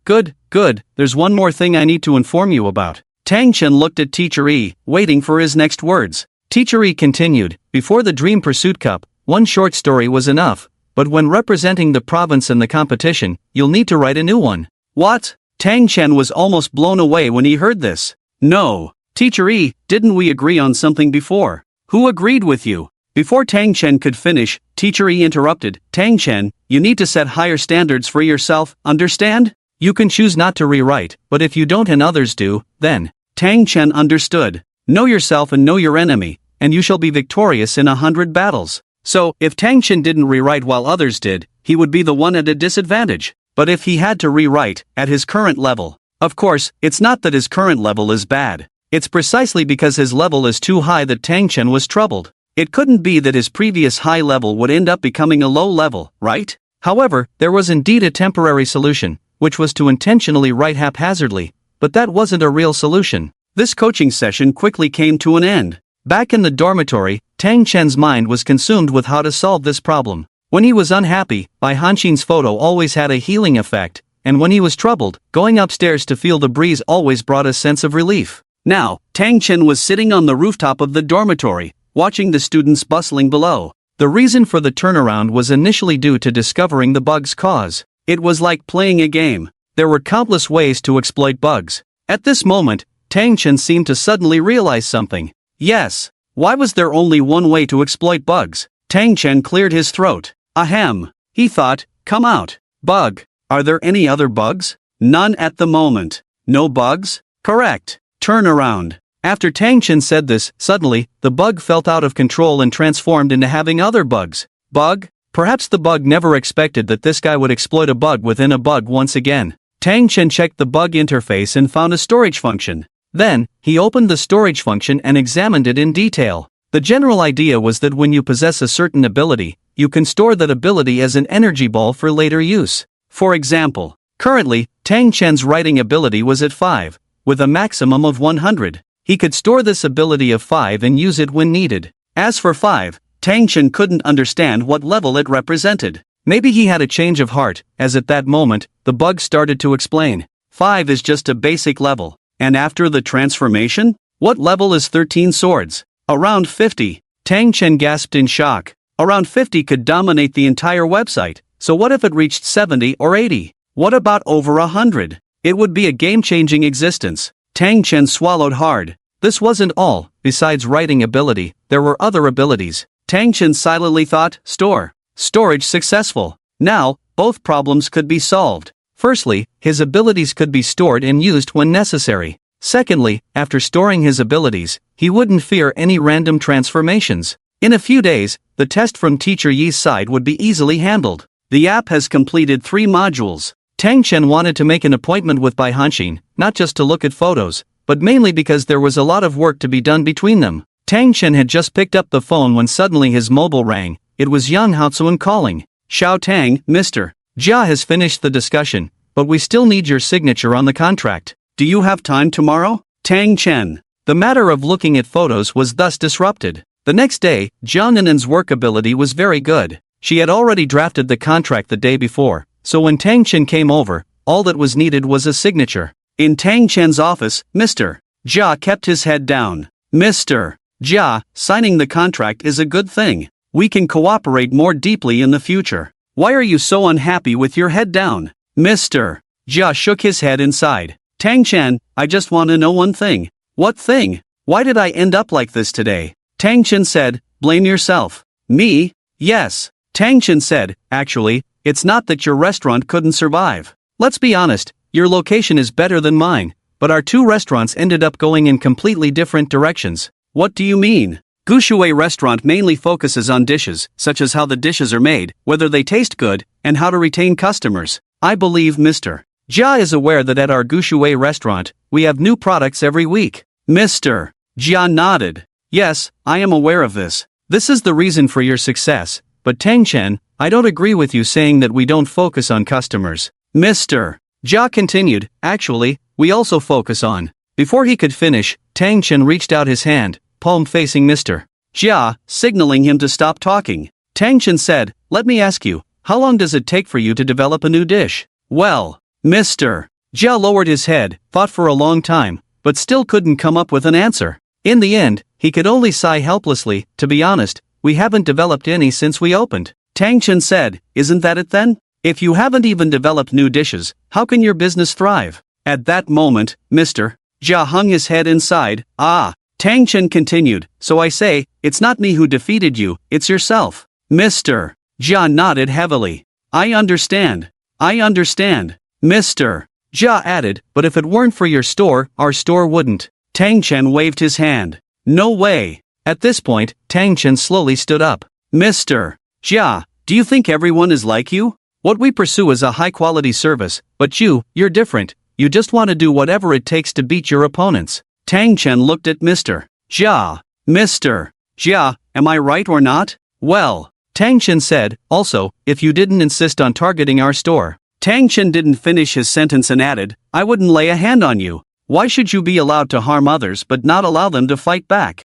There's one more thing I need to inform you about. Tang Chen looked at Teacher Yi, waiting for his next words. Teacher Yi continued, before the Dream Pursuit Cup, one short story was enough, but when representing the province in the competition, you'll need to write a new one. What? Tang Chen was almost blown away when he heard this. No. Teacher Yi, didn't we agree on something before? Who agreed with you? Before Tang Chen could finish, Teacher Yi interrupted. Tang Chen, you need to set higher standards for yourself, understand? You can choose not to rewrite, but if you don't and others do, then. Tang Chen understood. Know yourself and know your enemy, and you shall be victorious in 100 battles. So, if Tang Chen didn't rewrite while others did, he would be the one at a disadvantage. But if he had to rewrite, at his current level. Of course, it's not that his current level is bad. It's precisely because his level is too high that Tang Chen was troubled. It couldn't be that his previous high level would end up becoming a low level, right? However, there was indeed a temporary solution, which was to intentionally write haphazardly, but that wasn't a real solution. This coaching session quickly came to an end. Back in the dormitory, Tang Chen's mind was consumed with how to solve this problem. When he was unhappy, Bai Hanxin's photo always had a healing effect, and when he was troubled, going upstairs to feel the breeze always brought a sense of relief. Now, Tang Chen was sitting on the rooftop of the dormitory, watching the students bustling below. The reason for the turnaround was initially due to discovering the bug's cause. It was like playing a game. There were countless ways to exploit bugs. At this moment, Tang Chen seemed to suddenly realize something. Yes, why was there only one way to exploit bugs? Tang Chen cleared his throat. Ahem, he thought, come out. Bug. Are there any other bugs? None at the moment. No bugs? Correct. Turn around. After Tang Chen said this, suddenly, the bug felt out of control and transformed into having other bugs. Bug? Perhaps the bug never expected that this guy would exploit a bug within a bug once again. Tang Chen checked the bug interface and found a storage function. Then, he opened the storage function and examined it in detail. The general idea was that when you possess a certain ability, you can store that ability as an energy ball for later use. For example, currently, Tang Chen's writing ability was at 5, with a maximum of 100. He could store this ability of 5 and use it when needed. As for 5, Tang Chen couldn't understand what level it represented. Maybe he had a change of heart, as at that moment, the bug started to explain. 5 is just a basic level. And after the transformation? What level is 13 swords? Around 50. Tang Chen gasped in shock. Around 50 could dominate the entire website, so what if it reached 70 or 80? What about over 100? It would be a game-changing existence. Tang Chen swallowed hard. This wasn't all. Besides writing ability, there were other abilities. Tang Chen silently thought, storage successful. Now, both problems could be solved. Firstly, his abilities could be stored and used when necessary. Secondly, after storing his abilities, he wouldn't fear any random transformations. In a few days, the test from Teacher Yi's side would be easily handled. The app has completed 3 modules. Tang Chen wanted to make an appointment with Bai Hanxin, not just to look at photos, but mainly because there was a lot of work to be done between them. Tang Chen had just picked up the phone when suddenly his mobile rang. It was Yang Haozuan calling. Xiao Tang, Mr. Jia has finished the discussion, but we still need your signature on the contract. Do you have time tomorrow? Tang Chen. The matter of looking at photos was thus disrupted. The next day, Jiang Nanan's work ability was very good. She had already drafted the contract the day before, so when Tang Chen came over, all that was needed was a signature. In Tang Chen's office, Mr. Jia kept his head down. Mr. Jia, signing the contract is a good thing. We can cooperate more deeply in the future. Why are you so unhappy with your head down? Mr. Jia shook his head inside. Tang Chen, I just want to know one thing. What thing? Why did I end up like this today? Tang Chen said, blame yourself. Me? Yes. Tang Chen said, actually, it's not that your restaurant couldn't survive. Let's be honest, your location is better than mine, but our 2 restaurants ended up going in completely different directions. What do you mean? Gushui restaurant mainly focuses on dishes, such as how the dishes are made, whether they taste good, and how to retain customers. I believe Mr. Jia is aware that at our Gushui restaurant, we have new products every week. Mr. Jia nodded. Yes, I am aware of this. This is the reason for your success, but Tang Chen, I don't agree with you saying that we don't focus on customers. Mr. Jia continued, actually, we also focus on. Before he could finish, Tang Chen reached out his hand, palm facing Mr. Jia, signaling him to stop talking. Tang Chen said, let me ask you, how long does it take for you to develop a new dish? Well, Mr. Jia lowered his head, thought for a long time, but still couldn't come up with an answer. In the end, he could only sigh helplessly. To be honest, we haven't developed any since we opened. Tang Chen said, isn't that it then? If you haven't even developed new dishes, how can your business thrive? At that moment, Mr. Jia hung his head inside. Tang Chen continued, so I say, it's not me who defeated you, it's yourself. Mr. Jia nodded heavily. I understand. Mr. Jia added, but if it weren't for your store, our store wouldn't. Tang Chen waved his hand. No way. At this point, Tang Chen slowly stood up. Mr. Jia, do you think everyone is like you? What we pursue is a high-quality service, but you're different. You just want to do whatever it takes to beat your opponents. Tang Chen looked at Mr. Jia. Mr. Jia, am I right or not? Well, Tang Chen said, also, if you didn't insist on targeting our store. Tang Chen didn't finish his sentence and added, I wouldn't lay a hand on you. Why should you be allowed to harm others but not allow them to fight back?